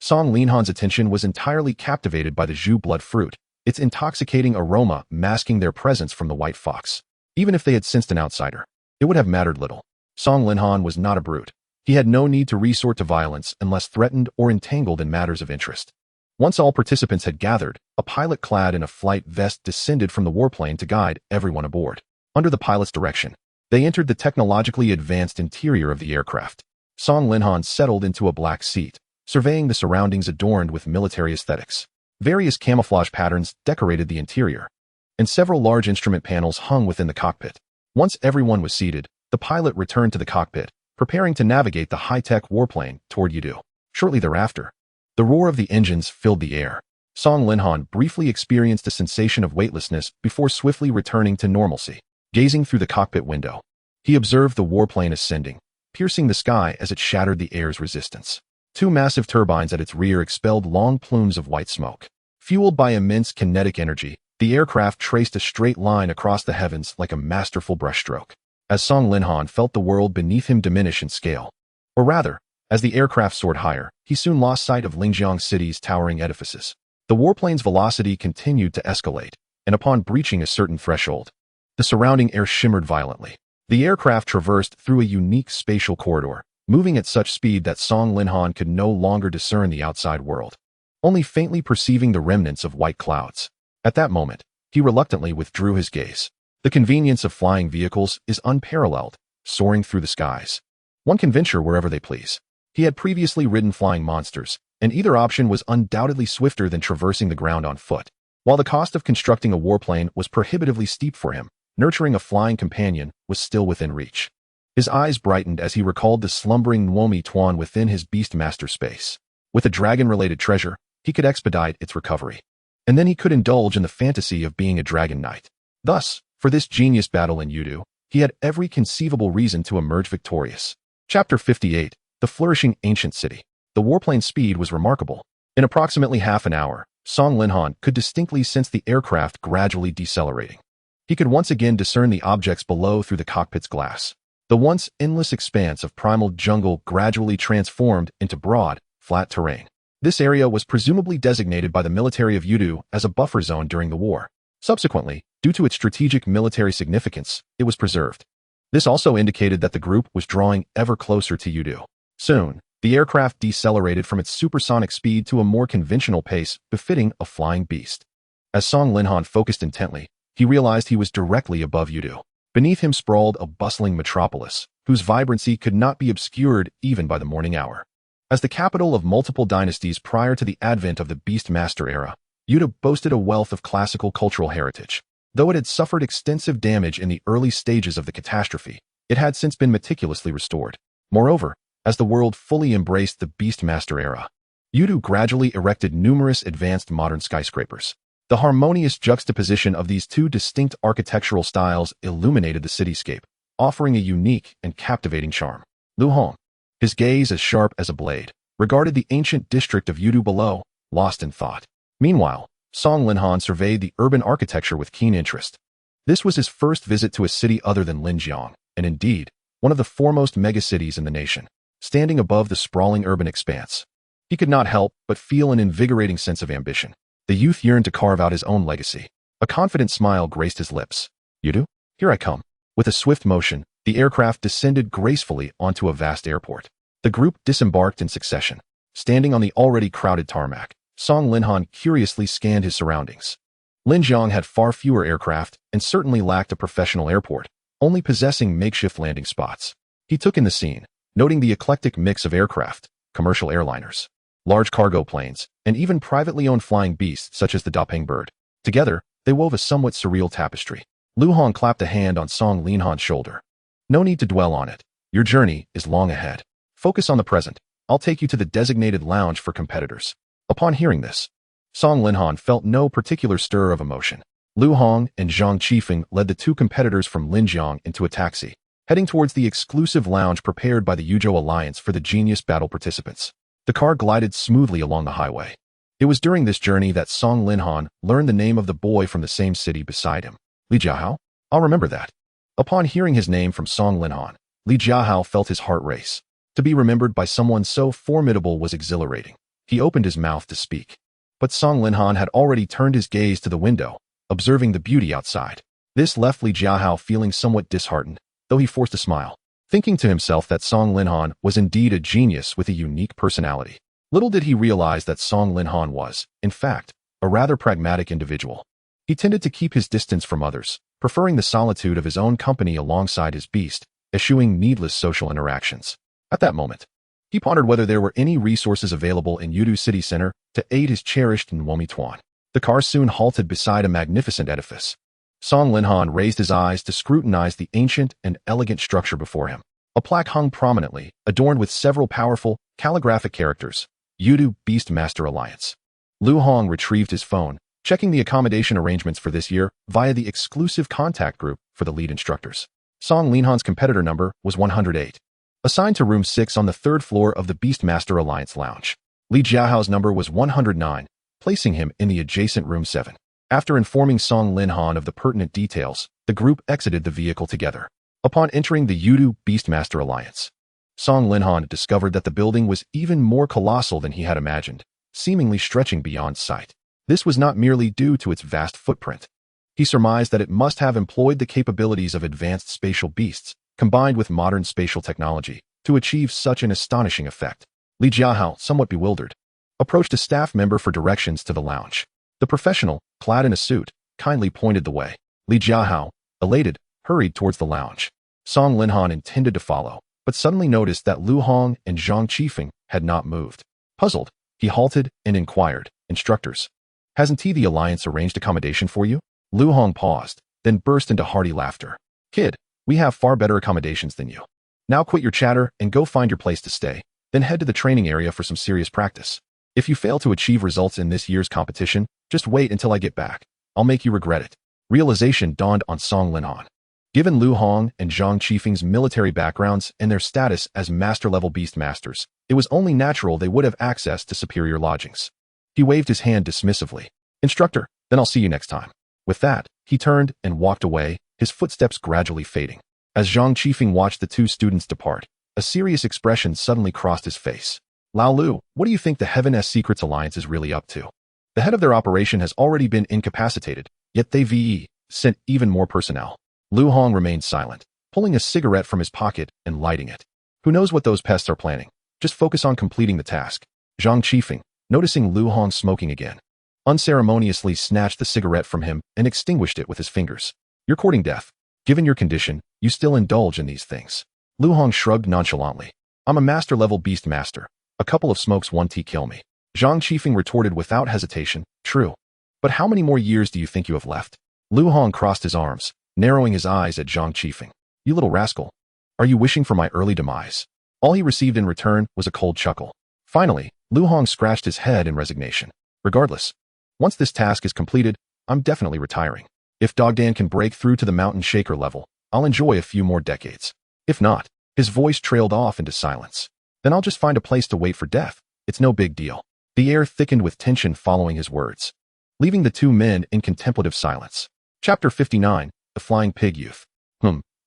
Song Linhan's attention was entirely captivated by the Zhu blood fruit, its intoxicating aroma masking their presence from the white fox. Even if they had sensed an outsider, it would have mattered little. Song Linhan was not a brute. He had no need to resort to violence unless threatened or entangled in matters of interest. Once all participants had gathered, a pilot clad in a flight vest descended from the warplane to guide everyone aboard. Under the pilot's direction, they entered the technologically advanced interior of the aircraft. Song Linhan settled into a black seat, surveying the surroundings adorned with military aesthetics. Various camouflage patterns decorated the interior, and several large instrument panels hung within the cockpit. Once everyone was seated, the pilot returned to the cockpit, preparing to navigate the high-tech warplane toward Yudu. Shortly thereafter, the roar of the engines filled the air. Song Linhan briefly experienced a sensation of weightlessness before swiftly returning to normalcy. Gazing through the cockpit window, he observed the warplane ascending, piercing the sky as it shattered the air's resistance. Two massive turbines at its rear expelled long plumes of white smoke. Fueled by immense kinetic energy, the aircraft traced a straight line across the heavens like a masterful brushstroke. As Song Linhan felt the world beneath him diminish in scale, or rather, as the aircraft soared higher, he soon lost sight of Lingjiang City's towering edifices. The warplane's velocity continued to escalate, and upon breaching a certain threshold, the surrounding air shimmered violently. The aircraft traversed through a unique spatial corridor, moving at such speed that Song Linhan could no longer discern the outside world, only faintly perceiving the remnants of white clouds. At that moment, he reluctantly withdrew his gaze. The convenience of flying vehicles is unparalleled, soaring through the skies. One can venture wherever they please. He had previously ridden flying monsters, and either option was undoubtedly swifter than traversing the ground on foot. While the cost of constructing a warplane was prohibitively steep for him, nurturing a flying companion was still within reach. His eyes brightened as he recalled the slumbering Nuomi Tuan within his Beastmaster space. With a dragon-related treasure, he could expedite its recovery. And then he could indulge in the fantasy of being a dragon knight. Thus, for this genius battle in Yudu, he had every conceivable reason to emerge victorious. Chapter 58, The Flourishing Ancient City. The warplane's speed was remarkable. In approximately half an hour, Song Linhan could distinctly sense the aircraft gradually decelerating. He could once again discern the objects below through the cockpit's glass. The once endless expanse of primal jungle gradually transformed into broad, flat terrain. This area was presumably designated by the military of Yudu as a buffer zone during the war. Subsequently, due to its strategic military significance, it was preserved. This also indicated that the group was drawing ever closer to Yudu. Soon, the aircraft decelerated from its supersonic speed to a more conventional pace befitting a flying beast. As Song Linhan focused intently, he realized he was directly above Yudu. Beneath him sprawled a bustling metropolis, whose vibrancy could not be obscured even by the morning hour. As the capital of multiple dynasties prior to the advent of the Beastmaster era, Yudu boasted a wealth of classical cultural heritage. Though it had suffered extensive damage in the early stages of the catastrophe, it had since been meticulously restored. Moreover, as the world fully embraced the Beastmaster era, Yudu gradually erected numerous advanced modern skyscrapers. The harmonious juxtaposition of these two distinct architectural styles illuminated the cityscape, offering a unique and captivating charm. Lu Hong, his gaze as sharp as a blade, regarded the ancient district of Yudu below, lost in thought. Meanwhile, Song Linhan surveyed the urban architecture with keen interest. This was his first visit to a city other than Linjiang, and indeed, one of the foremost megacities in the nation, standing above the sprawling urban expanse. He could not help but feel an invigorating sense of ambition. The youth yearned to carve out his own legacy. A confident smile graced his lips. Yudu, here I come. With a swift motion, the aircraft descended gracefully onto a vast airport. The group disembarked in succession. Standing on the already crowded tarmac, Song Linhan curiously scanned his surroundings. Linjiang had far fewer aircraft and certainly lacked a professional airport, only possessing makeshift landing spots. He took in the scene, noting the eclectic mix of aircraft, commercial airliners, large cargo planes, and even privately owned flying beasts such as the Dapeng bird. Together, they wove a somewhat surreal tapestry. Lu Hong clapped a hand on Song Linhan's shoulder. No need to dwell on it. Your journey is long ahead. Focus on the present. I'll take you to the designated lounge for competitors. Upon hearing this, Song Linhan felt no particular stir of emotion. Lu Hong and Zhang Qifeng led the two competitors from Linjiang into a taxi, heading towards the exclusive lounge prepared by the Yuzhou Alliance for the Genius Battle participants. The car glided smoothly along the highway. It was during this journey that Song Linhan learned the name of the boy from the same city beside him. Li Jiahao? I'll remember that. Upon hearing his name from Song Linhan, Li Jiahao felt his heart race. To be remembered by someone so formidable was exhilarating. He opened his mouth to speak. But Song Linhan had already turned his gaze to the window, observing the beauty outside. This left Li Jiahao feeling somewhat disheartened, though he forced a smile, thinking to himself that Song Linhan was indeed a genius with a unique personality. Little did he realize that Song Linhan was, in fact, a rather pragmatic individual. He tended to keep his distance from others, preferring the solitude of his own company alongside his beast, eschewing needless social interactions. At that moment, he pondered whether there were any resources available in Yudu city center to aid his cherished Nwomi Tuan. The car soon halted beside a magnificent edifice. Song Linhan raised his eyes to scrutinize the ancient and elegant structure before him. A plaque hung prominently, adorned with several powerful, calligraphic characters. Yudu Beast Master Alliance. Lu Hong retrieved his phone, checking the accommodation arrangements for this year via the exclusive contact group for the lead instructors. Song Linhan's competitor number was 108. Assigned to room 6 on the 3rd floor of the Beast Master Alliance lounge. Li Jiahao's number was 109, placing him in the adjacent room 7. After informing Song Linhan of the pertinent details, the group exited the vehicle together. Upon entering the Yudu Beastmaster Alliance, Song Linhan discovered that the building was even more colossal than he had imagined, seemingly stretching beyond sight. This was not merely due to its vast footprint. He surmised that it must have employed the capabilities of advanced spatial beasts, combined with modern spatial technology, to achieve such an astonishing effect. Li Jiahao, somewhat bewildered, approached a staff member for directions to the lounge. The professional, clad in a suit, kindly pointed the way. Li Jiahao, elated, hurried towards the lounge. Song Linhan intended to follow, but suddenly noticed that Lu Hong and Zhang Qifeng had not moved. Puzzled, he halted and inquired, "Instructors, hasn't the Alliance arranged accommodation for you?" Lu Hong paused, then burst into hearty laughter. "Kid, we have far better accommodations than you. Now quit your chatter and go find your place to stay, then head to the training area for some serious practice. If you fail to achieve results in this year's competition, just wait until I get back. I'll make you regret it." Realization dawned on Song Linhan. Given Lu Hong and Zhang Qifeng's military backgrounds and their status as master-level beast masters, it was only natural they would have access to superior lodgings. He waved his hand dismissively. "Instructor, then I'll see you next time." With that, he turned and walked away, his footsteps gradually fading. As Zhang Qifeng watched the two students depart, a serious expression suddenly crossed his face. "Lao Lu, what do you think the Heaven S Secrets Alliance is really up to? The head of their operation has already been incapacitated, yet they sent even more personnel." Lu Hong remained silent, pulling a cigarette from his pocket and lighting it. "Who knows what those pests are planning? Just focus on completing the task." Zhang Qifeng, noticing Lu Hong smoking again, unceremoniously snatched the cigarette from him and extinguished it with his fingers. "You're courting death. Given your condition, you still indulge in these things." Lu Hong shrugged nonchalantly. "I'm a master-level beast master. A couple of smokes won't kill me." Zhang Qifeng retorted without hesitation, "True. But how many more years do you think you have left?" Lu Hong crossed his arms, narrowing his eyes at Zhang Qifeng. "You little rascal. Are you wishing for my early demise?" All he received in return was a cold chuckle. Finally, Lu Hong scratched his head in resignation. "Regardless, once this task is completed, I'm definitely retiring. If Dogdan can break through to the Mountain Shaker level, I'll enjoy a few more decades. If not," his voice trailed off into silence, "then I'll just find a place to wait for death. It's no big deal." The air thickened with tension following his words, leaving the two men in contemplative silence. Chapter 59, The Flying Pig Youth.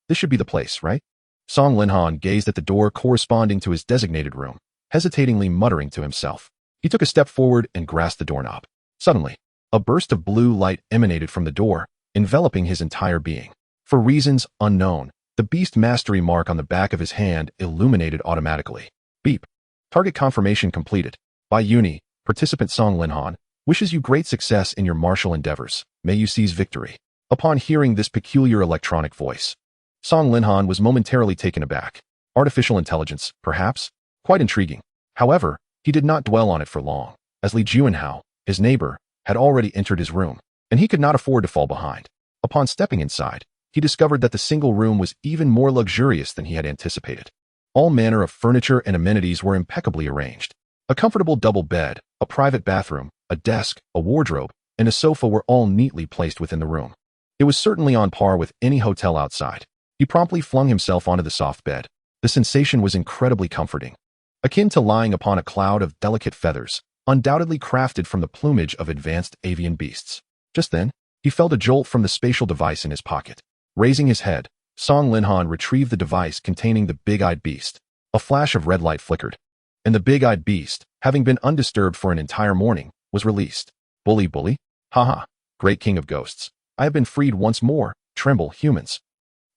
This should be the place, right? Song Linhan gazed at the door corresponding to his designated room, hesitatingly muttering to himself. He took a step forward and grasped the doorknob. Suddenly, a burst of blue light emanated from the door, enveloping his entire being. For reasons unknown, the beast mastery mark on the back of his hand illuminated automatically. Beep. Target confirmation completed. By Uni, participant Song Linhan wishes you great success in your martial endeavors. May you seize victory. Upon hearing this peculiar electronic voice, Song Linhan was momentarily taken aback. Artificial intelligence, perhaps? Quite intriguing. However, he did not dwell on it for long, as Li Juanhao, his neighbor, had already entered his room, and he could not afford to fall behind. Upon stepping inside, he discovered that the single room was even more luxurious than he had anticipated. All manner of furniture and amenities were impeccably arranged. A comfortable double bed, a private bathroom, a desk, a wardrobe, and a sofa were all neatly placed within the room. It was certainly on par with any hotel outside. He promptly flung himself onto the soft bed. The sensation was incredibly comforting, akin to lying upon a cloud of delicate feathers, undoubtedly crafted from the plumage of advanced avian beasts. Just then, he felt a jolt from the spatial device in his pocket. Raising his head, Song Linhan retrieved the device containing the big-eyed beast. A flash of red light flickered, and the big-eyed beast, having been undisturbed for an entire morning, was released. Bully, bully? Haha, great king of ghosts. I have been freed once more. Tremble, humans.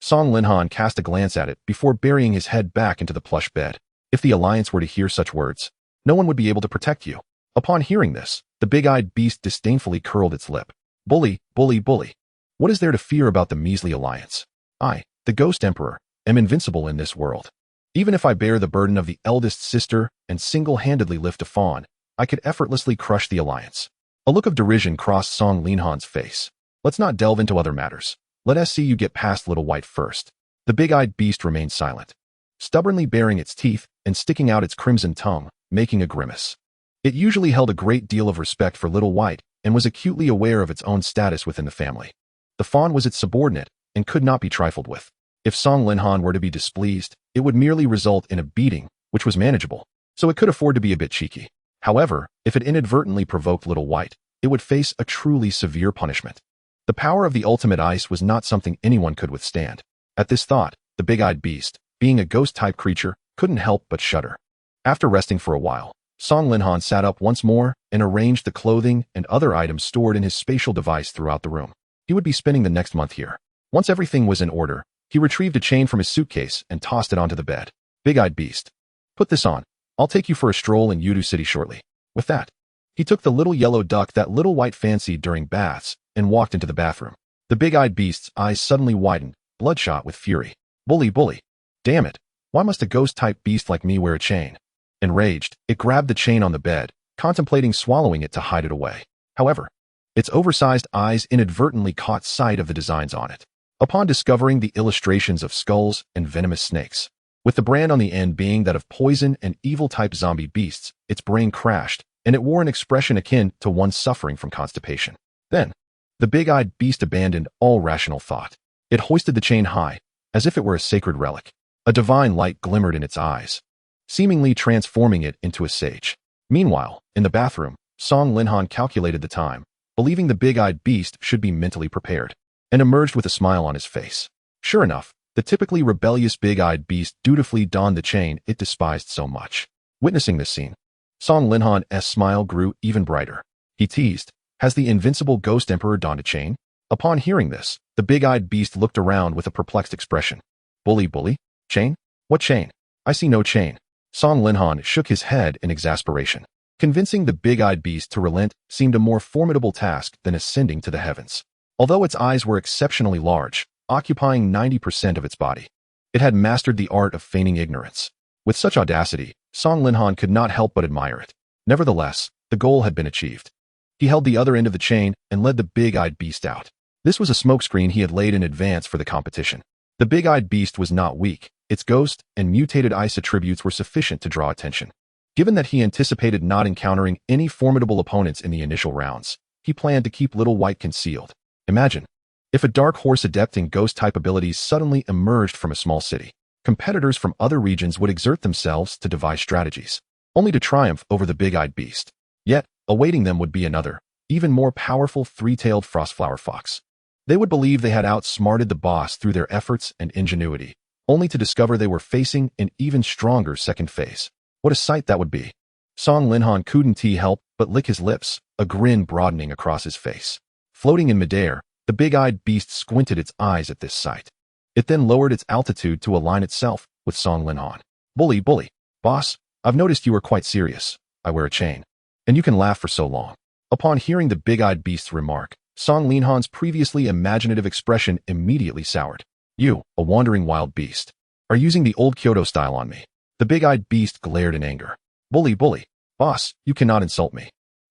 Song Linhan cast a glance at it before burying his head back into the plush bed. If the Alliance were to hear such words, no one would be able to protect you. Upon hearing this, the big-eyed beast disdainfully curled its lip. Bully, bully, bully. What is there to fear about the measly Alliance? I, the Ghost Emperor, am invincible in this world. Even if I bear the burden of the eldest sister and single-handedly lift a fawn, I could effortlessly crush the Alliance. A look of derision crossed Song Linhan's face. Let's not delve into other matters. Let us see you get past Little White first. The big-eyed beast remained silent, stubbornly baring its teeth and sticking out its crimson tongue, making a grimace. It usually held a great deal of respect for Little White and was acutely aware of its own status within the family. The fawn was its subordinate and could not be trifled with. If Song Linhan were to be displeased, it would merely result in a beating, which was manageable, so it could afford to be a bit cheeky. However, if it inadvertently provoked Little White, it would face a truly severe punishment. The power of the ultimate ice was not something anyone could withstand. At this thought, the big-eyed beast, being a ghost-type creature, couldn't help but shudder. After resting for a while, Song Linhan sat up once more and arranged the clothing and other items stored in his spatial device throughout the room. He would be spending the next month here. Once everything was in order, he retrieved a chain from his suitcase and tossed it onto the bed. Big-eyed beast. Put this on. I'll take you for a stroll in Yudu City shortly. With that, he took the little yellow duck that Little White fancied during baths and walked into the bathroom. The big-eyed beast's eyes suddenly widened, bloodshot with fury. Bully, bully. Damn it. Why must a ghost-type beast like me wear a chain? Enraged, it grabbed the chain on the bed, contemplating swallowing it to hide it away. However, its oversized eyes inadvertently caught sight of the designs on it. Upon discovering the illustrations of skulls and venomous snakes, with the brand on the end being that of poison and evil-type zombie beasts, its brain crashed, and it wore an expression akin to one suffering from constipation. Then, the big-eyed beast abandoned all rational thought. It hoisted the chain high, as if it were a sacred relic. A divine light glimmered in its eyes, seemingly transforming it into a sage. Meanwhile, in the bathroom, Song Linhan calculated the time, believing the big-eyed beast should be mentally prepared, and emerged with a smile on his face. Sure enough, the typically rebellious big-eyed beast dutifully donned the chain it despised so much. Witnessing this scene, Song Linhan's smile grew even brighter. He teased, "Has the invincible Ghost Emperor donned a chain?" Upon hearing this, the big-eyed beast looked around with a perplexed expression. Bully, bully? Chain? What chain? I see no chain. Song Linhan shook his head in exasperation. Convincing the big-eyed beast to relent seemed a more formidable task than ascending to the heavens. Although its eyes were exceptionally large, occupying 90% of its body, it had mastered the art of feigning ignorance. With such audacity, Song Linhan could not help but admire it. Nevertheless, the goal had been achieved. He held the other end of the chain and led the big-eyed beast out. This was a smokescreen he had laid in advance for the competition. The big-eyed beast was not weak. Its ghost and mutated ice attributes were sufficient to draw attention. Given that he anticipated not encountering any formidable opponents in the initial rounds, he planned to keep Little White concealed. Imagine, if a dark horse adept in ghost-type abilities suddenly emerged from a small city. Competitors from other regions would exert themselves to devise strategies, only to triumph over the big-eyed beast. Yet, awaiting them would be another, even more powerful three-tailed frostflower fox. They would believe they had outsmarted the boss through their efforts and ingenuity, only to discover they were facing an even stronger second phase. What a sight that would be. Song Linhan couldn't help but lick his lips, a grin broadening across his face. Floating in midair, the big-eyed beast squinted its eyes at this sight. It then lowered its altitude to align itself with Song Linhan. Bully, bully. Boss, I've noticed you are quite serious. I wear a chain. And you can laugh for so long. Upon hearing the big-eyed beast's remark, Song Linhan's previously imaginative expression immediately soured. You, a wandering wild beast, are using the old Kyoto style on me. The big-eyed beast glared in anger. Bully, bully. Boss, you cannot insult me.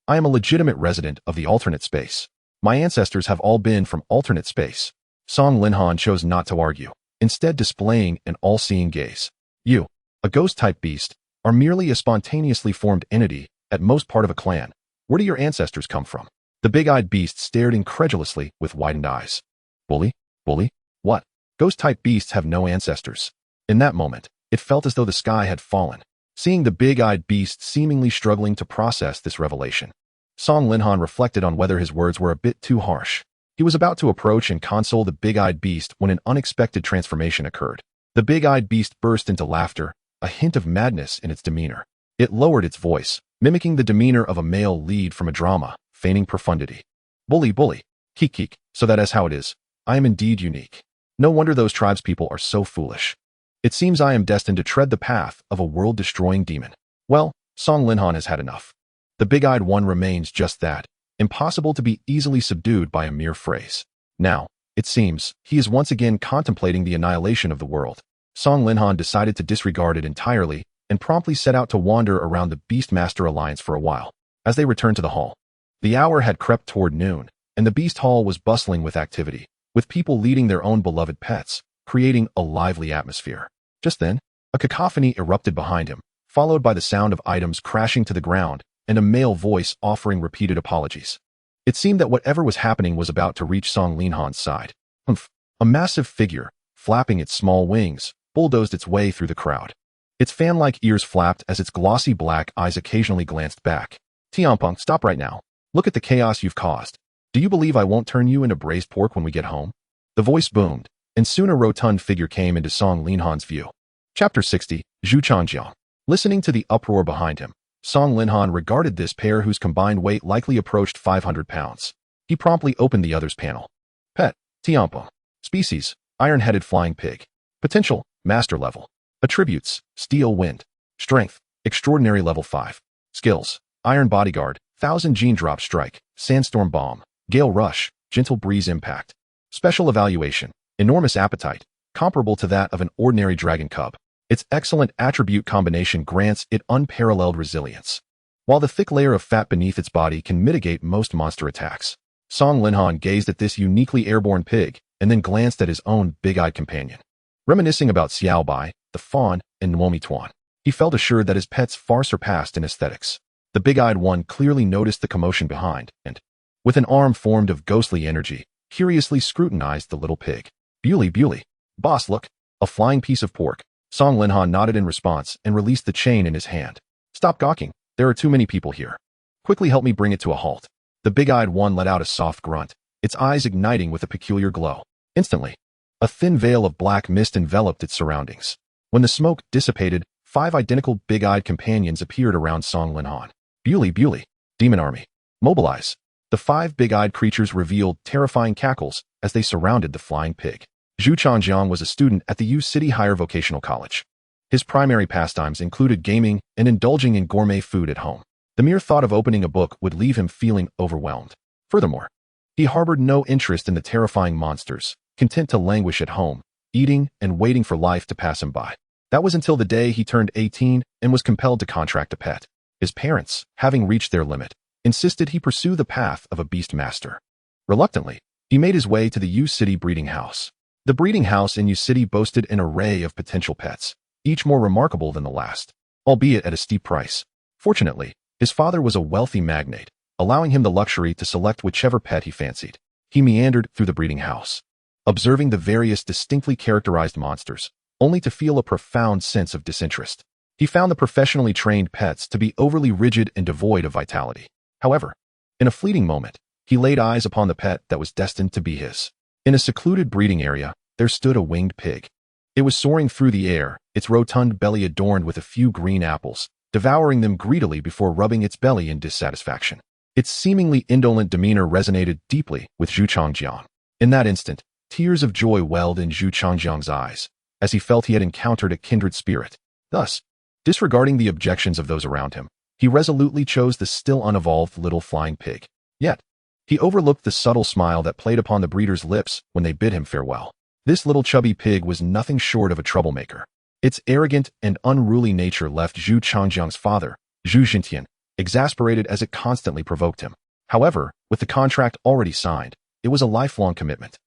I am a legitimate resident of the alternate space. My ancestors have all been from alternate space. Song Linhan chose not to argue, instead displaying an all-seeing gaze. You, a ghost-type beast, are merely a spontaneously formed entity, at most part of a clan. Where do your ancestors come from? The big-eyed beast stared incredulously with widened eyes. Bully? Bully? What? Ghost-type beasts have no ancestors. In that moment, it felt as though the sky had fallen. Seeing the big-eyed beast seemingly struggling to process this revelation, Song Linhan reflected on whether his words were a bit too harsh. He was about to approach and console the big-eyed beast when an unexpected transformation occurred. The big-eyed beast burst into laughter, a hint of madness in its demeanor. It lowered its voice, mimicking the demeanor of a male lead from a drama, feigning profundity. Bully, bully. Keek, keek. So that is how it is. I am indeed unique. No wonder those tribespeople are so foolish. It seems I am destined to tread the path of a world-destroying demon. Well, Song Linhan has had enough. The big-eyed one remains just that, impossible to be easily subdued by a mere phrase. Now, it seems, he is once again contemplating the annihilation of the world. Song Linhan decided to disregard it entirely and promptly set out to wander around the Beastmaster Alliance for a while. As they returned to the hall, the hour had crept toward noon, and the Beast Hall was bustling with activity, with people leading their own beloved pets, creating a lively atmosphere. Just then, a cacophony erupted behind him, followed by the sound of items crashing to the ground and a male voice offering repeated apologies. It seemed that whatever was happening was about to reach Song Linhan's side. Humph! A massive figure, flapping its small wings, bulldozed its way through the crowd. Its fan-like ears flapped as its glossy black eyes occasionally glanced back. Tiampong, stop right now. Look at the chaos you've caused. Do you believe I won't turn you into braised pork when we get home? The voice boomed, and soon a rotund figure came into Song Linhan's view. Chapter 60, Zhu Changjiang. Listening to the uproar behind him, Song Linhan regarded this pair whose combined weight likely approached 500 pounds. He promptly opened the other's panel. Pet, Tiampong. Species, iron-headed flying pig. Potential, master level. Attributes, steel wind. Strength, extraordinary level 5. Skills, iron bodyguard, 1000 gene drop strike, sandstorm bomb, gale rush, gentle breeze impact. Special evaluation, enormous appetite, comparable to that of an ordinary dragon cub. Its excellent attribute combination grants it unparalleled resilience. While the thick layer of fat beneath its body can mitigate most monster attacks, Song Linhan gazed at this uniquely airborne pig and then glanced at his own big-eyed companion. Reminiscing about Xiao Bai, the fawn, and Nuomi Tuan, he felt assured that his pets far surpassed in aesthetics. The big-eyed one clearly noticed the commotion behind and, with an arm formed of ghostly energy, curiously scrutinized the little pig. Bewley, bewley. Boss, look. A flying piece of pork. Song Linhan nodded in response and released the chain in his hand. Stop gawking. There are too many people here. Quickly help me bring it to a halt. The big-eyed one let out a soft grunt, its eyes igniting with a peculiar glow. Instantly, a thin veil of black mist enveloped its surroundings. When the smoke dissipated, 5 identical big-eyed companions appeared around Song Linhan. Bewley, bewley. Demon army. Mobilize. The 5 big-eyed creatures revealed terrifying cackles as they surrounded the flying pig. Zhu Changjiang was a student at the U City Higher Vocational College. His primary pastimes included gaming and indulging in gourmet food at home. The mere thought of opening a book would leave him feeling overwhelmed. Furthermore, he harbored no interest in the terrifying monsters, content to languish at home, eating and waiting for life to pass him by. That was until the day he turned 18 and was compelled to contract a pet. His parents, having reached their limit, insisted he pursue the path of a beast master. Reluctantly, he made his way to the U City breeding house. The breeding house in U City boasted an array of potential pets, each more remarkable than the last, albeit at a steep price. Fortunately, his father was a wealthy magnate, allowing him the luxury to select whichever pet he fancied. He meandered through the breeding house, observing the various distinctly characterized monsters, only to feel a profound sense of disinterest. He found the professionally trained pets to be overly rigid and devoid of vitality. However, in a fleeting moment, he laid eyes upon the pet that was destined to be his. In a secluded breeding area, there stood a winged pig. It was soaring through the air, its rotund belly adorned with a few green apples, devouring them greedily before rubbing its belly in dissatisfaction. Its seemingly indolent demeanor resonated deeply with Zhu Changjiang. In that instant, tears of joy welled in Zhu Changjiang's eyes, as he felt he had encountered a kindred spirit. Thus, Disregarding the objections of those around him, he resolutely chose the still unevolved little flying pig. Yet, he overlooked the subtle smile that played upon the breeder's lips when they bid him farewell. This little chubby pig was nothing short of a troublemaker. Its arrogant and unruly nature left Zhu Changjiang's father, Zhu Xintian, exasperated as it constantly provoked him. However, with the contract already signed, it was a lifelong commitment.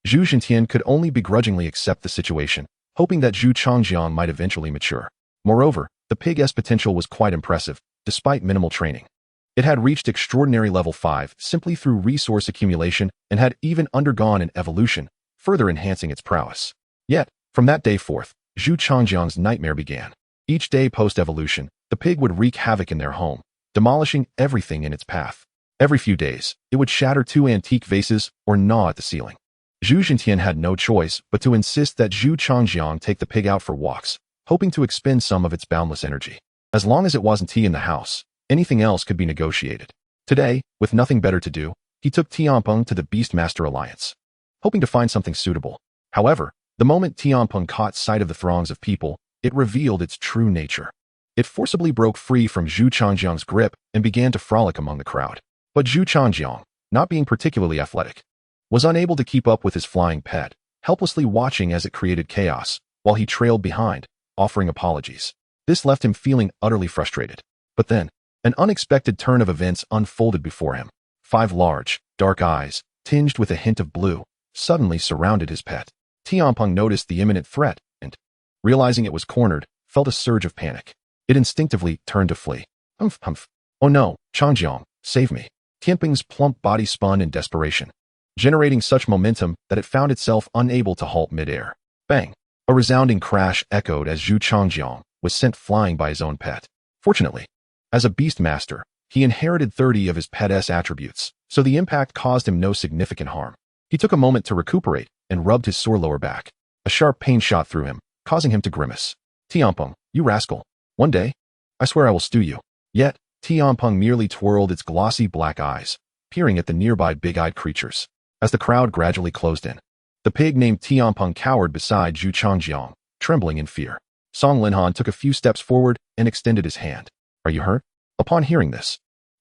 Zhu Xintian could only begrudgingly accept the situation, hoping that Zhu Changjiang might eventually mature. Moreover, the pig's potential was quite impressive, despite minimal training. It had reached extraordinary level 5 simply through resource accumulation and had even undergone an evolution, further enhancing its prowess. Yet, from that day forth, Zhu Changjiang's nightmare began. Each day post-evolution, the pig would wreak havoc in their home, demolishing everything in its path. Every few days, it would shatter 2 antique vases or gnaw at the ceiling. Zhu Xintian had no choice but to insist that Zhu Changjiang take the pig out for walks, hoping to expend some of its boundless energy. As long as it wasn't tea in the house, anything else could be negotiated. Today, with nothing better to do, he took Tianpeng to the Beastmaster Alliance, hoping to find something suitable. However, the moment Tianpeng caught sight of the throngs of people, it revealed its true nature. It forcibly broke free from Zhu Changjiang's grip and began to frolic among the crowd. But Zhu Changjiang, not being particularly athletic, was unable to keep up with his flying pet, helplessly watching as it created chaos, while he trailed behind, offering apologies. This left him feeling utterly frustrated. But then, an unexpected turn of events unfolded before him. 5 large, dark eyes, tinged with a hint of blue, suddenly surrounded his pet. Tianpeng noticed the imminent threat and, realizing it was cornered, felt a surge of panic. It instinctively turned to flee. Humph, humph. Oh no, Changjiang, save me. Tianpeng's plump body spun in desperation, generating such momentum that it found itself unable to halt midair. Bang! A resounding crash echoed as Zhu Changjiang was sent flying by his own pet. Fortunately, as a beast master, he inherited 30 of his pet's attributes, so the impact caused him no significant harm. He took a moment to recuperate and rubbed his sore lower back. A sharp pain shot through him, causing him to grimace. Tianpeng, you rascal. One day, I swear I will stew you. Yet, Tianpeng merely twirled its glossy black eyes, peering at the nearby big-eyed creatures. As the crowd gradually closed in, the pig named Tianpeng cowered beside Zhu Changjiang, trembling in fear. Song Linhan took a few steps forward and extended his hand. Are you hurt? Upon hearing this,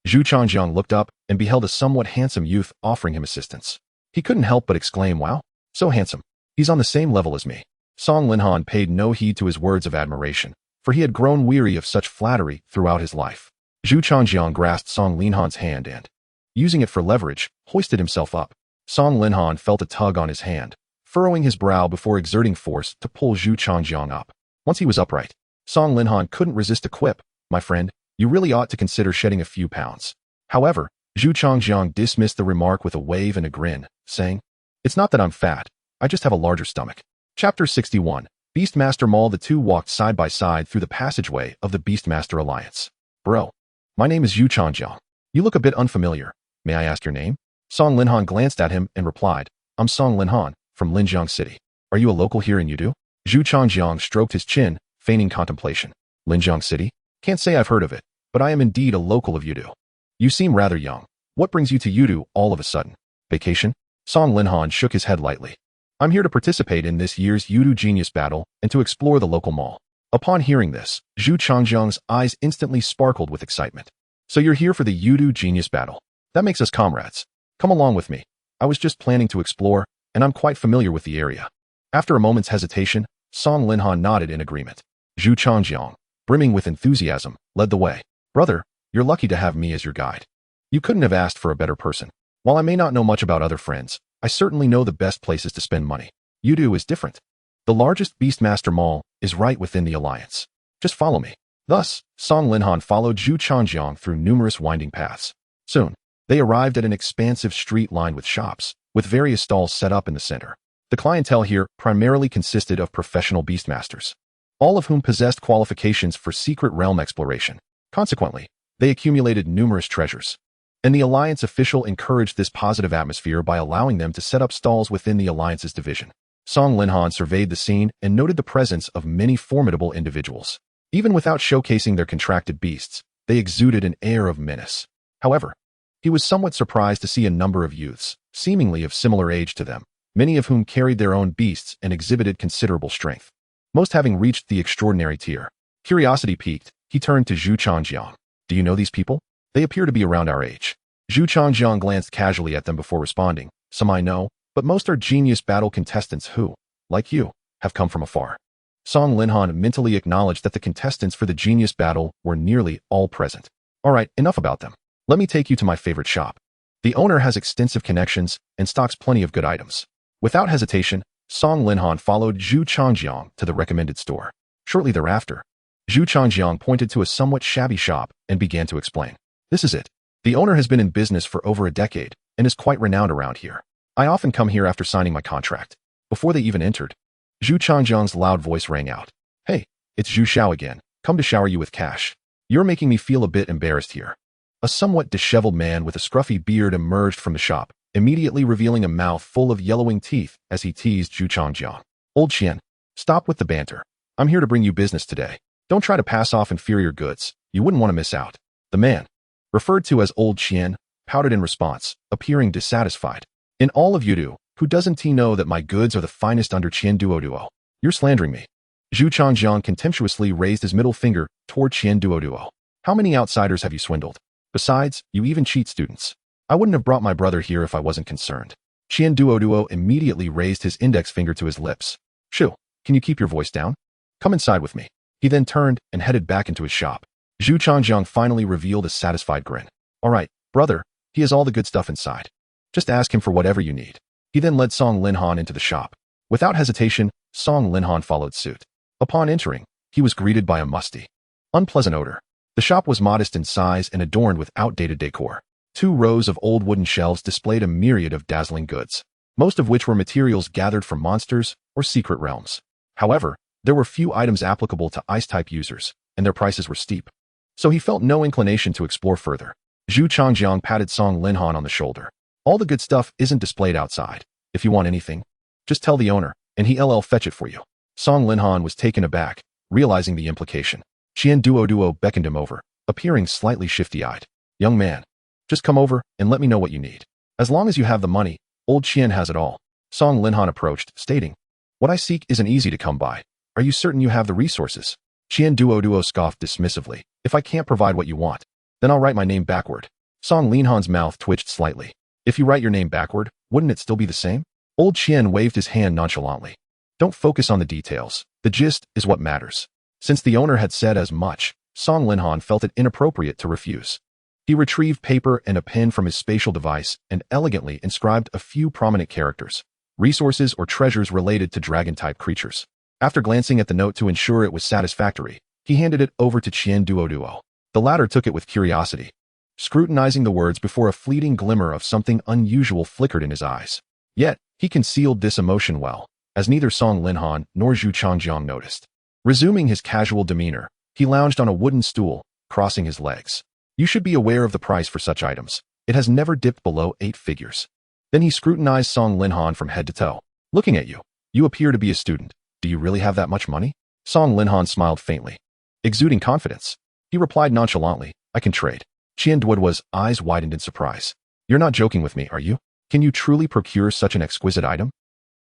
Zhu Changjiang looked up and beheld a somewhat handsome youth offering him assistance. He couldn't help but exclaim, wow, so handsome. He's on the same level as me. Song Linhan paid no heed to his words of admiration, for he had grown weary of such flattery throughout his life. Zhu Changjiang grasped Song Linhan's hand and, using it for leverage, hoisted himself up. Song Linhan felt a tug on his hand, furrowing his brow before exerting force to pull Zhu Changjiang up. Once he was upright, Song Linhan couldn't resist a quip. My friend, you really ought to consider shedding a few pounds. However, Zhu Changjiang dismissed the remark with a wave and a grin, saying, It's not that I'm fat, I just have a larger stomach. Chapter 61. Beastmaster Mall. The two walked side by side through the passageway of the Beastmaster Alliance. Bro, my name is Zhu Changjiang. You look a bit unfamiliar. May I ask your name? Song Linhan glanced at him and replied, I'm Song Linhan, from Linjiang City. Are you a local here in Yudu? Zhu Changjiang stroked his chin, feigning contemplation. Linjiang City? Can't say I've heard of it, but I am indeed a local of Yudu. You seem rather young. What brings you to Yudu all of a sudden? Vacation? Song Linhan shook his head lightly. I'm here to participate in this year's Yudu Genius Battle and to explore the local mall. Upon hearing this, Zhu Changjiang's eyes instantly sparkled with excitement. So you're here for the Yudu Genius Battle. That makes us comrades. Come along with me. I was just planning to explore, and I'm quite familiar with the area. After a moment's hesitation, Song Linhan nodded in agreement. Zhu Changjiang, brimming with enthusiasm, led the way. Brother, you're lucky to have me as your guide. You couldn't have asked for a better person. While I may not know much about other friends, I certainly know the best places to spend money. Yudu is different. The largest Beastmaster Mall is right within the Alliance. Just follow me. Thus, Song Linhan followed Zhu Changjiang through numerous winding paths. Soon, they arrived at an expansive street lined with shops, with various stalls set up in the center. The clientele here primarily consisted of professional beastmasters, all of whom possessed qualifications for secret realm exploration. Consequently, they accumulated numerous treasures. And the Alliance official encouraged this positive atmosphere by allowing them to set up stalls within the Alliance's division. Song Linhan surveyed the scene and noted the presence of many formidable individuals. Even without showcasing their contracted beasts, they exuded an air of menace. However, he was somewhat surprised to see a number of youths, seemingly of similar age to them, many of whom carried their own beasts and exhibited considerable strength, most having reached the extraordinary tier. Curiosity piqued, he turned to Zhu Changjiang. Do you know these people? They appear to be around our age. Zhu Changjiang glanced casually at them before responding. Some I know, but most are genius battle contestants who, like you, have come from afar. Song Linhan mentally acknowledged that the contestants for the genius battle were nearly all present. All right, enough about them. Let me take you to my favorite shop. The owner has extensive connections and stocks plenty of good items. Without hesitation, Song Linhan followed Zhu Changjiang to the recommended store. Shortly thereafter, Zhu Changjiang pointed to a somewhat shabby shop and began to explain. This is it. The owner has been in business for over a decade and is quite renowned around here. I often come here after signing my contract. Before they even entered, Zhu Changjiang's loud voice rang out. Hey, it's Zhu Xiao again. Come to shower you with cash. You're making me feel a bit embarrassed here. A somewhat disheveled man with a scruffy beard emerged from the shop, immediately revealing a mouth full of yellowing teeth as he teased Zhu Changjiang. Old Qian, stop with the banter. I'm here to bring you business today. Don't try to pass off inferior goods. You wouldn't want to miss out. The man, referred to as Old Qian, pouted in response, appearing dissatisfied. In all of you who doesn't he know that my goods are the finest under Qian Duo? You're slandering me. Zhu Changjiang contemptuously raised his middle finger toward Qian Duo. How many outsiders have you swindled? Besides, you even cheat students. I wouldn't have brought my brother here if I wasn't concerned. Qian Duo immediately raised his index finger to his lips. Shoo, can you keep your voice down? Come inside with me. He then turned and headed back into his shop. Zhu Changjiang finally revealed a satisfied grin. All right, brother, he has all the good stuff inside. Just ask him for whatever you need. He then led Song Linhan into the shop. Without hesitation, Song Linhan followed suit. Upon entering, he was greeted by a musty, unpleasant odor. The shop was modest in size and adorned with outdated decor. 2 rows of old wooden shelves displayed a myriad of dazzling goods, most of which were materials gathered from monsters or secret realms. However, there were few items applicable to ice-type users, and their prices were steep. So he felt no inclination to explore further. Zhu Changjiang patted Song Linhan on the shoulder. All the good stuff isn't displayed outside. If you want anything, just tell the owner, and he'll fetch it for you. Song Linhan was taken aback, realizing the implication. Qian Duo beckoned him over, appearing slightly shifty-eyed. Young man, just come over and let me know what you need. As long as you have the money, old Qian has it all. Song Linhan approached, stating, what I seek isn't easy to come by. Are you certain you have the resources? Qian Duo scoffed dismissively. If I can't provide what you want, then I'll write my name backward. Song Linhan's mouth twitched slightly. If you write your name backward, wouldn't it still be the same? Old Qian waved his hand nonchalantly. Don't focus on the details. The gist is what matters. Since the owner had said as much, Song Linhan felt it inappropriate to refuse. He retrieved paper and a pen from his spatial device and elegantly inscribed a few prominent characters, resources or treasures related to dragon-type creatures. After glancing at the note to ensure it was satisfactory, he handed it over to Qian Duo. The latter took it with curiosity, scrutinizing the words before a fleeting glimmer of something unusual flickered in his eyes. Yet, he concealed this emotion well, as neither Song Linhan nor Zhu Changjiang noticed. Resuming his casual demeanor, he lounged on a wooden stool, crossing his legs. You should be aware of the price for such items. It has never dipped below 8 figures. Then he scrutinized Song Linhan from head to toe. Looking at you, you appear to be a student. Do you really have that much money? Song Linhan smiled faintly. Exuding confidence, he replied nonchalantly, I can trade. Qian Duo's eyes widened in surprise. You're not joking with me, are you? Can you truly procure such an exquisite item?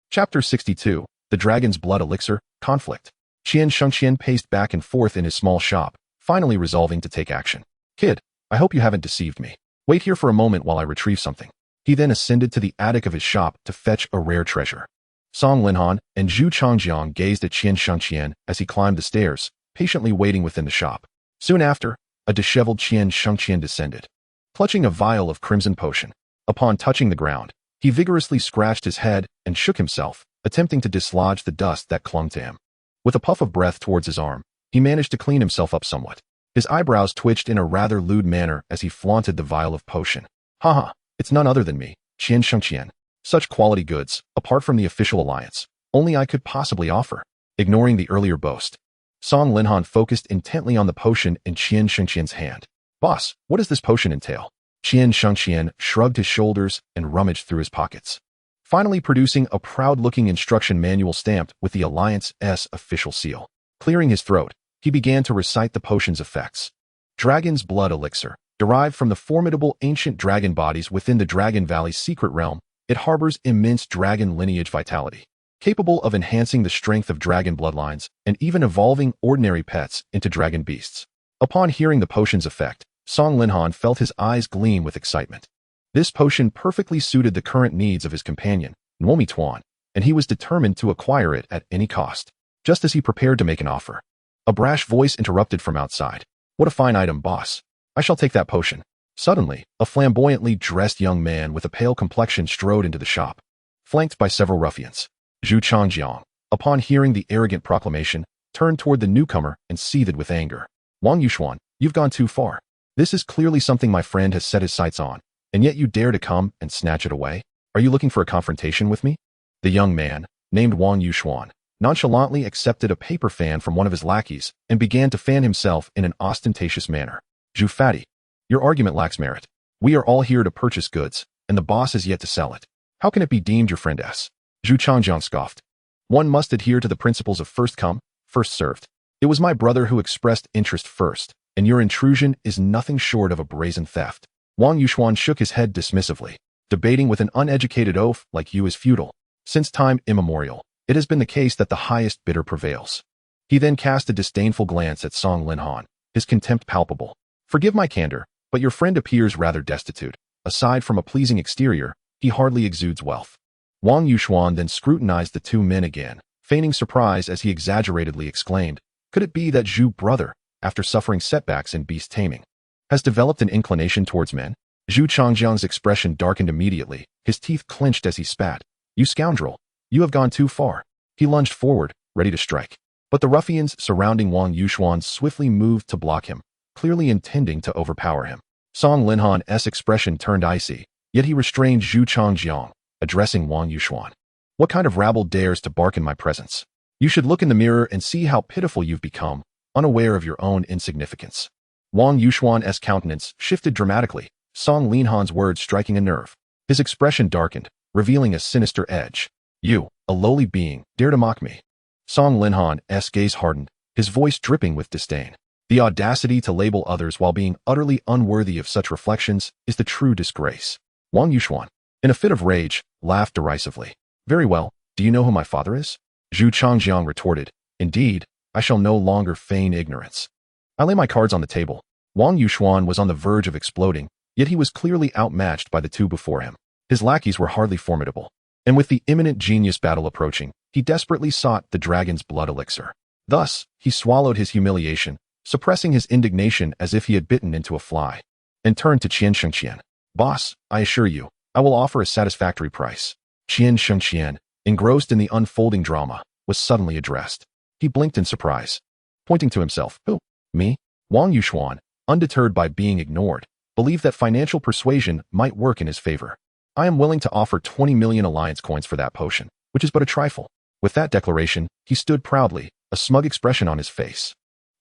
Chapter 62, The Dragon's Blood Elixir, Conflict. Qian Shengqian paced back and forth in his small shop, finally resolving to take action. Kid, I hope you haven't deceived me. Wait here for a moment while I retrieve something. He then ascended to the attic of his shop to fetch a rare treasure. Song Linhan and Zhu Changjiang gazed at Qian Shengqian as he climbed the stairs, patiently waiting within the shop. Soon after, a disheveled Qian Shengqian descended, clutching a vial of crimson potion. Upon touching the ground, he vigorously scratched his head and shook himself, attempting to dislodge the dust that clung to him. With a puff of breath towards his arm, he managed to clean himself up somewhat. His eyebrows twitched in a rather lewd manner as he flaunted the vial of potion. Haha, it's none other than me, Qian Shengqian. Such quality goods, apart from the official alliance, only I could possibly offer. Ignoring the earlier boast, Song Linhan focused intently on the potion in Qian Shengqian's hand. Boss, what does this potion entail? Qian Shengqian shrugged his shoulders and rummaged through his pockets, finally producing a proud-looking instruction manual stamped with the Alliance's official seal. Clearing his throat, he began to recite the potion's effects. Dragon's Blood Elixir. Derived from the formidable ancient dragon bodies within the Dragon Valley's secret realm, it harbors immense dragon lineage vitality, capable of enhancing the strength of dragon bloodlines and even evolving ordinary pets into dragon beasts. Upon hearing the potion's effect, Song Linhan felt his eyes gleam with excitement. This potion perfectly suited the current needs of his companion, Nuomi Tuan, and he was determined to acquire it at any cost. Just as he prepared to make an offer, a brash voice interrupted from outside. "What a fine item, boss. I shall take that potion." Suddenly, a flamboyantly dressed young man with a pale complexion strode into the shop, flanked by several ruffians. Zhu Changjiang, upon hearing the arrogant proclamation, turned toward the newcomer and seethed with anger. "Wang Yuxuan, you've gone too far. This is clearly something my friend has set his sights on, and yet you dare to come and snatch it away? Are you looking for a confrontation with me?" The young man, named Wang Yuxuan, nonchalantly accepted a paper fan from one of his lackeys and began to fan himself in an ostentatious manner. "Zhu Fatty, your argument lacks merit. We are all here to purchase goods, and the boss has yet to sell it. How can it be deemed your friend S?" Zhu Changjiang scoffed. "One must adhere to the principles of first come, first served. It was my brother who expressed interest first, and your intrusion is nothing short of a brazen theft." Wang Yuxuan shook his head dismissively. "Debating with an uneducated oaf like you is futile. Since time immemorial, it has been the case that the highest bidder prevails." He then cast a disdainful glance at Song Linhan, his contempt palpable. "Forgive my candor, but your friend appears rather destitute. Aside from a pleasing exterior, he hardly exudes wealth." Wang Yuxuan then scrutinized the two men again, feigning surprise as he exaggeratedly exclaimed, "Could it be that Zhu brother, after suffering setbacks in beast taming, has developed an inclination towards men?" Zhu Changjiang's expression darkened immediately, his teeth clenched as he spat. "You scoundrel, you have gone too far." He lunged forward, ready to strike. But the ruffians surrounding Wang Yuxuan swiftly moved to block him, clearly intending to overpower him. Song Linhan's expression turned icy, yet he restrained Zhu Changjiang, addressing Wang Yuxuan. "What kind of rabble dares to bark in my presence? You should look in the mirror and see how pitiful you've become, unaware of your own insignificance." Wang Yuxuan's countenance shifted dramatically, Song Linhan's words striking a nerve. His expression darkened, revealing a sinister edge. "You, a lowly being, dare to mock me?" Song Linhan's gaze hardened, his voice dripping with disdain. The audacity to label others while being utterly unworthy of such reflections is the true disgrace. Wang Yuxuan, in a fit of rage, laughed derisively. "Very well, do you know who my father is?" Zhu Changjiang retorted. "Indeed, I shall no longer feign ignorance. I lay my cards on the table." Wang Yuxuan was on the verge of exploding, yet he was clearly outmatched by the two before him. His lackeys were hardly formidable, and with the imminent genius battle approaching, he desperately sought the dragon's blood elixir. Thus, he swallowed his humiliation, suppressing his indignation as if he had bitten into a fly, and turned to Qian Shengqian. "Boss, I assure you, I will offer a satisfactory price." Qian Shengqian, engrossed in the unfolding drama, was suddenly addressed. He blinked in surprise, pointing to himself. "Who? Me?" Wang Yuxuan, undeterred by being ignored, believed that financial persuasion might work in his favor. "I am willing to offer 20 million alliance coins for that potion, which is but a trifle." With that declaration, he stood proudly, a smug expression on his face.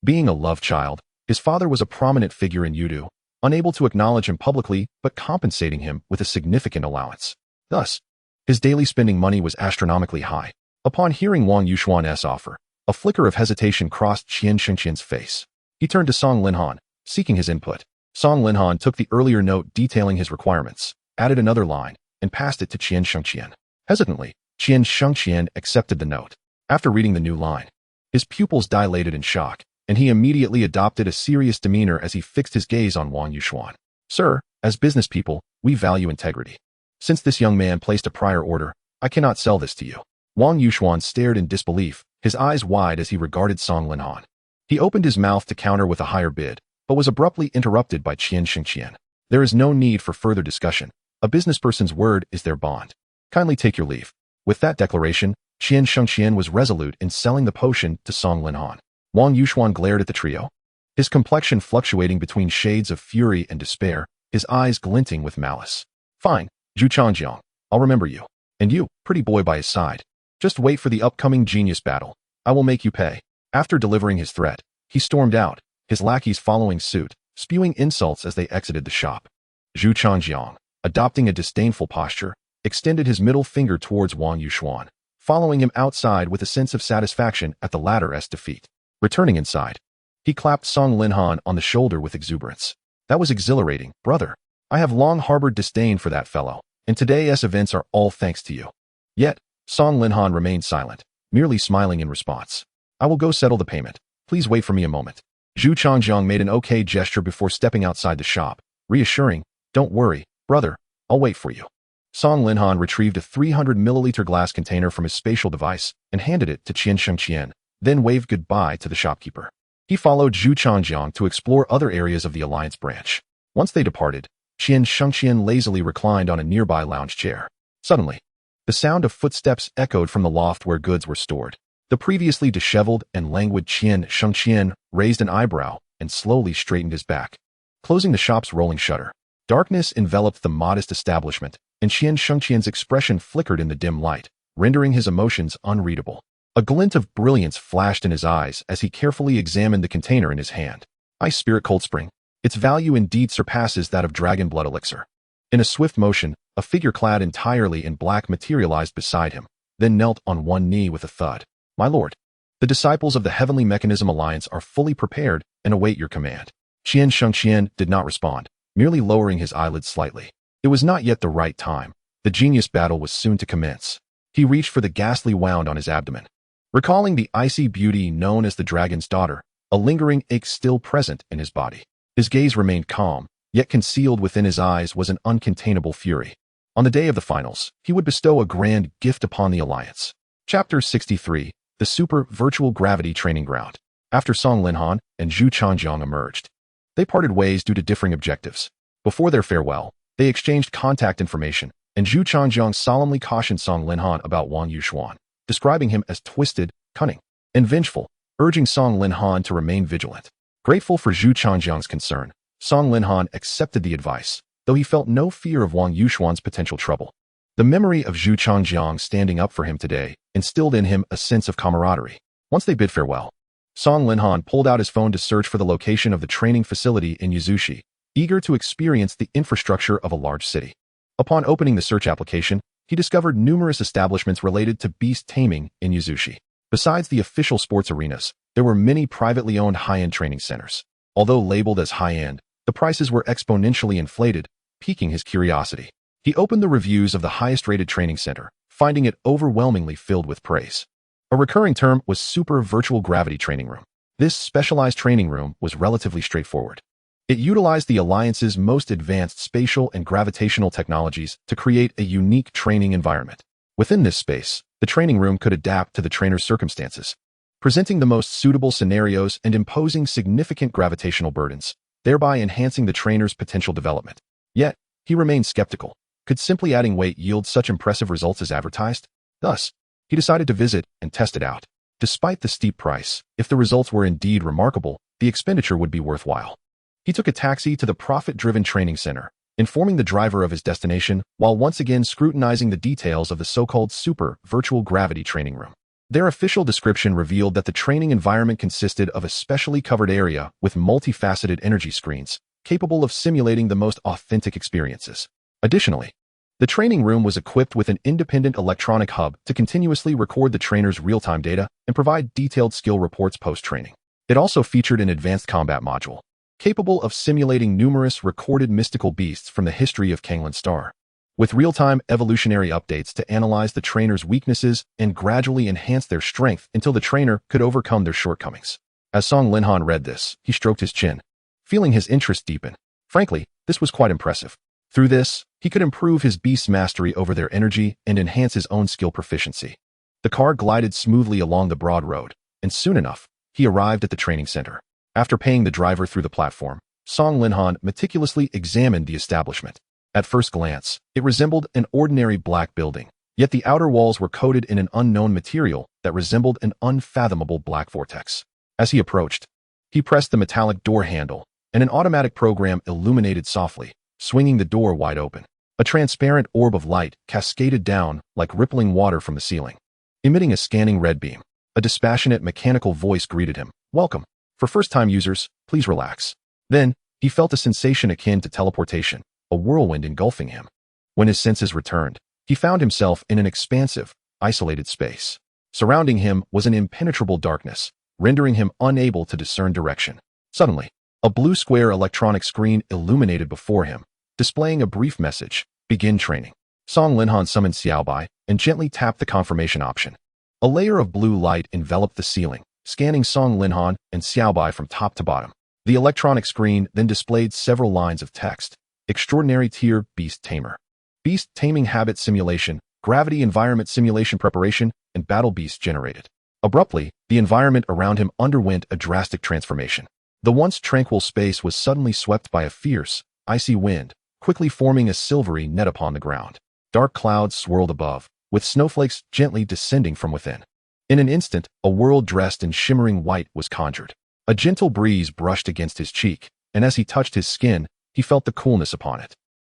Being a love child, his father was a prominent figure in Yudu, unable to acknowledge him publicly but compensating him with a significant allowance. Thus, his daily spending money was astronomically high. Upon hearing Wang Yuxuan's offer, a flicker of hesitation crossed Qian Shengqian's face. He turned to Song Linhan, seeking his input. Song Linhan took the earlier note detailing his requirements, added another line, and passed it to Qian Shengqian. Hesitantly, Qian Shengqian accepted the note. After reading the new line, his pupils dilated in shock, and he immediately adopted a serious demeanor as he fixed his gaze on Wang Yuxuan. "Sir, as business people, we value integrity. Since this young man placed a prior order, I cannot sell this to you." Wang Yuxuan stared in disbelief, his eyes wide as he regarded Song Linhan. He opened his mouth to counter with a higher bid, but was abruptly interrupted by Qian Shengqian. "There is no need for further discussion. A businessperson's word is their bond. Kindly take your leave." With that declaration, Qian Shengqian was resolute in selling the potion to Song Linhan. Wang Yuxuan glared at the trio, his complexion fluctuating between shades of fury and despair, his eyes glinting with malice. "Fine, Zhu Changjiang, I'll remember you. And you, pretty boy by his side. Just wait for the upcoming genius battle. I will make you pay." After delivering his threat, he stormed out, his lackeys following suit, spewing insults as they exited the shop. Zhu Changjiang, adopting a disdainful posture, extended his middle finger towards Wang Yuxuan, following him outside with a sense of satisfaction at the latter's defeat. Returning inside, he clapped Song Linhan on the shoulder with exuberance. "That was exhilarating, brother. I have long harbored disdain for that fellow, and today's events are all thanks to you. Yet, Song Linhan remained silent, merely smiling in response. I will go settle the payment. Please wait for me a moment. Zhu Changjiang made an okay gesture before stepping outside the shop, reassuring, don't worry, brother, I'll wait for you. Song Linhan retrieved a 300-milliliter glass container from his spatial device and handed it to Qian Shengqian, then waved goodbye to the shopkeeper. He followed Zhu Changjiang to explore other areas of the Alliance branch. Once they departed, Qian Shengqian lazily reclined on a nearby lounge chair. Suddenly, the sound of footsteps echoed from the loft where goods were stored. The previously disheveled and languid Qian Shengqian raised an eyebrow and slowly straightened his back, closing the shop's rolling shutter. Darkness enveloped the modest establishment, and Qian Shengqian's expression flickered in the dim light, rendering his emotions unreadable. A glint of brilliance flashed in his eyes as he carefully examined the container in his hand. Ice Spirit Cold Spring. Its value indeed surpasses that of Dragon Blood Elixir. In a swift motion, a figure clad entirely in black materialized beside him, then knelt on one knee with a thud. My lord, the disciples of the Heavenly Mechanism Alliance are fully prepared and await your command. Qian Shengqian did not respond, merely lowering his eyelids slightly. It was not yet the right time. The genius battle was soon to commence. He reached for the ghastly wound on his abdomen. Recalling the icy beauty known as the Dragon's Daughter, a lingering ache still present in his body. His gaze remained calm, yet concealed within his eyes was an uncontainable fury. On the day of the finals, he would bestow a grand gift upon the Alliance. Chapter 63, The Super Virtual Gravity Training Ground. After Song Linhan and Zhu Changjiang emerged, they parted ways due to differing objectives. Before their farewell, they exchanged contact information, and Zhu Changjiang solemnly cautioned Song Linhan about Wang Yuxuan, describing him as twisted, cunning, and vengeful, urging Song Linhan to remain vigilant. Grateful for Zhu Changjiang's concern, Song Linhan accepted the advice, though he felt no fear of Wang Yuxuan's potential trouble. The memory of Zhu Changjiang standing up for him today instilled in him a sense of camaraderie. Once they bid farewell, Song Linhan pulled out his phone to search for the location of the training facility in Yuzushi, eager to experience the infrastructure of a large city. Upon opening the search application, he discovered numerous establishments related to beast taming in Yuzushi. Besides the official sports arenas, there were many privately owned high-end training centers. Although labeled as high-end, the prices were exponentially inflated, piquing his curiosity. He opened the reviews of the highest-rated training center, finding it overwhelmingly filled with praise. A recurring term was Super Virtual Gravity Training Room. This specialized training room was relatively straightforward. It utilized the Alliance's most advanced spatial and gravitational technologies to create a unique training environment. Within this space, the training room could adapt to the trainer's circumstances, presenting the most suitable scenarios and imposing significant gravitational burdens, thereby enhancing the trainer's potential development. Yet, he remained skeptical. Could simply adding weight yield such impressive results as advertised? Thus, he decided to visit and test it out. Despite the steep price, if the results were indeed remarkable, the expenditure would be worthwhile. He took a taxi to the profit-driven training center, informing the driver of his destination while once again scrutinizing the details of the so-called Super Virtual Gravity Training Room. Their official description revealed that the training environment consisted of a specially covered area with multifaceted energy screens, capable of simulating the most authentic experiences. Additionally, the training room was equipped with an independent electronic hub to continuously record the trainer's real-time data and provide detailed skill reports post-training. It also featured an advanced combat module, capable of simulating numerous recorded mystical beasts from the history of Canglan Star, with real-time evolutionary updates to analyze the trainer's weaknesses and gradually enhance their strength until the trainer could overcome their shortcomings. As Song Linhan read this, he stroked his chin, feeling his interest deepen. Frankly, this was quite impressive. Through this, he could improve his beast's mastery over their energy and enhance his own skill proficiency. The car glided smoothly along the broad road, and soon enough, he arrived at the training center. After paying the driver through the platform, Song Linhan meticulously examined the establishment. At first glance, it resembled an ordinary black building, yet the outer walls were coated in an unknown material that resembled an unfathomable black vortex. As he approached, he pressed the metallic door handle, and an automatic program illuminated softly, swinging the door wide open. A transparent orb of light cascaded down like rippling water from the ceiling, emitting a scanning red beam. A dispassionate mechanical voice greeted him. Welcome. For first-time users, please relax. Then, he felt a sensation akin to teleportation, a whirlwind engulfing him. When his senses returned, he found himself in an expansive, isolated space. Surrounding him was an impenetrable darkness, rendering him unable to discern direction. Suddenly, a blue square electronic screen illuminated before him, displaying a brief message, begin training. Song Linhan summoned Xiaobai and gently tapped the confirmation option. A layer of blue light enveloped the ceiling, scanning Song Linhan and Xiaobai from top to bottom. The electronic screen then displayed several lines of text. Extraordinary Tier Beast Tamer. Beast Taming Habit Simulation, Gravity Environment Simulation Preparation, and Battle Beast generated. Abruptly, the environment around him underwent a drastic transformation. The once tranquil space was suddenly swept by a fierce, icy wind, quickly forming a silvery net upon the ground. Dark clouds swirled above, with snowflakes gently descending from within. In an instant, a world dressed in shimmering white was conjured. A gentle breeze brushed against his cheek, and as he touched his skin, he felt the coolness upon it.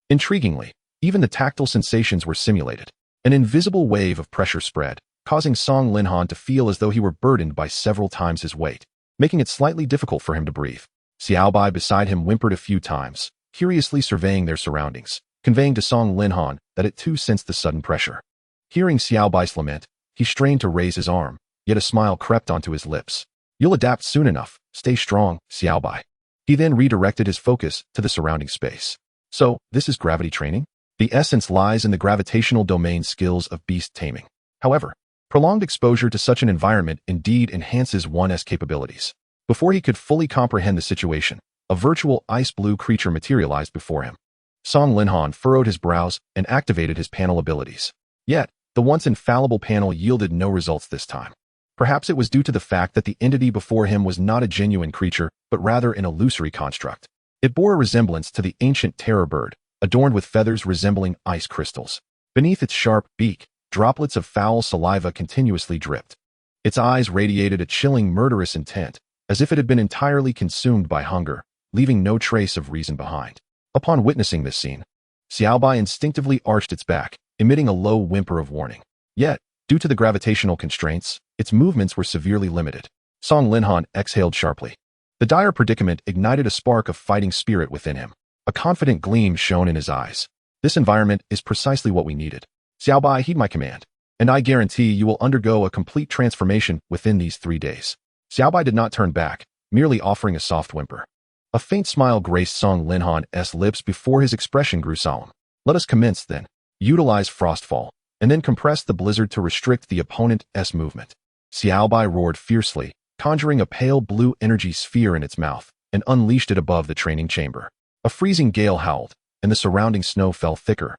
Intriguingly, even the tactile sensations were simulated. An invisible wave of pressure spread, causing Song Linhan to feel as though he were burdened by several times his weight, making it slightly difficult for him to breathe. Xiaobai beside him whimpered a few times, curiously surveying their surroundings, conveying to Song Linhan that it too sensed the sudden pressure. Hearing Xiaobai's lament, he strained to raise his arm, yet a smile crept onto his lips. You'll adapt soon enough, stay strong, Xiaobai. He then redirected his focus to the surrounding space. So, this is gravity training? The essence lies in the gravitational domain skills of beast taming. However, prolonged exposure to such an environment indeed enhances one's capabilities. Before he could fully comprehend the situation, a virtual ice-blue creature materialized before him. Song Linhan furrowed his brows and activated his panel abilities. Yet, the once infallible panel yielded no results this time. Perhaps it was due to the fact that the entity before him was not a genuine creature, but rather an illusory construct. It bore a resemblance to the ancient terror bird, adorned with feathers resembling ice crystals. Beneath its sharp beak, droplets of foul saliva continuously dripped. Its eyes radiated a chilling murderous intent, as if it had been entirely consumed by hunger, leaving no trace of reason behind. Upon witnessing this scene, Xiaobai instinctively arched its back, emitting a low whimper of warning. Yet, due to the gravitational constraints, its movements were severely limited. Song Linhan exhaled sharply. The dire predicament ignited a spark of fighting spirit within him. A confident gleam shone in his eyes. This environment is precisely what we needed. Xiaobai, heed my command, and I guarantee you will undergo a complete transformation within these 3 days. Xiaobai did not turn back, merely offering a soft whimper. A faint smile graced Song Linhan's lips before his expression grew solemn. Let us commence, then. Utilize Frostfall, and then compress the blizzard to restrict the opponent's movement. Xiaobai roared fiercely, conjuring a pale blue energy sphere in its mouth, and unleashed it above the training chamber. A freezing gale howled, and the surrounding snow fell thicker,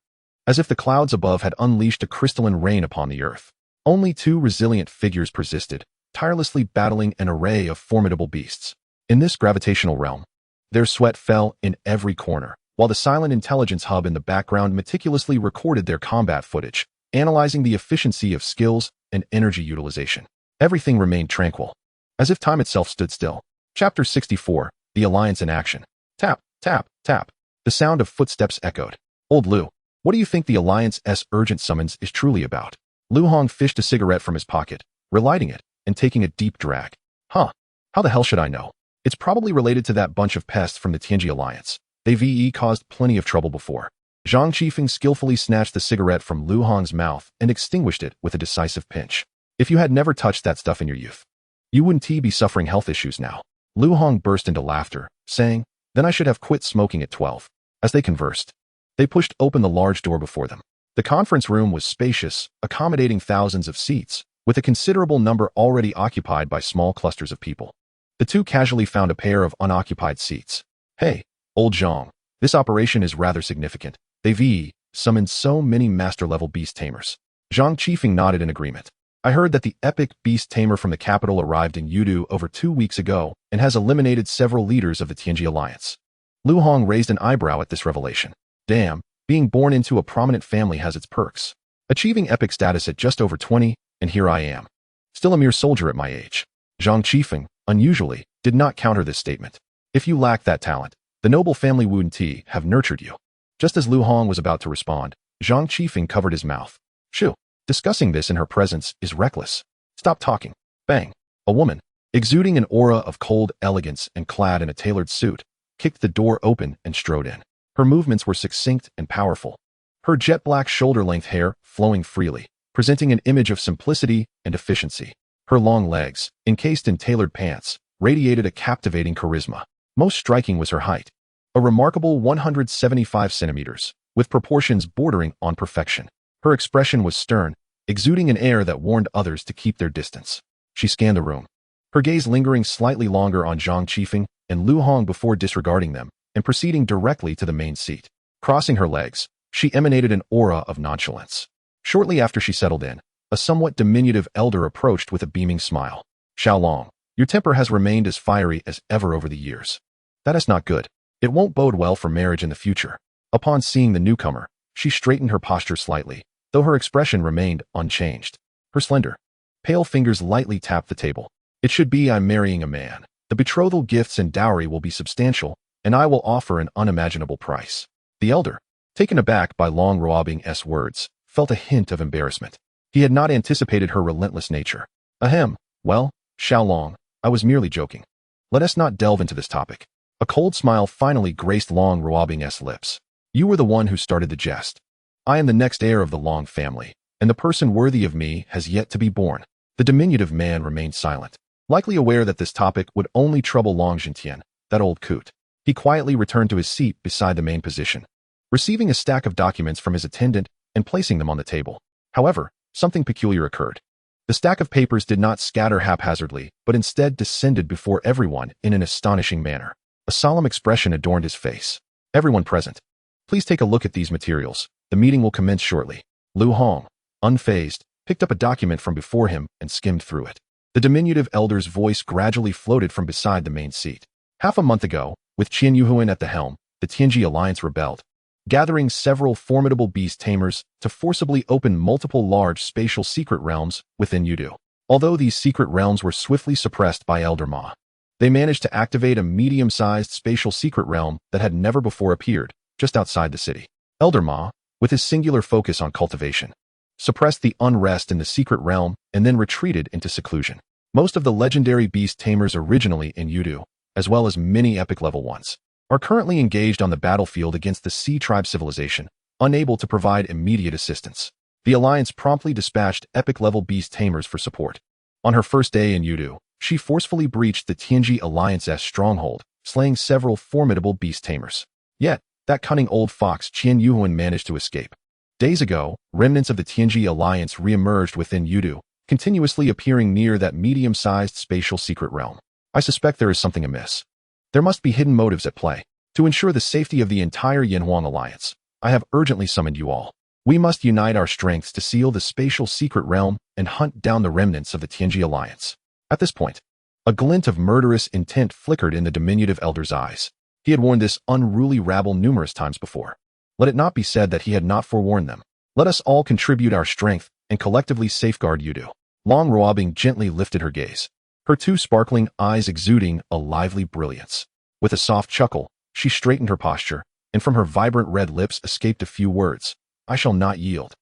as if the clouds above had unleashed a crystalline rain upon the earth. Only 2 resilient figures persisted, tirelessly battling an array of formidable beasts. In this gravitational realm, their sweat fell in every corner, while the silent intelligence hub in the background meticulously recorded their combat footage, analyzing the efficiency of skills and energy utilization. Everything remained tranquil, as if time itself stood still. Chapter 64, The Alliance in Action. Tap, tap, tap. The sound of footsteps echoed. Old Lu, what do you think the Alliance's urgent summons is truly about? Lu Hong fished a cigarette from his pocket, relighting it, and taking a deep drag. Huh. How the hell should I know? It's probably related to that bunch of pests from the Tianji Alliance. They've caused plenty of trouble before. Zhang Qifeng skillfully snatched the cigarette from Lu Hong's mouth and extinguished it with a decisive pinch. If you had never touched that stuff in your youth, you wouldn't be suffering health issues now. Lu Hong burst into laughter, saying, then I should have quit smoking at 12. As they conversed, they pushed open the large door before them. The conference room was spacious, accommodating thousands of seats, with a considerable number already occupied by small clusters of people. The two casually found a pair of unoccupied seats. Hey, old Zhang, this operation is rather significant. They've summoned so many master-level beast tamers. Zhang Qifeng nodded in agreement. I heard that the epic beast tamer from the capital arrived in Yudu over 2 weeks ago and has eliminated several leaders of the Tianji Alliance. Lu Hong raised an eyebrow at this revelation. Damn, being born into a prominent family has its perks. Achieving epic status at just over 20, and here I am. Still a mere soldier at my age. Zhang Qifeng, unusually, did not counter this statement. If you lack that talent, the noble family Wu Ti have nurtured you. Just as Lu Hong was about to respond, Zhang Qifeng covered his mouth. Shoo. Discussing this in her presence is reckless. Stop talking. Bang. A woman, exuding an aura of cold elegance and clad in a tailored suit, kicked the door open and strode in. Her movements were succinct and powerful. Her jet-black shoulder-length hair flowing freely, presenting an image of simplicity and efficiency. Her long legs, encased in tailored pants, radiated a captivating charisma. Most striking was her height. A remarkable 175 centimeters, with proportions bordering on perfection. Her expression was stern, exuding an air that warned others to keep their distance. She scanned the room, her gaze lingering slightly longer on Zhang Qifeng and Lu Hong before disregarding them and proceeding directly to the main seat. Crossing her legs, she emanated an aura of nonchalance. Shortly after she settled in, a somewhat diminutive elder approached with a beaming smile. Xiaolong, your temper has remained as fiery as ever over the years. That is not good. It won't bode well for marriage in the future. Upon seeing the newcomer, she straightened her posture slightly, though her expression remained unchanged. Her slender, pale fingers lightly tapped the table. It should be I'm marrying a man. The betrothal gifts and dowry will be substantial, and I will offer an unimaginable price. The elder, taken aback by Long Ruobing's words, felt a hint of embarrassment. He had not anticipated her relentless nature. Ahem, well, Xiaolong, I was merely joking. Let us not delve into this topic. A cold smile finally graced Long Ruobing's lips. You were the one who started the jest. I am the next heir of the Long family, and the person worthy of me has yet to be born. The diminutive man remained silent, likely aware that this topic would only trouble Long Jintian, that old coot. He quietly returned to his seat beside the main position, receiving a stack of documents from his attendant and placing them on the table. However, something peculiar occurred. The stack of papers did not scatter haphazardly, but instead descended before everyone in an astonishing manner. A solemn expression adorned his face. Everyone present, please take a look at these materials. The meeting will commence shortly. Lu Hong, unfazed, picked up a document from before him and skimmed through it. The diminutive elder's voice gradually floated from beside the main seat. Half a month ago, with Qian Yuhuan at the helm, the Tianji alliance rebelled, gathering several formidable beast tamers to forcibly open multiple large spatial secret realms within Yudu. Although these secret realms were swiftly suppressed by Elder Ma, they managed to activate a medium-sized spatial secret realm that had never before appeared, just outside the city. Elder Ma, with his singular focus on cultivation, suppressed the unrest in the secret realm and then retreated into seclusion. Most of the legendary beast tamers originally in Yudu, as well as many epic level ones, are currently engaged on the battlefield against the Sea Tribe civilization, unable to provide immediate assistance. The Alliance promptly dispatched epic-level beast tamers for support. On her first day in Yudu, she forcefully breached the Tianji Alliance's stronghold, slaying several formidable beast tamers. Yet, that cunning old fox Qian Yuhuan managed to escape. Days ago, remnants of the Tianji Alliance re-emerged within Yudu, continuously appearing near that medium-sized spatial secret realm. I suspect there is something amiss. There must be hidden motives at play. To ensure the safety of the entire Yanhuang Alliance, I have urgently summoned you all. We must unite our strengths to seal the spatial secret realm and hunt down the remnants of the Tianji Alliance. At this point, a glint of murderous intent flickered in the diminutive elder's eyes. He had warned this unruly rabble numerous times before. Let it not be said that he had not forewarned them. Let us all contribute our strength and collectively safeguard Yudu. Long Ruobing gently lifted her gaze, her two sparkling eyes exuding a lively brilliance. With a soft chuckle, she straightened her posture, and from her vibrant red lips escaped a few words. I shall not yield.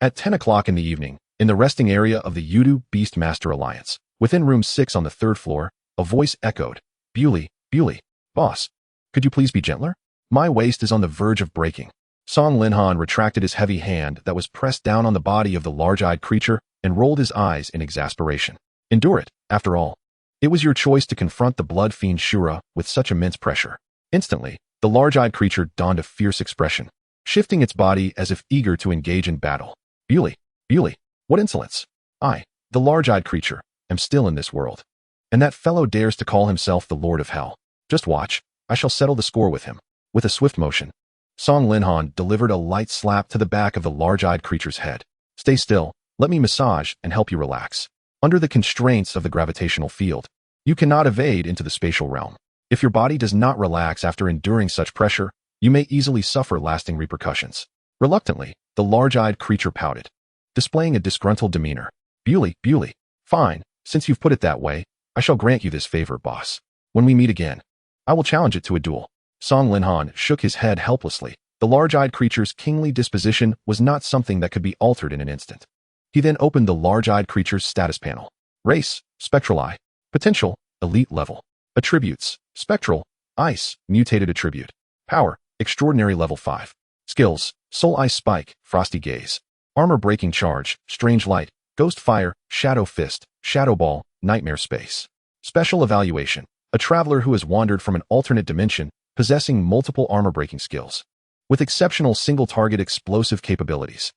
At 10 o'clock in the evening, in the resting area of the Yudu Beastmaster Alliance, within room 6 on the 3rd floor, a voice echoed. Bewley, boss, could you please be gentler? My waist is on the verge of breaking. Song Linhan retracted his heavy hand that was pressed down on the body of the large-eyed creature and rolled his eyes in exasperation. Endure it, after all. It was your choice to confront the blood fiend Shura with such immense pressure. Instantly, the large-eyed creature donned a fierce expression, shifting its body as if eager to engage in battle. Bewley, what insolence! I, the large-eyed creature, am still in this world. And that fellow dares to call himself the Lord of Hell. Just watch, I shall settle the score with him. With a swift motion, Song Linhan delivered a light slap to the back of the large-eyed creature's head. Stay still, let me massage and help you relax. Under the constraints of the gravitational field, you cannot evade into the spatial realm. If your body does not relax after enduring such pressure, you may easily suffer lasting repercussions. Reluctantly, the large-eyed creature pouted, displaying a disgruntled demeanor. Bewley, fine, since you've put it that way, I shall grant you this favor, boss. When we meet again, I will challenge it to a duel. Song Linhan shook his head helplessly. The large-eyed creature's kingly disposition was not something that could be altered in an instant. He then opened the large-eyed creature's status panel. Race, Spectral Eye. Potential, Elite Level. Attributes, Spectral, Ice, Mutated Attribute. Power, Extraordinary Level 5. Skills, Soul Ice Spike, Frosty Gaze. Armor Breaking Charge, Strange Light, Ghost Fire, Shadow Fist, Shadow Ball, Nightmare Space. Special Evaluation. A traveler who has wandered from an alternate dimension, possessing multiple armor-breaking skills. with exceptional single-target explosive capabilities.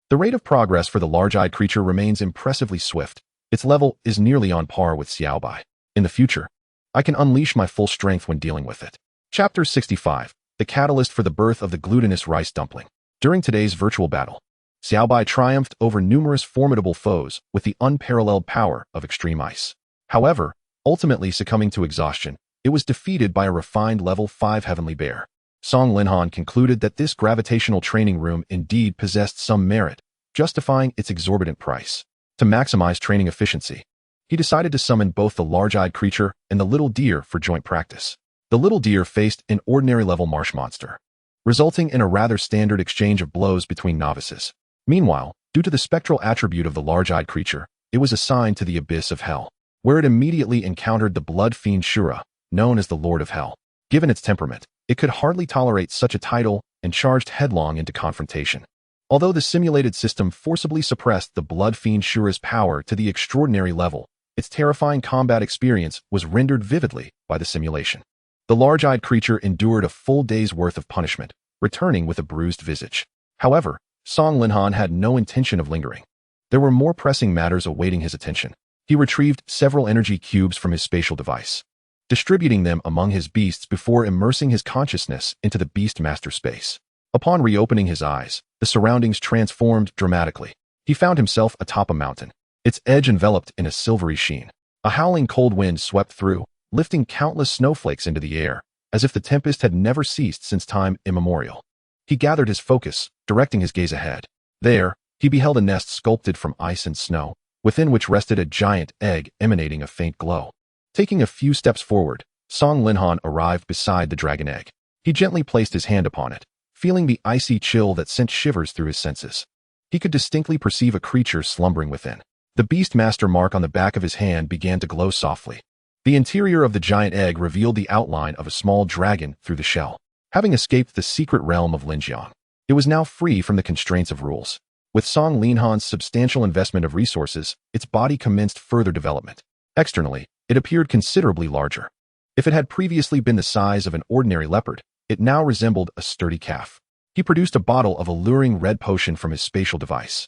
The rate of progress for the large-eyed creature remains impressively swift. Its level is nearly on par with Xiaobai. In the future, I can unleash my full strength when dealing with it. Chapter 65. The Catalyst for the Birth of the Glutinous Rice Dumpling. During today's virtual battle, Xiaobai triumphed over numerous formidable foes with the unparalleled power of extreme ice. However, ultimately succumbing to exhaustion, it was defeated by a refined level 5 heavenly bear. Song Linhan concluded that this gravitational training room indeed possessed some merit, justifying its exorbitant price. To maximize training efficiency, he decided to summon both the large-eyed creature and the little deer for joint practice. The little deer faced an ordinary-level marsh monster, resulting in a rather standard exchange of blows between novices. Meanwhile, due to the spectral attribute of the large-eyed creature, it was assigned to the abyss of hell, where it immediately encountered the blood fiend Shura, known as the Lord of Hell. Given its temperament, it could hardly tolerate such a title and charged headlong into confrontation. Although the simulated system forcibly suppressed the blood fiend Shura's power to the extraordinary level, its terrifying combat experience was rendered vividly by the simulation. The large-eyed creature endured a full day's worth of punishment, returning with a bruised visage. However, Song Linhan had no intention of lingering. There were more pressing matters awaiting his attention. He retrieved several energy cubes from his spatial device, distributing them among his beasts before immersing his consciousness into the Beast Master Space. Upon reopening his eyes, the surroundings transformed dramatically. He found himself atop a mountain, its edge enveloped in a silvery sheen. A howling cold wind swept through, lifting countless snowflakes into the air, as if the tempest had never ceased since time immemorial. He gathered his focus, directing his gaze ahead. There, he beheld a nest sculpted from ice and snow, within which rested a giant egg emanating a faint glow. Taking a few steps forward, Song Linhan arrived beside the dragon egg. He gently placed his hand upon it, feeling the icy chill that sent shivers through his senses. He could distinctly perceive a creature slumbering within. The Beast Master mark on the back of his hand began to glow softly. The interior of the giant egg revealed the outline of a small dragon through the shell. Having escaped the secret realm of Linjiang, it was now free from the constraints of rules. With Song Linhan's substantial investment of resources, its body commenced further development. Externally, it appeared considerably larger. If it had previously been the size of an ordinary leopard, it now resembled a sturdy calf. He produced a bottle of alluring red potion from his spatial device.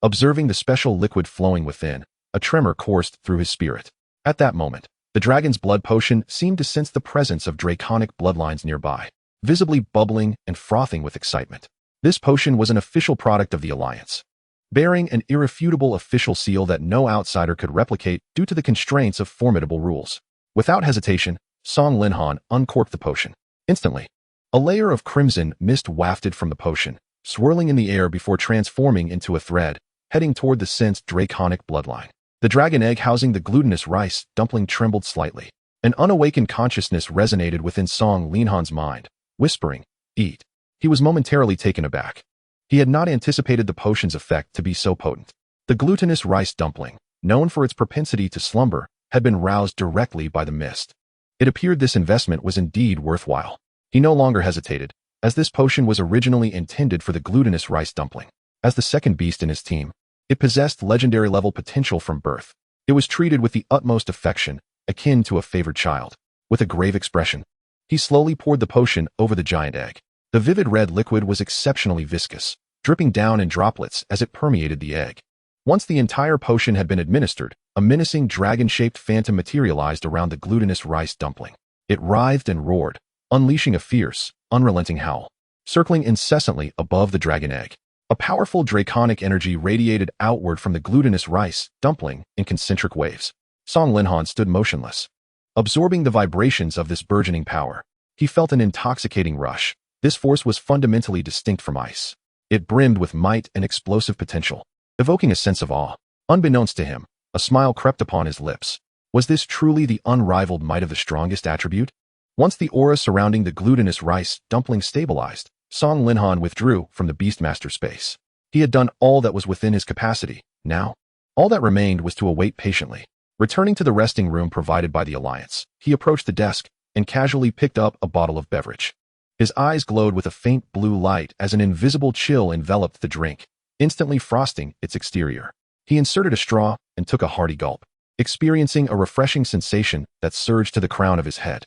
Observing the special liquid flowing within, a tremor coursed through his spirit. At that moment, the dragon's blood potion seemed to sense the presence of draconic bloodlines nearby, visibly bubbling and frothing with excitement. This potion was an official product of the Alliance, bearing an irrefutable official seal that no outsider could replicate due to the constraints of formidable rules. Without hesitation, Song Linhan uncorked the potion. Instantly, a layer of crimson mist wafted from the potion, swirling in the air before transforming into a thread, heading toward the sensed draconic bloodline. The dragon egg housing the glutinous rice dumpling trembled slightly. An unawakened consciousness resonated within Song Linhan's mind, whispering, "Eat." He was momentarily taken aback. He had not anticipated the potion's effect to be so potent. The glutinous rice dumpling, known for its propensity to slumber, had been roused directly by the mist. It appeared this investment was indeed worthwhile. He no longer hesitated, as this potion was originally intended for the glutinous rice dumpling. As the second beast in his team, it possessed legendary-level potential from birth. It was treated with the utmost affection, akin to a favored child. With a grave expression, he slowly poured the potion over the giant egg. The vivid red liquid was exceptionally viscous, dripping down in droplets as it permeated the egg. Once the entire potion had been administered, a menacing dragon-shaped phantom materialized around the glutinous rice dumpling. It writhed and roared, unleashing a fierce, unrelenting howl, circling incessantly above the dragon egg. A powerful draconic energy radiated outward from the glutinous rice dumpling in concentric waves. Song Linhan stood motionless, absorbing the vibrations of this burgeoning power. He felt an intoxicating rush. This force was fundamentally distinct from ice. It brimmed with might and explosive potential, evoking a sense of awe. Unbeknownst to him, a smile crept upon his lips. Was this truly the unrivaled might of the strongest attribute? Once the aura surrounding the glutinous rice dumpling stabilized, Song Linhan withdrew from the Beastmaster Space. He had done all that was within his capacity. Now, all that remained was to await patiently. Returning to the resting room provided by the Alliance, he approached the desk and casually picked up a bottle of beverage. His eyes glowed with a faint blue light as an invisible chill enveloped the drink, instantly frosting its exterior. He inserted a straw and took a hearty gulp, experiencing a refreshing sensation that surged to the crown of his head.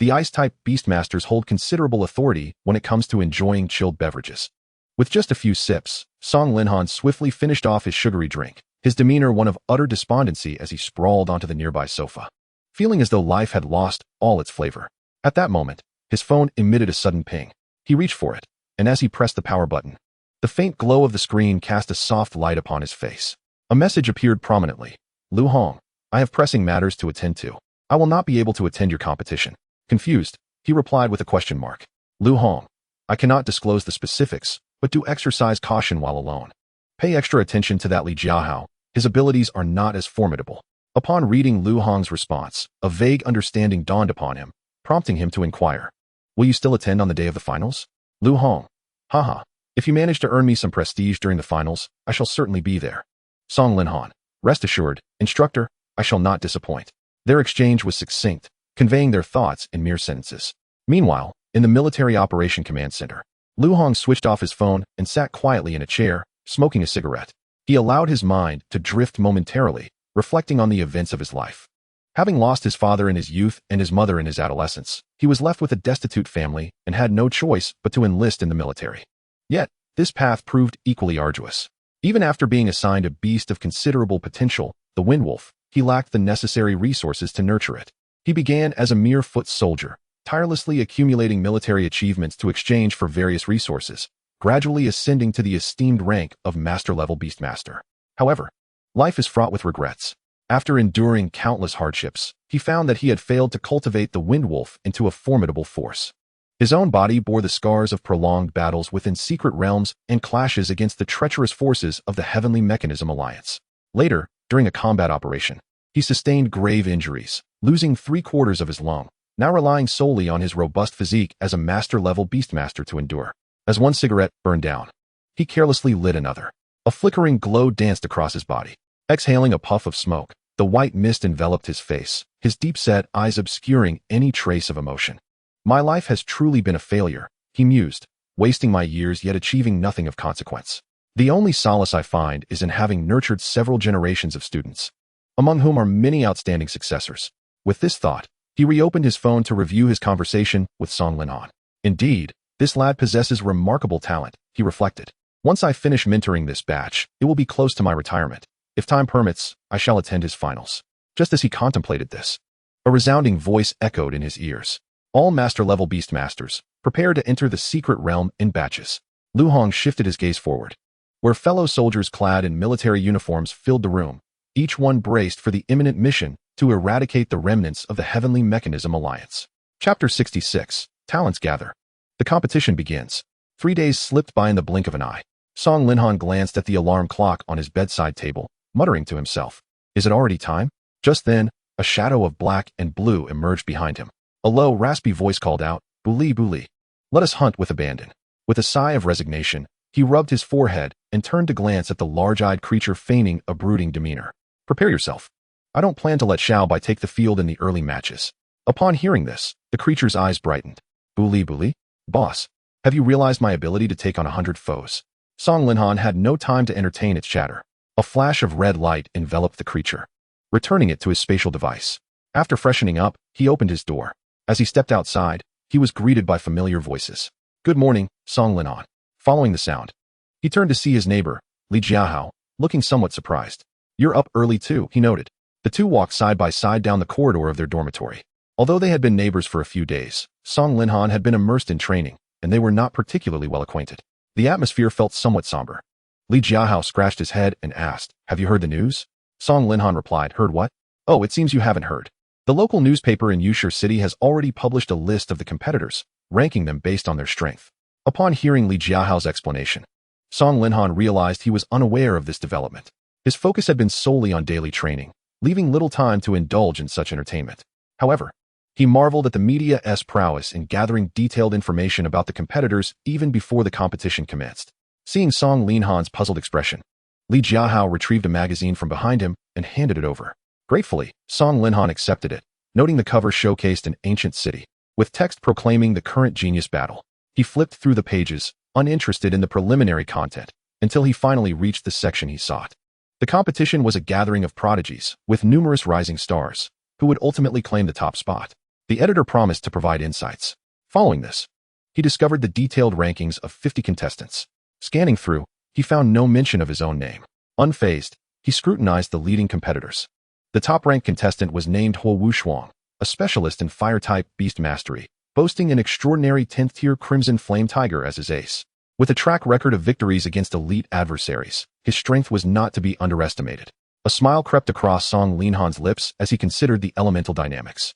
The ice-type Beastmasters hold considerable authority when it comes to enjoying chilled beverages. With just a few sips, Song Linhan swiftly finished off his sugary drink, his demeanor one of utter despondency as he sprawled onto the nearby sofa, feeling as though life had lost all its flavor. At that moment, his phone emitted a sudden ping. He reached for it, and as he pressed the power button, the faint glow of the screen cast a soft light upon his face. A message appeared prominently. Lu Hong, I have pressing matters to attend to. I will not be able to attend your competition. Confused, he replied with a question mark. Lu Hong, I cannot disclose the specifics, but do exercise caution while alone. Pay extra attention to that Li Jiahao. His abilities are not as formidable. Upon reading Lu Hong's response, a vague understanding dawned upon him, prompting him to inquire. Will you still attend on the day of the finals? Lu Hong. Haha. If you manage to earn me some prestige during the finals, I shall certainly be there. Song Linhan. Rest assured, instructor, I shall not disappoint. Their exchange was succinct, conveying their thoughts in mere sentences. Meanwhile, in the Military Operation Command Center, Lu Hong switched off his phone and sat quietly in a chair, smoking a cigarette. He allowed his mind to drift momentarily, reflecting on the events of his life. Having lost his father in his youth and his mother in his adolescence, he was left with a destitute family and had no choice but to enlist in the military. Yet, this path proved equally arduous. Even after being assigned a beast of considerable potential, the Windwolf, he lacked the necessary resources to nurture it. He began as a mere foot soldier, tirelessly accumulating military achievements to exchange for various resources, gradually ascending to the esteemed rank of master-level Beastmaster. However, life is fraught with regrets. After enduring countless hardships, he found that he had failed to cultivate the Windwolf into a formidable force. His own body bore the scars of prolonged battles within secret realms and clashes against the treacherous forces of the Heavenly Mechanism Alliance. Later, during a combat operation, he sustained grave injuries, losing 3/4 of his lung, now relying solely on his robust physique as a master-level Beastmaster to endure. As one cigarette burned down, he carelessly lit another. A flickering glow danced across his body. Exhaling a puff of smoke, the white mist enveloped his face, his deep-set eyes obscuring any trace of emotion. My life has truly been a failure, he mused, wasting my years yet achieving nothing of consequence. The only solace I find is in having nurtured several generations of students, among whom are many outstanding successors. With this thought, he reopened his phone to review his conversation with Song Linhan. Indeed, this lad possesses remarkable talent, he reflected. Once I finish mentoring this batch, it will be close to my retirement. If time permits, I shall attend his finals. Just as he contemplated this, a resounding voice echoed in his ears. All master-level Beastmasters, prepare to enter the secret realm in batches. Lu Hong shifted his gaze forward, where fellow soldiers clad in military uniforms filled the room, each one braced for the imminent mission to eradicate the remnants of the Heavenly Mechanism Alliance. Chapter 66. Talents Gather. The competition begins. 3 days slipped by in the blink of an eye. Song Linhan glanced at the alarm clock on his bedside table, muttering to himself, "Is it already time?" Just then, a shadow of black and blue emerged behind him. A low, raspy voice called out, "Buli Buli. Let us hunt with abandon." With a sigh of resignation, he rubbed his forehead and turned to glance at the large-eyed creature feigning a brooding demeanor. "Prepare yourself. I don't plan to let Xiao Bai take the field in the early matches." Upon hearing this, the creature's eyes brightened. "Buli Buli? Boss, have you realized my ability to take on 100 foes?" Song Linhan had no time to entertain its chatter. A flash of red light enveloped the creature, returning it to his spatial device. After freshening up, he opened his door. As he stepped outside, he was greeted by familiar voices. "Good morning, Song Linhan." Following the sound, he turned to see his neighbor, Li Jiahao, looking somewhat surprised. "You're up early too," he noted. The two walked side by side down the corridor of their dormitory. Although they had been neighbors for a few days, Song Linhan had been immersed in training, and they were not particularly well acquainted. The atmosphere felt somewhat somber. Li Jiahao scratched his head and asked, "Have you heard the news?" Song Linhan replied, "Heard what? Oh, it seems you haven't heard. The local newspaper in Yushir City has already published a list of the competitors, ranking them based on their strength." Upon hearing Li Jiahao's explanation, Song Linhan realized he was unaware of this development. His focus had been solely on daily training, leaving little time to indulge in such entertainment. However, he marveled at the media's prowess in gathering detailed information about the competitors even before the competition commenced. Seeing Song Linhan's puzzled expression, Li Jiahao retrieved a magazine from behind him and handed it over. Gratefully, Song Linhan accepted it, noting the cover showcased an ancient city, with text proclaiming the current genius battle. He flipped through the pages, uninterested in the preliminary content, until he finally reached the section he sought. The competition was a gathering of prodigies, with numerous rising stars, who would ultimately claim the top spot. The editor promised to provide insights. Following this, he discovered the detailed rankings of 50 contestants. Scanning through, he found no mention of his own name. Unfazed, he scrutinized the leading competitors. The top-ranked contestant was named Huo Wushuang, a specialist in fire-type beast mastery, boasting an extraordinary 10th-tier Crimson Flame Tiger as his ace. With a track record of victories against elite adversaries, his strength was not to be underestimated. A smile crept across Song Linhan's lips as he considered the elemental dynamics.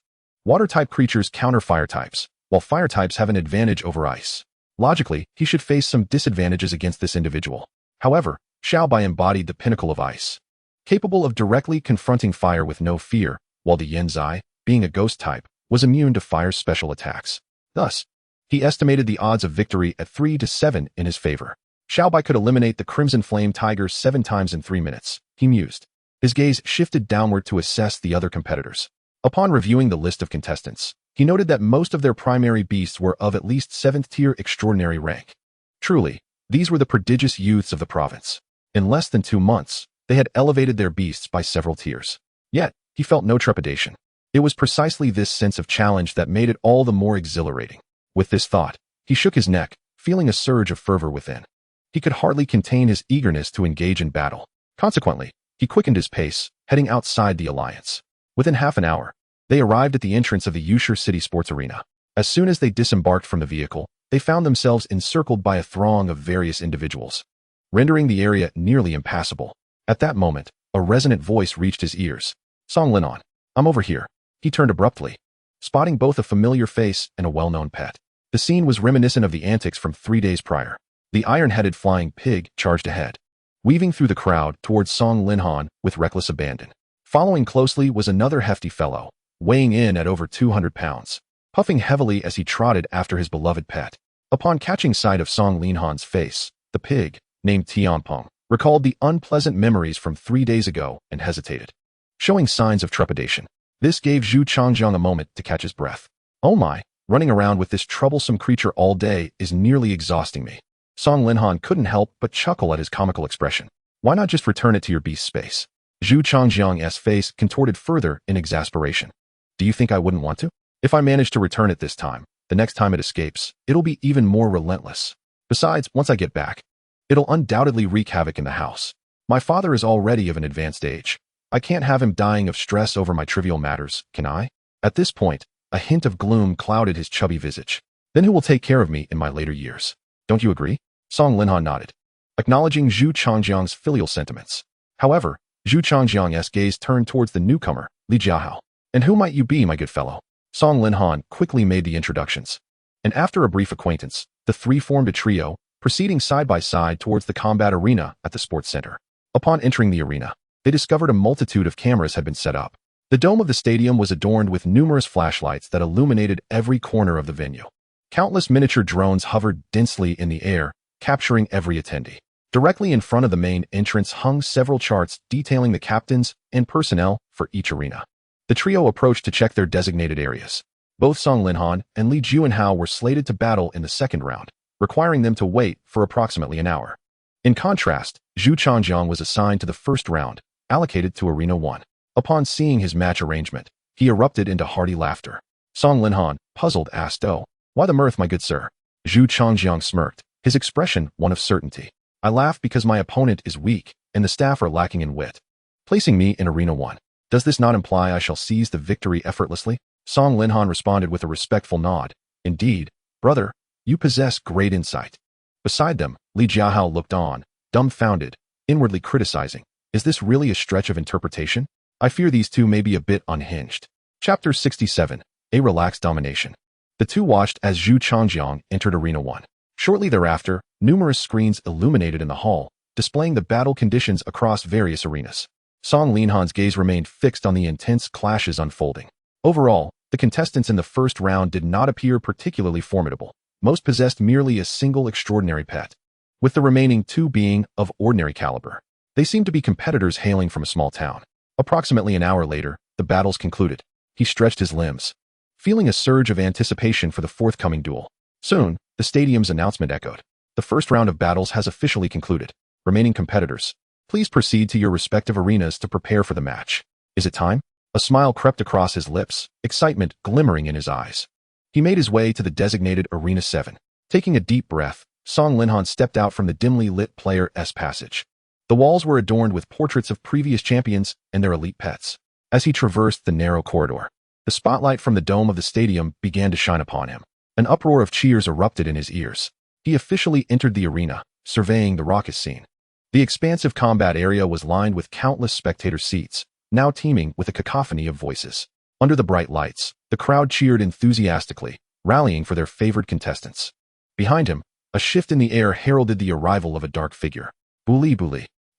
Water-type creatures counter fire types, while fire types have an advantage over ice. Logically, he should face some disadvantages against this individual. However, Xiaobai embodied the pinnacle of ice, capable of directly confronting fire with no fear, while the Yenzai, being a ghost type, was immune to fire's special attacks. Thus, he estimated the odds of victory at 3 to 7 in his favor. Xiaobai could eliminate the Crimson Flame Tiger 7 times in 3 minutes, he mused. His gaze shifted downward to assess the other competitors. Upon reviewing the list of contestants, he noted that most of their primary beasts were of at least 7th-tier extraordinary rank. Truly, these were the prodigious youths of the province. In less than 2 months, they had elevated their beasts by several tiers. Yet, he felt no trepidation. It was precisely this sense of challenge that made it all the more exhilarating. With this thought, he shook his neck, feeling a surge of fervor within. He could hardly contain his eagerness to engage in battle. Consequently, he quickened his pace, heading outside the alliance. Within half an hour, they arrived at the entrance of the Yusher City Sports Arena. As soon as they disembarked from the vehicle, they found themselves encircled by a throng of various individuals, rendering the area nearly impassable. At that moment, a resonant voice reached his ears. Song Linhan, I'm over here. He turned abruptly, spotting both a familiar face and a well-known pet. The scene was reminiscent of the antics from 3 days prior. The iron-headed flying pig charged ahead, weaving through the crowd towards Song Linhan with reckless abandon. Following closely was another hefty fellow, weighing in at over 200 pounds, puffing heavily as he trotted after his beloved pet. Upon catching sight of Song Linhan's face, the pig, named Tianpeng, recalled the unpleasant memories from 3 days ago and hesitated, showing signs of trepidation. This gave Zhu Changjiang a moment to catch his breath. Oh my, running around with this troublesome creature all day is nearly exhausting me. Song Linhan couldn't help but chuckle at his comical expression. Why not just return it to your beast space? Zhu Changjiang's face contorted further in exasperation. Do you think I wouldn't want to? If I manage to return it this time, the next time it escapes, it'll be even more relentless. Besides, once I get back, it'll undoubtedly wreak havoc in the house. My father is already of an advanced age. I can't have him dying of stress over my trivial matters, can I? At this point, a hint of gloom clouded his chubby visage. Then who will take care of me in my later years? Don't you agree? Song Linhan nodded, acknowledging Zhu Changjiang's filial sentiments. However, Zhu Changjiang's gaze turned towards the newcomer, Li Jiahao. And who might you be, my good fellow? Song Linhan quickly made the introductions. And after a brief acquaintance, the three formed a trio, proceeding side by side towards the combat arena at the sports center. Upon entering the arena, they discovered a multitude of cameras had been set up. The dome of the stadium was adorned with numerous flashlights that illuminated every corner of the venue. Countless miniature drones hovered densely in the air, capturing every attendee. Directly in front of the main entrance hung several charts detailing the captains and personnel for each arena. The trio approached to check their designated areas. Both Song Linhan and Li Juanhao were slated to battle in the second round, requiring them to wait for approximately an hour. In contrast, Zhu Changjiang was assigned to the first round, allocated to Arena 1. Upon seeing his match arrangement, he erupted into hearty laughter. Song Linhan, puzzled, asked, "Oh, why the mirth, my good sir?" Zhu Changjiang smirked, his expression one of certainty. "I laugh because my opponent is weak, and the staff are lacking in wit. Placing me in Arena 1. Does this not imply I shall seize the victory effortlessly?" Song Linhan responded with a respectful nod. "Indeed, brother, you possess great insight." Beside them, Li Jiahao looked on, dumbfounded, inwardly criticizing. Is this really a stretch of interpretation? I fear these two may be a bit unhinged. Chapter 67. A Relaxed Domination. The two watched as Zhu Changjiang entered Arena 1. Shortly thereafter, numerous screens illuminated in the hall, displaying the battle conditions across various arenas. Song Linhan's gaze remained fixed on the intense clashes unfolding. Overall, the contestants in the first round did not appear particularly formidable. Most possessed merely a single extraordinary pet, with the remaining two being of ordinary caliber. They seemed to be competitors hailing from a small town. Approximately an hour later, the battles concluded. He stretched his limbs, feeling a surge of anticipation for the forthcoming duel. Soon, the stadium's announcement echoed. The first round of battles has officially concluded. Remaining competitors, please proceed to your respective arenas to prepare for the match. Is it time? A smile crept across his lips, excitement glimmering in his eyes. He made his way to the designated Arena 7. Taking a deep breath, Song Linhan stepped out from the dimly lit Player's passage. The walls were adorned with portraits of previous champions and their elite pets. As he traversed the narrow corridor, the spotlight from the dome of the stadium began to shine upon him. An uproar of cheers erupted in his ears. He officially entered the arena, surveying the raucous scene. The expansive combat area was lined with countless spectator seats, now teeming with a cacophony of voices. Under the bright lights, the crowd cheered enthusiastically, rallying for their favored contestants. Behind him, a shift in the air heralded the arrival of a dark figure. Bully.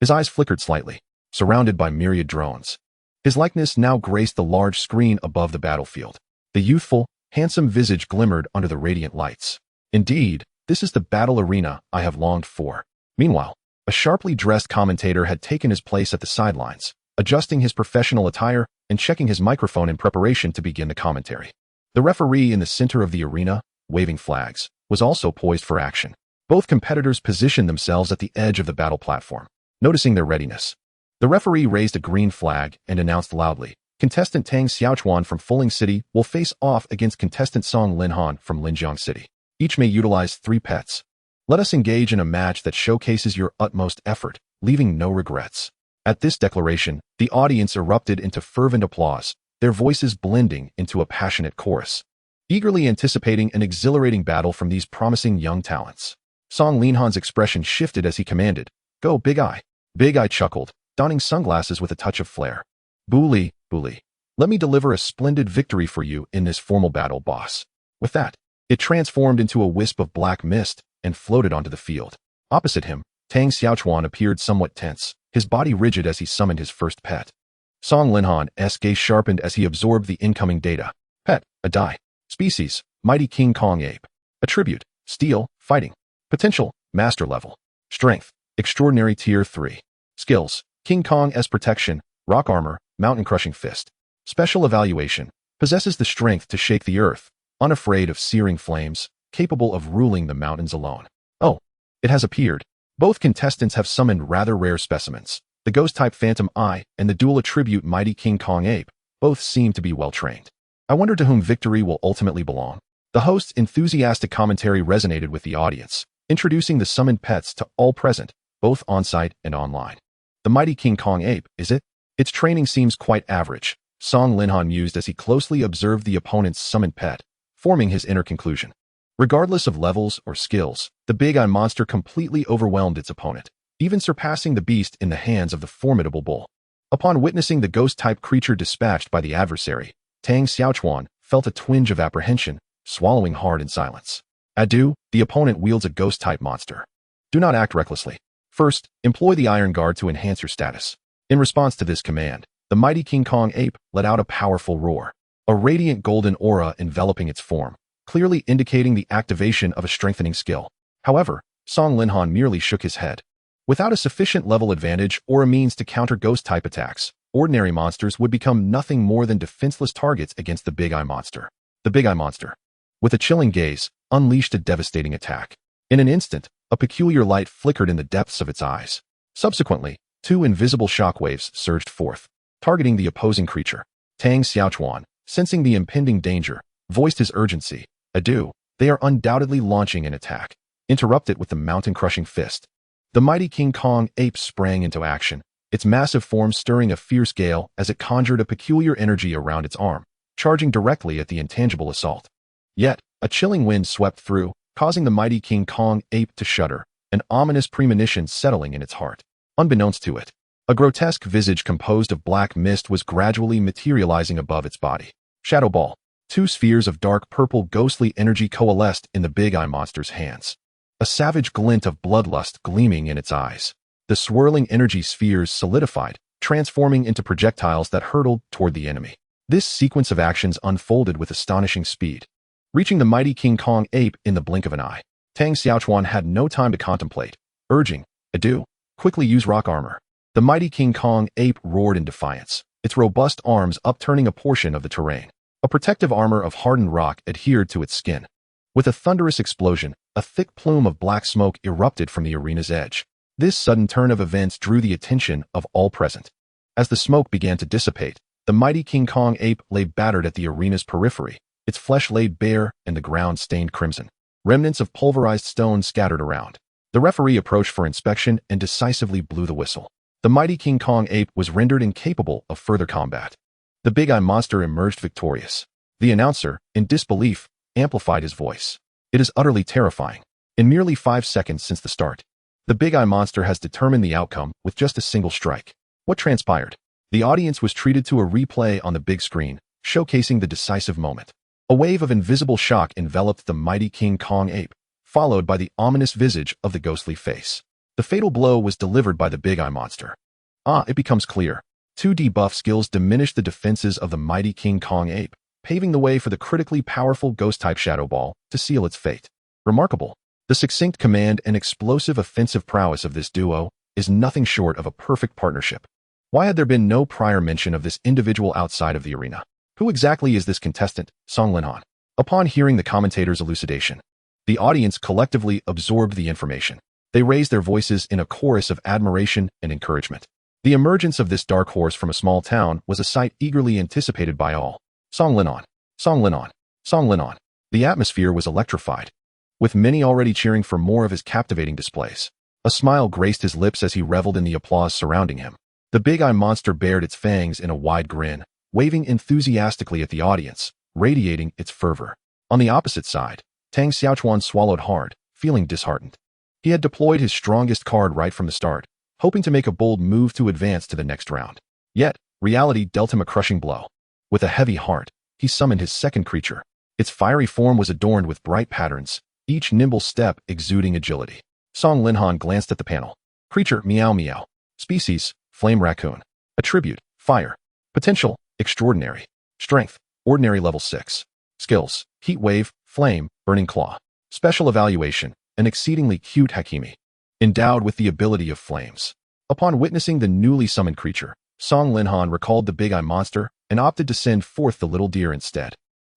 His eyes flickered slightly, surrounded by myriad drones. His likeness now graced the large screen above the battlefield. The youthful, handsome visage glimmered under the radiant lights. Indeed, this is the battle arena I have longed for. Meanwhile, a sharply dressed commentator had taken his place at the sidelines, adjusting his professional attire and checking his microphone in preparation to begin the commentary. The referee in the center of the arena, waving flags, was also poised for action. Both competitors positioned themselves at the edge of the battle platform. Noticing their readiness, the referee raised a green flag and announced loudly, contestant Tang Xiaochuan from Fuling City will face off against contestant Song Linhan from Linjiang City. Each may utilize 3 pets. Let us engage in a match that showcases your utmost effort, leaving no regrets. At this declaration, the audience erupted into fervent applause, their voices blending into a passionate chorus, eagerly anticipating an exhilarating battle from these promising young talents. Song Linhan's expression shifted as he commanded, "Go, Big Eye." Big Eye chuckled, donning sunglasses with a touch of flair. Bully. Let me deliver a splendid victory for you in this formal battle, boss." With that, it transformed into a wisp of black mist and floated onto the field. Opposite him, Tang Xiaochuan appeared somewhat tense, his body rigid as he summoned his first pet. Song Linhan's gaze sharpened as he absorbed the incoming data. Pet, a die. Species, Mighty King Kong Ape. Attribute, Steel, Fighting. Potential, Master Level. Strength, Extraordinary Tier 3. Skills, King Kong's Protection, Rock Armor, Mountain Crushing Fist. Special Evaluation, possesses the strength to shake the earth, unafraid of searing flames, capable of ruling the mountains alone. Oh, it has appeared. Both contestants have summoned rather rare specimens. The Ghost-type Phantom Eye and the dual attribute Mighty King Kong Ape both seem to be well-trained. I wonder to whom victory will ultimately belong. The host's enthusiastic commentary resonated with the audience, introducing the summoned pets to all present, both on-site and online. The Mighty King Kong Ape, is it? Its training seems quite average, Song Linhan mused as he closely observed the opponent's summoned pet, forming his inner conclusion. Regardless of levels or skills, the Big Eye monster completely overwhelmed its opponent, even surpassing the beast in the hands of the formidable bull. Upon witnessing the ghost-type creature dispatched by the adversary, Tang Xiaochuan felt a twinge of apprehension, swallowing hard in silence. Adieu, the opponent wields a ghost-type monster. Do not act recklessly. First, employ the Iron Guard to enhance your status. In response to this command, the Mighty King Kong Ape let out a powerful roar, a radiant golden aura enveloping its form, clearly indicating the activation of a strengthening skill. However, Song Linhan merely shook his head. Without a sufficient level advantage or a means to counter ghost-type attacks, ordinary monsters would become nothing more than defenseless targets against the Big Eye monster. The Big Eye monster, with a chilling gaze, unleashed a devastating attack. In an instant, a peculiar light flickered in the depths of its eyes. Subsequently, 2 invisible shockwaves surged forth, targeting the opposing creature. Tang Xiaochuan, sensing the impending danger, voiced his urgency. Adieu, they are undoubtedly launching an attack. Interrupt it with the mountain-crushing fist. The Mighty King Kong Ape sprang into action, its massive form stirring a fierce gale as it conjured a peculiar energy around its arm, charging directly at the intangible assault. Yet, a chilling wind swept through, causing the Mighty King Kong Ape to shudder, an ominous premonition settling in its heart. Unbeknownst to it, a grotesque visage composed of black mist was gradually materializing above its body. Shadow Ball. 2 spheres of dark purple ghostly energy coalesced in the Big Eye monster's hands, a savage glint of bloodlust gleaming in its eyes. The swirling energy spheres solidified, transforming into projectiles that hurtled toward the enemy. This sequence of actions unfolded with astonishing speed, reaching the Mighty King Kong Ape in the blink of an eye. Tang Xiaochuan had no time to contemplate, urging, "Adieu, quickly use rock armor." The Mighty King Kong Ape roared in defiance, its robust arms upturning a portion of the terrain. A protective armor of hardened rock adhered to its skin. With a thunderous explosion, a thick plume of black smoke erupted from the arena's edge. This sudden turn of events drew the attention of all present. As the smoke began to dissipate, The mighty King Kong ape lay battered at the arena's periphery, its flesh laid bare and the ground stained crimson. Remnants of pulverized stone scattered around. The referee approached for inspection and decisively blew the whistle. The mighty King Kong ape was rendered incapable of further combat. The big eye monster emerged victorious. The announcer, in disbelief, amplified his voice. It is utterly terrifying. In merely 5 seconds since the start, the big eye monster has determined the outcome with just a single strike. What transpired? The audience was treated to a replay on the big screen, showcasing the decisive moment. A wave of invisible shock enveloped the mighty King Kong ape, followed by the ominous visage of the ghostly face. The fatal blow was delivered by the big eye monster. It becomes clear. 2 debuff skills diminished the defenses of the mighty King Kong ape, paving the way for the critically powerful ghost-type Shadow Ball to seal its fate. Remarkable. The succinct command and explosive offensive prowess of this duo is nothing short of a perfect partnership. Why had there been no prior mention of this individual outside of the arena? Who exactly is this contestant, Canglan Star? Upon hearing the commentator's elucidation, the audience collectively absorbed the information. They raised their voices in a chorus of admiration and encouragement. The emergence of this dark horse from a small town was a sight eagerly anticipated by all. Canglan Star, Canglan Star, Canglan Star. The atmosphere was electrified, with many already cheering for more of his captivating displays. A smile graced his lips as he reveled in the applause surrounding him. The big eye monster bared its fangs in a wide grin, waving enthusiastically at the audience, radiating its fervor. On the opposite side, Tang Xiaochuan swallowed hard, feeling disheartened. He had deployed his strongest card right from the start, hoping to make a bold move to advance to the next round. Yet, reality dealt him a crushing blow. With a heavy heart, he summoned his second creature. Its fiery form was adorned with bright patterns, each nimble step exuding agility. Canglan Star glanced at the panel. Creature, meow meow. Species, flame raccoon. Attribute, fire. Potential, extraordinary. Strength, ordinary level 6. Skills, heat wave, flame, burning claw. Special evaluation, an exceedingly cute Hakimi, endowed with the ability of flames. Upon witnessing the newly summoned creature, Canglan Star recalled the big eye monster and opted to send forth the little deer instead.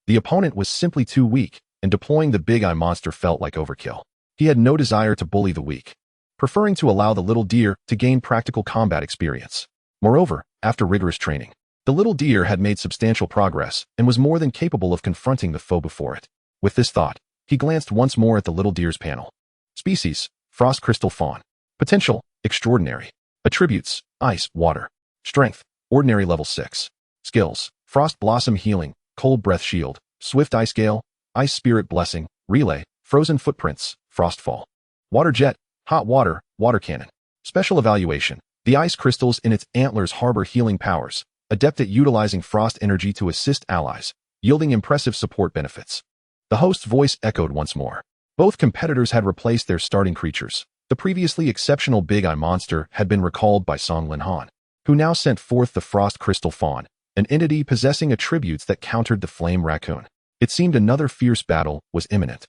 The opponent was simply too weak, and deploying the big eye monster felt like overkill. He had no desire to bully the weak, preferring to allow the little deer to gain practical combat experience. Moreover, after rigorous training, the little deer had made substantial progress and was more than capable of confronting the foe before it. With this thought, he glanced once more at the little deer's panel. Species, frost crystal fawn. Potential, extraordinary. Attributes, ice, water. Strength, ordinary level 6. Skills, frost blossom healing, cold breath shield, swift ice gale, ice spirit blessing, relay, frozen footprints, frostfall. Water jet, hot water, water cannon. Special evaluation. The ice crystals in its antlers harbor healing powers, adept at utilizing frost energy to assist allies, yielding impressive support benefits. The host's voice echoed once more. Both competitors had replaced their starting creatures. The previously exceptional big eye monster had been recalled by Canglan Star, who now sent forth the frost crystal fawn, an entity possessing attributes that countered the flame raccoon. It seemed another fierce battle was imminent.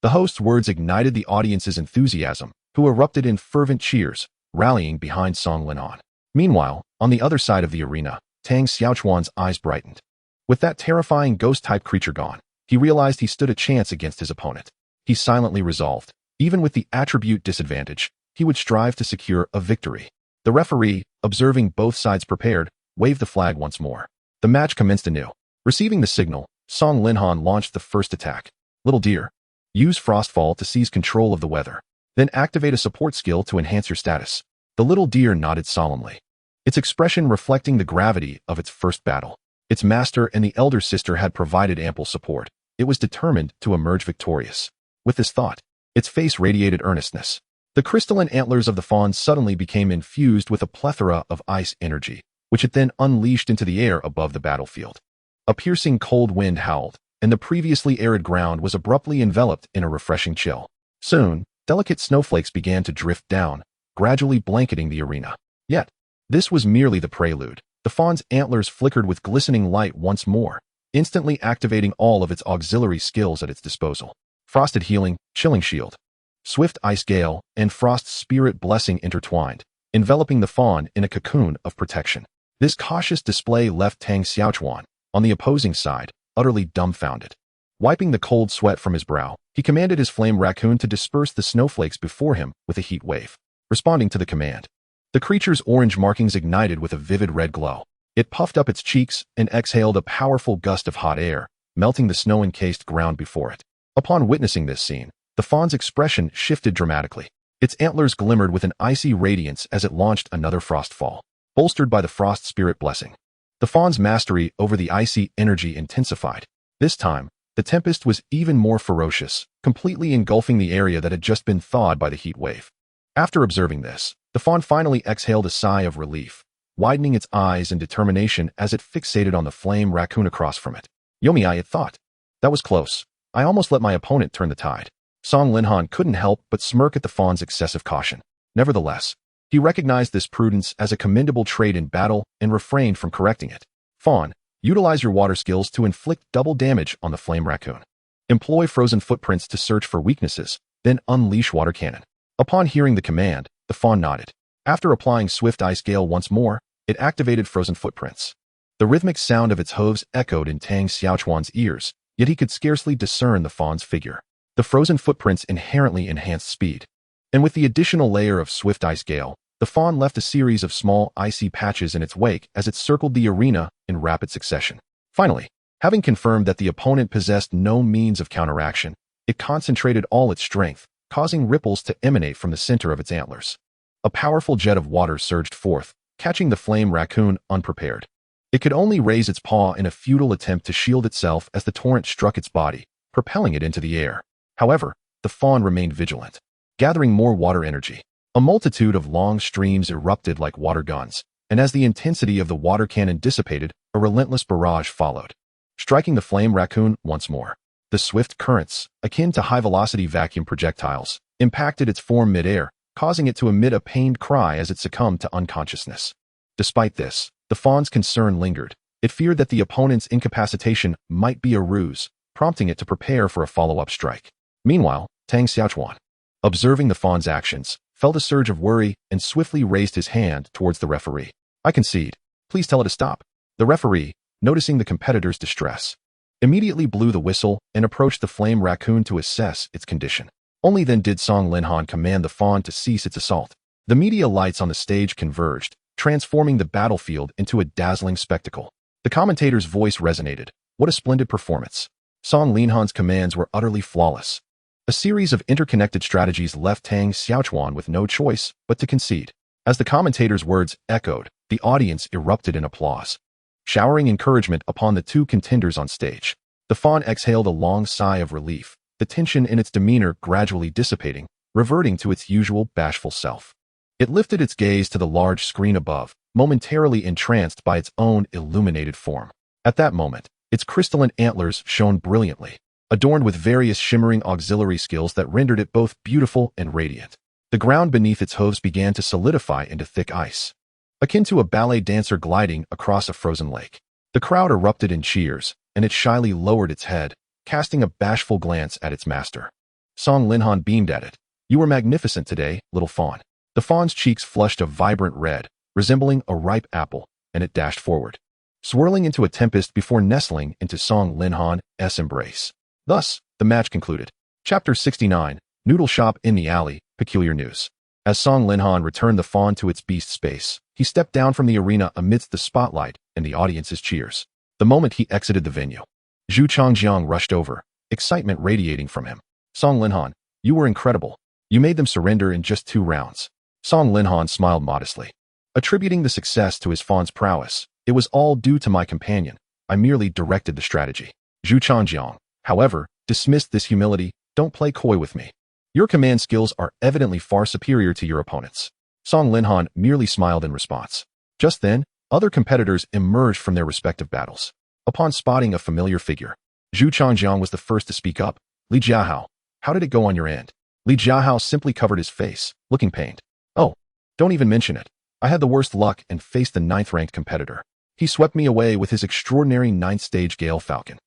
The host's words ignited the audience's enthusiasm, who erupted in fervent cheers, rallying behind Canglan Star. Meanwhile, on the other side of the arena, Tang Xiaochuan's eyes brightened. With that terrifying ghost-type creature gone, he realized he stood a chance against his opponent. He silently resolved, even with the attribute disadvantage, he would strive to secure a victory. The referee, observing both sides prepared, waved the flag once more. The match commenced anew. Receiving the signal, Canglan Star launched the first attack. Little deer, use Frostfall to seize control of the weather. Then activate a support skill to enhance your status. The little deer nodded solemnly, its expression reflecting the gravity of its first battle. Its master and the elder sister had provided ample support. It was determined to emerge victorious. With this thought, its face radiated earnestness. The crystalline antlers of the fawn suddenly became infused with a plethora of ice energy, which it then unleashed into the air above the battlefield. A piercing cold wind howled, and the previously arid ground was abruptly enveloped in a refreshing chill. Soon, delicate snowflakes began to drift down, gradually blanketing the arena. Yet, this was merely the prelude. The fawn's antlers flickered with glistening light once more, instantly activating all of its auxiliary skills at its disposal. Frosted Healing, Chilling Shield, Swift Ice Gale, and Frost Spirit Blessing intertwined, enveloping the fawn in a cocoon of protection. This cautious display left Tang Xiaochuan, on the opposing side, utterly dumbfounded. Wiping the cold sweat from his brow, he commanded his flame raccoon to disperse the snowflakes before him with a heat wave. Responding to the command, the creature's orange markings ignited with a vivid red glow. It puffed up its cheeks and exhaled a powerful gust of hot air, melting the snow-encased ground before it. Upon witnessing this scene, the fawn's expression shifted dramatically. Its antlers glimmered with an icy radiance as it launched another frostfall, bolstered by the frost spirit blessing. The fawn's mastery over the icy energy intensified. This time, the tempest was even more ferocious, completely engulfing the area that had just been thawed by the heat wave. After observing this, the fawn finally exhaled a sigh of relief, widening its eyes in determination as it fixated on the flame raccoon across from it. Yomi, it thought. That was close. I almost let my opponent turn the tide. Song Linhan couldn't help but smirk at the fawn's excessive caution. Nevertheless, he recognized this prudence as a commendable trait in battle and refrained from correcting it. Fawn, utilize your water skills to inflict double damage on the flame raccoon. Employ frozen footprints to search for weaknesses, then unleash water cannon. Upon hearing the command, the fawn nodded. After applying swift ice gale once more, it activated frozen footprints. The rhythmic sound of its hooves echoed in Tang Xiaochuan's ears, yet he could scarcely discern the fawn's figure. The frozen footprints inherently enhanced speed. And with the additional layer of swift ice gale, the fawn left a series of small icy patches in its wake as it circled the arena in rapid succession. Finally, having confirmed that the opponent possessed no means of counteraction, it concentrated all its strength, causing ripples to emanate from the center of its antlers. A powerful jet of water surged forth, catching the flame raccoon unprepared. It could only raise its paw in a futile attempt to shield itself as the torrent struck its body, propelling it into the air. However, the fawn remained vigilant, gathering more water energy. A multitude of long streams erupted like water guns, and as the intensity of the water cannon dissipated, a relentless barrage followed, striking the flame raccoon once more. The swift currents, akin to high-velocity vacuum projectiles, impacted its form mid-air, causing it to emit a pained cry as it succumbed to unconsciousness. Despite this, the fawn's concern lingered. It feared that the opponent's incapacitation might be a ruse, prompting it to prepare for a follow-up strike. Meanwhile, Tang Xiaochuan, observing the fawn's actions, felt a surge of worry and swiftly raised his hand towards the referee. I concede. Please tell it to stop. The referee, noticing the competitor's distress, immediately blew the whistle and approached the flame raccoon to assess its condition. Only then did Song Linhan command the fawn to cease its assault. The media lights on the stage converged, transforming the battlefield into a dazzling spectacle. The commentator's voice resonated. What a splendid performance. Song Linhan's commands were utterly flawless. A series of interconnected strategies left Tang Xiaochuan with no choice but to concede. As the commentator's words echoed, the audience erupted in applause, showering encouragement upon the two contenders on stage. The fawn exhaled a long sigh of relief, the tension in its demeanor gradually dissipating, reverting to its usual bashful self. It lifted its gaze to the large screen above, momentarily entranced by its own illuminated form. At that moment, its crystalline antlers shone brilliantly, adorned with various shimmering auxiliary skills that rendered it both beautiful and radiant. The ground beneath its hooves began to solidify into thick ice, akin to a ballet dancer gliding across a frozen lake. The crowd erupted in cheers, and it shyly lowered its head, casting a bashful glance at its master. Song Linhan beamed at it. You were magnificent today, little fawn. The fawn's cheeks flushed a vibrant red, resembling a ripe apple, and it dashed forward, swirling into a tempest before nestling into Song Linhan's embrace. Thus, the match concluded. Chapter 69, Noodle Shop in the Alley, Peculiar News. As Song Linhan returned the fawn to its beast space, he stepped down from the arena amidst the spotlight and the audience's cheers. The moment he exited the venue, Zhu Changjiang rushed over, excitement radiating from him. Song Linhan, you were incredible. You made them surrender in just 2 rounds. Song Linhan smiled modestly, attributing the success to his fawn's prowess. It was all due to my companion. I merely directed the strategy. Zhu Changjiang, however, dismissed this humility. Don't play coy with me. Your command skills are evidently far superior to your opponent's. Song Linhan merely smiled in response. Just then, other competitors emerged from their respective battles. Upon spotting a familiar figure, Zhu Changjiang was the first to speak up. Li Jiahao, how did it go on your end? Li Jiahao simply covered his face, looking pained. Oh, don't even mention it. I had the worst luck and faced the 9th-ranked competitor. He swept me away with his extraordinary 9th-stage Gale Falcon.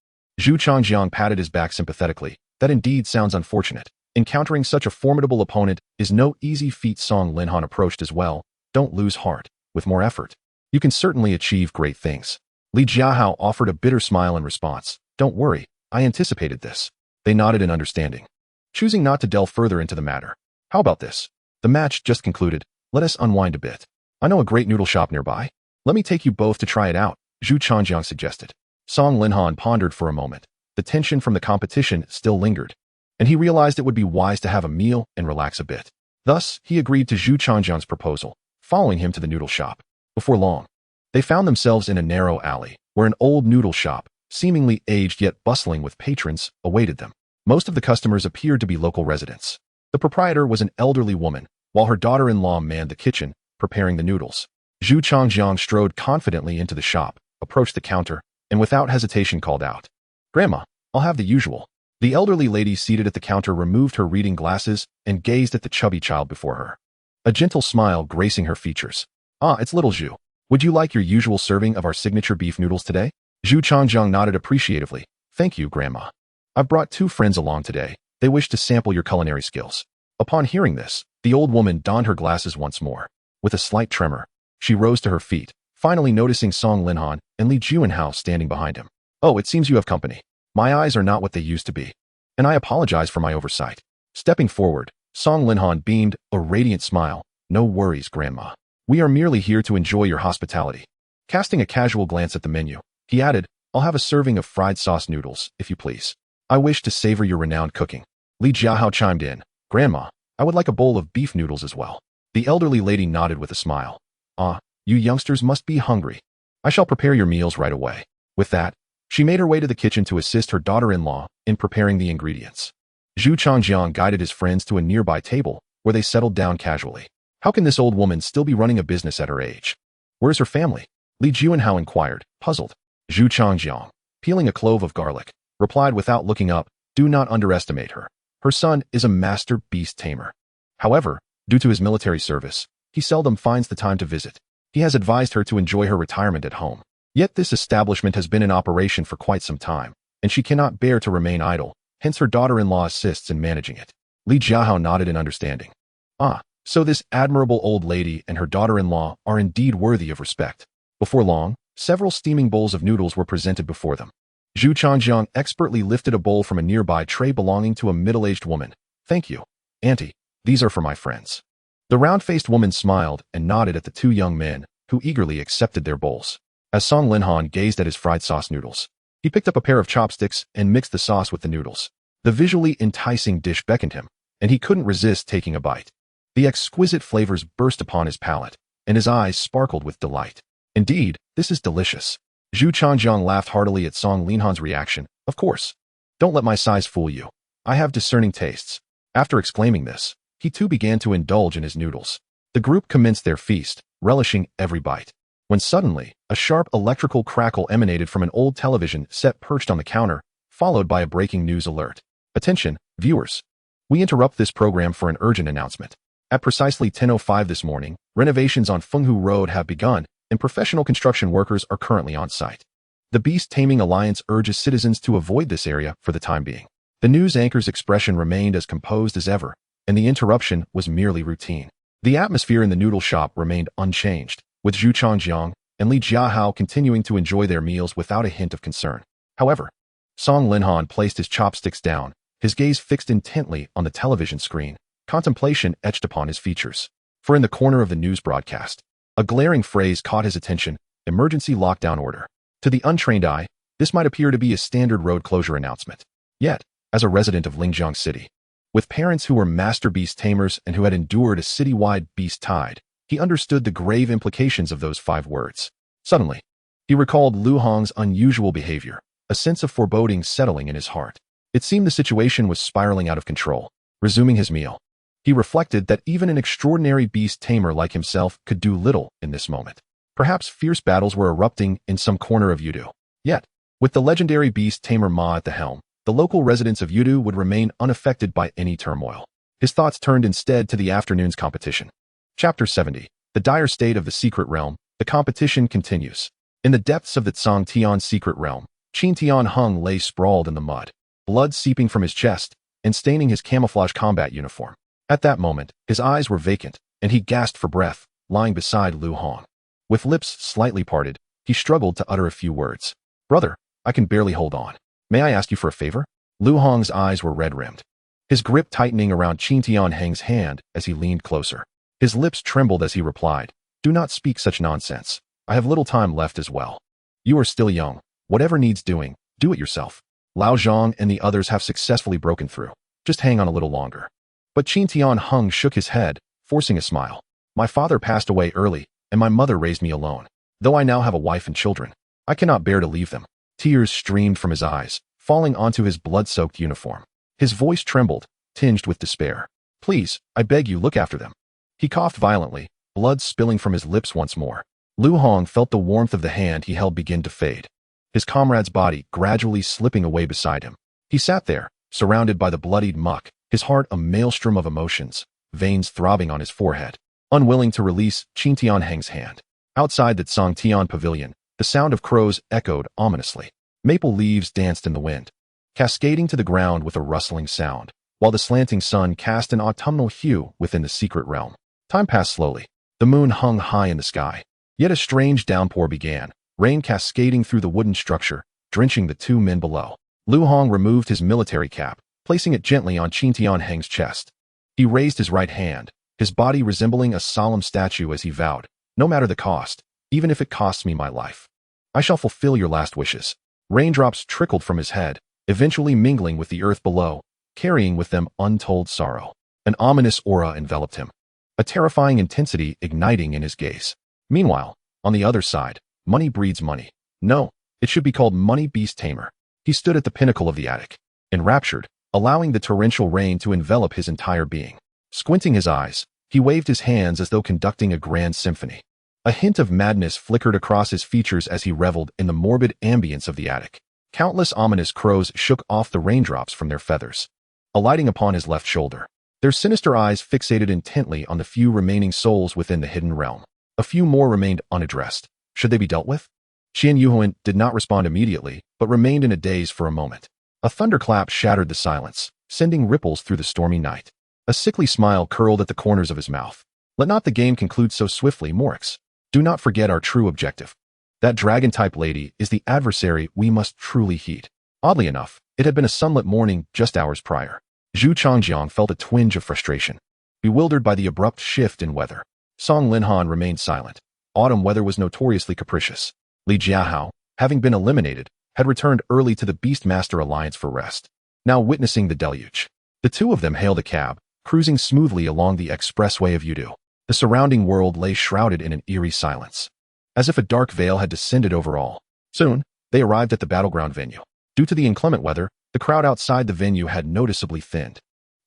Zhu Changjiang patted his back sympathetically. That indeed sounds unfortunate. Encountering such a formidable opponent is no easy feat. Song Linhan approached as well. Don't lose heart. With more effort, you can certainly achieve great things. Li Jiahao offered a bitter smile in response. Don't worry, I anticipated this. They nodded in understanding, choosing not to delve further into the matter. How about this? The match just concluded. Let us unwind a bit. I know a great noodle shop nearby. Let me take you both to try it out, Zhu Changjiang suggested. Song Linhan pondered for a moment. The tension from the competition still lingered, and he realized it would be wise to have a meal and relax a bit. Thus, he agreed to Zhu Changjiang's proposal, following him to the noodle shop. Before long, they found themselves in a narrow alley, where an old noodle shop, seemingly aged yet bustling with patrons, awaited them. Most of the customers appeared to be local residents. The proprietor was an elderly woman, while her daughter-in-law manned the kitchen, preparing the noodles. Zhu Changjiang strode confidently into the shop, approached the counter, and without hesitation called out, "Grandma, I'll have the usual." The elderly lady seated at the counter removed her reading glasses and gazed at the chubby child before her, a gentle smile gracing her features. "Ah, it's little Zhu. Would you like your usual serving of our signature beef noodles today?" Zhu Changjiang nodded appreciatively. "Thank you, Grandma. I've brought 2 friends along today. They wish to sample your culinary skills." Upon hearing this, the old woman donned her glasses once more. With a slight tremor, she rose to her feet, finally noticing Song Linhan and Li Juanhao standing behind him. "Oh, it seems you have company. My eyes are not what they used to be, and I apologize for my oversight." Stepping forward, Song Linhan beamed a radiant smile. "No worries, Grandma. We are merely here to enjoy your hospitality." Casting a casual glance at the menu, he added, "I'll have a serving of fried sauce noodles, if you please. I wish to savor your renowned cooking." Li Jiahao chimed in, "Grandma, I would like a bowl of beef noodles as well." The elderly lady nodded with a smile. "Ah, you youngsters must be hungry. I shall prepare your meals right away." With that, she made her way to the kitchen to assist her daughter-in-law in preparing the ingredients. Zhu Changjiang guided his friends to a nearby table, where they settled down casually. How can this old woman still be running a business at her age? Where's her family? Li Juanhao inquired, puzzled. Zhu Changjiang, peeling a clove of garlic, replied without looking up, "Do not underestimate her. Her son is a master beast tamer. However, due to his military service, he seldom finds the time to visit. He has advised her to enjoy her retirement at home. Yet this establishment has been in operation for quite some time, and she cannot bear to remain idle, hence her daughter-in-law assists in managing it." Li Jiahao nodded in understanding. "Ah, so this admirable old lady and her daughter-in-law are indeed worthy of respect." Before long, several steaming bowls of noodles were presented before them. Zhu Changjiang expertly lifted a bowl from a nearby tray belonging to a middle-aged woman. "Thank you, Auntie. These are for my friends." The round-faced woman smiled and nodded at the 2 young men, who eagerly accepted their bowls. As Song Linhan gazed at his fried sauce noodles, he picked up a pair of chopsticks and mixed the sauce with the noodles. The visually enticing dish beckoned him, and he couldn't resist taking a bite. The exquisite flavors burst upon his palate, and his eyes sparkled with delight. "Indeed, this is delicious." Zhu Changjiang laughed heartily at Song Linhan's reaction. "Of course. Don't let my size fool you. I have discerning tastes." After exclaiming this, he too began to indulge in his noodles. The group commenced their feast, relishing every bite, when suddenly, a sharp electrical crackle emanated from an old television set perched on the counter, followed by a breaking news alert. "Attention, viewers. We interrupt this program for an urgent announcement. At precisely 10:05 this morning, renovations on Fenghu Road have begun, and professional construction workers are currently on site. The Beast Taming Alliance urges citizens to avoid this area for the time being." The news anchor's expression remained as composed as ever, and the interruption was merely routine. The atmosphere in the noodle shop remained unchanged, with Zhu Changjiang and Li Jiahao continuing to enjoy their meals without a hint of concern. However, Song Linhan placed his chopsticks down, his gaze fixed intently on the television screen, contemplation etched upon his features. For in the corner of the news broadcast, a glaring phrase caught his attention: "Emergency lockdown order." To the untrained eye, this might appear to be a standard road closure announcement. Yet, as a resident of Lingjiang City, with parents who were master beast tamers and who had endured a citywide beast tide, he understood the grave implications of those 5 words. Suddenly, he recalled Lu Hong's unusual behavior, a sense of foreboding settling in his heart. It seemed the situation was spiraling out of control. Resuming his meal, he reflected that even an extraordinary beast tamer like himself could do little in this moment. Perhaps fierce battles were erupting in some corner of Yudu. Yet, with the legendary beast tamer Ma at the helm, the local residents of Yudu would remain unaffected by any turmoil. His thoughts turned instead to the afternoon's competition. Chapter 70. The Dire State of the Secret Realm. The competition continues. In the depths of the Tsang Tian's secret realm, Qin Tian Hung lay sprawled in the mud, blood seeping from his chest and staining his camouflage combat uniform. At that moment, his eyes were vacant, and he gasped for breath, lying beside Lu Hong. With lips slightly parted, he struggled to utter a few words. "Brother, I can barely hold on. May I ask you for a favor?" Lu Hong's eyes were red-rimmed, his grip tightening around Qin Tian Heng's hand as he leaned closer. His lips trembled as he replied, "Do not speak such nonsense. I have little time left as well. You are still young. Whatever needs doing, do it yourself. Lao Zhang and the others have successfully broken through. Just hang on a little longer. But Qin Tian Hung shook his head, forcing a smile. My father passed away early, and my mother raised me alone. Though I now have a wife and children, I cannot bear to leave them. Tears streamed from his eyes, falling onto his blood-soaked uniform. His voice trembled, tinged with despair. Please, I beg you, look after them. He coughed violently, blood spilling from his lips once more. Lu Hong felt the warmth of the hand he held begin to fade. His comrade's body gradually slipping away beside him. He sat there, surrounded by the bloodied muck, his heart a maelstrom of emotions, veins throbbing on his forehead, unwilling to release Qin Tianheng's hand. Outside the Song Tian pavilion, the sound of crows echoed ominously. Maple leaves danced in the wind, cascading to the ground with a rustling sound, while the slanting sun cast an autumnal hue within the secret realm. Time passed slowly. The moon hung high in the sky. Yet a strange downpour began, rain cascading through the wooden structure, drenching the two men below. Lu Hong removed his military cap, placing it gently on Qin Tianheng's chest. He raised his right hand, his body resembling a solemn statue as he vowed, no matter the cost, even if it costs me my life. I shall fulfill your last wishes. Raindrops trickled from his head, eventually mingling with the earth below, carrying with them untold sorrow. An ominous aura enveloped him, a terrifying intensity igniting in his gaze. Meanwhile, on the other side, money breeds money. No, it should be called Money Beast Tamer. He stood at the pinnacle of the attic, enraptured, allowing the torrential rain to envelop his entire being. Squinting his eyes, he waved his hands as though conducting a grand symphony. A hint of madness flickered across his features as he reveled in the morbid ambience of the attic. Countless ominous crows shook off the raindrops from their feathers, alighting upon his left shoulder, their sinister eyes fixated intently on the few remaining souls within the hidden realm. A few more remained unaddressed. Should they be dealt with? Qian Yuhuan did not respond immediately, but remained in a daze for a moment. A thunderclap shattered the silence, sending ripples through the stormy night. A sickly smile curled at the corners of his mouth. Let not the game conclude so swiftly, Morix. Do not forget our true objective. That dragon-type lady is the adversary we must truly heed. Oddly enough, it had been a sunlit morning just hours prior. Zhu Changjiang felt a twinge of frustration, bewildered by the abrupt shift in weather. Song Linhan remained silent. Autumn weather was notoriously capricious. Li Jiahao, having been eliminated, had returned early to the Beastmaster Alliance for rest, now witnessing the deluge. The two of them hailed a cab, cruising smoothly along the expressway of Yudu. The surrounding world lay shrouded in an eerie silence, as if a dark veil had descended over all. Soon, they arrived at the battleground venue. Due to the inclement weather, the crowd outside the venue had noticeably thinned.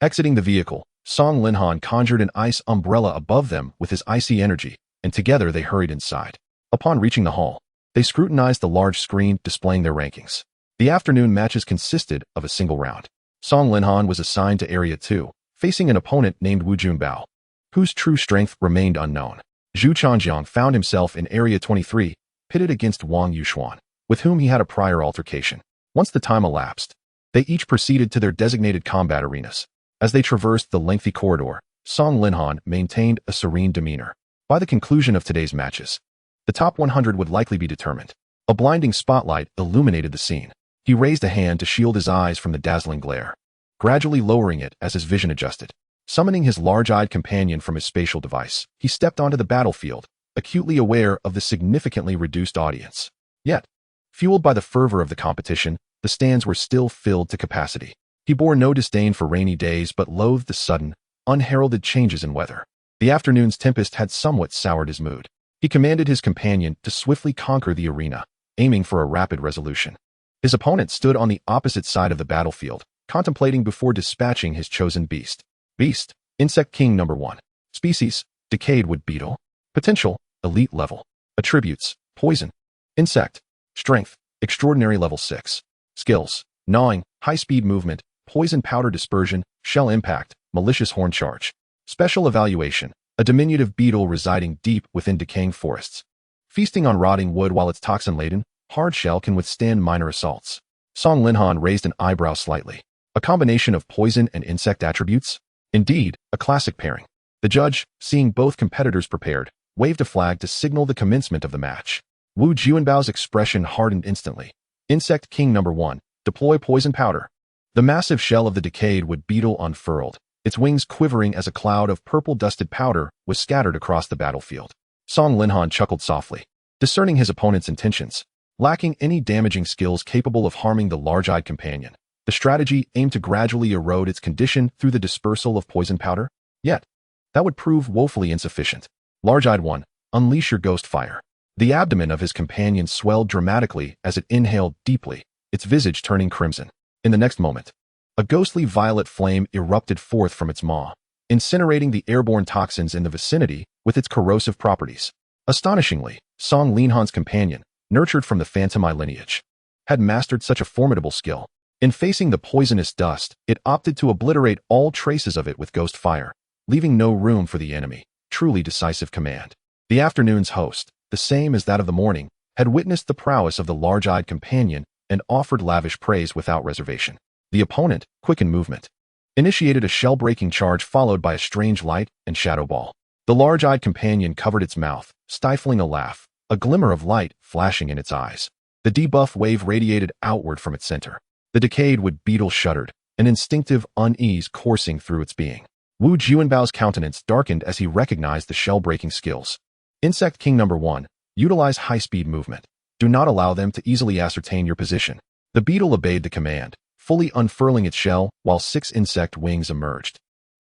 Exiting the vehicle, Song Linhan conjured an ice umbrella above them with his icy energy, and together they hurried inside. Upon reaching the hall, they scrutinized the large screen displaying their rankings. The afternoon matches consisted of a single round. Song Linhan was assigned to Area 2, facing an opponent named Wu Junbao, whose true strength remained unknown. Zhu Changjiang found himself in Area 23, pitted against Wang Yuxuan, with whom he had a prior altercation. Once the time elapsed, they each proceeded to their designated combat arenas. As they traversed the lengthy corridor, Song Linhan maintained a serene demeanor. By the conclusion of today's matches, the top 100 would likely be determined. A blinding spotlight illuminated the scene. He raised a hand to shield his eyes from the dazzling glare, gradually lowering it as his vision adjusted. Summoning his large-eyed companion from his spatial device, he stepped onto the battlefield, acutely aware of the significantly reduced audience. Yet, fueled by the fervor of the competition, the stands were still filled to capacity. He bore no disdain for rainy days but loathed the sudden, unheralded changes in weather. The afternoon's tempest had somewhat soured his mood. He commanded his companion to swiftly conquer the arena, aiming for a rapid resolution. His opponent stood on the opposite side of the battlefield, contemplating before dispatching his chosen beast. Beast, Insect King number 1. Species, Decayed Wood Beetle. Potential, Elite level. Attributes, Poison. Insect. Strength, Extraordinary level 6. Skills, Gnawing, High-speed movement, Poison powder dispersion, Shell impact, Malicious horn charge. Special evaluation, a diminutive beetle residing deep within decaying forests. Feasting on rotting wood while it's toxin-laden, hard shell can withstand minor assaults. Song Linhan raised an eyebrow slightly. A combination of poison and insect attributes? Indeed, a classic pairing. The judge, seeing both competitors prepared, waved a flag to signal the commencement of the match. Wu Juanbao's expression hardened instantly. Insect King number 1, deploy poison powder. The massive shell of the decayed wood beetle unfurled, its wings quivering as a cloud of purple dusted powder was scattered across the battlefield. Song Linhan chuckled softly. discerning his opponent's intentions. Lacking any damaging skills capable of harming the large-eyed companion, the strategy aimed to gradually erode its condition through the dispersal of poison powder. Yet, that would prove woefully insufficient. Large-eyed one, unleash your ghost fire. The abdomen of his companion swelled dramatically as it inhaled deeply, its visage turning crimson. In the next moment, a ghostly violet flame erupted forth from its maw, incinerating the airborne toxins in the vicinity with its corrosive properties. Astonishingly, Song Linhan's companion, nurtured from the Phantomi lineage, had mastered such a formidable skill. In facing the poisonous dust, it opted to obliterate all traces of it with ghost fire, leaving no room for the enemy. Truly decisive command. The afternoon's host, the same as that of the morning, had witnessed the prowess of the large-eyed companion and offered lavish praise without reservation. The opponent, quick in movement, initiated a shell-breaking charge followed by a strange light and shadow ball. The large-eyed companion covered its mouth, stifling a laugh, a glimmer of light flashing in its eyes. The debuff wave radiated outward from its center. The decayed wood beetle shuddered, an instinctive unease coursing through its being. Wu Juanbao's countenance darkened as he recognized the shell-breaking skills. Insect King No. 1, utilize high-speed movement. Do not allow them to easily ascertain your position. The beetle obeyed the command, fully unfurling its shell while 6 insect wings emerged.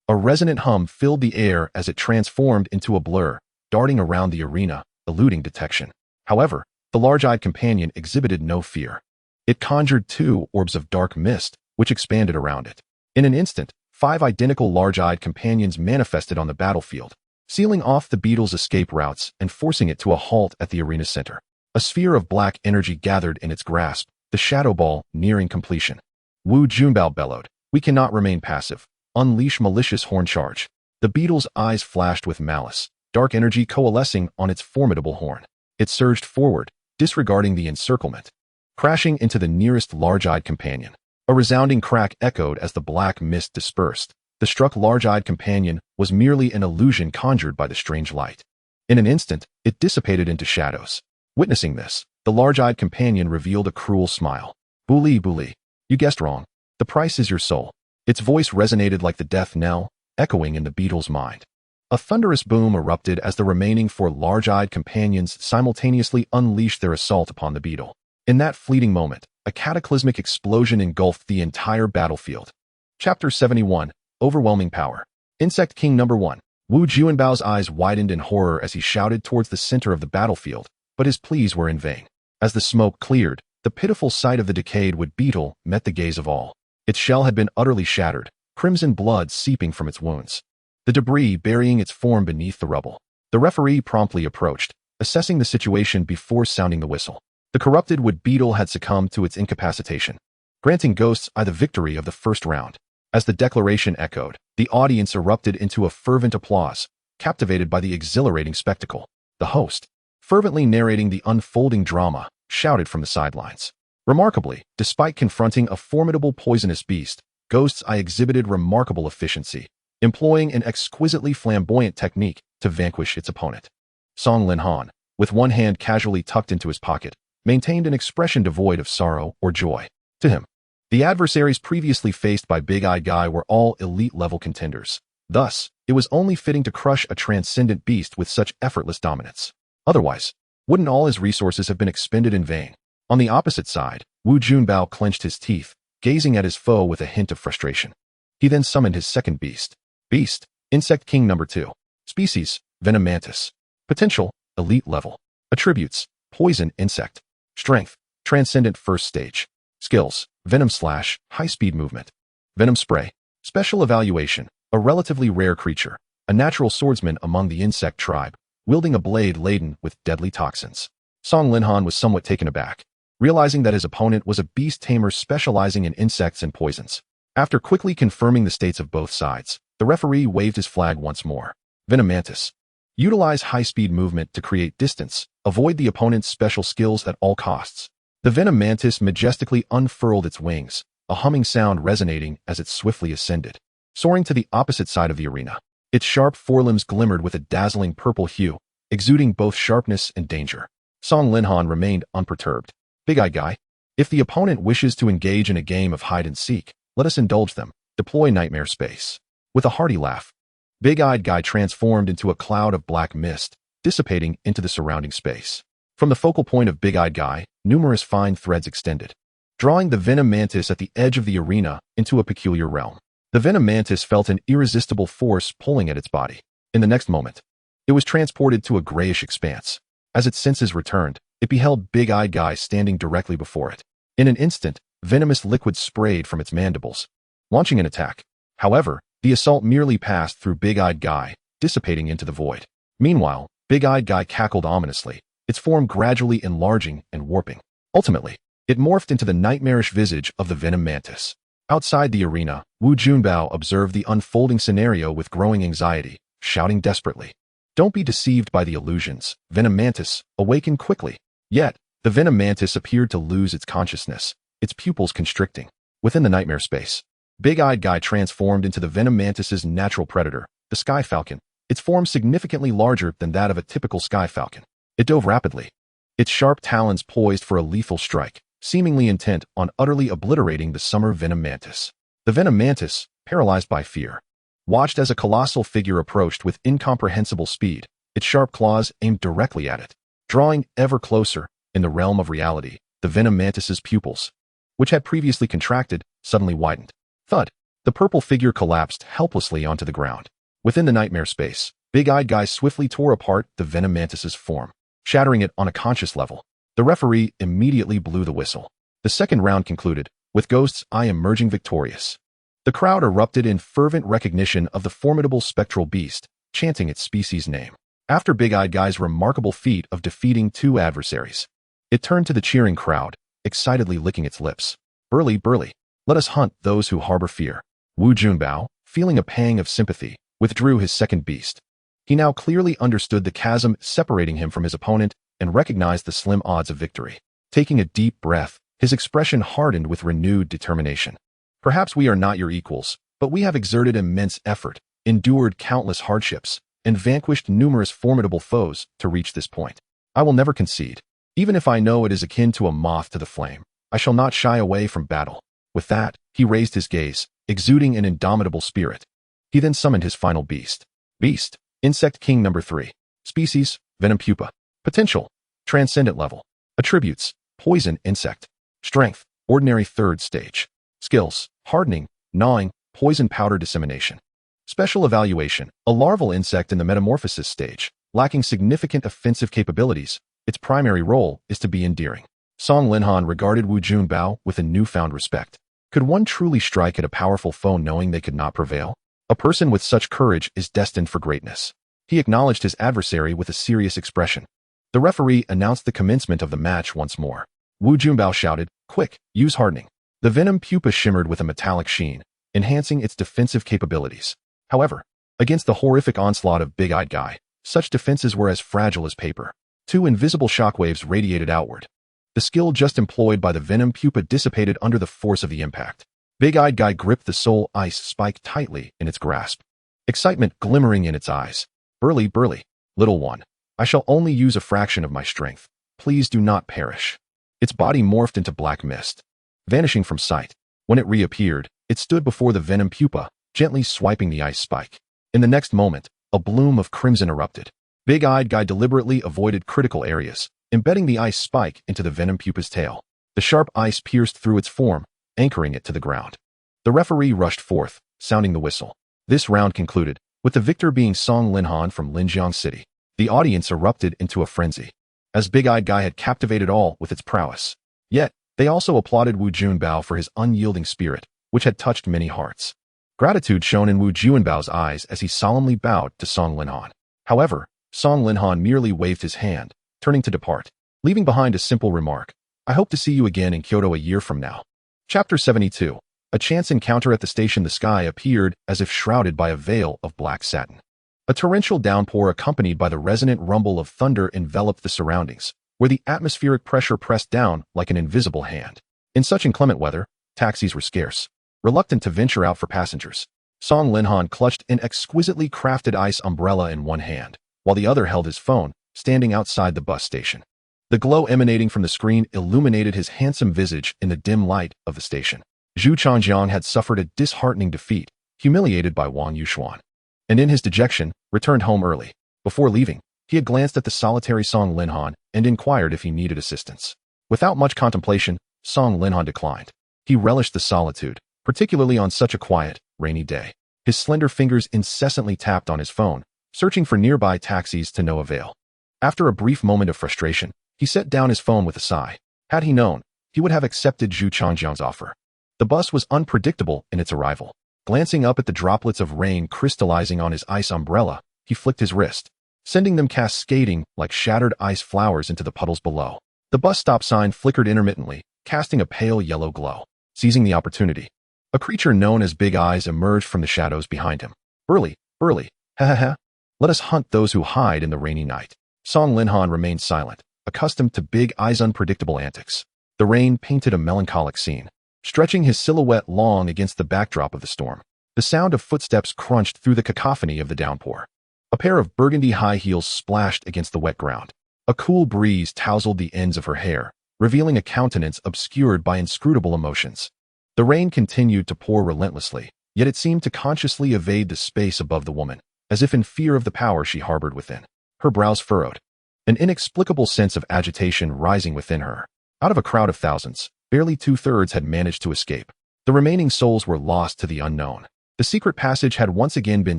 A resonant hum filled the air as it transformed into a blur, darting around the arena, eluding detection. However, the large-eyed companion exhibited no fear. It conjured 2 orbs of dark mist, which expanded around it. In an instant, 5 identical large-eyed companions manifested on the battlefield, sealing off the beetle's escape routes and forcing it to a halt at the arena's center. A sphere of black energy gathered in its grasp, the shadow ball nearing completion. Wu Junbao bellowed, "We cannot remain passive. Unleash malicious horn charge." The beetle's eyes flashed with malice, dark energy coalescing on its formidable horn. It surged forward, disregarding the encirclement, crashing into the nearest large-eyed companion. A resounding crack echoed as the black mist dispersed. The struck large-eyed companion was merely an illusion conjured by the strange light. In an instant, it dissipated into shadows. Witnessing this, the large-eyed companion revealed a cruel smile. "Bully, bully. You guessed wrong. The price is your soul." Its voice resonated like the death knell, echoing in the beetle's mind. A thunderous boom erupted as the remaining 4 large-eyed companions simultaneously unleashed their assault upon the beetle. In that fleeting moment, a cataclysmic explosion engulfed the entire battlefield. Chapter 71, Overwhelming Power. Insect King No. 1. Wu Juanbao's eyes widened in horror as he shouted towards the center of the battlefield, but his pleas were in vain. As the smoke cleared, the pitiful sight of the decayed wood beetle met the gaze of all. Its shell had been utterly shattered, crimson blood seeping from its wounds, the debris burying its form beneath the rubble. The referee promptly approached, assessing the situation before sounding the whistle. The corrupted wood beetle had succumbed to its incapacitation, granting Ghosts Eye the victory of the first round. As the declaration echoed, the audience erupted into a fervent applause, captivated by the exhilarating spectacle. The host, fervently narrating the unfolding drama, shouted from the sidelines. Remarkably, despite confronting a formidable poisonous beast, Ghosts Eye exhibited remarkable efficiency, employing an exquisitely flamboyant technique to vanquish its opponent. Song Linhan, with one hand casually tucked into his pocket, maintained an expression devoid of sorrow or joy. To him, the adversaries previously faced by Big-Eyed Guy were all elite-level contenders. Thus, it was only fitting to crush a transcendent beast with such effortless dominance. Otherwise, wouldn't all his resources have been expended in vain? On the opposite side, Wu Junbao clenched his teeth, gazing at his foe with a hint of frustration. He then summoned his second beast. Beast, Insect King No. 2. Species, Venom Mantis. Potential, elite level. Attributes, poison insect. Strength, transcendent first stage. Skills, Venom Slash, high-speed movement. Venom Spray. Special evaluation, a relatively rare creature, a natural swordsman among the insect tribe, wielding a blade laden with deadly toxins. Song Linhan was somewhat taken aback, realizing that his opponent was a beast tamer specializing in insects and poisons. After quickly confirming the states of both sides, the referee waved his flag once more. Venom Mantis. Utilize high-speed movement to create distance. Avoid the opponent's special skills at all costs. The Venom Mantis majestically unfurled its wings, a humming sound resonating as it swiftly ascended, soaring to the opposite side of the arena. Its sharp forelimbs glimmered with a dazzling purple hue, exuding both sharpness and danger. Song Linhan remained unperturbed. Big-Eyed Guy, if the opponent wishes to engage in a game of hide-and-seek, let us indulge them. Deploy Nightmare Space. With a hearty laugh, Big-Eyed Guy transformed into a cloud of black mist, dissipating into the surrounding space. From the focal point of Big-Eyed Guy, numerous fine threads extended, drawing the venom mantis at the edge of the arena into a peculiar realm. The venom mantis felt an irresistible force pulling at its body. In the next moment, it was transported to a grayish expanse. As its senses returned, it beheld Big-Eyed Guy standing directly before it. In an instant, venomous liquid sprayed from its mandibles, launching an attack. However, the assault merely passed through Big-Eyed Guy, dissipating into the void. Meanwhile, Big-Eyed Guy cackled ominously, its form gradually enlarging and warping. Ultimately, it morphed into the nightmarish visage of the venom mantis. Outside the arena, Wu Junbao observed the unfolding scenario with growing anxiety, shouting desperately, "Don't be deceived by the illusions, venom mantis, awaken quickly." Yet, the venom mantis appeared to lose its consciousness, its pupils constricting. Within the nightmare space, Big-Eyed Guy transformed into the venom mantis's natural predator, the sky falcon, its form significantly larger than that of a typical sky falcon. It dove rapidly, its sharp talons poised for a lethal strike, seemingly intent on utterly obliterating the summer venom mantis. The venom mantis, paralyzed by fear, watched as a colossal figure approached with incomprehensible speed, its sharp claws aimed directly at it. Drawing ever closer, in the realm of reality, the venom mantis's pupils, which had previously contracted, suddenly widened. Thud! The purple figure collapsed helplessly onto the ground. Within the nightmare space, Big-Eyed Guy swiftly tore apart the venom mantis's form, shattering it on a conscious level. The referee immediately blew the whistle. The second round concluded, with Ghost's Eye emerging victorious. The crowd erupted in fervent recognition of the formidable spectral beast, chanting its species name. After Big-Eyed Guy's remarkable feat of defeating two adversaries, it turned to the cheering crowd, excitedly licking its lips. "Burly, burly, let us hunt those who harbor fear." Wu Junbao, feeling a pang of sympathy, withdrew his second beast. He now clearly understood the chasm separating him from his opponent and recognized the slim odds of victory. Taking a deep breath, his expression hardened with renewed determination. "Perhaps we are not your equals, but we have exerted immense effort, endured countless hardships, and vanquished numerous formidable foes to reach this point. I will never concede. Even if I know it is akin to a moth to the flame, I shall not shy away from battle." With that, he raised his gaze, exuding an indomitable spirit. He then summoned his final beast. Beast, Insect King number 3. Species, Venom Pupa. Potential, Transcendent level. Attributes, Poison Insect. Strength, Ordinary 3rd stage. Skills, Hardening, Gnawing, Poison Powder Dissemination. Special evaluation, a larval insect in the metamorphosis stage, lacking significant offensive capabilities. Its primary role is to be endearing. Song Linhan regarded Wu Junbao with a newfound respect. Could one truly strike at a powerful foe knowing they could not prevail? A person with such courage is destined for greatness. He acknowledged his adversary with a serious expression. The referee announced the commencement of the match once more. Wu Junbao shouted, "Quick, use hardening." The venom pupa shimmered with a metallic sheen, enhancing its defensive capabilities. However, against the horrific onslaught of Big-Eyed Guy, such defenses were as fragile as paper. 2 invisible shockwaves radiated outward. The skill just employed by the venom pupa dissipated under the force of the impact. Big-Eyed Guy gripped the soul ice spike tightly in its grasp, excitement glimmering in its eyes. "Burly, burly, little one, I shall only use a fraction of my strength. Please do not perish." Its body morphed into black mist, vanishing from sight. When it reappeared, it stood before the venom pupa, gently swiping the ice spike. In the next moment, a bloom of crimson erupted. Big-Eyed Guy deliberately avoided critical areas, embedding the ice spike into the venom pupa's tail. The sharp ice pierced through its form, anchoring it to the ground. The referee rushed forth, sounding the whistle. This round concluded, with the victor being Song Linhan from Linjiang City. The audience erupted into a frenzy, as Big-Eyed Guy had captivated all with its prowess. Yet, they also applauded Wu Junbao for his unyielding spirit, which had touched many hearts. Gratitude shone in Wu Junbao's eyes as he solemnly bowed to Song Linhan. However, Song Linhan merely waved his hand, turning to depart, leaving behind a simple remark. "I hope to see you again in Kyoto a year from now." Chapter 72. A chance encounter at the station. The sky appeared as if shrouded by a veil of black satin. A torrential downpour accompanied by the resonant rumble of thunder enveloped the surroundings, where the atmospheric pressure pressed down like an invisible hand. In such inclement weather, taxis were scarce. Reluctant to venture out for passengers, Song Linhan clutched an exquisitely crafted ice umbrella in one hand, while the other held his phone, standing outside the bus station. The glow emanating from the screen illuminated his handsome visage in the dim light of the station. Zhu Changjiang had suffered a disheartening defeat, humiliated by Wang Yuxuan, and in his dejection, returned home early. Before leaving, He had glanced at the solitary Song Linhan and inquired if he needed assistance. Without much contemplation, Song Linhan declined. He relished the solitude, particularly on such a quiet, rainy day. His slender fingers incessantly tapped on his phone, searching for nearby taxis to no avail. After a brief moment of frustration, he set down his phone with a sigh. Had he known, he would have accepted Zhu Changjiang's offer. The bus was unpredictable in its arrival. Glancing up at the droplets of rain crystallizing on his ice umbrella, he flicked his wrist, sending them cascading like shattered ice flowers into the puddles below. The bus stop sign flickered intermittently, casting a pale yellow glow. Seizing the opportunity, a creature known as Big Eyes emerged from the shadows behind him. Burly, ha ha ha. Let us hunt those who hide in the rainy night. Song Linhan remained silent, accustomed to Big Eyes' unpredictable antics. The rain painted a melancholic scene, stretching his silhouette long against the backdrop of the storm. The sound of footsteps crunched through the cacophony of the downpour. A pair of burgundy high heels splashed against the wet ground. A cool breeze tousled the ends of her hair, revealing a countenance obscured by inscrutable emotions. The rain continued to pour relentlessly, yet it seemed to consciously evade the space above the woman, as if in fear of the power she harbored within. Her brows furrowed, an inexplicable sense of agitation rising within her. Out of a crowd of thousands, barely 2/3 had managed to escape. The remaining souls were lost to the unknown. The secret passage had once again been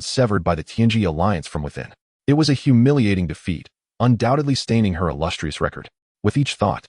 severed by the Tianji alliance from within. It was a humiliating defeat, undoubtedly staining her illustrious record. With each thought,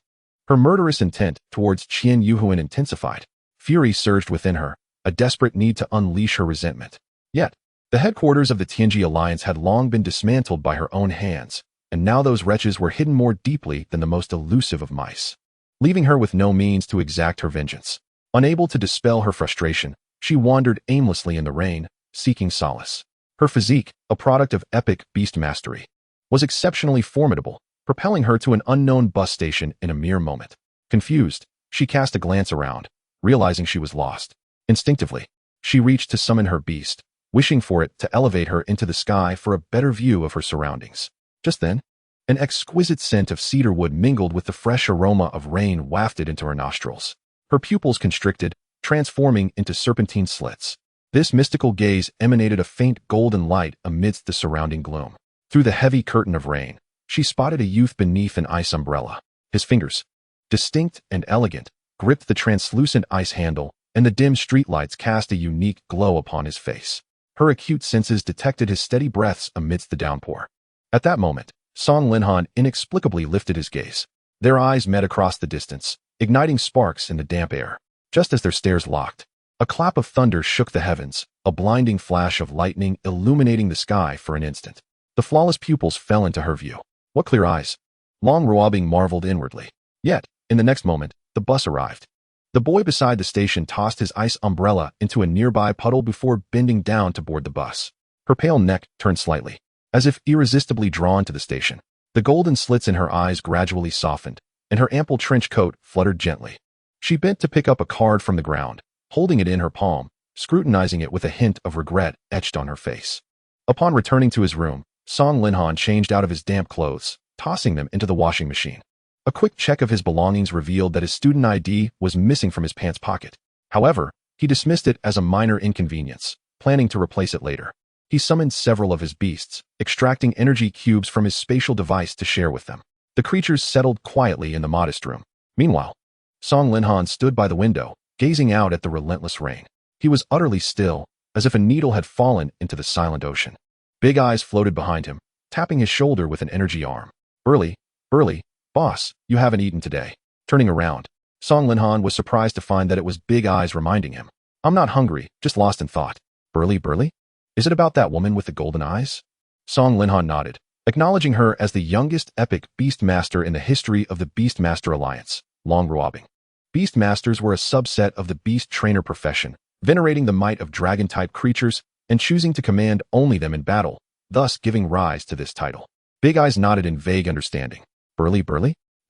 her murderous intent towards Qian Yuhuan intensified. Fury surged within her, a desperate need to unleash her resentment. Yet, the headquarters of the Tianji alliance had long been dismantled by her own hands, and now those wretches were hidden more deeply than the most elusive of mice, leaving her with no means to exact her vengeance. Unable to dispel her frustration, she wandered aimlessly in the rain, seeking solace. Her physique, a product of epic beast mastery, was exceptionally formidable, propelling her to an unknown bus station in a mere moment. Confused, she cast a glance around, realizing she was lost. Instinctively, she reached to summon her beast, wishing for it to elevate her into the sky for a better view of her surroundings. Just then, an exquisite scent of cedarwood mingled with the fresh aroma of rain wafted into her nostrils. Her pupils constricted, transforming into serpentine slits. This mystical gaze emanated a faint golden light amidst the surrounding gloom. Through the heavy curtain of rain, she spotted a youth beneath an ice umbrella. His fingers, distinct and elegant, gripped the translucent ice handle, and the dim streetlights cast a unique glow upon his face. Her acute senses detected his steady breaths amidst the downpour. At that moment, Song Linhan inexplicably lifted his gaze. Their eyes met across the distance, igniting sparks in the damp air. Just as their stares locked, a clap of thunder shook the heavens, a blinding flash of lightning illuminating the sky for an instant. The flawless pupils fell into her view. What clear eyes! Long Ruobing marveled inwardly. Yet, in the next moment, the bus arrived. The boy beside the station tossed his ice umbrella into a nearby puddle before bending down to board the bus. Her pale neck turned slightly, as if irresistibly drawn to the station. The golden slits in her eyes gradually softened, and her ample trench coat fluttered gently. She bent to pick up a card from the ground, holding it in her palm, scrutinizing it with a hint of regret etched on her face. Upon returning to his room, Song Linhan changed out of his damp clothes, tossing them into the washing machine. A quick check of his belongings revealed that his student ID was missing from his pants pocket. However, he dismissed it as a minor inconvenience, planning to replace it later. He summoned several of his beasts, extracting energy cubes from his spatial device to share with them. The creatures settled quietly in the modest room. Meanwhile, Song Linhan stood by the window, gazing out at the relentless rain. He was utterly still, as if a needle had fallen into the silent ocean. Big Eyes floated behind him, tapping his shoulder with an energy arm. Burly, boss, you haven't eaten today. Turning around, Song Linhan was surprised to find that it was Big Eyes reminding him. I'm not hungry, just lost in thought. Burly? Is it about that woman with the golden eyes? Song Linhan nodded, acknowledging her as the youngest epic beast master in the history of the Beast Master Alliance, Long Ruobing. Beast Masters were a subset of the beast trainer profession, venerating the might of dragon-type creatures and choosing to command only them in battle, thus giving rise to this title. Big Eyes nodded in vague understanding. Burly?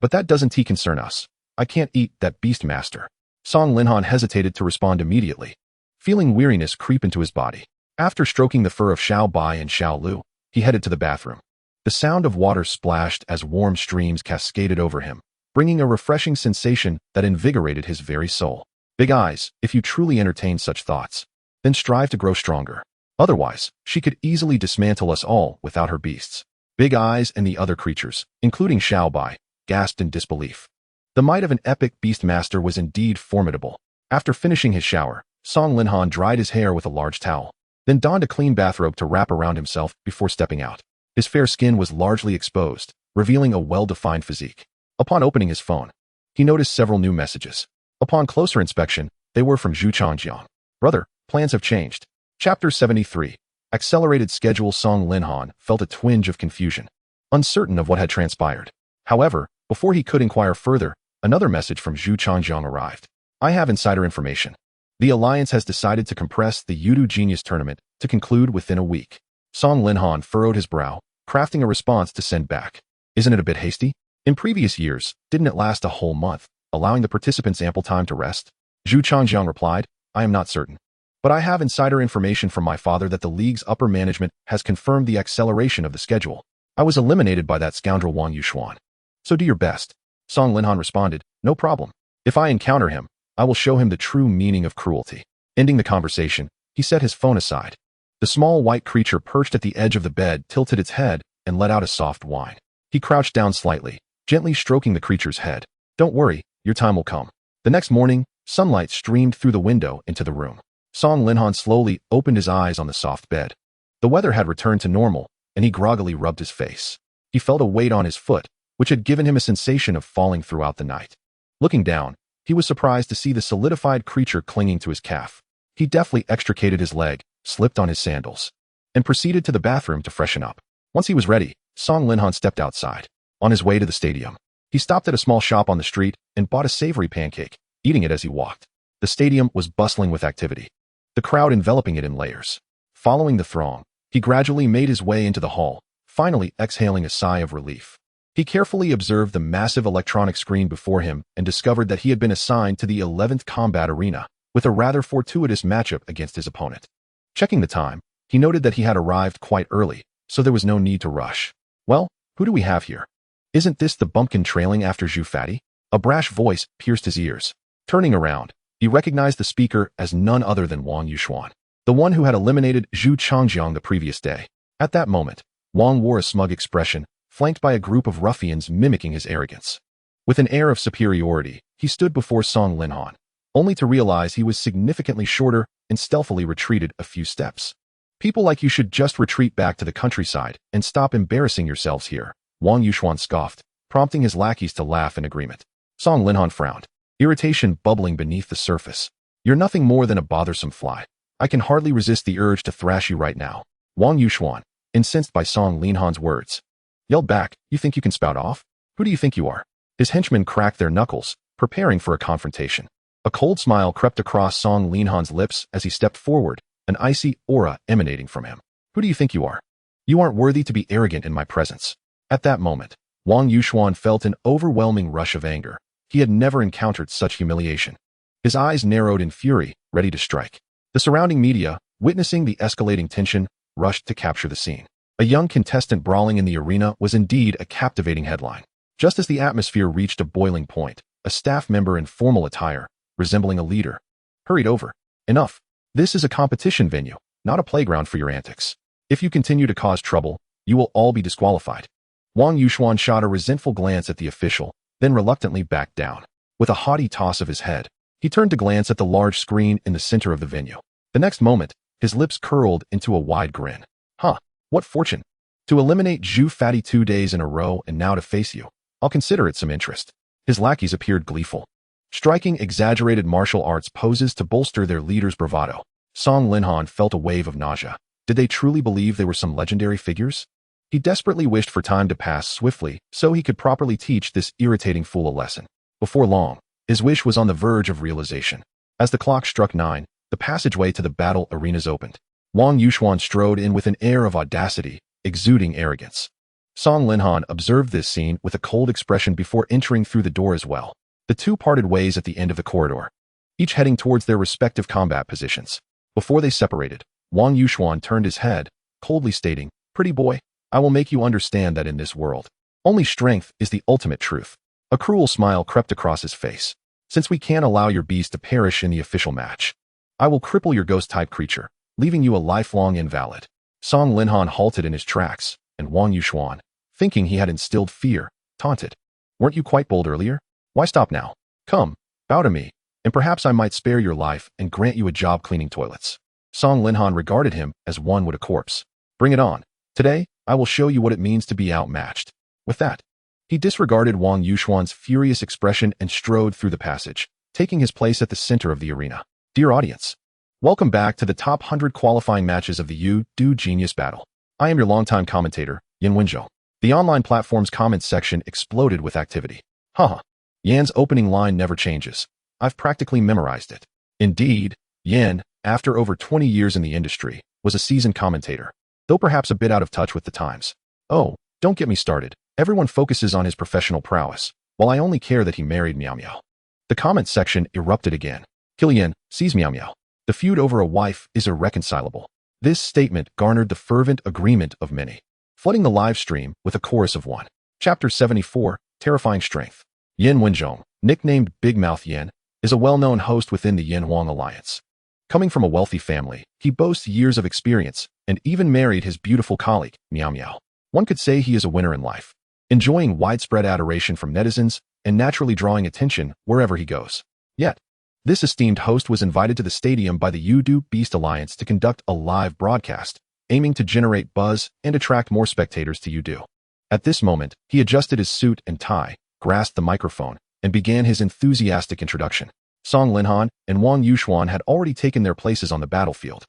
But that doesn't concern us. I can't eat that Beast Master. Song Linhan hesitated to respond immediately, feeling weariness creep into his body. After stroking the fur of Xiao Bai and Xiao Lu, he headed to the bathroom. The sound of water splashed as warm streams cascaded over him, bringing a refreshing sensation that invigorated his very soul. Big Eyes, if you truly entertain such thoughts, then strive to grow stronger. Otherwise, she could easily dismantle us all without her beasts. Big Eyes and the other creatures, including Xiao Bai, gasped in disbelief. The might of an epic beast master was indeed formidable. After finishing his shower, Song Linhan dried his hair with a large towel, then donned a clean bathrobe to wrap around himself before stepping out. His fair skin was largely exposed, revealing a well-defined physique. Upon opening his phone, he noticed several new messages. Upon closer inspection, they were from Zhu Changjiang. Brother, plans have changed. Chapter 73. Accelerated schedule. Song Linhan felt a twinge of confusion, uncertain of what had transpired. However, before he could inquire further, another message from Zhu Changjiang arrived. I have insider information. The Alliance has decided to compress the Yudu Genius Tournament to conclude within a week. Song Linhan furrowed his brow, crafting a response to send back. Isn't it a bit hasty? In previous years, didn't it last a whole month, allowing the participants ample time to rest? Zhu Changjiang replied, I am not certain. But I have insider information from my father that the League's upper management has confirmed the acceleration of the schedule. I was eliminated by that scoundrel Wang Yuxuan. So do your best. Song Linhan responded, no problem. If I encounter him, I will show him the true meaning of cruelty. Ending the conversation, he set his phone aside. The small white creature perched at the edge of the bed tilted its head and let out a soft whine. He crouched down slightly, gently stroking the creature's head. Don't worry, your time will come. The next morning, sunlight streamed through the window into the room. Song Linhan slowly opened his eyes on the soft bed. The weather had returned to normal, and he groggily rubbed his face. He felt a weight on his foot, which had given him a sensation of falling throughout the night. Looking down, he was surprised to see the solidified creature clinging to his calf. He deftly extricated his leg, slipped on his sandals, and proceeded to the bathroom to freshen up. Once he was ready, Song Linhan stepped outside. On his way to the stadium, he stopped at a small shop on the street and bought a savory pancake, eating it as he walked. The stadium was bustling with activity, the crowd enveloping it in layers. Following the throng, he gradually made his way into the hall, finally exhaling a sigh of relief. He carefully observed the massive electronic screen before him and discovered that he had been assigned to the 11th combat arena, with a rather fortuitous matchup against his opponent. Checking the time, he noted that he had arrived quite early, so there was no need to rush. Well, who do we have here? Isn't this the bumpkin trailing after Zhu Fatty? A brash voice pierced his ears. Turning around, he recognized the speaker as none other than Wang Yuxuan, the one who had eliminated Zhu Changjiang the previous day. At that moment, Wang wore a smug expression, flanked by a group of ruffians mimicking his arrogance. With an air of superiority, he stood before Song Linhan, only to realize he was significantly shorter and stealthily retreated a few steps. People like you should just retreat back to the countryside and stop embarrassing yourselves here, Wang Yuxuan scoffed, prompting his lackeys to laugh in agreement. Song Linhan frowned, irritation bubbling beneath the surface. You're nothing more than a bothersome fly. I can hardly resist the urge to thrash you right now. Wang Yuxuan, incensed by Song Linhan's words, yelled back, you think you can spout off? Who do you think you are? His henchmen cracked their knuckles, preparing for a confrontation. A cold smile crept across Song Linhan's lips as he stepped forward, an icy aura emanating from him. Who do you think you are? You aren't worthy to be arrogant in my presence. At that moment, Wang Yuxuan felt an overwhelming rush of anger. He had never encountered such humiliation. His eyes narrowed in fury, ready to strike. The surrounding media, witnessing the escalating tension, rushed to capture the scene. A young contestant brawling in the arena was indeed a captivating headline. Just as the atmosphere reached a boiling point, a staff member in formal attire, resembling a leader, hurried over. Enough. This is a competition venue, not a playground for your antics. If you continue to cause trouble, you will all be disqualified. Wang Yuxuan shot a resentful glance at the official, then reluctantly backed down. With a haughty toss of his head, he turned to glance at the large screen in the center of the venue. The next moment, his lips curled into a wide grin. Huh, what fortune. To eliminate Zhu Fatty 2 days in a row and now to face you. I'll consider it some interest. His lackeys appeared gleeful, striking exaggerated martial arts poses to bolster their leader's bravado. Song Linhan felt a wave of nausea. Did they truly believe they were some legendary figures? He desperately wished for time to pass swiftly so he could properly teach this irritating fool a lesson. Before long, his wish was on the verge of realization. As the clock struck 9, the passageway to the battle arenas opened. Wang Yuxuan strode in with an air of audacity, exuding arrogance. Song Linhan observed this scene with a cold expression before entering through the door as well. The two parted ways at the end of the corridor, each heading towards their respective combat positions. Before they separated, Wang Yuxuan turned his head, coldly stating, "Pretty boy, I will make you understand that in this world, only strength is the ultimate truth." A cruel smile crept across his face. "Since we can't allow your beast to perish in the official match, I will cripple your ghost-type creature, leaving you a lifelong invalid." Song Linhan halted in his tracks, and Wang Yuxuan, thinking he had instilled fear, taunted. "Weren't you quite bold earlier? Why stop now? Come, bow to me, and perhaps I might spare your life and grant you a job cleaning toilets." Song Linhan regarded him as one would a corpse. "Bring it on. Today, I will show you what it means to be outmatched." With that, he disregarded Wang Yuxuan's furious expression and strode through the passage, taking his place at the center of the arena. Dear audience, welcome back to the top 100 qualifying matches of the Do Genius Battle. I am your longtime commentator, Yan Wenzhou. The online platform's comments section exploded with activity. Haha, Yan's opening line never changes. I've practically memorized it. Indeed, Yan, after over 20 years in the industry, was a seasoned commentator, though perhaps a bit out of touch with the times. Oh, don't get me started. Everyone focuses on his professional prowess, while I only care that he married Miao Miao. The comments section erupted again. Kill Yan, seize Miao Miao. The feud over a wife is irreconcilable. This statement garnered the fervent agreement of many, flooding the live stream with a chorus of one. Chapter 74, Terrifying Strength. Yan Wenzhong, nicknamed Big Mouth Yan, is a well-known host within the Yan Huang Alliance. Coming from a wealthy family, he boasts years of experience and even married his beautiful colleague, Miao Miao. One could say he is a winner in life, enjoying widespread adoration from netizens and naturally drawing attention wherever he goes. Yet, this esteemed host was invited to the stadium by the Udu Beast Alliance to conduct a live broadcast, aiming to generate buzz and attract more spectators to Udu. At this moment, he adjusted his suit and tie, grasped the microphone, and began his enthusiastic introduction. Song Linhan and Wang Yuxuan had already taken their places on the battlefield.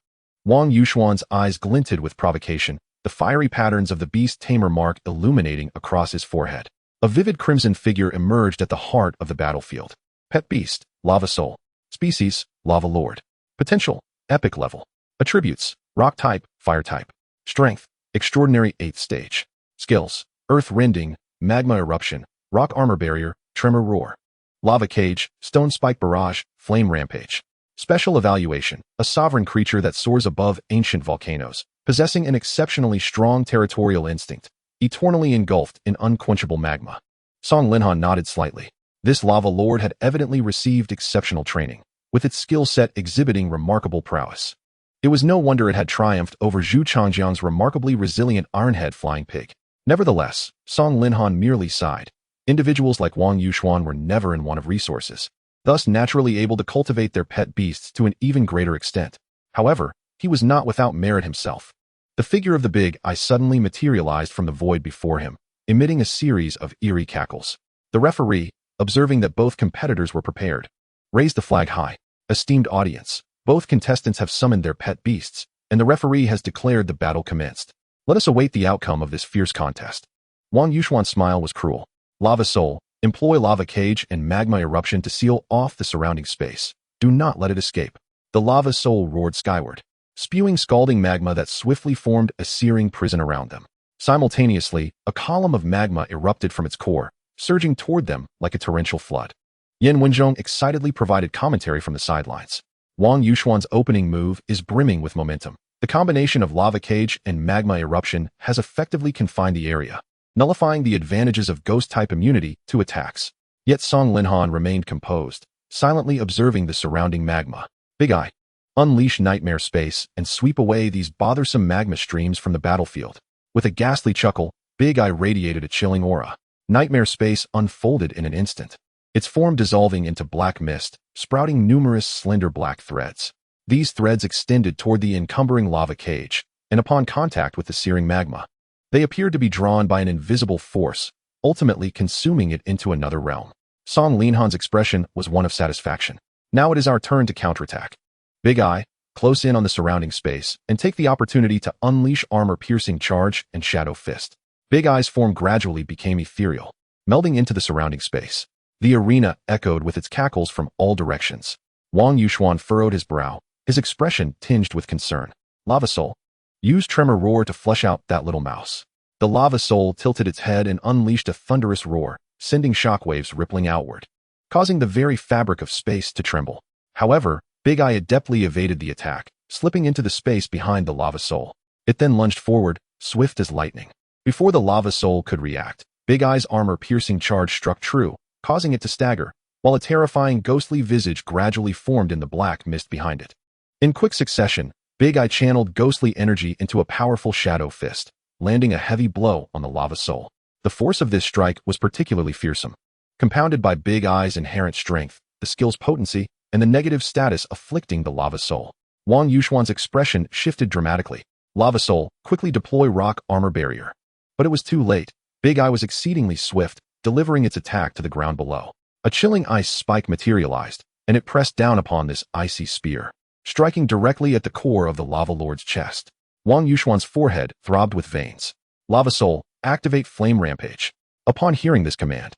Wang Yuxuan's eyes glinted with provocation, the fiery patterns of the Beast Tamer mark illuminating across his forehead. A vivid crimson figure emerged at the heart of the battlefield. Pet Beast, Lava Soul. Species, Lava Lord. Potential, Epic Level. Attributes, Rock Type, Fire Type. Strength, Extraordinary 8th Stage. Skills, Earth Rending, Magma Eruption, Rock Armor Barrier, Tremor Roar. Lava Cage, Stone Spike Barrage, Flame Rampage. Special Evaluation, a sovereign creature that soars above ancient volcanoes, possessing an exceptionally strong territorial instinct, eternally engulfed in unquenchable magma. Song Linhan nodded slightly. This lava lord had evidently received exceptional training, with its skill set exhibiting remarkable prowess. It was no wonder it had triumphed over Zhu Changjiang's remarkably resilient ironhead flying pig. Nevertheless, Song Linhan merely sighed. Individuals like Wang Yuxuan were never in want of resources, thus naturally able to cultivate their pet beasts to an even greater extent. However, he was not without merit himself. The figure of the big eye suddenly materialized from the void before him, emitting a series of eerie cackles. The referee, observing that both competitors were prepared, raised the flag high. Esteemed audience, both contestants have summoned their pet beasts, and the referee has declared the battle commenced. Let us await the outcome of this fierce contest. Wang Yuxuan's smile was cruel. Lava Soul, employ Lava Cage and Magma Eruption to seal off the surrounding space. Do not let it escape. The Lava Soul roared skyward, spewing scalding magma that swiftly formed a searing prison around them. Simultaneously, a column of magma erupted from its core, surging toward them like a torrential flood. Yan Wenzhong excitedly provided commentary from the sidelines. Wang Yuxuan's opening move is brimming with momentum. The combination of Lava Cage and Magma Eruption has effectively confined the area, nullifying the advantages of ghost-type immunity to attacks. Yet Song Linhan remained composed, silently observing the surrounding magma. Big Eye, unleash Nightmare Space and sweep away these bothersome magma streams from the battlefield. With a ghastly chuckle, Big Eye radiated a chilling aura. Nightmare Space unfolded in an instant, its form dissolving into black mist, sprouting numerous slender black threads. These threads extended toward the encumbering lava cage, and upon contact with the searing magma, they appeared to be drawn by an invisible force, ultimately consuming it into another realm. Song Linhan's expression was one of satisfaction. Now it is our turn to counterattack. Big Eye, close in on the surrounding space, and take the opportunity to unleash armor-piercing charge and shadow fist. Big Eye's form gradually became ethereal, melding into the surrounding space. The arena echoed with its cackles from all directions. Wang Yuxuan furrowed his brow, his expression tinged with concern. Lava Soul, use Tremor Roar to flush out that little mouse. The Lava Soul tilted its head and unleashed a thunderous roar, sending shockwaves rippling outward, causing the very fabric of space to tremble. However, Big Eye adeptly evaded the attack, slipping into the space behind the Lava Soul. It then lunged forward, swift as lightning. Before the Lava Soul could react, Big Eye's armor-piercing charge struck true, causing it to stagger, while a terrifying ghostly visage gradually formed in the black mist behind it. In quick succession, Big Eye channeled ghostly energy into a powerful shadow fist, landing a heavy blow on the Lava Soul. The force of this strike was particularly fearsome, compounded by Big Eye's inherent strength, the skill's potency, and the negative status afflicting the lava soul. Wang Yuxuan's expression shifted dramatically. Lava soul, quickly deploy rock armor barrier. But it was too late. Big Eye was exceedingly swift, delivering its attack to the ground below. A chilling ice spike materialized, and it pressed down upon this icy spear, striking directly at the core of the lava lord's chest. Wang Yuxuan's forehead throbbed with veins. Lava soul, activate flame rampage. Upon hearing this command,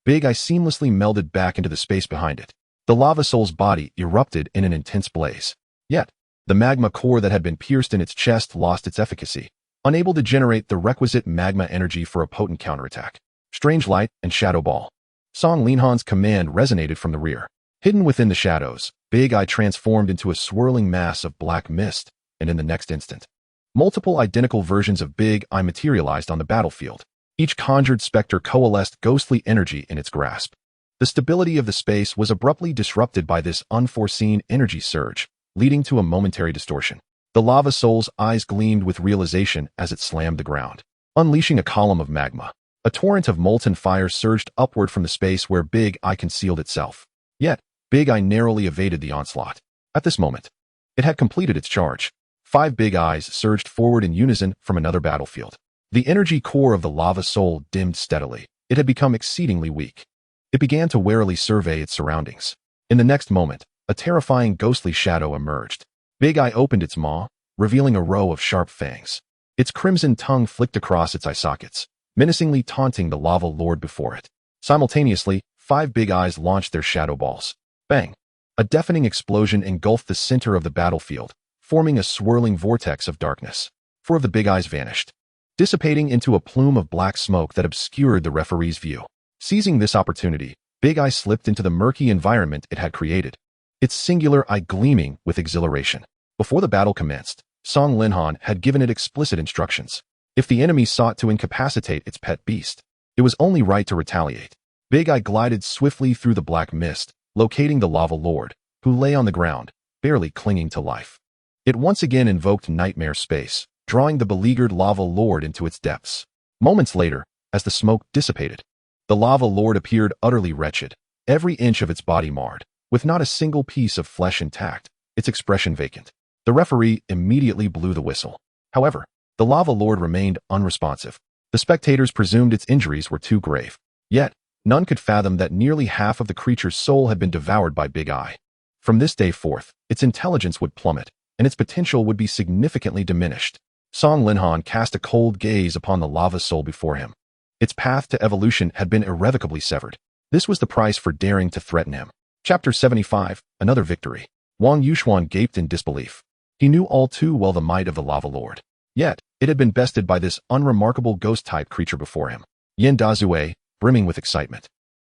Big Eye seamlessly melded back into the space behind it. The lava soul's body erupted in an intense blaze. Yet, the magma core that had been pierced in its chest lost its efficacy, unable to generate the requisite magma energy for a potent counterattack. Strange light and shadow ball. Song Linhan's command resonated from the rear. Hidden within the shadows, Big Eye transformed into a swirling mass of black mist, and in the next instant, multiple identical versions of Big Eye materialized on the battlefield. Each conjured specter coalesced ghostly energy in its grasp. The stability of the space was abruptly disrupted by this unforeseen energy surge, leading to a momentary distortion. The lava soul's eyes gleamed with realization as it slammed the ground, unleashing a column of magma. A torrent of molten fire surged upward from the space where Big Eye concealed itself. Yet, Big Eye narrowly evaded the onslaught. At this moment, it had completed its charge. 5 Big Eyes surged forward in unison from another battlefield. The energy core of the lava soul dimmed steadily. It had become exceedingly weak. It began to warily survey its surroundings. In the next moment, a terrifying ghostly shadow emerged. Big Eye opened its maw, revealing a row of sharp fangs. Its crimson tongue flicked across its eye sockets, menacingly taunting the lava lord before it. Simultaneously, 5 Big Eyes launched their shadow balls. Bang! A deafening explosion engulfed the center of the battlefield, forming a swirling vortex of darkness. 4 of the Big Eyes vanished, dissipating into a plume of black smoke that obscured the referee's view. Seizing this opportunity, Big Eye slipped into the murky environment it had created, its singular eye gleaming with exhilaration. Before the battle commenced, Song Linhan had given it explicit instructions. If the enemy sought to incapacitate its pet beast, it was only right to retaliate. Big Eye glided swiftly through the black mist, locating the lava lord, who lay on the ground, barely clinging to life. It once again invoked nightmare space, drawing the beleaguered lava lord into its depths. Moments later, as the smoke dissipated, the lava lord appeared utterly wretched, every inch of its body marred, with not a single piece of flesh intact, its expression vacant. The referee immediately blew the whistle. However, the lava lord remained unresponsive. The spectators presumed its injuries were too grave. Yet, none could fathom that nearly half of the creature's soul had been devoured by Big Eye. From this day forth, its intelligence would plummet, and its potential would be significantly diminished. Song Linhan cast a cold gaze upon the lava soul before him. Its path to evolution had been irrevocably severed. This was the price for daring to threaten him. Chapter 75, Another Victory. Wang Yuxuan gaped in disbelief. He knew all too well the might of the lava lord. Yet, it had been bested by this unremarkable ghost-type creature before him. Yin Dazue, brimming with excitement,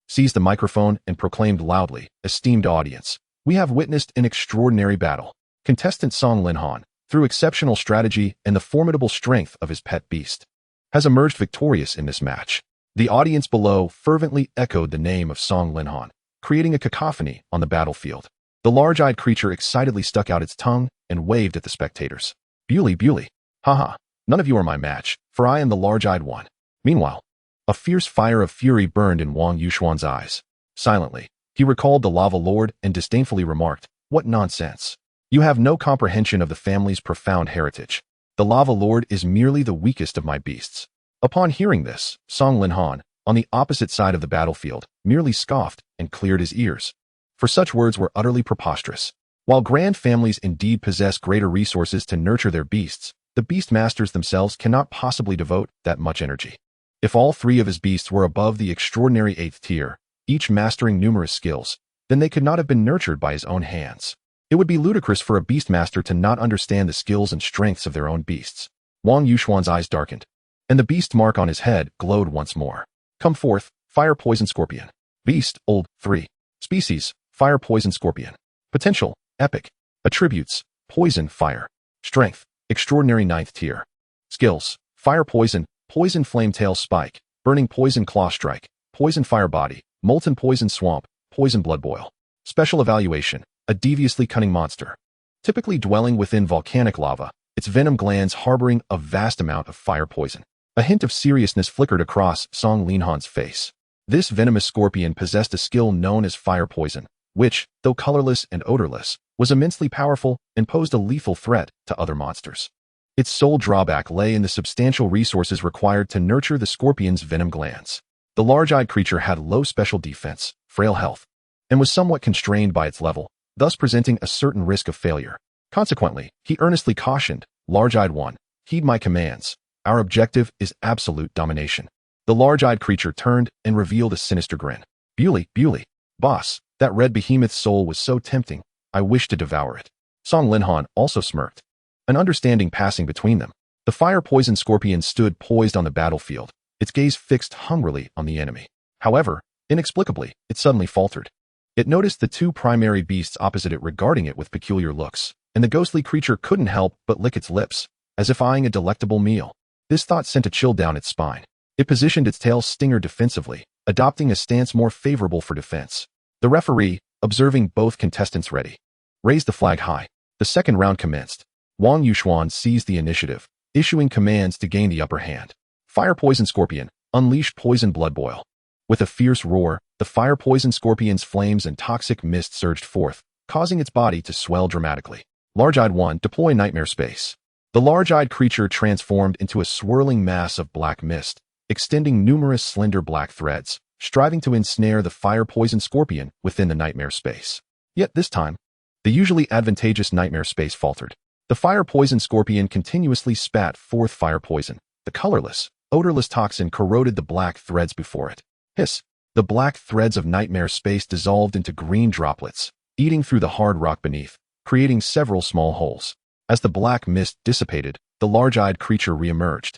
seized the microphone and proclaimed loudly, "Esteemed audience, we have witnessed an extraordinary battle. Contestant Song Linhan, through exceptional strategy and the formidable strength of his pet beast, has emerged victorious in this match." The audience below fervently echoed the name of Song Linhan, creating a cacophony on the battlefield. The large-eyed creature excitedly stuck out its tongue and waved at the spectators. "Bewley, bewley. Haha, none of you are my match, for I am the large-eyed one." Meanwhile, a fierce fire of fury burned in Wang Yuxuan's eyes. Silently, he recalled the lava lord and disdainfully remarked, "What nonsense. You have no comprehension of the family's profound heritage. The lava lord is merely the weakest of my beasts." Upon hearing this, Song Linhan, on the opposite side of the battlefield, merely scoffed and cleared his ears. For such words were utterly preposterous. While grand families indeed possess greater resources to nurture their beasts, the beast masters themselves cannot possibly devote that much energy. If all 3 of his beasts were above the extraordinary 8th tier, each mastering numerous skills, then they could not have been nurtured by his own hands. It would be ludicrous for a beastmaster to not understand the skills and strengths of their own beasts. Wang Yuxuan's eyes darkened, and the beast mark on his head glowed once more. "Come forth, fire poison scorpion. Beast, old, 3. Species, fire poison scorpion. Potential, epic. Attributes, poison, fire. Strength, extraordinary 9th tier. Skills, fire poison, poison flame tail spike, burning poison claw strike, poison fire body, molten poison swamp, poison blood boil. Special evaluation, a deviously cunning monster. Typically dwelling within volcanic lava, its venom glands harboring a vast amount of fire poison. A hint of seriousness flickered across Song Linhan's face. This venomous scorpion possessed a skill known as fire poison, which, though colorless and odorless, was immensely powerful and posed a lethal threat to other monsters. Its sole drawback lay in the substantial resources required to nurture the scorpion's venom glands. The large-eyed creature had low special defense, frail health, and was somewhat constrained by its level, thus presenting a certain risk of failure. Consequently, he earnestly cautioned, "Large-eyed one, heed my commands. Our objective is absolute domination." The large-eyed creature turned and revealed a sinister grin. Bewley, boss, that red behemoth's soul was so tempting, I wish to devour it." Song Linhan also smirked, an understanding passing between them. The fire-poisoned scorpion stood poised on the battlefield, its gaze fixed hungrily on the enemy. However, inexplicably, it suddenly faltered. It noticed the two primary beasts opposite it regarding it with peculiar looks, and the ghostly creature couldn't help but lick its lips, as if eyeing a delectable meal. This thought sent a chill down its spine. It positioned its tail stinger defensively, adopting a stance more favorable for defense. The referee, observing both contestants ready, raised the flag high. The second round commenced. Wang Yuxuan seized the initiative, issuing commands to gain the upper hand. Fire-poison scorpion, unleash poison blood boil. With a fierce roar, the fire-poison scorpion's flames and toxic mist surged forth, causing its body to swell dramatically. Large-eyed one, deploy nightmare space. The large-eyed creature transformed into a swirling mass of black mist, extending numerous slender black threads, striving to ensnare the fire-poison scorpion within the nightmare space. Yet this time, the usually advantageous nightmare space faltered. The fire-poison scorpion continuously spat forth fire poison. The colorless, odorless toxin corroded the black threads before it. Hiss! The black threads of nightmare space dissolved into green droplets, eating through the hard rock beneath, creating several small holes. As the black mist dissipated, the large-eyed creature reemerged,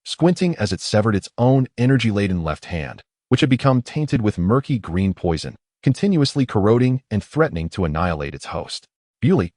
squinting as it severed its own energy-laden left hand, which had become tainted with murky green poison, continuously corroding and threatening to annihilate its host. Bewley.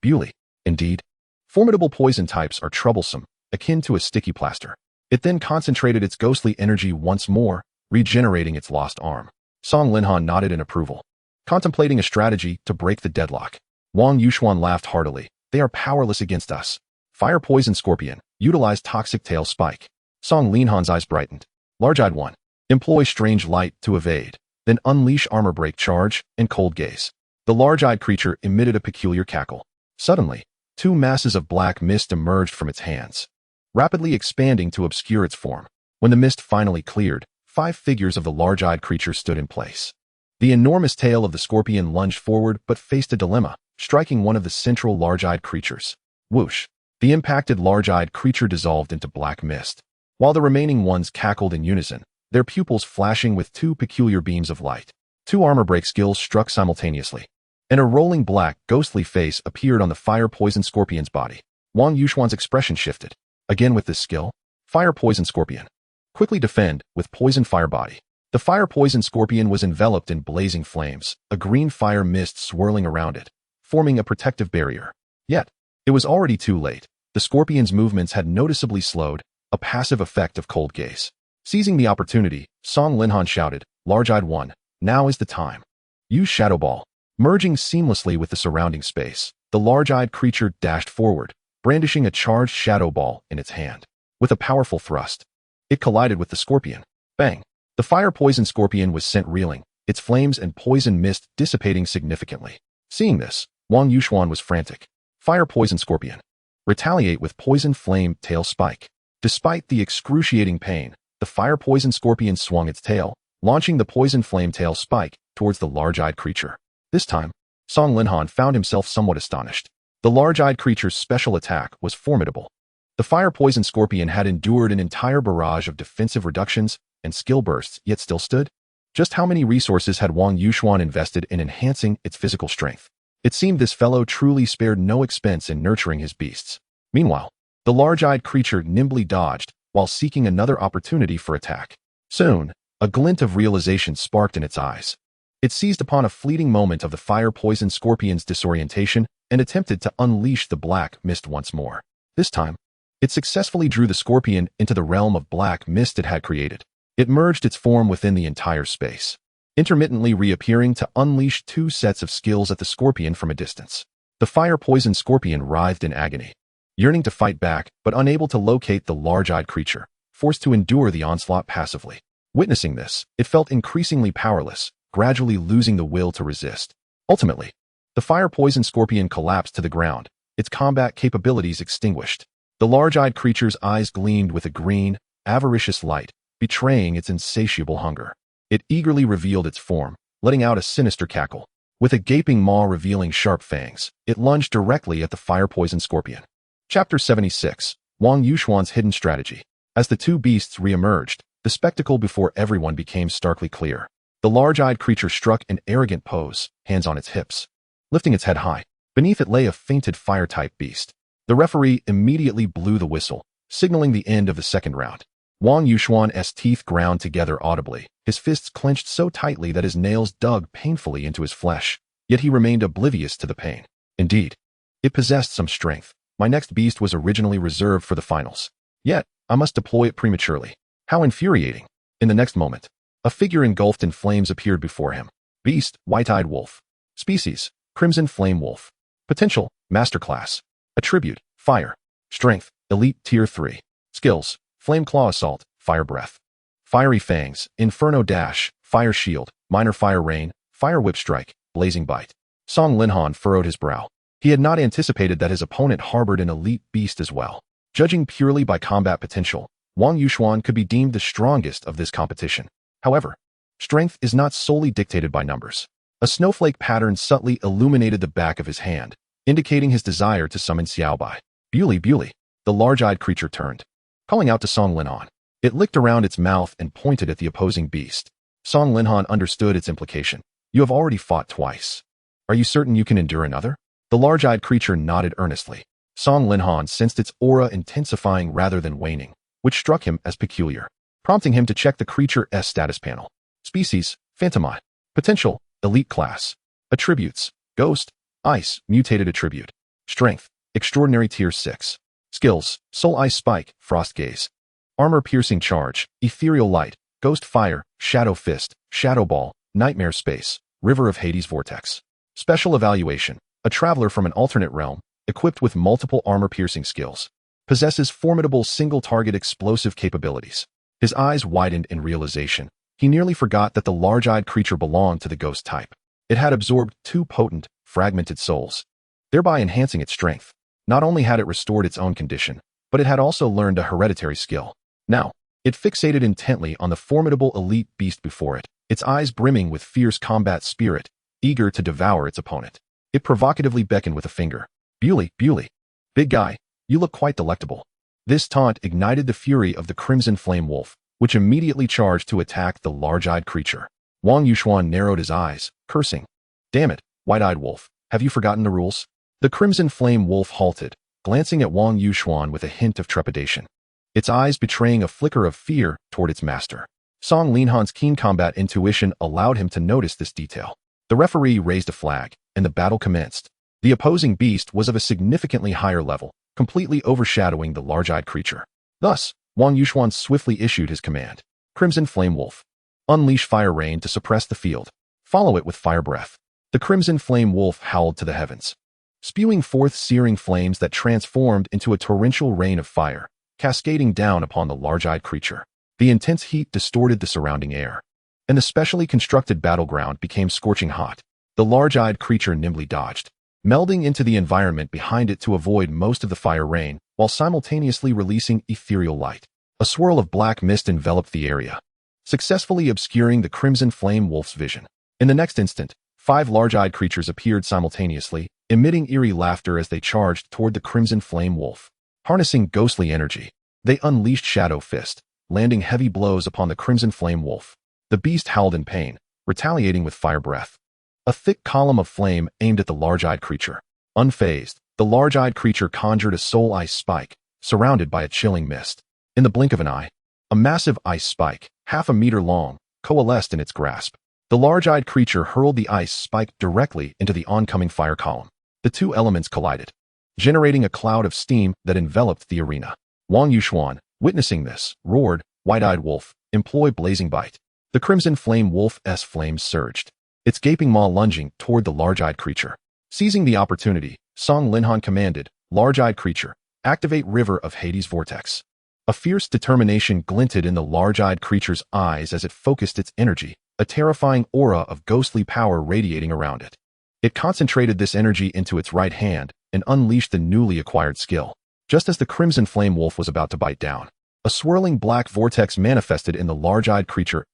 Indeed, formidable poison types are troublesome, akin to a sticky plaster. It then concentrated its ghostly energy once more, regenerating its lost arm. Song Linhan nodded in approval, contemplating a strategy to break the deadlock. Wang Yuxuan laughed heartily. They are powerless against us. Fire-poison scorpion, utilize toxic tail spike. Song Linhan's eyes brightened. Large-eyed one, employ strange light to evade, then unleash armor break charge and cold gaze. The large-eyed creature emitted a peculiar cackle. Suddenly, two masses of black mist emerged from its hands, rapidly expanding to obscure its form. When the mist finally cleared, 5 figures of the large-eyed creature stood in place. The enormous tail of the scorpion lunged forward but faced a dilemma, striking one of the central large-eyed creatures. Whoosh! The impacted large-eyed creature dissolved into black mist, while the remaining ones cackled in unison, their pupils flashing with 2 peculiar beams of light. 2 armor break skills struck simultaneously, and a rolling black, ghostly face appeared on the fire-poison scorpion's body. Wang Yuxuan's expression shifted. Again with this skill, fire-poison scorpion. Quickly defend with poison fire body. The fire-poison scorpion was enveloped in blazing flames, a green fire mist swirling around it, forming a protective barrier. Yet, it was already too late. The scorpion's movements had noticeably slowed, a passive effect of cold gaze. Seizing the opportunity, Song Linhan shouted, "Large-eyed one, now is the time. Use Shadow Ball." Merging seamlessly with the surrounding space, the large-eyed creature dashed forward, brandishing a charged Shadow Ball in its hand. With a powerful thrust, it collided with the scorpion. Bang! The fire-poison scorpion was sent reeling, its flames and poison mist dissipating significantly. Seeing this, Wang Yuxuan was frantic. Fire-poison scorpion. Retaliate with poison flame tail spike. Despite the excruciating pain, the fire-poison scorpion swung its tail, launching the poison flame tail spike towards the large-eyed creature. This time, Song Linhan found himself somewhat astonished. The large-eyed creature's special attack was formidable. The fire-poison scorpion had endured an entire barrage of defensive reductions and skill bursts, yet still stood. Just how many resources had Wang Yuxuan invested in enhancing its physical strength? It seemed this fellow truly spared no expense in nurturing his beasts. Meanwhile, the large-eyed creature nimbly dodged while seeking another opportunity for attack. Soon, a glint of realization sparked in its eyes. It seized upon a fleeting moment of the fire-poison scorpion's disorientation and attempted to unleash the black mist once more. This time, it successfully drew the scorpion into the realm of black mist it had created. It merged its form within the entire space, intermittently reappearing to unleash 2 sets of skills at the scorpion from a distance. The fire-poison scorpion writhed in agony, yearning to fight back but unable to locate the large-eyed creature. forced to endure the onslaught passively. Witnessing this, it felt increasingly powerless, gradually losing the will to resist. Ultimately, the fire-poisoned scorpion collapsed to the ground, its combat capabilities extinguished. The large-eyed creature's eyes gleamed with a green, avaricious light, betraying its insatiable hunger. It eagerly revealed its form, letting out a sinister cackle. With a gaping maw revealing sharp fangs, it lunged directly at the fire-poisoned scorpion. Chapter 76. Wang Yuxuan's Hidden Strategy. As the two beasts re-emerged, the spectacle before everyone became starkly clear. The large-eyed creature struck an arrogant pose, hands on its hips. Lifting its head high, beneath it lay a fainted fire-type beast. The referee immediately blew the whistle, signaling the end of the second round. Wang Yuxuan's teeth ground together audibly, his fists clenched so tightly that his nails dug painfully into his flesh, yet he remained oblivious to the pain. Indeed, it possessed some strength. My next beast was originally reserved for the finals. Yet, I must deploy it prematurely. How infuriating. In the next moment, a figure engulfed in flames appeared before him. Beast, white-eyed wolf. Species, crimson flame wolf. Potential, masterclass. Attribute, fire. Strength, elite tier 3. Skills, flame claw assault, fire breath. Fiery fangs, inferno dash, fire shield, minor fire rain, fire whip strike, blazing bite. Song Linhan furrowed his brow. He had not anticipated that his opponent harbored an elite beast as well. Judging purely by combat potential, Wang Yuxuan could be deemed the strongest of this competition. However, strength is not solely dictated by numbers. A snowflake pattern subtly illuminated the back of his hand, indicating his desire to summon Xiaobai. Bewley. The large-eyed creature turned, calling out to Song Linhan. It licked around its mouth and pointed at the opposing beast. Song Linhan understood its implication. You have already fought twice. Are you certain you can endure another? The large-eyed creature nodded earnestly. Song Linhan sensed its aura intensifying rather than waning, which struck him as peculiar, prompting him to check the creature's status panel. Species, Phantomite. Potential, elite class. Attributes, ghost, ice, mutated attribute. Strength, extraordinary tier 6. Skills, soul ice spike, frost gaze. Armor piercing charge, ethereal light, ghost fire, shadow fist, shadow ball, nightmare space, river of Hades vortex. Special evaluation, a traveler from an alternate realm, equipped with multiple armor-piercing skills, possesses formidable single-target explosive capabilities. His eyes widened in realization. He nearly forgot that the large-eyed creature belonged to the ghost type. It had absorbed 2 potent, fragmented souls, thereby enhancing its strength. Not only had it restored its own condition, but it had also learned a hereditary skill. Now, it fixated intently on the formidable elite beast before it, its eyes brimming with fierce combat spirit, eager to devour its opponent. It provocatively beckoned with a finger. Bewley. Big guy, you look quite delectable. This taunt ignited the fury of the crimson flame wolf, which immediately charged to attack the large-eyed creature. Wang Yuxuan narrowed his eyes, cursing. Damn it, white-eyed wolf, have you forgotten the rules? The crimson flame wolf halted, glancing at Wang Yuxuan with a hint of trepidation, its eyes betraying a flicker of fear toward its master. Song Linhan's keen combat intuition allowed him to notice this detail. The referee raised a flag, and the battle commenced. The opposing beast was of a significantly higher level, completely overshadowing the large-eyed creature. Thus, Wang Yuxuan swiftly issued his command. Crimson Flame Wolf. Unleash Fire Rain to suppress the field. Follow it with Fire Breath. The Crimson Flame Wolf howled to the heavens, spewing forth searing flames that transformed into a torrential rain of fire, cascading down upon the large-eyed creature. The intense heat distorted the surrounding air, and the specially constructed battleground became scorching hot. The large-eyed creature nimbly dodged, melding into the environment behind it to avoid most of the fire rain, while simultaneously releasing ethereal light. A swirl of black mist enveloped the area, successfully obscuring the Crimson Flame Wolf's vision. In the next instant, 5 large-eyed creatures appeared simultaneously, emitting eerie laughter as they charged toward the Crimson Flame Wolf. Harnessing ghostly energy, they unleashed Shadow Fist, landing heavy blows upon the Crimson Flame Wolf. The beast howled in pain, retaliating with Fire Breath, a thick column of flame aimed at the large-eyed creature. Unfazed, the large-eyed creature conjured a soul ice spike, surrounded by a chilling mist. In the blink of an eye, a massive ice spike, half a meter long, coalesced in its grasp. The large-eyed creature hurled the ice spike directly into the oncoming fire column. The two elements collided, generating a cloud of steam that enveloped the arena. Wang Yuxuan, witnessing this, roared, "White-eyed wolf, employ blazing bite." The Crimson Flame Wolf's flames surged, its gaping maw lunging toward the large-eyed creature. Seizing the opportunity, Song Linhan commanded, "Large-eyed creature, activate River of Hades vortex." A fierce determination glinted in the large-eyed creature's eyes as it focused its energy, a terrifying aura of ghostly power radiating around it. It concentrated this energy into its right hand and unleashed the newly acquired skill. Just as the crimson flame wolf was about to bite down, a swirling black vortex manifested in the large-eyed creature's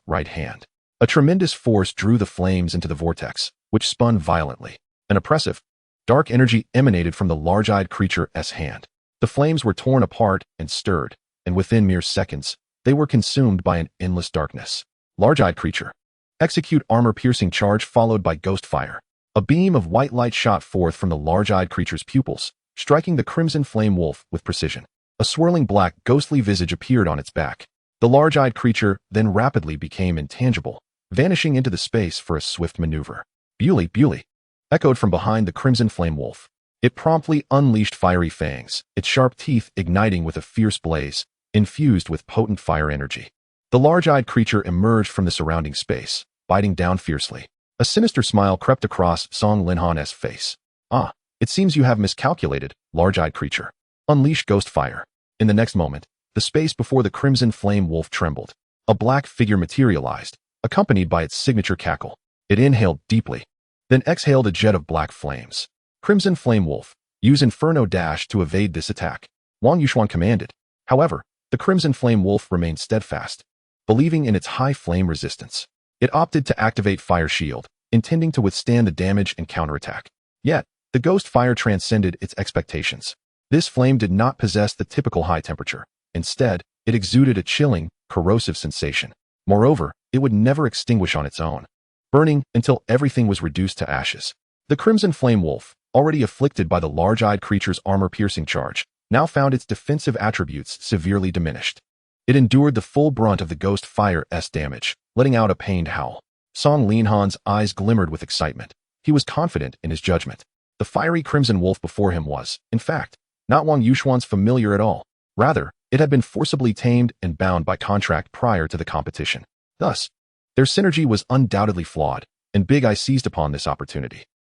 right hand. A tremendous force drew the flames into the vortex, which spun violently. An oppressive, dark energy emanated from the large-eyed creature's hand. The flames were torn apart and stirred, and within mere seconds, they were consumed by an endless darkness. Large-eyed creature. Execute armor-piercing charge followed by ghost fire. A beam of white light shot forth from the large-eyed creature's pupils, striking the crimson flame wolf with precision. A swirling black, ghostly visage appeared on its back. The large-eyed creature then rapidly became intangible, vanishing into the space for a swift maneuver. Bewley, bewley, echoed from behind the crimson flame wolf. It promptly unleashed fiery fangs, its sharp teeth igniting with a fierce blaze, infused with potent fire energy. The large-eyed creature emerged from the surrounding space, biting down fiercely. A sinister smile crept across Song Linhan's face. Ah, it seems you have miscalculated, large-eyed creature. Unleash ghost fire. In the next moment, the space before the crimson flame wolf trembled. A black figure materialized, accompanied by its signature cackle. It inhaled deeply, then exhaled a jet of black flames. Crimson flame wolf, use Inferno Dash to evade this attack, Wang Yuxuan commanded. However, the crimson flame wolf remained steadfast, believing in its high flame resistance. It opted to activate Fire Shield, intending to withstand the damage and counterattack. Yet, the ghost fire transcended its expectations. This flame did not possess the typical high temperature. Instead, it exuded a chilling, corrosive sensation. Moreover, it would never extinguish on its own, burning until everything was reduced to ashes. The crimson flame wolf, already afflicted by the large-eyed creature's armor-piercing charge, now found its defensive attributes severely diminished. It endured the full brunt of the ghost fire's damage, letting out a pained howl. Song Linhan's eyes glimmered with excitement. He was confident in his judgment. The fiery crimson wolf before him was, in fact, not Wang Yuxuan's familiar at all. Rather, it had been forcibly tamed and bound by contract prior to the competition. Thus, their synergy was undoubtedly flawed, and Big Eye seized upon this opportunity.